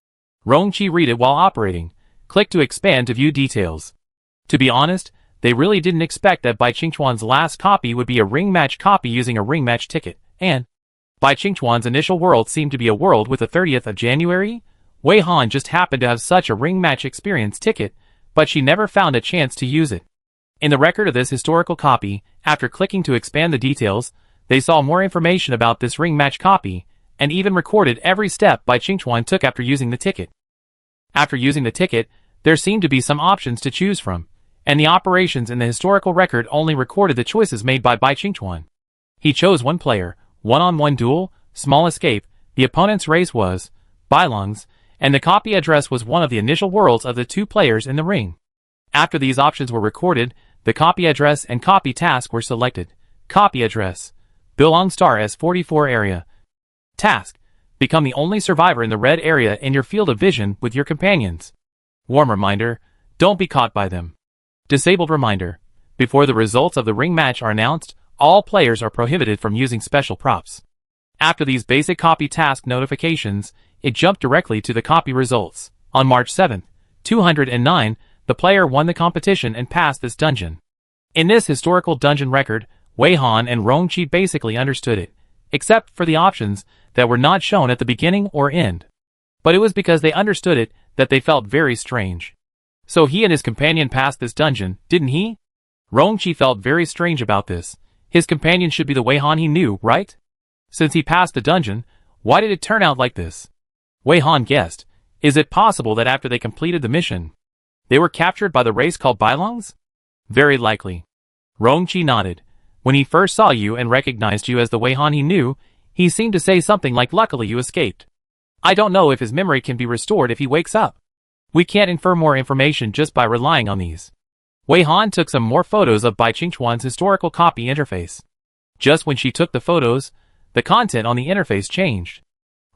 Rong Qi read it while operating. Click to expand to view details. To be honest, they really didn't expect that Bai Qingchuan's last copy would be a ring match copy using a ring match ticket, and Bai Qingchuan's initial world seemed to be a world with the 30th of January. Wei Han just happened to have such a ring match experience ticket, but she never found a chance to use it. In the record of this historical copy, after clicking to expand the details, they saw more information about this ring match copy, and even recorded every step Bai Qingchuan took after using the ticket. After using the ticket, there seemed to be some options to choose from, and the operations in the historical record only recorded the choices made by Bai Qingchuan. He chose one player, one-on-one duel, small escape, the opponent's race was Bailong's, and the copy address was one of the initial worlds of the two players in the ring. After these options were recorded, the copy address and copy task were selected. Copy address: Bilong Star S44 area. Task: become the only survivor in the red area in your field of vision with your companions. Warm reminder: don't be caught by them. Disabled reminder: before the results of the ring match are announced, all players are prohibited from using special props. After these basic copy task notifications, it jumped directly to the copy results. On March 7th, EP209, the player won the competition and passed this dungeon. In this historical dungeon record, Wei Han and Rongqi basically understood it, except for the options that were not shown at the beginning or end. But it was because they understood it that they felt very strange. So he and his companion passed this dungeon, didn't he? Rongqi felt very strange about this. His companion should be the Wei Han he knew, right? Since he passed the dungeon, why did it turn out like this? Wei Han guessed. Is it possible that after they completed the mission, they were captured by the race called Bailongs? Very likely. Rongqi nodded. When he first saw you and recognized you as the Wei Han he knew, he seemed to say something like luckily you escaped. I don't know if his memory can be restored if he wakes up. We can't infer more information just by relying on these. Wei Han took some more photos of Bai Qingchuan's historical copy interface. Just when she took the photos, the content on the interface changed.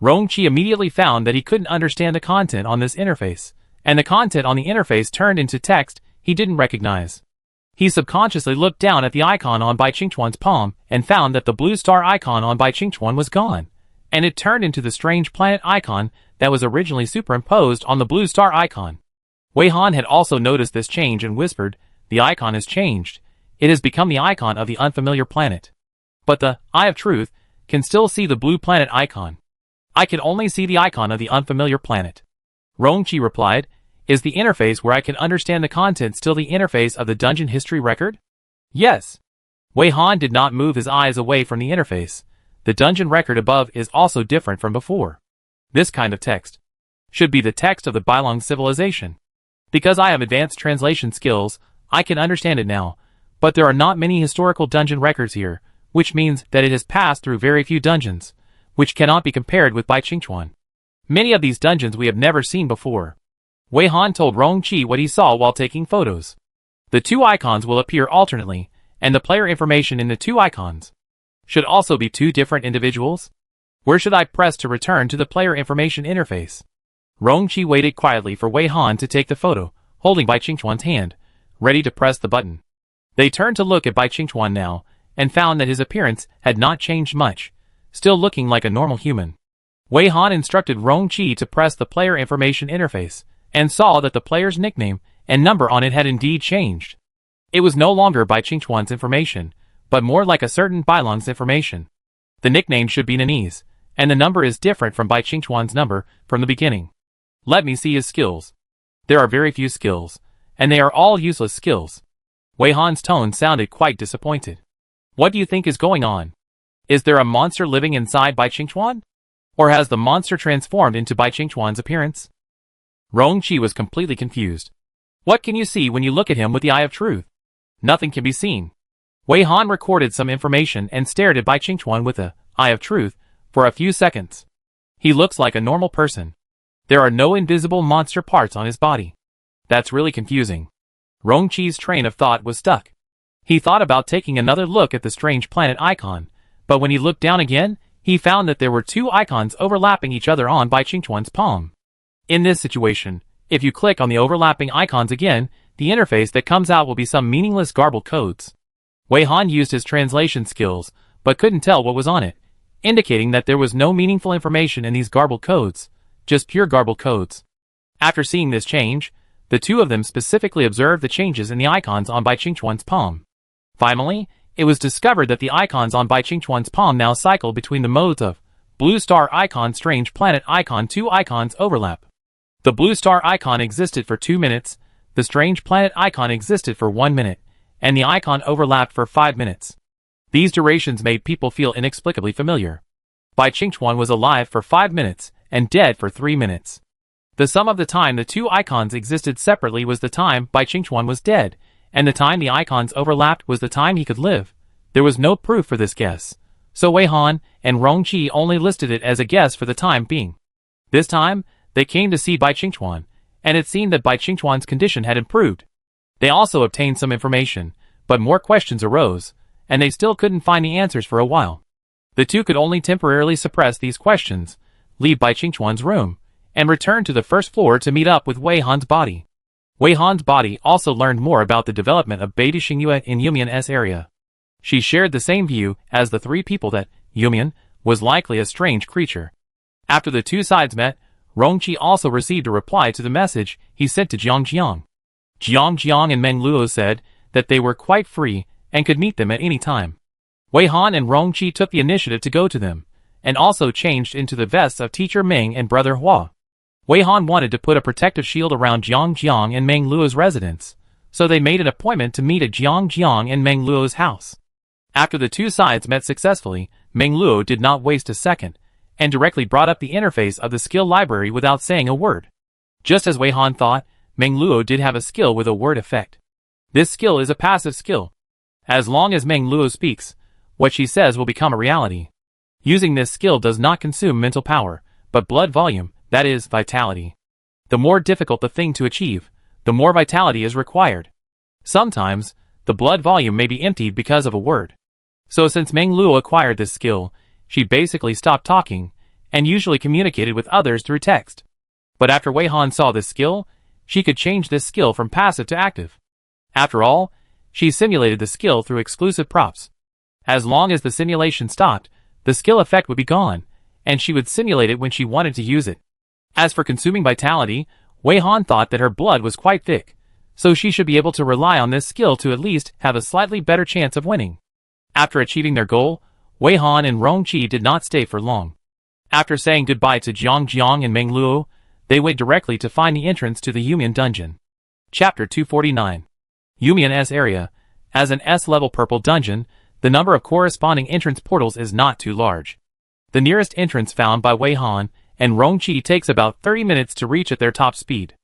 Rongqi immediately found that he couldn't understand the content on this interface, and the content on the interface turned into text he didn't recognize. He subconsciously looked down at the icon on Bai Qingchuan's palm and found that the blue star icon on Bai Qingchuan was gone, and it turned into the strange planet icon that was originally superimposed on the blue star icon. Wei Han had also noticed this change and whispered, "The icon has changed. It has become the icon of the unfamiliar planet." But the Eye of Truth can still see the blue planet icon. I can only see the icon of the unfamiliar planet. Rongqi replied, "Is the interface where I can understand the content still the interface of the dungeon history record?" "Yes." Wei Han did not move his eyes away from the interface. The dungeon record above is also different from before. This kind of text should be the text of the Bailong civilization. Because I have advanced translation skills, I can understand it now, but there are not many historical dungeon records here, which means that it has passed through very few dungeons, which cannot be compared with Bai Qingchuan. Many of these dungeons we have never seen before. Wei Han told Rongqi what he saw while taking photos. The two icons will appear alternately, and the player information in the two icons should also be two different individuals. Where should I press to return to the player information interface? Rongqi waited quietly for Wei Han to take the photo, holding Bai Qingchuan's hand, ready to press the button. They turned to look at Bai Qingchuan now, and found that his appearance had not changed much, still looking like a normal human. Wei Han instructed Rongqi to press the player information interface, and saw that the player's nickname and number on it had indeed changed. It was no longer Bai Qingchuan's information, but more like a certain Bailong's information. The nickname should be Nanese, and the number is different from Bai Qingchuan's number from the beginning. Let me see his skills. There are very few skills, and they are all useless skills. Wei Han's tone sounded quite disappointed. What do you think is going on? Is there a monster living inside Bai Qingchuan? Or has the monster transformed into Bai Qingchuan's appearance? Rongqi was completely confused. What can you see when you look at him with the Eye of Truth? Nothing can be seen. Wei Han recorded some information and stared at Bai Qingchuan with the Eye of Truth for a few seconds. He looks like a normal person. There are no invisible monster parts on his body. That's really confusing. Rongqi's train of thought was stuck. He thought about taking another look at the strange planet icon, but when he looked down again, he found that there were two icons overlapping each other on Bai Qingchuan's palm. In this situation, if you click on the overlapping icons again, the interface that comes out will be some meaningless garbled codes. Wei Han used his translation skills, but couldn't tell what was on it, indicating that there was no meaningful information in these garbled codes, just pure garbled codes. After seeing this change, the two of them specifically observed the changes in the icons on Bai Qingchuan's palm. Finally, it was discovered that the icons on Bai Qingchuan's palm now cycle between the modes of blue star icon, strange planet icon. Two icons overlap. The blue star icon existed for 2 minutes, the strange planet icon existed for 1 minute, and the icon overlapped for 5 minutes. These durations made people feel inexplicably familiar. Bai Qingchuan was alive for 5 minutes and dead for 3 minutes. The sum of the time the two icons existed separately was the time Bai Qingchuan was dead, and the time the icons overlapped was the time he could live. There was no proof for this guess, so Wei Han and Rongqi only listed it as a guess for the time being. This time, they came to see Bai Qingchuan, and it seemed that Bai Qingchuan's condition had improved. They also obtained some information, but more questions arose, and they still couldn't find the answers for a while. The two could only temporarily suppress these questions, leave Bai Qingchuan's room, and return to the first floor to meet up with Wei Han's body. Wei Han's body also learned more about the development of Beide Xingyue in Yumian's area. She shared the same view as the three people that Yumian was likely a strange creature. After the two sides met, Rongqi also received a reply to the message he sent to Jiang Jiang. Jiang Jiang and Meng Luo said that they were quite free and could meet them at any time. Wei Han and Rongqi took the initiative to go to them, and also changed into the vests of teacher Meng and brother Hua. Wei Han wanted to put a protective shield around Jiang Jiang and Meng Luo's residence, so they made an appointment to meet at Jiang Jiang and Meng Luo's house. After the two sides met successfully, Meng Luo did not waste a second, and directly brought up the interface of the skill library without saying a word. Just as Wei Han thought, Meng Luo did have a skill with a word effect. This skill is a passive skill. As long as Meng Luo speaks, what she says will become a reality. Using this skill does not consume mental power, but blood volume, that is, vitality. The more difficult the thing to achieve, the more vitality is required. Sometimes, the blood volume may be emptied because of a word. So since Meng Luo acquired this skill, she basically stopped talking, and usually communicated with others through text. But after Wei Han saw this skill, she could change this skill from passive to active. After all, she simulated the skill through exclusive props. As long as the simulation stopped, the skill effect would be gone, and she would simulate it when she wanted to use it. As for consuming vitality, Wei Han thought that her blood was quite thick, so she should be able to rely on this skill to at least have a slightly better chance of winning. After achieving their goal, Wei Han and Rongqi did not stay for long. After saying goodbye to Jiang Jiang and Meng Luo, they went directly to find the entrance to the Yumian dungeon. Chapter 249. Yumian S area. As an S-level purple dungeon, the number of corresponding entrance portals is not too large. The nearest entrance found by Wei Han and Rongqi takes about 30 minutes to reach at their top speed.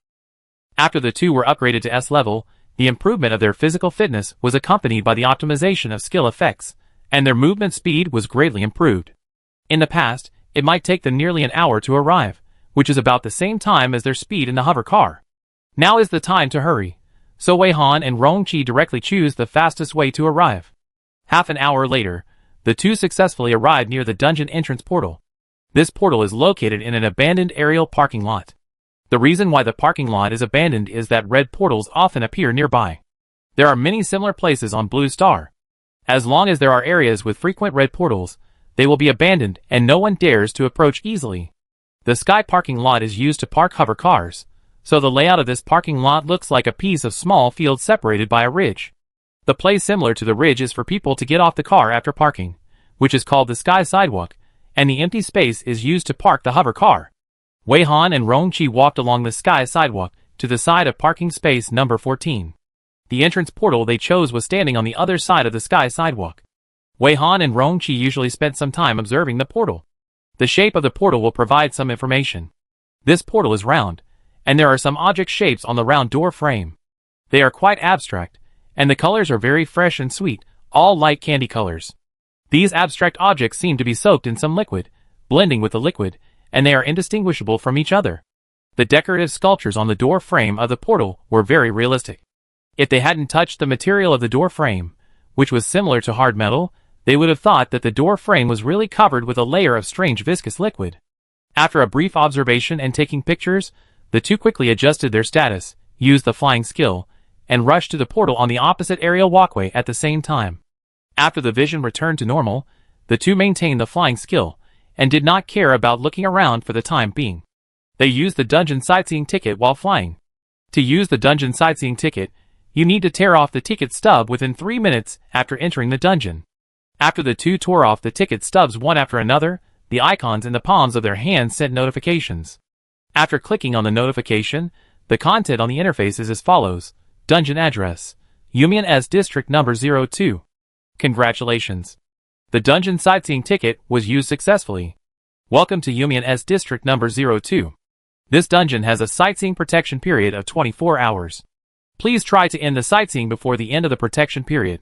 After the two were upgraded to S level, the improvement of their physical fitness was accompanied by the optimization of skill effects, and their movement speed was greatly improved. In the past, it might take them nearly an hour to arrive, which is about the same time as their speed in the hover car. Now is the time to hurry, so Wei Han and Rongqi directly choose the fastest way to arrive. Half an hour later, the two successfully arrived near the dungeon entrance portal. This portal is located in an abandoned aerial parking lot. The reason why the parking lot is abandoned is that red portals often appear nearby. There are many similar places on Blue Star. As long as there are areas with frequent red portals, they will be abandoned and no one dares to approach easily. The sky parking lot is used to park hover cars, so the layout of this parking lot looks like a piece of small field separated by a ridge. The place similar to the ridge is for people to get off the car after parking, which is called the sky sidewalk, and the empty space is used to park the hover car. Wei Han and Rongqi walked along the sky sidewalk to the side of parking space number 14. The entrance portal they chose was standing on the other side of the sky sidewalk. Wei Han and Rongqi usually spent some time observing the portal. The shape of the portal will provide some information. This portal is round, and there are some object shapes on the round door frame. They are quite abstract, and the colors are very fresh and sweet, all light candy colors. These abstract objects seem to be soaked in some liquid, blending with the liquid, and they are indistinguishable from each other. The decorative sculptures on the door frame of the portal were very realistic. If they hadn't touched the material of the door frame, which was similar to hard metal, they would have thought that the door frame was really covered with a layer of strange viscous liquid. After a brief observation and taking pictures, the two quickly adjusted their status, used the flying skill, and rushed to the portal on the opposite aerial walkway at the same time. After the vision returned to normal, the two maintained the flying skill, and did not care about looking around for the time being. They used the dungeon sightseeing ticket while flying. To use the dungeon sightseeing ticket, you need to tear off the ticket stub within 3 minutes after entering the dungeon. After the two tore off the ticket stubs one after another, the icons in the palms of their hands sent notifications. After clicking on the notification, the content on the interface is as follows: Dungeon address: Yumian S District number 02. Congratulations! The dungeon sightseeing ticket was used successfully. Welcome to Yumian S District number 02. This dungeon has a sightseeing protection period of 24 hours. Please try to end the sightseeing before the end of the protection period.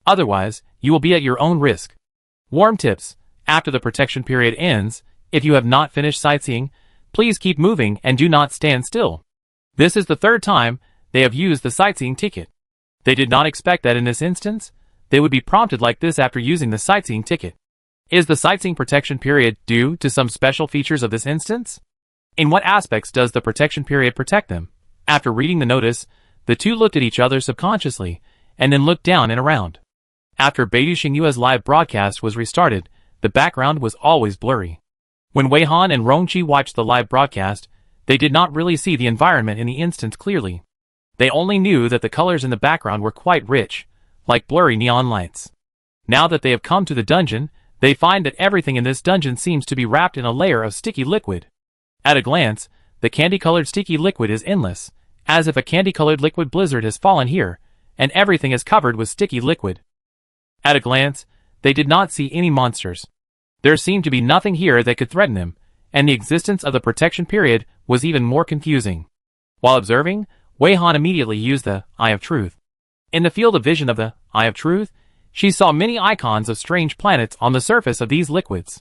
Otherwise, you will be at your own risk. Warm tips: after the protection period ends, if you have not finished sightseeing, please keep moving and do not stand still. This is the third time they have used the sightseeing ticket. They did not expect that in this instance, they would be prompted like this after using the sightseeing ticket. Is the sightseeing protection period due to some special features of this instance? In what aspects does the protection period protect them? After reading the notice, the two looked at each other subconsciously, and then looked down and around. After Beidou Xingyue's live broadcast was restarted, the background was always blurry. When Wei Han and Rongqi watched the live broadcast, they did not really see the environment in the instance clearly. They only knew that the colors in the background were quite rich, like blurry neon lights. Now that they have come to the dungeon, they find that everything in this dungeon seems to be wrapped in a layer of sticky liquid. At a glance, the candy-colored sticky liquid is endless, as if a candy-colored liquid blizzard has fallen here, and everything is covered with sticky liquid. At a glance, they did not see any monsters. There seemed to be nothing here that could threaten them, and the existence of the protection period was even more confusing. While observing, Wei Han immediately used the Eye of Truth. In the field of vision of the Eye of Truth, she saw many icons of strange planets on the surface of these liquids.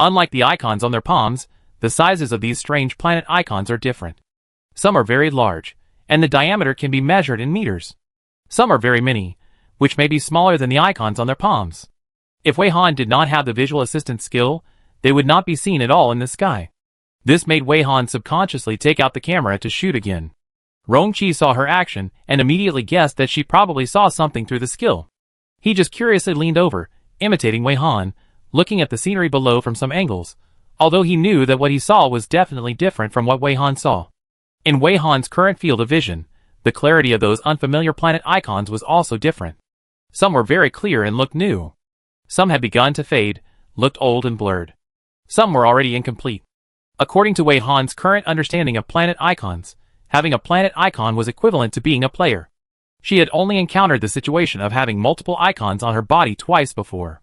Unlike the icons on their palms, the sizes of these strange planet icons are different. Some are very large, and the diameter can be measured in meters. Some are very mini, which may be smaller than the icons on their palms. If Wei Han did not have the visual assistant skill, they would not be seen at all in the sky. This made Wei Han subconsciously take out the camera to shoot again. Rongqi saw her action and immediately guessed that she probably saw something through the skill. He just curiously leaned over, imitating Wei Han, looking at the scenery below from some angles, although he knew that what he saw was definitely different from what Wei Han saw. In Wei Han's current field of vision, the clarity of those unfamiliar planet icons was also different. Some were very clear and looked new. Some had begun to fade, looked old and blurred. Some were already incomplete. According to Wei Han's current understanding of planet icons, having a planet icon was equivalent to being a player. She had only encountered the situation of having multiple icons on her body twice before.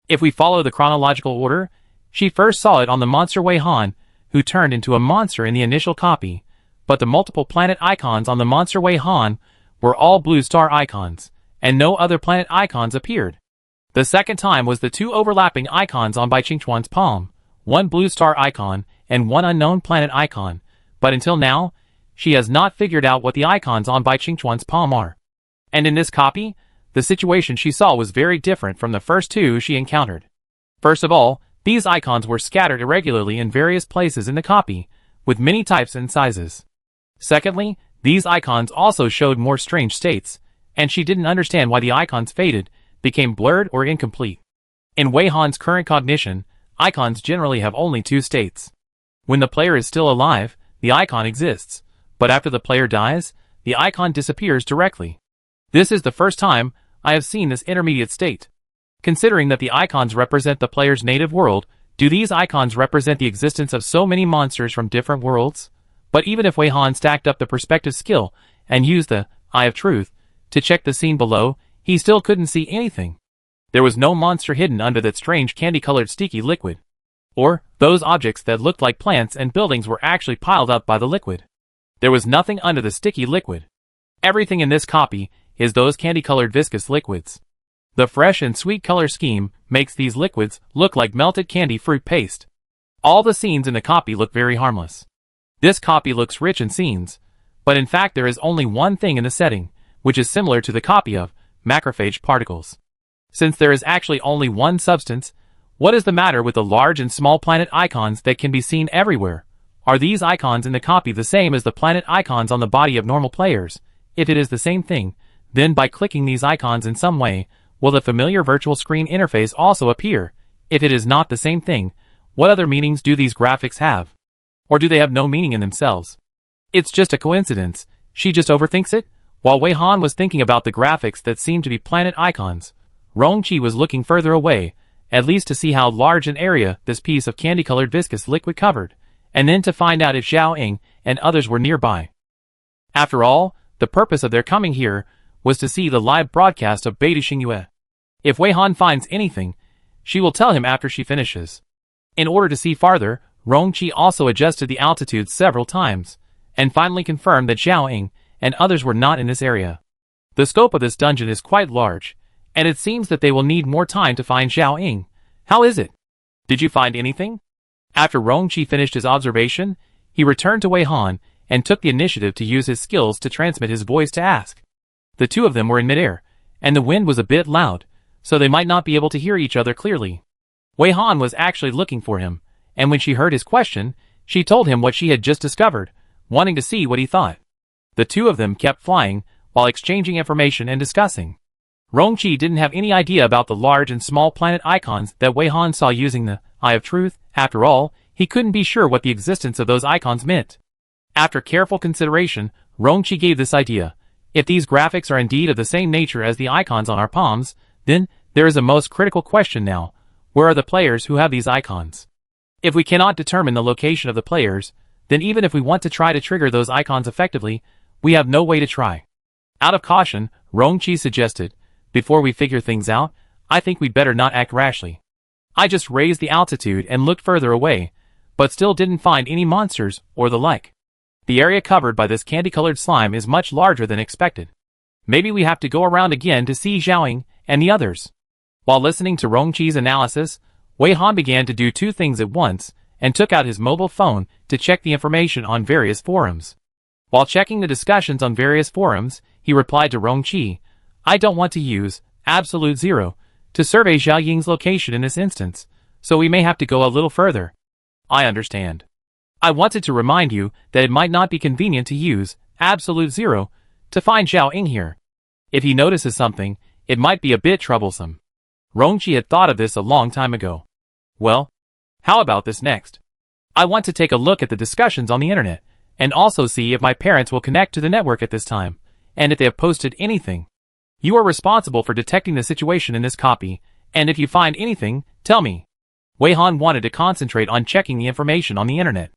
If we follow the chronological order, she first saw it on the monster Wei Han, who turned into a monster in the initial copy, but the multiple planet icons on the monster Wei Han were all blue star icons, and no other planet icons appeared. The second time was the two overlapping icons on Bai Qingchuan's palm, one blue star icon and one unknown planet icon, but until now, she has not figured out what the icons on Bai Qingchuan's palm are. And in this copy, the situation she saw was very different from the first two she encountered. First of all, these icons were scattered irregularly in various places in the copy, with many types and sizes. Secondly, these icons also showed more strange states, and she didn't understand why the icons faded, became blurred or incomplete. In Wei Han's current cognition, icons generally have only two states. When the player is still alive, the icon exists, but after the player dies, the icon disappears directly. This is the first time I have seen this intermediate state. Considering that the icons represent the player's native world, do these icons represent the existence of so many monsters from different worlds? But even if Wei Han stacked up the perspective skill and used the Eye of Truth to check the scene below, he still couldn't see anything. There was no monster hidden under that strange candy-colored sticky liquid. Or, those objects that looked like plants and buildings were actually piled up by the liquid. There was nothing under the sticky liquid. Everything in this copy is those candy-colored viscous liquids. The fresh and sweet color scheme makes these liquids look like melted candy fruit paste. All the scenes in the copy look very harmless. This copy looks rich in scenes, but in fact there is only one thing in the setting, which is similar to the copy of macrophage particles. Since there is actually only one substance, what is the matter with the large and small planet icons that can be seen everywhere? Are these icons in the copy the same as the planet icons on the body of normal players? If it is the same thing, then by clicking these icons in some way, will the familiar virtual screen interface also appear? If it is not the same thing, what other meanings do these graphics have? Or do they have no meaning in themselves? It's just a coincidence. She just overthinks it? While Wei Han was thinking about the graphics that seemed to be planet icons, Rongqi was looking further away, at least to see how large an area this piece of candy-colored viscous liquid covered, and then to find out if Zhao Ying and others were nearby. After all, the purpose of their coming here was to see the live broadcast of Beidou Xingyue. If Wei Han finds anything, she will tell him after she finishes. In order to see farther, Rongqi also adjusted the altitude several times, and finally confirmed that Zhao Ying and others were not in this area. The scope of this dungeon is quite large, and it seems that they will need more time to find Zhao Ying. How is it? Did you find anything? After Rongqi finished his observation, he returned to Wei Han and took the initiative to use his skills to transmit his voice to ask. The two of them were in midair, and the wind was a bit loud, so they might not be able to hear each other clearly. Wei Han was actually looking for him, and when she heard his question, she told him what she had just discovered, wanting to see what he thought. The two of them kept flying, while exchanging information and discussing. Rongqi didn't have any idea about the large and small planet icons that Wei Han saw using the Eye of Truth. After all, He couldn't be sure what the existence of those icons meant. After careful consideration, Rongqi gave this idea. If these graphics are indeed of the same nature as the icons on our palms, then there is a most critical question now. Where are the players who have these icons? If we cannot determine the location of the players, then even if we want to try to trigger those icons effectively, we have no way to try. Out of caution, Rongqi suggested, before we figure things out, I think we'd better not act rashly. I just raised the altitude and looked further away, but still didn't find any monsters or the like. The area covered by this candy-colored slime is much larger than expected. Maybe we have to go around again to see Xiaoying and the others. While listening to Rongqi's analysis, Wei Han began to do two things at once and took out his mobile phone to check the information on various forums. While checking the discussions on various forums, he replied to Rongqi, I don't want to use absolute zero to survey Xiaoying's location in this instance, so we may have to go a little further. I understand. I wanted to remind you that it might not be convenient to use absolute zero to find Xiaoying here. If he notices something, it might be a bit troublesome. Rongqi had thought of this a long time ago. Well, how about this next? I want to take a look at the discussions on the internet, and also see if my parents will connect to the network at this time, and if they have posted anything. You are responsible for detecting the situation in this copy, and if you find anything, tell me. Wei Han wanted to concentrate on checking the information on the internet.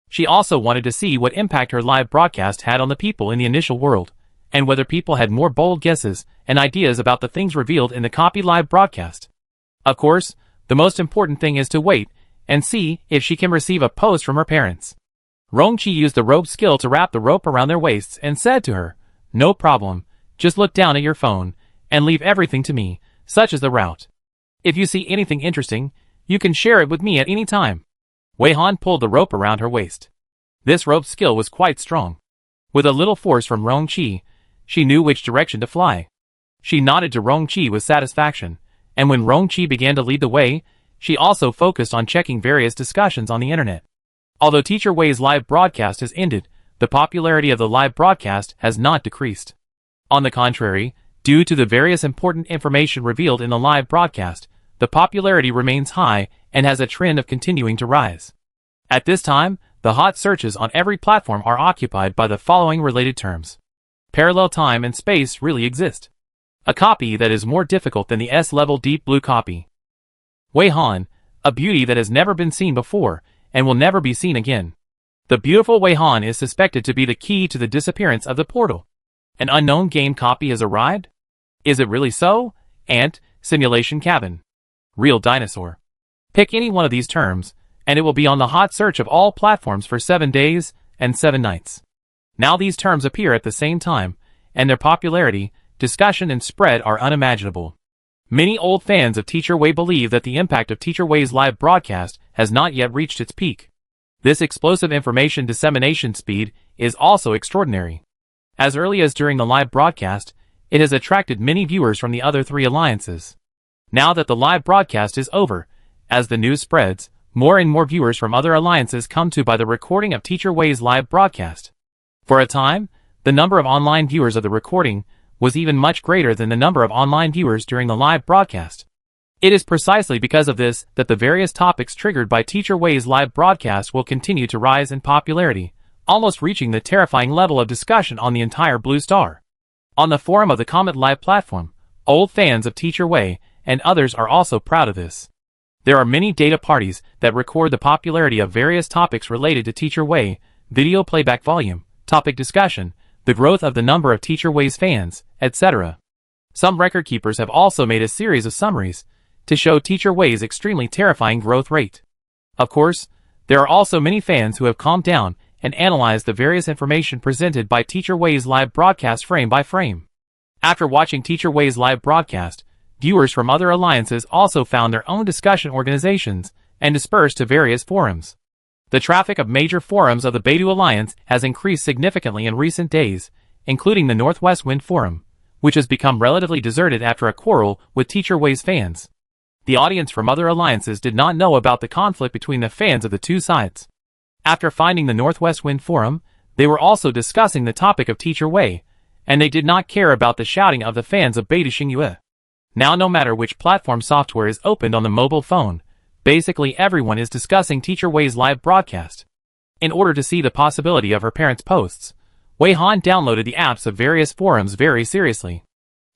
She also wanted to see what impact her live broadcast had on the people in the initial world, and whether people had more bold guesses and ideas about the things revealed in the copy live broadcast. Of course, the most important thing is to wait and see if she can receive a post from her parents. Rongqi used the rope skill to wrap the rope around their waists and said to her, No problem, just look down at your phone and leave everything to me, such as the route. If you see anything interesting, you can share it with me at any time. Wei Han pulled the rope around her waist. This rope skill was quite strong. With a little force from Rongqi, she knew which direction to fly. She nodded to Rongqi with satisfaction, and when Rongqi began to lead the way, she also focused on checking various discussions on the internet. Although Teacher Wei's live broadcast has ended, the popularity of the live broadcast has not decreased. On the contrary, due to the various important information revealed in the live broadcast, the popularity remains high and has a trend of continuing to rise. At this time, the hot searches on every platform are occupied by the following related terms. Parallel time and space really exist. A copy that is more difficult than the S-level Deep Blue copy. Wei Han, a beauty that has never been seen before and will never be seen again. The beautiful Wei Han is suspected to be the key to the disappearance of the portal. An unknown game copy has arrived? Is it really so? Ant, simulation cabin. Real dinosaur. Pick any one of these terms, and it will be on the hot search of all platforms for 7 days and 7 nights. Now these terms appear at the same time, and their popularity, discussion and spread are unimaginable. Many old fans of Teacher Wei believe that the impact of Teacher Wei's live broadcast has not yet reached its peak. This explosive information dissemination speed is also extraordinary. As early as during the live broadcast, it has attracted many viewers from the other 3 alliances. Now that the live broadcast is over, as the news spreads, more and more viewers from other alliances come to buy the recording of Teacher Wei's live broadcast. For a time, the number of online viewers of the recording was even much greater than the number of online viewers during the live broadcast. It is precisely because of this that the various topics triggered by Teacher Wei's live broadcast will continue to rise in popularity, almost reaching the terrifying level of discussion on the entire Blue Star. On the forum of the Comet Live platform, old fans of Teacher Wei and others are also proud of this. There are many data parties that record the popularity of various topics related to Teacher Wei, video playback volume, topic discussion, the growth of the number of Teacher Wei's fans, etc. Some record keepers have also made a series of summaries to show Teacher Wei's extremely terrifying growth rate. Of course, there are also many fans who have calmed down and analyzed the various information presented by Teacher Wei's live broadcast frame by frame. After watching Teacher Wei's live broadcast, viewers from other alliances also found their own discussion organizations and dispersed to various forums. The traffic of major forums of the Beidou Alliance has increased significantly in recent days, including the Northwest Wind Forum, which has become relatively deserted after a quarrel with Teacher Wei's fans. The audience from other alliances did not know about the conflict between the fans of the two sides. After finding the Northwest Wind Forum, they were also discussing the topic of Teacher Wei, and they did not care about the shouting of the fans of Beidou Xingyue. Now no matter which platform software is opened on the mobile phone, Basically everyone is discussing Teacher Wei's live broadcast. In order to see the possibility of her parents' posts, Wei Han downloaded the apps of various forums very seriously.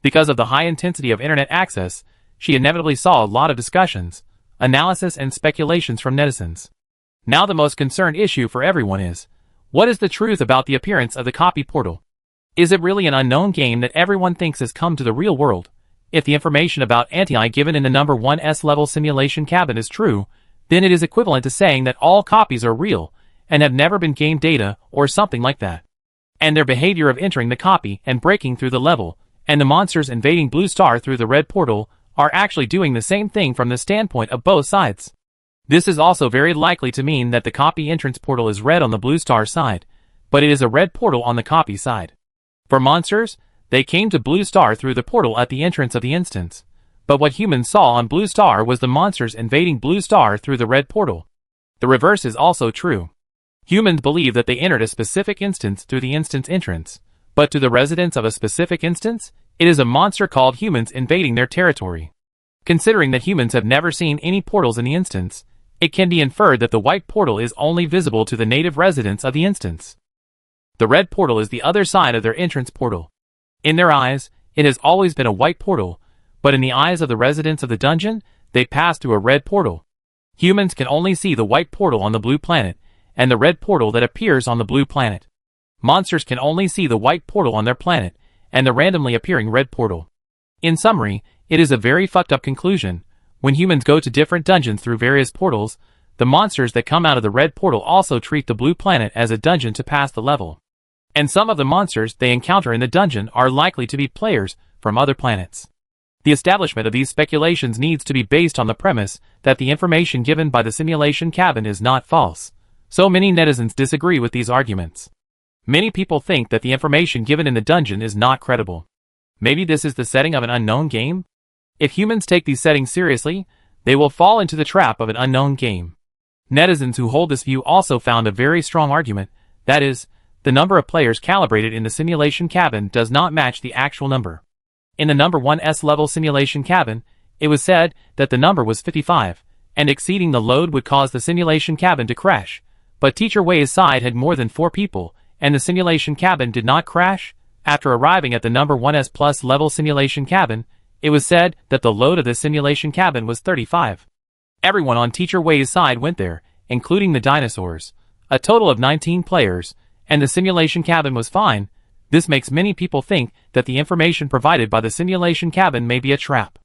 Because of the high intensity of internet access, she inevitably saw a lot of discussions, analysis and speculations from netizens. Now the most concerned issue for everyone is, what is the truth about the appearance of the copy portal? Is it really an unknown game that everyone thinks has come to the real world? If the information about anti given in the number 1S level simulation cabin is true, then it is equivalent to saying that all copies are real and have never been game data or something like that. And their behavior of entering the copy and breaking through the level, and the monsters invading Blue Star through the red portal, are actually doing the same thing from the standpoint of both sides. This is also very likely to mean that the copy entrance portal is red on the Blue Star side, but it is a red portal on the copy side. For monsters, they came to Blue Star through the portal at the entrance of the instance, but what humans saw on Blue Star was the monsters invading Blue Star through the red portal. The reverse is also true. Humans believe that they entered a specific instance through the instance entrance, but to the residents of a specific instance, it is a monster called humans invading their territory. Considering that humans have never seen any portals in the instance, it can be inferred that the white portal is only visible to the native residents of the instance. The red portal is the other side of their entrance portal. In their eyes, it has always been a white portal, but in the eyes of the residents of the dungeon, they pass through a red portal. Humans can only see the white portal on the blue planet, and the red portal that appears on the blue planet. Monsters can only see the white portal on their planet, and the randomly appearing red portal. In summary, it is a very fucked up conclusion. When humans go to different dungeons through various portals, the monsters that come out of the red portal also treat the blue planet as a dungeon to pass the level. And some of the monsters they encounter in the dungeon are likely to be players from other planets. The establishment of these speculations needs to be based on the premise that the information given by the simulation cabin is not false. So many netizens disagree with these arguments. Many people think that the information given in the dungeon is not credible. Maybe this is the setting of an unknown game? If humans take these settings seriously, they will fall into the trap of an unknown game. Netizens who hold this view also found a very strong argument, that is, the number of players calibrated in the simulation cabin does not match the actual number. In the number 1S level simulation cabin, it was said that the number was 55, and exceeding the load would cause the simulation cabin to crash. But Teacher Wei's side had more than 4 people, and the simulation cabin did not crash. After arriving at the number 1S plus level simulation cabin, it was said that the load of the simulation cabin was 35. Everyone on Teacher Wei's side went there, including the dinosaurs. A total of 19 players, and the simulation cabin was fine. This makes many people think that the information provided by the simulation cabin may be a trap.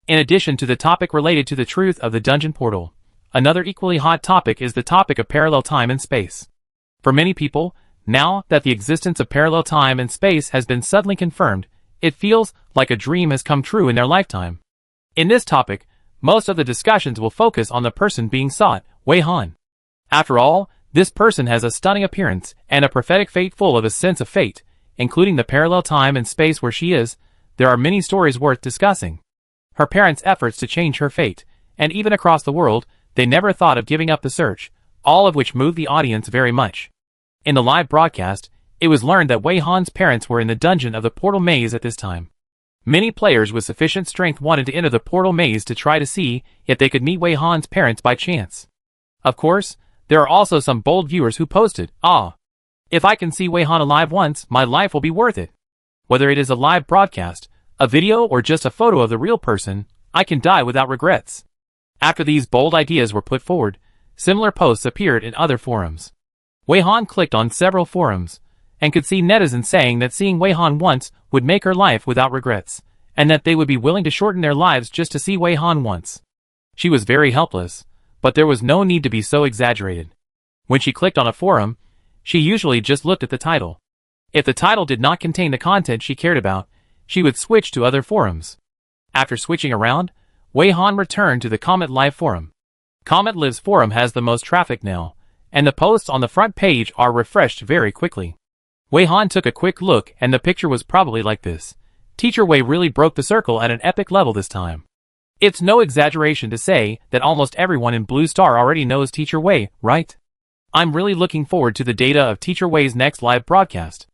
In addition to the topic related to the truth of the dungeon portal, another equally hot topic is the topic of parallel time and space. For many people, now that the existence of parallel time and space has been suddenly confirmed, it feels like a dream has come true in their lifetime. In this topic, most of the discussions will focus on the person being sought, Wei Han. After all, this person has a stunning appearance and a prophetic fate full of a sense of fate, including the parallel time and space where she is. There are many stories worth discussing. Her parents' efforts to change her fate, and even across the world, they never thought of giving up the search, all of which moved the audience very much. In the live broadcast, it was learned that Wei Han's parents were in the dungeon of the portal maze at this time. Many players with sufficient strength wanted to enter the portal maze to try to see if they could meet Wei Han's parents by chance. Of course, there are also some bold viewers who posted, if I can see Wei Han alive once, my life will be worth it. Whether it is a live broadcast, a video or just a photo of the real person, I can die without regrets. After these bold ideas were put forward, similar posts appeared in other forums. Wei Han clicked on several forums, and could see netizens saying that seeing Wei Han once would make her life without regrets, and that they would be willing to shorten their lives just to see Wei Han once. She was very helpless, but there was no need to be so exaggerated. When she clicked on a forum, she usually just looked at the title. If the title did not contain the content she cared about, she would switch to other forums. After switching around, Wei Han returned to the Comet Live forum. Comet Live's forum has the most traffic now, and the posts on the front page are refreshed very quickly. Wei Han took a quick look and the picture was probably like this. Teacher Wei really broke the circle at an epic level this time. It's no exaggeration to say that almost everyone in Blue Star already knows Teacher Wei, right? I'm really looking forward to the data of Teacher Wei's next live broadcast.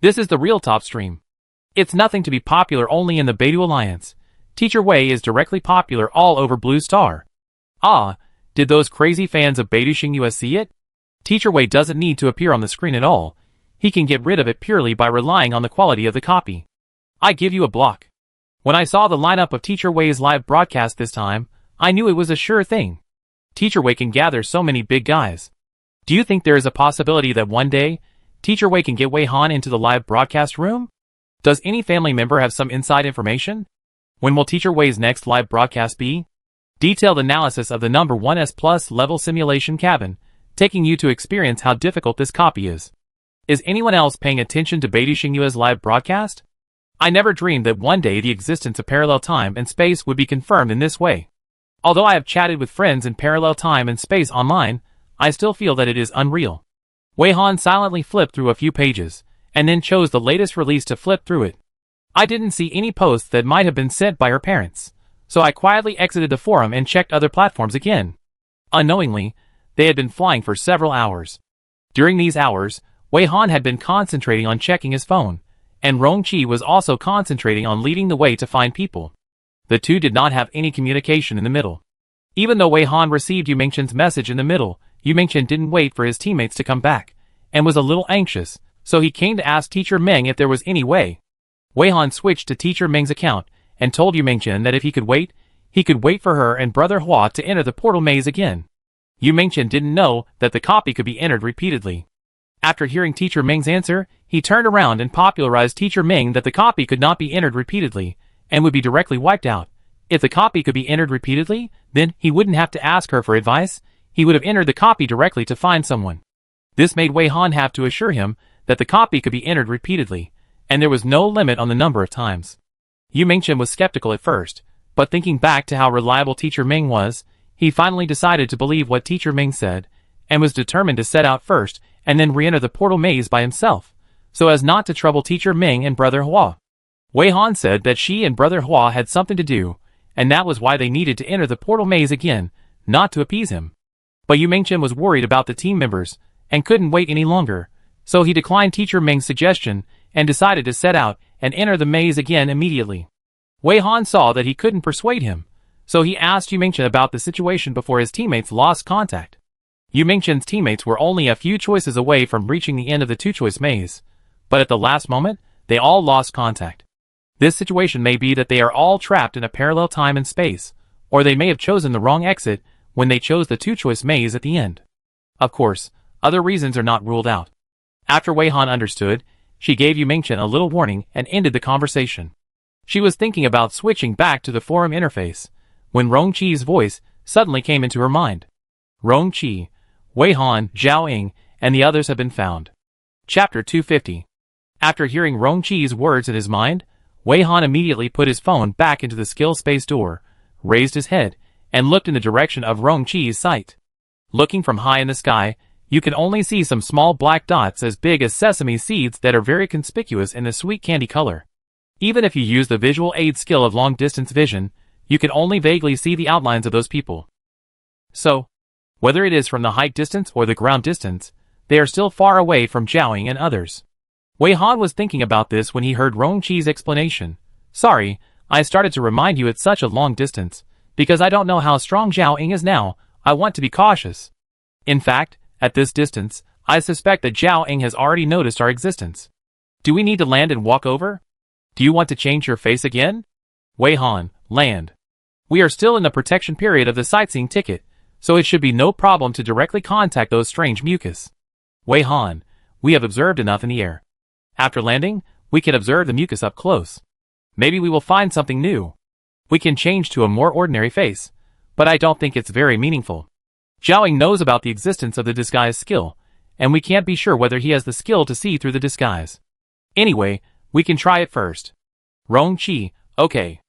This is the real top stream. It's nothing to be popular only in the Beidou Alliance. Teacher Wei is directly popular all over Blue Star. Ah, did those crazy fans of Beijing US see it? Teacher Wei doesn't need to appear on the screen at all. He can get rid of it purely by relying on the quality of the copy. I give you a block. When I saw the lineup of Teacher Wei's live broadcast this time, I knew it was a sure thing. Teacher Wei can gather so many big guys. Do you think there is a possibility that one day, Teacher Wei can get Wei Han into the live broadcast room? Does any family member have some inside information? When will Teacher Wei's next live broadcast be? Detailed analysis of the number 1S Plus level simulation cabin, taking you to experience how difficult this copy is. Is anyone else paying attention to Beijing US's live broadcast? I never dreamed that one day the existence of parallel time and space would be confirmed in this way. Although I have chatted with friends in parallel time and space online, I still feel that it is unreal. Wei Han silently flipped through a few pages, and then chose the latest release to flip through it. I didn't see any posts that might have been sent by her parents, so I quietly exited the forum and checked other platforms again. Unknowingly, they had been flying for several hours. During these hours, Wei Han had been concentrating on checking his phone, and Rong Qi was also concentrating on leading the way to find people. The two did not have any communication in the middle. Even though Wei Han received Yu Mingchen's message in the middle, Yu Mingchen didn't wait for his teammates to come back, and was a little anxious, so he came to ask Teacher Meng if there was any way. Wei Han switched to Teacher Meng's account, and told Yu Mingchen that if he could wait for her and Brother Hua to enter the portal maze again. Yu Mingchen didn't know that the copy could be entered repeatedly. After hearing Teacher Meng's answer, he turned around and popularized Teacher Meng that the copy could not be entered repeatedly, and would be directly wiped out. If the copy could be entered repeatedly, then he wouldn't have to ask her for advice, he would have entered the copy directly to find someone. This made Wei Han have to assure him that the copy could be entered repeatedly, and there was no limit on the number of times. Yu Mingchen was skeptical at first, but thinking back to how reliable Teacher Meng was, he finally decided to believe what Teacher Meng said, and was determined to set out first and then re-enter the portal maze by himself, so as not to trouble Teacher Meng and Brother Hua. Wei Han said that she and Brother Hua had something to do, and that was why they needed to enter the portal maze again, not to appease him. But Yu Mingchen was worried about the team members, and couldn't wait any longer, so he declined Teacher Meng's suggestion, and decided to set out and enter the maze again immediately. Wei Han saw that he couldn't persuade him, so he asked Yu Mingchen about the situation before his teammates lost contact. Yu Mingchen's teammates were only a few choices away from reaching the end of the two-choice maze, but at the last moment, they all lost contact. This situation may be that they are all trapped in a parallel time and space, or they may have chosen the wrong exit when they chose the two-choice maze at the end. Of course, other reasons are not ruled out. After Wei Han understood, she gave Yu Mingchen a little warning and ended the conversation. She was thinking about switching back to the forum interface, when Rong Qi's voice suddenly came into her mind. Rong Qi, Wei Han, Zhao Ying, and the others have been found. Chapter 250. After hearing Rong Qi's words in his mind, Wei Han immediately put his phone back into the skill space door, raised his head, and looked in the direction of Rong Qi's sight. Looking from high in the sky, you can only see some small black dots as big as sesame seeds that are very conspicuous in the sweet candy color. Even if you use the visual aid skill of long-distance vision, you can only vaguely see the outlines of those people. So, whether it is from the height distance or the ground distance, they are still far away from Zhaoying and others. Wei Han was thinking about this when he heard Rong Qi's explanation. Sorry, I started to remind you at such a long distance, because I don't know how strong Zhaoying is now, I want to be cautious. In fact, at this distance, I suspect that Zhaoying has already noticed our existence. Do we need to land and walk over? Do you want to change your face again? Wei Han, land. We are still in the protection period of the sightseeing ticket, so it should be no problem to directly contact those strange mucus. Wei Han, we have observed enough in the air. After landing, we can observe the mucus up close. Maybe we will find something new. We can change to a more ordinary face, but I don't think it's very meaningful. Zhaoying knows about the existence of the disguise skill, and we can't be sure whether he has the skill to see through the disguise. Anyway, we can try it first. Rong Qi, okay.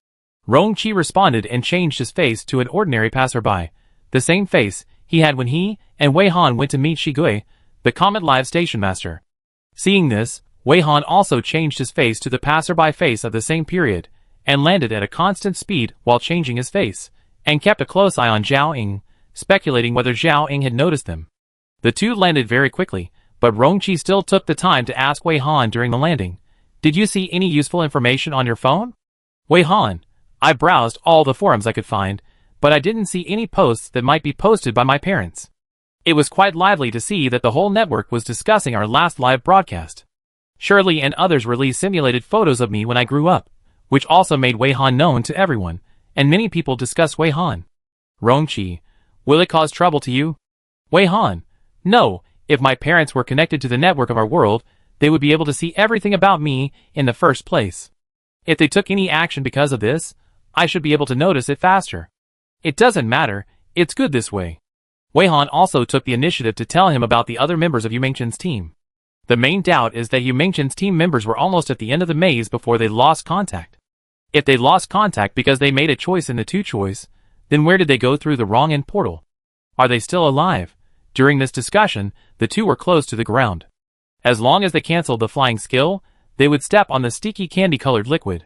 Rong Qi responded and changed his face to an ordinary passerby, the same face he had when he and Wei Han went to meet Shigui, the Comet Live station master. Seeing this, Wei Han also changed his face to the passerby face of the same period, and landed at a constant speed while changing his face, and kept a close eye on Zhaoying, speculating whether Zhaoying had noticed them. The two landed very quickly, but Rong Qi still took the time to ask Wei Han during the landing, "Did you see any useful information on your phone?" Wei Han, I browsed all the forums I could find, but I didn't see any posts that might be posted by my parents. It was quite lively to see that the whole network was discussing our last live broadcast. Shirley and others released simulated photos of me when I grew up, which also made Wei Han known to everyone, and many people discuss Wei Han. Rongqi, will it cause trouble to you? Wei Han, no, if my parents were connected to the network of our world, they would be able to see everything about me in the first place. If they took any action because of this, I should be able to notice it faster. It doesn't matter, it's good this way. Wei Han also took the initiative to tell him about the other members of Yu Mingchen's team. The main doubt is that Yu Mingchen's team members were almost at the end of the maze before they lost contact. If they lost contact because they made a choice in the two choice, then where did they go through the wrong end portal? Are they still alive? During this discussion, the two were close to the ground. As long as they cancelled the flying skill, they would step on the sticky candy-colored liquid.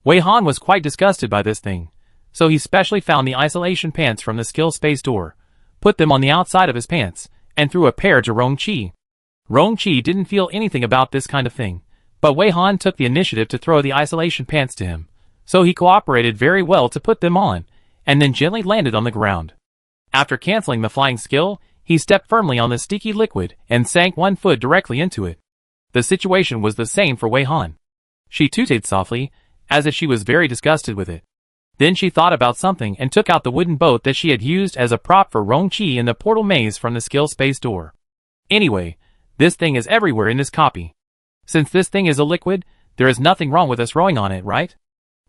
Wei Han was quite disgusted by this thing, so he specially found the isolation pants from the skill space door, put them on the outside of his pants, and threw a pair to Rongqi. Rongqi didn't feel anything about this kind of thing, but Wei Han took the initiative to throw the isolation pants to him, so he cooperated very well to put them on, and then gently landed on the ground. After cancelling the flying skill, he stepped firmly on the sticky liquid and sank one foot directly into it. The situation was the same for Wei Han. She tooted softly, as if she was very disgusted with it. Then she thought about something and took out the wooden boat that she had used as a prop for Rongqi in the portal maze from the skill space door. Anyway, this thing is everywhere in this copy. Since this thing is a liquid, there is nothing wrong with us rowing on it, right?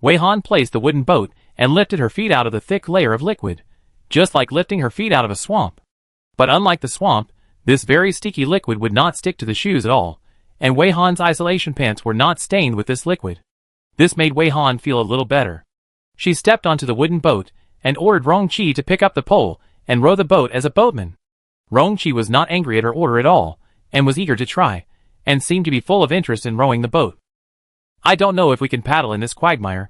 Wei Han placed the wooden boat and lifted her feet out of the thick layer of liquid, just like lifting her feet out of a swamp. But unlike the swamp, this very sticky liquid would not stick to the shoes at all, and Wei Han's isolation pants were not stained with this liquid. This made Wei Han feel a little better. She stepped onto the wooden boat and ordered Rongqi to pick up the pole and row the boat as a boatman. Rongqi was not angry at her order at all, and was eager to try, and seemed to be full of interest in rowing the boat. I don't know if we can paddle in this quagmire,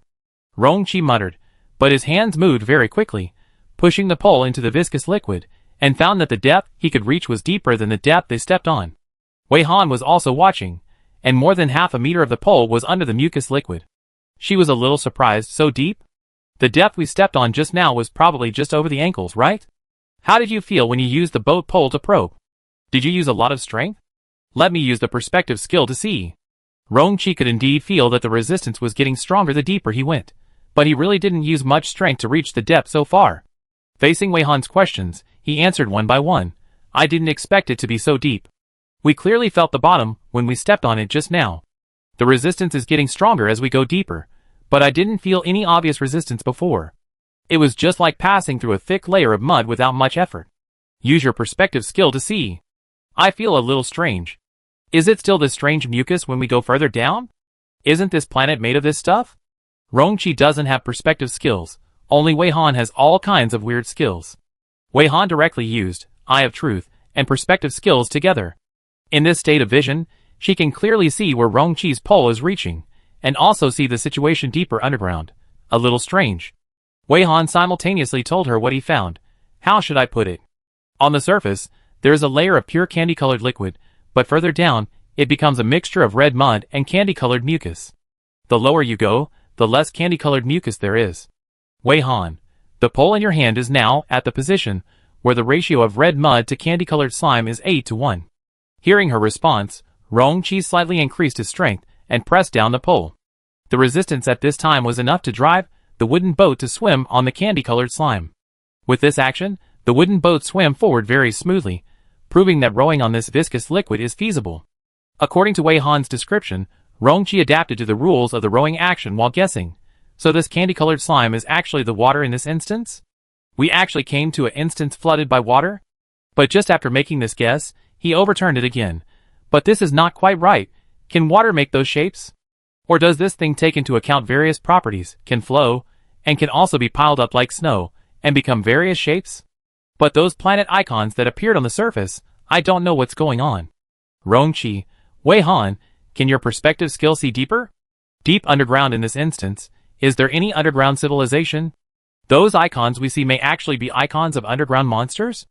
Rongqi muttered, but his hands moved very quickly, pushing the pole into the viscous liquid, and found that the depth he could reach was deeper than the depth they stepped on. Wei Han was also watching, and more than half a meter of the pole was under the mucus liquid. She was a little surprised, so deep? The depth we stepped on just now was probably just over the ankles, right? How did you feel when you used the boat pole to probe? Did you use a lot of strength? Let me use the perspective skill to see. Rongqi could indeed feel that the resistance was getting stronger the deeper he went, but he really didn't use much strength to reach the depth so far. Facing Wei Han's questions, he answered one by one. I didn't expect it to be so deep. We clearly felt the bottom when we stepped on it just now. The resistance is getting stronger as we go deeper, but I didn't feel any obvious resistance before. It was just like passing through a thick layer of mud without much effort. Use your perspective skill to see. I feel a little strange. Is it still this strange mucus when we go further down? Isn't this planet made of this stuff? Rongqi doesn't have perspective skills, only Wei Han has all kinds of weird skills. Wei Han directly used Eye of Truth and perspective skills together. In this state of vision, she can clearly see where Rongqi's pole is reaching, and also see the situation deeper underground. A little strange. Wei Han simultaneously told her what he found. How should I put it? On the surface, there is a layer of pure candy-colored liquid, but further down, it becomes a mixture of red mud and candy-colored mucus. The lower you go, the less candy-colored mucus there is. Wei Han, the pole in your hand is now at the position where the ratio of red mud to candy-colored slime is 8:1. Hearing her response, Rongqi slightly increased his strength and pressed down the pole. The resistance at this time was enough to drive the wooden boat to swim on the candy-colored slime. With this action, the wooden boat swam forward very smoothly, proving that rowing on this viscous liquid is feasible. According to Wei Han's description, Rongqi adapted to the rules of the rowing action while guessing. So this candy-colored slime is actually the water in this instance? We actually came to an instance flooded by water? But just after making this guess, he overturned it again. But this is not quite right. Can water make those shapes? Or does this thing take into account various properties, can flow, and can also be piled up like snow, and become various shapes? But those planet icons that appeared on the surface, I don't know what's going on. Rongqi, Wei Han, can your perspective skill see deeper? Deep underground in this instance, is there any underground civilization? Those icons we see may actually be icons of underground monsters?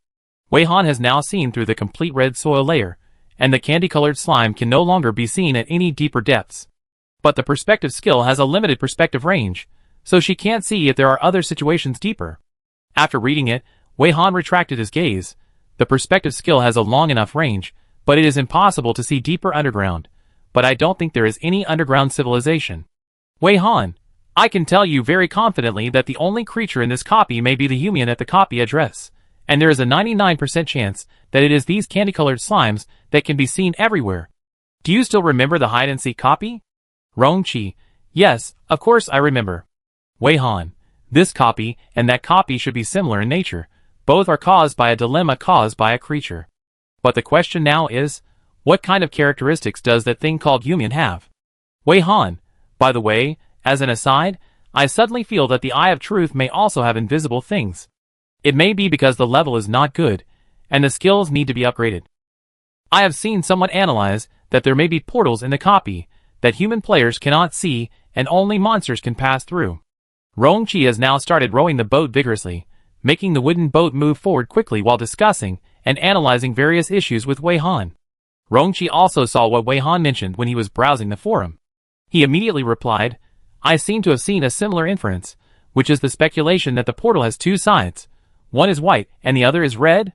Wei Han has now seen through the complete red soil layer, and the candy-colored slime can no longer be seen at any deeper depths. But the perspective skill has a limited perspective range, so she can't see if there are other situations deeper. After reading it, Wei Han retracted his gaze. The perspective skill has a long enough range, but it is impossible to see deeper underground. But I don't think there is any underground civilization. Wei Han, I can tell you very confidently that the only creature in this copy may be the human at the copy address, and there is a 99% chance that it is these candy-colored slimes that can be seen everywhere. Do you still remember the hide-and-seek copy? Rongqi, yes, of course I remember. Wei Han, this copy and that copy should be similar in nature. Both are caused by a dilemma caused by a creature. But the question now is, what kind of characteristics does that thing called human have? Wei Han, by the way, as an aside, I suddenly feel that the Eye of Truth may also have invisible things. It may be because the level is not good, and the skills need to be upgraded. I have seen someone analyze that there may be portals in the copy that human players cannot see and only monsters can pass through. Rongqi has now started rowing the boat vigorously, making the wooden boat move forward quickly while discussing and analyzing various issues with Wei Han. Rongqi also saw what Wei Han mentioned when he was browsing the forum. He immediately replied, I seem to have seen a similar inference, which is the speculation that the portal has two sides. One is white and the other is red.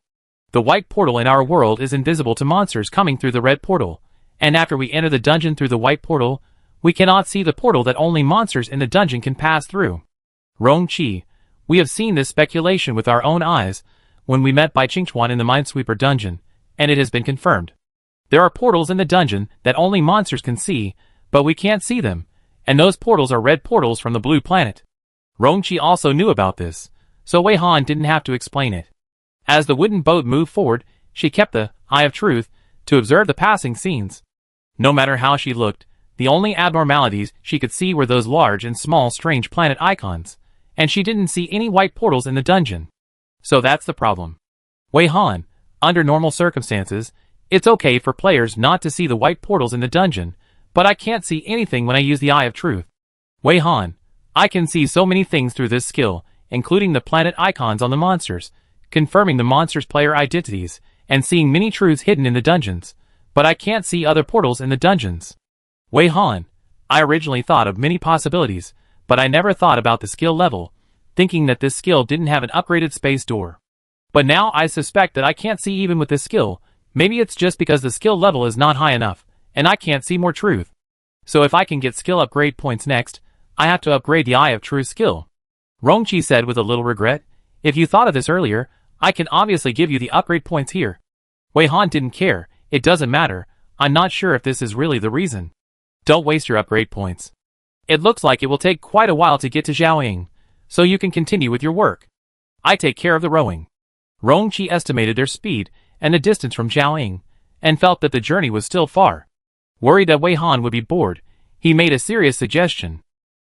The white portal in our world is invisible to monsters coming through the red portal, and after we enter the dungeon through the white portal, we cannot see the portal that only monsters in the dungeon can pass through. Rongqi, we have seen this speculation with our own eyes when we met Bai Qingchuan in the Minesweeper dungeon, and it has been confirmed. There are portals in the dungeon that only monsters can see, but we can't see them, and those portals are red portals from the blue planet. Rongqi also knew about this, so Wei Han didn't have to explain it. As the wooden boat moved forward, she kept the Eye of Truth to observe the passing scenes. No matter how she looked, the only abnormalities she could see were those large and small strange planet icons, and she didn't see any white portals in the dungeon. So that's the problem. Wei Han, under normal circumstances, it's okay for players not to see the white portals in the dungeon, but I can't see anything when I use the Eye of Truth. Wei Han, I can see so many things through this skill, including the planet icons on the monsters, confirming the monsters' player identities, and seeing many truths hidden in the dungeons, but I can't see other portals in the dungeons. Wei Han, I originally thought of many possibilities, but I never thought about the skill level, thinking that this skill didn't have an upgraded space door. But now I suspect that I can't see even with this skill. Maybe it's just because the skill level is not high enough, and I can't see more truth. So if I can get skill upgrade points next, I have to upgrade the Eye of Truth skill. Rongqi said with a little regret, if you thought of this earlier, I can obviously give you the upgrade points here. Wei Han didn't care, it doesn't matter, I'm not sure if this is really the reason. Don't waste your upgrade points. It looks like it will take quite a while to get to Zhaoying, so you can continue with your work. I take care of the rowing. Rongqi estimated their speed and the distance from Zhaoying, and felt that the journey was still far. Worried that Wei Han would be bored, he made a serious suggestion.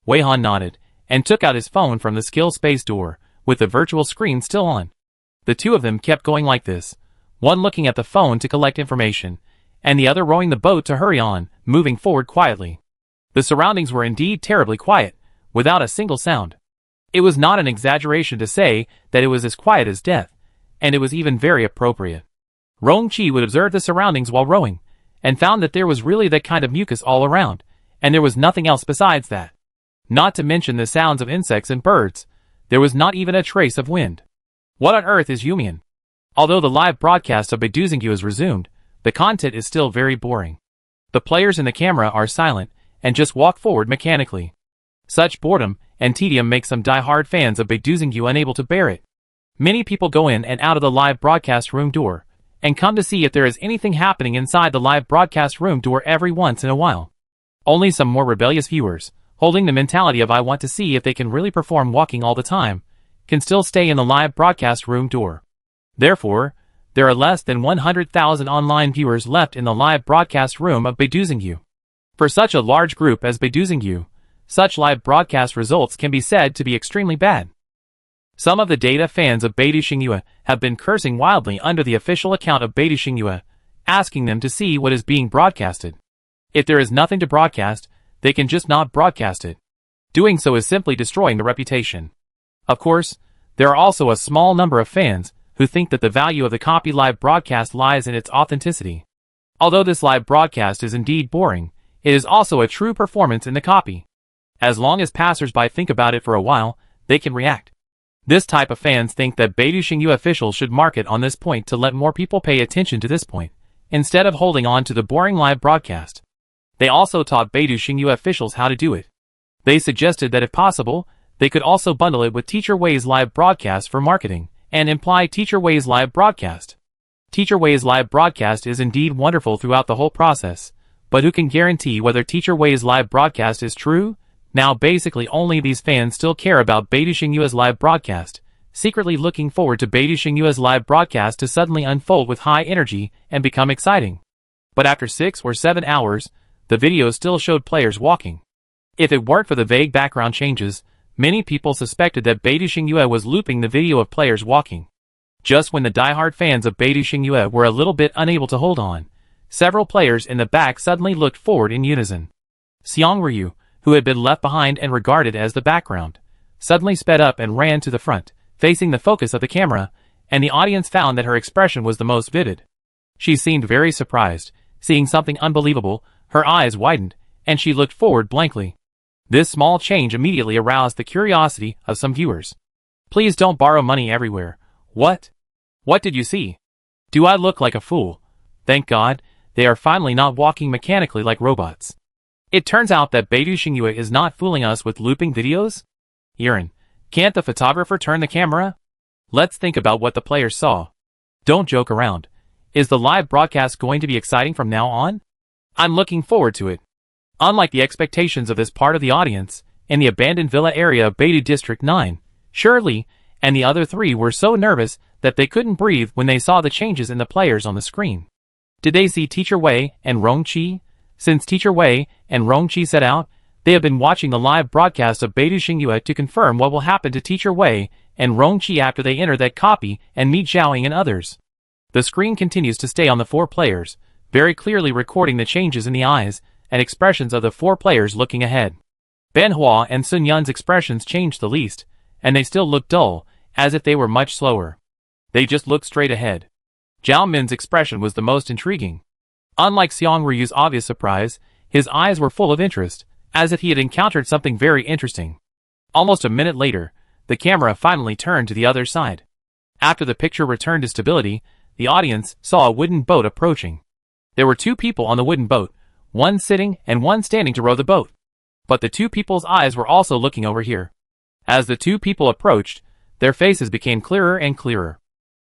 Wei Han nodded, and took out his phone from the skill space door, with the virtual screen still on. The two of them kept going like this, one looking at the phone to collect information, and the other rowing the boat to hurry on, moving forward quietly. The surroundings were indeed terribly quiet, without a single sound. It was not an exaggeration to say that it was as quiet as death, and it was even very appropriate. Rongqi would observe the surroundings while rowing, and found that there was really that kind of mucus all around, and there was nothing else besides that. Not to mention the sounds of insects and birds, there was not even a trace of wind. What on earth is Yumian? Although the live broadcast of Beiduzingyu is resumed, the content is still very boring. The players in the camera are silent, and just walk forward mechanically. Such boredom and tedium make some die-hard fans of Beiduzingyu unable to bear it. Many people go in and out of the live broadcast room door, and come to see if there is anything happening inside the live broadcast room door every once in a while. Only some more rebellious viewers, holding the mentality of I want to see if they can really perform walking all the time, can still stay in the live broadcast room door. Therefore, there are less than 100,000 online viewers left in the live broadcast room of Beiduzingyu. For such a large group as Beiduzingyu, such live broadcast results can be said to be extremely bad. Some of the data fans of Beiduzingyu have been cursing wildly under the official account of Beiduzingyu, asking them to see what is being broadcasted. If there is nothing to broadcast, they can just not broadcast it. Doing so is simply destroying the reputation. Of course, there are also a small number of fans who think that the value of the copy live broadcast lies in its authenticity. Although this live broadcast is indeed boring, it is also a true performance in the copy. As long as passers-by think about it for a while, they can react. This type of fans think that Beidou Xingyu officials should market on this point to let more people pay attention to this point, instead of holding on to the boring live broadcast. They also taught Beidou Xingyu officials how to do it. They suggested that if possible, they could also bundle it with Teacher Wei's live broadcast for marketing, and imply Teacher Wei's live broadcast. Teacher Wei's live broadcast is indeed wonderful throughout the whole process, but who can guarantee whether Teacher Wei's live broadcast is true? Now basically only these fans still care about Beidou Xingyu's live broadcast, secretly looking forward to Beidou Xingyu's live broadcast to suddenly unfold with high energy and become exciting. But after 6 or 7 hours, the video still showed players walking. If it weren't for the vague background changes, many people suspected that Beidou Xingyu was looping the video of players walking. Just when the diehard fans of Beidou Xingyu were a little bit unable to hold on, several players in the back suddenly looked forward in unison. Xiang Ryu, who had been left behind and regarded as the background, suddenly sped up and ran to the front, facing the focus of the camera, and the audience found that her expression was the most vivid. She seemed very surprised, seeing something unbelievable, her eyes widened, and she looked forward blankly. This small change immediately aroused the curiosity of some viewers. Please don't borrow money everywhere. What? What did you see? Do I look like a fool? Thank God, they are finally not walking mechanically like robots. It turns out that Beidou Xingyu is not fooling us with looping videos? Yiren, can't the photographer turn the camera? Let's think about what the players saw. Don't joke around. Is the live broadcast going to be exciting from now on? I'm looking forward to it. Unlike the expectations of this part of the audience, in the abandoned villa area of Beidou District 9, Shirley and the other 3 were so nervous that they couldn't breathe when they saw the changes in the players on the screen. Did they see Teacher Wei and Rongqi? Since Teacher Wei and Rongqi set out, they have been watching the live broadcast of Beidou Xingyu to confirm what will happen to Teacher Wei and Rongqi after they enter that copy and meet Zhaoying and others. The screen continues to stay on the 4 players, very clearly recording the changes in the eyes and expressions of the 4 players looking ahead. Ben Hua and Sun Yun's expressions changed the least, and they still looked dull, as if they were much slower. They just looked straight ahead. Zhao Min's expression was the most intriguing. Unlike Xiang Ryu's obvious surprise, his eyes were full of interest, as if he had encountered something very interesting. Almost a minute later, the camera finally turned to the other side. After the picture returned to stability, the audience saw a wooden boat approaching. There were 2 people on the wooden boat, one sitting and one standing to row the boat. But the 2 people's eyes were also looking over here. As the 2 people approached, their faces became clearer and clearer.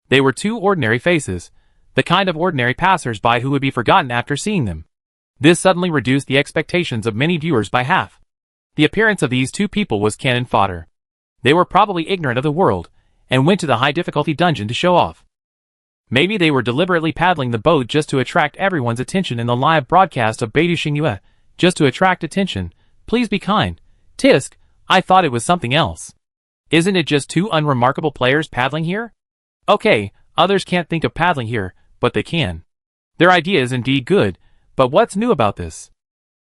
They were 2 ordinary faces, the kind of ordinary passers-by who would be forgotten after seeing them. This suddenly reduced the expectations of many viewers by half. The appearance of these 2 people was cannon fodder. They were probably ignorant of the world, and went to the high-difficulty dungeon to show off. Maybe they were deliberately paddling the boat just to attract everyone's attention in the live broadcast of Beidou Xingyu, just to attract attention. Please be kind. Tisk, I thought it was something else. Isn't it just 2 unremarkable players paddling here? Okay, others can't think of paddling here, but they can. Their idea is indeed good, but what's new about this?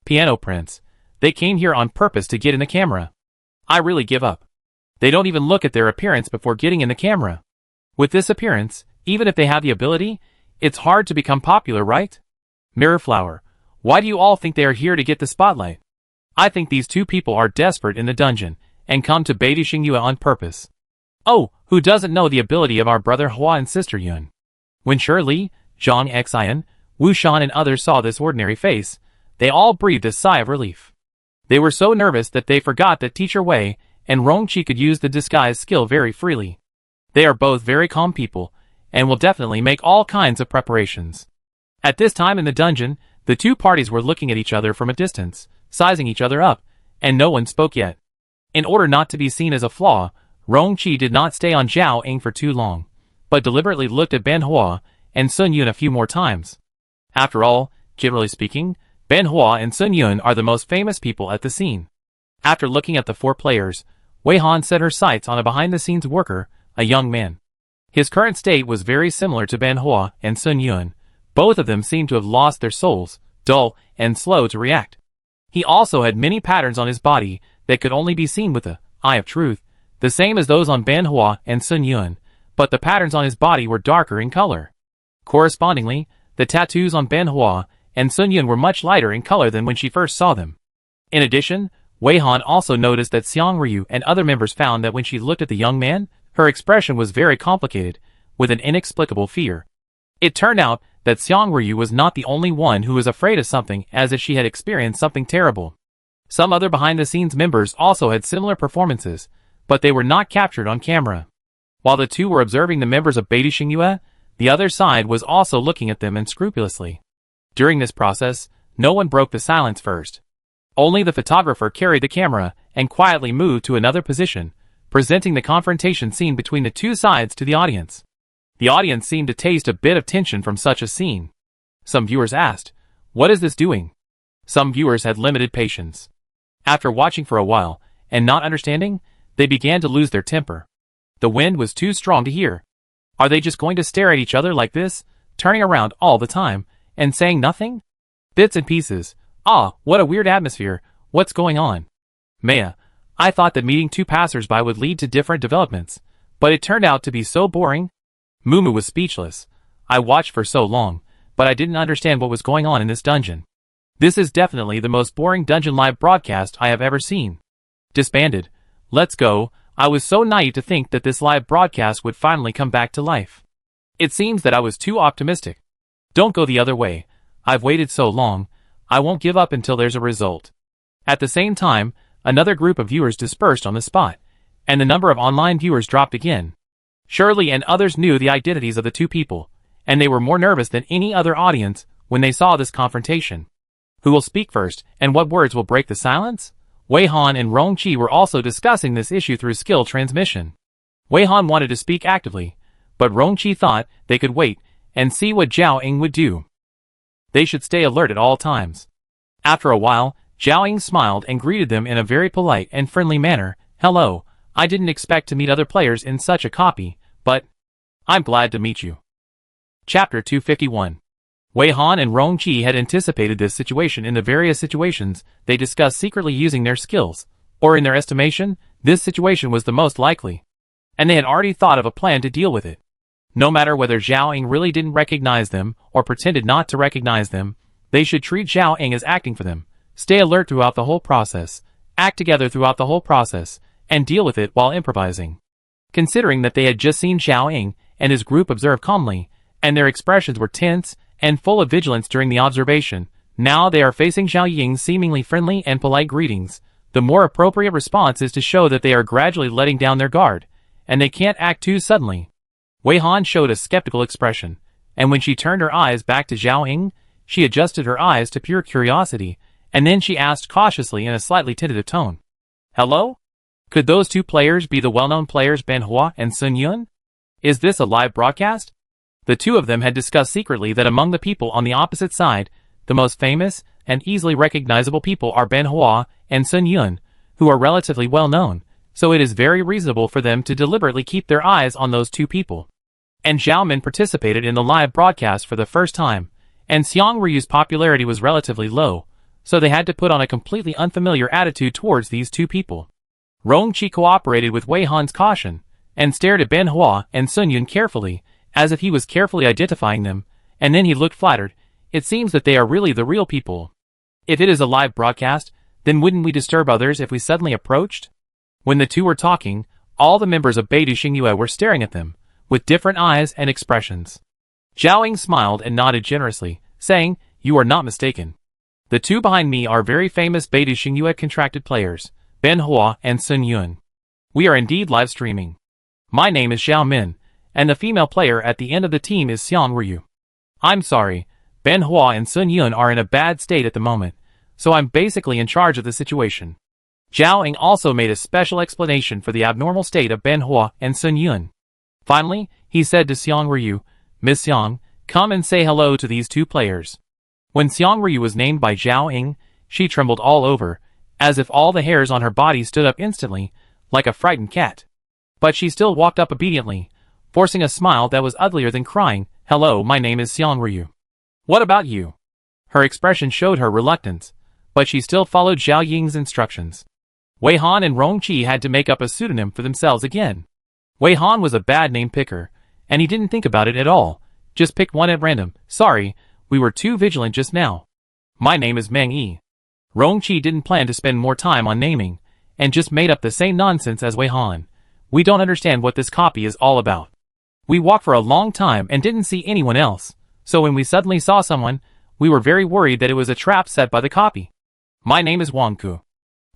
Piano Prince. They came here on purpose to get in the camera. I really give up. They don't even look at their appearance before getting in the camera. With this appearance, even if they have the ability, it's hard to become popular, right? Mirrorflower. Why do you all think they are here to get the spotlight? I think these 2 people are desperate in the dungeon, and come to Beidou Xingyu on purpose. Oh, who doesn't know the ability of our brother Hua and sister Yun? When Shirley, Zhang Xian, Wu Shan and others saw this ordinary face, they all breathed a sigh of relief. They were so nervous that they forgot that Teacher Wei and Rongqi could use the disguise skill very freely. They are both very calm people, and will definitely make all kinds of preparations. At this time in the dungeon, the 2 parties were looking at each other from a distance, sizing each other up, and no one spoke yet. In order not to be seen as a flaw, Rongqi did not stay on Zhaoying for too long, but deliberately looked at Ben Hua and Sun Yun a few more times. After all, generally speaking, Ben Hua and Sun Yun are the most famous people at the scene. After looking at the 4 players, Wei Han set her sights on a behind-the-scenes worker, a young man. His current state was very similar to Ben Hua and Sun Yun. Both of them seemed to have lost their souls, dull and slow to react. He also had many patterns on his body that could only be seen with the eye of truth, the same as those on Ben Hua and Sun Yun, but the patterns on his body were darker in color. Correspondingly, the tattoos on Ben Hua and Sun Yun were much lighter in color than when she first saw them. In addition, Wei Han also noticed that Xiang Ryu and other members found that when she looked at the young man, Her expression was very complicated, with an inexplicable fear. It turned out that Xiang Ryu was not the only one who was afraid of something, as if she had experienced something terrible. Some other behind-the-scenes members also had similar performances, but they were not captured on camera. While the two were observing the members of Beidou Xingyue, the other side was also looking at them unscrupulously. During this process, no one broke the silence first. Only the photographer carried the camera and quietly moved to another position, presenting the confrontation scene between the two sides to the audience. The audience seemed to taste a bit of tension from such a scene. Some viewers asked, "What is this doing?" Some viewers had limited patience. After watching for a while, and not understanding, they began to lose their temper. The wind was too strong to hear. Are they just going to stare at each other like this, turning around all the time, and saying nothing? Bits and pieces. Ah, what a weird atmosphere. What's going on? Maya, I thought that meeting two passers-by would lead to different developments, but it turned out to be so boring. Mumu was speechless. I watched for so long, but I didn't understand what was going on in this dungeon. This is definitely the most boring dungeon live broadcast I have ever seen. Disbanded. Let's go. I was so naive to think that this live broadcast would finally come back to life. It seems that I was too optimistic. Don't go the other way. I've waited so long. I won't give up until there's a result. At the same time, another group of viewers dispersed on the spot, and the number of online viewers dropped again. Shirley and others knew the identities of the two people, and they were more nervous than any other audience when they saw this confrontation. Who will speak first, and what words will break the silence? Wei Han and Rong Qi were also discussing this issue through skill transmission. Wei Han wanted to speak actively, but Rong Qi thought they could wait and see what Zhao Ying would do. They should stay alert at all times. After a while, Zhao Ying smiled and greeted them in a very polite and friendly manner. Hello, I didn't expect to meet other players in such a copy, but I'm glad to meet you. Chapter 251. Wei Han and Rong Qi had anticipated this situation in the various situations they discussed secretly using their skills, or in their estimation, this situation was the most likely. And they had already thought of a plan to deal with it. No matter whether Zhao Ying really didn't recognize them or pretended not to recognize them, they should treat Zhao Ying as acting for them, stay alert throughout the whole process, act together throughout the whole process, and deal with it while improvising. Considering that they had just seen Zhao Ying and his group observe calmly, and their expressions were tense and full of vigilance during the observation, now they are facing Zhao Ying's seemingly friendly and polite greetings. The more appropriate response is to show that they are gradually letting down their guard, and they can't act too suddenly. Wei Han showed a skeptical expression, and when she turned her eyes back to Zhao Ying, she adjusted her eyes to pure curiosity, and then she asked cautiously in a slightly tentative tone, "Hello? Could those two players be the well-known players Ben Hua and Sun Yun? Is this a live broadcast?" The two of them had discussed secretly that among the people on the opposite side, the most famous and easily recognizable people are Ben Hua and Sun Yun, who are relatively well known, so it is very reasonable for them to deliberately keep their eyes on those two people. And Zhao Min participated in the live broadcast for the first time, and Xiang Ryu's popularity was relatively low, so they had to put on a completely unfamiliar attitude towards these two people. Rong Qi cooperated with Wei Han's caution, and stared at Ben Hua and Sun Yun carefully, as if he was carefully identifying them, and then he looked flattered. It seems that they are really the real people. If it is a live broadcast, then wouldn't we disturb others if we suddenly approached? When the two were talking, all the members of Beidou Xingyue were staring at them, with different eyes and expressions. Zhao Ying smiled and nodded generously, saying, "You are not mistaken. The two behind me are very famous Beidou Xingyue contracted players, Ben Hua and Sun Yun. We are indeed live streaming. My name is Zhao Min, and the female player at the end of the team is Xiang Ryu. I'm sorry, Ben Hua and Sun Yun are in a bad state at the moment, so I'm basically in charge of the situation." Zhao Ying also made a special explanation for the abnormal state of Ben Hua and Sun Yun. Finally, he said to Xiang Ryu, "Miss Xiang, come and say hello to these two players." When Xiang Ryu was named by Zhao Ying, she trembled all over, as if all the hairs on her body stood up instantly, like a frightened cat. But she still walked up obediently, forcing a smile that was uglier than crying. "Hello, my name is Xiang Ryu. What about you?" Her expression showed her reluctance, but she still followed Zhao Ying's instructions. Wei Han and Rong Qi had to make up a pseudonym for themselves again. Wei Han was a bad name picker, and he didn't think about it at all, just picked one at random. "Sorry, we were too vigilant just now. My name is Meng Yi." Rong Qi didn't plan to spend more time on naming, and just made up the same nonsense as Wei Han. We don't understand what this copy is all about. We walked for a long time and didn't see anyone else, so when we suddenly saw someone, we were very worried that it was a trap set by the copy. My name is Wang Ku.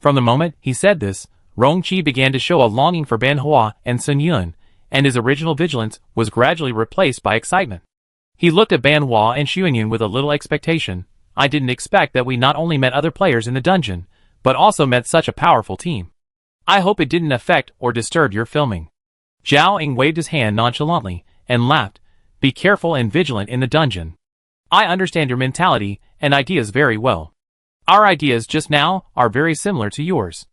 From the moment he said this, Rongqi began to show a longing for Ban Hua and Sun Yun, and his original vigilance was gradually replaced by excitement. He looked at Ban Hua and Xuanyun with a little expectation. I didn't expect that we not only met other players in the dungeon, but also met such a powerful team. I hope it didn't affect or disturb your filming. Zhao Ying waved his hand nonchalantly and laughed. Be careful and vigilant in the dungeon. I understand your mentality and ideas very well. Our ideas just now are very similar to yours.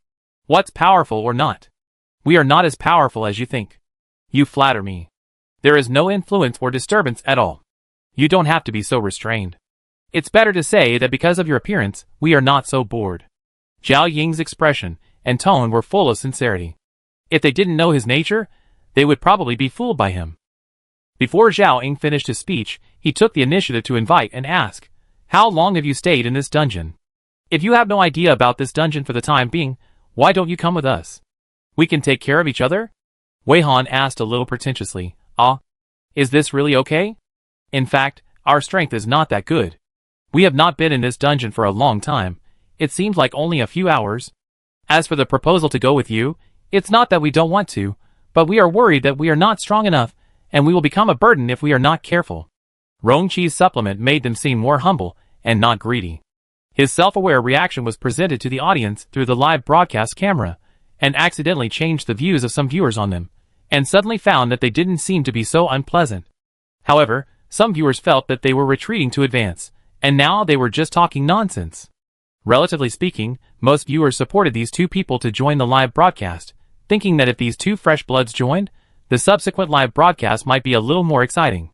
What's powerful or not? We are not as powerful as you think. You flatter me. There is no influence or disturbance at all. You don't have to be so restrained. It's better to say that because of your appearance, we are not so bored. Zhao Ying's expression and tone were full of sincerity. If they didn't know his nature, they would probably be fooled by him. Before Zhao Ying finished his speech, he took the initiative to invite and ask, how long have you stayed in this dungeon? If you have no idea about this dungeon for the time being, why don't you come with us? We can take care of each other? Wei Han asked a little pretentiously. Is this really okay? In fact, our strength is not that good. We have not been in this dungeon for a long time. It seems like only a few hours. As for the proposal to go with you, it's not that we don't want to, but we are worried that we are not strong enough, and we will become a burden if we are not careful. Rongqi's supplement made them seem more humble and not greedy. His self-aware reaction was presented to the audience through the live broadcast camera, and accidentally changed the views of some viewers on them, and suddenly found that they didn't seem to be so unpleasant. However, some viewers felt that they were retreating to advance, and now they were just talking nonsense. Relatively speaking, most viewers supported these two people to join the live broadcast, thinking that if these two fresh bloods joined, the subsequent live broadcast might be a little more exciting.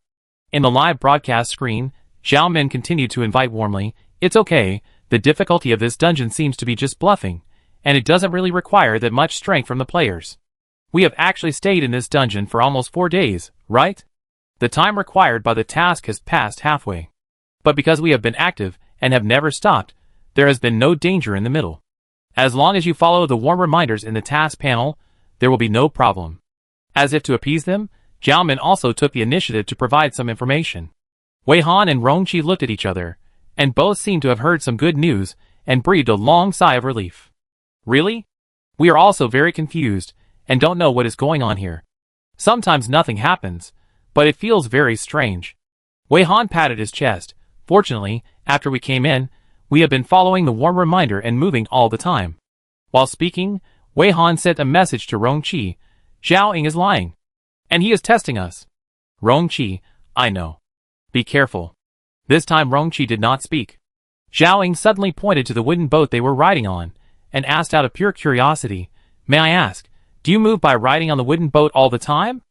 In the live broadcast screen, Zhao Min continued to invite warmly, it's okay, the difficulty of this dungeon seems to be just bluffing, and it doesn't really require that much strength from the players. We have actually stayed in this dungeon for almost 4 days, right? The time required by the task has passed halfway. But because we have been active and have never stopped, there has been no danger in the middle. As long as you follow the warm reminders in the task panel, there will be no problem. As if to appease them, Zhao Min also took the initiative to provide some information. Wei Han and Rongqi looked at each other, and both seemed to have heard some good news and breathed a long sigh of relief. Really? We are also very confused and don't know what is going on here. Sometimes nothing happens, but it feels very strange. Wei Han patted his chest. Fortunately, after we came in, we have been following the warm reminder and moving all the time. While speaking, Wei Han sent a message to Rongqi. Zhao Ying is lying. And he is testing us. Rongqi, I know. Be careful. This time Rongqi did not speak. Zhao Ying suddenly pointed to the wooden boat they were riding on, and asked out of pure curiosity, may I ask, do you move by riding on the wooden boat all the time?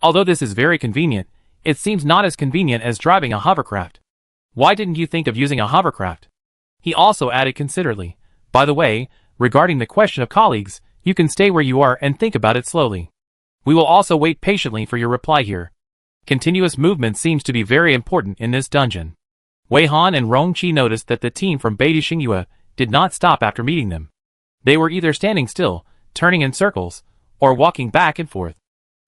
Although this is very convenient, it seems not as convenient as driving a hovercraft. Why didn't you think of using a hovercraft? He also added considerately, by the way, regarding the question of colleagues, you can stay where you are and think about it slowly. We will also wait patiently for your reply here. Continuous movement seems to be very important in this dungeon. Wei Han and Rongqi noticed that the team from Beidou Xingyue did not stop after meeting them. They were either standing still, turning in circles, or walking back and forth.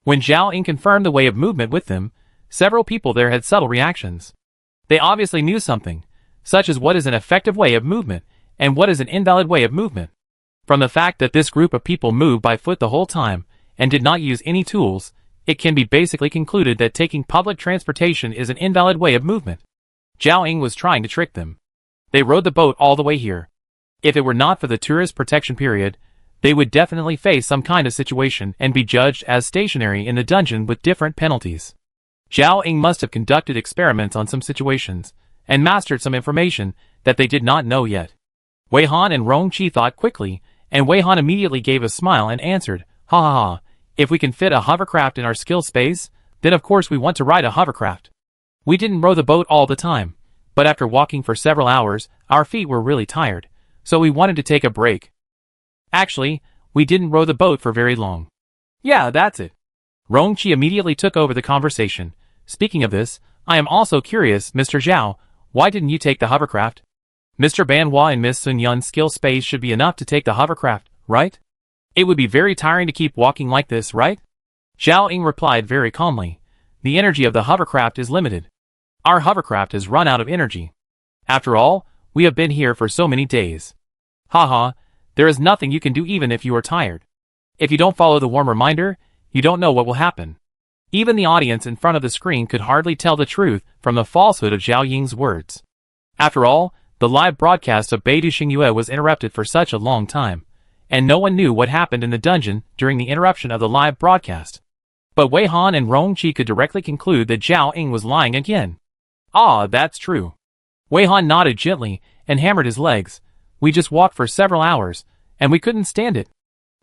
When Zhao Ying confirmed the way of movement with them, several people there had subtle reactions. They obviously knew something, such as what is an effective way of movement, and what is an invalid way of movement. From the fact that this group of people moved by foot the whole time, and did not use any tools, it can be basically concluded that taking public transportation is an invalid way of movement. Zhao Ying was trying to trick them. They rode the boat all the way here. If it were not for the tourist protection period, they would definitely face some kind of situation and be judged as stationary in the dungeon with different penalties. Zhao Ying must have conducted experiments on some situations, and mastered some information that they did not know yet. Wei Han and Rongqi thought quickly, and Wei Han immediately gave a smile and answered, ha ha ha, if we can fit a hovercraft in our skill space, then of course we want to ride a hovercraft. We didn't row the boat all the time, but after walking for several hours, our feet were really tired, so we wanted to take a break. Actually, we didn't row the boat for very long. Yeah, that's it. Rongqi immediately took over the conversation. Speaking of this, I am also curious, Mr. Zhao, why didn't you take the hovercraft? Mr. Ban Hua and Miss Sun Yun's skill space should be enough to take the hovercraft, right? It would be very tiring to keep walking like this, right? Zhao Ying replied very calmly. The energy of the hovercraft is limited. Our hovercraft has run out of energy. After all, we have been here for so many days. Haha, there is nothing you can do even if you are tired. If you don't follow the warm reminder, you don't know what will happen. Even the audience in front of the screen could hardly tell the truth from the falsehood of Zhao Ying's words. After all, the live broadcast of Beidou Xingyue was interrupted for such a long time, and no one knew what happened in the dungeon during the interruption of the live broadcast. But Wei Han and Rong Qi could directly conclude that Zhao Ying was lying again. Ah, that's true. Wei Han nodded gently and hammered his legs. We just walked for several hours, and we couldn't stand it.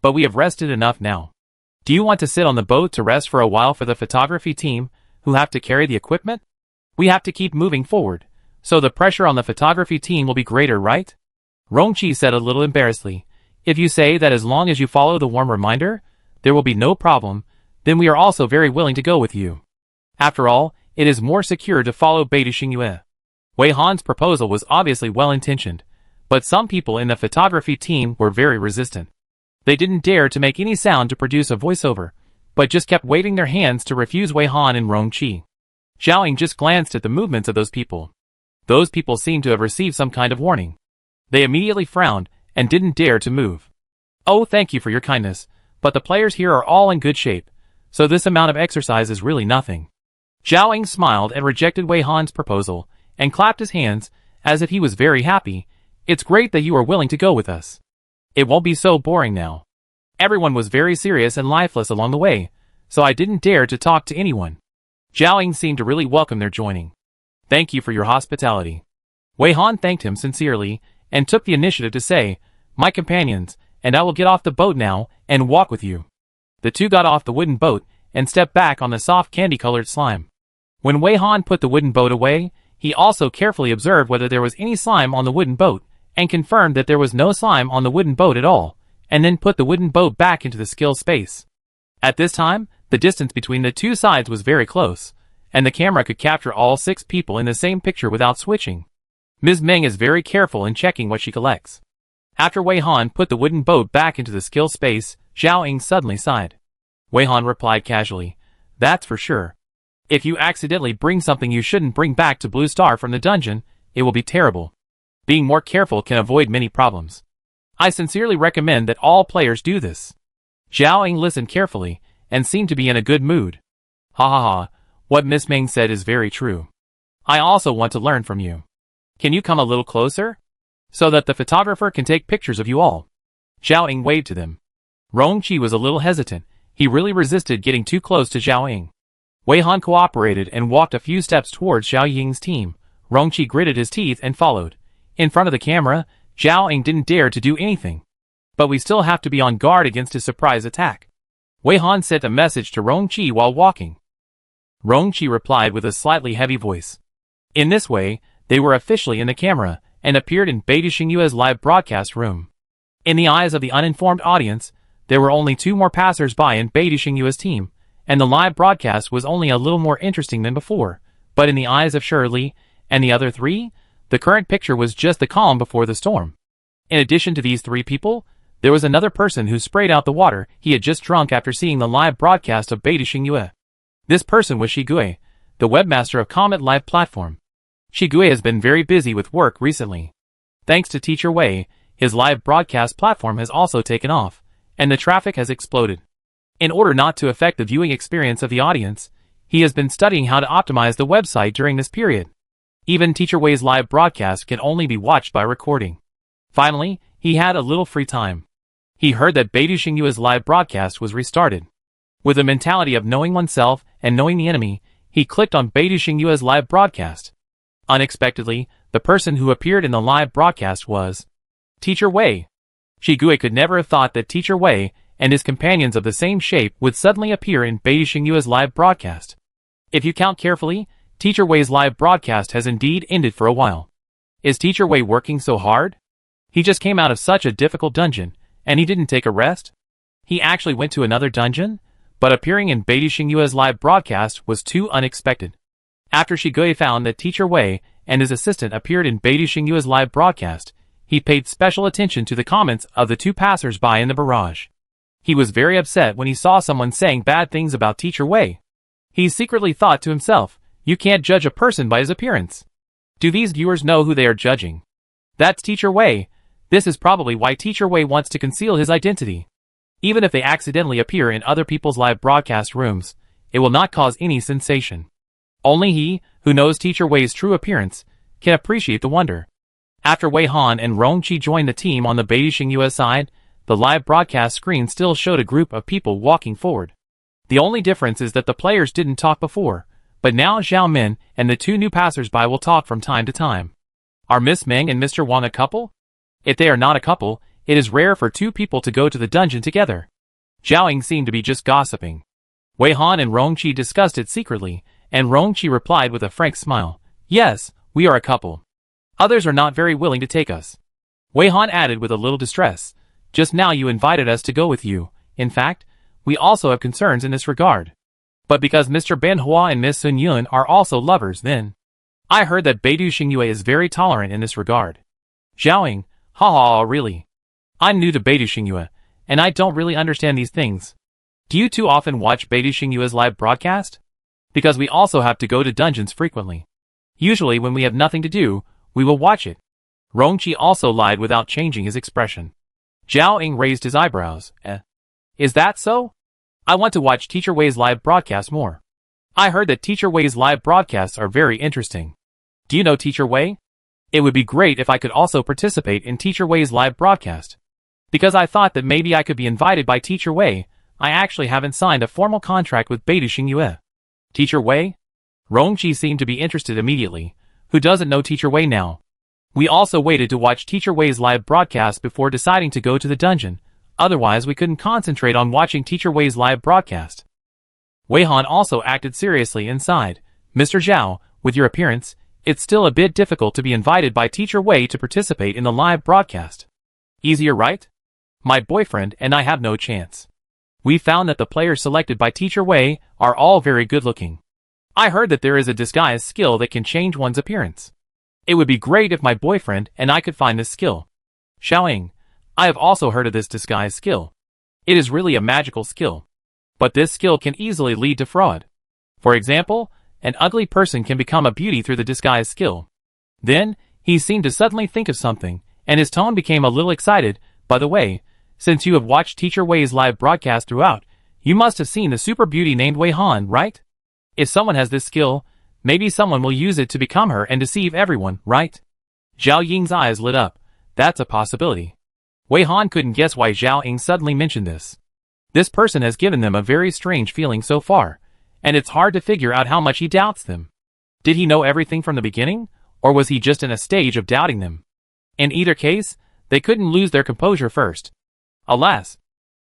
But we have rested enough now. Do you want to sit on the boat to rest for a while for the photography team, who have to carry the equipment? We have to keep moving forward, so the pressure on the photography team will be greater, right? Rong Qi said a little embarrassedly. If you say that as long as you follow the warm reminder, there will be no problem, then we are also very willing to go with you. After all, it is more secure to follow Beidou Xingyue. Wei Han's proposal was obviously well-intentioned, but some people in the photography team were very resistant. They didn't dare to make any sound to produce a voiceover, but just kept waving their hands to refuse Wei Han and Rong Qi. Zhao Ying just glanced at the movements of those people. Those people seemed to have received some kind of warning. They immediately frowned and didn't dare to move. Oh, thank you for your kindness, but the players here are all in good shape, so this amount of exercise is really nothing. Zhao Ying smiled and rejected Wei Han's proposal, and clapped his hands, as if he was very happy. It's great that you are willing to go with us. It won't be so boring now. Everyone was very serious and lifeless along the way, so I didn't dare to talk to anyone. Zhao Ying seemed to really welcome their joining. Thank you for your hospitality. Wei Han thanked him sincerely, and took the initiative to say, My companions, and I will get off the boat now, and walk with you. The two got off the wooden boat, and stepped back on the soft candy-colored slime. When Wei Han put the wooden boat away, he also carefully observed whether there was any slime on the wooden boat, and confirmed that there was no slime on the wooden boat at all, and then put the wooden boat back into the skill space. At this time, the distance between the two sides was very close, and the camera could capture all 6 people in the same picture without switching. Ms. Meng is very careful in checking what she collects. After Wei Han put the wooden boat back into the skill space, Zhao Ying suddenly sighed. Wei Han replied casually, That's for sure. If you accidentally bring something you shouldn't bring back to Blue Star from the dungeon, it will be terrible. Being more careful can avoid many problems. I sincerely recommend that all players do this. Zhao Ying listened carefully, and seemed to be in a good mood. Ha ha ha, what Miss Meng said is very true. I also want to learn from you. Can you come a little closer? So that the photographer can take pictures of you all. Zhao Ying waved to them. Rong Qi was a little hesitant. He really resisted getting too close to Zhao Ying. Wei Han cooperated and walked a few steps towards Zhao Ying's team. Rong Qi gritted his teeth and followed. In front of the camera, Zhao Ying didn't dare to do anything. But we still have to be on guard against his surprise attack. Wei Han sent a message to Rong Qi while walking. Rong Qi replied with a slightly heavy voice. In this way, they were officially in the camera, and appeared in Beidou Xingyue's live broadcast room. In the eyes of the uninformed audience, there were only 2 more passers-by in Beidou Xingyue's team, and the live broadcast was only a little more interesting than before. But in the eyes of Shirley and the other 3, the current picture was just the calm before the storm. In addition to these 3 people, there was another person who sprayed out the water he had just drunk after seeing the live broadcast of Beidou Xingyue. This person was Shigui, the webmaster of Comet Live Platform. Shigui has been very busy with work recently. Thanks to Teacher Wei, his live broadcast platform has also taken off, and the traffic has exploded. In order not to affect the viewing experience of the audience, he has been studying how to optimize the website during this period. Even Teacher Wei's live broadcast can only be watched by recording. Finally, he had a little free time. He heard that Beidou Xingyue's live broadcast was restarted. With the mentality of knowing oneself and knowing the enemy, he clicked on Beidou Xingyue's live broadcast. Unexpectedly, the person who appeared in the live broadcast was Teacher Wei. Shigui could never have thought that Teacher Wei and his companions of the same shape would suddenly appear in Beidou Xingyue's live broadcast. If you count carefully, Teacher Wei's live broadcast has indeed ended for a while. Is Teacher Wei working so hard? He just came out of such a difficult dungeon, and he didn't take a rest? He actually went to another dungeon? But appearing in Beidou Xingyue's live broadcast was too unexpected. After Shigui found that Teacher Wei and his assistant appeared in Beidou Xingyue's live broadcast, he paid special attention to the comments of the 2 passers-by in the barrage. He was very upset when he saw someone saying bad things about Teacher Wei. He secretly thought to himself, you can't judge a person by his appearance. Do these viewers know who they are judging? That's Teacher Wei. This is probably why Teacher Wei wants to conceal his identity. Even if they accidentally appear in other people's live broadcast rooms, it will not cause any sensation. Only he, who knows Teacher Wei's true appearance, can appreciate the wonder. After Wei Han and Rongqi joined the team on the Beidou Xingyue side, the live broadcast screen still showed a group of people walking forward. The only difference is that the players didn't talk before, but now Zhao Min and the two new passers-by will talk from time to time. Are Miss Meng and Mr. Wang a couple? If they are not a couple, it is rare for two people to go to the dungeon together. Zhao Ying seemed to be just gossiping. Wei Han and Rongqi discussed it secretly, and Rongqi replied with a frank smile, yes, we are a couple. Others are not very willing to take us. Wei Han added with a little distress, just now you invited us to go with you. In fact, we also have concerns in this regard. But because Mr. Ben Hua and Miss Sun Yun are also lovers, then I heard that Beidou Xingyue is very tolerant in this regard. Zhao Ying, haha, really. I'm new to Beidou Xingyue, and I don't really understand these things. Do you two often watch Beidou Xingyue's live broadcast? Because we also have to go to dungeons frequently. Usually when we have nothing to do, we will watch it. Rongqi also lied without changing his expression. Zhao Ying raised his eyebrows. Is that so? I want to watch Teacher Wei's live broadcast more. I heard that Teacher Wei's live broadcasts are very interesting. Do you know Teacher Wei? It would be great if I could also participate in Teacher Wei's live broadcast. Because I thought that maybe I could be invited by Teacher Wei, I actually haven't signed a formal contract with Beidou Xingyue. Teacher Wei? Rongqi seemed to be interested immediately. Who doesn't know Teacher Wei now? We also waited to watch Teacher Wei's live broadcast before deciding to go to the dungeon, otherwise we couldn't concentrate on watching Teacher Wei's live broadcast. Wei Han also acted seriously inside. Mr. Zhao, with your appearance, it's still a bit difficult to be invited by Teacher Wei to participate in the live broadcast. Easier, right? My boyfriend and I have no chance. We found that the players selected by Teacher Wei are all very good looking. I heard that there is a disguise skill that can change one's appearance. It would be great if my boyfriend and I could find this skill. Zhao Ying, I have also heard of this disguise skill. It is really a magical skill. But this skill can easily lead to fraud. For example, an ugly person can become a beauty through the disguise skill. Then, he seemed to suddenly think of something, and his tone became a little excited. By the way, since you have watched Teacher Wei's live broadcast throughout, you must have seen the super beauty named Wei Han, right? If someone has this skill, maybe someone will use it to become her and deceive everyone, right? Zhao Ying's eyes lit up. That's a possibility. Wei Han couldn't guess why Zhao Ying suddenly mentioned this. This person has given them a very strange feeling so far, and it's hard to figure out how much he doubts them. Did he know everything from the beginning, or was he just in a stage of doubting them? In either case, they couldn't lose their composure first. Alas,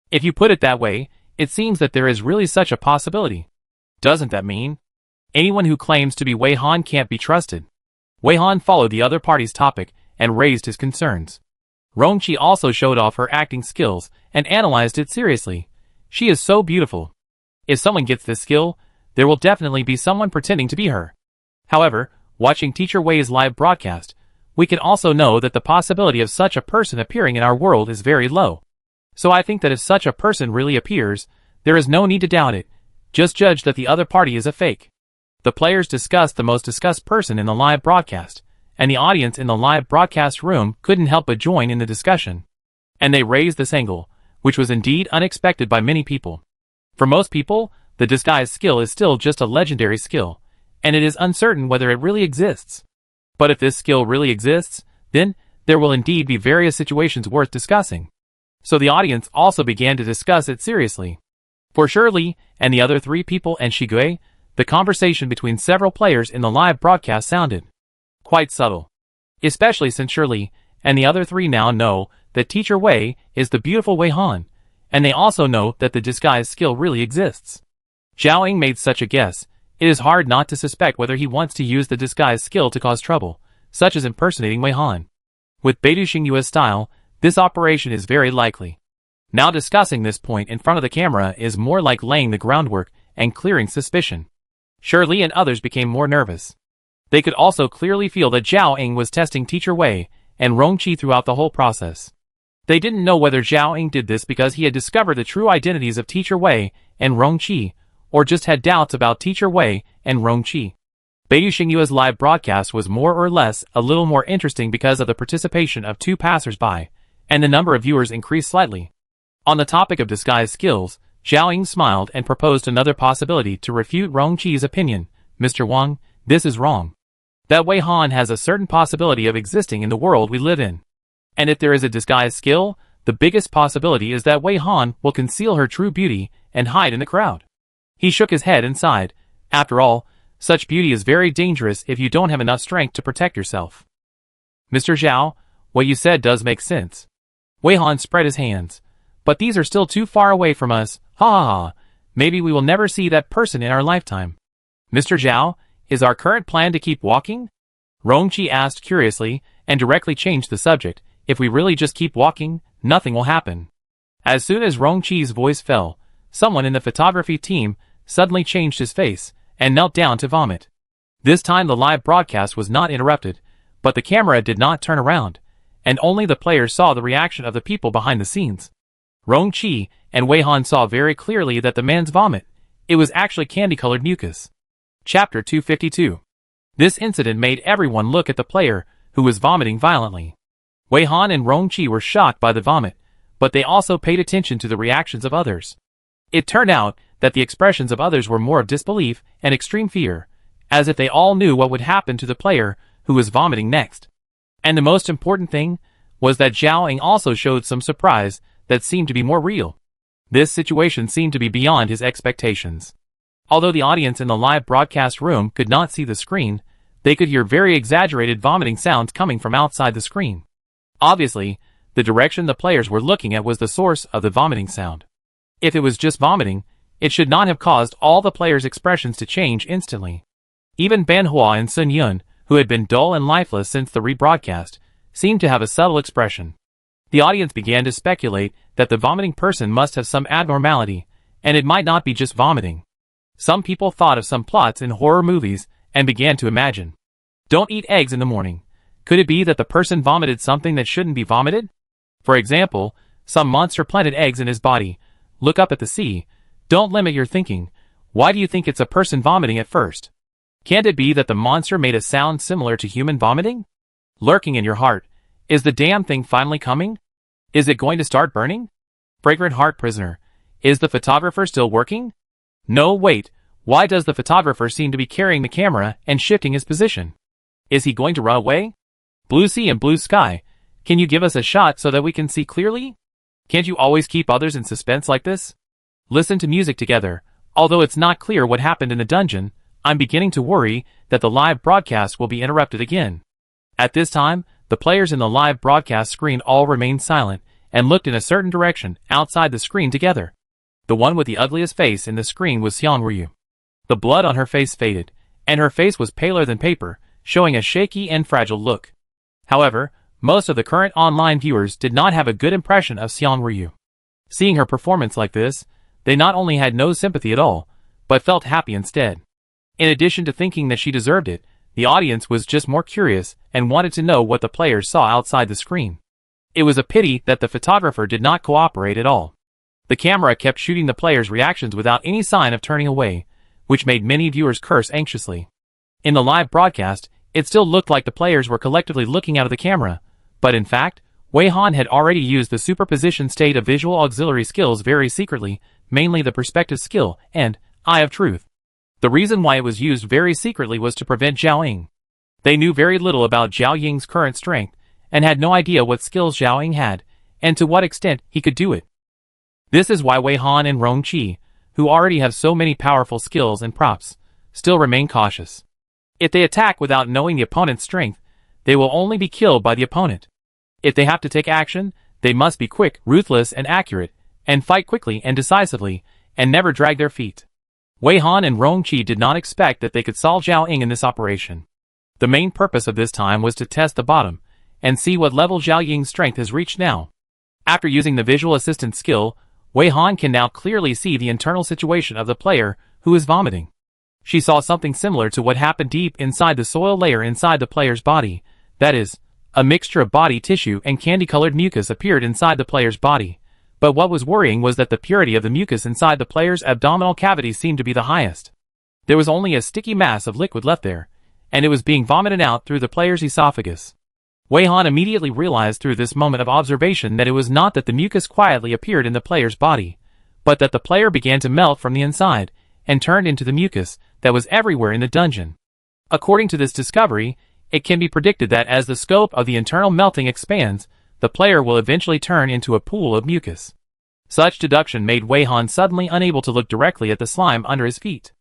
if you put it that way, it seems that there is really such a possibility. Doesn't that mean anyone who claims to be Wei Han can't be trusted? Wei Han followed the other party's topic and raised his concerns. Rongqi also showed off her acting skills and analyzed it seriously. She is so beautiful. If someone gets this skill, there will definitely be someone pretending to be her. However, watching Teacher Wei's live broadcast, we can also know that the possibility of such a person appearing in our world is very low. So I think that if such a person really appears, there is no need to doubt it. Just judge that the other party is a fake. The players discussed the most discussed person in the live broadcast, and the audience in the live broadcast room couldn't help but join in the discussion. And they raised this angle, which was indeed unexpected by many people. For most people, the disguise skill is still just a legendary skill, and it is uncertain whether it really exists. But if this skill really exists, then there will indeed be various situations worth discussing. So the audience also began to discuss it seriously. For Shirley and the other three people and Shigue, the conversation between several players in the live broadcast sounded quite subtle. Especially since Shirley and the other three now know that Teacher Wei is the beautiful Wei Han, and they also know that the disguise skill really exists. Zhao Ying made such a guess. It is hard not to suspect whether he wants to use the disguise skill to cause trouble, such as impersonating Wei Han. With Beidou Xingyue's style, this operation is very likely. Now discussing this point in front of the camera is more like laying the groundwork and clearing suspicion. Shirley and others became more nervous. They could also clearly feel that Zhao Ying was testing Teacher Wei and Rongqi throughout the whole process. They didn't know whether Zhao Ying did this because he had discovered the true identities of Teacher Wei and Rongqi, or just had doubts about Teacher Wei and Rongqi. Beiju Xingyue's live broadcast was more or less a little more interesting because of the participation of 2 passers-by, and the number of viewers increased slightly. On the topic of disguise skills, Zhao Ying smiled and proposed another possibility to refute Rongqi's opinion. Mr. Wang, this is wrong. That Wei Han has a certain possibility of existing in the world we live in. And if there is a disguise skill, the biggest possibility is that Wei Han will conceal her true beauty and hide in the crowd. He shook his head and sighed. After all, such beauty is very dangerous if you don't have enough strength to protect yourself. Mr. Zhao, what you said does make sense. Wei Han spread his hands. But these are still too far away from us. Ha ha ha. Maybe we will never see that person in our lifetime. Mr. Zhao, is our current plan to keep walking? Rongqi asked curiously, and directly changed the subject. If we really just keep walking, nothing will happen. As soon as Rongqi's voice fell, someone in the photography team suddenly changed his face and knelt down to vomit. This time the live broadcast was not interrupted, but the camera did not turn around, and only the players saw the reaction of the people behind the scenes. Rongqi and Wei Han saw very clearly that the man's vomit, it was actually candy-colored mucus. Chapter 252. This incident made everyone look at the player, who was vomiting violently. Wei Han and Rongqi were shocked by the vomit, but they also paid attention to the reactions of others. It turned out that the expressions of others were more of disbelief and extreme fear, as if they all knew what would happen to the player who was vomiting next. And the most important thing was that Zhao Ying also showed some surprise that seemed to be more real. This situation seemed to be beyond his expectations. Although the audience in the live broadcast room could not see the screen, they could hear very exaggerated vomiting sounds coming from outside the screen. Obviously, the direction the players were looking at was the source of the vomiting sound. If it was just vomiting, it should not have caused all the players' expressions to change instantly. Even Ban Hua and Sun Yun, who had been dull and lifeless since the rebroadcast, seemed to have a subtle expression. The audience began to speculate that the vomiting person must have some abnormality, and it might not be just vomiting. Some people thought of some plots in horror movies and began to imagine. Don't eat eggs in the morning. Could it be that the person vomited something that shouldn't be vomited? For example, some monster planted eggs in his body. Look up at the sea. Don't limit your thinking. Why do you think it's a person vomiting at first? Can't it be that the monster made a sound similar to human vomiting? Lurking in your heart. Is the damn thing finally coming? Is it going to start burning? Fragrant heart prisoner. Is the photographer still working? No, wait. Why does the photographer seem to be carrying the camera and shifting his position? Is he going to run away? Blue sea and blue sky. Can you give us a shot so that we can see clearly? Can't you always keep others in suspense like this? Listen to music together. Although it's not clear what happened in the dungeon, I'm beginning to worry that the live broadcast will be interrupted again. At this time, the players in the live broadcast screen all remained silent and looked in a certain direction outside the screen together. The one with the ugliest face in the screen was Xiang Ryu. The blood on her face faded, and her face was paler than paper, showing a shaky and fragile look. However, most of the current online viewers did not have a good impression of Xiang Ryu. Seeing her performance like this, they not only had no sympathy at all, but felt happy instead. In addition to thinking that she deserved it, the audience was just more curious and wanted to know what the players saw outside the screen. It was a pity that the photographer did not cooperate at all. The camera kept shooting the players' reactions without any sign of turning away, which made many viewers curse anxiously. In the live broadcast, it still looked like the players were collectively looking out of the camera, but in fact, Wei Han had already used the superposition state of visual auxiliary skills very secretly, mainly the perspective skill and Eye of Truth. The reason why it was used very secretly was to prevent Zhao Ying. They knew very little about Zhao Ying's current strength, and had no idea what skills Zhao Ying had, and to what extent he could do it. This is why Wei Han and Rongqi, who already have so many powerful skills and props, still remain cautious. If they attack without knowing the opponent's strength, they will only be killed by the opponent. If they have to take action, they must be quick, ruthless, and accurate, and fight quickly and decisively, and never drag their feet. Wei Han and Rongqi did not expect that they could solve Zhao Ying in this operation. The main purpose of this time was to test the bottom, and see what level Zhao Ying's strength has reached now. After using the visual assistant skill, Wei Han can now clearly see the internal situation of the player who is vomiting. She saw something similar to what happened deep inside the soil layer inside the player's body, that is, A mixture of body tissue and candy-colored mucus appeared inside the player's body. But what was worrying was that the purity of the mucus inside the player's abdominal cavity seemed to be the highest. There was only a sticky mass of liquid left there, and it was being vomited out through the player's esophagus. Wei Han immediately realized through this moment of observation that it was not that the mucus quietly appeared in the player's body, but that the player began to melt from the inside, and turned into the mucus that was everywhere in the dungeon. According to this discovery, it can be predicted that as the scope of the internal melting expands, the player will eventually turn into a pool of mucus. Such deduction made Wei Han suddenly unable to look directly at the slime under his feet.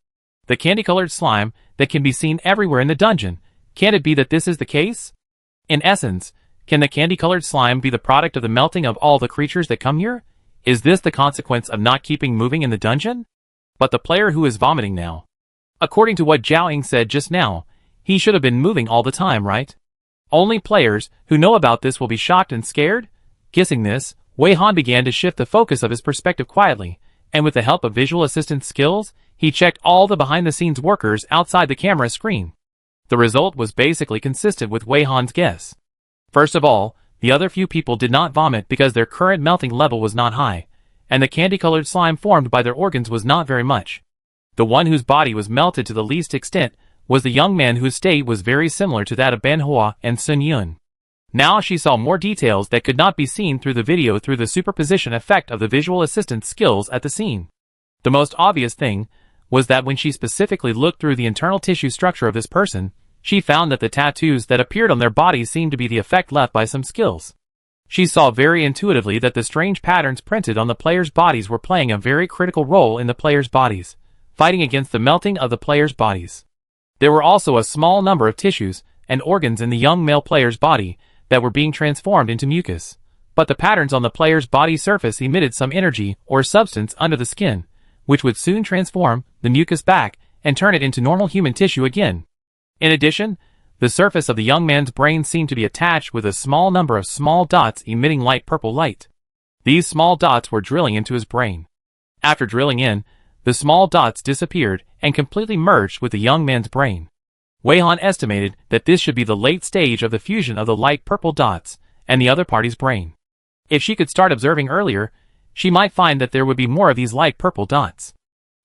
The candy-colored slime that can be seen everywhere in the dungeon, can it be that this is the case? In essence, can the candy-colored slime be the product of the melting of all the creatures that come here? Is this the consequence of not keeping moving in the dungeon? But the player who is vomiting now. According to what Zhao Ying said just now, he should have been moving all the time, right? Only players who know about this will be shocked and scared? Guessing this, Wei Han began to shift the focus of his perspective quietly, and with the help of visual assistant skills, he checked all the behind-the-scenes workers outside the camera screen. The result was basically consistent with Wei Han's guess. First of all, the other few people did not vomit because their current melting level was not high, and the candy-colored slime formed by their organs was not very much. The one whose body was melted to the least extent was the young man whose state was very similar to that of Ben Hua and Sun Yun. Now she saw more details that could not be seen through the video through the superposition effect of the visual assistant skills at the scene. The most obvious thing was that when she specifically looked through the internal tissue structure of this person, she found that the tattoos that appeared on their bodies seemed to be the effect left by some skills. She saw very intuitively that the strange patterns printed on the players' bodies were playing a very critical role in the players' bodies, fighting against the melting of the players' bodies. There were also a small number of tissues and organs in the young male player's body that were being transformed into mucus, but the patterns on the player's body surface emitted some energy or substance under the skin, which would soon transform the mucus back and turn it into normal human tissue again. In addition, the surface of the young man's brain seemed to be attached with a small number of small dots emitting light purple light. These small dots were drilling into his brain. After drilling in, the small dots disappeared and completely merged with the young man's brain. Wei Han estimated that this should be the late stage of the fusion of the light purple dots and the other party's brain. If she could start observing earlier, she might find that there would be more of these light purple dots.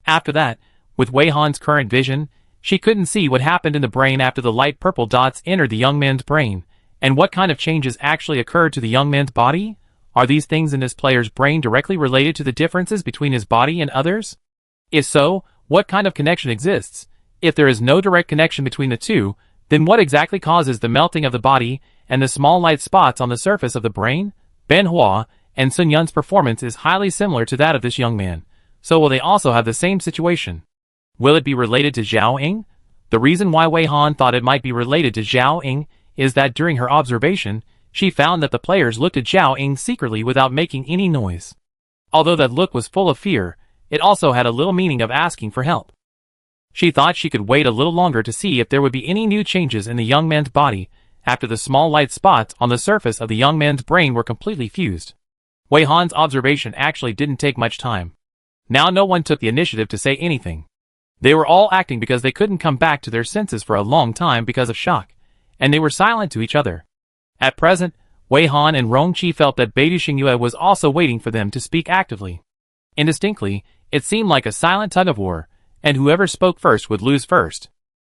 After that, with Wei Han's current vision, she couldn't see what happened in the brain after the light purple dots entered the young man's brain, and what kind of changes actually occurred to the young man's body? Are these things in this player's brain directly related to the differences between his body and others? If so, what kind of connection exists? If there is no direct connection between the two, then what exactly causes the melting of the body and the small light spots on the surface of the brain? Ben Hua and Sun Yun's performance is highly similar to that of this young man, so will they also have the same situation? Will it be related to Zhao Ying? The reason why Wei Han thought it might be related to Zhao Ying is that during her observation, she found that the players looked at Zhao Ying secretly without making any noise. Although that look was full of fear, it also had a little meaning of asking for help. She thought she could wait a little longer to see if there would be any new changes in the young man's body after the small light spots on the surface of the young man's brain were completely fused. Wei Han's observation actually didn't take much time. Now no one took the initiative to say anything. They were all acting because they couldn't come back to their senses for a long time because of shock, and they were silent to each other. At present, Wei Han and Rongqi felt that Beidou Xingyue was also waiting for them to speak actively. Indistinctly, it seemed like a silent tug-of-war, and whoever spoke first would lose first.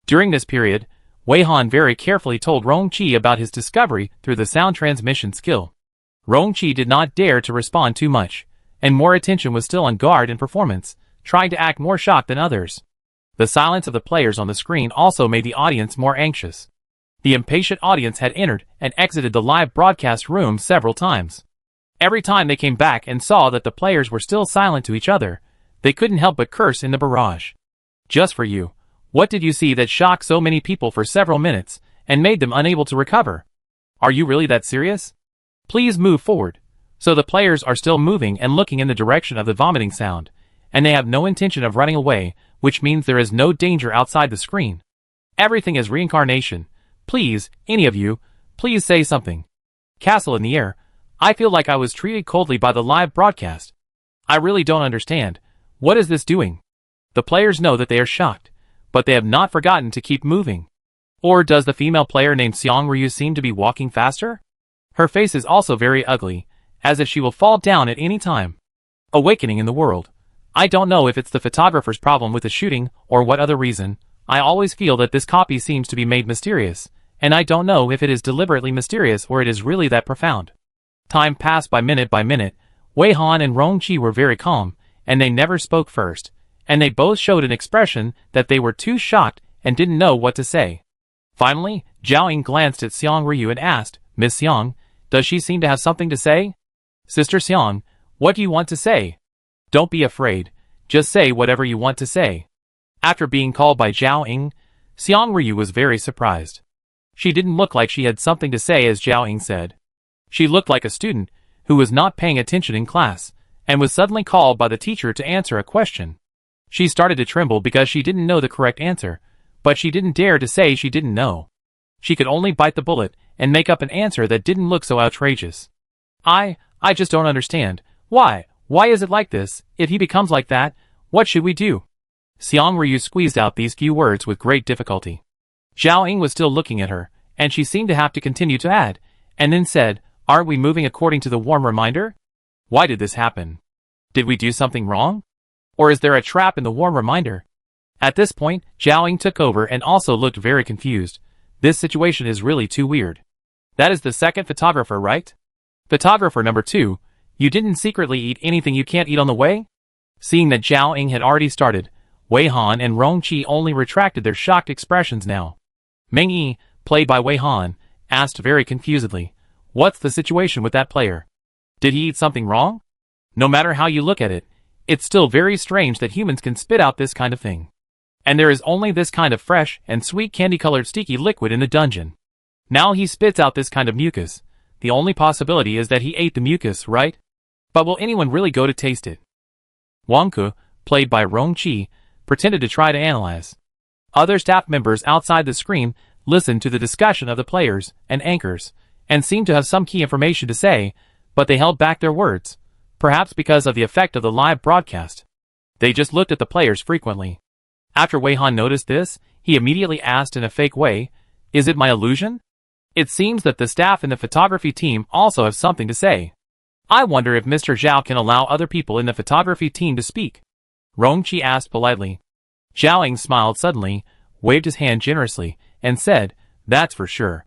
During this period, Wei Han very carefully told Rongqi about his discovery through the sound transmission skill. Rongqi did not dare to respond too much, and more attention was still on guard and performance, trying to act more shocked than others. The silence of the players on the screen also made the audience more anxious. The impatient audience had entered and exited the live broadcast room several times. Every time they came back and saw that the players were still silent to each other, they couldn't help but curse in the barrage. Just for you, what did you see that shocked so many people for several minutes and made them unable to recover? Are you really that serious? Please move forward. So the players are still moving and looking in the direction of the vomiting sound, and they have no intention of running away, which means there is no danger outside the screen. Everything is reincarnation. Please, any of you, please say something. Castle in the air. I feel like I was treated coldly by the live broadcast. I really don't understand. What is this doing? The players know that they are shocked, but they have not forgotten to keep moving. Or does the female player named Seong Ryu seem to be walking faster? Her face is also very ugly, as if she will fall down at any time. Awakening in the world. I don't know if it's the photographer's problem with the shooting or what other reason. I always feel that this copy seems to be made mysterious, and I don't know if it is deliberately mysterious or it is really that profound. Time passed by minute, Wei Han and Rong Chi were very calm, and they never spoke first, and they both showed an expression that they were too shocked and didn't know what to say. Finally, Zhao Ying glanced at Seong Ryu and asked, "Miss Seong, does she seem to have something to say?" "Sister Seong, what do you want to say?" "Don't be afraid, just say whatever you want to say." After being called by Zhao Ying, Seong Ryu was very surprised. She didn't look like she had something to say, as Zhao Ying said. She looked like a student who was not paying attention in class, and was suddenly called by the teacher to answer a question. She started to tremble because she didn't know the correct answer, but she didn't dare to say she didn't know. She could only bite the bullet and make up an answer that didn't look so outrageous. I just don't understand. Why is it like this? If he becomes like that, what should we do?" Seong Ryu squeezed out these few words with great difficulty. Zhao Ying was still looking at her, and she seemed to have to continue to add, and then said, "Aren't we moving according to the warm reminder? Why did this happen? Did we do something wrong? Or is there a trap in the warm reminder?" At this point, Zhao Ying took over and also looked very confused. This situation is really too weird. "That is the second photographer, right? Photographer number 2, you didn't secretly eat anything you can't eat on the way?" Seeing that Zhao Ying had already started, Wei Han and Rong Chi only retracted their shocked expressions now. Meng Yi, played by Wei Han, asked very confusedly, "What's the situation with that player? Did he eat something wrong? No matter how you look at it, it's still very strange that humans can spit out this kind of thing. And there is only this kind of fresh and sweet candy-colored sticky liquid in the dungeon. Now he spits out this kind of mucus. The only possibility is that he ate the mucus, right? But will anyone really go to taste it?" Wang Ke, played by Rong Chi, pretended to try to analyze. Other staff members outside the screen listened to the discussion of the players and anchors, and seemed to have some key information to say, but they held back their words, perhaps because of the effect of the live broadcast. They just looked at the players frequently. After Wei Han noticed this, he immediately asked in a fake way, "Is it my illusion? It seems that the staff in the photography team also have something to say. I wonder if Mr. Zhao can allow other people in the photography team to speak." Rong Chi asked politely. Zhao Ying smiled suddenly, waved his hand generously, and said, "That's for sure.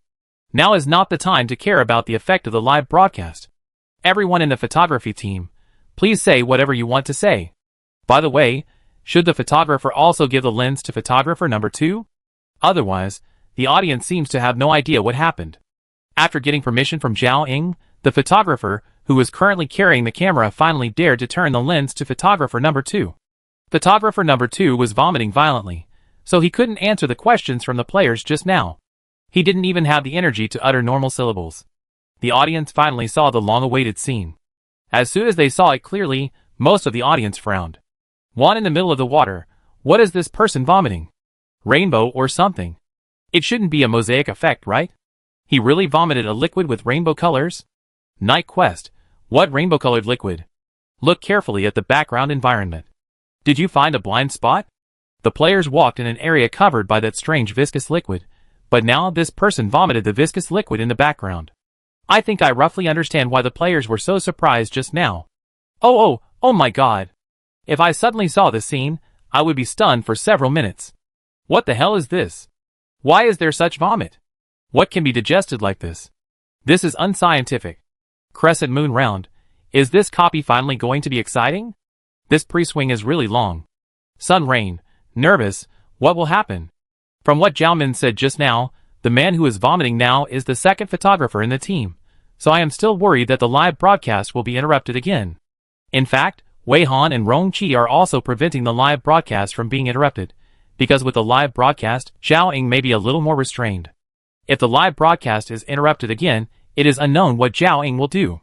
Now is not the time to care about the effect of the live broadcast. Everyone in the photography team, please say whatever you want to say. By the way, should the photographer also give the lens to photographer number 2? Otherwise, the audience seems to have no idea what happened." After getting permission from Zhao Ying, the photographer, who was currently carrying the camera, finally dared to turn the lens to photographer number 2. Photographer number 2 was vomiting violently, so he couldn't answer the questions from the players just now. He didn't even have the energy to utter normal syllables. The audience finally saw the long-awaited scene. As soon as they saw it clearly, most of the audience frowned. "One in the middle of the water, what is this person vomiting? Rainbow or something? It shouldn't be a mosaic effect, right? He really vomited a liquid with rainbow colors? Night Quest, what rainbow-colored liquid? Look carefully at the background environment. Did you find a blind spot? The players walked in an area covered by that strange viscous liquid, but now this person vomited the viscous liquid in the background. I think I roughly understand why the players were so surprised just now. Oh my god. If I suddenly saw this scene, I would be stunned for several minutes. What the hell is this? Why is there such vomit? What can be digested like this? This is unscientific. Crescent moon round. Is this copy finally going to be exciting? This pre-swing is really long. Sun rain. Nervous. What will happen? From what Zhao Min said just now, the man who is vomiting now is the second photographer in the team, so I am still worried that the live broadcast will be interrupted again. In fact, Wei Han and Rong Chi are also preventing the live broadcast from being interrupted, because with the live broadcast, Zhao Ying may be a little more restrained. If the live broadcast is interrupted again, it is unknown what Zhao Ying will do.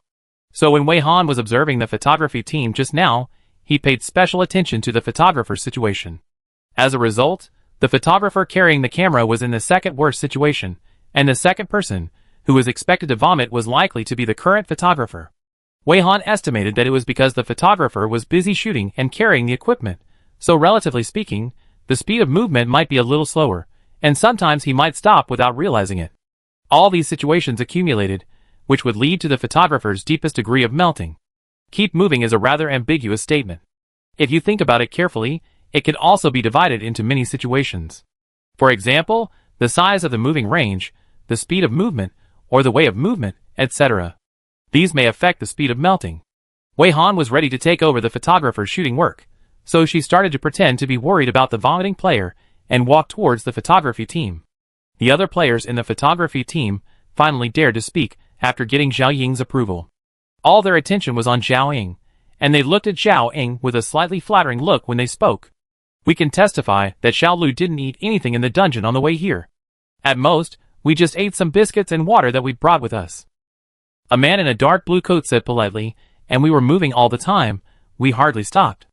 So when Wei Han was observing the photography team just now, he paid special attention to the photographer's situation. As a result, the photographer carrying the camera was in the second worst situation, and the second person, who was expected to vomit, was likely to be the current photographer. Wei Han estimated that it was because the photographer was busy shooting and carrying the equipment, so relatively speaking, the speed of movement might be a little slower, and sometimes he might stop without realizing it. All these situations accumulated, which would lead to the photographer's deepest degree of melting. Keep moving is a rather ambiguous statement. If you think about it carefully, it can also be divided into many situations. For example, the size of the moving range, the speed of movement, or the way of movement, etc. These may affect the speed of melting. Wei Han was ready to take over the photographer's shooting work, so she started to pretend to be worried about the vomiting player and walked towards the photography team. The other players in the photography team finally dared to speak after getting Zhao Ying's approval. All their attention was on Zhao Ying, and they looked at Zhao Ying with a slightly flattering look when they spoke. We can testify that Xiao Lu didn't eat anything in the dungeon on the way here. At most, we just ate some biscuits and water that we brought with us. A man in a dark blue coat said politely, and we were moving all the time, we hardly stopped.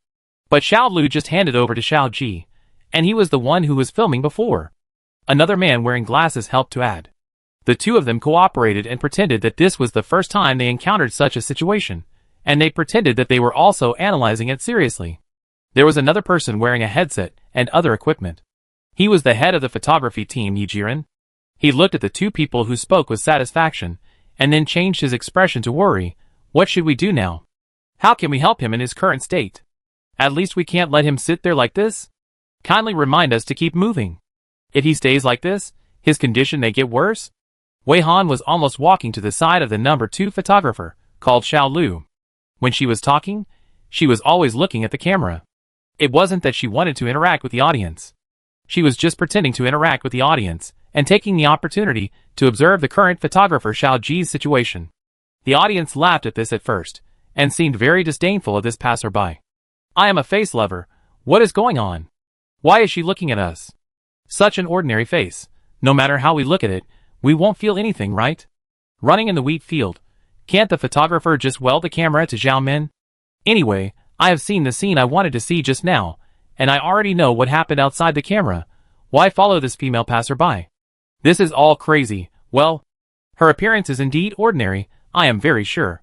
But Xiao Lu just handed over to Xiao Ji, and he was the one who was filming before. Another man wearing glasses helped to add. The two of them cooperated and pretended that this was the first time they encountered such a situation, and they pretended that they were also analyzing it seriously. There was another person wearing a headset and other equipment. He was the head of the photography team, Yi Jiren. He looked at the two people who spoke with satisfaction, and then changed his expression to worry. What should we do now? How can we help him in his current state? At least we can't let him sit there like this. Kindly remind us to keep moving. If he stays like this, his condition may get worse. Wei Han was almost walking to the side of the number 2 photographer, called Xiao Lu. When she was talking, she was always looking at the camera. It wasn't that she wanted to interact with the audience. She was just pretending to interact with the audience, and taking the opportunity to observe the current photographer Xiao Ji's situation. The audience laughed at this at first, and seemed very disdainful of this passerby. I am a face lover. What is going on? Why is she looking at us? Such an ordinary face. No matter how we look at it, we won't feel anything, right? Running in the wheat field. Can't the photographer just weld the camera to Zhao Min? Anyway, I have seen the scene I wanted to see just now, and I already know what happened outside the camera. Why follow this female passerby? This is all crazy. Well, her appearance is indeed ordinary, I am very sure.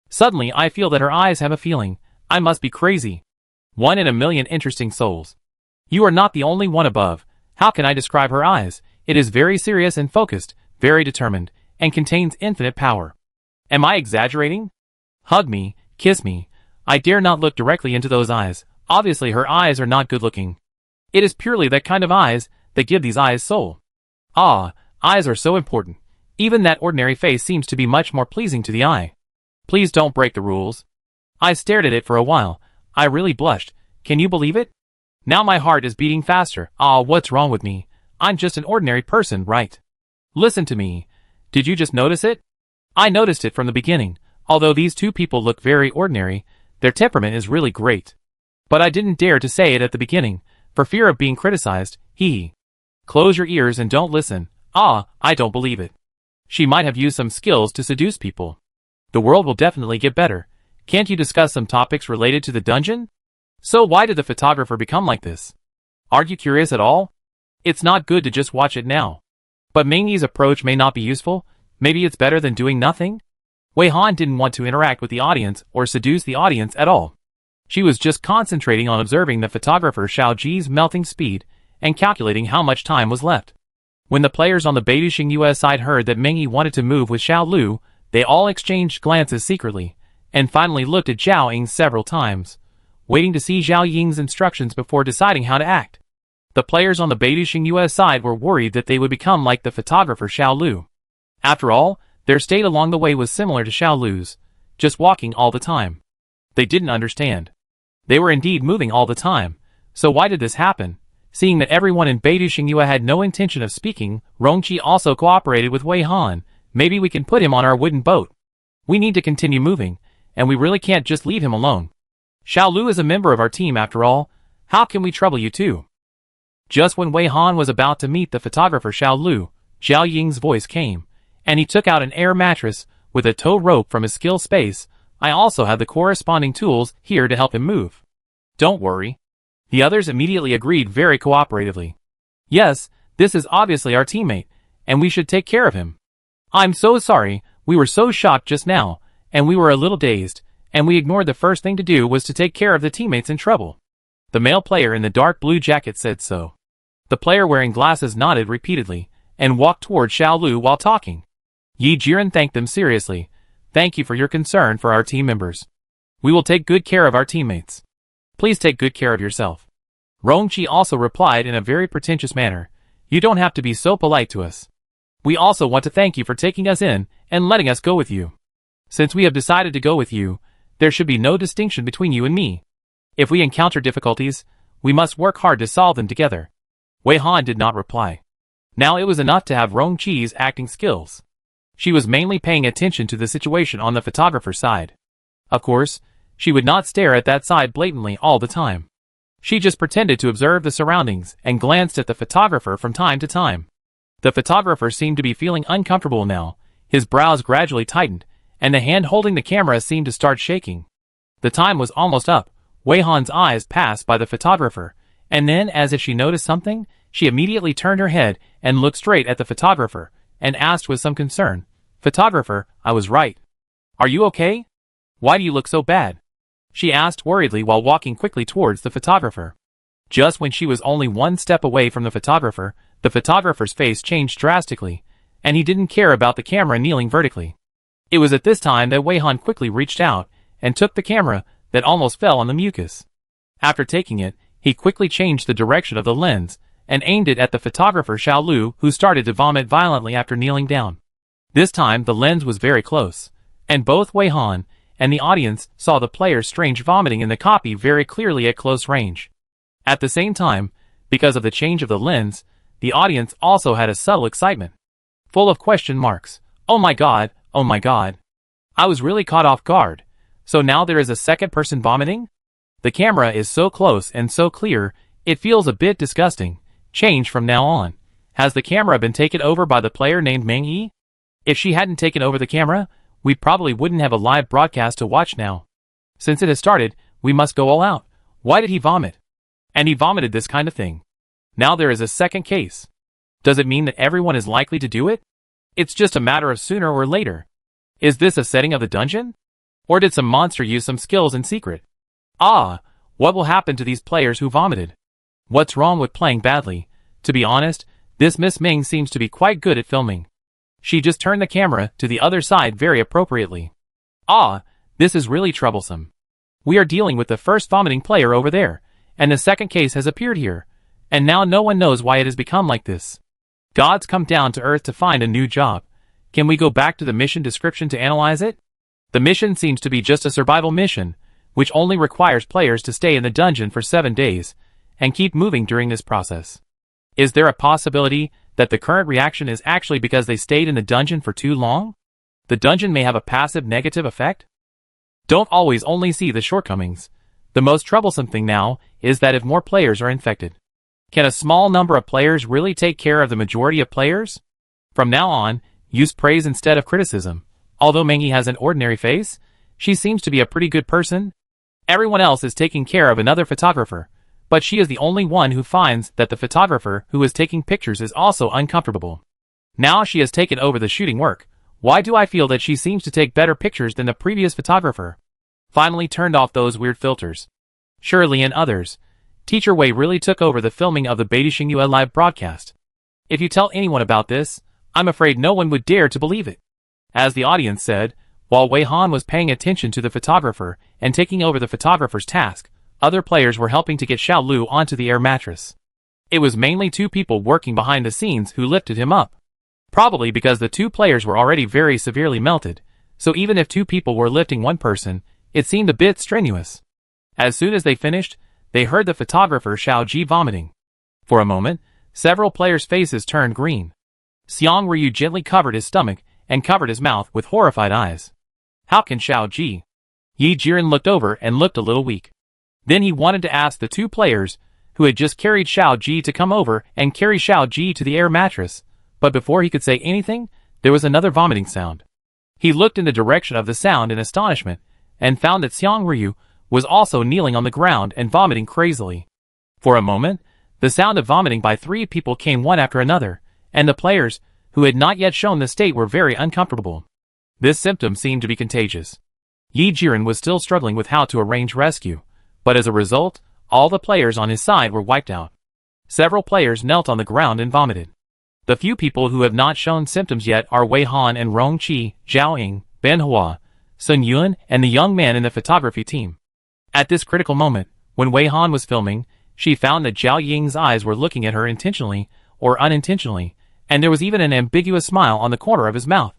Suddenly I feel that her eyes have a feeling. I must be crazy. 1 in a million interesting souls. You are not the only one above. How can I describe her eyes? It is very serious and focused, very determined, and contains infinite power. Am I exaggerating? Hug me, kiss me. I dare not look directly into those eyes. Obviously her eyes are not good looking. It is purely that kind of eyes that give these eyes soul. Ah, eyes are so important. Even that ordinary face seems to be much more pleasing to the eye. Please don't break the rules. I stared at it for a while. I really blushed. Can you believe it? Now my heart is beating faster. Ah, what's wrong with me? I'm just an ordinary person, right? Listen to me. Did you just notice it? I noticed it from the beginning. Although these two people look very ordinary, their temperament is really great. But I didn't dare to say it at the beginning, for fear of being criticized. Hee. Close your ears and don't listen. Ah, I don't believe it. She might have used some skills to seduce people. The world will definitely get better. Can't you discuss some topics related to the dungeon? So why did the photographer become like this? Aren't you curious at all? It's not good to just watch it now. But Ming Yi's approach may not be useful. Maybe it's better than doing nothing? Wei Han didn't want to interact with the audience or seduce the audience at all. She was just concentrating on observing the photographer Xiao Ji's melting speed and calculating how much time was left. When the players on the Beidouxing US side heard that Ming Yi wanted to move with Xiao Lu, they all exchanged glances secretly, and finally looked at Zhao Ying several times, waiting to see Zhao Ying's instructions before deciding how to act. The players on the Beidouxing US side were worried that they would become like the photographer Xiao Lu. After all, their state along the way was similar to Xiao Lu's, just walking all the time. They didn't understand. They were indeed moving all the time, so why did this happen? Seeing that everyone in Beidouxing Yue had no intention of speaking, Rongqi also cooperated with Wei Han. Maybe we can put him on our wooden boat. We need to continue moving, and we really can't just leave him alone. Xiao Lu is a member of our team after all. How can we trouble you too? Just when Wei Han was about to meet the photographer Xiao Lu, Zhao Ying's voice came, and he took out an air mattress with a tow rope from his skill space. I also have the corresponding tools here to help him move. Don't worry. The others immediately agreed very cooperatively. Yes, this is obviously our teammate, and we should take care of him. I'm so sorry, we were so shocked just now, and we were a little dazed, and we ignored the first thing to do was to take care of the teammates in trouble. The male player in the dark blue jacket said so. The player wearing glasses nodded repeatedly, and walked toward Xiao Lu while talking. Yi Jiren thanked them seriously. Thank you for your concern for our team members. We will take good care of our teammates. Please take good care of yourself. Rongqi also replied in a very pretentious manner. You don't have to be so polite to us. We also want to thank you for taking us in and letting us go with you. Since we have decided to go with you, there should be no distinction between you and me. If we encounter difficulties, we must work hard to solve them together. Wei Han did not reply. Now it was enough to have Rongqi's acting skills. She was mainly paying attention to the situation on the photographer's side. Of course, she would not stare at that side blatantly all the time. She just pretended to observe the surroundings and glanced at the photographer from time to time. The photographer seemed to be feeling uncomfortable now. His brows gradually tightened, and the hand holding the camera seemed to start shaking. The time was almost up. Wei Han's eyes passed by the photographer, and then, as if she noticed something, she immediately turned her head and looked straight at the photographer, and asked with some concern, "Photographer, I was right. Are you okay? Why do you look so bad?" She asked worriedly while walking quickly towards the photographer. Just when she was only one step away from the photographer's face changed drastically, and he didn't care about the camera kneeling vertically. It was at this time that Wei Han quickly reached out and took the camera that almost fell on the mucus. After taking it, he quickly changed the direction of the lens and aimed it at the photographer Xiao Lu, who started to vomit violently after kneeling down. This time the lens was very close, and both Wei Han and the audience saw the player's strange vomiting in the copy very clearly at close range. At the same time, because of the change of the lens, the audience also had a subtle excitement, full of question marks. Oh my god, oh my god. I was really caught off guard. So now there is a second person vomiting? The camera is so close and so clear, it feels a bit disgusting. Change from now on. Has the camera been taken over by the player named Meng Yi? If she hadn't taken over the camera, we probably wouldn't have a live broadcast to watch now. Since it has started, we must go all out. Why did he vomit? And he vomited this kind of thing. Now there is a second case. Does it mean that everyone is likely to do it? It's just a matter of sooner or later. Is this a setting of the dungeon? Or did some monster use some skills in secret? Ah, what will happen to these players who vomited? What's wrong with playing badly? To be honest, this Miss Ming seems to be quite good at filming. She just turned the camera to the other side very appropriately. Ah, this is really troublesome. We are dealing with the first vomiting player over there, and the second case has appeared here, and now no one knows why it has become like this. Gods come down to earth to find a new job. Can we go back to the mission description to analyze it? The mission seems to be just a survival mission, which only requires players to stay in the dungeon for 7 days, and keep moving during this process. Is there a possibility that the current reaction is actually because they stayed in the dungeon for too long? The dungeon may have a passive negative effect? Don't always only see the shortcomings. The most troublesome thing now is that if more players are infected, can a small number of players really take care of the majority of players? From now on, use praise instead of criticism. Although Mengi has an ordinary face, she seems to be a pretty good person. Everyone else is taking care of another photographer, but she is the only one who finds that the photographer who is taking pictures is also uncomfortable. Now she has taken over the shooting work. Why do I feel that she seems to take better pictures than the previous photographer? Finally turned off those weird filters. Shirley and others. Teacher Wei really took over the filming of the Beidixingyue live broadcast. If you tell anyone about this, I'm afraid no one would dare to believe it. As the audience said, while Wei Han was paying attention to the photographer and taking over the photographer's task, other players were helping to get Xiao Lu onto the air mattress. It was mainly 2 people working behind the scenes who lifted him up. Probably because the 2 players were already very severely melted, so even if 2 people were lifting 1 person, it seemed a bit strenuous. As soon as they finished, they heard the photographer Xiao Ji vomiting. For a moment, several players' faces turned green. Xiang Ryu gently covered his stomach and covered his mouth with horrified eyes. How can Xiao Ji? Yi Jiren looked over and looked a little weak. Then he wanted to ask the 2 players who had just carried Xiao Ji to come over and carry Xiao Ji to the air mattress, but before he could say anything, there was another vomiting sound. He looked in the direction of the sound in astonishment and found that Xiang Ryu was also kneeling on the ground and vomiting crazily. For a moment, the sound of vomiting by 3 people came one after another, and the players who had not yet shown the state were very uncomfortable. This symptom seemed to be contagious. Yi Jiren was still struggling with how to arrange rescue, but as a result, all the players on his side were wiped out. Several players knelt on the ground and vomited. The few people who have not shown symptoms yet are Wei Han and Rong Qi, Zhao Ying, Ben Hua, Sun Yuan, and the young man in the photography team. At this critical moment, when Wei Han was filming, she found that Zhao Ying's eyes were looking at her intentionally or unintentionally, and there was even an ambiguous smile on the corner of his mouth.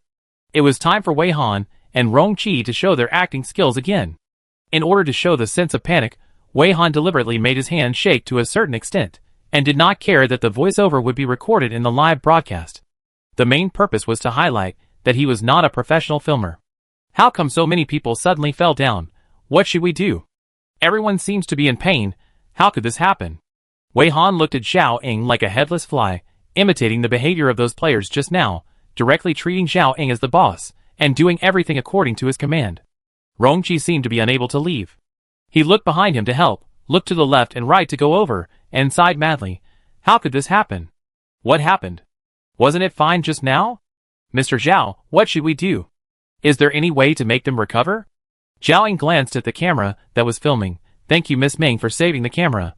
It was time for Wei Han and Rong Qi to show their acting skills again. In order to show the sense of panic, Wei Han deliberately made his hand shake to a certain extent, and did not care that the voiceover would be recorded in the live broadcast. The main purpose was to highlight that he was not a professional filmer. How come so many people suddenly fell down? What should we do? Everyone seems to be in pain. How could this happen? Wei Han looked at Zhao Ying like a headless fly, imitating the behavior of those players just now, directly treating Zhao Ying as the boss, and doing everything according to his command. Rong Qi seemed to be unable to leave. He looked behind him to help, looked to the left and right to go over, and sighed madly. How could this happen? What happened? Wasn't it fine just now? Mr. Zhao, what should we do? Is there any way to make them recover? Zhao Ying glanced at the camera that was filming. Thank you, Miss Meng, for saving the camera.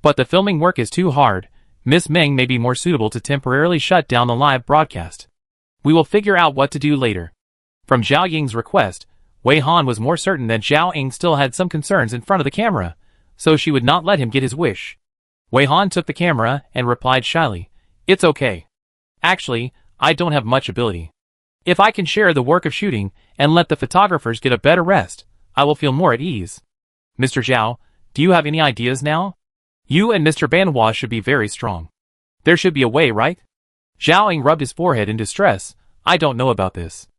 But the filming work is too hard. Miss Meng may be more suitable to temporarily shut down the live broadcast. We will figure out what to do later. From Zhao Ying's request, Wei Han was more certain that Zhao Ying still had some concerns in front of the camera, so she would not let him get his wish. Wei Han took the camera and replied shyly, "It's okay. Actually, I don't have much ability. If I can share the work of shooting and let the photographers get a better rest, I will feel more at ease. Mr. Zhao, do you have any ideas now? You and Mr. Banhua should be very strong. There should be a way, right?" Zhao Ying rubbed his forehead in distress. I don't know about this.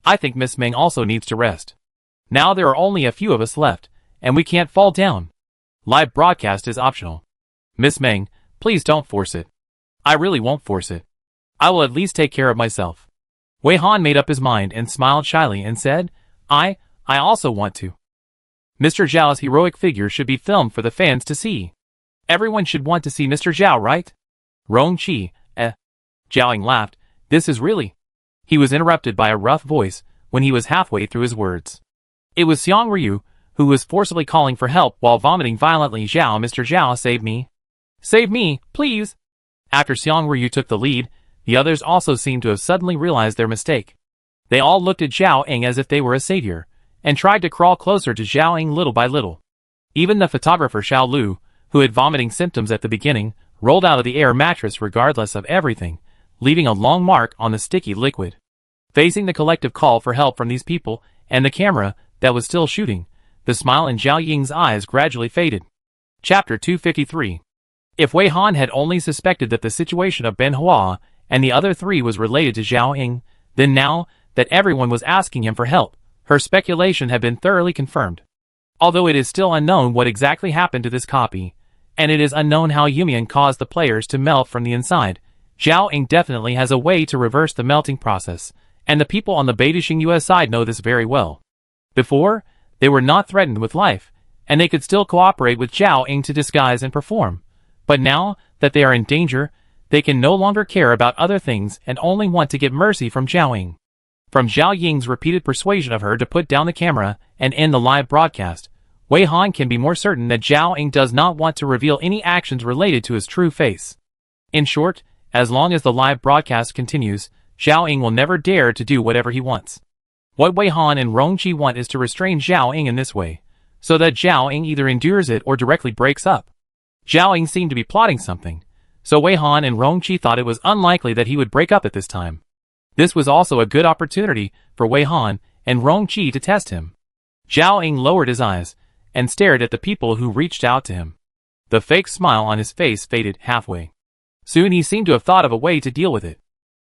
I think Miss Meng also needs to rest. Now there are only a few of us left, and we can't fall down. Live broadcast is optional. Miss Meng, please don't force it. I really won't force it. I will at least take care of myself. Wei Han made up his mind and smiled shyly and said, I also want to. Mr. Zhao's heroic figure should be filmed for the fans to see. Everyone should want to see Mr. Zhao, right? Rong Qi, Zhao Ying laughed. This is really... He was interrupted by a rough voice when he was halfway through his words. It was Xiang Ryu, who was forcibly calling for help while vomiting violently. Mr. Zhao, save me. Save me, please. After Xiang Ryu took the lead, the others also seemed to have suddenly realized their mistake. They all looked at Zhao Ying as if they were a savior, and tried to crawl closer to Zhao Ying little by little. Even the photographer Xiao Lu, who had vomiting symptoms at the beginning, rolled out of the air mattress regardless of everything, leaving a long mark on the sticky liquid. Facing the collective call for help from these people, and the camera that was still shooting, the smile in Zhao Ying's eyes gradually faded. Chapter 253. If Wei Han had only suspected that the situation of Ben Hua and the other three was related to Zhao Ying, then now that everyone was asking him for help, her speculation had been thoroughly confirmed. Although it is still unknown what exactly happened to this copy, and it is unknown how Yumian caused the players to melt from the inside, Zhao Ying definitely has a way to reverse the melting process, and the people on the Beidisheng US side know this very well. Before, they were not threatened with life, and they could still cooperate with Zhao Ying to disguise and perform. But now that they are in danger, they can no longer care about other things and only want to get mercy from Zhao Ying. From Zhao Ying's repeated persuasion of her to put down the camera and end the live broadcast, Wei Han can be more certain that Zhao Ying does not want to reveal any actions related to his true face. In short, as long as the live broadcast continues, Zhao Ying will never dare to do whatever he wants. What Wei Han and Rong Qi want is to restrain Zhao Ying in this way, so that Zhao Ying either endures it or directly breaks up. Zhao Ying seemed to be plotting something, so Wei Han and Rong Qi thought it was unlikely that he would break up at this time. This was also a good opportunity for Wei Han and Rong Qi to test him. Zhao Ying lowered his eyes and stared at the people who reached out to him. The fake smile on his face faded halfway. Soon he seemed to have thought of a way to deal with it.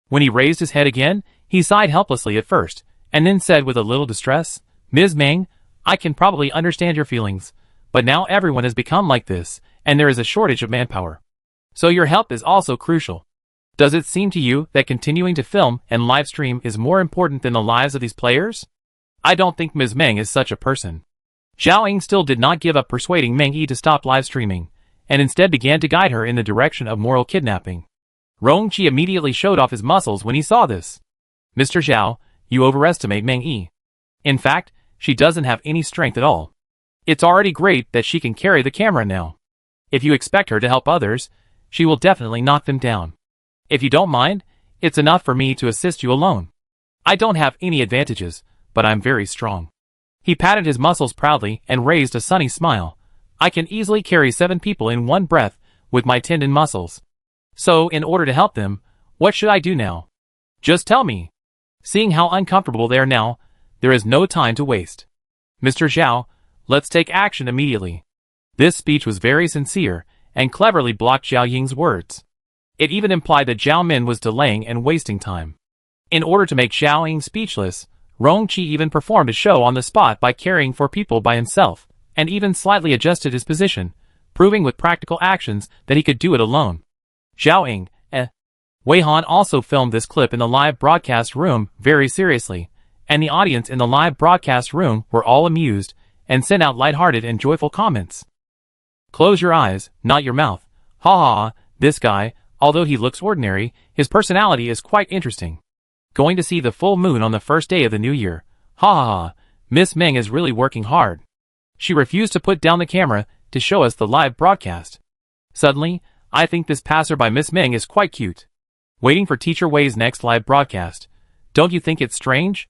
When he raised his head again, he sighed helplessly at first, and then said with a little distress, Ms. Meng, I can probably understand your feelings, but now everyone has become like this, and there is a shortage of manpower. So your help is also crucial. Does it seem to you that continuing to film and live stream is more important than the lives of these players? I don't think Ms. Meng is such a person. Zhao Ying still did not give up persuading Meng Yi to stop live streaming, and instead began to guide her in the direction of moral kidnapping. Rong Qi immediately showed off his muscles when he saw this. Mr. Zhao, you overestimate Meng Yi. In fact, she doesn't have any strength at all. It's already great that she can carry the camera now. If you expect her to help others, she will definitely knock them down. If you don't mind, it's enough for me to assist you alone. I don't have any advantages, but I'm very strong. He patted his muscles proudly and raised a sunny smile. I can easily carry 7 people in one breath with my tendon muscles. So, in order to help them, what should I do now? Just tell me. Seeing how uncomfortable they are now, there is no time to waste. Mr. Zhao, let's take action immediately. This speech was very sincere and cleverly blocked Zhao Ying's words. It even implied that Zhao Min was delaying and wasting time. In order to make Zhao Ying speechless, Rongqi even performed a show on the spot by carrying 4 people by himself, and even slightly adjusted his position, proving with practical actions that he could do it alone. Zhao Ying, Wei Han also filmed this clip in the live broadcast room very seriously, and the audience in the live broadcast room were all amused and sent out lighthearted and joyful comments. Close your eyes, not your mouth. Ha ha ha, this guy, although he looks ordinary, his personality is quite interesting. Going to see the full moon on the first day of the new year. Ha ha ha, Miss Meng is really working hard. She refused to put down the camera to show us the live broadcast. Suddenly, I think this passerby Miss Meng is quite cute. Waiting for Teacher Wei's next live broadcast. Don't you think it's strange?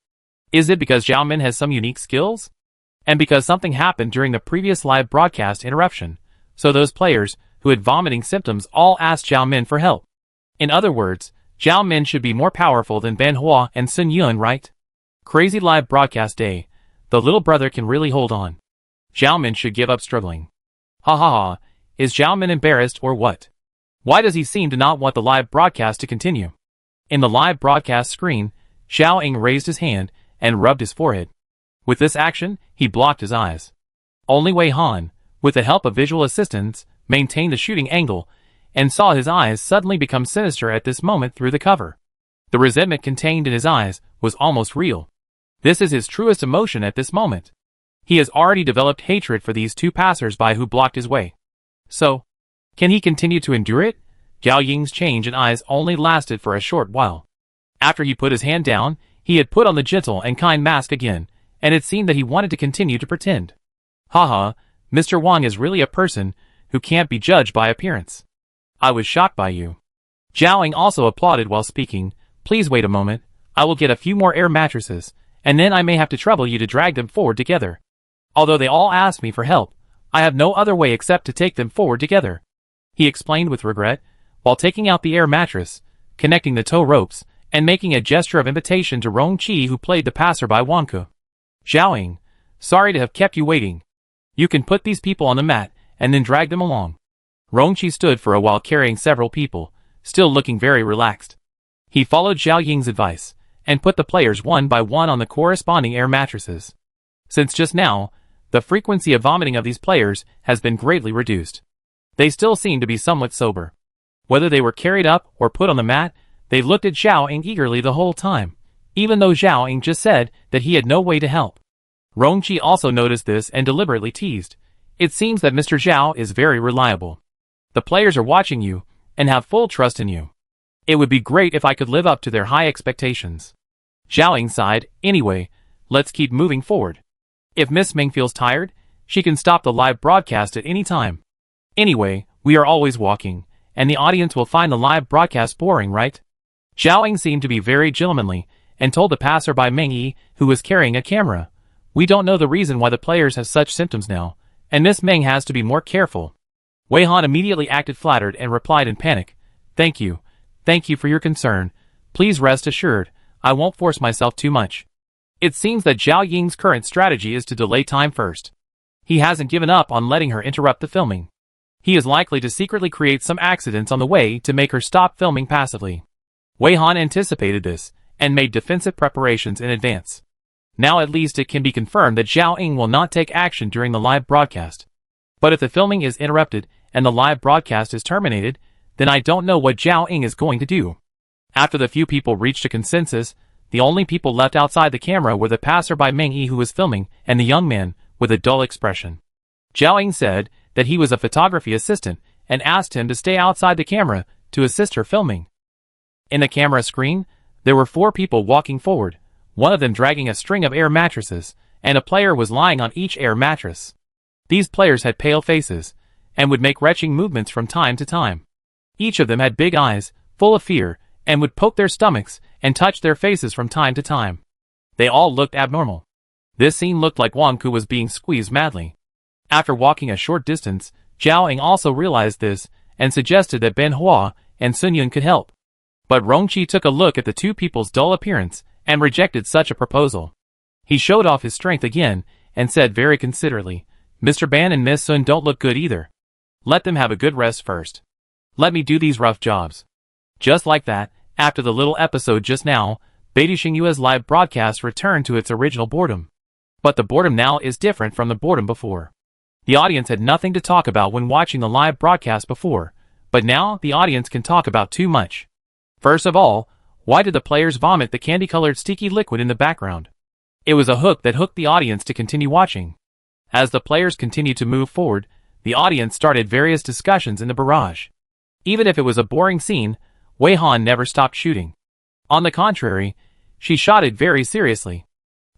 Is it because Zhao Min has some unique skills? And because something happened during the previous live broadcast interruption, so those players who had vomiting symptoms all asked Zhao Min for help. In other words, Zhao Min should be more powerful than Ben Hua and Sun Yun, right? Crazy live broadcast day. The little brother can really hold on. Zhao Min should give up struggling. Ha ha ha, is Zhao Min embarrassed or what? Why does he seem to not want the live broadcast to continue? In the live broadcast screen, Zhao Ying raised his hand and rubbed his forehead. With this action, he blocked his eyes. Only Wei Han, with the help of visual assistants, maintained the shooting angle and saw his eyes suddenly become sinister at this moment through the cover. The resentment contained in his eyes was almost real. This is his truest emotion at this moment. He has already developed hatred for these 2 passers-by who blocked his way. So, can he continue to endure it? Zhao Ying's change in eyes only lasted for a short while. After he put his hand down, he had put on the gentle and kind mask again, and it seemed that he wanted to continue to pretend. Haha, Mr. Wang is really a person who can't be judged by appearance. I was shocked by you. Zhao Ying also applauded while speaking. Please wait a moment, I will get a few more air mattresses, and then I may have to trouble you to drag them forward together. Although they all asked me for help, I have no other way except to take them forward together. He explained with regret, while taking out the air mattress, connecting the tow ropes, and making a gesture of invitation to Rongqi who played the passerby Wanke. Zhao Ying, sorry to have kept you waiting. You can put these people on the mat, and then drag them along. Rongqi stood for a while carrying several people, still looking very relaxed. He followed Zhao Ying's advice, and put the players one by one on the corresponding air mattresses. Since just now, the frequency of vomiting of these players has been greatly reduced. They still seemed to be somewhat sober. Whether they were carried up or put on the mat, they looked at Zhao Ying eagerly the whole time, even though Zhao Ying just said that he had no way to help. Rongqi also noticed this and deliberately teased. It seems that Mr. Zhao is very reliable. The players are watching you, and have full trust in you. It would be great if I could live up to their high expectations. Zhao Ying sighed. Anyway, let's keep moving forward. If Miss Meng feels tired, she can stop the live broadcast at any time. Anyway, we are always walking, and the audience will find the live broadcast boring, right? Zhao Ying seemed to be very gentlemanly, and told the passerby Meng Yi, who was carrying a camera. We don't know the reason why the players have such symptoms now, and Miss Meng has to be more careful. Wei Han immediately acted flattered and replied in panic. Thank you for your concern. Please rest assured, I won't force myself too much. It seems that Zhao Ying's current strategy is to delay time first. He hasn't given up on letting her interrupt the filming. He is likely to secretly create some accidents on the way to make her stop filming passively. Wei Han anticipated this, and made defensive preparations in advance. Now at least it can be confirmed that Zhao Ying will not take action during the live broadcast. But if the filming is interrupted, and the live broadcast is terminated, then I don't know what Zhao Ying is going to do. After the few people reached a consensus, the only people left outside the camera were the passerby Meng Yi who was filming, and the young man, with a dull expression. Zhao Ying said that he was a photography assistant, and asked him to stay outside the camera to assist her filming. In the camera screen, there were 4 people walking forward, one of them dragging a string of air mattresses, and a player was lying on each air mattress. These players had pale faces, and would make retching movements from time to time. Each of them had big eyes, full of fear, and would poke their stomachs and touch their faces from time to time. They all looked abnormal. This scene looked like Wang Ku was being squeezed madly. After walking a short distance, Zhao Ying also realized this and suggested that Ben Hua and Sun Yun could help. But Rongqi took a look at the two people's dull appearance and rejected such a proposal. He showed off his strength again and said very considerately, "Mr. Ban and Miss Sun don't look good either. Let them have a good rest first. Let me do these rough jobs." Just like that, after the little episode just now, Beidou Xingyue's live broadcast returned to its original boredom. But the boredom now is different from the boredom before. The audience had nothing to talk about when watching the live broadcast before, but now the audience can talk about too much. First of all, why did the players vomit the candy-colored sticky liquid in the background? It was a hook that hooked the audience to continue watching. As the players continued to move forward, the audience started various discussions in the barrage. Even if it was a boring scene, Wei Han never stopped shooting. On the contrary, she shot it very seriously.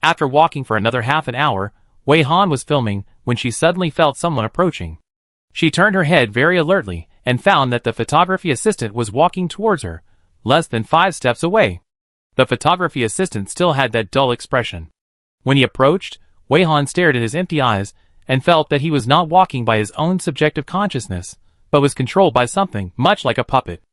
After walking for another half an hour, Wei Han was filming when she suddenly felt someone approaching. She turned her head very alertly and found that the photography assistant was walking towards her, less than 5 steps away. The photography assistant still had that dull expression. When he approached, Wei Han stared at his empty eyes and felt that he was not walking by his own subjective consciousness, but was controlled by something much like a puppet.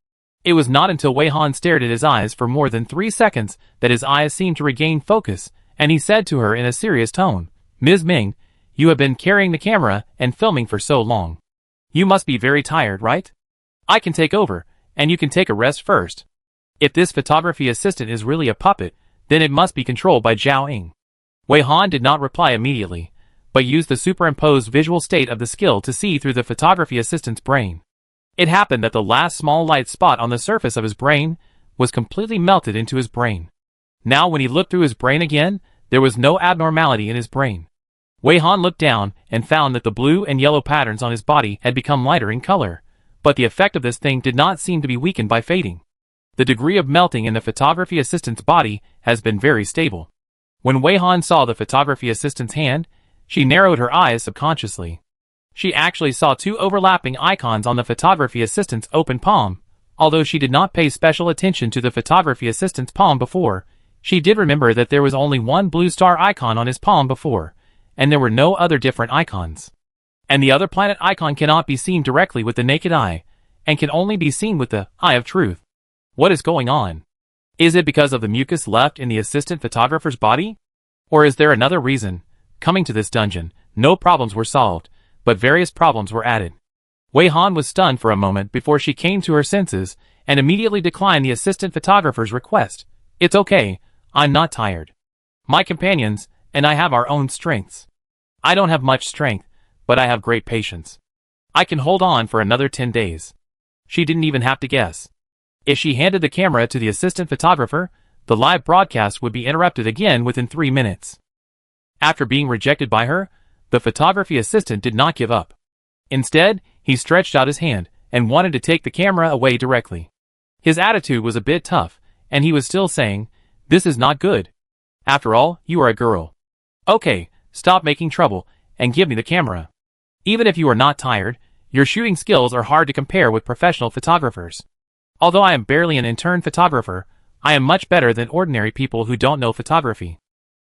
It was not until Wei Han stared at his eyes for more than 3 seconds that his eyes seemed to regain focus, and he said to her in a serious tone, "Ms. Ming, you have been carrying the camera and filming for so long. You must be very tired, right? I can take over, and you can take a rest first." If this photography assistant is really a puppet, then it must be controlled by Zhao Ying. Wei Han did not reply immediately, but used the superimposed visual state of the skill to see through the photography assistant's brain. It happened that the last small light spot on the surface of his brain was completely melted into his brain. Now when he looked through his brain again, there was no abnormality in his brain. Wei Han looked down and found that the blue and yellow patterns on his body had become lighter in color, but the effect of this thing did not seem to be weakened by fading. The degree of melting in the photography assistant's body has been very stable. When Wei Han saw the photography assistant's hand, she narrowed her eyes subconsciously. She actually saw 2 overlapping icons on the photography assistant's open palm. Although she did not pay special attention to the photography assistant's palm before, she did remember that there was only one blue star icon on his palm before, and there were no other different icons. And the other planet icon cannot be seen directly with the naked eye, and can only be seen with the eye of truth. What is going on? Is it because of the mucus left in the assistant photographer's body? Or is there another reason? Coming to this dungeon, no problems were solved, but various problems were added. Wei Han was stunned for a moment before she came to her senses, and immediately declined the assistant photographer's request. "It's okay, I'm not tired. My companions and I have our own strengths. I don't have much strength, but I have great patience. I can hold on for another 10 days. She didn't even have to guess. If she handed the camera to the assistant photographer, the live broadcast would be interrupted again within 3 minutes. After being rejected by her, the photography assistant did not give up. Instead, he stretched out his hand and wanted to take the camera away directly. His attitude was a bit tough, and he was still saying, "This is not good. After all, you are a girl. Okay, stop making trouble and give me the camera. Even if you are not tired, your shooting skills are hard to compare with professional photographers. Although I am barely an intern photographer, I am much better than ordinary people who don't know photography."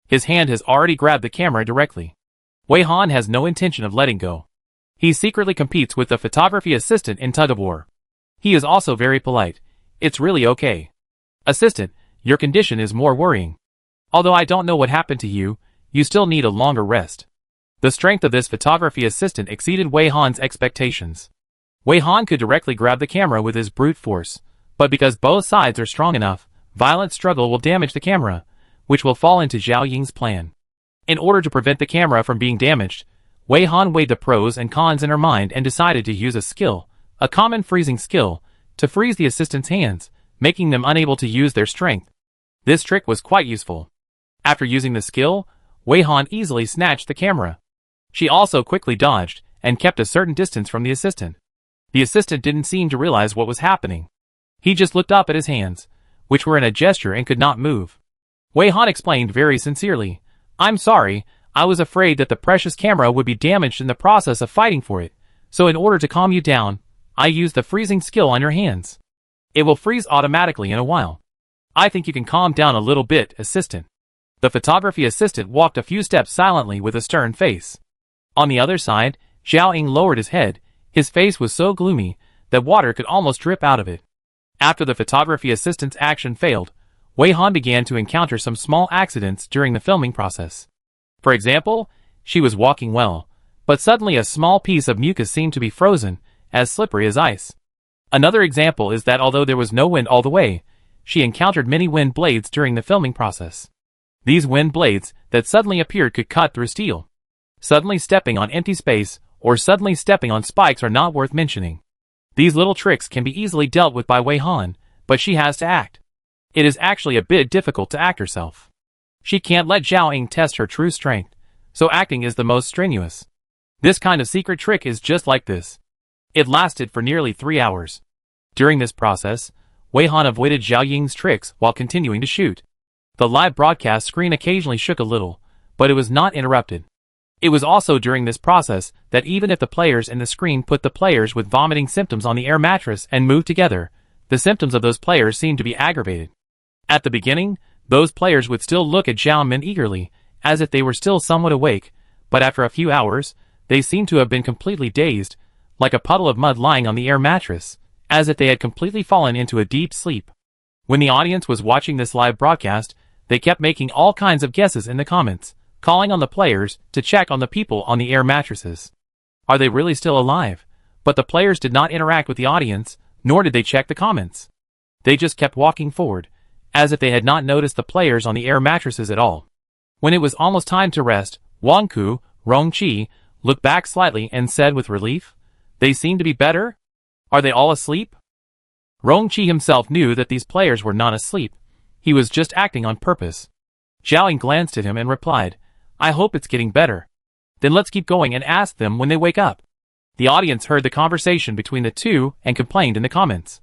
His hand has already grabbed the camera directly. Wei Han has no intention of letting go. He secretly competes with the photography assistant in tug-of-war. He is also very polite. "It's really okay. Assistant, your condition is more worrying. Although I don't know what happened to you, you still need a longer rest." The strength of this photography assistant exceeded Wei Han's expectations. Wei Han could directly grab the camera with his brute force, but because both sides are strong enough, violent struggle will damage the camera, which will fall into Zhao Ying's plan. In order to prevent the camera from being damaged, Wei Han weighed the pros and cons in her mind and decided to use a skill, a common freezing skill, to freeze the assistant's hands, making them unable to use their strength. This trick was quite useful. After using the skill, Wei Han easily snatched the camera. She also quickly dodged and kept a certain distance from the assistant. The assistant didn't seem to realize what was happening. He just looked up at his hands, which were in a gesture and could not move. Wei Han explained very sincerely, "I'm sorry, I was afraid that the precious camera would be damaged in the process of fighting for it, so in order to calm you down, I used the freezing skill on your hands. It will freeze automatically in a while. I think you can calm down a little bit, assistant. The photography assistant walked a few steps silently with a stern face. On the other side, Zhao Ying lowered his head. His face was so gloomy that water could almost drip out of it. After the photography assistant's action failed, Wei Han began to encounter some small accidents during the filming process. For example, she was walking well, but suddenly a small piece of mucus seemed to be frozen, as slippery as ice. Another example is that although there was no wind all the way, she encountered many wind blades during the filming process. These wind blades that suddenly appeared could cut through steel. Suddenly stepping on empty space or suddenly stepping on spikes are not worth mentioning. These little tricks can be easily dealt with by Wei Han, but she has to act. It is actually a bit difficult to act herself. She can't let Zhao Ying test her true strength, so acting is the most strenuous. This kind of secret trick is just like this. It lasted for nearly 3 hours. During this process, Wei Han avoided Zhao Ying's tricks while continuing to shoot. The live broadcast screen occasionally shook a little, but it was not interrupted. It was also during this process that even if the players in the screen put the players with vomiting symptoms on the air mattress and moved together, the symptoms of those players seemed to be aggravated. At the beginning, those players would still look at Zhao Min eagerly, as if they were still somewhat awake, but after a few hours, they seemed to have been completely dazed, like a puddle of mud lying on the air mattress, as if they had completely fallen into a deep sleep. When the audience was watching this live broadcast, they kept making all kinds of guesses in the comments, calling on the players to check on the people on the air mattresses. Are they really still alive? But the players did not interact with the audience, nor did they check the comments. They just kept walking forward, as if they had not noticed the players on the air mattresses at all. When it was almost time to rest, Wang Ku, Rong Qi, looked back slightly and said with relief, "They seem to be better? Are they all asleep?" Rong Qi himself knew that these players were not asleep. He was just acting on purpose. Zhao Ying glanced at him and replied, "I hope it's getting better. Then let's keep going and ask them when they wake up." The audience heard the conversation between the two and complained in the comments.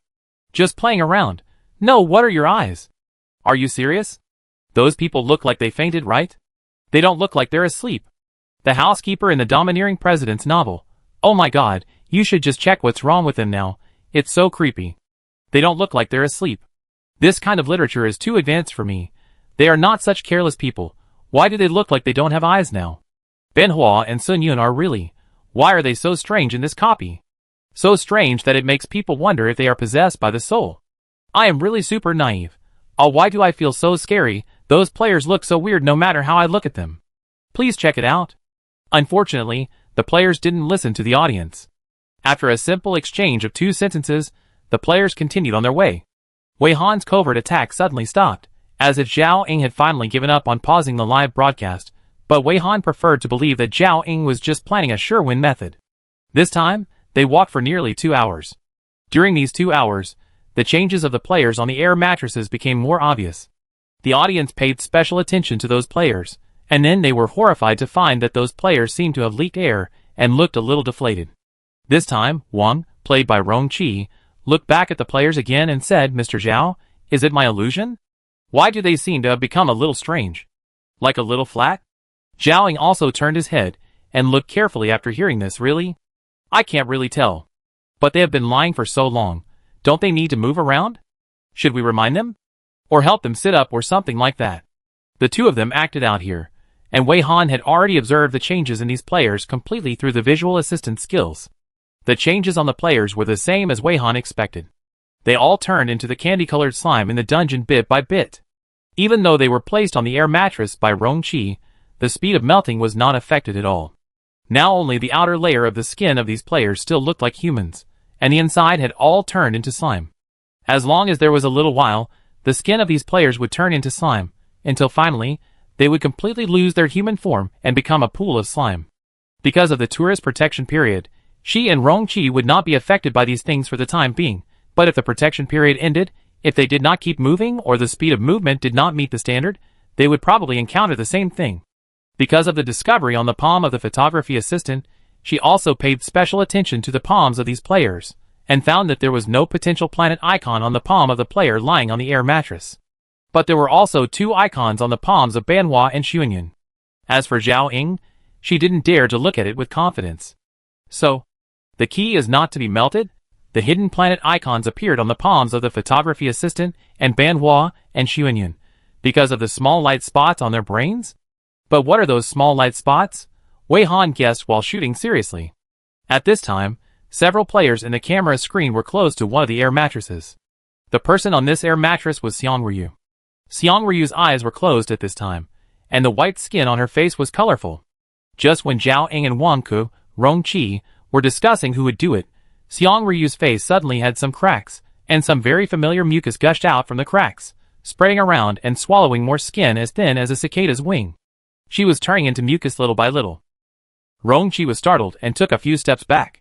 "Just playing around. No, what are your eyes? Are you serious? Those people look like they fainted, right? They don't look like they're asleep. The housekeeper in the domineering president's novel. Oh my god, you should just check what's wrong with them now. It's so creepy. They don't look like they're asleep. This kind of literature is too advanced for me. They are not such careless people. Why do they look like they don't have eyes now? Ben Hua and Sun Yun are really. Why are they so strange in this copy? So strange that it makes people wonder if they are possessed by the soul. I am really super naive. Oh, why do I feel so scary? Those players look so weird no matter how I look at them. Please check it out." Unfortunately, the players didn't listen to the audience. After a simple exchange of 2 sentences, the players continued on their way. Wei Han's covert attack suddenly stopped, as if Zhao Ying had finally given up on pausing the live broadcast, but Wei Han preferred to believe that Zhao Ying was just planning a sure-win method. This time, they walked for nearly 2 hours. During these 2 hours, the changes of the players on the air mattresses became more obvious. The audience paid special attention to those players, and then they were horrified to find that those players seemed to have leaked air and looked a little deflated. This time, Wang, played by Rong Qi, looked back at the players again and said, "Mr. Zhao, is it my illusion? Why do they seem to have become a little strange? Like a little flat?" Zhao Ying also turned his head and looked carefully after hearing this. "Really? I can't really tell. But they have been lying for so long. Don't they need to move around? Should we remind them? Or help them sit up or something like that?" The two of them acted out here, and Wei Han had already observed the changes in these players completely through the visual assistant skills. The changes on the players were the same as Wei Han expected. They all turned into the candy-colored slime in the dungeon bit by bit. Even though they were placed on the air mattress by Rong Qi, the speed of melting was not affected at all. Now only the outer layer of the skin of these players still looked like humans, and the inside had all turned into slime. As long as there was a little while, the skin of these players would turn into slime, until finally, they would completely lose their human form and become a pool of slime. Because of the tourist protection period, she and Rong Qi would not be affected by these things for the time being, but if the protection period ended, if they did not keep moving or the speed of movement did not meet the standard, they would probably encounter the same thing. Because of the discovery on the palm of the photography assistant, she also paid special attention to the palms of these players, and found that there was no potential planet icon on the palm of the player lying on the air mattress. But there were also 2 icons on the palms of Banhua and Xuanyun. As for Zhao Ying, she didn't dare to look at it with confidence. So, the key is not to be melted? The hidden planet icons appeared on the palms of the photography assistant and Banhua and Xuanyun, because of the small light spots on their brains? But what are those small light spots? Wei Han guessed while shooting seriously. At this time, several players in the camera screen were close to one of the air mattresses. The person on this air mattress was Xiang Ryu. Xiang Ryu's eyes were closed at this time, and the white skin on her face was colorful. Just when Zhao Eng and Wang Ku, Rong Qi, were discussing who would do it, Xiang Ryu's face suddenly had some cracks, and some very familiar mucus gushed out from the cracks, spreading around and swallowing more skin as thin as a cicada's wing. She was turning into mucus little by little. Rong Qi was startled and took a few steps back.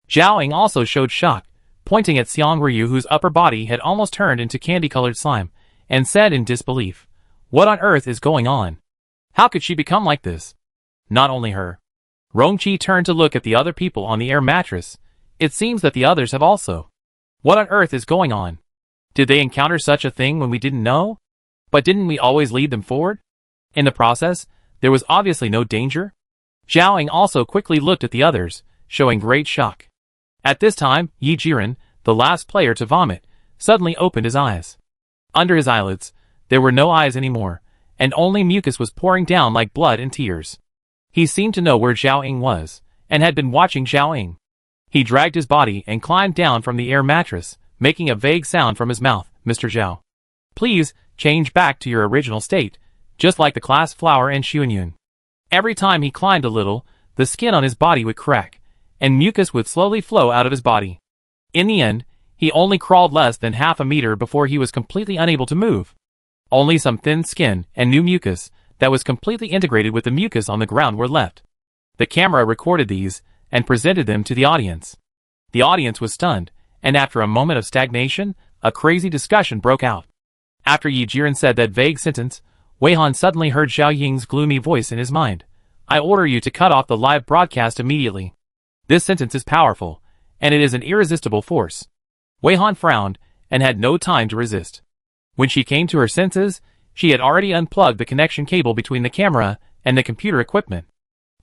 Zhao Eng also showed shock, pointing at Xiang Ryu whose upper body had almost turned into candy-colored slime, and said in disbelief, "What on earth is going on? How could she become like this?" Not only her. Rong Qi turned to look at the other people on the air mattress. It seems that the others have also. What on earth is going on? Did they encounter such a thing when we didn't know? But didn't we always lead them forward? In the process, there was obviously no danger. Zhao Eng also quickly looked at the others, showing great shock. At this time, Yi Jiren, the last player to vomit, suddenly opened his eyes. Under his eyelids, there were no eyes anymore, and only mucus was pouring down like blood and tears. He seemed to know where Zhao Eng was, and had been watching Zhao Eng. He dragged his body and climbed down from the air mattress, making a vague sound from his mouth. "Mr. Zhao, please change back to your original state, just like the class flower and Xuanyun." Every time he climbed a little, the skin on his body would crack, and mucus would slowly flow out of his body. In the end, he only crawled less than half a meter before he was completely unable to move. Only some thin skin and new mucus that was completely integrated with the mucus on the ground were left. The camera recorded these and presented them to the audience. The audience was stunned, and after a moment of stagnation, a crazy discussion broke out. After Yi Jiren said that vague sentence, Wei Han suddenly heard Zhao Ying's gloomy voice in his mind. "I order you to cut off the live broadcast immediately." This sentence is powerful, and it is an irresistible force. Wei Han frowned and had no time to resist. When she came to her senses, she had already unplugged the connection cable between the camera and the computer equipment.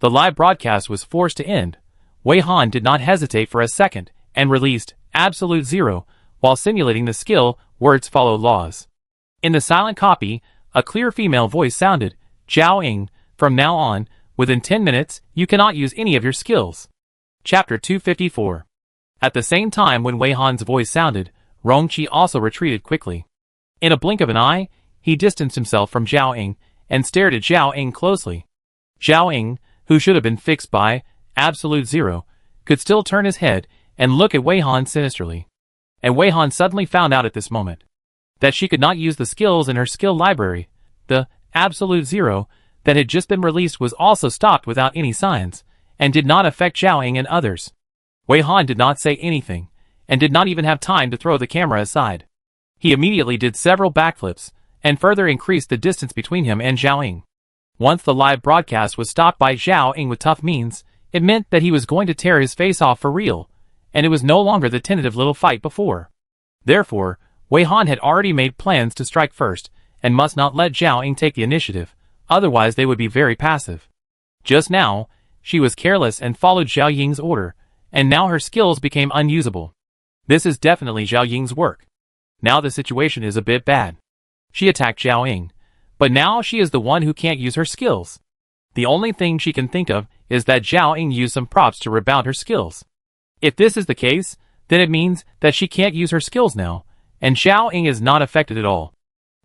The live broadcast was forced to end. Wei Han did not hesitate for a second and released absolute zero while simulating the skill words follow laws. In the silent copy, a clear female voice sounded, "Zhao Eng, from now on, within 10 minutes, you cannot use any of your skills." Chapter 254. At the same time when Wei Han's voice sounded, Rong Qi also retreated quickly. In a blink of an eye, he distanced himself from Zhao Eng and stared at Zhao Eng closely. Zhao Eng, who should have been fixed by absolute zero, could still turn his head and look at Wei Han sinisterly. And Wei Han suddenly found out at this moment that she could not use the skills in her skill library. The absolute zero that had just been released was also stopped without any signs, and did not affect Zhao Eng and others. Wei Han did not say anything, and did not even have time to throw the camera aside. He immediately did several backflips, and further increased the distance between him and Zhao Eng. Once the live broadcast was stopped by Zhao Eng with tough means, it meant that he was going to tear his face off for real, and it was no longer the tentative little fight before. Therefore, Wei Han had already made plans to strike first, and must not let Zhao Eng take the initiative, otherwise they would be very passive. Just now, she was careless and followed Zhao Ying's order, and now her skills became unusable. This is definitely Zhao Ying's work. Now the situation is a bit bad. She attacked Zhao Eng, but now she is the one who can't use her skills. The only thing she can think of is that Zhao Eng used some props to rebound her skills. If this is the case, then it means that she can't use her skills now, and Zhao Eng is not affected at all.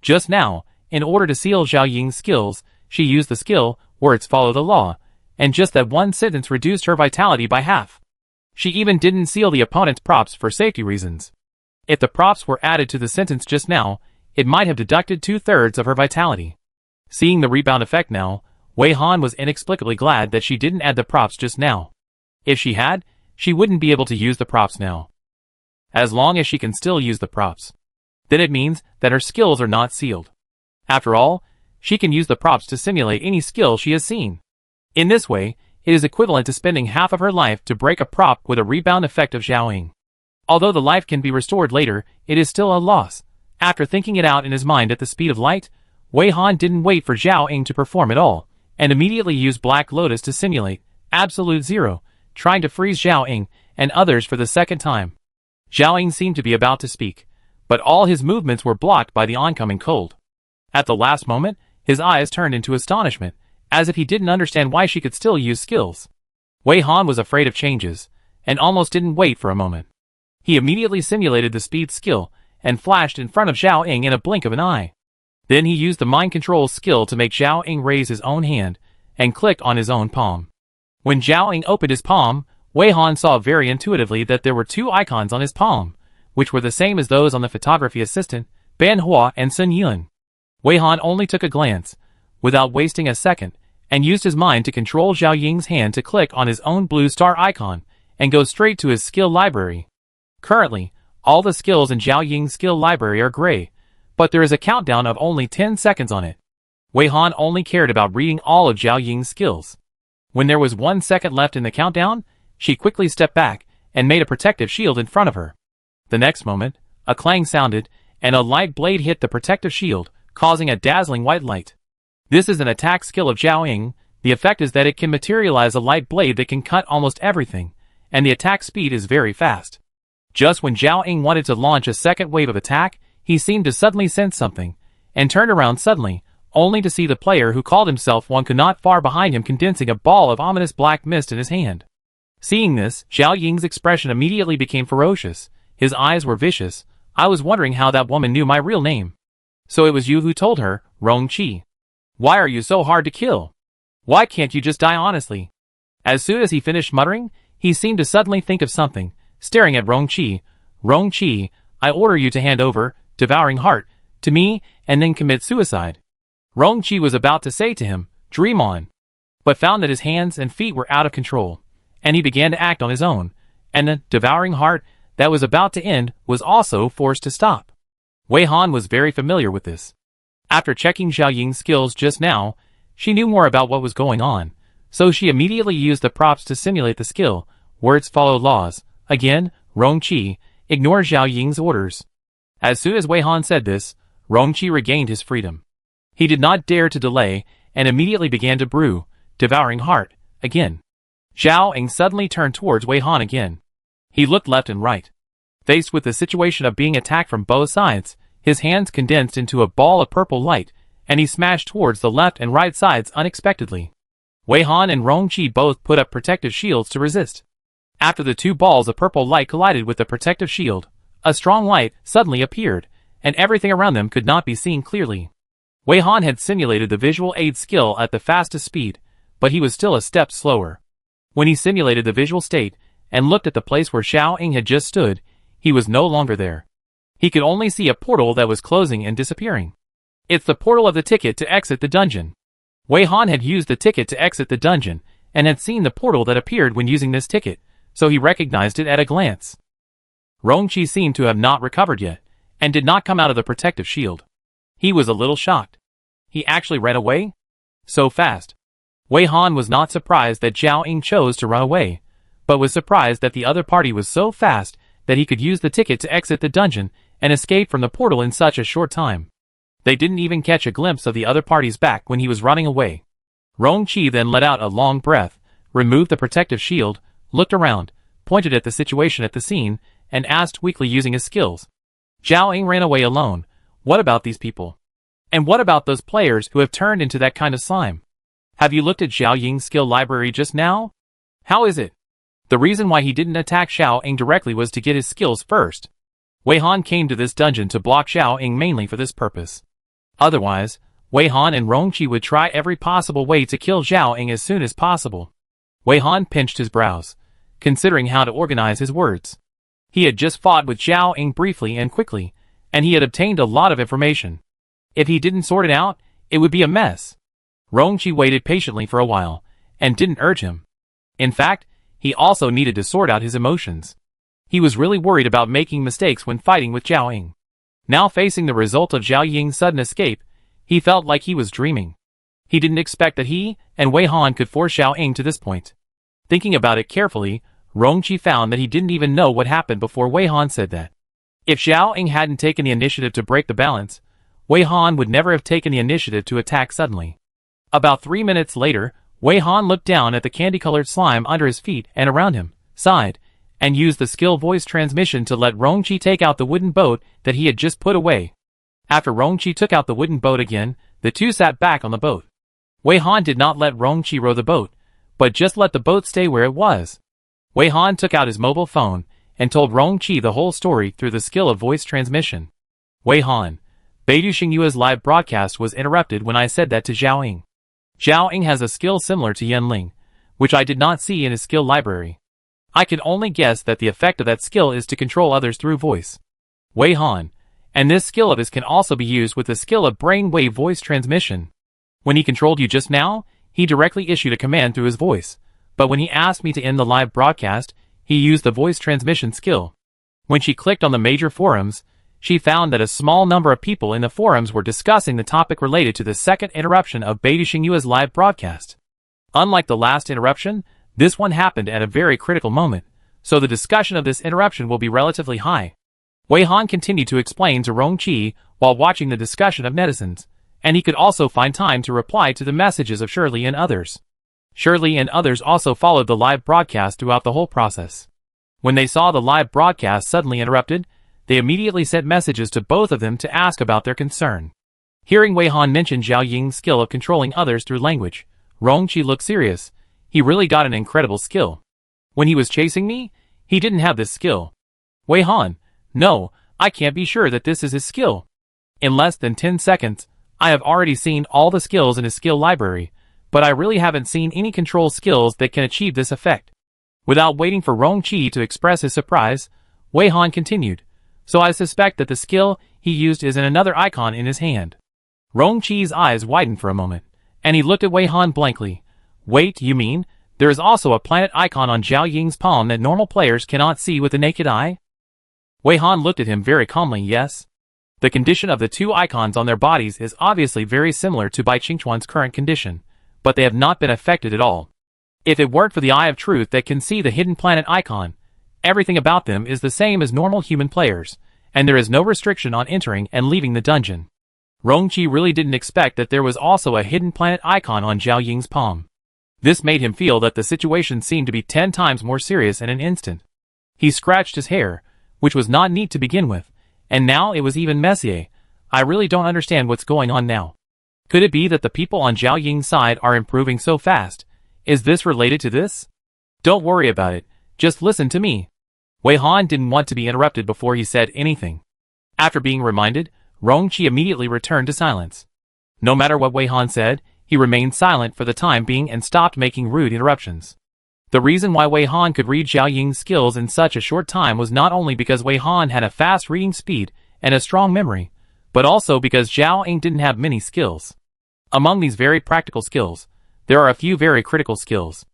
Just now, in order to seal Zhao Ying's skills, she used the skill, words follow the law, and just that one sentence reduced her vitality by half. She even didn't seal the opponent's props for safety reasons. If the props were added to the sentence just now, it might have deducted 2/3 of her vitality. Seeing the rebound effect now, Wei Han was inexplicably glad that she didn't add the props just now. If she had, she wouldn't be able to use the props now. As long as she can still use the props, then it means that her skills are not sealed. After all, she can use the props to simulate any skill she has seen. In this way, it is equivalent to spending half of her life to break a prop with a rebound effect of Zhao Eng. Although the life can be restored later, it is still a loss. After thinking it out in his mind at the speed of light, Wei Han didn't wait for Zhao Eng to perform at all, and immediately used Black Lotus to simulate absolute zero, trying to freeze Zhao Eng and others for the second time. Zhao Ying seemed to be about to speak, but all his movements were blocked by the oncoming cold. At the last moment, his eyes turned into astonishment, as if he didn't understand why she could still use skills. Wei Han was afraid of changes, and almost didn't wait for a moment. He immediately simulated the speed skill, and flashed in front of Zhao Ying in a blink of an eye. Then he used the mind control skill to make Zhao Ying raise his own hand, and click on his own palm. When Zhao Ying opened his palm, Wei Han saw very intuitively that there were two icons on his palm, which were the same as those on the photography assistant, Ban Hua and Sun Yun. Wei Han only took a glance, without wasting a second, and used his mind to control Zhao Ying's hand to click on his own blue star icon, and go straight to his skill library. Currently, all the skills in Zhao Ying's skill library are gray, but there is a countdown of only 10 seconds on it. Wei Han only cared about reading all of Zhao Ying's skills. When there was 1 second left in the countdown, she quickly stepped back, and made a protective shield in front of her. The next moment, a clang sounded, and a light blade hit the protective shield, causing a dazzling white light. This is an attack skill of Zhao Ying. The effect is that it can materialize a light blade that can cut almost everything, and the attack speed is very fast. Just when Zhao Ying wanted to launch a second wave of attack, he seemed to suddenly sense something, and turned around suddenly, only to see the player who called himself one could not far behind him condensing a ball of ominous black mist in his hand. Seeing this, Zhao Ying's expression immediately became ferocious. His eyes were vicious. I was wondering how that woman knew my real name. So it was you who told her, Rong Qi. Why are you so hard to kill? Why can't you just die honestly? As soon as he finished muttering, he seemed to suddenly think of something, staring at Rong Qi. Rong Qi, I order you to hand over, Devouring Heart, to me, and then commit suicide. Rong Qi was about to say to him, dream on, but found that his hands and feet were out of control, and he began to act on his own, and the Devouring Heart that was about to end was also forced to stop. Wei Han was very familiar with this. After checking Zhao Ying's skills just now, she knew more about what was going on, so she immediately used the props to simulate the skill. Words follow laws. Again, Rong Qi, ignore Zhao Ying's orders. As soon as Wei Han said this, Rong Qi regained his freedom. He did not dare to delay, and immediately began to brew, Devouring Heart, again. Zhao Ying suddenly turned towards Wei Han again. He looked left and right. Faced with the situation of being attacked from both sides, his hands condensed into a ball of purple light, and he smashed towards the left and right sides unexpectedly. Wei Han and Rong Qi both put up protective shields to resist. After the two balls of purple light collided with the protective shield, a strong light suddenly appeared, and everything around them could not be seen clearly. Wei Han had simulated the visual aid skill at the fastest speed, but he was still a step slower. When he simulated the visual state, and looked at the place where Zhao Ying had just stood, he was no longer there. He could only see a portal that was closing and disappearing. It's the portal of the ticket to exit the dungeon. Wei Han had used the ticket to exit the dungeon, and had seen the portal that appeared when using this ticket, so he recognized it at a glance. Rong Qi seemed to have not recovered yet, and did not come out of the protective shield. He was a little shocked. He actually ran away? So fast. Wei Han was not surprised that Zhao Ying chose to run away, but was surprised that the other party was so fast that he could use the ticket to exit the dungeon and escape from the portal in such a short time. They didn't even catch a glimpse of the other party's back when he was running away. Rong Qi then let out a long breath, removed the protective shield, looked around, pointed at the situation at the scene, and asked weakly using his skills. Zhao Ying ran away alone. What about these people? And what about those players who have turned into that kind of slime? Have you looked at Zhao Ying's skill library just now? How is it? The reason why he didn't attack Zhao Ying directly was to get his skills first. Wei Han came to this dungeon to block Zhao Ying mainly for this purpose. Otherwise, Wei Han and Rong Qi would try every possible way to kill Zhao Ying as soon as possible. Wei Han pinched his brows, considering how to organize his words. He had just fought with Zhao Ying briefly and quickly, and he had obtained a lot of information. If he didn't sort it out, it would be a mess. Rong Qi waited patiently for a while, and didn't urge him. In fact, he also needed to sort out his emotions. He was really worried about making mistakes when fighting with Zhao Ying. Now facing the result of Zhao Ying's sudden escape, he felt like he was dreaming. He didn't expect that he and Wei Han could force Zhao Ying to this point. Thinking about it carefully, Rong Qi found that he didn't even know what happened before Wei Han said that. If Zhao Ying hadn't taken the initiative to break the balance, Wei Han would never have taken the initiative to attack suddenly. About 3 minutes later, Wei Han looked down at the candy-colored slime under his feet and around him, sighed, and used the skill voice transmission to let Rongqi take out the wooden boat that he had just put away. After Rongqi took out the wooden boat again, the two sat back on the boat. Wei Han did not let Rongqi row the boat, but just let the boat stay where it was. Wei Han took out his mobile phone and told Rongqi the whole story through the skill of voice transmission. Wei Han, Beidou Xingyue's live broadcast was interrupted when I said that to Zhao Ying. Zhao Ying has a skill similar to Yan Ling, which I did not see in his skill library. I can only guess that the effect of that skill is to control others through voice. Wei Han, and this skill of his can also be used with the skill of brainwave voice transmission. When he controlled you just now, he directly issued a command through his voice, but when he asked me to end the live broadcast, he used the voice transmission skill. When she clicked on the major forums, she found that a small number of people in the forums were discussing the topic related to the second interruption of Beidou Xingyue's live broadcast. Unlike the last interruption, this one happened at a very critical moment, so the discussion of this interruption will be relatively high. Wei Han continued to explain to Rongqi while watching the discussion of netizens, and he could also find time to reply to the messages of Shirley and others. Shirley and others also followed the live broadcast throughout the whole process. When they saw the live broadcast suddenly interrupted, they immediately sent messages to both of them to ask about their concern. Hearing Wei Han mention Zhao Ying's skill of controlling others through language, Rongqi looked serious. He really got an incredible skill. When he was chasing me, he didn't have this skill. Wei Han, no, I can't be sure that this is his skill. In less than 10 seconds, I have already seen all the skills in his skill library, but I really haven't seen any control skills that can achieve this effect. Without waiting for Rongqi to express his surprise, Wei Han continued, so I suspect that the skill he used is in another icon in his hand. Rongqi's eyes widened for a moment, and he looked at Wei Han blankly. Wait, you mean, there is also a planet icon on Zhao Ying's palm that normal players cannot see with the naked eye? Wei Han looked at him very calmly. Yes. The condition of the two icons on their bodies is obviously very similar to Bai Qingchuan's current condition, but they have not been affected at all. If it weren't for the Eye of Truth that can see the hidden planet icon, everything about them is the same as normal human players, and there is no restriction on entering and leaving the dungeon. Rongqi really didn't expect that there was also a hidden planet icon on Zhao Ying's palm. This made him feel that the situation seemed to be 10 times more serious in an instant. He scratched his hair, which was not neat to begin with, and now it was even messier. I really don't understand what's going on now. Could it be that the people on Zhao Ying's side are improving so fast? Is this related to this? Don't worry about it, just listen to me. Wei Han didn't want to be interrupted before he said anything. After being reminded, Rongqi immediately returned to silence. No matter what Wei Han said, he remained silent for the time being and stopped making rude interruptions. The reason why Wei Han could read Zhao Ying's skills in such a short time was not only because Wei Han had a fast reading speed and a strong memory, but also because Zhao Ying didn't have many skills. Among these very practical skills, there are a few very critical skills.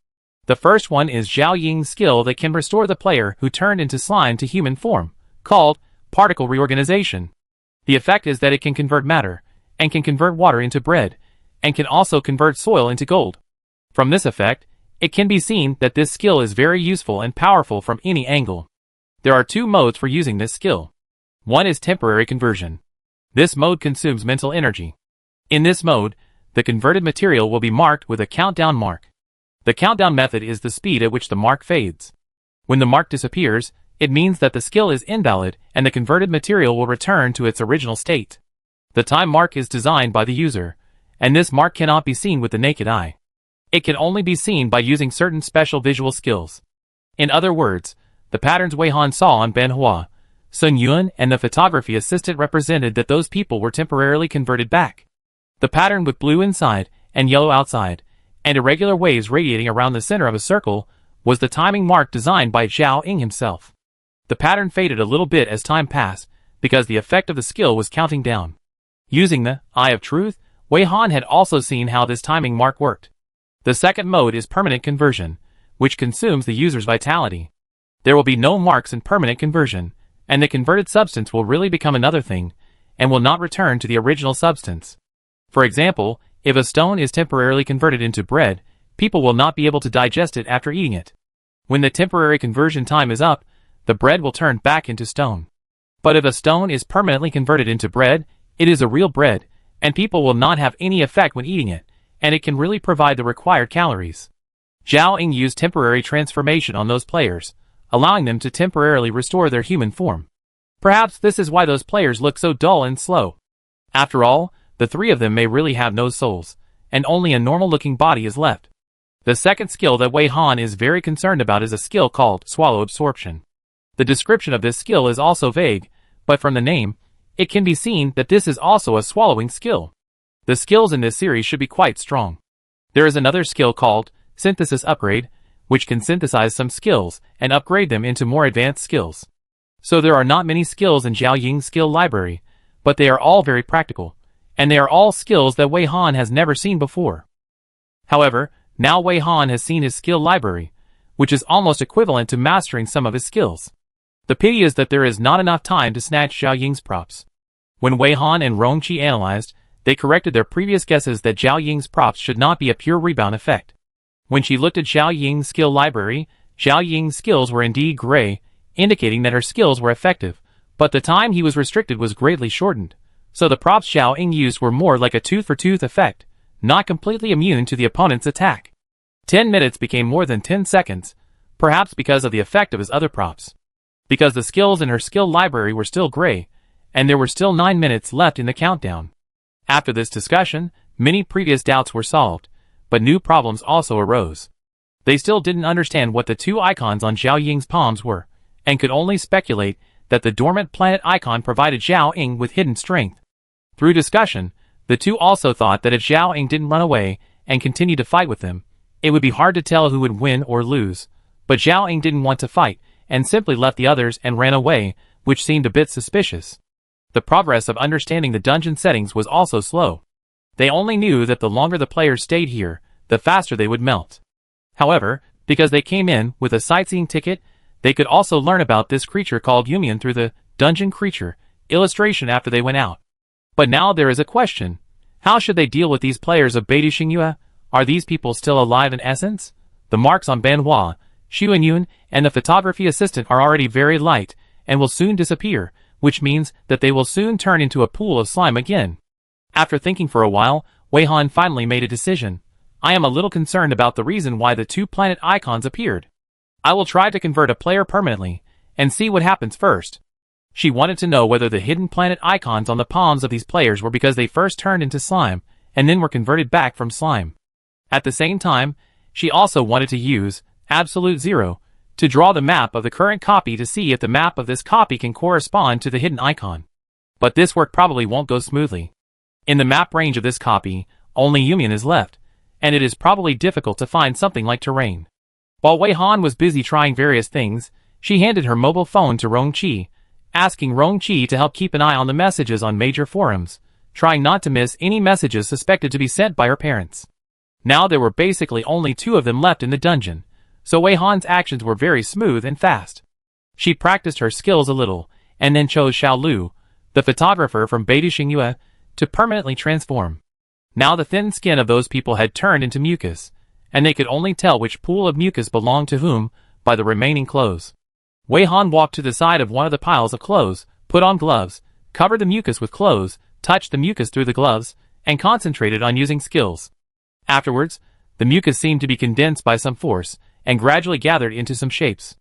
The first one is Zhao Ying's skill that can restore the player who turned into slime to human form, called particle reorganization. The effect is that it can convert matter, and can convert water into bread, and can also convert soil into gold. From this effect, it can be seen that this skill is very useful and powerful from any angle. There are two modes for using this skill. One is temporary conversion. This mode consumes mental energy. In this mode, the converted material will be marked with a countdown mark. The countdown method is the speed at which the mark fades. When the mark disappears, it means that the skill is invalid and the converted material will return to its original state. The time mark is designed by the user, and this mark cannot be seen with the naked eye. It can only be seen by using certain special visual skills. In other words, the patterns Wei Han saw on Ben Hua, Sun Yuan, and the photography assistant represented that those people were temporarily converted back. The pattern with blue inside and yellow outside, and irregular waves radiating around the center of a circle, was the timing mark designed by Zhao Ying himself. The pattern faded a little bit as time passed, because the effect of the skill was counting down. Using the Eye of Truth, Wei Han had also seen how this timing mark worked. The second mode is permanent conversion, which consumes the user's vitality. There will be no marks in permanent conversion, and the converted substance will really become another thing, and will not return to the original substance. For example, if a stone is temporarily converted into bread, people will not be able to digest it after eating it. When the temporary conversion time is up, the bread will turn back into stone. But if a stone is permanently converted into bread, it is a real bread, and people will not have any effect when eating it, and it can really provide the required calories. Zhao Ying used temporary transformation on those players, allowing them to temporarily restore their human form. Perhaps this is why those players look so dull and slow. After all, the three of them may really have no souls, and only a normal-looking body is left. The second skill that Wei Han is very concerned about is a skill called swallow absorption. The description of this skill is also vague, but from the name, it can be seen that this is also a swallowing skill. The skills in this series should be quite strong. There is another skill called synthesis upgrade, which can synthesize some skills and upgrade them into more advanced skills. So there are not many skills in Zhao Ying's skill library, but they are all very practical, and they are all skills that Wei Han has never seen before. However, now Wei Han has seen his skill library, which is almost equivalent to mastering some of his skills. The pity is that there is not enough time to snatch Zhao Ying's props. When Wei Han and Rongqi analyzed, they corrected their previous guesses that Zhao Ying's props should not be a pure rebound effect. When she looked at Zhao Ying's skill library, Zhao Ying's skills were indeed gray, indicating that her skills were effective, but the time he was restricted was greatly shortened, so the props Zhao Ying used were more like a tooth-for-tooth effect, not completely immune to the opponent's attack. 10 minutes became more than 10 seconds, perhaps because of the effect of his other props. Because the skills in her skill library were still gray, and there were still 9 minutes left in the countdown. After this discussion, many previous doubts were solved, but new problems also arose. They still didn't understand what the two icons on Zhao Ying's palms were, and could only speculate that the dormant planet icon provided Zhao Ying with hidden strength. Through discussion, the two also thought that if Zhao Ying didn't run away and continue to fight with them, it would be hard to tell who would win or lose. But Zhao Ying didn't want to fight, and simply left the others and ran away, which seemed a bit suspicious. The progress of understanding the dungeon settings was also slow. They only knew that the longer the players stayed here, the faster they would melt. However, because they came in with a sightseeing ticket, they could also learn about this creature called Yumian through the dungeon creature illustration after they went out. But now there is a question. How should they deal with these players of Beidou Xingyue? Are these people still alive in essence? The marks on Ben Hua, Xu Yun, and the photography assistant are already very light, and will soon disappear, which means that they will soon turn into a pool of slime again. After thinking for a while, Wei Han finally made a decision. I am a little concerned about the reason why the two planet icons appeared. I will try to convert a player permanently, and see what happens first. She wanted to know whether the hidden planet icons on the palms of these players were because they first turned into slime, and then were converted back from slime. At the same time, she also wanted to use Absolute Zero to draw the map of the current copy to see if the map of this copy can correspond to the hidden icon. But this work probably won't go smoothly. In the map range of this copy, only Yumian is left, and it is probably difficult to find something like terrain. While Wei Han was busy trying various things, she handed her mobile phone to Rongqi, asking Rongqi to help keep an eye on the messages on major forums, trying not to miss any messages suspected to be sent by her parents. Now there were basically only two of them left in the dungeon, so Wei Han's actions were very smooth and fast. She practiced her skills a little, and then chose Xiao Lu, the photographer from Beidou Xingyue, to permanently transform. Now the thin skin of those people had turned into mucus, and they could only tell which pool of mucus belonged to whom by the remaining clothes. Wei Han walked to the side of one of the piles of clothes, put on gloves, covered the mucus with clothes, touched the mucus through the gloves, and concentrated on using skills. Afterwards, the mucus seemed to be condensed by some force, and gradually gathered into some shapes.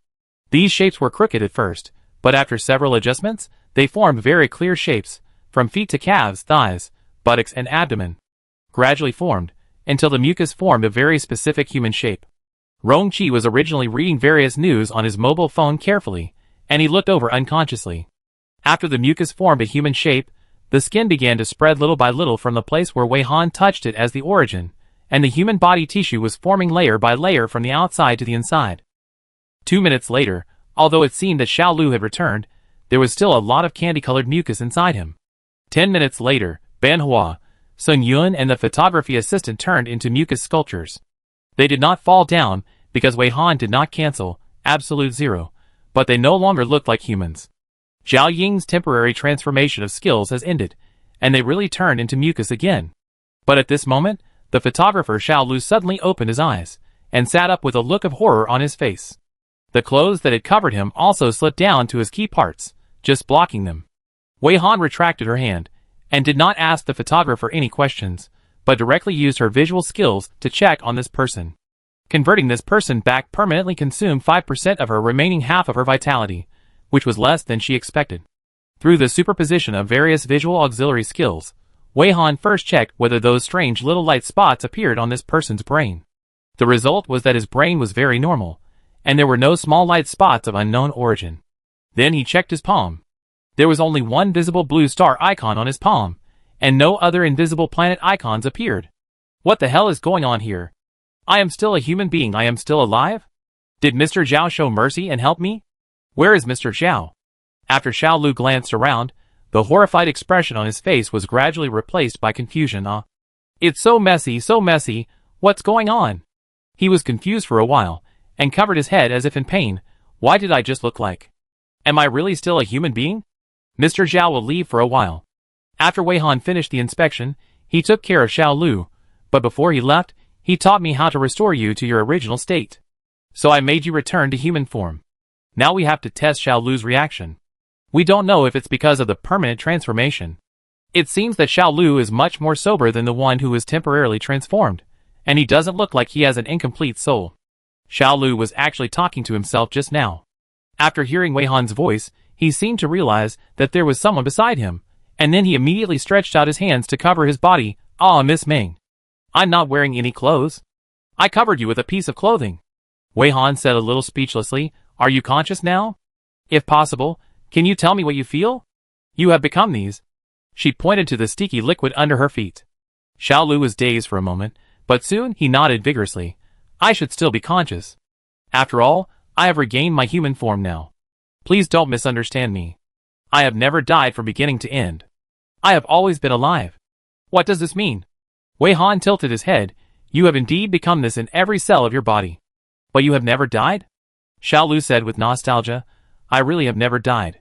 These shapes were crooked at first, but after several adjustments, they formed very clear shapes, from feet to calves, thighs, buttocks and abdomen. Gradually formed, until the mucus formed a very specific human shape. Rongqi was originally reading various news on his mobile phone carefully, and he looked over unconsciously. After the mucus formed a human shape, the skin began to spread little by little from the place where Wei Han touched it as the origin, and the human body tissue was forming layer by layer from the outside to the inside. 2 minutes later, although it seemed that Xiao Lu had returned, there was still a lot of candy-colored mucus inside him. 10 minutes later, Ben Hua, Sun Yun and the photography assistant turned into mucus sculptures. They did not fall down, because Wei Han did not cancel Absolute Zero, but they no longer looked like humans. Zhao Ying's temporary transformation of skills has ended, and they really turned into mucus again. But at this moment, the photographer Xiao Lu suddenly opened his eyes, and sat up with a look of horror on his face. The clothes that had covered him also slipped down to his key parts, just blocking them. Wei Han retracted her hand, and did not ask the photographer any questions, but directly used her visual skills to check on this person. Converting this person back permanently consumed 5% of her remaining half of her vitality, which was less than she expected. Through the superposition of various visual auxiliary skills, Wei Han first checked whether those strange little light spots appeared on this person's brain. The result was that his brain was very normal, and there were no small light spots of unknown origin. Then he checked his palm. There was only one visible blue star icon on his palm, and no other invisible planet icons appeared. What the hell is going on here? I am still a human being. I am still alive? Did Mr. Zhao show mercy and help me? Where is Mr. Zhao? After Xiao Lu glanced around, the horrified expression on his face was gradually replaced by confusion. It's so messy, what's going on? He was confused for a while, and covered his head as if in pain. Why did I just look like? Am I really still a human being? Mr. Zhao will leave for a while. After Wei Han finished the inspection, he took care of Xiao Lu, but before he left, he taught me how to restore you to your original state. So I made you return to human form. Now we have to test Xiao Lu's reaction. We don't know if it's because of the permanent transformation. It seems that Xiao Lu is much more sober than the one who was temporarily transformed, and he doesn't look like he has an incomplete soul. Xiao Lu was actually talking to himself just now. After hearing Wei Han's voice, he seemed to realize that there was someone beside him, and then he immediately stretched out his hands to cover his body. Miss Ming. I'm not wearing any clothes. I covered you with a piece of clothing. Wei Han said a little speechlessly. Are you conscious now? If possible, can you tell me what you feel? You have become these. She pointed to the sticky liquid under her feet. Xiao Lu was dazed for a moment, but soon he nodded vigorously. I should still be conscious. After all, I have regained my human form now. Please don't misunderstand me. I have never died from beginning to end. I have always been alive. What does this mean? Wei Han tilted his head. You have indeed become this in every cell of your body. But you have never died? Xiao Lu said with nostalgia. I really have never died.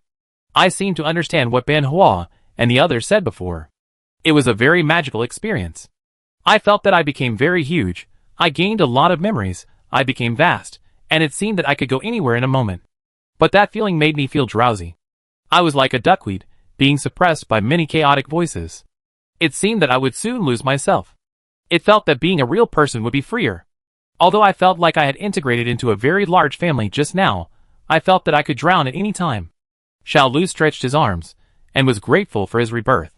I seem to understand what Ben Hua and the others said before. It was a very magical experience. I felt that I became very huge. I gained a lot of memories. I became vast, and it seemed that I could go anywhere in a moment. But that feeling made me feel drowsy. I was like a duckweed, being suppressed by many chaotic voices. It seemed that I would soon lose myself. It felt that being a real person would be freer. Although I felt like I had integrated into a very large family just now, I felt that I could drown at any time. Xiao Lu stretched his arms, and was grateful for his rebirth.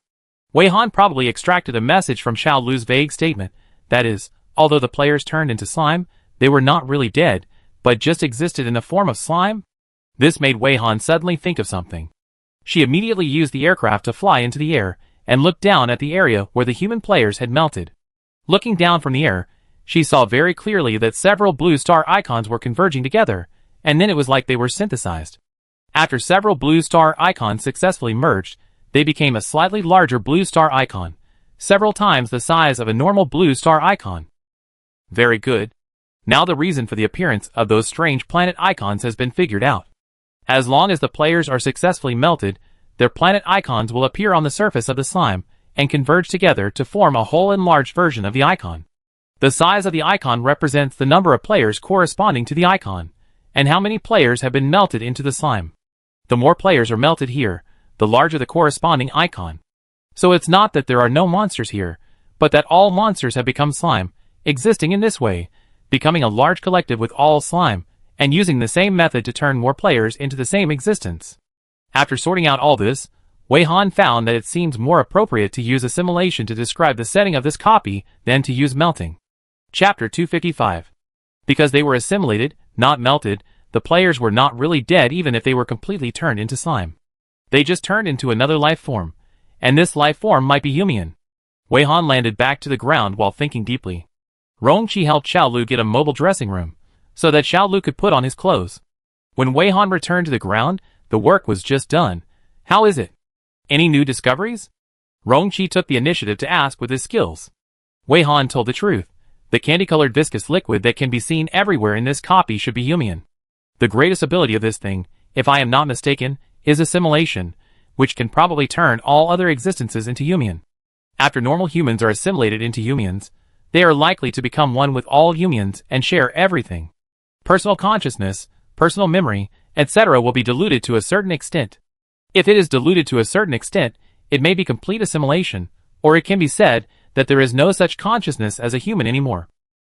Wei Han probably extracted a message from Xiao Lu's vague statement, that is, although the players turned into slime, they were not really dead, but just existed in the form of slime? This made Wei Han suddenly think of something. She immediately used the aircraft to fly into the air, and looked down at the area where the human players had melted. Looking down from the air, she saw very clearly that several blue star icons were converging together, and then it was like they were synthesized. After several blue star icons successfully merged, they became a slightly larger blue star icon, several times the size of a normal blue star icon. Very good. Now the reason for the appearance of those strange planet icons has been figured out. As long as the players are successfully melted, their planet icons will appear on the surface of the slime, and converge together to form a whole enlarged version of the icon. The size of the icon represents the number of players corresponding to the icon, and how many players have been melted into the slime. The more players are melted here, the larger the corresponding icon. So it's not that there are no monsters here, but that all monsters have become slime, existing in this way, becoming a large collective with all slime, and using the same method to turn more players into the same existence. After sorting out all this, Wei Han found that it seems more appropriate to use assimilation to describe the setting of this copy than to use melting. Chapter 255. Because they were assimilated, not melted, the players were not really dead even if they were completely turned into slime. They just turned into another life form, and this life form might be human. Wei Han landed back to the ground while thinking deeply. Rongqi helped Xiao Lu get a mobile dressing room, so that Xiao Lu could put on his clothes. When Wei Han returned to the ground, the work was just done. How is it? Any new discoveries? Rongqi took the initiative to ask with his skills. Wei Han told the truth. The candy-colored viscous liquid that can be seen everywhere in this copy should be human. The greatest ability of this thing, if I am not mistaken, is assimilation, which can probably turn all other existences into human. After normal humans are assimilated into humans, they are likely to become one with all humans and share everything. Personal consciousness, personal memory, etc. will be diluted to a certain extent. If it is diluted to a certain extent, it may be complete assimilation, or it can be said that there is no such consciousness as a human anymore.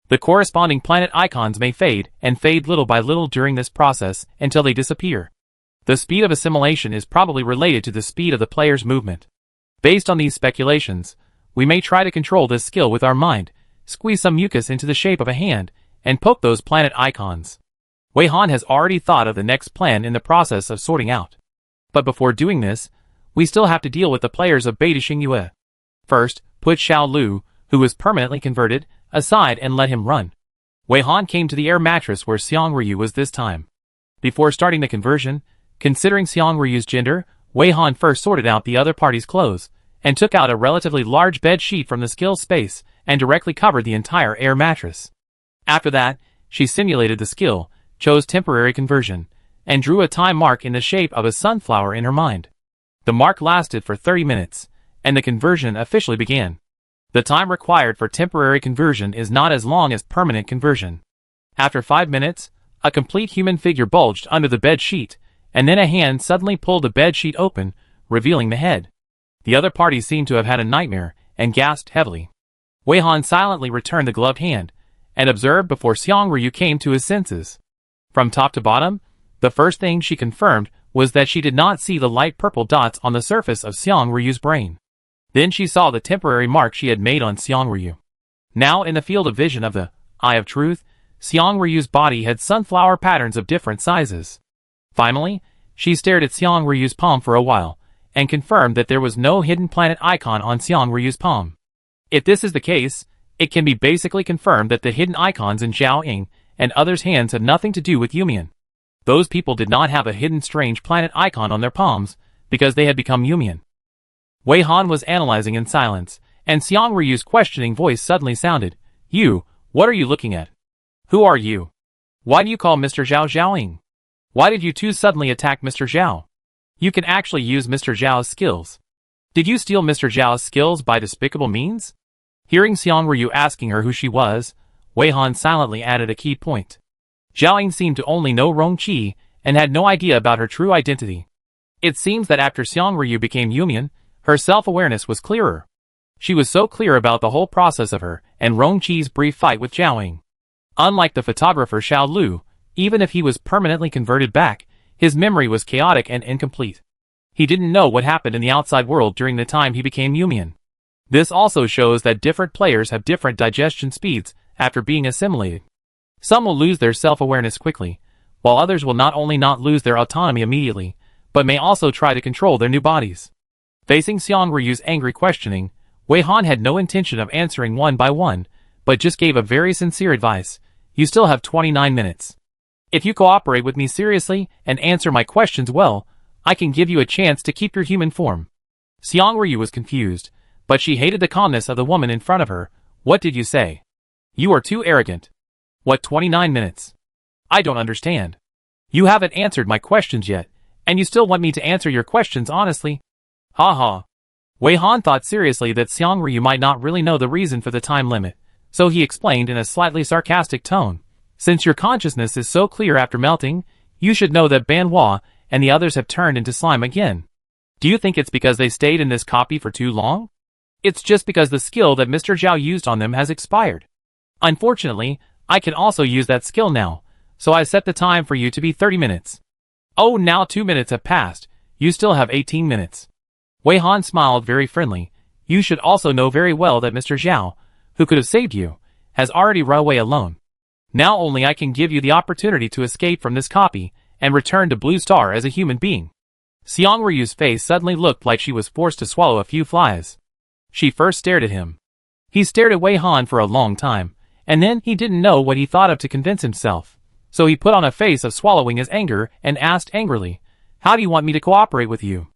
The corresponding planet icons may fade and fade little by little during this process until they disappear. The speed of assimilation is probably related to the speed of the player's movement. Based on these speculations, we may try to control this skill with our mind, squeeze some mucus into the shape of a hand, and poke those planet icons. Wei Han has already thought of the next plan in the process of sorting out. But before doing this, we still have to deal with the players of Beta Xingyue. First, put Xiao Lu, who is permanently converted, aside and let him run. Wei Han came to the air mattress where Xiang Ryu was this time. Before starting the conversion, considering Xiang Ryu's gender, Wei Han first sorted out the other party's clothes, and took out a relatively large bed sheet from the skill space and directly covered the entire air mattress. After that, she simulated the skill, chose temporary conversion, and drew a time mark in the shape of a sunflower in her mind. The mark lasted for 30 minutes, and the conversion officially began. The time required for temporary conversion is not as long as permanent conversion. After 5 minutes, a complete human figure bulged under the bed sheet, and then a hand suddenly pulled the bed sheet open, revealing the head. The other party seemed to have had a nightmare, and gasped heavily. Wei Han silently returned the gloved hand, and observed before Xiang Ryu came to his senses. From top to bottom, the first thing she confirmed was that she did not see the light purple dots on the surface of Xiang Ryu's brain. Then she saw the temporary mark she had made on Xiang Ryu. Now in the field of vision of the Eye of Truth, Xiang Ryu's body had sunflower patterns of different sizes. Finally, she stared at Xiang Ryu's palm for a while, and confirmed that there was no hidden planet icon on Xiang Ryu's palm. If this is the case, it can be basically confirmed that the hidden icons in Zhao Ying and others' hands had nothing to do with Yumian. Those people did not have a hidden strange planet icon on their palms, because they had become Yumian. Wei Han was analyzing in silence, and Xiang Ryu's questioning voice suddenly sounded. You, what are you looking at? Who are you? Why do you call Mr. Zhao Zhaoying? Why did you two suddenly attack Mr. Zhao? You can actually use Mr. Zhao's skills. Did you steal Mr. Zhao's skills by despicable means? Hearing Xiang Ryu asking her who she was, Wei Han silently added a key point. Zhao Ying seemed to only know Rong Qi, and had no idea about her true identity. It seems that after Xiang Ryu became Yumian, her self-awareness was clearer. She was so clear about the whole process of her and Rong Qi's brief fight with Zhao Ying. Unlike the photographer Xiao Lu, even if he was permanently converted back, his memory was chaotic and incomplete. He didn't know what happened in the outside world during the time he became Yumian. This also shows that different players have different digestion speeds after being assimilated. Some will lose their self-awareness quickly, while others will not only not lose their autonomy immediately, but may also try to control their new bodies. Facing Xiang Ryu's angry questioning, Wei Han had no intention of answering one by one, but just gave a very sincere advice. You still have 29 minutes. If you cooperate with me seriously and answer my questions well, I can give you a chance to keep your human form. Xiang Ryu was confused, but she hated the calmness of the woman in front of her. What did you say? You are too arrogant. What 29 minutes? I don't understand. You haven't answered my questions yet, and you still want me to answer your questions honestly? Ha ha. Wei Han thought seriously that Xiang Ryu might not really know the reason for the time limit, so he explained in a slightly sarcastic tone. Since your consciousness is so clear after melting, you should know that Ban Hua and the others have turned into slime again. Do you think it's because they stayed in this copy for too long? It's just because the skill that Mr. Zhao used on them has expired. Unfortunately, I can also use that skill now, so I set the time for you to be 30 minutes. Oh, now 2 minutes have passed, you still have 18 minutes. Wei Han smiled very friendly. You should also know very well that Mr. Zhao, who could have saved you, has already run away alone. Now only I can give you the opportunity to escape from this copy and return to Blue Star as a human being. Xiang Ryu's face suddenly looked like she was forced to swallow a few flies. She first stared at him. He stared at Wei Han for a long time, and then he didn't know what he thought of to convince himself. So he put on a face of swallowing his anger and asked angrily, How do you want me to cooperate with you?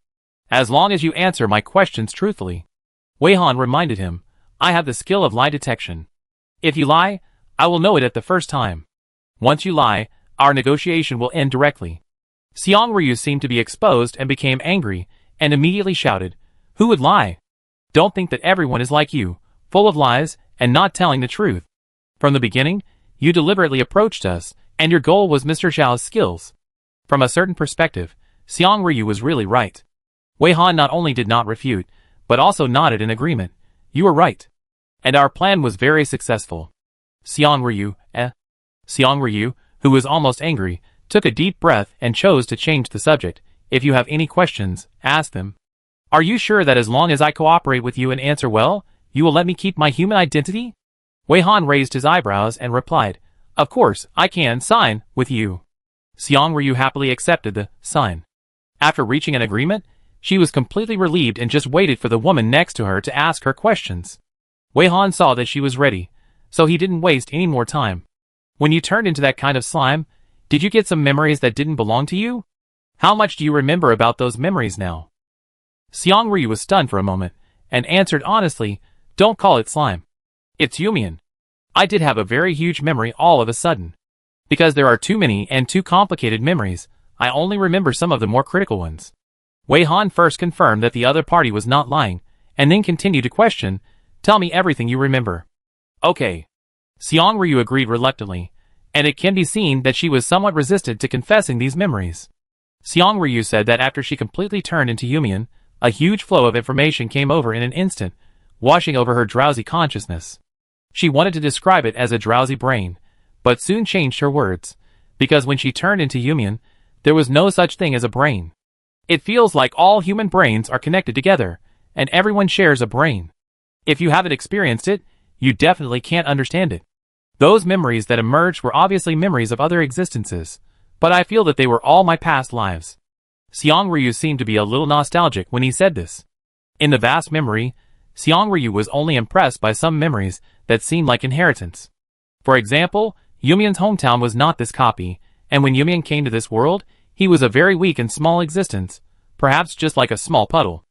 As long as you answer my questions truthfully. Wei Han reminded him, I have the skill of lie detection. If you lie, I will know it at the first time. Once you lie, our negotiation will end directly. Xiang Ryu seemed to be exposed and became angry, and immediately shouted, Who would lie? Don't think that everyone is like you, full of lies, and not telling the truth. From the beginning, you deliberately approached us, and your goal was Mr. Zhao's skills. From a certain perspective, Xiang Ryu was really right. Wei Han not only did not refute, but also nodded in agreement. You were right. And our plan was very successful. Xiang Ryu, Xiang Ryu, who was almost angry, took a deep breath and chose to change the subject. If you have any questions, ask them. Are you sure that as long as I cooperate with you and answer well, you will let me keep my human identity? Wei Han raised his eyebrows and replied, Of course, I can sign with you. Xiang Ryu happily accepted the sign. After reaching an agreement, she was completely relieved and just waited for the woman next to her to ask her questions. Wei Han saw that she was ready, so he didn't waste any more time. When you turned into that kind of slime, did you get some memories that didn't belong to you? How much do you remember about those memories now? Xiang Ryu was stunned for a moment, and answered honestly, Don't call it slime. It's Yumian. I did have a very huge memory all of a sudden. Because there are too many and too complicated memories, I only remember some of the more critical ones. Wei Han first confirmed that the other party was not lying, and then continued to question, Tell me everything you remember. Okay. Xiang Ryu agreed reluctantly, and it can be seen that she was somewhat resistant to confessing these memories. Xiang Ryu said that after she completely turned into Yumian, a huge flow of information came over in an instant, washing over her drowsy consciousness. She wanted to describe it as a drowsy brain, but soon changed her words, because when she turned into Yumian, there was no such thing as a brain. It feels like all human brains are connected together, and everyone shares a brain. If you haven't experienced it, you definitely can't understand it. Those memories that emerged were obviously memories of other existences, but I feel that they were all my past lives. Xiang Ryu seemed to be a little nostalgic when he said this. In the vast memory, Xiang Ryu was only impressed by some memories that seemed like inheritance. For example, Yumian's hometown was not this copy, and when Yumian came to this world, he was a very weak and small existence, perhaps just like a small puddle.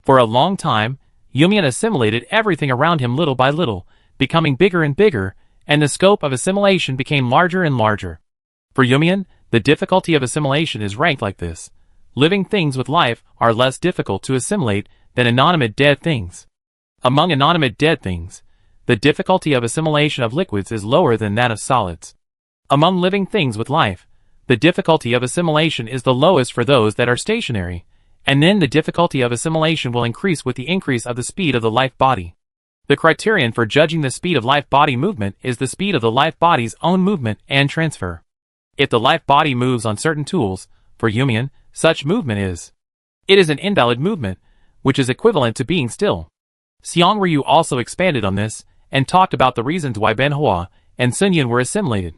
For a long time, Yumian assimilated everything around him little by little, becoming bigger and bigger, and the scope of assimilation became larger and larger. For Yumian, the difficulty of assimilation is ranked like this. Living things with life are less difficult to assimilate than inanimate dead things. Among inanimate dead things, the difficulty of assimilation of liquids is lower than that of solids. Among living things with life, the difficulty of assimilation is the lowest for those that are stationary, and then the difficulty of assimilation will increase with the increase of the speed of the life body. The criterion for judging the speed of life body movement is the speed of the life body's own movement and transfer. If the life body moves on certain tools, for Yumian, such movement is. It is an invalid movement, which is equivalent to being still. Xiang Ryu also expanded on this, and talked about the reasons why Ben Hua and Sun Yun were assimilated.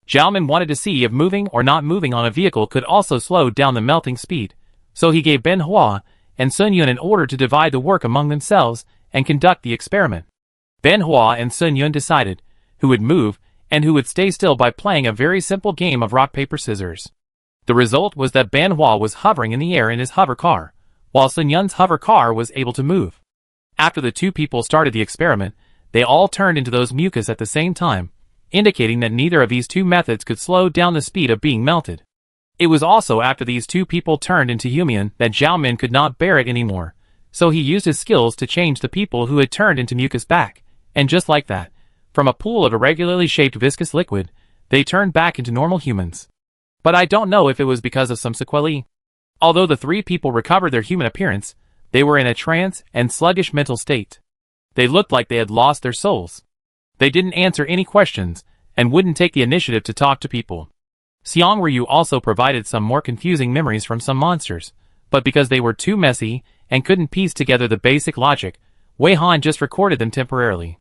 Zhao wanted to see if moving or not moving on a vehicle could also slow down the melting speed, so he gave Ben Hua and Sun Yun an order to divide the work among themselves and conduct the experiment. Ben Hua and Sun Yun decided who would move and who would stay still by playing a very simple game of rock paper scissors. The result was that Ben Hua was hovering in the air in his hover car, while Sun Yun's hover car was able to move. After the two people started the experiment, they all turned into those mucus at the same time, indicating that neither of these two methods could slow down the speed of being melted. It was also after these two people turned into Yumian that Zhao Min could not bear it anymore, so he used his skills to change the people who had turned into mucus back, and just like that, from a pool of irregularly shaped viscous liquid, they turned back into normal humans. But I don't know if it was because of some sequelae. Although the three people recovered their human appearance, they were in a trance and sluggish mental state. They looked like they had lost their souls. They didn't answer any questions, and wouldn't take the initiative to talk to people. Xiang Ryu also provided some more confusing memories from some monsters, but because they were too messy and couldn't piece together the basic logic, Wei Han just recorded them temporarily.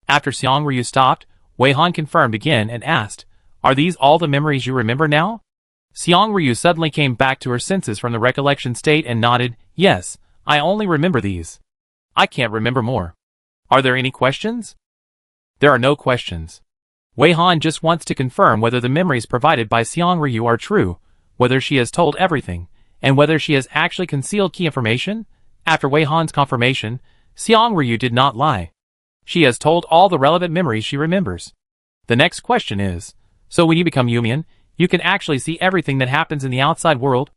After Xiang Ryu stopped, Wei Han confirmed again and asked, Are these all the memories you remember now? Xiang Ryu suddenly came back to her senses from the recollection state and nodded, Yes, I only remember these. I can't remember more. Are there any questions? There are no questions. Wei Han just wants to confirm whether the memories provided by Xiang Ryu are true, whether she has told everything, and whether she has actually concealed key information. After Wei Han's confirmation, Xiang Ryu did not lie. She has told all the relevant memories she remembers. The next question is, so when you become Yumian, you can actually see everything that happens in the outside world?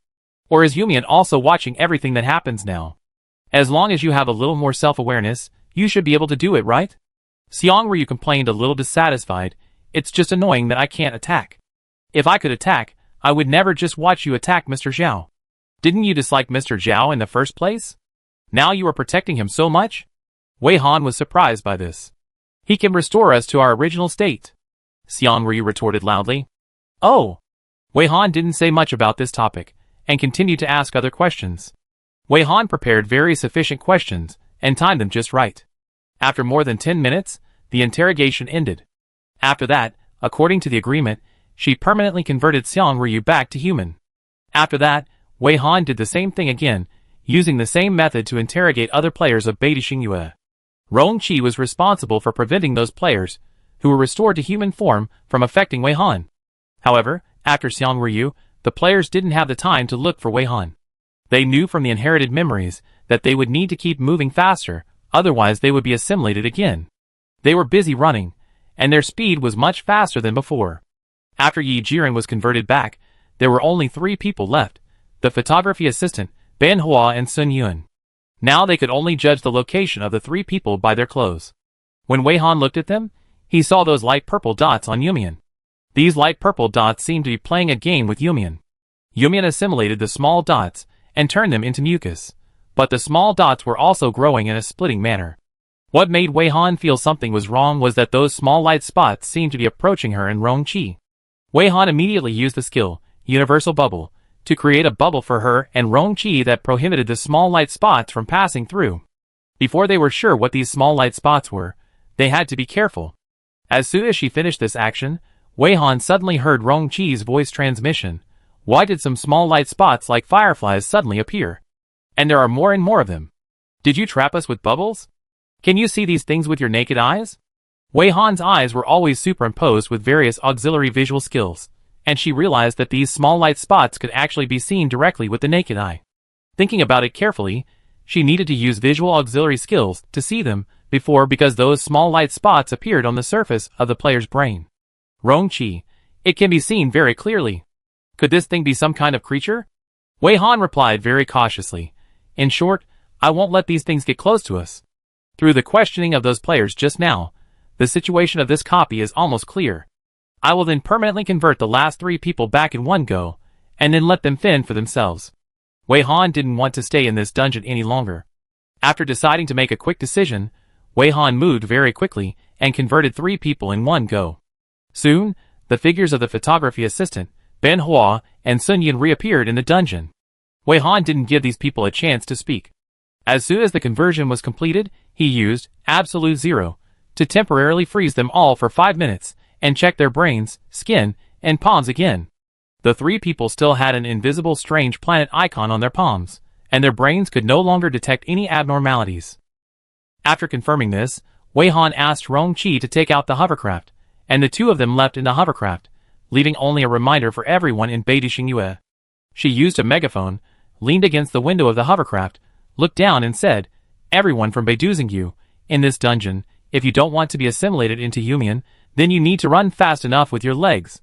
Or is Yumian also watching everything that happens now? As long as you have a little more self-awareness, you should be able to do it, right? Xiang Ryu complained a little dissatisfied. It's just annoying that I can't attack. If I could attack, I would never just watch you attack Mr. Zhao. Didn't you dislike Mr. Zhao in the first place? Now you are protecting him so much? Wei Han was surprised by this. He can restore us to our original state. Xiang Ryu retorted loudly. Oh! Wei Han didn't say much about this topic, and continued to ask other questions. Wei Han prepared very sufficient questions, and timed them just right. After more than 10 minutes, the interrogation ended. After that, according to the agreement, she permanently converted Xiang Ryu back to human. After that, Wei Han did the same thing again, using the same method to interrogate other players of Beiti Xingyue. Rong Qi was responsible for preventing those players, who were restored to human form, from affecting Wei Han. However, after Xiang Ryu, the players didn't have the time to look for Wei Han. They knew from the inherited memories that they would need to keep moving faster, otherwise they would be assimilated again. They were busy running, and their speed was much faster than before. After Yi Jiren was converted back, there were only 3 people left, the photography assistant, Ben Hua and Sun Yun. Now they could only judge the location of the 3 people by their clothes. When Wei Han looked at them, he saw those light purple dots on Yumian. These light purple dots seemed to be playing a game with Yumian. Yumian assimilated the small dots and turned them into mucus, but the small dots were also growing in a splitting manner. What made Wei Han feel something was wrong was that those small light spots seemed to be approaching her and Rong Qi. Wei Han immediately used the skill, Universal Bubble, to create a bubble for her and Rong Qi that prohibited the small light spots from passing through. Before they were sure what these small light spots were, they had to be careful. As soon as she finished this action, Wei Han suddenly heard Rong Qi's voice transmission. Why did some small light spots like fireflies suddenly appear? And there are more and more of them. Did you trap us with bubbles? Can you see these things with your naked eyes? Wei Han's eyes were always superimposed with various auxiliary visual skills, and she realized that these small light spots could actually be seen directly with the naked eye. Thinking about it carefully, she needed to use visual auxiliary skills to see them because those small light spots appeared on the surface of the player's brain. Rong Qi, it can be seen very clearly. Could this thing be some kind of creature? Wei Han replied very cautiously. In short, I won't let these things get close to us. Through the questioning of those players just now, the situation of this copy is almost clear. I will then permanently convert the last 3 people back in one go, and then let them fend for themselves. Wei Han didn't want to stay in this dungeon any longer. After deciding to make a quick decision, Wei Han moved very quickly and converted 3 people in one go. Soon, the figures of the photography assistant, Ben Hua, and Sun Yun reappeared in the dungeon. Wei Han didn't give these people a chance to speak. As soon as the conversion was completed, he used Absolute Zero to temporarily freeze them all for 5 minutes and check their brains, skin, and palms again. The 3 people still had an invisible strange planet icon on their palms, and their brains could no longer detect any abnormalities. After confirming this, Wei Han asked Rong Qi to take out the hovercraft, and the 2 of them left in the hovercraft, leaving only a reminder for everyone in Beiti Xingyue. She used a megaphone, leaned against the window of the hovercraft, looked down and said, "Everyone from Beiti Xingyue, in this dungeon, if you don't want to be assimilated into human, then you need to run fast enough with your legs.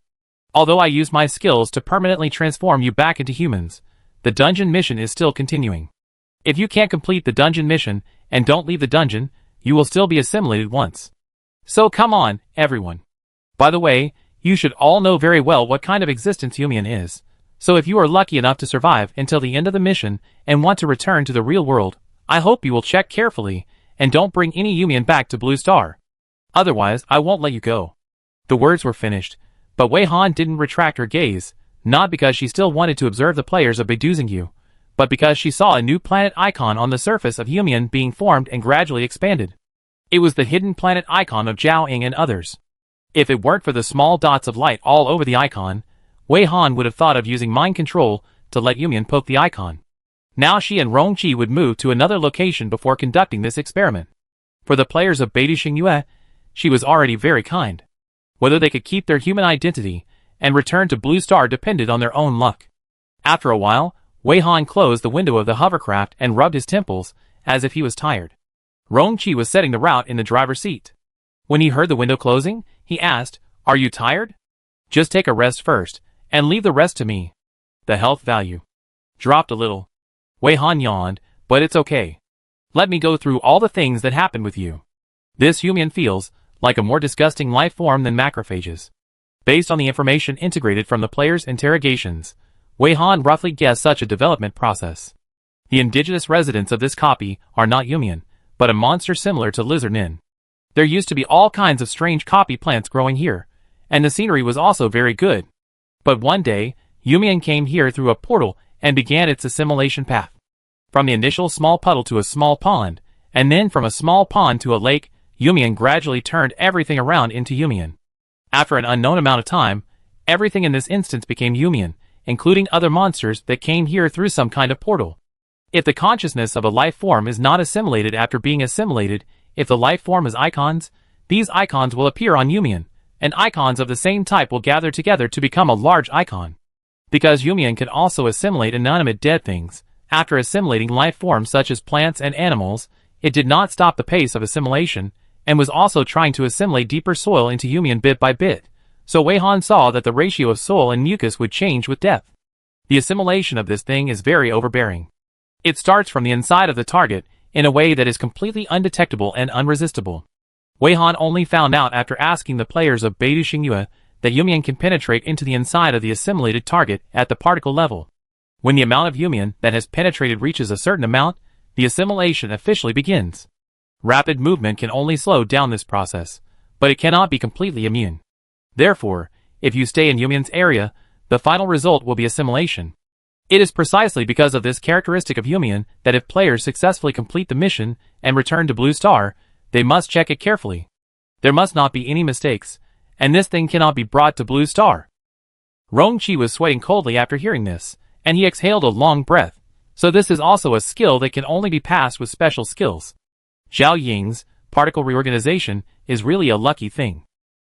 Although I use my skills to permanently transform you back into humans, the dungeon mission is still continuing. If you can't complete the dungeon mission and don't leave the dungeon, you will still be assimilated once. So come on, everyone. By the way, you should all know very well what kind of existence human is. So if you are lucky enough to survive until the end of the mission and want to return to the real world, I hope you will check carefully and don't bring any human back to Blue Star. Otherwise, I won't let you go." The words were finished, but Wei Han didn't retract her gaze, not because she still wanted to observe the players of Beiti Xingyue, but because she saw a new planet icon on the surface of human being formed and gradually expanded. It was the hidden planet icon of Zhao Ying and others. If it weren't for the small dots of light all over the icon, Wei Han would have thought of using mind control to let Yumian poke the icon. Now she and Rong Qi would move to another location before conducting this experiment. For the players of Beiti Xingyue, she was already very kind. Whether they could keep their human identity and return to Blue Star depended on their own luck. After a while, Wei Han closed the window of the hovercraft and rubbed his temples, as if he was tired. Rong Qi was setting the route in the driver's seat. When he heard the window closing, he asked, "Are you tired? Just take a rest first, and leave the rest to me." The health value dropped a little. Wei Han yawned, "But it's okay. Let me go through all the things that happened with you." This human feels like a more disgusting life form than macrophages. Based on the information integrated from the player's interrogations, Wei Han roughly guessed such a development process. The indigenous residents of this copy are not human, but a monster similar to Lizard Nin. There used to be all kinds of strange copy plants growing here, and the scenery was also very good. But one day, Yumian came here through a portal and began its assimilation path. From the initial small puddle to a small pond, and then from a small pond to a lake, Yumian gradually turned everything around into Yumian. After an unknown amount of time, everything in this instance became Yumian, including other monsters that came here through some kind of portal. If the consciousness of a life form is not assimilated after being assimilated, if the life form is icons, these icons will appear on Yumian, and icons of the same type will gather together to become a large icon. Because Yumian can also assimilate inanimate dead things, after assimilating life forms such as plants and animals, it did not stop the pace of assimilation, and was also trying to assimilate deeper soil into Yumian bit by bit. So Weihan saw that the ratio of soil and mucus would change with death. The assimilation of this thing is very overbearing. It starts from the inside of the target, in a way that is completely undetectable and unresistible. Weihan only found out after asking the players of Beidou Xingyue that Yumian can penetrate into the inside of the assimilated target at the particle level. When the amount of Yumian that has penetrated reaches a certain amount, the assimilation officially begins. Rapid movement can only slow down this process, but it cannot be completely immune. Therefore, if you stay in Yumian's area, the final result will be assimilation. It is precisely because of this characteristic of Yumian that if players successfully complete the mission and return to Blue Star, they must check it carefully. There must not be any mistakes, and this thing cannot be brought to Blue Star. Rongqi was sweating coldly after hearing this, and he exhaled a long breath, so this is also a skill that can only be passed with special skills. Zhao Ying's particle reorganization is really a lucky thing.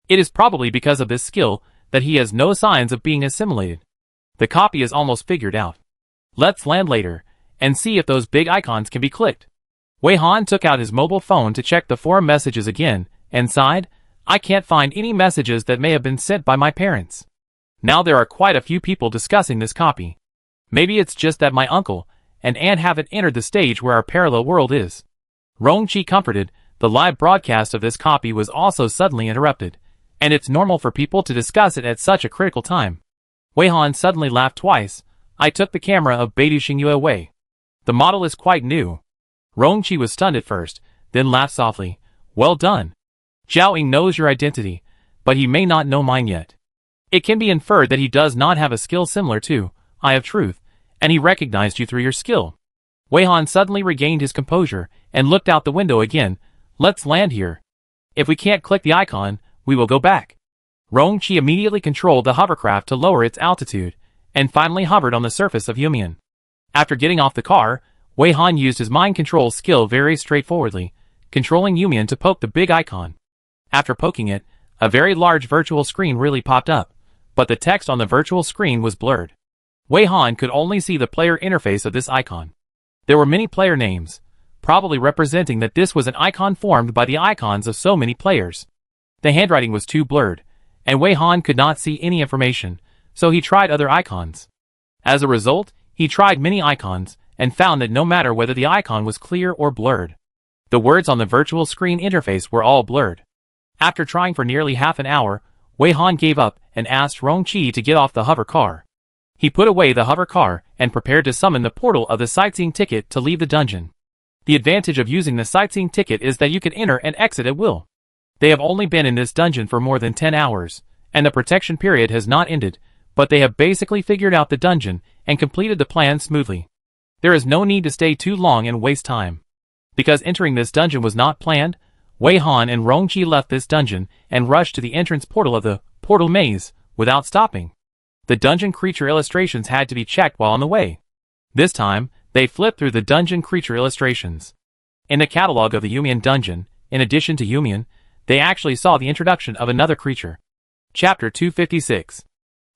It is probably because of this skill that he has no signs of being assimilated. The copy is almost figured out. Let's land later, and see if those big icons can be clicked. Weihan took out his mobile phone to check the forum messages again, and sighed, I can't find any messages that may have been sent by my parents. Now there are quite a few people discussing this copy. Maybe it's just that my uncle and aunt haven't entered the stage where our parallel world is. Rongqi comforted, the live broadcast of this copy was also suddenly interrupted, and it's normal for people to discuss it at such a critical time. Weihan suddenly laughed twice. I took the camera of Beidou Xingyue away. The model is quite new. Rongqi was stunned at first, then laughed softly. Well done. Zhao Ying knows your identity, but he may not know mine yet. It can be inferred that he does not have a skill similar to Eye of Truth, and he recognized you through your skill. Weihan suddenly regained his composure and looked out the window again. Let's land here. If we can't click the icon, we will go back. Rongqi immediately controlled the hovercraft to lower its altitude, and finally hovered on the surface of Yumian. After getting off the car, Weihan used his mind control skill very straightforwardly, controlling Yumian to poke the big icon. After poking it, a very large virtual screen really popped up, but the text on the virtual screen was blurred. Weihan could only see the player interface of this icon. There were many player names, probably representing that this was an icon formed by the icons of so many players. The handwriting was too blurred, and Weihan could not see any information, so he tried other icons. As a result, he tried many icons, and found that no matter whether the icon was clear or blurred, the words on the virtual screen interface were all blurred. After trying for nearly half an hour, Weihan gave up and asked Rongqi to get off the hover car. He put away the hover car and prepared to summon the portal of the sightseeing ticket to leave the dungeon. The advantage of using the sightseeing ticket is that you can enter and exit at will. They have only been in this dungeon for more than 10 hours, and the protection period has not ended, but they have basically figured out the dungeon and completed the plan smoothly. There is no need to stay too long and waste time. Because entering this dungeon was not planned, Weihan and Rongqi left this dungeon and rushed to the entrance portal of the portal maze without stopping. The dungeon creature illustrations had to be checked while on the way. This time, they flipped through the dungeon creature illustrations. In the catalog of the Yumian dungeon, in addition to Yumian, they actually saw the introduction of another creature. Chapter 256.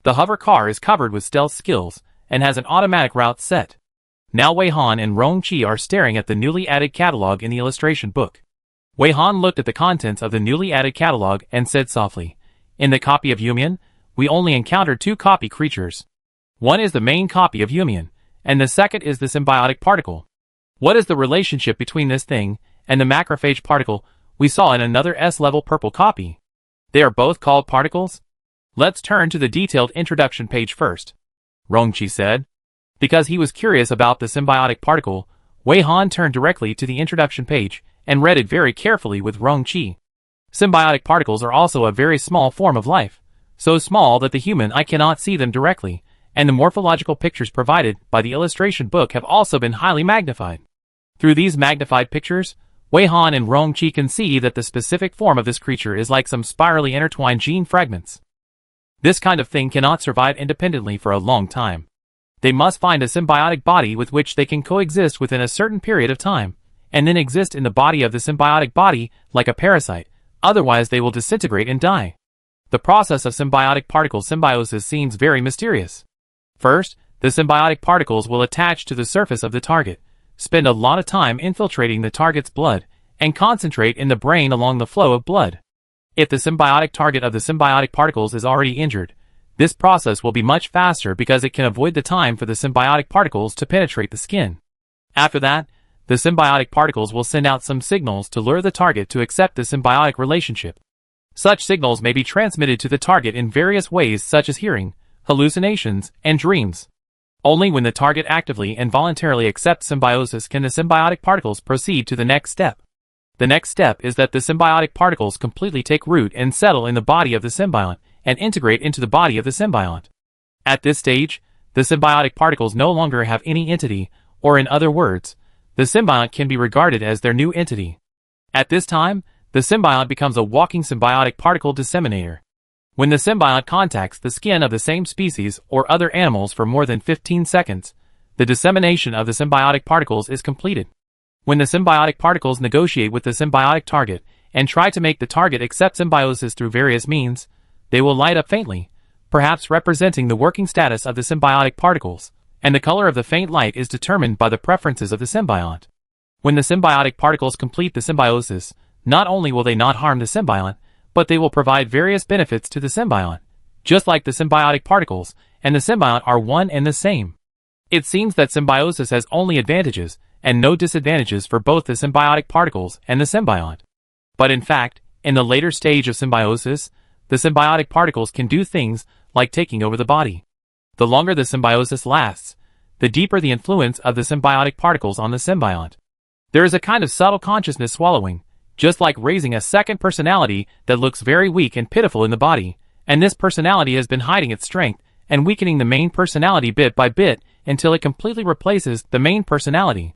The hover car is covered with stealth skills and has an automatic route set. Now Weihan and Rongqi are staring at the newly added catalog in the illustration book. Weihan looked at the contents of the newly added catalog and said softly, in the copy of Yumian, we only encountered 2 copy creatures. One is the main copy of Yumian, and the second is the symbiotic particle. What is the relationship between this thing and the macrophage particle we saw in another S-level purple copy? They are both called particles? Let's turn to the detailed introduction page first, Rongqi said. Because he was curious about the symbiotic particle, Weihan turned directly to the introduction page and read it very carefully with Rongqi. Symbiotic particles are also a very small form of life, so small that the human eye cannot see them directly, and the morphological pictures provided by the illustration book have also been highly magnified. Through these magnified pictures, Wei Han and Rong-Chi can see that the specific form of this creature is like some spirally intertwined gene fragments. This kind of thing cannot survive independently for a long time. They must find a symbiotic body with which they can coexist within a certain period of time, and then exist in the body of the symbiotic body like a parasite, otherwise they will disintegrate and die. The process of symbiotic particle symbiosis seems very mysterious. First, the symbiotic particles will attach to the surface of the target, spend a lot of time infiltrating the target's blood, and concentrate in the brain along the flow of blood. If the symbiotic target of the symbiotic particles is already injured, this process will be much faster because it can avoid the time for the symbiotic particles to penetrate the skin. After that, the symbiotic particles will send out some signals to lure the target to accept the symbiotic relationship. Such signals may be transmitted to the target in various ways such as hearing, hallucinations, and dreams. Only when the target actively and voluntarily accepts symbiosis can the symbiotic particles proceed to the next step. The next step is that the symbiotic particles completely take root and settle in the body of the symbiont and integrate into the body of the symbiont. At this stage, the symbiotic particles no longer have any entity, or in other words, the symbiont can be regarded as their new entity. At this time, the symbiont becomes a walking symbiotic particle disseminator. When the symbiont contacts the skin of the same species or other animals for more than 15 seconds, the dissemination of the symbiotic particles is completed. When the symbiotic particles negotiate with the symbiotic target and try to make the target accept symbiosis through various means, they will light up faintly, perhaps representing the working status of the symbiotic particles, and the color of the faint light is determined by the preferences of the symbiont. When the symbiotic particles complete the symbiosis, not only will they not harm the symbiont, but they will provide various benefits to the symbiont, just like the symbiotic particles and the symbiont are one and the same. It seems that symbiosis has only advantages and no disadvantages for both the symbiotic particles and the symbiont. But in fact, in the later stage of symbiosis, the symbiotic particles can do things like taking over the body. The longer the symbiosis lasts, the deeper the influence of the symbiotic particles on the symbiont. There is a kind of subtle consciousness swallowing, just like raising a second personality that looks very weak and pitiful in the body, and this personality has been hiding its strength and weakening the main personality bit by bit until it completely replaces the main personality.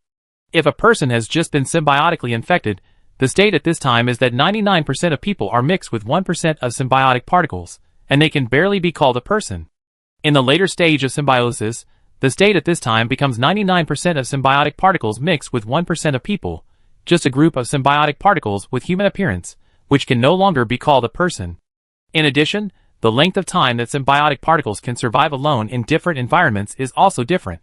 If a person has just been symbiotically infected, the state at this time is that 99% of people are mixed with 1% of symbiotic particles, and they can barely be called a person. In the later stage of symbiosis, the state at this time becomes 99% of symbiotic particles mixed with 1% of people, just a group of symbiotic particles with human appearance, which can no longer be called a person. In addition, the length of time that symbiotic particles can survive alone in different environments is also different.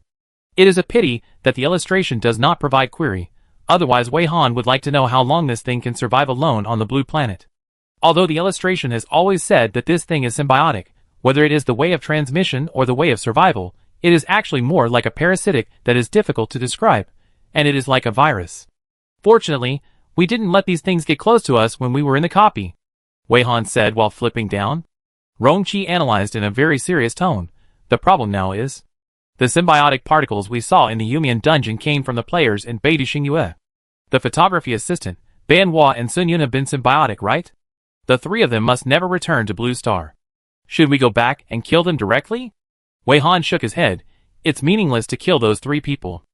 It is a pity that the illustration does not provide query, otherwise Wei Han would like to know how long this thing can survive alone on the blue planet. Although the illustration has always said that this thing is symbiotic, whether it is the way of transmission or the way of survival, it is actually more like a parasitic that is difficult to describe, and it is like a virus. Fortunately, we didn't let these things get close to us when we were in the copy, Wei Han said while flipping down. Rong-Chi analyzed in a very serious tone. The problem now is, the symbiotic particles we saw in the Yumian dungeon came from the players in Beidou Xingyue. The photography assistant, Ban Hua and Sun Yun have been symbiotic, right? The three of them must never return to Blue Star. Should we go back and kill them directly? Wei Han shook his head. It's meaningless to kill those three people.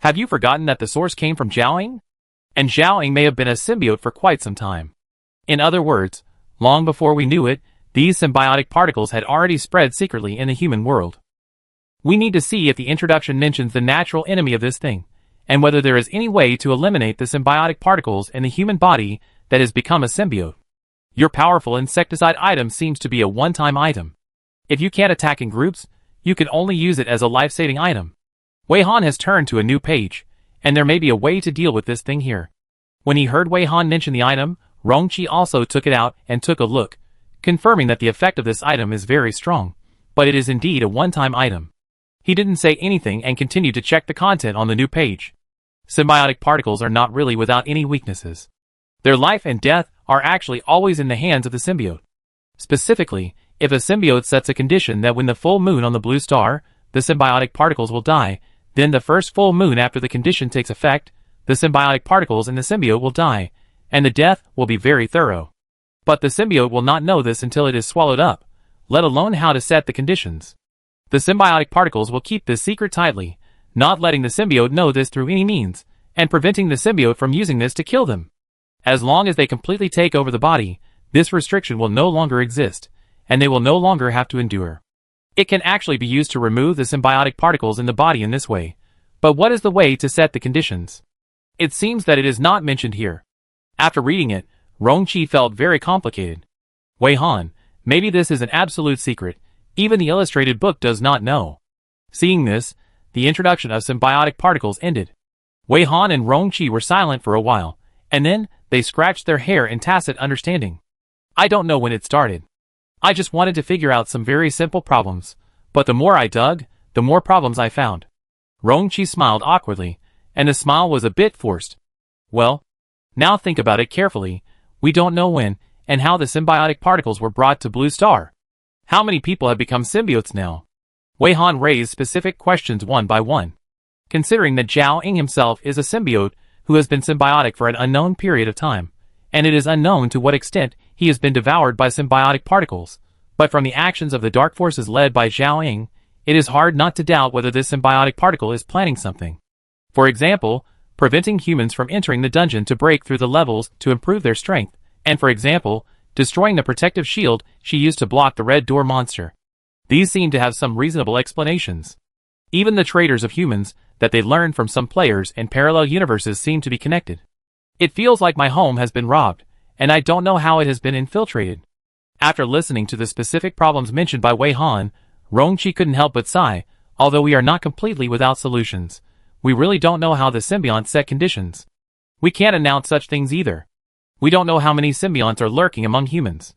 Have you forgotten that the source came from Zhaoying? And Zhaoying may have been a symbiote for quite some time. In other words, long before we knew it, these symbiotic particles had already spread secretly in the human world. We need to see if the introduction mentions the natural enemy of this thing, and whether there is any way to eliminate the symbiotic particles in the human body that has become a symbiote. Your powerful insecticide item seems to be a one-time item. If you can't attack in groups, you can only use it as a life-saving item. Wei Han has turned to a new page, and there may be a way to deal with this thing here. When he heard Wei Han mention the item, Rong-Chi also took it out and took a look, confirming that the effect of this item is very strong, but it is indeed a one-time item. He didn't say anything and continued to check the content on the new page. Symbiotic particles are not really without any weaknesses. Their life and death are actually always in the hands of the symbiote. Specifically, if a symbiote sets a condition that when the full moon on the blue star, the symbiotic particles will die, then the first full moon after the condition takes effect, the symbiotic particles in the symbiote will die, and the death will be very thorough. But the symbiote will not know this until it is swallowed up, let alone how to set the conditions. The symbiotic particles will keep this secret tightly, not letting the symbiote know this through any means, and preventing the symbiote from using this to kill them. As long as they completely take over the body, this restriction will no longer exist, and they will no longer have to endure. It can actually be used to remove the symbiotic particles in the body in this way. But what is the way to set the conditions? It seems that it is not mentioned here. After reading it, Rongqi felt very complicated. Wei Han, maybe this is an absolute secret, even the illustrated book does not know. Seeing this, the introduction of symbiotic particles ended. Wei Han and Rongqi were silent for a while, and then they scratched their hair in tacit understanding. I don't know when it started. I just wanted to figure out some very simple problems, but the more I dug, the more problems I found. Rongqi smiled awkwardly, and the smile was a bit forced. Well, now think about it carefully. We don't know when and how the symbiotic particles were brought to Blue Star. How many people have become symbiotes now? Wei Han raised specific questions one by one. Considering that Zhao Ying himself is a symbiote who has been symbiotic for an unknown period of time, and it is unknown to what extent he has been devoured by symbiotic particles, but from the actions of the dark forces led by Zhao Ying, it is hard not to doubt whether this symbiotic particle is planning something. For example, preventing humans from entering the dungeon to break through the levels to improve their strength, and for example, destroying the protective shield she used to block the red door monster. These seem to have some reasonable explanations. Even the traitors of humans that they learned from some players in parallel universes seem to be connected. It feels like my home has been robbed, and I don't know how it has been infiltrated. After listening to the specific problems mentioned by Wei Han, Rongqi couldn't help but sigh. Although we are not completely without solutions, we really don't know how the symbionts set conditions. We can't announce such things either. We don't know how many symbionts are lurking among humans.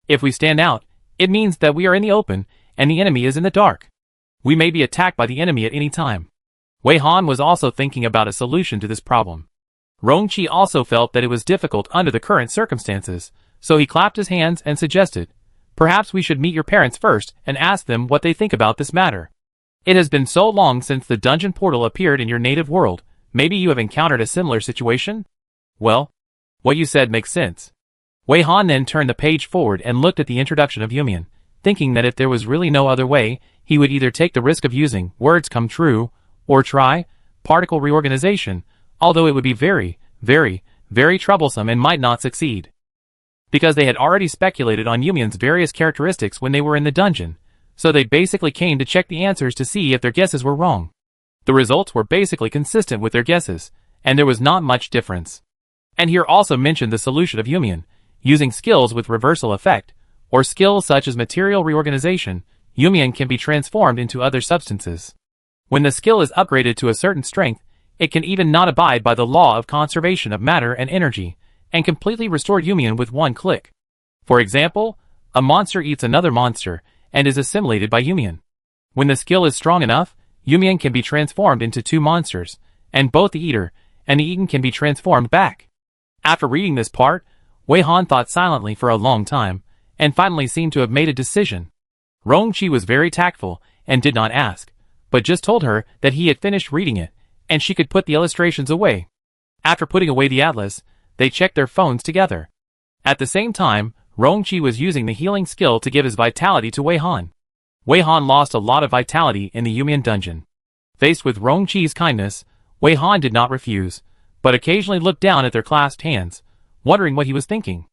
If we stand out, it means that we are in the open, and the enemy is in the dark. We may be attacked by the enemy at any time. Wei Han was also thinking about a solution to this problem. Rongqi also felt that it was difficult under the current circumstances, so he clapped his hands and suggested, "Perhaps we should meet your parents first and ask them what they think about this matter. It has been so long since the dungeon portal appeared in your native world, maybe you have encountered a similar situation?" Well, what you said makes sense. Wei Han then turned the page forward and looked at the introduction of Yumian, thinking that if there was really no other way, he would either take the risk of using words come true, or try particle reorganization, although it would be very, very, very troublesome and might not succeed. Because they had already speculated on Yumian's various characteristics when they were in the dungeon, so they basically came to check the answers to see if their guesses were wrong. The results were basically consistent with their guesses, and there was not much difference. And here also mentioned the solution of Yumian, using skills with reversal effect, or skills such as material reorganization, Yumian can be transformed into other substances. When the skill is upgraded to a certain strength, it can even not abide by the law of conservation of matter and energy, and completely restore Yumian with one click. For example, a monster eats another monster, and is assimilated by Yumian. When the skill is strong enough, Yumian can be transformed into two monsters, and both the eater and the eaten can be transformed back. After reading this part, Wei Han thought silently for a long time, and finally seemed to have made a decision. Rongqi was very tactful, and did not ask, but just told her that he had finished reading it, and she could put the illustrations away. After putting away the atlas, they checked their phones together. At the same time, Rongqi was using the healing skill to give his vitality to Wei Han. Wei Han lost a lot of vitality in the Yumian dungeon. Faced with Rongqi's kindness, Wei Han did not refuse, but occasionally looked down at their clasped hands, wondering what he was thinking.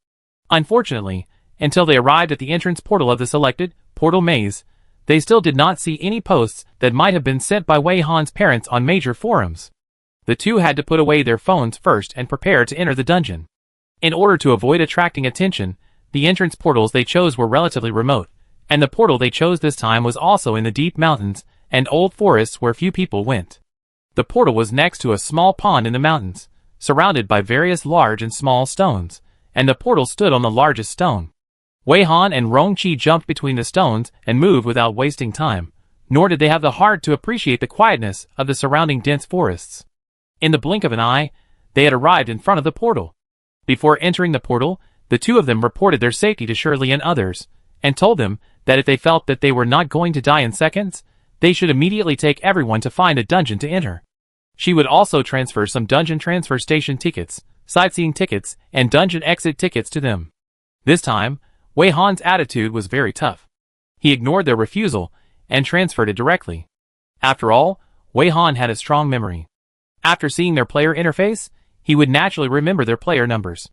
Unfortunately, until they arrived at the entrance portal of the selected portal maze, they still did not see any posts that might have been sent by Wei Han's parents on major forums. The two had to put away their phones first and prepare to enter the dungeon. In order to avoid attracting attention, the entrance portals they chose were relatively remote, and the portal they chose this time was also in the deep mountains and old forests where few people went. The portal was next to a small pond in the mountains, surrounded by various large and small stones, and the portal stood on the largest stone. Wei Han and Rongqi jumped between the stones and moved without wasting time, nor did they have the heart to appreciate the quietness of the surrounding dense forests. In the blink of an eye, they had arrived in front of the portal. Before entering the portal, the two of them reported their safety to Shirley and others, and told them that if they felt that they were not going to die in seconds, they should immediately take everyone to find a dungeon to enter. She would also transfer some dungeon transfer station tickets, sightseeing tickets, and dungeon exit tickets to them. This time, Wei Han's attitude was very tough. He ignored their refusal and transferred it directly. After all, Wei Han had a strong memory. After seeing their player interface, he would naturally remember their player numbers.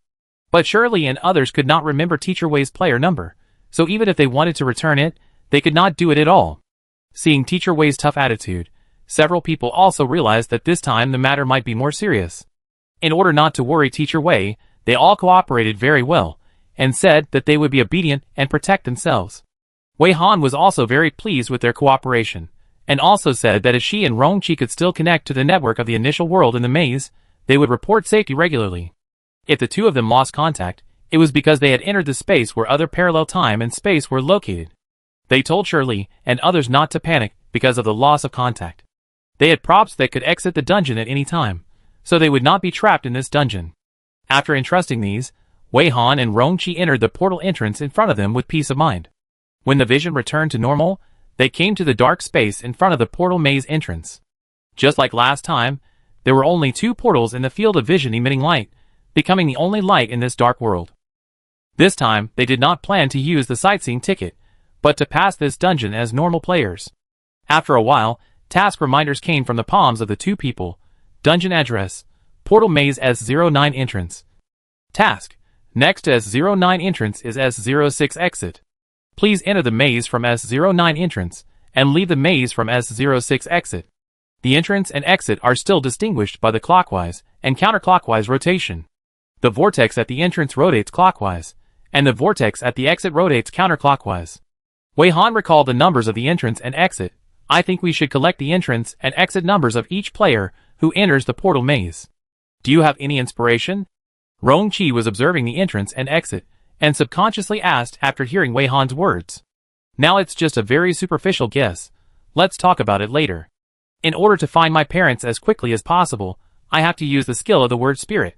But Shirley and others could not remember Teacher Wei's player number, so even if they wanted to return it, they could not do it at all. Seeing Teacher Wei's tough attitude, several people also realized that this time the matter might be more serious. In order not to worry Teacher Wei, they all cooperated very well, and said that they would be obedient and protect themselves. Wei Han was also very pleased with their cooperation, and also said that if she and Rongqi could still connect to the network of the initial world in the maze, they would report safety regularly. If the two of them lost contact, it was because they had entered the space where other parallel time and space were located. They told Shirley and others not to panic because of the loss of contact. They had props that could exit the dungeon at any time, so they would not be trapped in this dungeon. After entrusting these, Wei Han and Rongqi entered the portal entrance in front of them with peace of mind. When the vision returned to normal, they came to the dark space in front of the portal maze entrance. Just like last time, there were only 2 portals in the field of vision emitting light, becoming the only light in this dark world. This time, they did not plan to use the sightseeing ticket, but to pass this dungeon as normal players. After a while, task reminders came from the palms of the 2 people. Dungeon address, portal maze S09 entrance. Task, next to S09 entrance is S06 exit. Please enter the maze from S09 entrance, and leave the maze from S06 exit. The entrance and exit are still distinguished by the clockwise and counterclockwise rotation. The vortex at the entrance rotates clockwise, and the vortex at the exit rotates counterclockwise. Wei Han recalled the numbers of the entrance and exit. I think we should collect the entrance and exit numbers of each player who enters the portal maze. Do you have any inspiration? Rongqi was observing the entrance and exit, and subconsciously asked after hearing Wei Han's words. Now it's just a very superficial guess. Let's talk about it later. In order to find my parents as quickly as possible, I have to use the skill of the word spirit.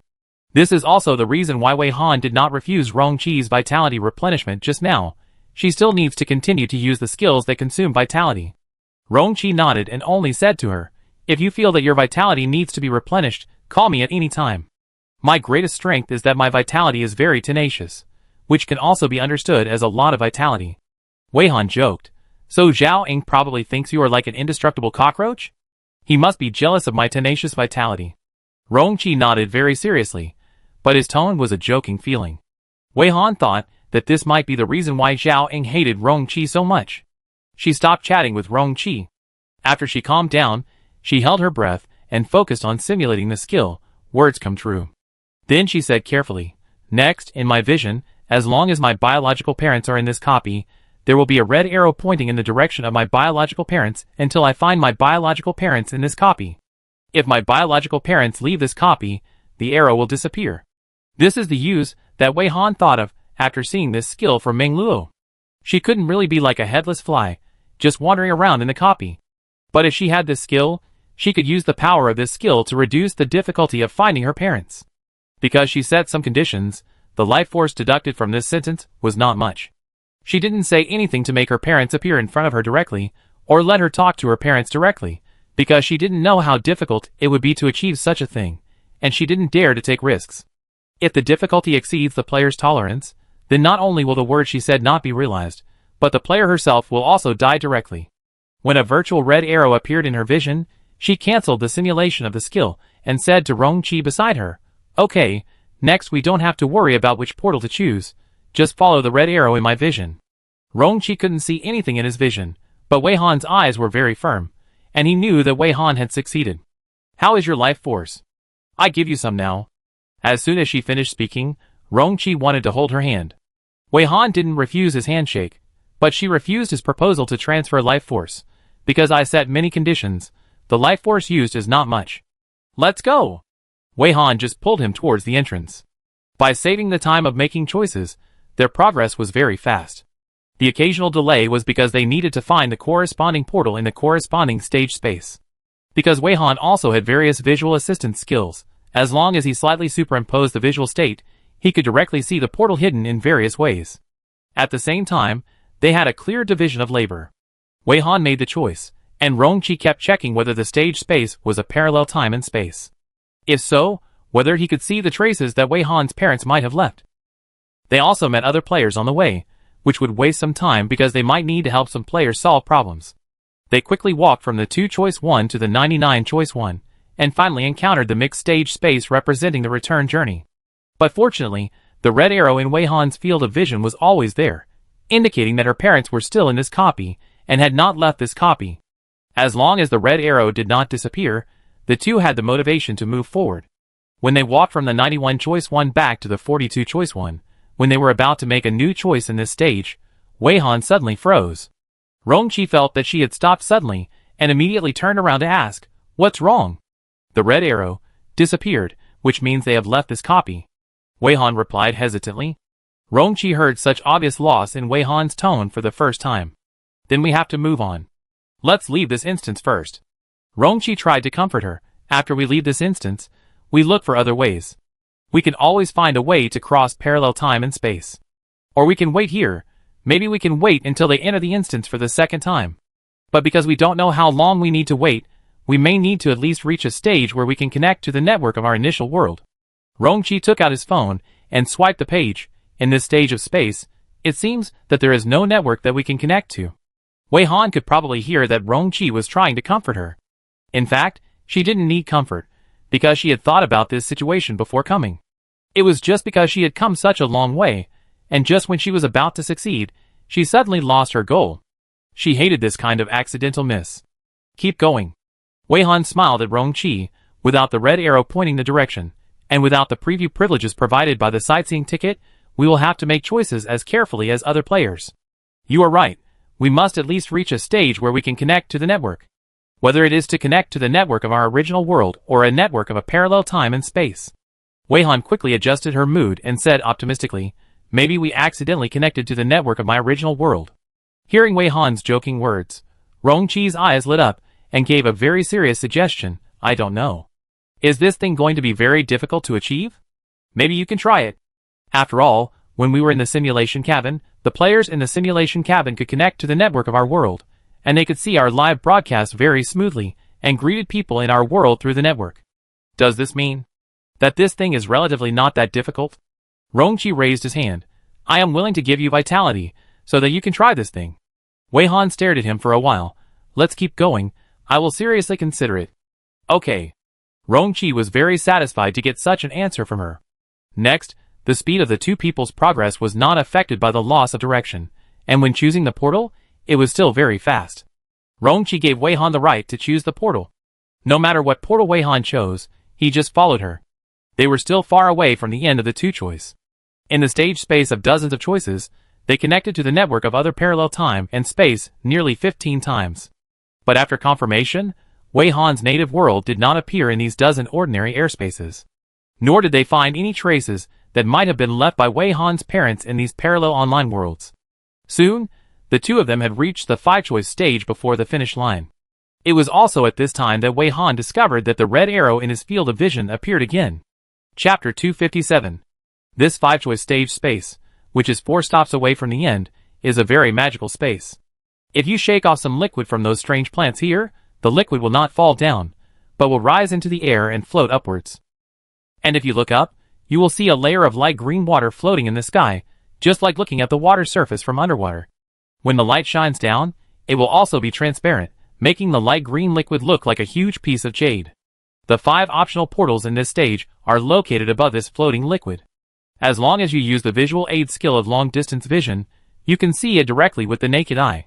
This is also the reason why Wei Han did not refuse Rongqi's vitality replenishment just now. She still needs to continue to use the skills that consume vitality. Rongqi nodded and only said to her, if you feel that your vitality needs to be replenished, call me at any time. My greatest strength is that my vitality is very tenacious, which can also be understood as a lot of vitality. Wei Han joked. So Zhao Ying probably thinks you are like an indestructible cockroach? He must be jealous of my tenacious vitality. Rongqi nodded very seriously, but his tone was a joking feeling. Wei Han thought that this might be the reason why Zhao Ying hated Rongqi so much. She stopped chatting with Rongqi. After she calmed down, she held her breath and focused on simulating the skill, words come true. Then she said carefully, next, in my vision, as long as my biological parents are in this copy, there will be a red arrow pointing in the direction of my biological parents until I find my biological parents in this copy. If my biological parents leave this copy, the arrow will disappear. This is the use that Wei Han thought of after seeing this skill from Meng Luo. She couldn't really be like a headless fly, just wandering around in the copy. But if she had this skill, she could use the power of this skill to reduce the difficulty of finding her parents. Because she set some conditions, the life force deducted from this sentence was not much. She didn't say anything to make her parents appear in front of her directly, or let her talk to her parents directly, because she didn't know how difficult it would be to achieve such a thing, and she didn't dare to take risks. If the difficulty exceeds the player's tolerance, then not only will the word she said not be realized, but the player herself will also die directly. When a virtual red arrow appeared in her vision, she cancelled the simulation of the skill, and said to Rongqi beside her, okay, next we don't have to worry about which portal to choose. Just follow the red arrow in my vision. Rongqi couldn't see anything in his vision, but Wei Han's eyes were very firm, and he knew that Wei Han had succeeded. How is your life force? I give you some now. As soon as she finished speaking, Rongqi wanted to hold her hand. Wei Han didn't refuse his handshake, but she refused his proposal to transfer life force, because I set many conditions. The life force used is not much. Let's go! Wei Han just pulled him towards the entrance. By saving the time of making choices, their progress was very fast. The occasional delay was because they needed to find the corresponding portal in the corresponding stage space. Because Wei Han also had various visual assistance skills, as long as he slightly superimposed the visual state, he could directly see the portal hidden in various ways. At the same time, they had a clear division of labor. Wei Han made the choice, and Rongqi kept checking whether the stage space was a parallel time and space. If so, whether he could see the traces that Wei Han's parents might have left. They also met other players on the way, which would waste some time because they might need to help some players solve problems. They quickly walked from the 2-choice-1 to the 99-choice-1, and finally encountered the mixed stage space representing the return journey. But fortunately, the red arrow in Wei Han's field of vision was always there, indicating that her parents were still in this copy, and had not left this copy. As long as the red arrow did not disappear, the two had the motivation to move forward. When they walked from the 91-choice-1 back to the 42-choice-1, when they were about to make a new choice in this stage, Wei Han suddenly froze. Rongqi felt that she had stopped suddenly, and immediately turned around to ask, "What's wrong?" The red arrow disappeared, which means they have left this copy. Wei Han replied hesitantly. Rongqi heard such obvious loss in Wei Han's tone for the first time. "Then we have to move on. Let's leave this instance first." Rongqi tried to comfort her. "After we leave this instance, we look for other ways. We can always find a way to cross parallel time and space. Or we can wait here. Maybe we can wait until they enter the instance for the second time. But because we don't know how long we need to wait, we may need to at least reach a stage where we can connect to the network of our initial world." Rongqi took out his phone and swiped the page. In this stage of space, it seems that there is no network that we can connect to. Wei Han could probably hear that Rongqi was trying to comfort her. In fact, she didn't need comfort, because she had thought about this situation before coming. It was just because she had come such a long way, and just when she was about to succeed, she suddenly lost her goal. She hated this kind of accidental miss. "Keep going." Wei Han smiled at Rongqi, without the red arrow pointing the direction, and without the preview privileges provided by the sightseeing ticket, we will have to make choices as carefully as other players. "You are right. We must at least reach a stage where we can connect to the network. Whether it is to connect to the network of our original world or a network of a parallel time and space." Wei Han quickly adjusted her mood and said optimistically, "Maybe we accidentally connected to the network of my original world." Hearing Wei Han's joking words, Rongqi's eyes lit up and gave a very serious suggestion. "I don't know. Is this thing going to be very difficult to achieve? Maybe you can try it." After all, when we were in the simulation cabin, the players in the simulation cabin could connect to the network of our world, and they could see our live broadcast very smoothly, and greeted people in our world through the network. Does this mean that this thing is relatively not that difficult? Rongqi raised his hand. "I am willing to give you vitality, so that you can try this thing." Wei Han stared at him for a while. "Let's keep going. I will seriously consider it." "Okay." Rongqi was very satisfied to get such an answer from her. Next, the speed of the two people's progress was not affected by the loss of direction, and when choosing the portal, it was still very fast. Rongqi gave Wei Han the right to choose the portal. No matter what portal Wei Han chose, he just followed her. They were still far away from the end of the two-choice. In the stage space of dozens of choices, they connected to the network of other parallel time and space nearly 15 times. But after confirmation, Wei Han's native world did not appear in these dozen ordinary airspaces. Nor did they find any traces that might have been left by Wei Han's parents in these parallel online worlds. Soon, the two of them had reached the 5-choice stage before the finish line. It was also at this time that Wei Han discovered that the red arrow in his field of vision appeared again. Chapter 257. This 5-choice stage space, which is 4 stops away from the end, is a very magical space. If you shake off some liquid from those strange plants here, the liquid will not fall down, but will rise into the air and float upwards. And if you look up, you will see a layer of light green water floating in the sky, just like looking at the water surface from underwater. When the light shines down, it will also be transparent, making the light green liquid look like a huge piece of jade. The 5 optional portals in this stage are located above this floating liquid. As long as you use the visual aid skill of long-distance vision, you can see it directly with the naked eye.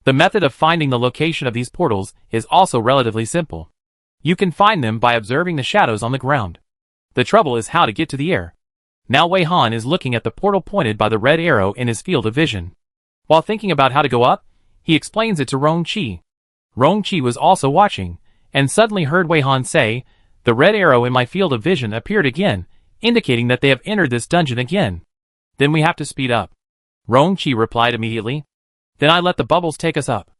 The method of finding the location of these portals is also relatively simple. You can find them by observing the shadows on the ground. The trouble is how to get to the air. Now Wei Han is looking at the portal pointed by the red arrow in his field of vision. While thinking about how to go up, he explains it to Rongqi. Rongqi was also watching, and suddenly heard Wei Han say, "The red arrow in my field of vision appeared again, indicating that they have entered this dungeon again. Then we have to speed up." Rongqi replied immediately. "Then I let the bubbles take us up."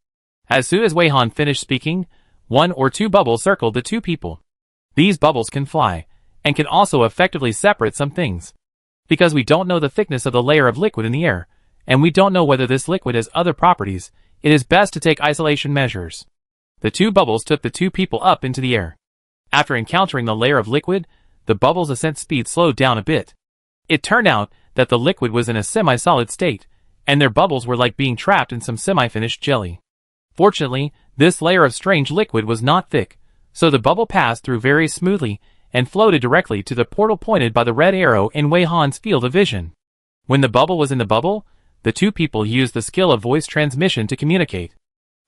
As soon as Wei Han finished speaking, 1 or 2 bubbles circled the two people. These bubbles can fly, and can also effectively separate some things. Because we don't know the thickness of the layer of liquid in the air, and we don't know whether this liquid has other properties, it is best to take isolation measures. The 2 bubbles took the 2 people up into the air. After encountering the layer of liquid, the bubbles' ascent speed slowed down a bit. It turned out that the liquid was in a semi-solid state, and their bubbles were like being trapped in some semi-finished jelly. Fortunately, this layer of strange liquid was not thick, so the bubble passed through very smoothly and floated directly to the portal pointed by the red arrow in Wei Han's field of vision. When the bubble was in the bubble, the two people used the skill of voice transmission to communicate.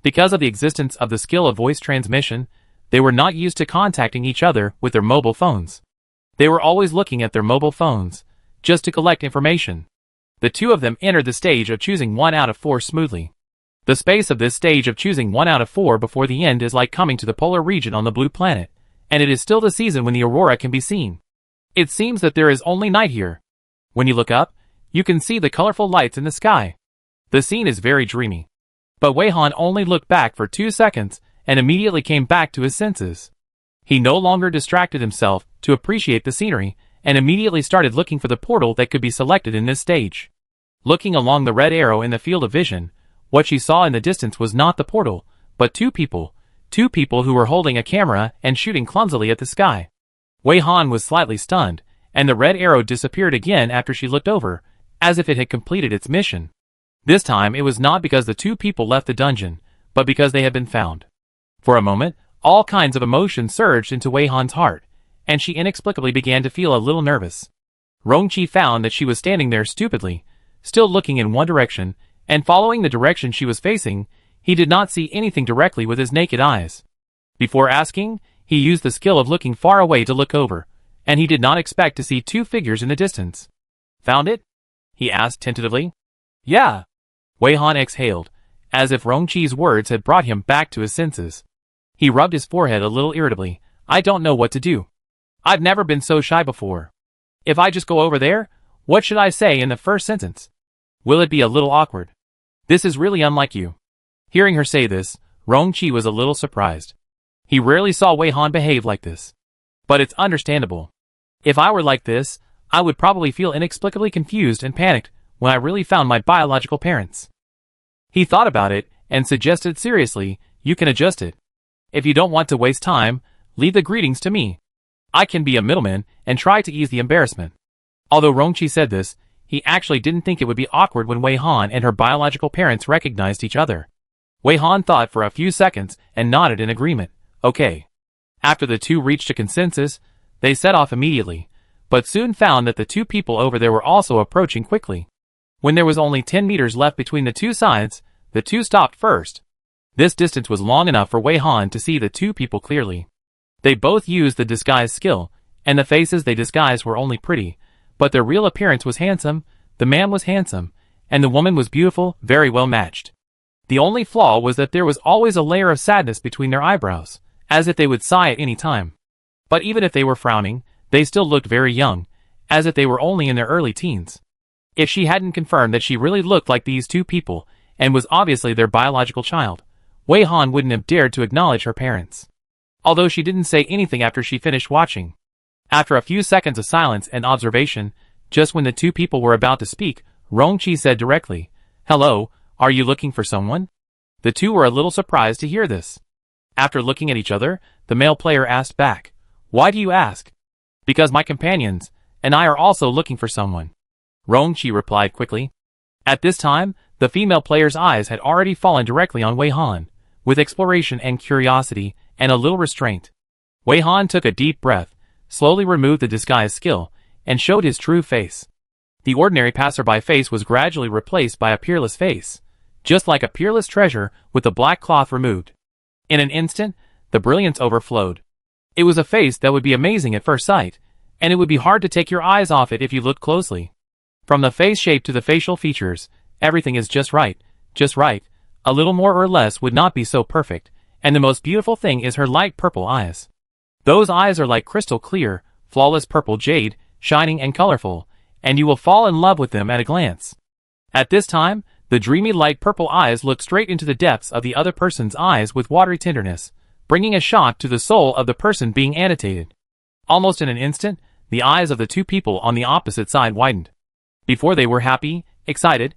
Because of the existence of the skill of voice transmission, they were not used to contacting each other with their mobile phones. They were always looking at their mobile phones, just to collect information. The two of them entered the stage of choosing 1 out of 4 smoothly. The space of this stage of choosing 1 out of 4 before the end is like coming to the polar region on the blue planet, and it is still the season when the aurora can be seen. It seems that there is only night here. When you look up, you can see the colorful lights in the sky. The scene is very dreamy. But Wei Han only looked back for 2 seconds and immediately came back to his senses. He no longer distracted himself to appreciate the scenery and immediately started looking for the portal that could be selected in this stage. Looking along the red arrow in the field of vision, what she saw in the distance was not the portal, but two people who were holding a camera and shooting clumsily at the sky. Wei Han was slightly stunned, and the red arrow disappeared again after she looked over, as if it had completed its mission. This time it was not because the two people left the dungeon, but because they had been found. For a moment, all kinds of emotions surged into Wei Han's heart, and she inexplicably began to feel a little nervous. Rongqi found that she was standing there stupidly, still looking in one direction, and following the direction she was facing, he did not see anything directly with his naked eyes. Before asking, he used the skill of looking far away to look over, and he did not expect to see two figures in the distance. "Found it?" he asked tentatively. "Yeah." Wei Han exhaled, as if Rongqi's words had brought him back to his senses. He rubbed his forehead a little irritably. "I don't know what to do. I've never been so shy before. If I just go over there, what should I say in the first sentence? Will it be a little awkward? This is really unlike you." Hearing her say this, Rongqi was a little surprised. He rarely saw Wei Han behave like this. But it's understandable. If I were like this, I would probably feel inexplicably confused and panicked when I really found my biological parents. He thought about it and suggested seriously, "You can adjust it. If you don't want to waste time, leave the greetings to me. I can be a middleman and try to ease the embarrassment." Although Rongqi said this, he actually didn't think it would be awkward when Wei Han and her biological parents recognized each other. Wei Han thought for a few seconds and nodded in agreement. "Okay." After the two reached a consensus, they set off immediately, but soon found that the two people over there were also approaching quickly. When there was only 10 meters left between the two sides, the two stopped first. This distance was long enough for Wei Han to see the two people clearly. They both used the disguise skill, and the faces they disguised were only pretty, but their real appearance was handsome, the man was handsome, and the woman was beautiful, very well matched. The only flaw was that there was always a layer of sadness between their eyebrows, as if they would sigh at any time. But even if they were frowning, they still looked very young, as if they were only in their early teens. If she hadn't confirmed that she really looked like these two people, and was obviously their biological child, Wei Han wouldn't have dared to acknowledge her parents. Although she didn't say anything after she finished watching. After a few seconds of silence and observation, just when the two people were about to speak, Rongqi said directly, "Hello, are you looking for someone?" The two were a little surprised to hear this. After looking at each other, the male player asked back, "Why do you ask?" "Because my companions and I are also looking for someone," Rongqi replied quickly. At this time, the female player's eyes had already fallen directly on Wei Han, with exploration and curiosity, and a little restraint. Wei Han took a deep breath, slowly removed the disguise skill, and showed his true face. The ordinary passerby face was gradually replaced by a peerless face, just like a peerless treasure with the black cloth removed. In an instant, the brilliance overflowed. It was a face that would be amazing at first sight, and it would be hard to take your eyes off it if you looked closely. From the face shape to the facial features, everything is just right, just right. A little more or less would not be so perfect, and the most beautiful thing is her light purple eyes. Those eyes are like crystal clear, flawless purple jade, shining and colorful, and you will fall in love with them at a glance. At this time, the dreamy light purple eyes look straight into the depths of the other person's eyes with watery tenderness, bringing a shock to the soul of the person being annotated. Almost in an instant, the eyes of the two people on the opposite side widened. Before they were happy, excited,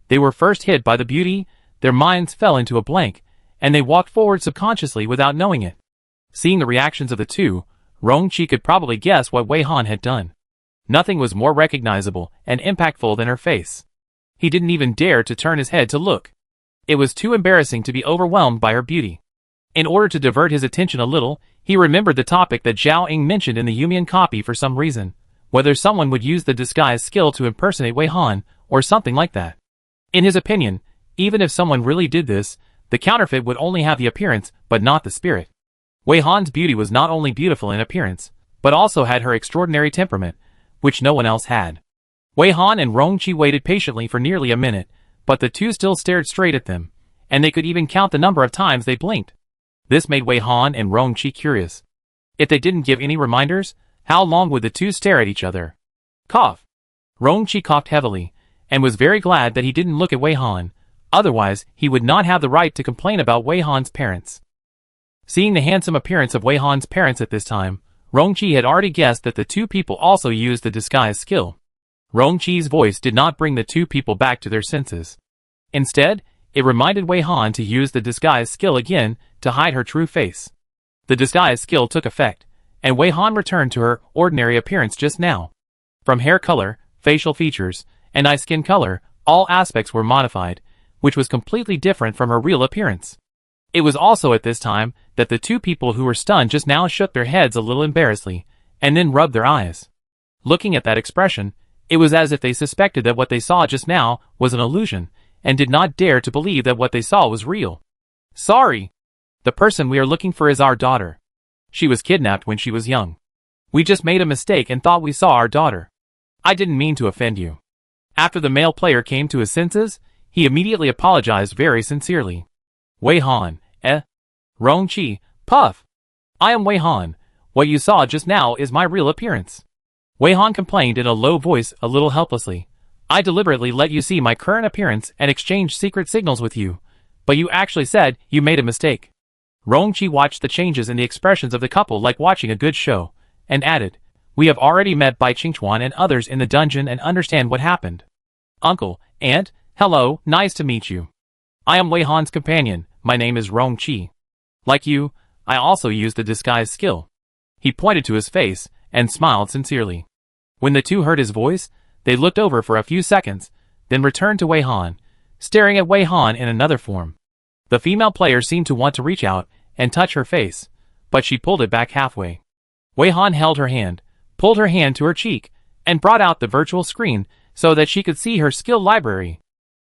they were first hit by the beauty, their minds fell into a blank, and they walked forward subconsciously without knowing it. Seeing the reactions of the two, Rongqi could probably guess what Wei Han had done. Nothing was more recognizable and impactful than her face. He didn't even dare to turn his head to look. It was too embarrassing to be overwhelmed by her beauty. In order to divert his attention a little, he remembered the topic that Zhao Ying mentioned in the Yumian copy for some reason, whether someone would use the disguise skill to impersonate Wei Han, or something like that. In his opinion, even if someone really did this, the counterfeit would only have the appearance, but not the spirit. Wei Han's beauty was not only beautiful in appearance, but also had her extraordinary temperament, which no one else had. Wei Han and Rongqi waited patiently for nearly a minute, but the two still stared straight at them, and they could even count the number of times they blinked. This made Wei Han and Rongqi curious. If they didn't give any reminders, how long would the two stare at each other? Cough. Rongqi coughed heavily, and was very glad that he didn't look at Wei Han, otherwise he would not have the right to complain about Wei Han's parents. Seeing the handsome appearance of Wei Han's parents at this time, Rongqi had already guessed that the two people also used the disguise skill. Rongqi's voice did not bring the two people back to their senses. Instead, it reminded Wei Han to use the disguise skill again to hide her true face. The disguise skill took effect, and Wei Han returned to her ordinary appearance just now. From hair color, facial features, and eye skin color, all aspects were modified, which was completely different from her real appearance. It was also at this time that the two people who were stunned just now shook their heads a little embarrassedly, and then rubbed their eyes. Looking at that expression, it was as if they suspected that what they saw just now was an illusion, and did not dare to believe that what they saw was real. Sorry. The person we are looking for is our daughter. She was kidnapped when she was young. We just made a mistake and thought we saw our daughter. I didn't mean to offend you. After the male player came to his senses, he immediately apologized very sincerely. Wei Han, Rongqi, puff. I am Wei Han. What you saw just now is my real appearance. Wei Han complained in a low voice a little helplessly. I deliberately let you see my current appearance and exchanged secret signals with you, but you actually said you made a mistake. Rongqi watched the changes in the expressions of the couple like watching a good show, and added, We have already met Bai Qingchuan and others in the dungeon and understand what happened. Uncle, aunt, hello, nice to meet you. I am Wei Han's companion, my name is Rongqi. Like you, I also used the disguise skill. He pointed to his face, and smiled sincerely. When the two heard his voice, they looked over for a few seconds, then returned to Wei Han, staring at Wei Han in another form. The female player seemed to want to reach out and touch her face, but she pulled it back halfway. Wei Han held her hand, pulled her hand to her cheek, and brought out the virtual screen so that she could see her skill library.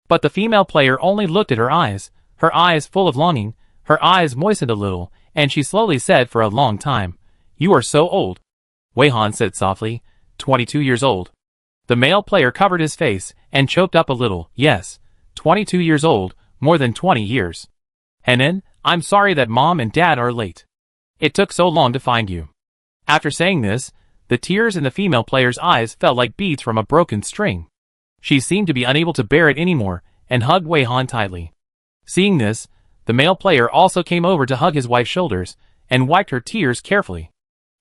But the female player only looked at her eyes full of longing, her eyes moistened a little, and she slowly said for a long time, You are so old. Wei Han said softly, 22 years old. The male player covered his face and choked up a little. Yes, 22 years old, more than 20 years. Henan, I'm sorry that mom and dad are late. It took so long to find you. After saying this, the tears in the female player's eyes felt like beads from a broken string. She seemed to be unable to bear it anymore and hugged Wei Han tightly. Seeing this, the male player also came over to hug his wife's shoulders and wiped her tears carefully.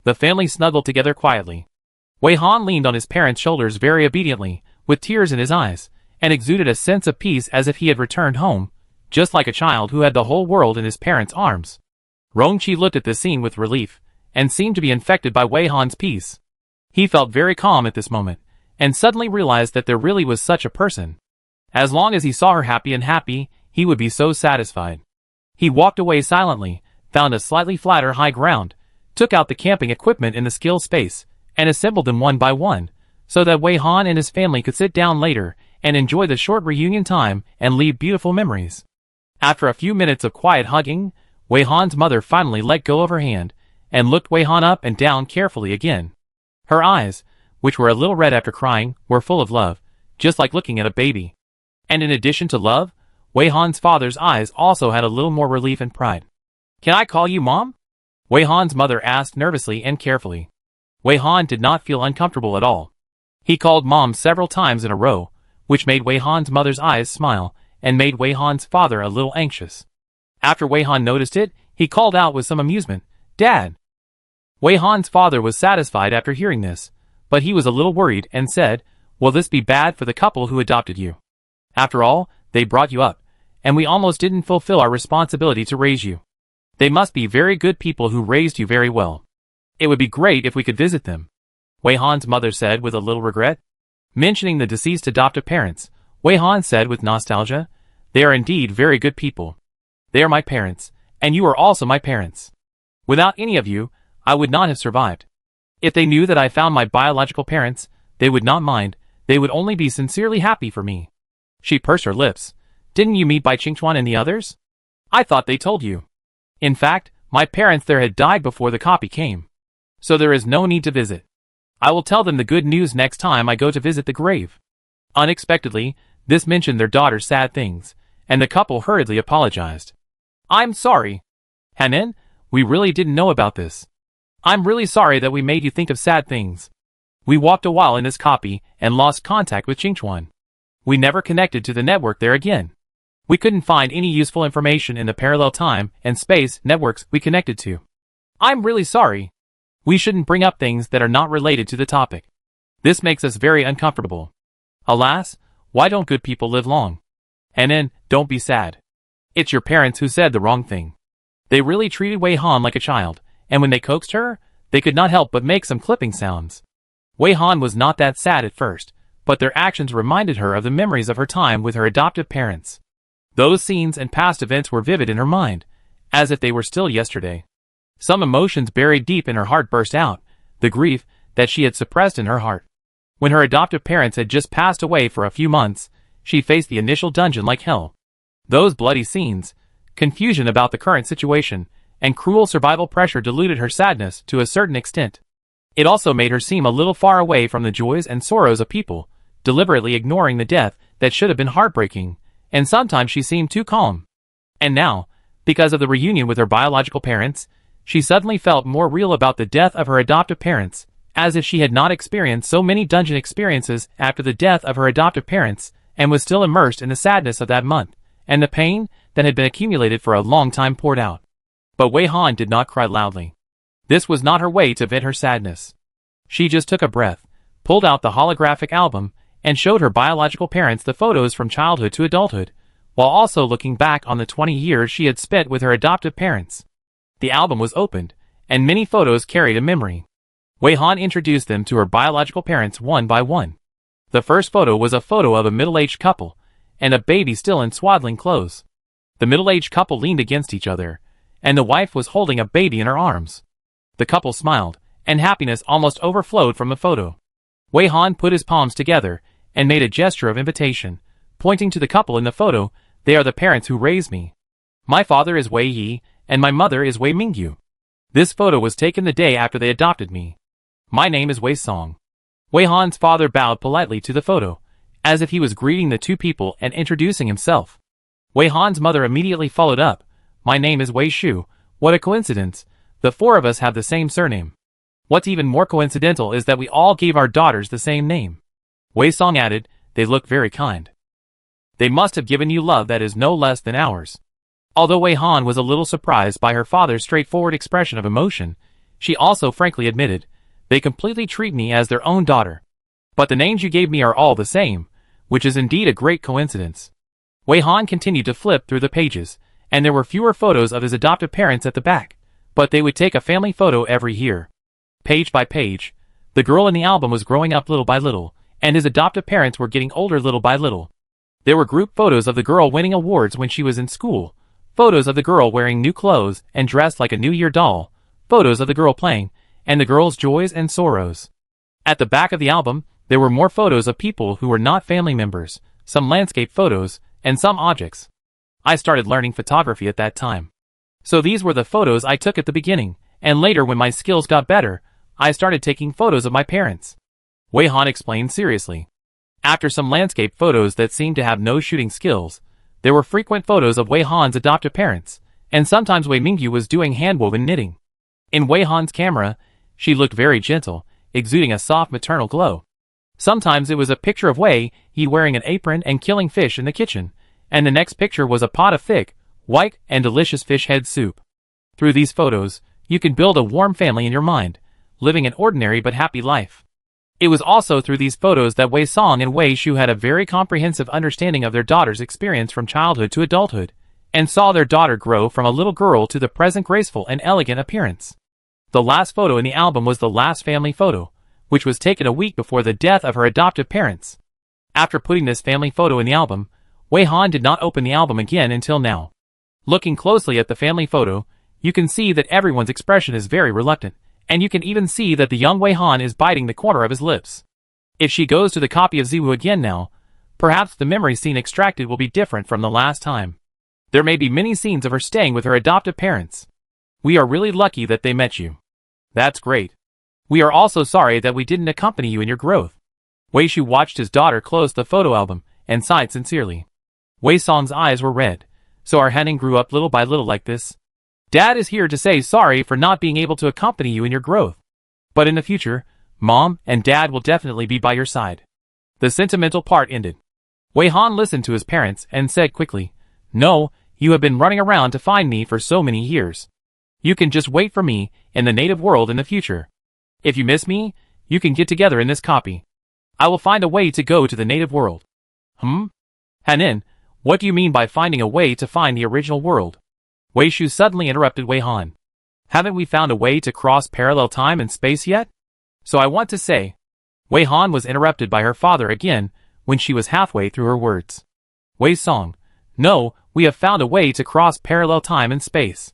The family snuggled together quietly. Wei Han leaned on his parents' shoulders very obediently, with tears in his eyes, and exuded a sense of peace as if he had returned home, just like a child who had the whole world in his parents' arms. Rongqi looked at this scene with relief, and seemed to be infected by Wei Han's peace. He felt very calm at this moment, and suddenly realized that there really was such a person. As long as he saw her happy, he would be so satisfied. He walked away silently, found a slightly flatter high ground, took out the camping equipment in the skill space, and assembled them one by one, so that Wei Han and his family could sit down later and enjoy the short reunion time and leave beautiful memories. After a few minutes of quiet hugging, Wei Han's mother finally let go of her hand and looked Wei Han up and down carefully again. Her eyes, which were a little red after crying, were full of love, just like looking at a baby. And in addition to love, Wei Han's father's eyes also had a little more relief and pride. Can I call you Mom? Wei Han's mother asked nervously and carefully. Wei Han did not feel uncomfortable at all. He called Mom several times in a row, which made Wei Han's mother's eyes smile, and made Wei Han's father a little anxious. After Wei Han noticed it, he called out with some amusement, Dad! Wei Han's father was satisfied after hearing this, but he was a little worried and said, Will this be bad for the couple who adopted you? After all, they brought you up, and we almost didn't fulfill our responsibility to raise you. They must be very good people who raised you very well. It would be great if we could visit them. Wei Han's mother said with a little regret. Mentioning the deceased adoptive parents, Wei Han said with nostalgia, "They are indeed very good people. They are my parents, and you are also my parents. Without any of you, I would not have survived. If they knew that I found my biological parents, they would not mind, they would only be sincerely happy for me." She pursed her lips. "Didn't you meet Bai Qingchuan and the others? I thought they told you. In fact, my parents there had died before the copy came. So there is no need to visit. I will tell them the good news next time I go to visit the grave." Unexpectedly, this mentioned their daughter's sad things, and the couple hurriedly apologized. "I'm sorry. Hanan, we really didn't know about this. I'm really sorry that we made you think of sad things. We walked a while in this copy and lost contact with Qingchuan. We never connected to the network there again. We couldn't find any useful information in the parallel time and space networks we connected to. I'm really sorry. We shouldn't bring up things that are not related to the topic. This makes us very uncomfortable. Alas, why don't good people live long? And then, don't be sad. It's your parents who said the wrong thing. They really treated Wei Han like a child, and when they coaxed her, they could not help but make some clipping sounds. Wei Han was not that sad at first, but their actions reminded her of the memories of her time with her adoptive parents. Those scenes and past events were vivid in her mind, as if they were still yesterday. Some emotions buried deep in her heart burst out, the grief that she had suppressed in her heart. When her adoptive parents had just passed away for a few months, she faced the initial dungeon like hell. Those bloody scenes, confusion about the current situation, and cruel survival pressure diluted her sadness to a certain extent. It also made her seem a little far away from the joys and sorrows of people, deliberately ignoring the death that should have been heartbreaking, and sometimes she seemed too calm. And now, because of the reunion with her biological parents, she suddenly felt more real about the death of her adoptive parents, as if she had not experienced so many dungeon experiences after the death of her adoptive parents, and was still immersed in the sadness of that month, and the pain that had been accumulated for a long time poured out. But Wei Han did not cry loudly. This was not her way to vent her sadness. She just took a breath, pulled out the holographic album, and showed her biological parents the photos from childhood to adulthood, while also looking back on the 20 years she had spent with her adoptive parents. The album was opened, and many photos carried a memory. Wei Han introduced them to her biological parents one by one. The first photo was a photo of a middle-aged couple, and a baby still in swaddling clothes. The middle-aged couple leaned against each other, and the wife was holding a baby in her arms. The couple smiled, and happiness almost overflowed from the photo. Wei Han put his palms together, and made a gesture of invitation, pointing to the couple in the photo. "They are the parents who raised me. My father is Wei Yi, and my mother is Wei Mingyu. This photo was taken the day after they adopted me. My name is Wei Song." Wei Han's father bowed politely to the photo, as if he was greeting the two people and introducing himself. Wei Han's mother immediately followed up. "My name is Wei Shu. What a coincidence. The four of us have the same surname. What's even more coincidental is that we all gave our daughters the same name." Wei Song added, "They look very kind. They must have given you love that is no less than ours." Although Wei Han was a little surprised by her father's straightforward expression of emotion, she also frankly admitted, "They completely treat me as their own daughter. But the names you gave me are all the same, which is indeed a great coincidence." Wei Han continued to flip through the pages, and there were fewer photos of his adoptive parents at the back, but they would take a family photo every year. Page by page, the girl in the album was growing up little by little, and his adoptive parents were getting older little by little. There were group photos of the girl winning awards when she was in school, photos of the girl wearing new clothes and dressed like a New Year doll, photos of the girl playing, and the girl's joys and sorrows. At the back of the album, there were more photos of people who were not family members, some landscape photos, and some objects. I started learning photography at that time. So these were the photos I took at the beginning, and later when my skills got better, I started taking photos of my parents. Wei Han explained seriously. After some landscape photos that seemed to have no shooting skills, there were frequent photos of Wei Han's adoptive parents, and sometimes Wei Mingyu was doing handwoven knitting. In Wei Han's camera, she looked very gentle, exuding a soft maternal glow. Sometimes it was a picture of Wei Yi wearing an apron and killing fish in the kitchen, and the next picture was a pot of thick, white, and delicious fish head soup. Through these photos, you can build a warm family in your mind, living an ordinary but happy life. It was also through these photos that Wei Song and Wei Shu had a very comprehensive understanding of their daughter's experience from childhood to adulthood, and saw their daughter grow from a little girl to the present graceful and elegant appearance. The last photo in the album was the last family photo, which was taken a week before the death of her adoptive parents. After putting this family photo in the album, Wei Han did not open the album again until now. Looking closely at the family photo, you can see that everyone's expression is very reluctant, and you can even see that the young Wei Han is biting the corner of his lips. If she goes to the copy of Ziwu again now, perhaps the memory scene extracted will be different from the last time. There may be many scenes of her staying with her adoptive parents. We are really lucky that they met you. That's great. We are also sorry that we didn't accompany you in your growth. Wei Shu watched his daughter close the photo album and sighed sincerely. Wei Song's eyes were red. So our Hanning grew up little by little like this. Dad is here to say sorry for not being able to accompany you in your growth. But in the future, Mom and Dad will definitely be by your side. The sentimental part ended. Wei Han listened to his parents and said quickly, No, you have been running around to find me for so many years. You can just wait for me in the native world in the future. If you miss me, you can get together in this copy. I will find a way to go to the native world. Hanin, what do you mean by finding a way to find the original world? Wei Shu suddenly interrupted Wei Han. Haven't we found a way to cross parallel time and space yet? So I want to say. Wei Han was interrupted by her father again when she was halfway through her words. Wei Song, no, we have found a way to cross parallel time and space.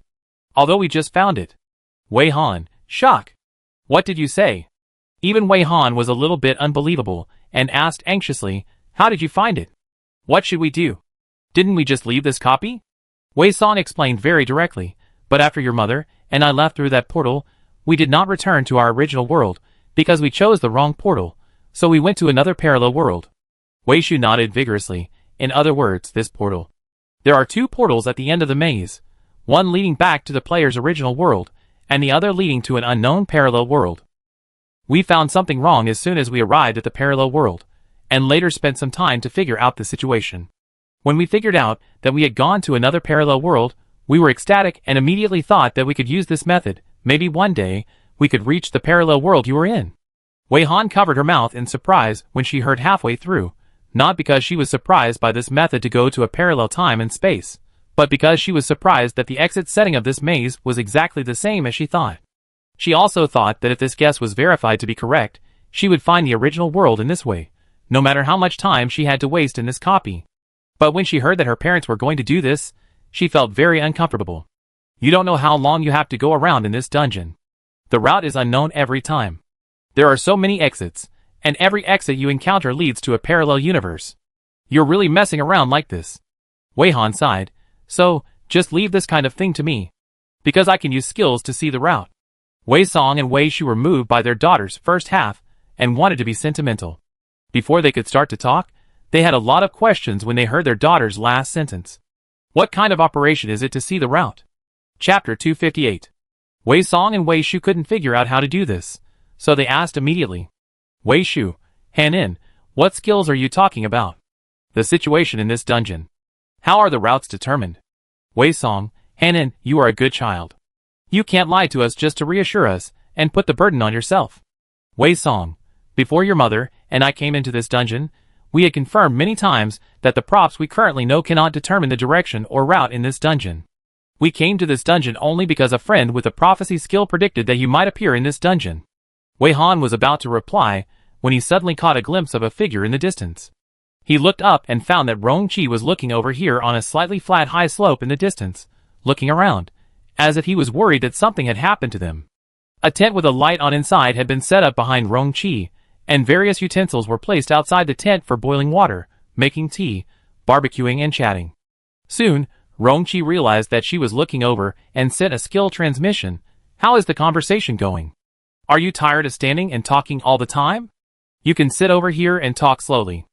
Although we just found it. Wei Han, shock. What did you say? Even Wei Han was a little bit unbelievable and asked anxiously, How did you find it? What should we do? Didn't we just leave this copy? Wei Song explained very directly, but after your mother and I left through that portal, we did not return to our original world because we chose the wrong portal, so we went to another parallel world. Wei Shu nodded vigorously. In other words, this portal. There are two portals at the end of the maze, one leading back to the player's original world, and the other leading to an unknown parallel world. We found something wrong as soon as we arrived at the parallel world, and later spent some time to figure out the situation. When we figured out that we had gone to another parallel world, we were ecstatic and immediately thought that we could use this method. Maybe one day, we could reach the parallel world you were in. Wei Han covered her mouth in surprise when she heard halfway through, not because she was surprised by this method to go to a parallel time and space, but because she was surprised that the exit setting of this maze was exactly the same as she thought. She also thought that if this guess was verified to be correct, she would find the original world in this way, no matter how much time she had to waste in this copy. But when she heard that her parents were going to do this, she felt very uncomfortable. You don't know how long you have to go around in this dungeon. The route is unknown every time. There are so many exits, and every exit you encounter leads to a parallel universe. You're really messing around like this. Wei Han sighed. So, just leave this kind of thing to me. Because I can use skills to see the route. Wei Song and Wei Shu were moved by their daughter's first half, and wanted to be sentimental. Before they could start to talk, they had a lot of questions when they heard their daughter's last sentence. What kind of operation is it to see the route? Chapter 258. Wei Song and Wei Shu couldn't figure out how to do this, so they asked immediately. Wei Shu, Hanin, what skills are you talking about? The situation in this dungeon. How are the routes determined? Wei Song, Hanin, you are a good child. You can't lie to us just to reassure us, and put the burden on yourself. Wei Song, before your mother and I came into this dungeon, we had confirmed many times that the props we currently know cannot determine the direction or route in this dungeon. We came to this dungeon only because a friend with a prophecy skill predicted that you might appear in this dungeon. Wei Han was about to reply, when he suddenly caught a glimpse of a figure in the distance. He looked up and found that Rong Qi was looking over here on a slightly flat high slope in the distance, looking around, as if he was worried that something had happened to them. A tent with a light on inside had been set up behind Rong Qi, and various utensils were placed outside the tent for boiling water, making tea, barbecuing and chatting. Soon, Rong Qi realized that she was looking over and sent a skill transmission. How is the conversation going? Are you tired of standing and talking all the time? You can sit over here and talk slowly.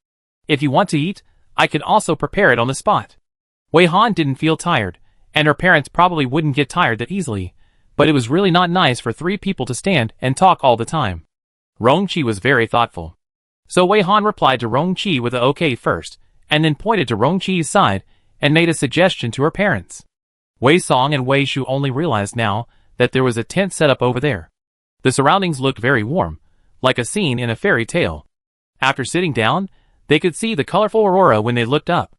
If you want to eat, I can also prepare it on the spot. Wei Han didn't feel tired, and her parents probably wouldn't get tired that easily, but it was really not nice for three people to stand and talk all the time. Rong Qi was very thoughtful. So Wei Han replied to Rong Qi with a okay first, and then pointed to Rong Qi's side, and made a suggestion to her parents. Wei Song and Wei Shu only realized now that there was a tent set up over there. The surroundings looked very warm, like a scene in a fairy tale. After sitting down, they could see the colorful aurora when they looked up.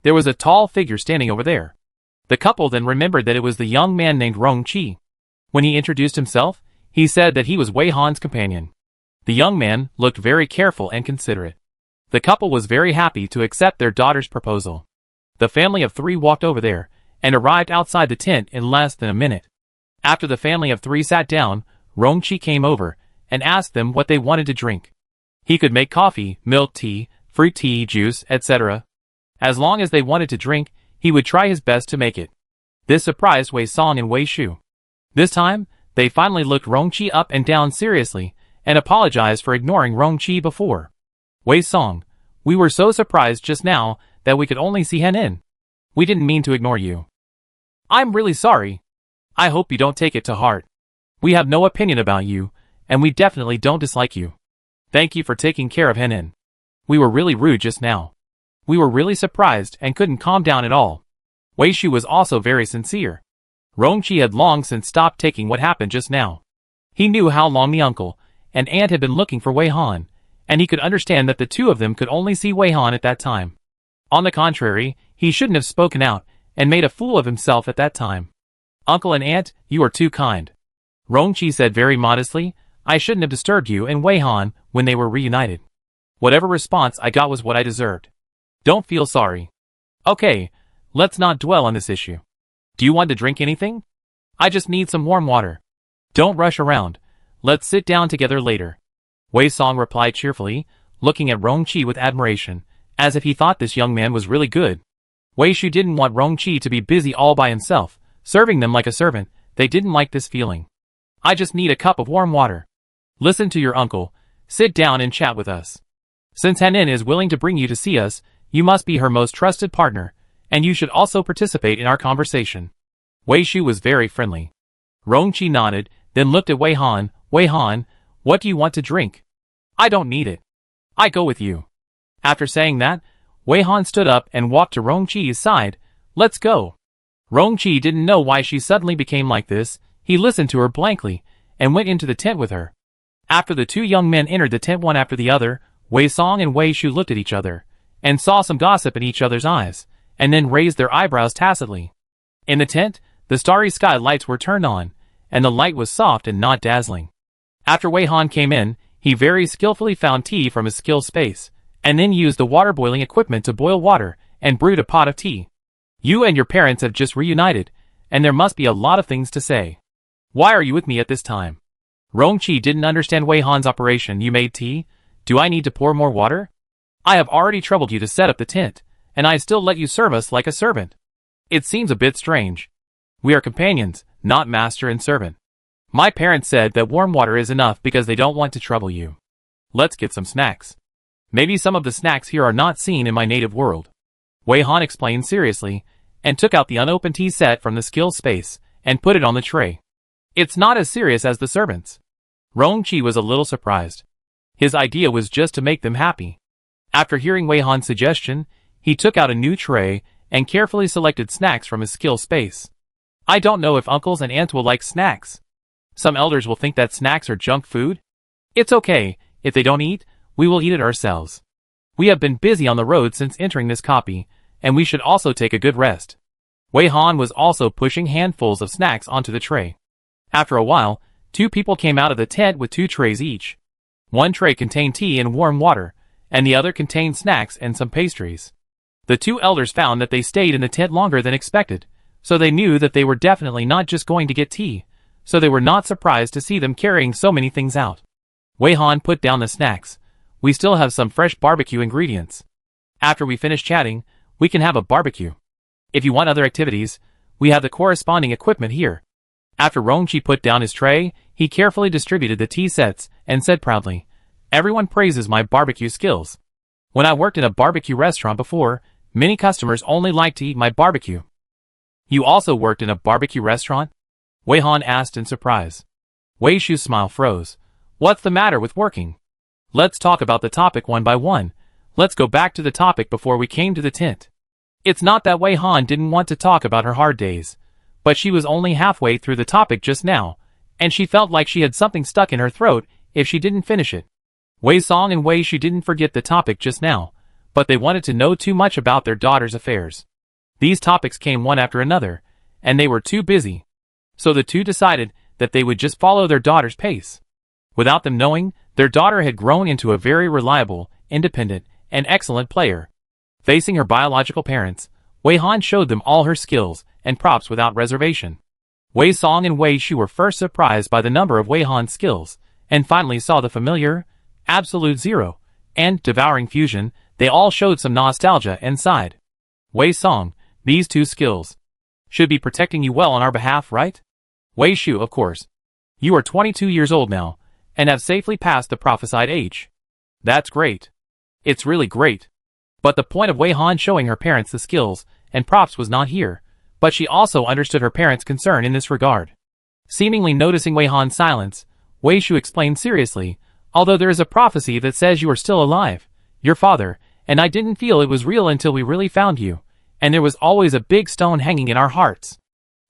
There was a tall figure standing over there. The couple then remembered that it was the young man named Rong Qi. When he introduced himself, he said that he was Wei Han's companion. The young man looked very careful and considerate. The couple was very happy to accept their daughter's proposal. The family of 3 walked over there and arrived outside the tent in less than a minute. After the family of 3 sat down, Rongqi came over and asked them what they wanted to drink. He could make coffee, milk tea, fruit tea, juice, etc. As long as they wanted to drink, he would try his best to make it. This surprised Wei Song and Wei Shu. This time, they finally looked Rongqi up and down seriously and apologized for ignoring Rongqi before. Wei Song, we were so surprised just now that we could only see Henin. We didn't mean to ignore you. I'm really sorry. I hope you don't take it to heart. We have no opinion about you, and we definitely don't dislike you. Thank you for taking care of Henin. We were really rude just now. We were really surprised and couldn't calm down at all. Wei Shu was also very sincere. Rongqi had long since stopped taking what happened just now. He knew how long the uncle and aunt had been looking for Wei Han, and he could understand that the two of them could only see Wei Han at that time. On the contrary, he shouldn't have spoken out and made a fool of himself at that time. Uncle and aunt, you are too kind. Rongqi said very modestly, I shouldn't have disturbed you and Wei Han when they were reunited. Whatever response I got was what I deserved. Don't feel sorry. Okay, let's not dwell on this issue. Do you want to drink anything? I just need some warm water. Don't rush around. Let's sit down together later. Wei Song replied cheerfully, looking at Rongqi with admiration, as if he thought this young man was really good. Wei Shu didn't want Rongqi to be busy all by himself, serving them like a servant. They didn't like this feeling. I just need a cup of warm water. Listen to your uncle. Sit down and chat with us. Since Henin is willing to bring you to see us, you must be her most trusted partner, and you should also participate in our conversation. Wei Shu was very friendly. Rongqi nodded, then looked at Wei Han. Wei Han, what do you want to drink? I don't need it. I go with you. After saying that, Wei Han stood up and walked to Rongqi's side. Let's go. Rongqi didn't know why she suddenly became like this. He listened to her blankly and went into the tent with her. After the two young men entered the tent one after the other, Wei Song and Wei Shu looked at each other and saw some gossip in each other's eyes, and then raised their eyebrows tacitly. In the tent, the starry sky lights were turned on, and the light was soft and not dazzling. After Wei Han came in, he very skillfully found tea from his skill space, and then used the water boiling equipment to boil water and brewed a pot of tea. You and your parents have just reunited, and there must be a lot of things to say. Why are you with me at this time? Rongqi didn't understand Wei Han's operation. You made tea? Do I need to pour more water? I have already troubled you to set up the tent, and I still let you serve us like a servant. It seems a bit strange. We are companions, not master and servant. My parents said that warm water is enough because they don't want to trouble you. Let's get some snacks. Maybe some of the snacks here are not seen in my native world. Wei Han explained seriously, and took out the unopened tea set from the skill space, and put it on the tray. It's not as serious as the servants. Rongqi was a little surprised. His idea was just to make them happy. After hearing Wei Han's suggestion, he took out a new tray and carefully selected snacks from his skill space. I don't know if uncles and aunts will like snacks. Some elders will think that snacks are junk food. It's okay, if they don't eat, we will eat it ourselves. We have been busy on the road since entering this copy, and we should also take a good rest. Wei Han was also pushing handfuls of snacks onto the tray. After a while, 2 people came out of the tent with 2 trays each. One tray contained tea and warm water, and the other contained snacks and some pastries. The 2 elders found that they stayed in the tent longer than expected, so they knew that they were definitely not just going to get tea, so they were not surprised to see them carrying so many things out. Wei Han put down the snacks. We still have some fresh barbecue ingredients. After we finish chatting, we can have a barbecue. If you want other activities, we have the corresponding equipment here. After Rongqi put down his tray, he carefully distributed the tea sets and said proudly, Everyone praises my barbecue skills. When I worked in a barbecue restaurant before, many customers only liked to eat my barbecue. You also worked in a barbecue restaurant? Wei Han asked in surprise. Wei Shu's smile froze. What's the matter with working? Let's talk about the topic one by one. Let's go back to the topic before we came to the tent. It's not that Wei Han didn't want to talk about her hard days, but she was only halfway through the topic just now, and she felt like she had something stuck in her throat if she didn't finish it. Wei Song and Wei Shu didn't forget the topic just now, but they wanted to know too much about their daughter's affairs. These topics came one after another, and they were too busy. So the two decided that they would just follow their daughter's pace. Without them knowing, Their daughter had grown into a very reliable, independent, and excellent player. Facing her biological parents, Wei Han showed them all her skills and props without reservation. Wei Song and Wei Shu were first surprised by the number of Wei Han's skills, and finally saw the familiar, Absolute Zero, and Devouring Fusion. They all showed some nostalgia and sighed. Wei Song, these two skills should be protecting you well on our behalf, right? Wei Shu, of course. You are 22 years old now, and have safely passed the prophesied age. That's great. It's really great. But the point of Wei Han showing her parents the skills and props was not here, but she also understood her parents' concern in this regard. Seemingly noticing Wei Han's silence, Wei Shu explained seriously, although there is a prophecy that says you are still alive, your father, and I didn't feel it was real until we really found you, and there was always a big stone hanging in our hearts.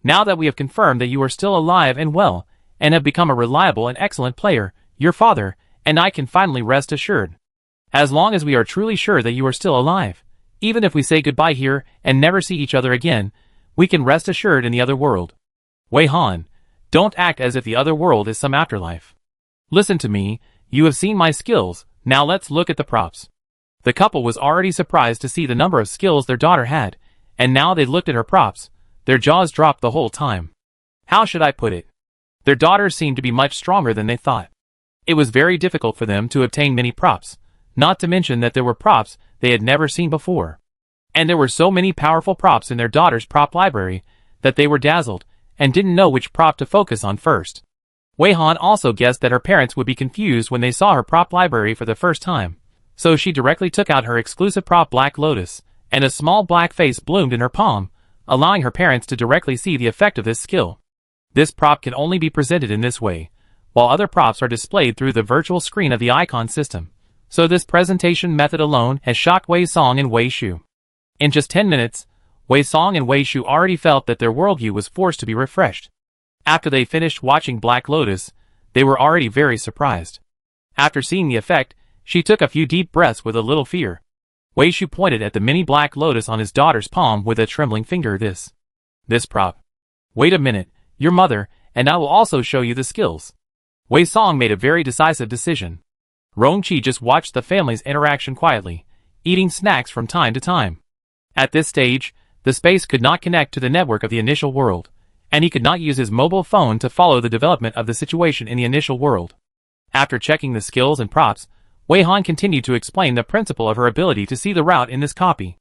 Now that we have confirmed that you are still alive and well, and have become a reliable and excellent player, your father and I can finally rest assured. As long as we are truly sure that you are still alive, even if we say goodbye here and never see each other again, we can rest assured in the other world. Wei Han, don't act as if the other world is some afterlife. Listen to me, you have seen my skills, now let's look at the props. The couple was already surprised to see the number of skills their daughter had, and now they looked at her props, their jaws dropped the whole time. How should I put it? Their daughters seemed to be much stronger than they thought. It was very difficult for them to obtain many props, not to mention that there were props they had never seen before. And there were so many powerful props in their daughter's prop library that they were dazzled and didn't know which prop to focus on first. Wei Han also guessed that her parents would be confused when they saw her prop library for the first time, so she directly took out her exclusive prop Black Lotus, and a small black face bloomed in her palm, allowing her parents to directly see the effect of this skill. This prop can only be presented in this way, while other props are displayed through the virtual screen of the icon system. So this presentation method alone has shocked Wei Song and Wei Shu. In just 10 minutes, Wei Song and Wei Shu already felt that their worldview was forced to be refreshed. After they finished watching Black Lotus, they were already very surprised. After seeing the effect, she took a few deep breaths with a little fear. Wei Shu pointed at the mini Black Lotus on his daughter's palm with a trembling finger. This prop. Wait a minute, your mother, and I will also show you the skills. Wei Song made a very decisive decision. Rongqi just watched the family's interaction quietly, eating snacks from time to time. At this stage, the space could not connect to the network of the initial world, and he could not use his mobile phone to follow the development of the situation in the initial world. After checking the skills and props, Wei Han continued to explain the principle of her ability to see the route in this copy.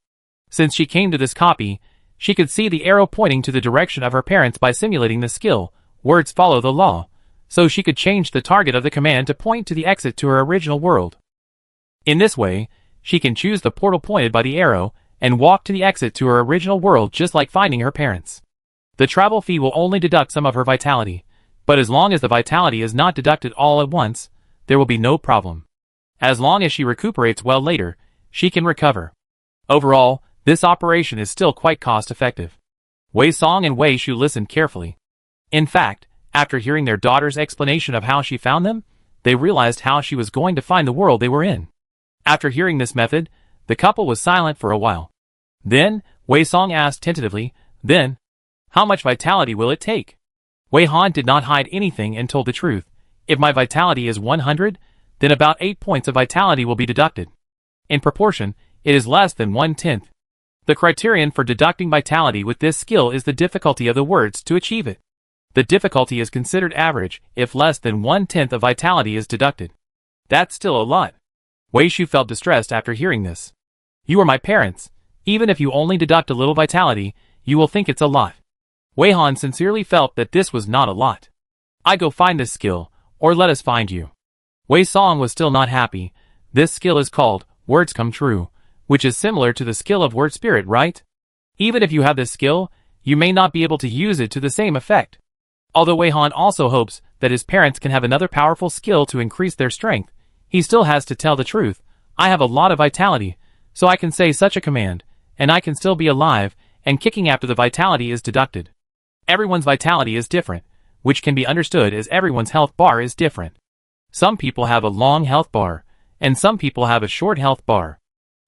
Since she came to this copy, she could see the arrow pointing to the direction of her parents by simulating the skill, words follow the law, so she could change the target of the command to point to the exit to her original world. In this way, she can choose the portal pointed by the arrow and walk to the exit to her original world just like finding her parents. The travel fee will only deduct some of her vitality, but as long as the vitality is not deducted all at once, there will be no problem. As long as she recuperates well later, she can recover. Overall, this operation is still quite cost-effective. Wei Song and Wei Shu listened carefully. In fact, after hearing their daughter's explanation of how she found them, they realized how she was going to find the world they were in. After hearing this method, the couple was silent for a while. Then, Wei Song asked tentatively, "Then, how much vitality will it take?" Wei Han did not hide anything and told the truth. "If my vitality is 100, then about 8 points of vitality will be deducted. In proportion, it is less than 1/10. The criterion for deducting vitality with this skill is the difficulty of the words to achieve it. The difficulty is considered average if less than 1/10 of vitality is deducted. That's still a lot." Wei Shu felt distressed after hearing this. "You are my parents. Even if you only deduct a little vitality, you will think it's a lot." Wei Han sincerely felt that this was not a lot. "I go find this skill, or let us find you." Wei Song was still not happy. This skill is called Words Come True, which is similar to the skill of Word Spirit, right? Even if you have this skill, you may not be able to use it to the same effect. Although Wei Han also hopes that his parents can have another powerful skill to increase their strength, he still has to tell the truth. "I have a lot of vitality, so I can say such a command, and I can still be alive and kicking after the vitality is deducted." Everyone's vitality is different, which can be understood as everyone's health bar is different. Some people have a long health bar, and some people have a short health bar.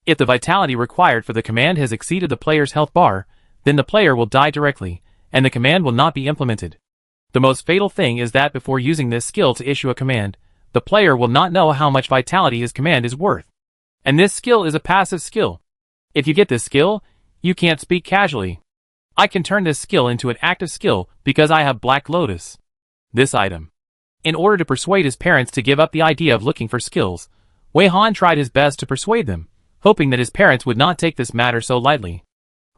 If the vitality required for the command has exceeded the player's health bar, then the player will die directly, and the command will not be implemented. The most fatal thing is that before using this skill to issue a command, the player will not know how much vitality his command is worth. And this skill is a passive skill. If you get this skill, you can't speak casually. I can turn this skill into an active skill because I have Black Lotus. This item. In order to persuade his parents to give up the idea of looking for skills, Wei Han tried his best to persuade them, hoping that his parents would not take this matter so lightly.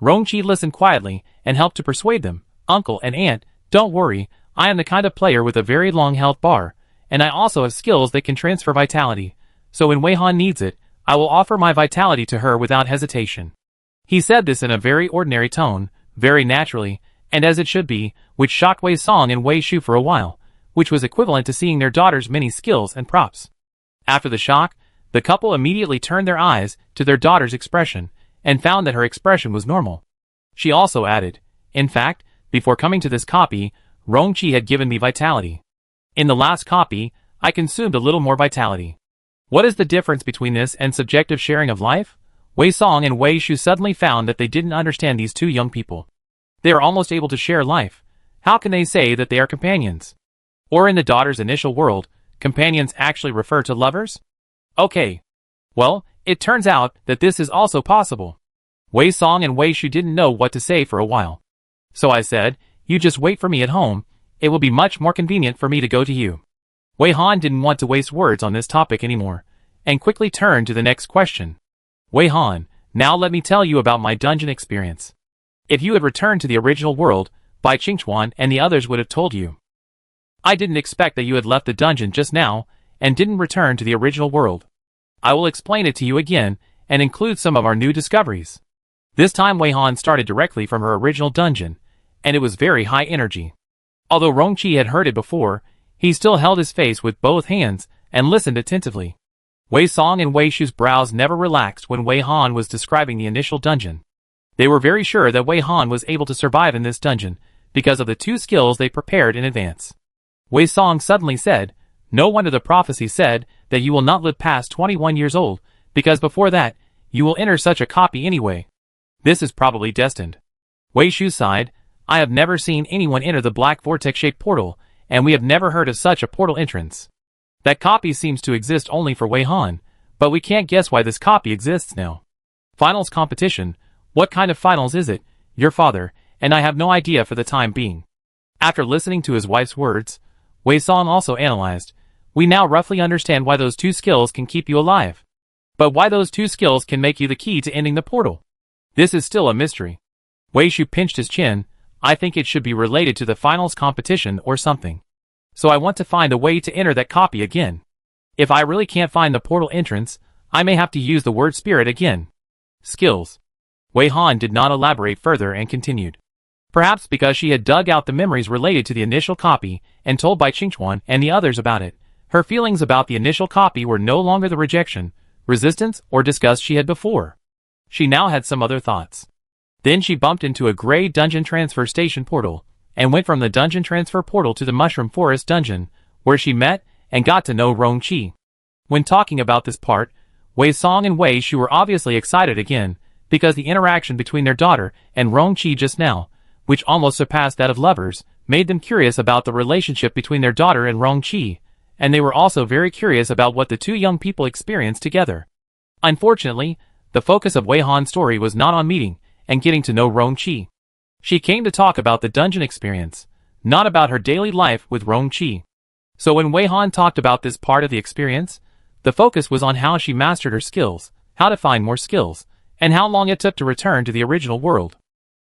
Rongqi listened quietly and helped to persuade them. Uncle and aunt, don't worry, I am the kind of player with a very long health bar, and I also have skills that can transfer vitality, so when Wei Han needs it, I will offer my vitality to her without hesitation. He said this in a very ordinary tone, very naturally, and as it should be, which shocked Wei Song and Wei Shu for a while, which was equivalent to seeing their daughter's many skills and props. After the shock, the couple immediately turned their eyes to their daughter's expression, and found that her expression was normal. She also added, in fact, before coming to this copy, Rongqi had given me vitality. In the last copy, I consumed a little more vitality. What is the difference between this and subjective sharing of life? Wei Song and Wei Shu suddenly found that they didn't understand these two young people. They are almost able to share life. How can they say that they are companions? Or in the daughter's initial world, companions actually refer to lovers? Okay. Well, it turns out that this is also possible. Wei Song and Wei Shu didn't know what to say for a while. So I said, you just wait for me at home, it will be much more convenient for me to go to you. Wei Han didn't want to waste words on this topic anymore, and quickly turned to the next question. Wei Han, now let me tell you about my dungeon experience. If you had returned to the original world, Bai Qingchuan and the others would have told you. I didn't expect that you had left the dungeon just now, and didn't return to the original world. I will explain it to you again, and include some of our new discoveries. This time Wei Han started directly from her original dungeon, and it was very high energy. Although Rongqi had heard it before, he still held his face with both hands, and listened attentively. Wei Song and Wei Shu's brows never relaxed when Wei Han was describing the initial dungeon. They were very sure that Wei Han was able to survive in this dungeon, because of the two skills they prepared in advance. Wei Song suddenly said, no wonder the prophecy said that you will not live past 21 years old, because before that, you will enter such a copy anyway. This is probably destined. Wei Shu sighed, I have never seen anyone enter the black vortex-shaped portal, and we have never heard of such a portal entrance. That copy seems to exist only for Wei Han, but we can't guess why this copy exists now. Finals competition, what kind of finals is it, your father, and I have no idea for the time being. After listening to his wife's words, Wei Song also analyzed, we now roughly understand why those two skills can keep you alive. But why those two skills can make you the key to ending the portal? This is still a mystery. Wei Shu pinched his chin, I think it should be related to the finals competition or something. So I want to find a way to enter that copy again. If I really can't find the portal entrance, I may have to use the word spirit again. Skills. Wei Han did not elaborate further and continued. Perhaps because she had dug out the memories related to the initial copy and told Bai Qingchuan and the others about it, her feelings about the initial copy were no longer the rejection, resistance, or disgust she had before. She now had some other thoughts. Then she bumped into a gray dungeon transfer station portal, and went from the dungeon transfer portal to the Mushroom Forest dungeon, where she met and got to know Rongqi. When talking about this part, Wei Song and Wei Shu were obviously excited again, because the interaction between their daughter and Rongqi just now, which almost surpassed that of lovers, made them curious about the relationship between their daughter and Rongqi, and they were also very curious about what the two young people experienced together. Unfortunately, the focus of Wei Han's story was not on meeting and getting to know Rongqi. She came to talk about the dungeon experience, not about her daily life with Rongqi. So when Wei Han talked about this part of the experience, the focus was on how she mastered her skills, how to find more skills, and how long it took to return to the original world.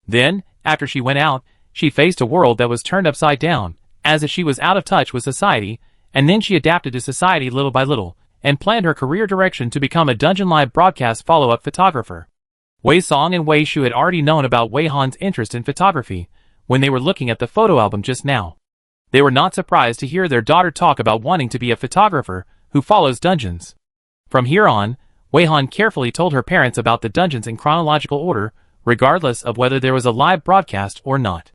Then, after she went out, she faced a world that was turned upside down, as if she was out of touch with society, and then she adapted to society little by little, and planned her career direction to become a Dungeon Live broadcast follow-up photographer. Wei Song and Wei Shu had already known about Wei Han's interest in photography when they were looking at the photo album just now. They were not surprised to hear their daughter talk about wanting to be a photographer who follows dungeons. From here on, Wei Han carefully told her parents about the dungeons in chronological order, regardless of whether there was a live broadcast or not.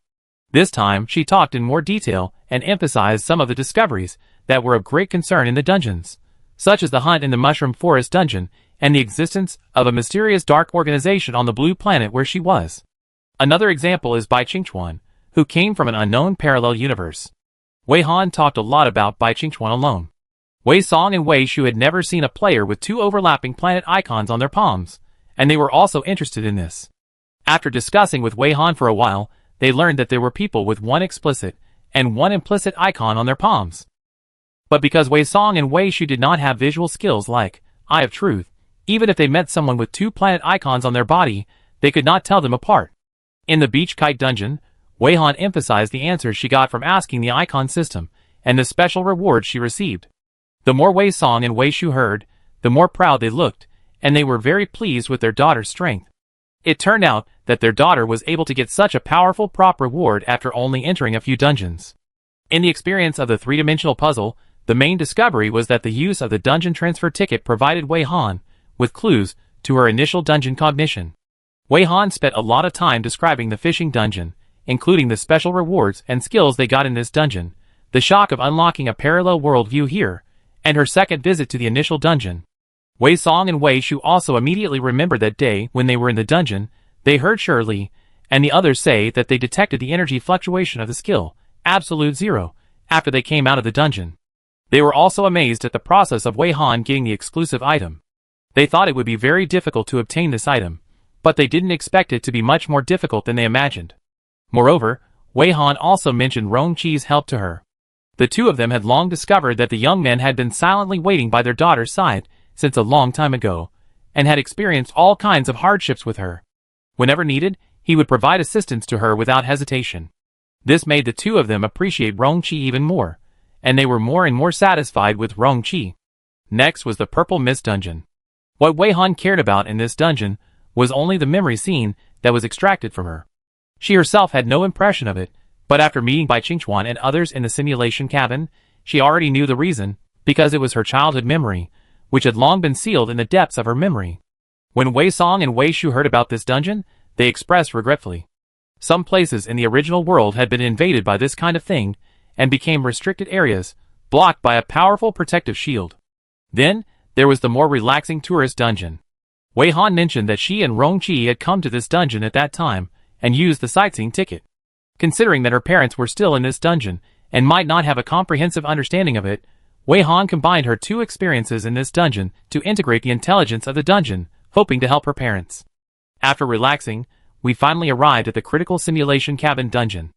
This time, she talked in more detail and emphasized some of the discoveries that were of great concern in the dungeons, such as the hunt in the Mushroom Forest dungeon and the existence of a mysterious dark organization on the blue planet where she was. Another example is Bai Qingchuan, who came from an unknown parallel universe. Wei Han talked a lot about Bai Qingchuan alone. Wei Song and Wei Shu had never seen a player with two overlapping planet icons on their palms, and they were also interested in this. After discussing with Wei Han for a while, they learned that there were people with one explicit and one implicit icon on their palms. But because Wei Song and Wei Shu did not have visual skills like Eye of Truth, even if they met someone with two planet icons on their body, they could not tell them apart. In the Beach Kite Dungeon, Wei Han emphasized the answers she got from asking the icon system, and the special rewards she received. The more Wei Song and Wei Shu heard, the more proud they looked, and they were very pleased with their daughter's strength. It turned out that their daughter was able to get such a powerful prop reward after only entering a few dungeons. In the experience of the three-dimensional puzzle, the main discovery was that the use of the dungeon transfer ticket provided Wei Han with clues to her initial dungeon cognition. Wei Han spent a lot of time describing the fishing dungeon, including the special rewards and skills they got in this dungeon, the shock of unlocking a parallel world view here, and her second visit to the initial dungeon. Wei Song and Wei Shu also immediately remembered that day when they were in the dungeon. They heard Shirley and the others say that they detected the energy fluctuation of the skill, Absolute Zero, after they came out of the dungeon. They were also amazed at the process of Wei Han getting the exclusive item. They thought it would be very difficult to obtain this item, but they didn't expect it to be much more difficult than they imagined. Moreover, Wei Han also mentioned Rong Qi's help to her. The two of them had long discovered that the young men had been silently waiting by their daughter's side since a long time ago, and had experienced all kinds of hardships with her. Whenever needed, he would provide assistance to her without hesitation. This made the two of them appreciate Rong Qi even more, and they were more and more satisfied with Rong Qi. Next was the Purple Mist Dungeon. What Wei Han cared about in this dungeon was only the memory scene that was extracted from her. She herself had no impression of it, but after meeting Bai Qingchuan and others in the simulation cabin, she already knew the reason, because it was her childhood memory, which had long been sealed in the depths of her memory. When Wei Song and Wei Shu heard about this dungeon, they expressed regretfully. Some places in the original world had been invaded by this kind of thing, and became restricted areas, blocked by a powerful protective shield. Then, there was the more relaxing tourist dungeon. Wei Han mentioned that she and Rong Qi had come to this dungeon at that time, and used the sightseeing ticket. Considering that her parents were still in this dungeon, and might not have a comprehensive understanding of it, Wei Han combined her two experiences in this dungeon to integrate the intelligence of the dungeon, hoping to help her parents. After relaxing, we finally arrived at the critical simulation cabin dungeon.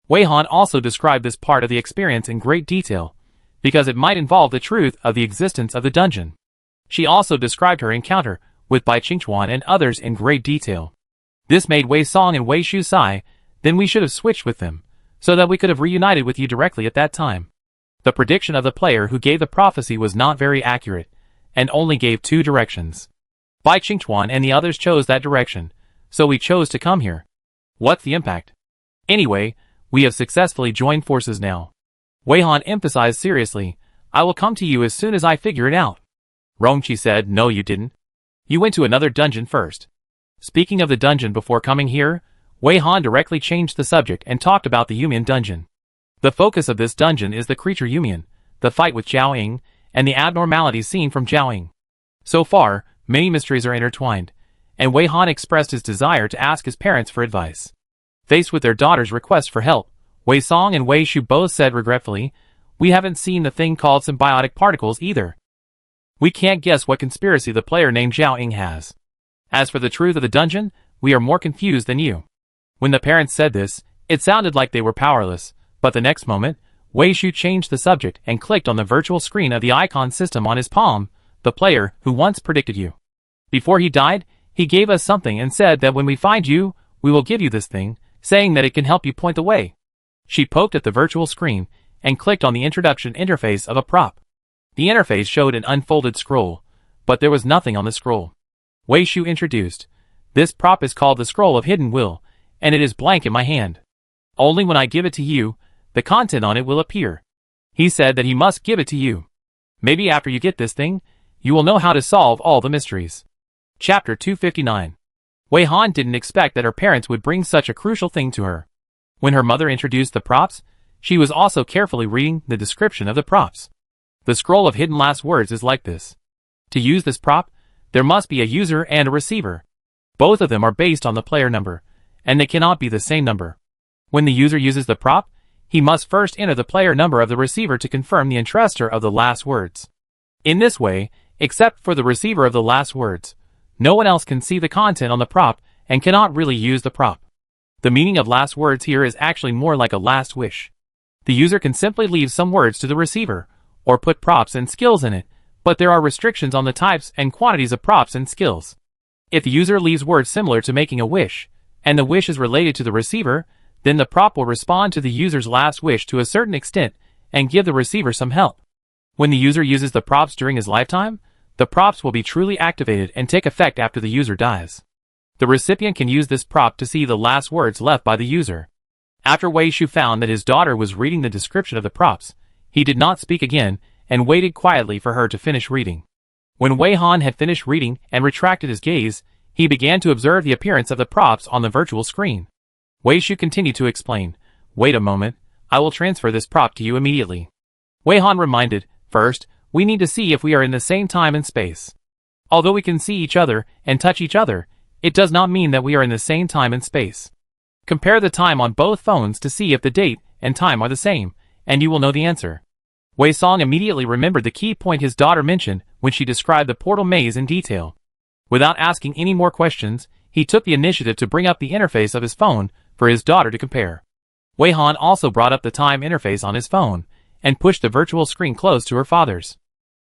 Wei Han also described this part of the experience in great detail, because it might involve the truth of the existence of the dungeon. She also described her encounter with Bai Qingchuan and others in great detail. This made Wei Song and Wei Shu sigh. Then we should have switched with them, so that we could have reunited with you directly at that time. The prediction of the player who gave the prophecy was not very accurate, and only gave two directions. Bai Qingchuan and the others chose that direction, so we chose to come here. What's the impact? Anyway, we have successfully joined forces now. Wei Han emphasized seriously, I will come to you as soon as I figure it out. Rong Qi said, no you didn't. You went to another dungeon first. Speaking of the dungeon before coming here, Wei Han directly changed the subject and talked about the Yumian dungeon. The focus of this dungeon is the creature Yumian, the fight with Zhao Ying, and the abnormalities seen from Zhao Ying. So far, many mysteries are intertwined, and Wei Han expressed his desire to ask his parents for advice. Faced with their daughter's request for help, Wei Song and Wei Shu both said regretfully, we haven't seen the thing called symbiotic particles either. We can't guess what conspiracy the player named Zhao Ying has. As for the truth of the dungeon, we are more confused than you. When the parents said this, it sounded like they were powerless, but the next moment, Wei Shu changed the subject and clicked on the virtual screen of the icon system on his palm, the player who once predicted you. Before he died, he gave us something and said that when we find you, we will give you this thing, saying that it can help you point the way. She poked at the virtual screen and clicked on the introduction interface of a prop. The interface showed an unfolded scroll, but there was nothing on the scroll. Wei Shu introduced, this prop is called the Scroll of Hidden Will, and it is blank in my hand. Only when I give it to you, the content on it will appear. He said that he must give it to you. Maybe after you get this thing, you will know how to solve all the mysteries. Chapter 259. Wei Han didn't expect that her parents would bring such a crucial thing to her. When her mother introduced the props, she was also carefully reading the description of the props. The Scroll of Hidden Last Words is like this. To use this prop, there must be a user and a receiver. Both of them are based on the player number, and they cannot be the same number. When the user uses the prop, he must first enter the player number of the receiver to confirm the entrustor of the last words. In this way, except for the receiver of the last words, no one else can see the content on the prop and cannot really use the prop. The meaning of last words here is actually more like a last wish. The user can simply leave some words to the receiver, or put props and skills in it, but there are restrictions on the types and quantities of props and skills. If the user leaves words similar to making a wish, and the wish is related to the receiver, then the prop will respond to the user's last wish to a certain extent and give the receiver some help. When the user uses the props during his lifetime, the props will be truly activated and take effect after the user dies. The recipient can use this prop to see the last words left by the user. After Wei Shu found that his daughter was reading the description of the props, he did not speak again and waited quietly for her to finish reading. When Wei Han had finished reading and retracted his gaze, he began to observe the appearance of the props on the virtual screen. Wei Shu continued to explain, "Wait a moment, I will transfer this prop to you immediately." Wei Han reminded, "First, we need to see if we are in the same time and space. Although we can see each other and touch each other, it does not mean that we are in the same time and space. Compare the time on both phones to see if the date and time are the same, and you will know the answer." Wei Song immediately remembered the key point his daughter mentioned when she described the portal maze in detail. Without asking any more questions, he took the initiative to bring up the interface of his phone for his daughter to compare. Wei Han also brought up the time interface on his phone, and pushed the virtual screen close to her father's.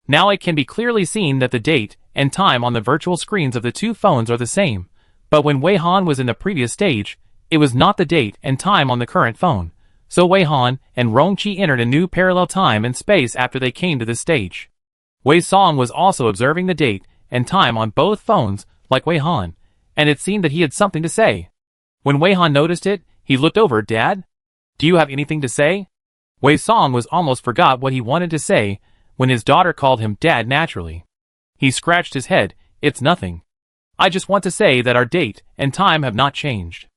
Now it can be clearly seen that the date and time on the virtual screens of the two phones are the same, but when Wei Han was in the previous stage, it was not the date and time on the current phone, so Wei Han and Rongqi entered a new parallel time and space after they came to this stage. Wei Song was also observing the date and time on both phones, like Wei Han, and it seemed that he had something to say. When Wei Han noticed it, he looked over, "Dad? Do you have anything to say?" Wei Song was almost forgot what he wanted to say when his daughter called him Dad naturally. He scratched his head, "It's nothing. I just want to say that our date and time have not changed.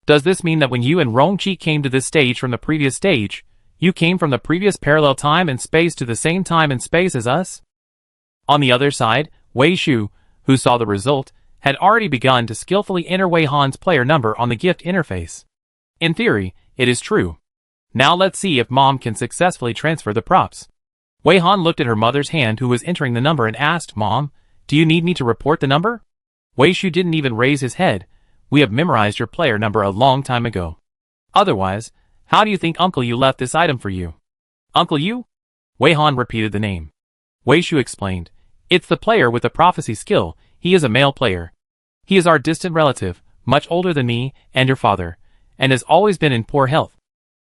Does this mean that when you and Rongqi came to this stage from the previous stage, you came from the previous parallel time and space to the same time and space as us?" On the other side, Wei Shu, who saw the result, had already begun to skillfully enter Wei Han's player number on the gift interface. In theory, it is true. Now let's see if Mom can successfully transfer the props. Wei Han looked at her mother's hand who was entering the number and asked, "Mom, do you need me to report the number?" Wei Shu didn't even raise his head. "We have memorized your player number a long time ago. Otherwise, how do you think Uncle Yu left this item for you?" "Uncle Yu?" Wei Han repeated the name. Wei Shu explained, "It's the player with the prophecy skill. He is a male player. He is our distant relative, much older than me and your father, and has always been in poor health.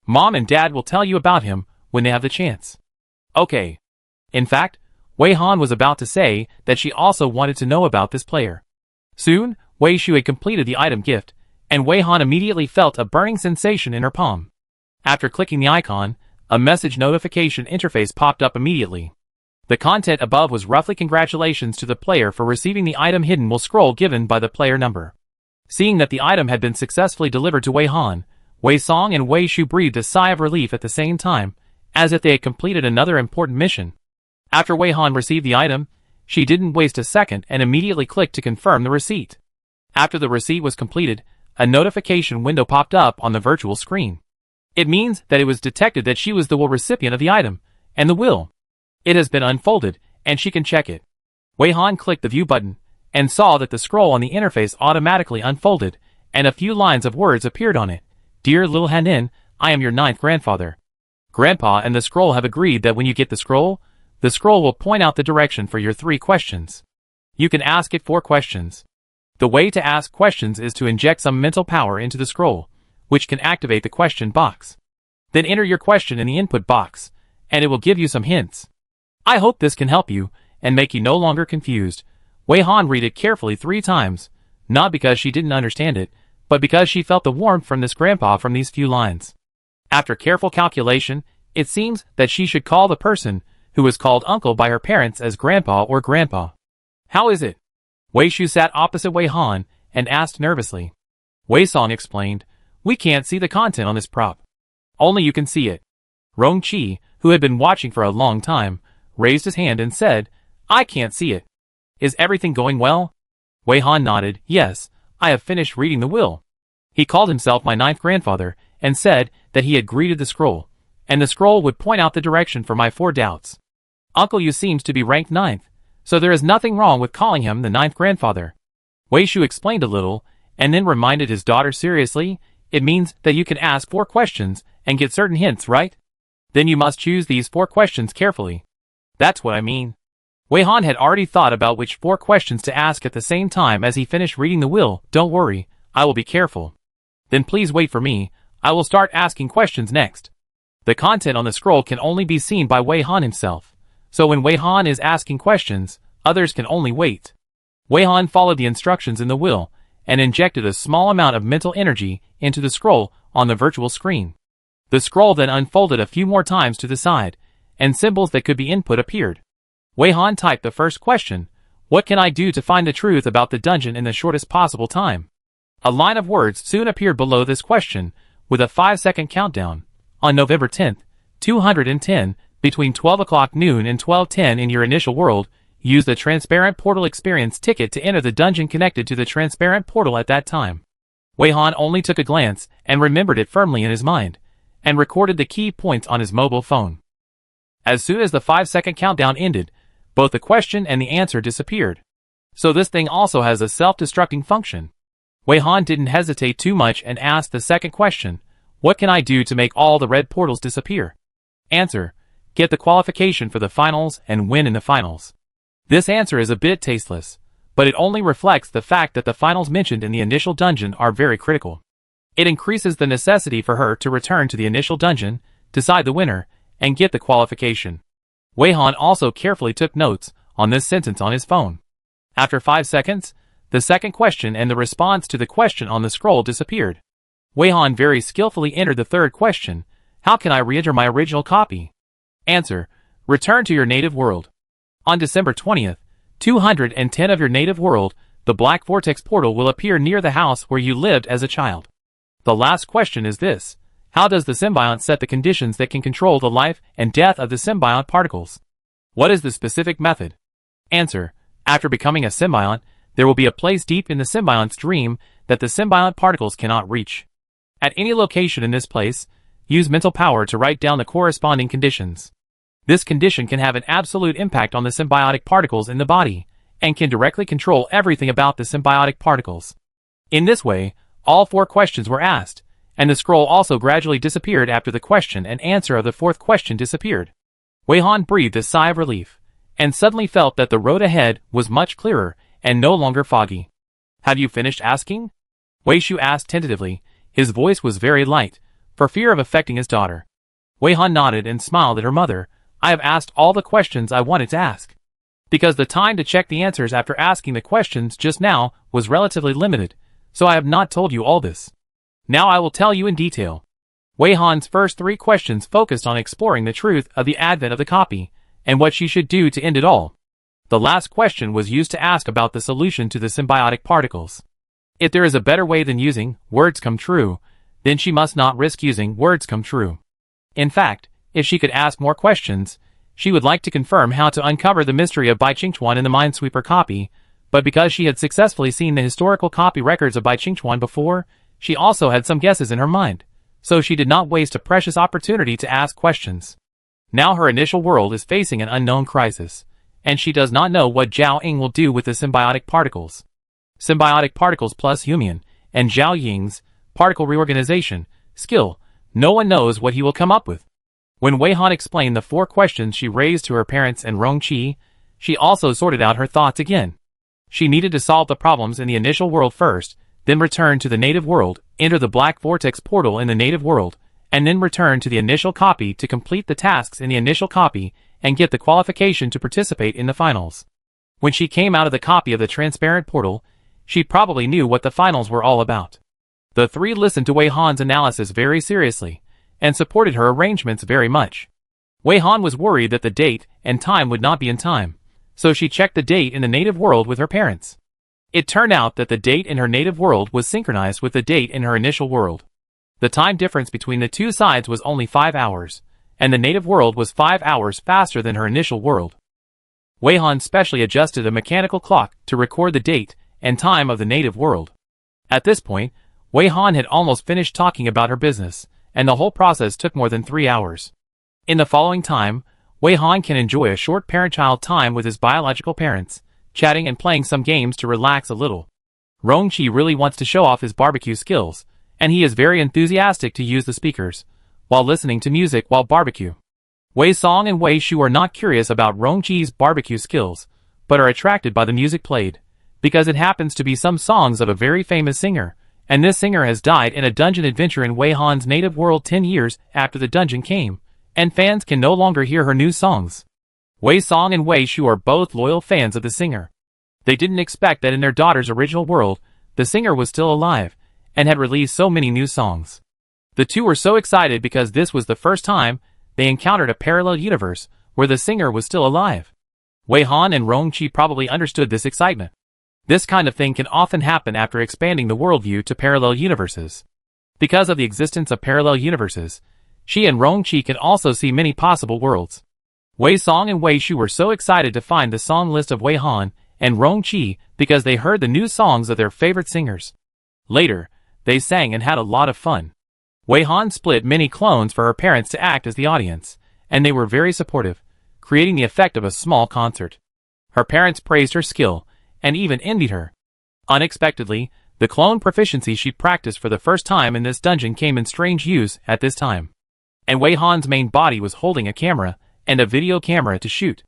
Mom and Dad will tell you about him when they have the chance." "Okay." In fact, Wei Han was about to say that she also wanted to know about this player. Soon, Wei Shu had completed the item gift, and Wei Han immediately felt a burning sensation in her palm. After clicking the icon, a message notification interface popped up immediately. The content above was roughly "Congratulations to the player for receiving the item hidden will scroll given by the player number." Seeing that the item had been successfully delivered to Wei Han, Wei Song and Wei Shu breathed a sigh of relief at the same time, as if they had completed another important mission. After Wei Han received the item, she didn't waste a second and immediately clicked to confirm the receipt. After the receipt was completed, a notification window popped up on the virtual screen. It means that it was detected that she was the recipient of the item, and the will. It has been unfolded, and she can check it. Wei Han clicked the view button, and saw that the scroll on the interface automatically unfolded, and a few lines of words appeared on it. "Dear Lil Hanin, I am your 9th grandfather. Grandpa and the scroll have agreed that when you get the scroll will point out the direction for your 3 questions. You can ask it 4 questions. The way to ask questions is to inject some mental power into the scroll, which can activate the question box. Then enter your question in the input box, and it will give you some hints. I hope this can help you, and make you no longer confused." Wei Han read it carefully 3 times, not because she didn't understand it, but because she felt the warmth from this grandpa from these few lines. After careful calculation, it seems that she should call the person who was called uncle by her parents as grandpa or grandpa. "How is it?" Wei Shu sat opposite Wei Han and asked nervously. Wei Song explained, "We can't see the content on this prop. Only you can see it." Rongqi, who had been watching for a long time, raised his hand and said, "I can't see it. Is everything going well?" Wei Han nodded, "Yes, I have finished reading the will." He called himself my 9th grandfather, and said that he had greeted the scroll, and the scroll would point out the direction for my 4 doubts. Uncle Yu seems to be ranked ninth, so there is nothing wrong with calling him the ninth grandfather. Wei Shu explained a little, and then reminded his daughter seriously, it means that you can ask 4 questions and get certain hints, right? Then you must choose these 4 questions carefully. That's what I mean. Wei Han had already thought about which 4 questions to ask at the same time as he finished reading the will. Don't worry, I will be careful. Then please wait for me, I will start asking questions next. The content on the scroll can only be seen by Wei Han himself, so when Wei Han is asking questions, others can only wait. Wei Han followed the instructions in the will, and injected a small amount of mental energy into the scroll on the virtual screen. The scroll then unfolded a few more times to the side, and symbols that could be input appeared. Wei Han typed the first question, what can I do to find the truth about the dungeon in the shortest possible time? A line of words soon appeared below this question, with a 5-second countdown. On November 10th, 210, between 12 o'clock noon and 12:10 in your initial world, use the transparent portal experience ticket to enter the dungeon connected to the transparent portal at that time. Wei Han only took a glance and remembered it firmly in his mind, and recorded the key points on his mobile phone. As soon as the 5-second countdown ended, both the question and the answer disappeared. So this thing also has a self-destructing function. Wei Han didn't hesitate too much and asked the second question, what can I do to make all the red portals disappear? Answer, get the qualification for the finals and win in the finals. This answer is a bit tasteless, but it only reflects the fact that the finals mentioned in the initial dungeon are very critical. It increases the necessity for her to return to the initial dungeon, decide the winner, and get the qualification. Wei Han also carefully took notes on this sentence on his phone. After 5 seconds, the second question and the response to the question on the scroll disappeared. Wei Han very skillfully entered the third question, how can I re-enter my original copy? Answer, return to your native world. On December 20th, 210 of your native world, the Black Vortex portal will appear near the house where you lived as a child. The last question is this, how does the symbiont set the conditions that can control the life and death of the symbiont particles? What is the specific method? Answer, after becoming a symbiont, there will be a place deep in the symbiont's dream that the symbiont particles cannot reach. At any location in this place, use mental power to write down the corresponding conditions. This condition can have an absolute impact on the symbiotic particles in the body, and can directly control everything about the symbiotic particles. In this way, all 4 questions were asked, and the scroll also gradually disappeared after the question and answer of the 4th question disappeared. Wei Han breathed a sigh of relief, and suddenly felt that the road ahead was much clearer, and no longer foggy. Have you finished asking? Wei Shu asked tentatively. His voice was very light, for fear of affecting his daughter. Wei Han nodded and smiled at her mother. I have asked all the questions I wanted to ask. Because the time to check the answers after asking the questions just now was relatively limited, so I have not told you all this. Now I will tell you in detail. Wei Han's first 3 questions focused on exploring the truth of the advent of the copy, and what she should do to end it all. The last question was used to ask about the solution to the symbiotic particles. If there is a better way than using words come true, then she must not risk using words come true. In fact, if she could ask more questions, she would like to confirm how to uncover the mystery of Bai Qingchuan in the Minesweeper copy, but because she had successfully seen the historical copy records of Bai Qingchuan before, she also had some guesses in her mind, so she did not waste a precious opportunity to ask questions. Now her initial world is facing an unknown crisis, and she does not know what Zhao Ying will do with the symbiotic particles. Symbiotic particles plus Humian, and Zhao Ying's particle reorganization skill, no one knows what he will come up with. When Wei Han explained the 4 questions she raised to her parents and Rong Qi, she also sorted out her thoughts again. She needed to solve the problems in the initial world first, then return to the native world, enter the Black Vortex portal in the native world, and then return to the initial copy to complete the tasks in the initial copy and get the qualification to participate in the finals. When she came out of the copy of the transparent portal, she probably knew what the finals were all about. The 3 listened to Wei Han's analysis very seriously, and supported her arrangements very much. Wei Han was worried that the date and time would not be in time, so she checked the date in the native world with her parents. It turned out that the date in her native world was synchronized with the date in her initial world. The time difference between the 2 sides was only 5 hours, and the native world was 5 hours faster than her initial world. Wei Han specially adjusted a mechanical clock to record the date and time of the native world. At this point, Wei Han had almost finished talking about her business, and the whole process took more than 3 hours. In the following time, Wei Han can enjoy a short parent-child time with his biological parents, chatting and playing some games to relax a little. Rong-chi really wants to show off his barbecue skills, and he is very enthusiastic to use the speakers, while listening to music while barbecue. Wei Song and Wei Shu are not curious about Rong-chi's barbecue skills, but are attracted by the music played, because it happens to be some songs of a very famous singer, and this singer has died in a dungeon adventure in Wei Han's native world 10 years after the dungeon came, and fans can no longer hear her new songs. Wei Song and Wei Shu are both loyal fans of the singer. They didn't expect that in their daughter's original world, the singer was still alive, and had released so many new songs. The two were so excited because this was the first time they encountered a parallel universe where the singer was still alive. Wei Han and Rong-chi probably understood this excitement. This kind of thing can often happen after expanding the worldview to parallel universes. Because of the existence of parallel universes, she and Rong-chi can also see many possible worlds. Wei Song and Wei Shu were so excited to find the song list of Wei Han and Rong-chi because they heard the new songs of their favorite singers. Later, they sang and had a lot of fun. Wei Han split many clones for her parents to act as the audience, and they were very supportive, creating the effect of a small concert. Her parents praised her skill, and even envied her. Unexpectedly, the clone proficiency she practiced for the first time in this dungeon came in strange use at this time. And Wei Han's main body was holding a camera, and a video camera to shoot.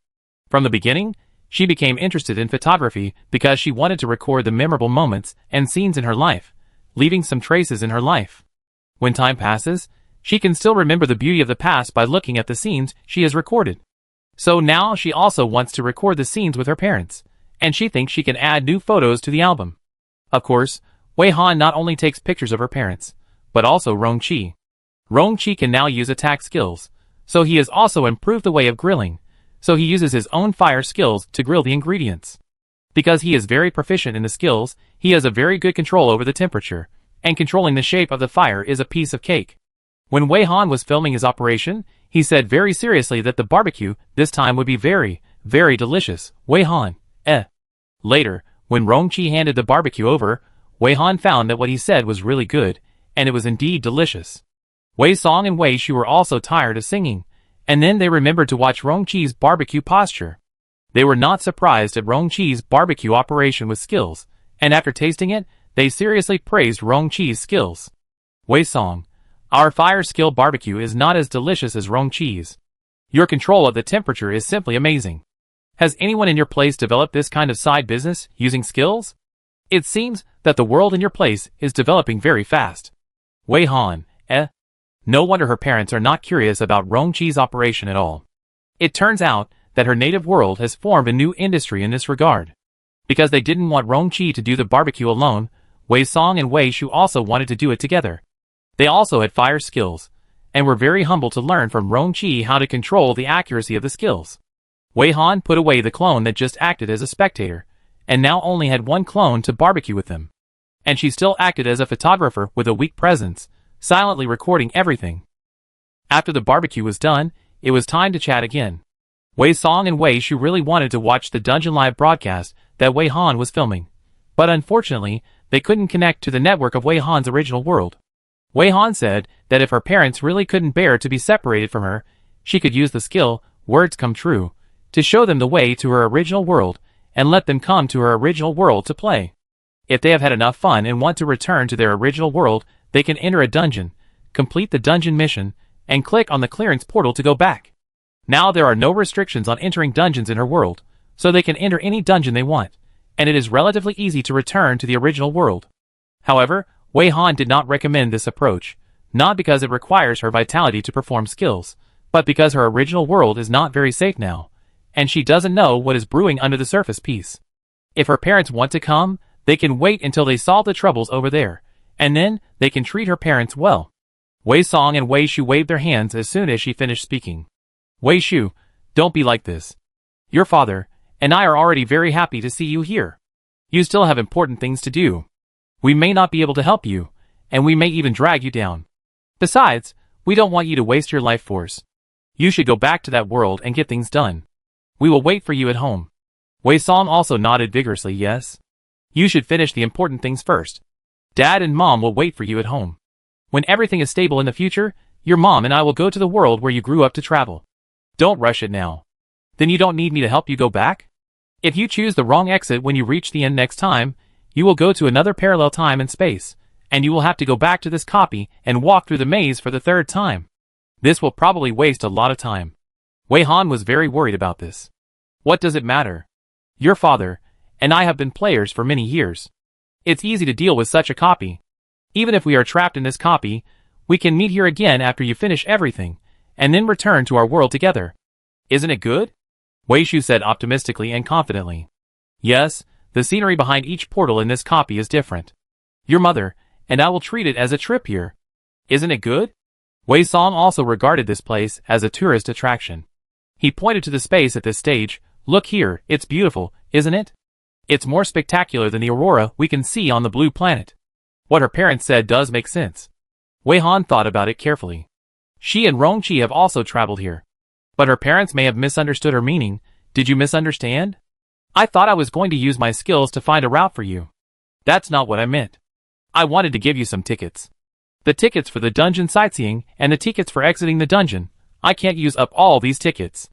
From the beginning, she became interested in photography because she wanted to record the memorable moments and scenes in her life, leaving some traces in her life. When time passes, she can still remember the beauty of the past by looking at the scenes she has recorded. So now she also wants to record the scenes with her parents, and she thinks she can add new photos to the album. Of course, Wei Han not only takes pictures of her parents, but also Rong-chi. Rong-chi can now use attack skills, so he has also improved the way of grilling, so he uses his own fire skills to grill the ingredients. Because he is very proficient in the skills, he has a very good control over the temperature, and controlling the shape of the fire is a piece of cake. When Wei Han was filming his operation, he said very seriously that the barbecue this time would be very, very delicious. Wei Han, Later, when Rong-chi handed the barbecue over, Wei Han found that what he said was really good, and it was indeed delicious. Wei Song and Wei Shu were also tired of singing, and then they remembered to watch Rong-chi's barbecue posture. They were not surprised at Rong-chi's barbecue operation with skills, and after tasting it, they seriously praised Rong-chi's skills. Wei Song, our fire skill barbecue is not as delicious as Rong-chi's. Your control of the temperature is simply amazing. Has anyone in your place developed this kind of side business using skills? It seems that the world in your place is developing very fast. Wei Han, No wonder her parents are not curious about Rong-chi's operation at all. It turns out that her native world has formed a new industry in this regard. Because they didn't want Rong-chi to do the barbecue alone, Wei Song and Wei Shu also wanted to do it together. They also had fire skills, and were very humble to learn from Rong-chi how to control the accuracy of the skills. Wei Han put away the clone that just acted as a spectator, and now only had one clone to barbecue with them. And she still acted as a photographer with a weak presence, silently recording everything. After the barbecue was done, it was time to chat again. Wei Song and Wei Shu really wanted to watch the Dungeon Live broadcast that Wei Han was filming, but unfortunately, they couldn't connect to the network of Wei Han's original world. Wei Han said that if her parents really couldn't bear to be separated from her, she could use the skill, Words Come True, to show them the way to her original world, and let them come to her original world to play. If they have had enough fun and want to return to their original world, they can enter a dungeon, complete the dungeon mission, and click on the clearance portal to go back. Now there are no restrictions on entering dungeons in her world, so they can enter any dungeon they want, and it is relatively easy to return to the original world. However, Wei Han did not recommend this approach, not because it requires her vitality to perform skills, but because her original world is not very safe now, and she doesn't know what is brewing under the surface piece. If her parents want to come, they can wait until they solve the troubles over there, and then they can treat her parents well. Wei Song and Wei Shu waved their hands as soon as she finished speaking. Wei Shu, don't be like this. Your father and I are already very happy to see you here. You still have important things to do. We may not be able to help you, and we may even drag you down. Besides, we don't want you to waste your life force. You should go back to that world and get things done. We will wait for you at home. Wei Song also nodded vigorously yes. You should finish the important things first. Dad and Mom will wait for you at home. When everything is stable in the future, your mom and I will go to the world where you grew up to travel. Don't rush it now. Then you don't need me to help you go back? If you choose the wrong exit when you reach the end next time, you will go to another parallel time and space, and you will have to go back to this copy and walk through the maze for the third time. This will probably waste a lot of time. Wei Han was very worried about this. What does it matter? Your father and I have been players for many years. It's easy to deal with such a copy. Even if we are trapped in this copy, we can meet here again after you finish everything, and then return to our world together. Isn't it good? Wei Shu said optimistically and confidently. Yes, the scenery behind each portal in this copy is different. Your mother and I will treat it as a trip here. Isn't it good? Wei Song also regarded this place as a tourist attraction. He pointed to the space at this stage. Look here, it's beautiful, isn't it? It's more spectacular than the aurora we can see on the blue planet. What her parents said does make sense. Wei Han thought about it carefully. She and Rongqi have also traveled here. But her parents may have misunderstood her meaning. Did you misunderstand? I thought I was going to use my skills to find a route for you. That's not what I meant. I wanted to give you some tickets. The tickets for the dungeon sightseeing and the tickets for exiting the dungeon. I can't use up all these tickets.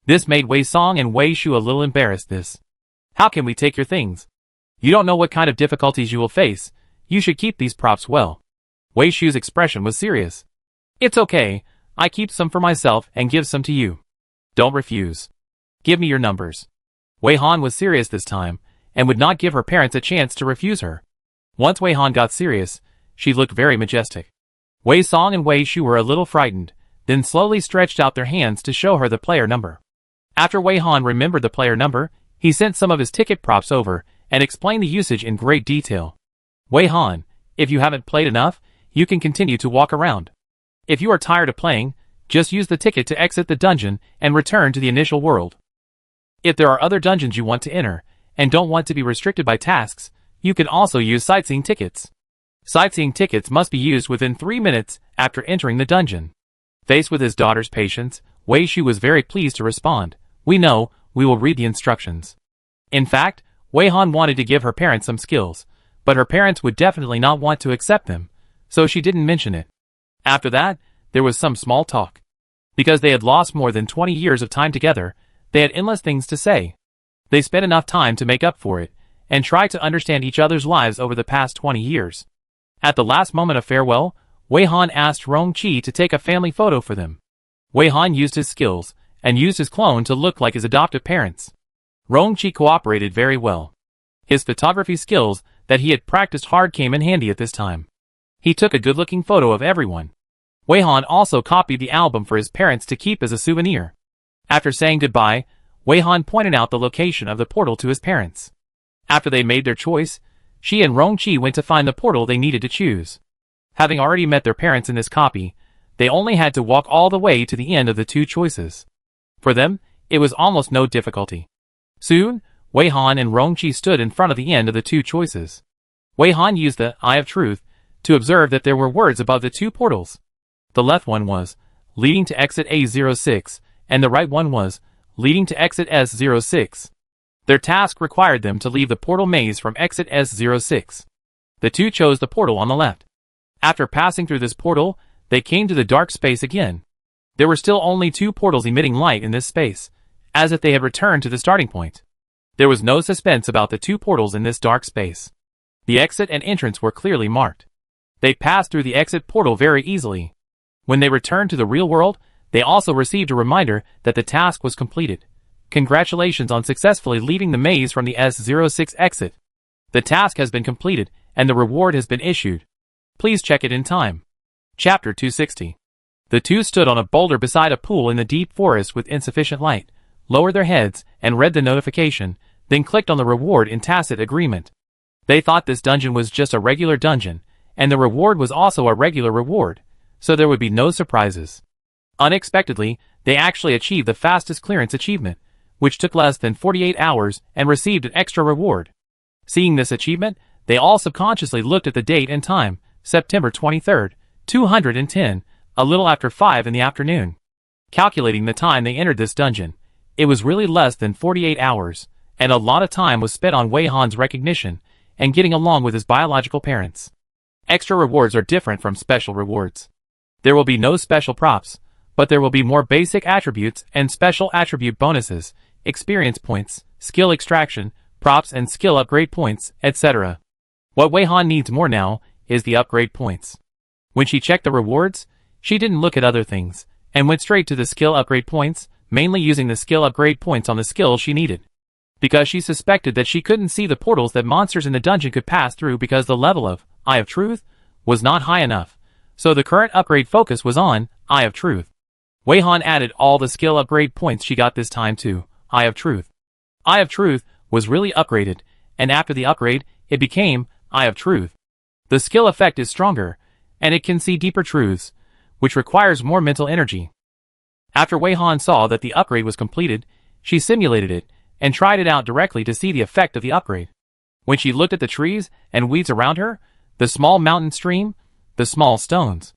This made Wei Song and Wei Shu a little embarrassed. How can we take your things? You don't know what kind of difficulties you will face. You should keep these props well. Wei Shu's expression was serious. It's okay. I keep some for myself and give some to you. Don't refuse. Give me your numbers. Wei Han was serious this time, and would not give her parents a chance to refuse her. Once Wei Han got serious, she looked very majestic. Wei Song and Wei Shu were a little frightened, then slowly stretched out their hands to show her the player number. After Wei Han remembered the player number, he sent some of his ticket props over, and explained the usage in great detail. Wei Han, if you haven't played enough, you can continue to walk around. If you are tired of playing, just use the ticket to exit the dungeon and return to the initial world. If there are other dungeons you want to enter, and don't want to be restricted by tasks, you can also use sightseeing tickets. Sightseeing tickets must be used within 3 minutes after entering the dungeon. Faced with his daughter's patience, Wei Shu was very pleased to respond. We know, we will read the instructions. In fact, Wei Han wanted to give her parents some skills, but her parents would definitely not want to accept them, so she didn't mention it. After that, there was some small talk. Because they had lost more than 20 years of time together, they had endless things to say. They spent enough time to make up for it, and try to understand each other's lives over the past 20 years. At the last moment of farewell, Wei Han asked Rongqi to take a family photo for them. Wei Han used his skills, and used his clone to look like his adoptive parents. Rongqi cooperated very well. His photography skills that he had practiced hard came in handy at this time. He took a good-looking photo of everyone. Wei Han also copied the album for his parents to keep as a souvenir. After saying goodbye, Wei Han pointed out the location of the portal to his parents. After they made their choice, she and Rongqi went to find the portal they needed to choose. Having already met their parents in this copy, they only had to walk all the way to the end of the two choices. For them, it was almost no difficulty. Soon, Wei Han and Rongqi stood in front of the end of the two choices. Wei Han used the Eye of Truth to observe that there were words above the two portals. The left one was, leading to exit A06, and the right one was, leading to exit S06. Their task required them to leave the portal maze from exit S06. The two chose the portal on the left. After passing through this portal, they came to the dark space again. There were still only two portals emitting light in this space, as if they had returned to the starting point. There was no suspense about the two portals in this dark space. The exit and entrance were clearly marked. They passed through the exit portal very easily. When they returned to the real world, they also received a reminder that the task was completed. Congratulations on successfully leaving the maze from the S06 exit. The task has been completed, and the reward has been issued. Please check it in time. Chapter 260. The two stood on a boulder beside a pool in the deep forest with insufficient light, lowered their heads, and read the notification, then clicked on the reward in tacit agreement. They thought this dungeon was just a regular dungeon, and the reward was also a regular reward, so there would be no surprises. Unexpectedly, they actually achieved the fastest clearance achievement, which took less than 48 hours, and received an extra reward. Seeing this achievement, they all subconsciously looked at the date and time, September 23rd, 210, a little after 5 in the afternoon. Calculating the time they entered this dungeon, it was really less than 48 hours, and a lot of time was spent on Wei Han's recognition and getting along with his biological parents. Extra rewards are different from special rewards. There will be no special props, but there will be more basic attributes and special attribute bonuses, experience points, skill extraction, props and skill upgrade points, etc. What Wei Han needs more now is the upgrade points. When she checked the rewards, she didn't look at other things, and went straight to the skill upgrade points, mainly using the skill upgrade points on the skills she needed. Because she suspected that she couldn't see the portals that monsters in the dungeon could pass through because the level of Eye of Truth was not high enough, so the current upgrade focus was on Eye of Truth. Wei Han added all the skill upgrade points she got this time to Eye of Truth. Eye of Truth was really upgraded, and after the upgrade, it became Eye of Truth. The skill effect is stronger, and it can see deeper truths, which requires more mental energy. After Wei Han saw that the upgrade was completed, she simulated it, and tried it out directly to see the effect of the upgrade. When she looked at the trees and weeds around her, the small mountain stream, the small stones,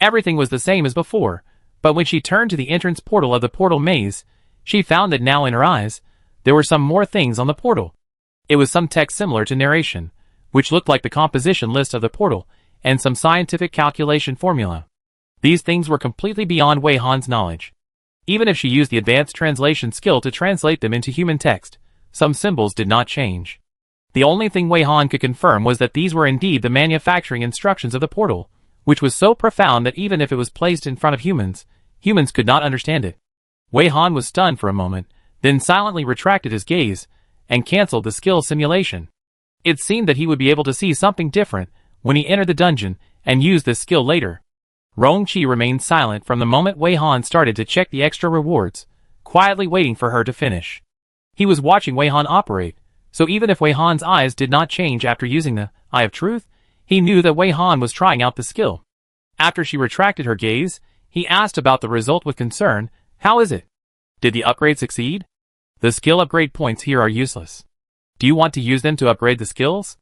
everything was the same as before, but when she turned to the entrance portal of the portal maze, she found that now in her eyes, there were some more things on the portal. It was some text similar to narration, which looked like the composition list of the portal, and some scientific calculation formula. These things were completely beyond Wei Han's knowledge. Even if she used the advanced translation skill to translate them into human text, some symbols did not change. The only thing Wei Han could confirm was that these were indeed the manufacturing instructions of the portal, which was so profound that even if it was placed in front of humans, humans could not understand it. Wei Han was stunned for a moment, then silently retracted his gaze, and cancelled the skill simulation. It seemed that he would be able to see something different when he entered the dungeon and used this skill later. Rong-Chi remained silent from the moment Wei Han started to check the extra rewards, quietly waiting for her to finish. He was watching Wei Han operate, so even if Wei Han's eyes did not change after using the Eye of Truth, he knew that Wei Han was trying out the skill. After she retracted her gaze, he asked about the result with concern. How is it? Did the upgrade succeed? The skill upgrade points here are useless. Do you want to use them to upgrade the skills?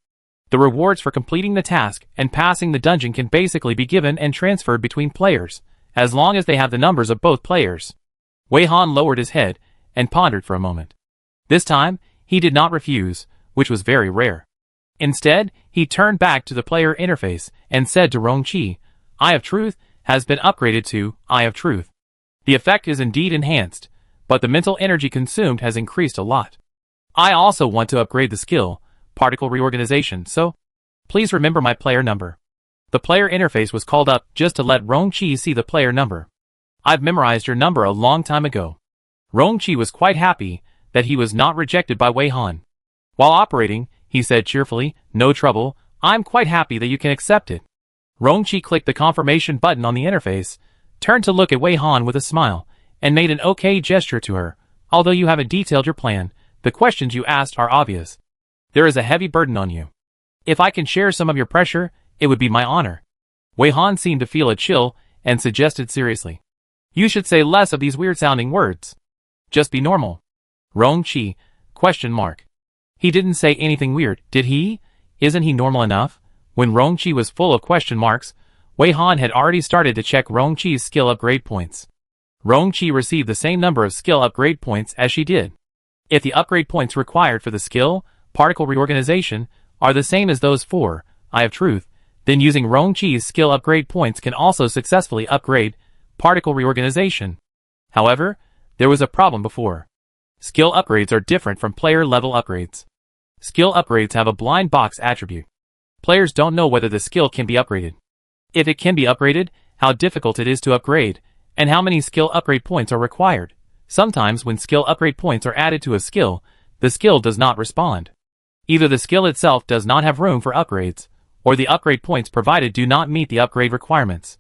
The rewards for completing the task and passing the dungeon can basically be given and transferred between players, as long as they have the numbers of both players. Wei Han lowered his head and pondered for a moment. This time, he did not refuse, which was very rare. Instead, he turned back to the player interface and said to Rong-Chi, Eye of Truth has been upgraded to Eye of Truth. The effect is indeed enhanced, but the mental energy consumed has increased a lot. I also want to upgrade the skill, Particle Reorganization, so please remember my player number. The player interface was called up just to let Rong-Chi see the player number. I've memorized your number a long time ago. Rong-Chi was quite happy that he was not rejected by Wei Han. While operating, he said cheerfully, No trouble, I'm quite happy that you can accept it. Rong-Chi clicked the confirmation button on the interface, turned to look at Wei Han with a smile, and made an okay gesture to her. Although you haven't detailed your plan, the questions you asked are obvious. There is a heavy burden on you. If I can share some of your pressure, it would be my honor. Wei Han seemed to feel a chill and suggested seriously. You should say less of these weird-sounding words. Just be normal. Rong-Chi, ? He didn't say anything weird, did he? Isn't he normal enough? When Rong-Chi was full of question marks, Wei Han had already started to check Rong-Chi's skill upgrade points. Rong-Chi received the same number of skill upgrade points as she did. If the upgrade points required for the skill, Particle Reorganization, are the same as those for Eye of Truth, then using Rong-Chi's skill upgrade points can also successfully upgrade Particle Reorganization. However, there was a problem before. Skill upgrades are different from player-level upgrades. Skill upgrades have a blind box attribute. Players don't know whether the skill can be upgraded. If it can be upgraded, how difficult it is to upgrade, and how many skill upgrade points are required. Sometimes when skill upgrade points are added to a skill, the skill does not respond. Either the skill itself does not have room for upgrades, or the upgrade points provided do not meet the upgrade requirements.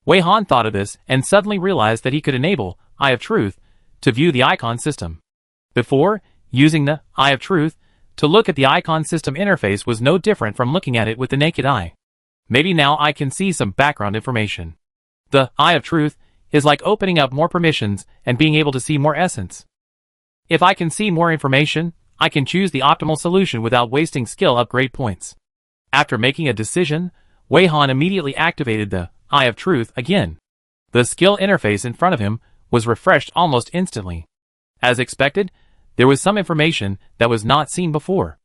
Wei Han thought of this and suddenly realized that he could enable Eye of Truth to view the icon system. Before, using the Eye of Truth to look at the icon system interface was no different from looking at it with the naked eye. Maybe now I can see some background information. The Eye of Truth is like opening up more permissions and being able to see more essence. If I can see more information, I can choose the optimal solution without wasting skill upgrade points. After making a decision, Wei Han immediately activated the Eye of Truth again. The skill interface in front of him was refreshed almost instantly. As expected, there was some information that was not seen before.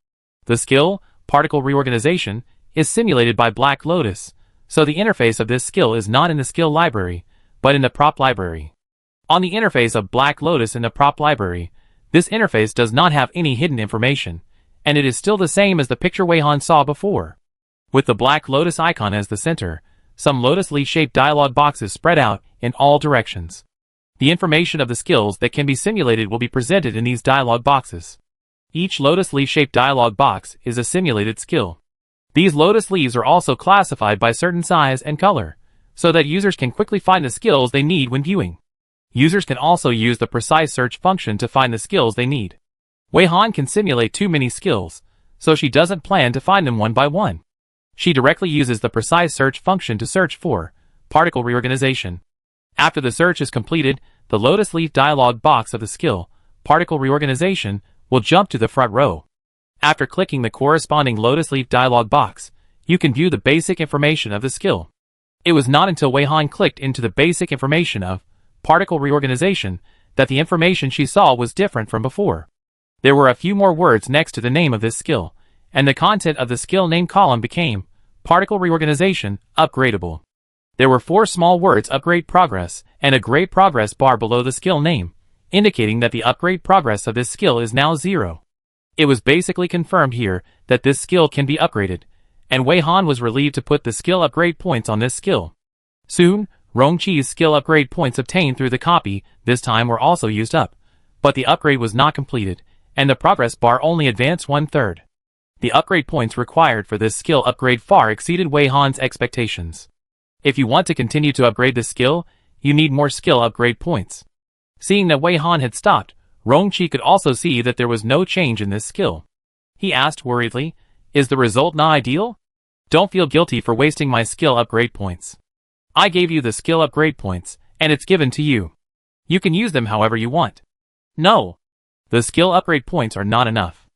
The skill, Particle Reorganization, is simulated by Black Lotus, so the interface of this skill is not in the skill library, but in the prop library. On the interface of Black Lotus in the prop library, this interface does not have any hidden information, and it is still the same as the picture Wei-Han saw before. With the Black Lotus icon as the center, some lotus leaf-shaped dialog boxes spread out in all directions. The information of the skills that can be simulated will be presented in these dialog boxes. Each lotus leaf-shaped dialog box is a simulated skill. These lotus leaves are also classified by certain size and color, so that users can quickly find the skills they need when viewing. Users can also use the precise search function to find the skills they need. Wei-Han can simulate too many skills, so she doesn't plan to find them one by one. She directly uses the precise search function to search for particle reorganization. After the search is completed, the lotus leaf dialog box of the skill, particle reorganization, will jump to the front row. After clicking the corresponding lotus leaf dialog box, you can view the basic information of the skill. It was not until Wei-Han clicked into the basic information of particle reorganization that the information she saw was different from before. There were a few more words next to the name of this skill, and the content of the skill name column became particle reorganization, upgradable. There were 4 small words upgrade progress and a gray progress bar below the skill name, indicating that the upgrade progress of this skill is now 0. It was basically confirmed here that this skill can be upgraded, and Wei-Han was relieved to put the skill upgrade points on this skill. Soon, Rongqi's skill upgrade points obtained through the copy this time were also used up, but the upgrade was not completed, and the progress bar only advanced 1/3. The upgrade points required for this skill upgrade far exceeded Wei-Han's expectations. If you want to continue to upgrade this skill, you need more skill upgrade points. Seeing that Wei-Han had stopped, Rongqi could also see that there was no change in this skill. He asked worriedly, "Is the result not ideal? Don't feel guilty for wasting my skill upgrade points. I gave you the skill upgrade points, and it's given to you. You can use them however you want." "No. The skill upgrade points are not enough."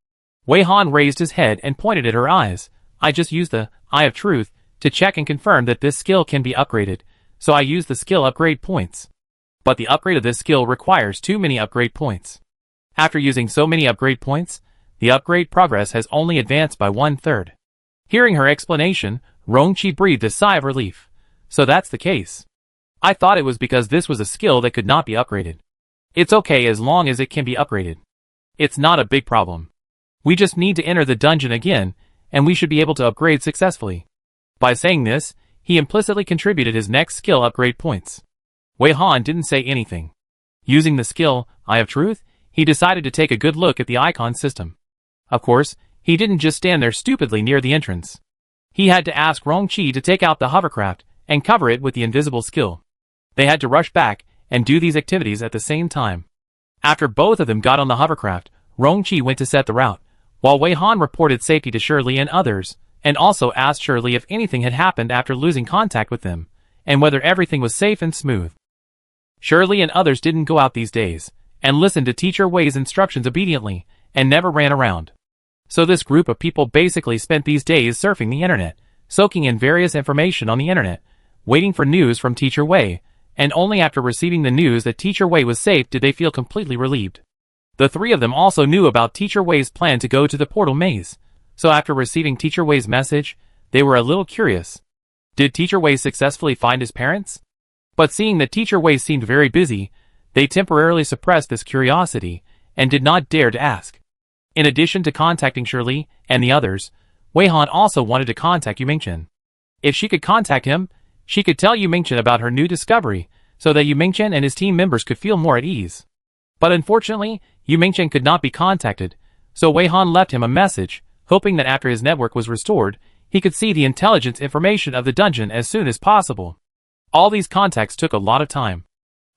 Wei-Han raised his head and pointed at her eyes. "I just used the Eye of Truth to check and confirm that this skill can be upgraded, so I used the skill upgrade points. But the upgrade of this skill requires too many upgrade points. After using so many upgrade points, the upgrade progress has only advanced by 1/3. Hearing her explanation, Rongqi breathed a sigh of relief. "So that's the case. I thought it was because this was a skill that could not be upgraded. It's okay as long as it can be upgraded. It's not a big problem. We just need to enter the dungeon again, and we should be able to upgrade successfully." By saying this, he implicitly contributed his next skill upgrade points. Wei-Han didn't say anything. Using the skill, Eye of Truth, he decided to take a good look at the icon system. Of course, he didn't just stand there stupidly near the entrance. He had to ask Rongqi to take out the hovercraft and cover it with the invisible skill. They had to rush back and do these activities at the same time. After both of them got on the hovercraft, Rongqi went to set the route, while Wei-Han reported safety to Shirley and others, and also asked Shirley if anything had happened after losing contact with them, and whether everything was safe and smooth. Shirley and others didn't go out these days, and listened to Teacher Wei's instructions obediently, and never ran around. So this group of people basically spent these days surfing the internet, soaking in various information on the internet, waiting for news from Teacher Wei, and only after receiving the news that Teacher Wei was safe did they feel completely relieved. The 3 of them also knew about Teacher Wei's plan to go to the portal maze, so after receiving Teacher Wei's message, they were a little curious. Did Teacher Wei successfully find his parents? But seeing that Teacher Wei seemed very busy, they temporarily suppressed this curiosity, and did not dare to ask. In addition to contacting Shirley and the others, Wei-Han also wanted to contact Yu Mingchen. If she could contact him, she could tell Yu Mingchen about her new discovery, so that Yu Mingchen and his team members could feel more at ease. But unfortunately, Yu Mingchen could not be contacted, so Wei-Han left him a message, hoping that after his network was restored, he could see the intelligence information of the dungeon as soon as possible. All these contacts took a lot of time.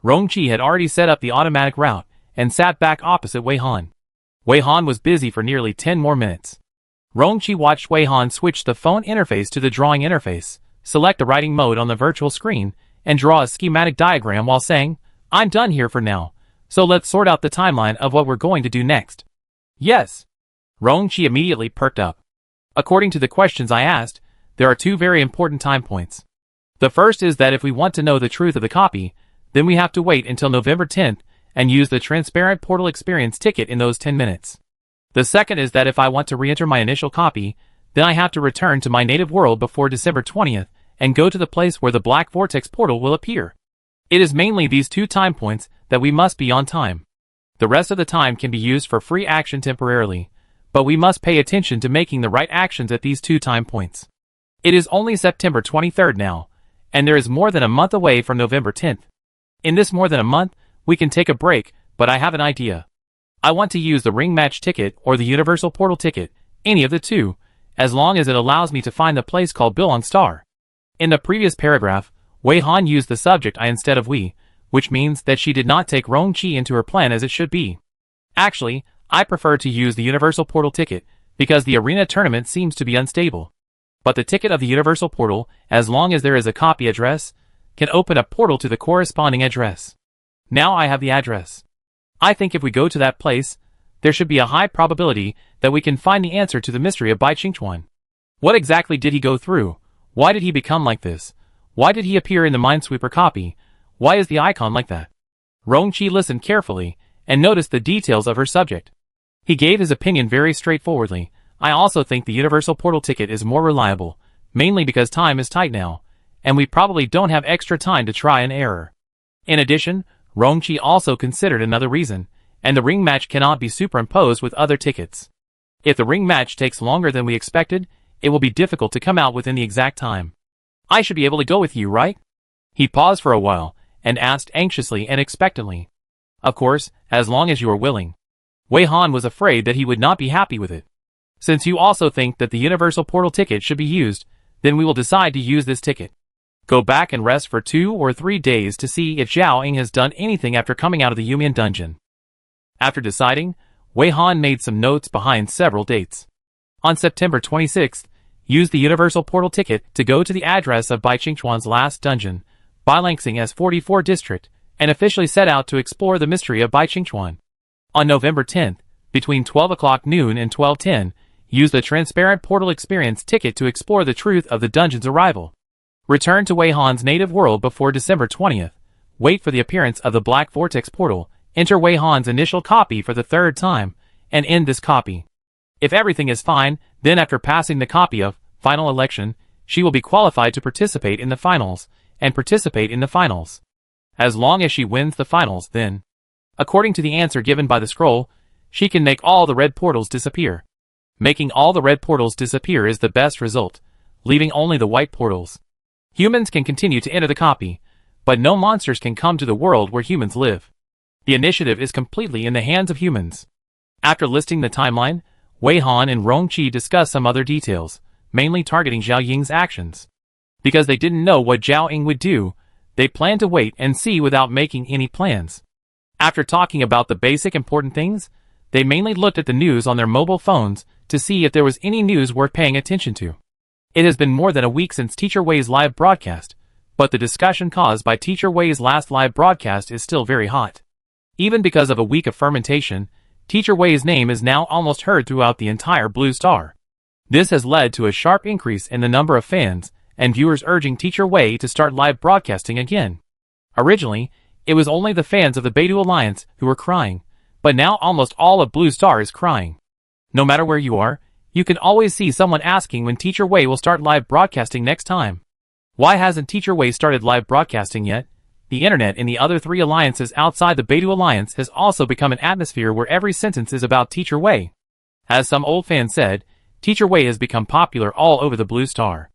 Rongqi had already set up the automatic route, and sat back opposite Wei-Han. Wei-Han was busy for nearly 10 more minutes. Rongqi watched Wei-Han switch the phone interface to the drawing interface, select the writing mode on the virtual screen, and draw a schematic diagram while saying, "I'm done here for now, so let's sort out the timeline of what we're going to do next." "Yes." Rongqi immediately perked up. "According to the questions I asked, there are 2 very important time points. The first is that if we want to know the truth of the copy, then we have to wait until November 10th and use the transparent portal experience ticket in those 10 minutes. The second is that if I want to re-enter my initial copy, then I have to return to my native world before December 20th and go to the place where the Black Vortex portal will appear. It is mainly these 2 time points that we must be on time. The rest of the time can be used for free action temporarily, but we must pay attention to making the right actions at these 2 time points. It is only September 23rd now, and there is more than a month away from November 10th. In this more than a month, we can take a break, but I have an idea. I want to use the ring match ticket or the universal portal ticket, any of the 2, as long as it allows me to find the place called Bilong Star. In the previous paragraph, Wei Han used the subject I instead of we, which means that she did not take Rong Qi into her plan as it should be. Actually, I prefer to use the universal portal ticket, because the arena tournament seems to be unstable. But the ticket of the universal portal, as long as there is a copy address, can open a portal to the corresponding address. Now I have the address. I think if we go to that place, there should be a high probability that we can find the answer to the mystery of Bai Qingchuan. What exactly did he go through? Why did he become like this? Why did he appear in the Minesweeper copy? Why is the icon like that? Rong Qi listened carefully and noticed the details of her subject. He gave his opinion very straightforwardly. I also think the universal portal ticket is more reliable, mainly because time is tight now, and we probably don't have extra time to try and error. In addition, Rong Qi also considered another reason, and the ring match cannot be superimposed with other tickets. If the ring match takes longer than we expected, it will be difficult to come out within the exact time. I should be able to go with you, right? He paused for a while, and asked anxiously and expectantly. Of course, as long as you are willing. Wei Han was afraid that he would not be happy with it. Since you also think that the universal portal ticket should be used, then we will decide to use this ticket. Go back and rest for 2 or 3 days to see if Zhao Ying has done anything after coming out of the Yumian dungeon. After deciding, Wei Han made some notes behind several dates. On September 26th, use the universal portal ticket to go to the address of Bai Qingchuan's last dungeon, Bailangsing S44 district, and officially set out to explore the mystery of Bai Qingchuan. On November 10th, between 12 o'clock noon and 12:10, use the transparent portal experience ticket to explore the truth of the dungeon's arrival. Return to Wei Han's native world before December 20th, wait for the appearance of the Black Vortex portal, enter Wei Han's initial copy for the 3rd time, and end this copy. If everything is fine, then after passing the copy of Final Election, she will be qualified to participate in the finals, and participate in the finals. As long as she wins the finals, then, according to the answer given by the scroll, she can make all the red portals disappear. Making all the red portals disappear is the best result, leaving only the white portals. Humans can continue to enter the copy, but no monsters can come to the world where humans live. The initiative is completely in the hands of humans. After listing the timeline, Wei Han and Rong Qi discussed some other details, mainly targeting Zhao Ying's actions. Because they didn't know what Zhao Ying would do, they planned to wait and see without making any plans. After talking about the basic important things, they mainly looked at the news on their mobile phones to see if there was any news worth paying attention to. It has been more than a week since Teacher Wei's live broadcast, but the discussion caused by Teacher Wei's last live broadcast is still very hot. Even because of a week of fermentation, Teacher Wei's name is now almost heard throughout the entire Blue Star. This has led to a sharp increase in the number of fans and viewers urging Teacher Wei to start live broadcasting again. Originally, it was only the fans of the Beidou Alliance who were crying, but now almost all of Blue Star is crying. No matter where you are, you can always see someone asking when Teacher Wei will start live broadcasting next time. Why hasn't Teacher Wei started live broadcasting yet? The internet in the other 3 alliances outside the Beidou Alliance has also become an atmosphere where every sentence is about Teacher Wei. As some old fans said, Teacher Wei has become popular all over the Blue Star.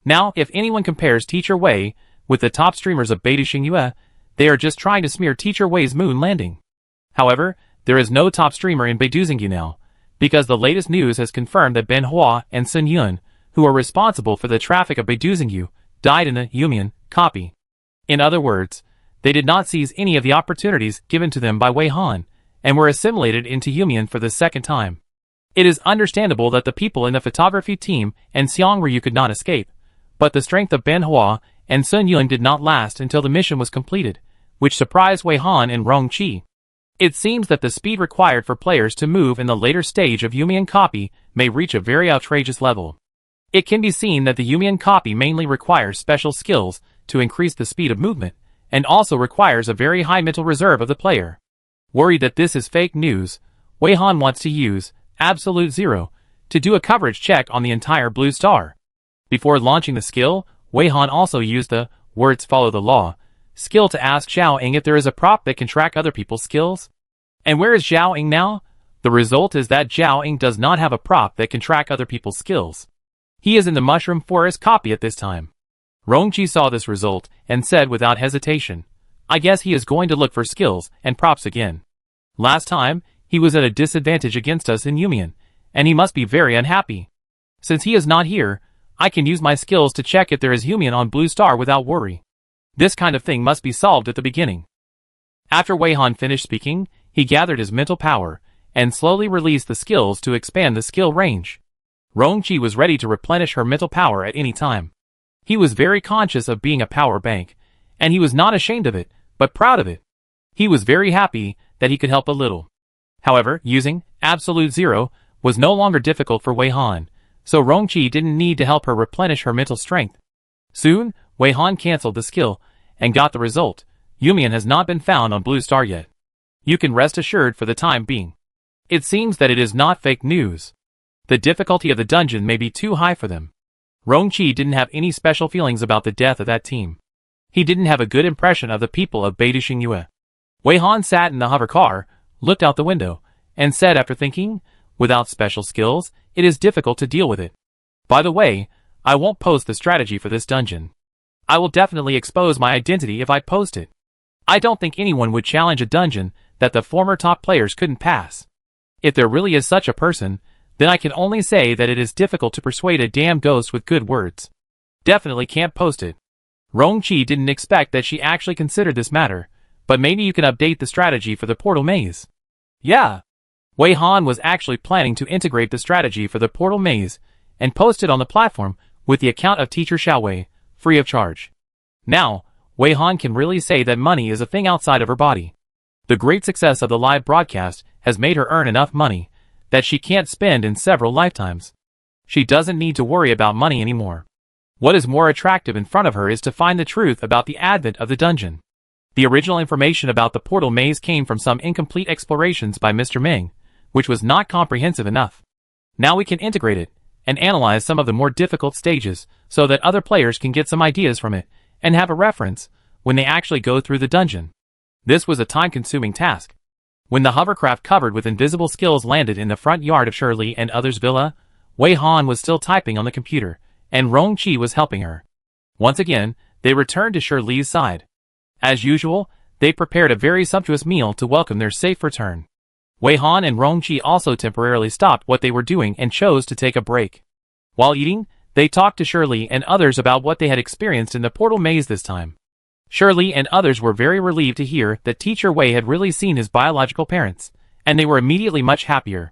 Now, if anyone compares Teacher Wei with the top streamers of Beidou Xingyue, they are just trying to smear Teacher Wei's moon landing. However, there is no top streamer in Beidou Xingyue now, because the latest news has confirmed that Ben Hua and Sun Yun, who are responsible for the traffic of Beidou Xingyue, died in the Yumian copy. In other words, they did not seize any of the opportunities given to them by Wei Han, and were assimilated into Yumian for the 2nd time. It is understandable that the people in the photography team and Xiang Ryu could not escape, but the strength of Ben Hua and Sun Yun did not last until the mission was completed, which surprised Wei Han and Rong Qi. It seems that the speed required for players to move in the later stage of Yumian copy may reach a very outrageous level. It can be seen that the Yumian copy mainly requires special skills to increase the speed of movement, and also requires a very high mental reserve of the player. Worried that this is fake news, Wei Han wants to use Absolute Zero to do a coverage check on the entire Blue Star. Before launching the skill, Wei Han also used the words follow the law, skill to ask Xiao Ying if there is a prop that can track other people's skills. And where is Xiao Ying now? The result is that Xiao Ying does not have a prop that can track other people's skills. He is in the Mushroom Forest copy at this time. Rongqi saw this result and said without hesitation, I guess he is going to look for skills and props again. Last time, he was at a disadvantage against us in Yumian, and he must be very unhappy. Since he is not here, I can use my skills to check if there is Yumian on Blue Star without worry. This kind of thing must be solved at the beginning. After Wei Han finished speaking, he gathered his mental power and slowly released the skills to expand the skill range. Rongqi was ready to replenish her mental power at any time. He was very conscious of being a power bank, and he was not ashamed of it, but proud of it. He was very happy that he could help a little. However, using Absolute Zero was no longer difficult for Wei Han, so Rongqi didn't need to help her replenish her mental strength. Soon, Wei Han cancelled the skill and got the result. Yumian has not been found on Blue Star yet. You can rest assured for the time being. It seems that it is not fake news. The difficulty of the dungeon may be too high for them. Rongqi didn't have any special feelings about the death of that team. He didn't have a good impression of the people of Beidou Xingyue. Wei Han sat in the hover car, looked out the window, and said after thinking, without special skills, it is difficult to deal with it. By the way, I won't post the strategy for this dungeon. I will definitely expose my identity if I post it. I don't think anyone would challenge a dungeon that the former top players couldn't pass. If there really is such a person, then I can only say that it is difficult to persuade a damn ghost with good words. Definitely can't post it. Rongqi didn't expect that she actually considered this matter, but maybe you can update the strategy for the portal maze. Yeah. Wei Han was actually planning to integrate the strategy for the portal maze and post it on the platform with the account of Teacher Xiaowei, free of charge. Now, Wei Han can really say that money is a thing outside of her body. The great success of the live broadcast has made her earn enough money that she can't spend in several lifetimes. She doesn't need to worry about money anymore. What is more attractive in front of her is to find the truth about the advent of the dungeon. The original information about the portal maze came from some incomplete explorations by Mr. Ming, which was not comprehensive enough. Now we can integrate it and analyze some of the more difficult stages so that other players can get some ideas from it and have a reference when they actually go through the dungeon. This was a time-consuming task. When the hovercraft covered with invisible skills landed in the front yard of Shirley and others' villa, Wei Han was still typing on the computer, and Rongqi was helping her. Once again, they returned to Shirley's side. As usual, they prepared a very sumptuous meal to welcome their safe return. Wei Han and Rongqi also temporarily stopped what they were doing and chose to take a break. While eating, they talked to Shirley and others about what they had experienced in the portal maze this time. Shirley and others were very relieved to hear that Teacher Wei had really seen his biological parents, and they were immediately much happier.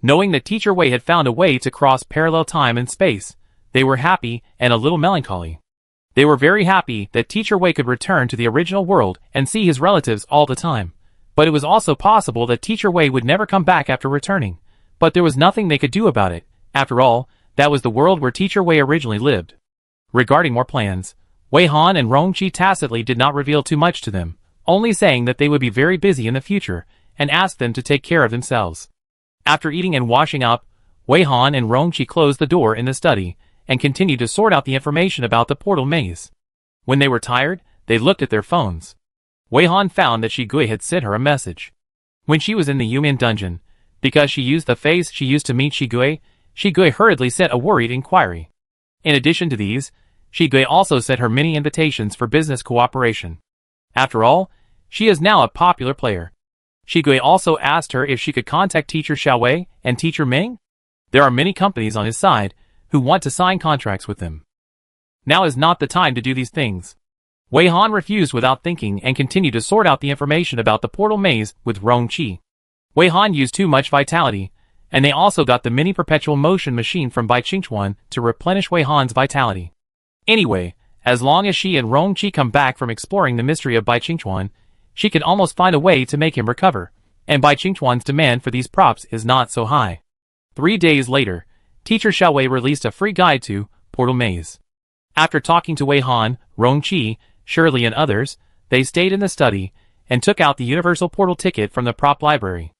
Knowing that Teacher Wei had found a way to cross parallel time and space, they were happy and a little melancholy. They were very happy that Teacher Wei could return to the original world and see his relatives all the time. But it was also possible that Teacher Wei would never come back after returning. But there was nothing they could do about it. After all, that was the world where Teacher Wei originally lived. Regarding more plans, Wei Han and Rongqi tacitly did not reveal too much to them, only saying that they would be very busy in the future, and asked them to take care of themselves. After eating and washing up, Wei Han and Rongqi closed the door in the study, and continued to sort out the information about the portal maze. When they were tired, they looked at their phones. Wei Han found that Shigui had sent her a message. When she was in the Yumian dungeon, because she used the face she used to meet Shigui, Shigui hurriedly sent a worried inquiry. In addition to these, Shigui also sent her many invitations for business cooperation. After all, she is now a popular player. Shigui also asked her if she could contact Teacher Xiaowei and Teacher Ming. There are many companies on his side who want to sign contracts with them. Now is not the time to do these things. Wei Han refused without thinking and continued to sort out the information about the portal maze with Rongqi. Wei Han used too much vitality, and they also got the mini perpetual motion machine from Bai Qingchuan to replenish Wei Han's vitality. Anyway, as long as she and Rongqi come back from exploring the mystery of Bai Qingchuan, she can almost find a way to make him recover, and Bai Qingchuan's demand for these props is not so high. 3 days later, Teacher Xiaowei released a free guide to Portal Maze. After talking to Wei Han, Rongqi, Shirley and others, they stayed in the study and took out the universal portal ticket from the prop library.